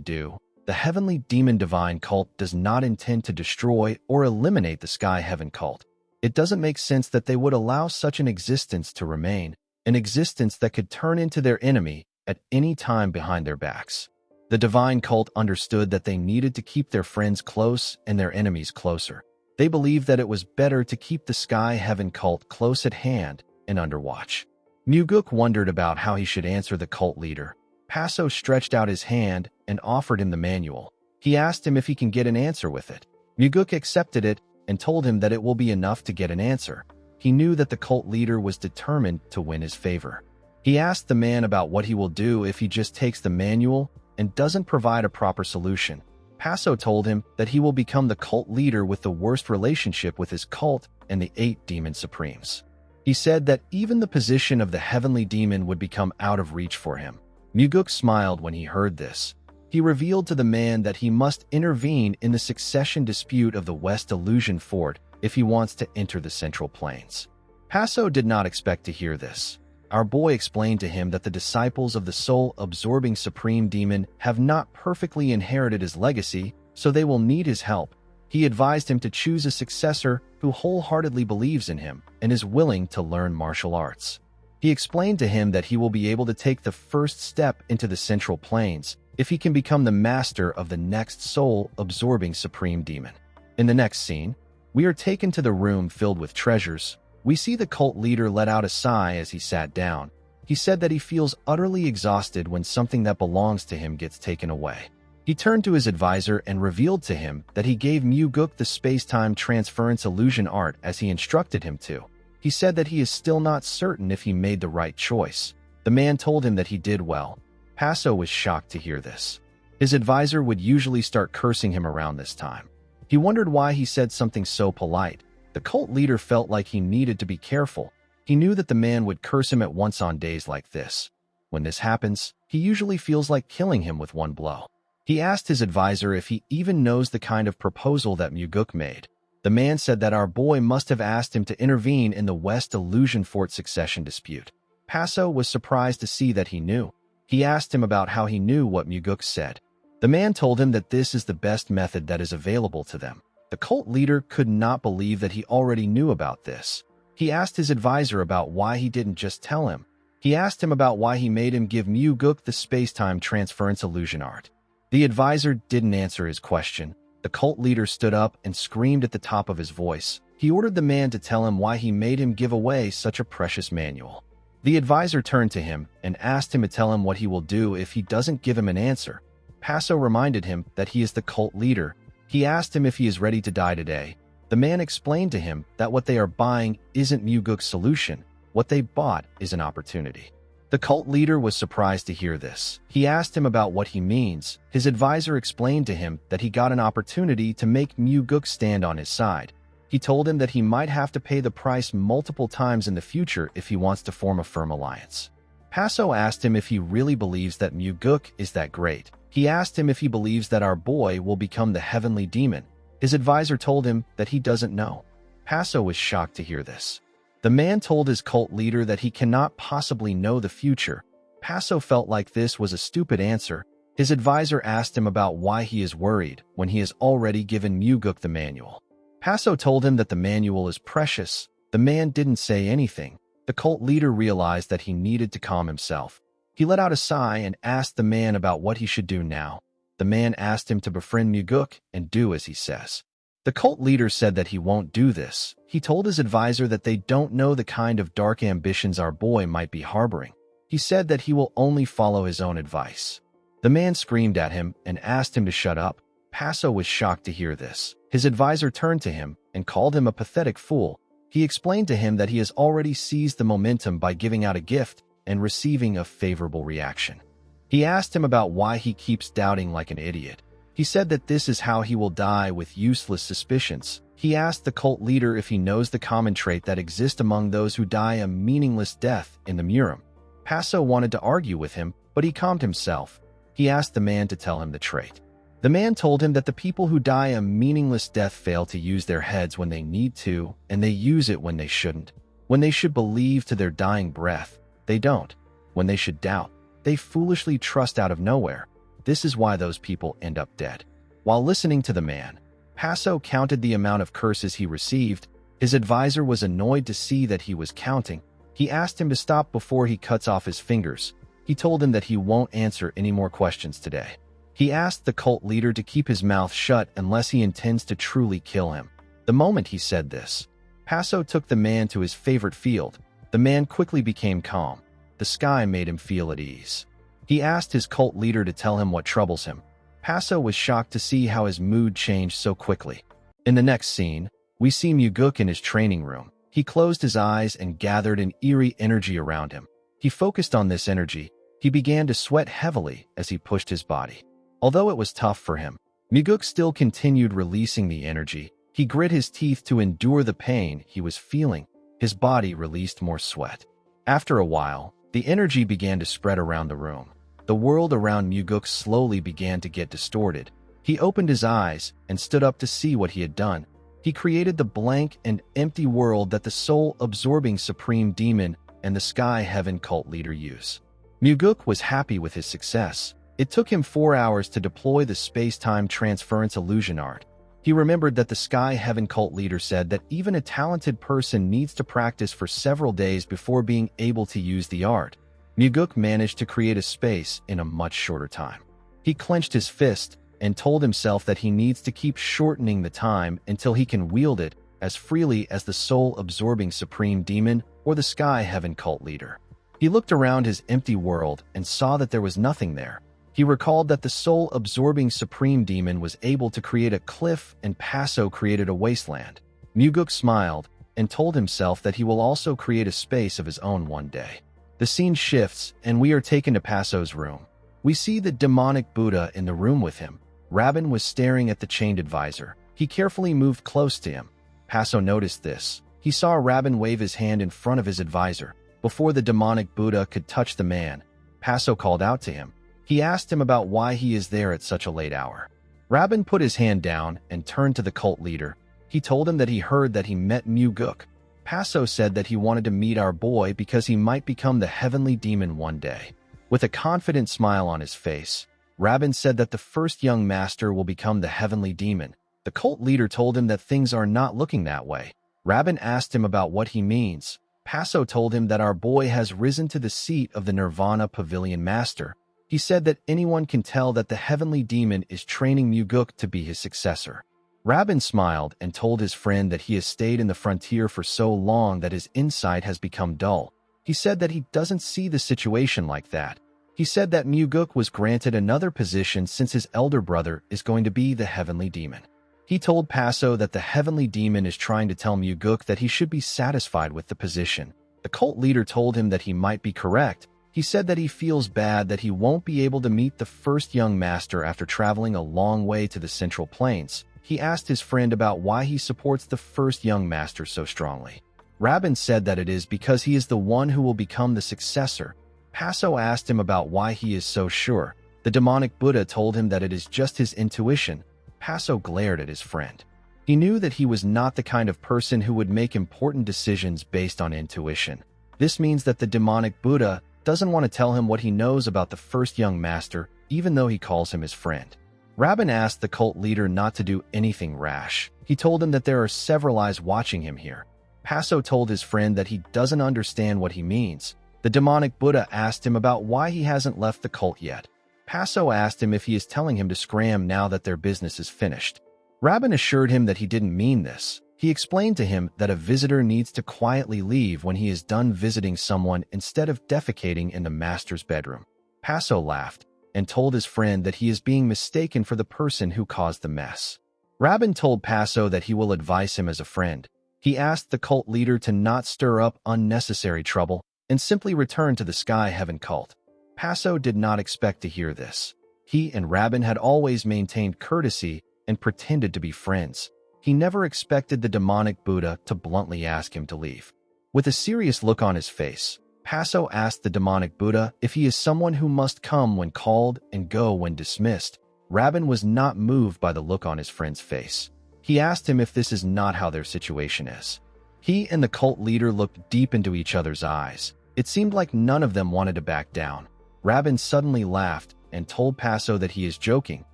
do. The Heavenly Demon Divine cult does not intend to destroy or eliminate the Sky Heaven cult. It doesn't make sense that they would allow such an existence to remain, an existence that could turn into their enemy at any time behind their backs. The Divine cult understood that they needed to keep their friends close and their enemies closer. They believed that it was better to keep the Sky Heaven cult close at hand and under watch. Muguk wondered about how he should answer the cult leader. Paso stretched out his hand and offered him the manual. He asked him if he can get an answer with it. Muguk accepted it and told him that it will be enough to get an answer. He knew that the cult leader was determined to win his favor. He asked the man about what he will do if he just takes the manual and doesn't provide a proper solution. Paso told him that he will become the cult leader with the worst relationship with his cult and the 8 demon supremes. He said that even the position of the heavenly demon would become out of reach for him. Muguk smiled when he heard this. He revealed to the man that he must intervene in the succession dispute of the West Illusion Fort if he wants to enter the Central Plains. Paso did not expect to hear this. Our boy explained to him that the disciples of the soul-absorbing supreme demon have not perfectly inherited his legacy, so they will need his help. He advised him to choose a successor who wholeheartedly believes in him and is willing to learn martial arts. He explained to him that he will be able to take the first step into the Central Plains if he can become the master of the next soul-absorbing supreme demon. In the next scene, we are taken to the room filled with treasures. We see the cult leader let out a sigh as he sat down. He said that he feels utterly exhausted when something that belongs to him gets taken away. He turned to his advisor and revealed to him that he gave Mu-guk the space-time transference illusion art as he instructed him to. He said that he is still not certain if he made the right choice. The man told him that he did well. Paso was shocked to hear this. His advisor would usually start cursing him around this time. He wondered why he said something so polite. The cult leader felt like he needed to be careful. He knew that the man would curse him at once on days like this. When this happens, he usually feels like killing him with one blow. He asked his advisor if he even knows the kind of proposal that Mu-guk made. The man said that our boy must have asked him to intervene in the West Illusion Fort succession dispute. Paso was surprised to see that he knew. He asked him about how he knew what Mu-guk said. The man told him that this is the best method that is available to them. The cult leader could not believe that he already knew about this. He asked his advisor about why he didn't just tell him. He asked him about why he made him give Mu-guk the space-time transference illusion art. The advisor didn't answer his question. The cult leader stood up and screamed at the top of his voice. He ordered the man to tell him why he made him give away such a precious manual. The advisor turned to him and asked him to tell him what he will do if he doesn't give him an answer. Paso reminded him that he is the cult leader. He asked him if he is ready to die today. The man explained to him that what they are buying isn't Mu-guk's solution. What they bought is an opportunity. The cult leader was surprised to hear this. He asked him about what he means. His advisor explained to him that he got an opportunity to make Mu-guk stand on his side. He told him that he might have to pay the price multiple times in the future if he wants to form a firm alliance. Paso asked him if he really believes that Mu-guk is that great. He asked him if he believes that our boy will become the heavenly demon. His advisor told him that he doesn't know. Paso was shocked to hear this. The man told his cult leader that he cannot possibly know the future. Paso felt like this was a stupid answer. His advisor asked him about why he is worried when he has already given Mu-guk the manual. Paso told him that the manual is precious. The man didn't say anything. The cult leader realized that he needed to calm himself. He let out a sigh and asked the man about what he should do now. The man asked him to befriend Mu-guk and do as he says. The cult leader said that he won't do this. He told his advisor that they don't know the kind of dark ambitions our boy might be harboring. He said that he will only follow his own advice. The man screamed at him and asked him to shut up. Paso was shocked to hear this. His advisor turned to him and called him a pathetic fool. He explained to him that he has already seized the momentum by giving out a gift and receiving a favorable reaction. He asked him about why he keeps doubting like an idiot. He said that this is how he will die with useless suspicions. He asked the cult leader if he knows the common trait that exists among those who die a meaningless death in the Murim. Paso wanted to argue with him, but he calmed himself. He asked the man to tell him the trait. The man told him that the people who die a meaningless death fail to use their heads when they need to, and they use it when they shouldn't. When they should believe to their dying breath, they don't. When they should doubt, they foolishly trust out of nowhere. This is why those people end up dead. While listening to the man, Paso counted the amount of curses he received. His advisor was annoyed to see that he was counting. He asked him to stop before he cuts off his fingers. He told him that he won't answer any more questions today. He asked the cult leader to keep his mouth shut unless he intends to truly kill him. The moment he said this, Paso took the man to his favorite field. The man quickly became calm. The sky made him feel at ease. He asked his cult leader to tell him what troubles him. Paso was shocked to see how his mood changed so quickly. In the next scene, we see Mu-guk in his training room. He closed his eyes and gathered an eerie energy around him. He focused on this energy. He began to sweat heavily as he pushed his body. Although it was tough for him, Mu-guk still continued releasing the energy. He grit his teeth to endure the pain he was feeling. His body released more sweat. After a while, the energy began to spread around the room. The world around Mu-guk slowly began to get distorted. He opened his eyes and stood up to see what he had done. He created the blank and empty world that the soul-absorbing supreme demon and the sky heaven cult leader use. Mu-guk was happy with his success. It took him 4 hours to deploy the space-time transference illusion art. He remembered that the sky heaven cult leader said that even a talented person needs to practice for several days before being able to use the art. Mu-guk managed to create a space in a much shorter time. He clenched his fist and told himself that he needs to keep shortening the time until he can wield it as freely as the soul-absorbing supreme demon or the sky heaven cult leader. He looked around his empty world and saw that there was nothing there. He recalled that the soul-absorbing supreme demon was able to create a cliff and Paso created a wasteland. Muguk smiled and told himself that he will also create a space of his own one day. The scene shifts and we are taken to Paso's room. We see the demonic Buddha in the room with him. Rabin was staring at the chained advisor. He carefully moved close to him. Paso noticed this. He saw Rabin wave his hand in front of his advisor. Before the demonic Buddha could touch the man, Paso called out to him. He asked him about why he is there at such a late hour. Rabin put his hand down and turned to the cult leader. He told him that he heard that he met Muguk. Paso said that he wanted to meet our boy because he might become the heavenly demon one day. With a confident smile on his face, Rabin said that the first young master will become the heavenly demon. The cult leader told him that things are not looking that way. Rabin asked him about what he means. Paso told him that our boy has risen to the seat of the Nirvana Pavilion Master. He said that anyone can tell that the heavenly demon is training Muguk to be his successor. Rabin smiled and told his friend that he has stayed in the frontier for so long that his insight has become dull. He said that he doesn't see the situation like that. He said that Muguk was granted another position since his elder brother is going to be the heavenly demon. He told Paso that the heavenly demon is trying to tell Muguk that he should be satisfied with the position. The cult leader told him that he might be correct. He said that he feels bad that he won't be able to meet the first young master after traveling a long way to the Central Plains. He asked his friend about why he supports the first young master so strongly. Rabin said that it is because he is the one who will become the successor. Paso asked him about why he is so sure. The demonic Buddha told him that it is just his intuition. Paso glared at his friend. He knew that he was not the kind of person who would make important decisions based on intuition. This means that the demonic Buddha doesn't want to tell him what he knows about the first young master, even though he calls him his friend. Rabin asked the cult leader not to do anything rash. He told him that there are several eyes watching him here. Paso told his friend that he doesn't understand what he means. The demonic Buddha asked him about why he hasn't left the cult yet. Paso asked him if he is telling him to scram now that their business is finished. Rabin assured him that he didn't mean this. He explained to him that a visitor needs to quietly leave when he is done visiting someone instead of defecating in the master's bedroom. Paso laughed and told his friend that he is being mistaken for the person who caused the mess. Rabin told Paso that he will advise him as a friend. He asked the cult leader to not stir up unnecessary trouble and simply return to the Sky Heaven cult. Paso did not expect to hear this. He and Rabin had always maintained courtesy and pretended to be friends. He never expected the demonic Buddha to bluntly ask him to leave. With a serious look on his face, Paso asked the demonic Buddha if he is someone who must come when called and go when dismissed. Rabin was not moved by the look on his friend's face. He asked him if this is not how their situation is. He and the cult leader looked deep into each other's eyes. It seemed like none of them wanted to back down. Rabin suddenly laughed and told Paso that he is joking.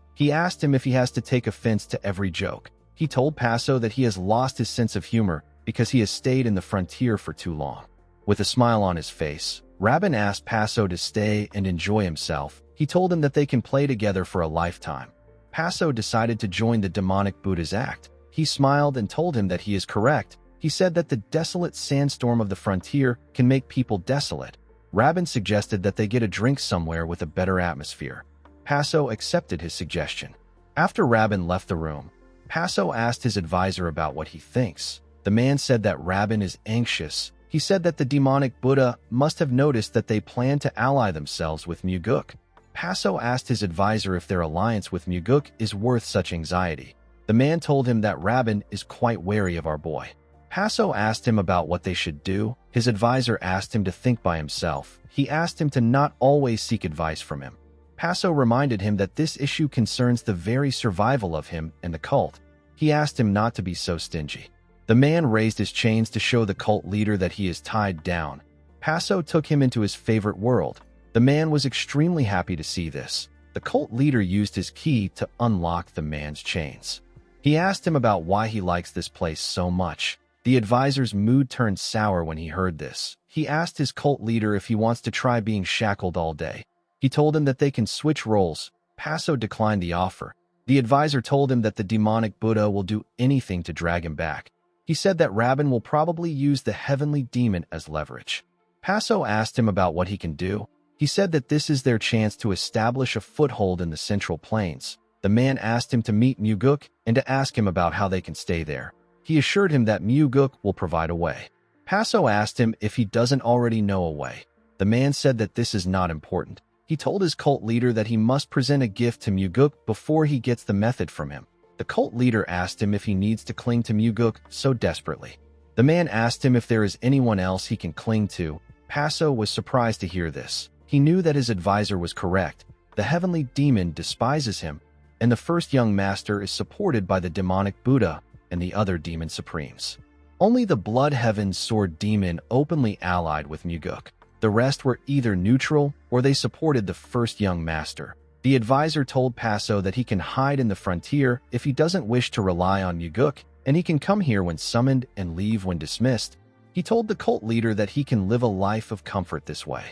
He asked him if he has to take offense to every joke. He told Paso that he has lost his sense of humor because he has stayed in the frontier for too long. With a smile on his face, Rabin asked Paso to stay and enjoy himself. He told him that they can play together for a lifetime. Paso decided to join the demonic Buddha's act. He smiled and told him that he is correct. He said that the desolate sandstorm of the frontier can make people desolate. Rabin suggested that they get a drink somewhere with a better atmosphere. Paso accepted his suggestion. After Rabin left the room, Paso asked his advisor about what he thinks. The man said that Rabin is anxious. He said that the demonic Buddha must have noticed that they plan to ally themselves with Muguk. Paso asked his advisor if their alliance with Muguk is worth such anxiety. The man told him that Rabin is quite wary of our boy. Paso asked him about what they should do. His advisor asked him to think by himself. He asked him to not always seek advice from him. Paso reminded him that this issue concerns the very survival of him and the cult. He asked him not to be so stingy. The man raised his chains to show the cult leader that he is tied down. Paso took him into his favorite world. The man was extremely happy to see this. The cult leader used his key to unlock the man's chains. He asked him about why he likes this place so much. The advisor's mood turned sour when he heard this. He asked his cult leader if he wants to try being shackled all day. He told him that they can switch roles. Paso declined the offer. The advisor told him that the demonic Buddha will do anything to drag him back. He said that Rabin will probably use the heavenly demon as leverage. Paso asked him about what he can do. He said that this is their chance to establish a foothold in the Central Plains. The man asked him to meet Muguk and to ask him about how they can stay there. He assured him that Muguk will provide a way. Paso asked him if he doesn't already know a way. The man said that this is not important. He told his cult leader that he must present a gift to Muguk before he gets the method from him. The cult leader asked him if he needs to cling to Muguk so desperately. The man asked him if there is anyone else he can cling to. Paso was surprised to hear this. He knew that his advisor was correct. The heavenly demon despises him, and the first young master is supported by the demonic Buddha and the other demon supremes. Only the Blood Heaven Sword demon openly allied with Muguk. The rest were either neutral or they supported the first young master. The advisor told Paso that he can hide in the frontier if he doesn't wish to rely on Muguk, and he can come here when summoned and leave when dismissed. He told the cult leader that he can live a life of comfort this way.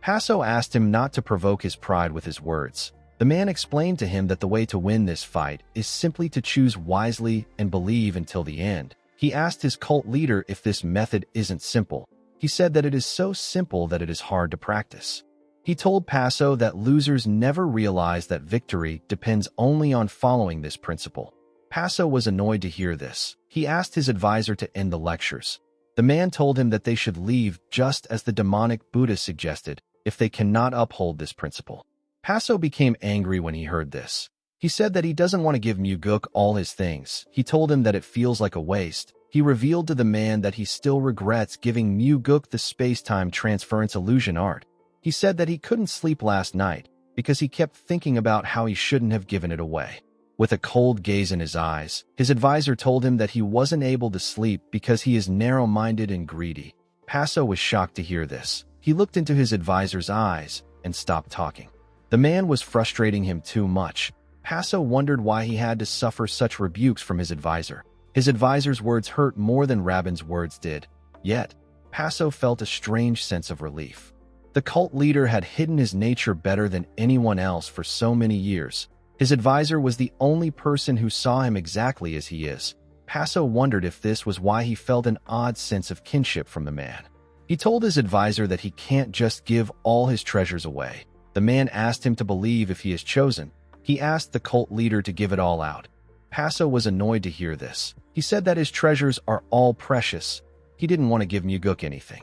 Paso asked him not to provoke his pride with his words. The man explained to him that the way to win this fight is simply to choose wisely and believe until the end. He asked his cult leader if this method isn't simple. He said that it is so simple that it is hard to practice. He told Paso that losers never realize that victory depends only on following this principle. Paso was annoyed to hear this. He asked his advisor to end the lectures. The man told him that they should leave just as the demonic Buddha suggested if they cannot uphold this principle. Paso became angry when he heard this. He said that he doesn't want to give Muguk all his things. He told him that it feels like a waste. He revealed to the man that he still regrets giving Muguk the space-time transference illusion art. He said that he couldn't sleep last night because he kept thinking about how he shouldn't have given it away. With a cold gaze in his eyes, his advisor told him that he wasn't able to sleep because he is narrow-minded and greedy. Paso was shocked to hear this. He looked into his advisor's eyes and stopped talking. The man was frustrating him too much. Paso wondered why he had to suffer such rebukes from his advisor. His advisor's words hurt more than Rabin's words did. Yet, Paso felt a strange sense of relief. The cult leader had hidden his nature better than anyone else for so many years. His advisor was the only person who saw him exactly as he is. Paso wondered if this was why he felt an odd sense of kinship from the man. He told his advisor that he can't just give all his treasures away. The man asked him to believe if he is chosen. He asked the cult leader to give it all out. Paso was annoyed to hear this. He said that his treasures are all precious. He didn't want to give Muguk anything.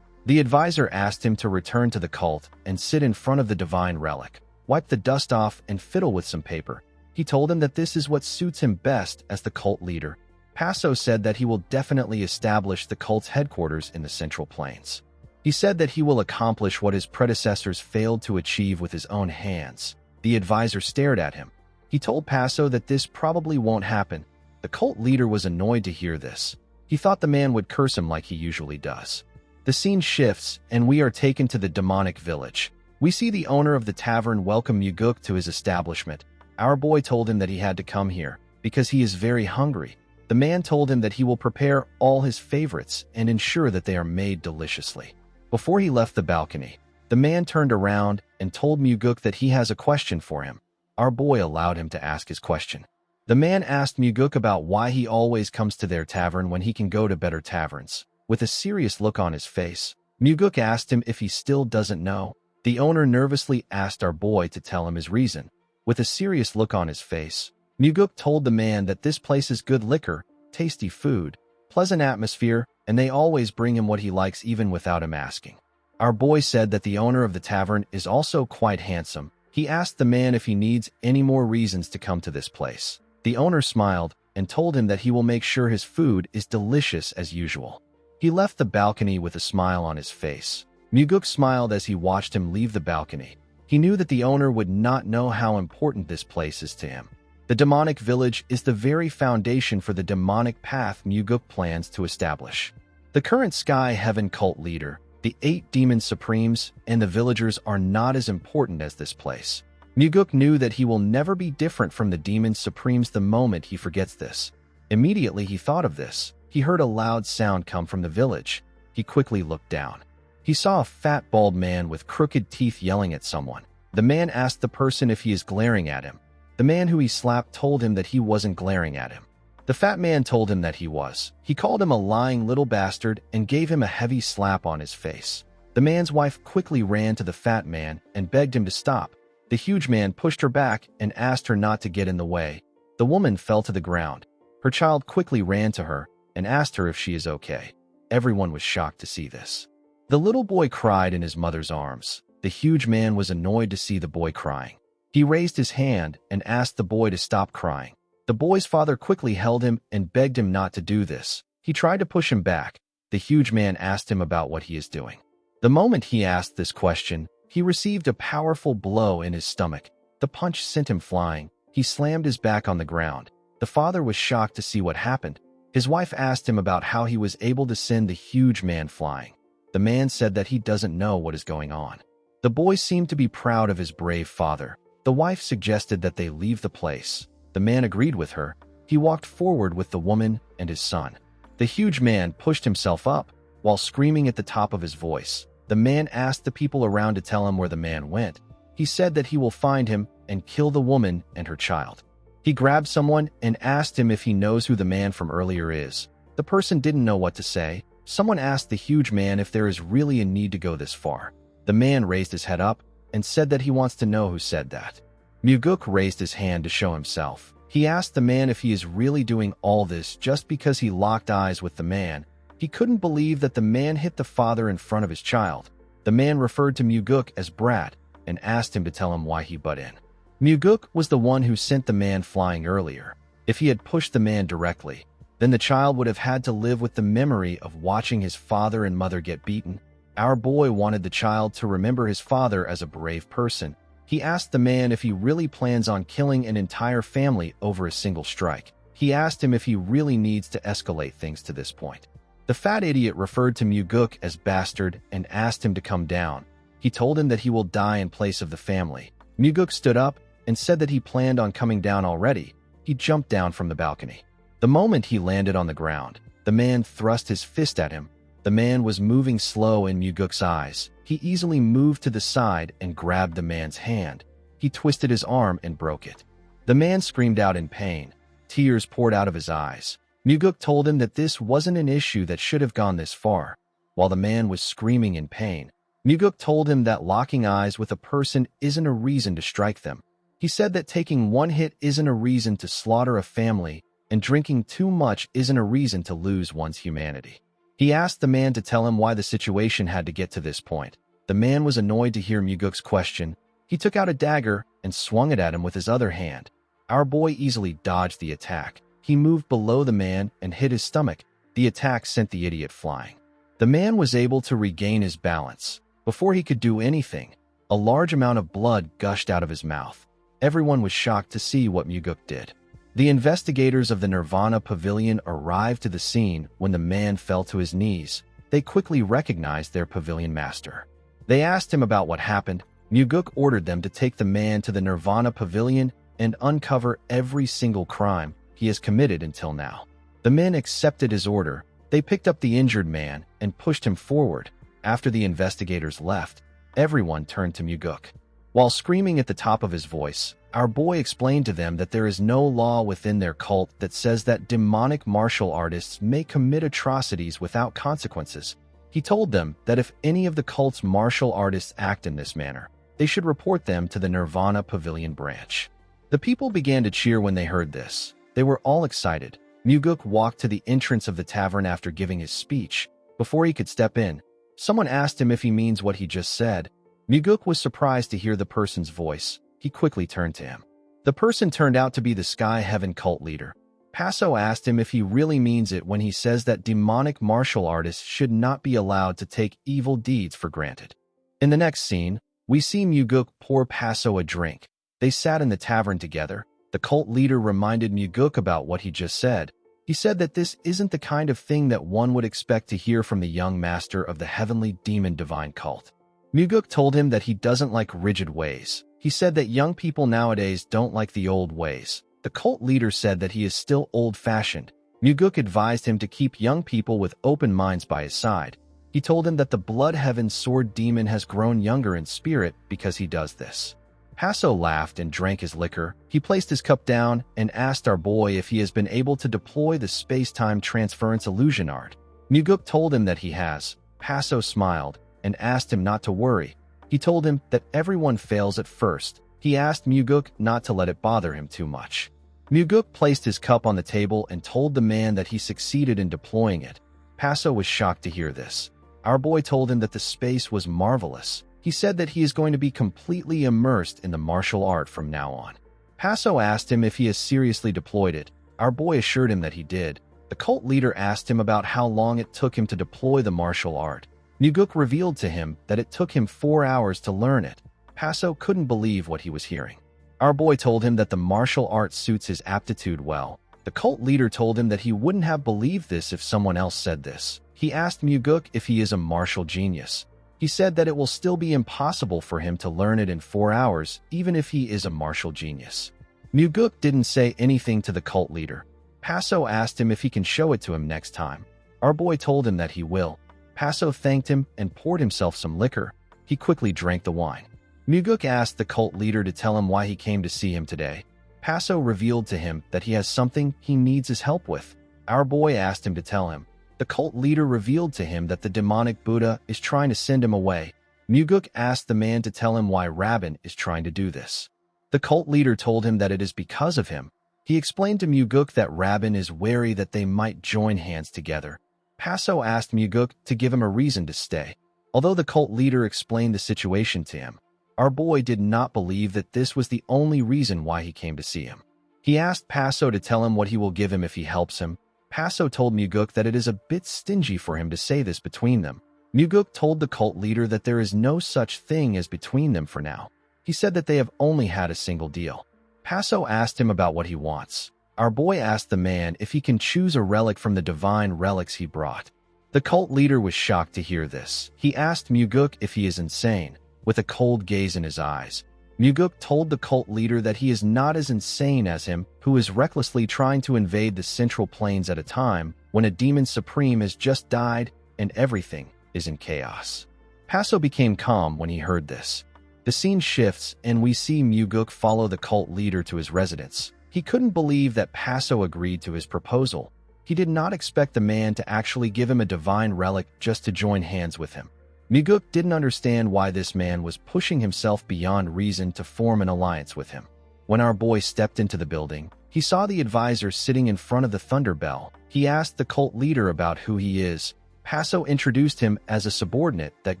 The advisor asked him to return to the cult and sit in front of the divine relic, wipe the dust off, and fiddle with some paper. He told him that this is what suits him best as the cult leader. Paso said that he will definitely establish the cult's headquarters in the Central Plains. He said that he will accomplish what his predecessors failed to achieve with his own hands. The advisor stared at him. He told Paso that this probably won't happen. The cult leader was annoyed to hear this. He thought the man would curse him like he usually does. The scene shifts, and we are taken to the demonic village. We see the owner of the tavern welcome Muguk to his establishment. Our boy told him that he had to come here because he is very hungry. The man told him that he will prepare all his favorites and ensure that they are made deliciously. Before he left the balcony, the man turned around and told Muguk that he has a question for him. Our boy allowed him to ask his question. The man asked Muguk about why he always comes to their tavern when he can go to better taverns. With a serious look on his face, Muguk asked him if he still doesn't know. The owner nervously asked our boy to tell him his reason. With a serious look on his face, Muguk told the man that this place is good liquor, tasty food, pleasant atmosphere, and they always bring him what he likes even without him asking. Our boy said that the owner of the tavern is also quite handsome. He asked the man if he needs any more reasons to come to this place. The owner smiled and told him that he will make sure his food is delicious as usual. He left the balcony with a smile on his face. Muguk smiled as he watched him leave the balcony. He knew that the owner would not know how important this place is to him. The demonic village is the very foundation for the demonic path Muguk plans to establish. The current Sky Heaven cult leader, the 8 demon supremes, and the villagers are not as important as this place. Muguk knew that he will never be different from the demon supremes the moment he forgets this. Immediately he thought of this. He heard a loud sound come from the village. He quickly looked down. He saw a fat, bald man with crooked teeth yelling at someone. The man asked the person if he is glaring at him. The man who he slapped told him that he wasn't glaring at him. The fat man told him that he was. He called him a lying little bastard and gave him a heavy slap on his face. The man's wife quickly ran to the fat man and begged him to stop. The huge man pushed her back and asked her not to get in the way. The woman fell to the ground. Her child quickly ran to her and asked her if she is okay. Everyone was shocked to see this. The little boy cried in his mother's arms. The huge man was annoyed to see the boy crying. He raised his hand and asked the boy to stop crying. The boy's father quickly held him and begged him not to do this. He tried to push him back. The huge man asked him about what he is doing. The moment he asked this question, he received a powerful blow in his stomach. The punch sent him flying. He slammed his back on the ground. The father was shocked to see what happened. His wife asked him about how he was able to send the huge man flying. The man said that he doesn't know what is going on. The boy seemed to be proud of his brave father. The wife suggested that they leave the place. The man agreed with her. He walked forward with the woman and his son. The huge man pushed himself up while screaming at the top of his voice. The man asked the people around to tell him where the man went. He said that he will find him and kill the woman and her child. He grabbed someone and asked him if he knows who the man from earlier is. The person didn't know what to say. Someone asked the huge man if there is really a need to go this far. The man raised his head up and said that he wants to know who said that. Muguk raised his hand to show himself. He asked the man if he is really doing all this just because he locked eyes with the man. He couldn't believe that the man hit the father in front of his child. The man referred to Muguk as Brat and asked him to tell him why he butt in. Muguk was the one who sent the man flying earlier. If he had pushed the man directly, then the child would have had to live with the memory of watching his father and mother get beaten. Our boy wanted the child to remember his father as a brave person. He asked the man if he really plans on killing an entire family over a single strike. He asked him if he really needs to escalate things to this point. The fat idiot referred to Muguk as bastard and asked him to come down. He told him that he will die in place of the family. Muguk stood up and said that he planned on coming down already. He jumped down from the balcony. The moment he landed on the ground, the man thrust his fist at him. The man was moving slow in Muguk's eyes. He easily moved to the side and grabbed the man's hand. He twisted his arm and broke it. The man screamed out in pain. Tears poured out of his eyes. Muguk told him that this wasn't an issue that should have gone this far. While the man was screaming in pain, Muguk told him that locking eyes with a person isn't a reason to strike them. He said that taking one hit isn't a reason to slaughter a family, and drinking too much isn't a reason to lose one's humanity. He asked the man to tell him why the situation had to get to this point. The man was annoyed to hear Muguk's question. He took out a dagger and swung it at him with his other hand. Our boy easily dodged the attack. He moved below the man and hit his stomach. The attack sent the idiot flying. The man was able to regain his balance. Before he could do anything, a large amount of blood gushed out of his mouth. Everyone was shocked to see what Muguk did. The investigators of the Nirvana Pavilion arrived to the scene when the man fell to his knees. They quickly recognized their pavilion master. They asked him about what happened. Muguk ordered them to take the man to the Nirvana Pavilion and uncover every single crime he has committed until now. The men accepted his order. They picked up the injured man and pushed him forward. After the investigators left, everyone turned to Muguk. While screaming at the top of his voice, our boy explained to them that there is no law within their cult that says that demonic martial artists may commit atrocities without consequences. He told them that if any of the cult's martial artists act in this manner, they should report them to the Nirvana Pavilion branch. The people began to cheer when they heard this. They were all excited. Muguk walked to the entrance of the tavern after giving his speech. Before he could step in, someone asked him if he means what he just said. Muguk was surprised to hear the person's voice. He quickly turned to him. The person turned out to be the Sky Heaven cult leader. Paso asked him if he really means it when he says that demonic martial artists should not be allowed to take evil deeds for granted. In the next scene, we see Muguk pour Paso a drink. They sat in the tavern together. The cult leader reminded Muguk about what he just said. He said that this isn't the kind of thing that one would expect to hear from the young master of the heavenly demon divine cult. Muguk told him that he doesn't like rigid ways. He said that young people nowadays don't like the old ways. The cult leader said that he is still old-fashioned. Muguk advised him to keep young people with open minds by his side. He told him that the Blood Heaven sword demon has grown younger in spirit because he does this. Paso laughed and drank his liquor. He placed his cup down and asked our boy if he has been able to deploy the space-time transference illusion art. Muguk told him that he has. Paso smiled and asked him not to worry. He told him that everyone fails at first. He asked Muguk not to let it bother him too much. Muguk placed his cup on the table and told the man that he succeeded in deploying it. Paso was shocked to hear this. Our boy told him that the space was marvelous. He said that he is going to be completely immersed in the martial art from now on. Paso asked him if he has seriously deployed it. Our boy assured him that he did. The cult leader asked him about how long it took him to deploy the martial art. Muguk revealed to him that it took him 4 hours to learn it. Paso couldn't believe what he was hearing. Our boy told him that the martial art suits his aptitude well. The cult leader told him that he wouldn't have believed this if someone else said this. He asked Muguk if he is a martial genius. He said that it will still be impossible for him to learn it in 4 hours, even if he is a martial genius. Muguk didn't say anything to the cult leader. Paso asked him if he can show it to him next time. Our boy told him that he will. Paso thanked him and poured himself some liquor. He quickly drank the wine. Muguk asked the cult leader to tell him why he came to see him today. Paso revealed to him that he has something he needs his help with. Our boy asked him to tell him. The cult leader revealed to him that the demonic Buddha is trying to send him away. Muguk asked the man to tell him why Rabin is trying to do this. The cult leader told him that it is because of him. He explained to Muguk that Rabin is wary that they might join hands together. Paso asked Muguk to give him a reason to stay. Although the cult leader explained the situation to him, our boy did not believe that this was the only reason why he came to see him. He asked Paso to tell him what he will give him if he helps him. Paso told Muguk that it is a bit stingy for him to say this between them. Muguk told the cult leader that there is no such thing as between them for now. He said that they have only had a single deal. Paso asked him about what he wants. Our boy asked the man if he can choose a relic from the divine relics he brought. The cult leader was shocked to hear this. He asked Muguk if he is insane, with a cold gaze in his eyes. Muguk told the cult leader that he is not as insane as him, who is recklessly trying to invade the central plains at a time when a demon supreme has just died and everything is in chaos. Paso became calm when he heard this. The scene shifts and we see Muguk follow the cult leader to his residence. He couldn't believe that Paso agreed to his proposal. He did not expect the man to actually give him a divine relic just to join hands with him. Muguk didn't understand why this man was pushing himself beyond reason to form an alliance with him. When our boy stepped into the building, he saw the advisor sitting in front of the Thunder Bell. He asked the cult leader about who he is. Paso introduced him as a subordinate that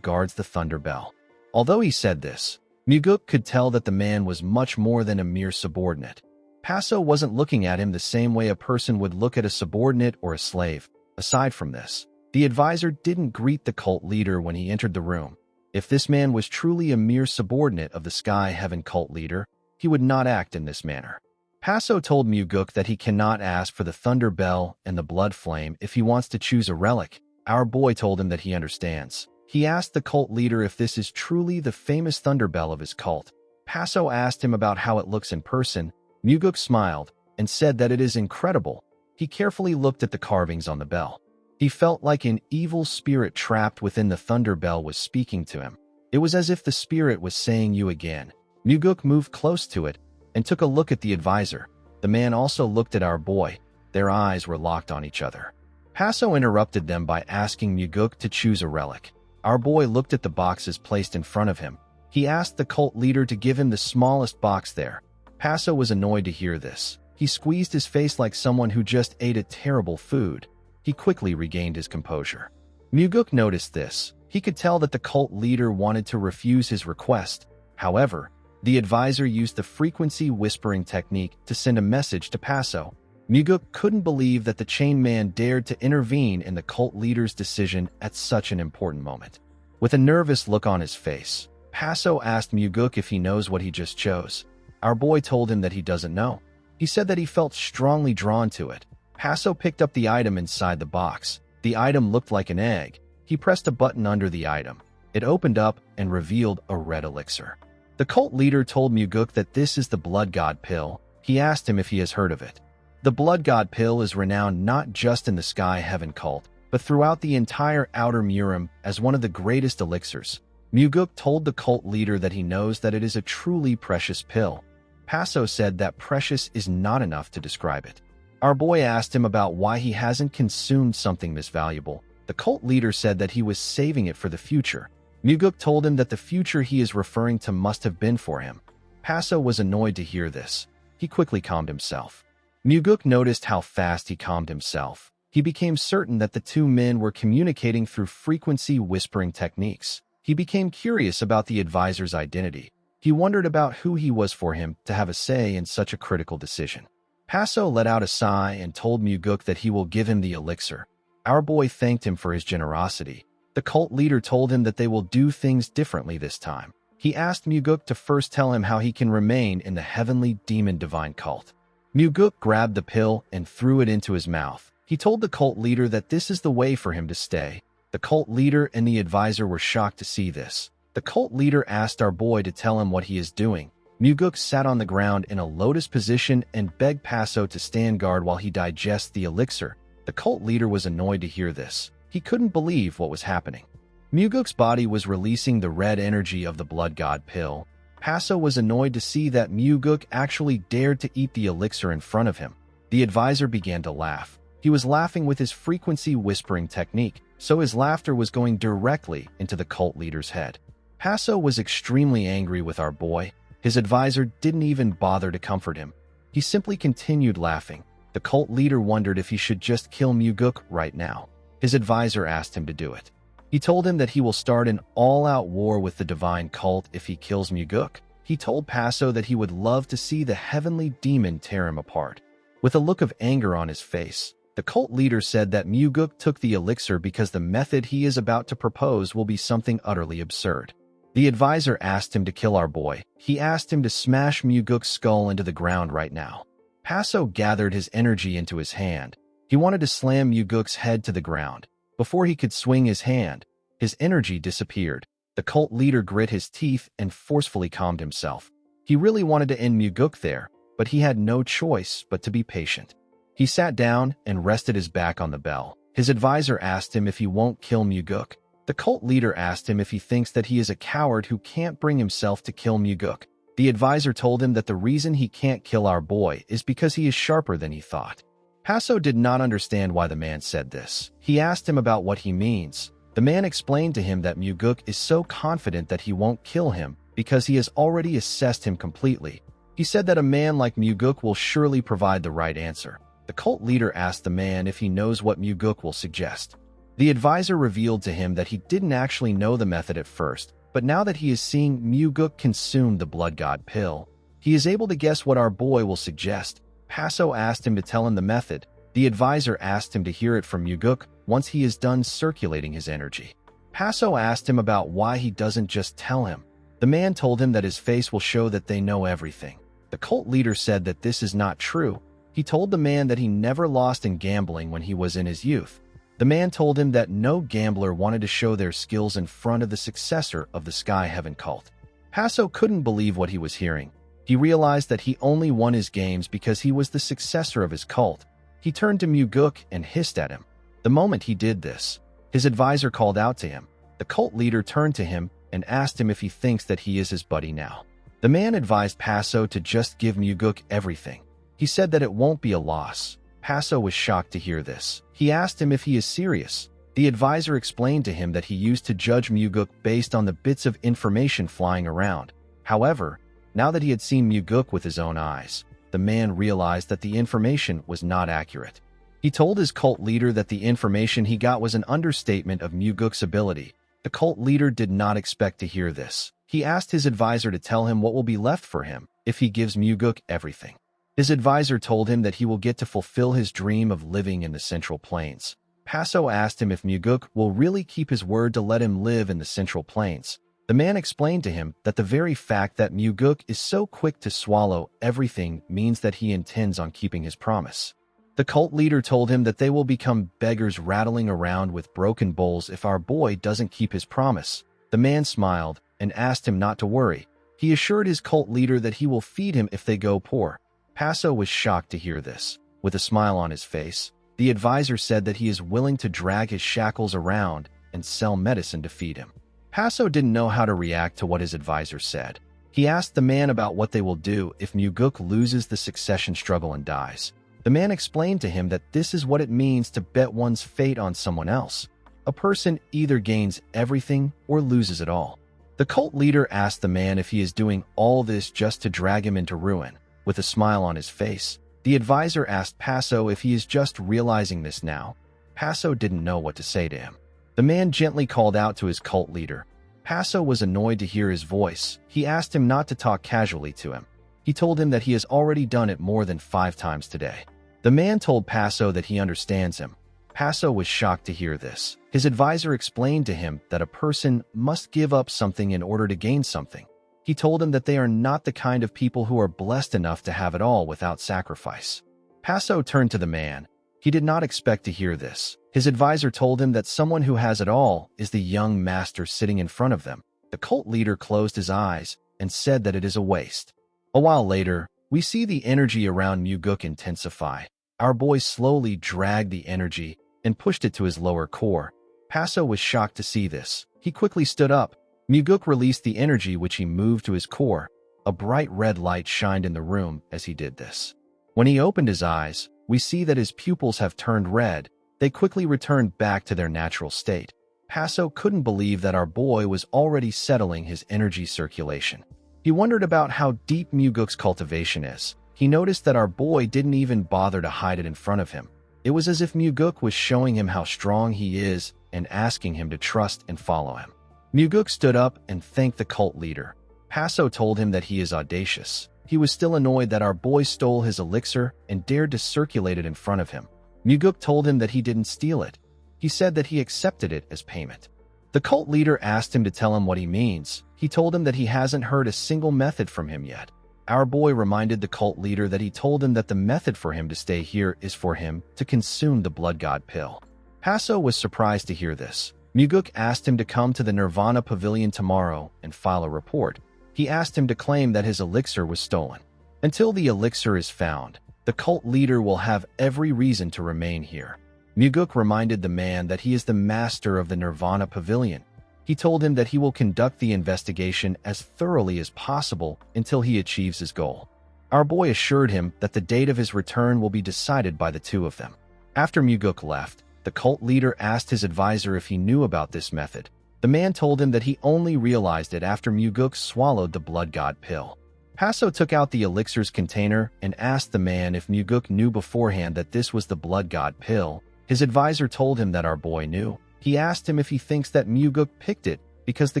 guards the Thunder Bell. Although he said this, Muguk could tell that the man was much more than a mere subordinate. Paso wasn't looking at him the same way a person would look at a subordinate or a slave. Aside from this, the advisor didn't greet the cult leader when he entered the room. If this man was truly a mere subordinate of the Sky Heaven cult leader, he would not act in this manner. Paso told Muguk that he cannot ask for the Thunder Bell and the Blood Flame if he wants to choose a relic. Our boy told him that he understands. He asked the cult leader if this is truly the famous Thunder Bell of his cult. Paso asked him about how it looks in person. Muguk smiled and said that it is incredible. He carefully looked at the carvings on the bell. He felt like an evil spirit trapped within the Thunder Bell was speaking to him. It was as if the spirit was saying you again. Muguk moved close to it and took a look at the advisor. The man also looked at our boy. Their eyes were locked on each other. Paso interrupted them by asking Muguk to choose a relic. Our boy looked at the boxes placed in front of him. He asked the cult leader to give him the smallest box there. Paso was annoyed to hear this. He squeezed his face like someone who just ate a terrible food. He quickly regained his composure. Muguk noticed this. He could tell that the cult leader wanted to refuse his request. However, the advisor used the frequency whispering technique to send a message to Paso. Muguk couldn't believe that the chain man dared to intervene in the cult leader's decision at such an important moment. With a nervous look on his face, Paso asked Muguk if he knows what he just chose. Our boy told him that he doesn't know. He said that he felt strongly drawn to it. Paso picked up the item inside the box. The item looked like an egg. He pressed a button under the item. It opened up and revealed a red elixir. The cult leader told Muguk that this is the Blood God Pill. He asked him if he has heard of it. The Blood God Pill is renowned not just in the Sky Heaven cult, but throughout the entire Outer Murim as one of the greatest elixirs. Muguk told the cult leader that he knows that it is a truly precious pill. Paso said that precious is not enough to describe it. Our boy asked him about why he hasn't consumed something this valuable. The cult leader said that he was saving it for the future. Muguk told him that the future he is referring to must have been for him. Paso was annoyed to hear this. He quickly calmed himself. Muguk noticed how fast he calmed himself. He became certain that the two men were communicating through frequency whispering techniques. He became curious about the advisor's identity. He wondered about who he was for him to have a say in such a critical decision. Paso let out a sigh and told Muguk that he will give him the elixir. Our boy thanked him for his generosity. The cult leader told him that they will do things differently this time. He asked Muguk to first tell him how he can remain in the heavenly demon divine cult. Muguk grabbed the pill and threw it into his mouth. He told the cult leader that this is the way for him to stay. The cult leader and the advisor were shocked to see this. The cult leader asked our boy to tell him what he is doing. Muguk sat on the ground in a lotus position and begged Paso to stand guard while he digests the elixir. The cult leader was annoyed to hear this. He couldn't believe what was happening. Muguk's body was releasing the red energy of the blood god pill. Paso was annoyed to see that Muguk actually dared to eat the elixir in front of him. The advisor began to laugh. He was laughing with his frequency whispering technique, so his laughter was going directly into the cult leader's head. Paso was extremely angry with our boy. His advisor didn't even bother to comfort him. He simply continued laughing. The cult leader wondered if he should just kill Muguk right now. His advisor asked him to do it. He told him that he will start an all-out war with the divine cult if he kills Muguk. He told Paso that he would love to see the heavenly demon tear him apart. With a look of anger on his face, the cult leader said that Muguk took the elixir because the method he is about to propose will be something utterly absurd. The advisor asked him to kill our boy. He asked him to smash Muguk's skull into the ground right now. Paso gathered his energy into his hand. He wanted to slam Muguk's head to the ground. Before he could swing his hand, his energy disappeared. The cult leader grit his teeth and forcefully calmed himself. He really wanted to end Muguk there, but he had no choice but to be patient. He sat down and rested his back on the bell. His advisor asked him if he won't kill Muguk. The cult leader asked him if he thinks that he is a coward who can't bring himself to kill Muguk. The advisor told him that the reason he can't kill our boy is because he is sharper than he thought. Paso did not understand why the man said this. He asked him about what he means. The man explained to him that Muguk is so confident that he won't kill him because he has already assessed him completely. He said that a man like Muguk will surely provide the right answer. The cult leader asked the man if he knows what Muguk will suggest. The advisor revealed to him that he didn't actually know the method at first, but now that he is seeing Muguk consume the blood god pill, he is able to guess what our boy will suggest. Paso asked him to tell him the method. The advisor asked him to hear it from Muguk once he is done circulating his energy. Paso asked him about why he doesn't just tell him. The man told him that his face will show that they know everything. The cult leader said that this is not true. He told the man that he never lost in gambling when he was in his youth. The man told him that no gambler wanted to show their skills in front of the successor of the Sky Heaven cult. Paso couldn't believe what he was hearing. He realized that he only won his games because he was the successor of his cult. He turned to Muguk and hissed at him. The moment he did this, his advisor called out to him. The cult leader turned to him and asked him if he thinks that he is his buddy now. The man advised Paso to just give Muguk everything. He said that it won't be a loss. Paso was shocked to hear this. He asked him if he is serious. The advisor explained to him that he used to judge Muguk based on the bits of information flying around. However, now that he had seen Muguk with his own eyes, the man realized that the information was not accurate. He told his cult leader that the information he got was an understatement of Muguk's ability. The cult leader did not expect to hear this. He asked his advisor to tell him what will be left for him if he gives Muguk everything. His advisor told him that he will get to fulfill his dream of living in the Central Plains. Paso asked him if Muguk will really keep his word to let him live in the Central Plains. The man explained to him that the very fact that Muguk is so quick to swallow everything means that he intends on keeping his promise. The cult leader told him that they will become beggars rattling around with broken bowls if our boy doesn't keep his promise. The man smiled and asked him not to worry. He assured his cult leader that he will feed him if they go poor. Paso was shocked to hear this. With a smile on his face, the advisor said that he is willing to drag his shackles around and sell medicine to feed him. Paso didn't know how to react to what his advisor said. He asked the man about what they will do if Muguk loses the succession struggle and dies. The man explained to him that this is what it means to bet one's fate on someone else. A person either gains everything or loses it all. The cult leader asked the man if he is doing all this just to drag him into ruin. With a smile on his face, the advisor asked Paso if he is just realizing this now. Paso didn't know what to say to him. The man gently called out to his cult leader. Paso was annoyed to hear his voice. He asked him not to talk casually to him. He told him that he has already done it more than 5 times today. The man told Paso that he understands him. Paso was shocked to hear this. His advisor explained to him that a person must give up something in order to gain something. He told him that they are not the kind of people who are blessed enough to have it all without sacrifice. Paso turned to the man. He did not expect to hear this. His advisor told him that someone who has it all is the young master sitting in front of them. The cult leader closed his eyes and said that it is a waste. A while later, we see the energy around Muguk intensify. Our boy slowly dragged the energy and pushed it to his lower core. Paso was shocked to see this. He quickly stood up. Muguk released the energy which he moved to his core. A bright red light shined in the room as he did this. When he opened his eyes, we see that his pupils have turned red. They quickly returned back to their natural state. Paso couldn't believe that our boy was already settling his energy circulation. He wondered about how deep Muguk's cultivation is. He noticed that our boy didn't even bother to hide it in front of him. It was as if Muguk was showing him how strong he is and asking him to trust and follow him. Muguk stood up and thanked the cult leader. Paso told him that he is audacious. He was still annoyed that our boy stole his elixir and dared to circulate it in front of him. Muguk told him that he didn't steal it. He said that he accepted it as payment. The cult leader asked him to tell him what he means. He told him that he hasn't heard a single method from him yet. Our boy reminded the cult leader that he told him that the method for him to stay here is for him to consume the blood god pill. Paso was surprised to hear this. Muguk asked him to come to the Nirvana Pavilion tomorrow and file a report. He asked him to claim that his elixir was stolen. Until the elixir is found, the cult leader will have every reason to remain here. Muguk reminded the man that he is the master of the Nirvana Pavilion. He told him that he will conduct the investigation as thoroughly as possible until he achieves his goal. Our boy assured him that the date of his return will be decided by the two of them. After Muguk left, the cult leader asked his advisor if he knew about this method. The man told him that he only realized it after Muguk swallowed the blood god pill. Paso took out the elixir's container and asked the man if Muguk knew beforehand that this was the blood god pill. His advisor told him that our boy knew. He asked him if he thinks that Muguk picked it because the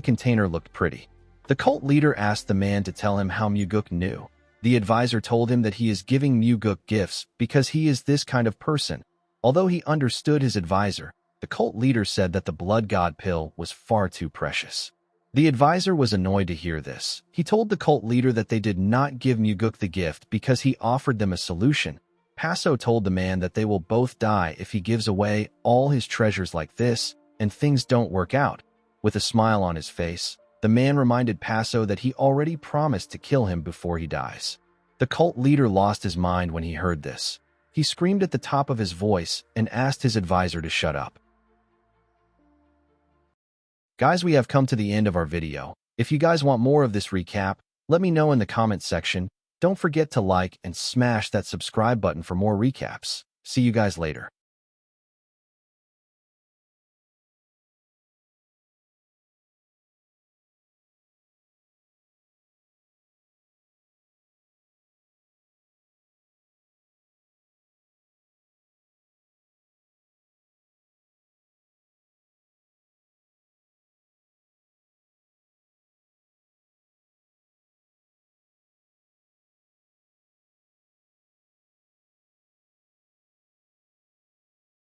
container looked pretty. The cult leader asked the man to tell him how Muguk knew. The advisor told him that he is giving Muguk gifts because he is this kind of person. Although he understood his advisor, the cult leader said that the blood god pill was far too precious. The advisor was annoyed to hear this. He told the cult leader that they did not give Muguk the gift because he offered them a solution. Paso told the man that they will both die if he gives away all his treasures like this, and things don't work out. With a smile on his face, the man reminded Paso that he already promised to kill him before he dies. The cult leader lost his mind when he heard this. He screamed at the top of his voice and asked his advisor to shut up. Guys, we have come to the end of our video. If you guys want more of this recap, let me know in the comments section. Don't forget to like and smash that subscribe button for more recaps. See you guys later.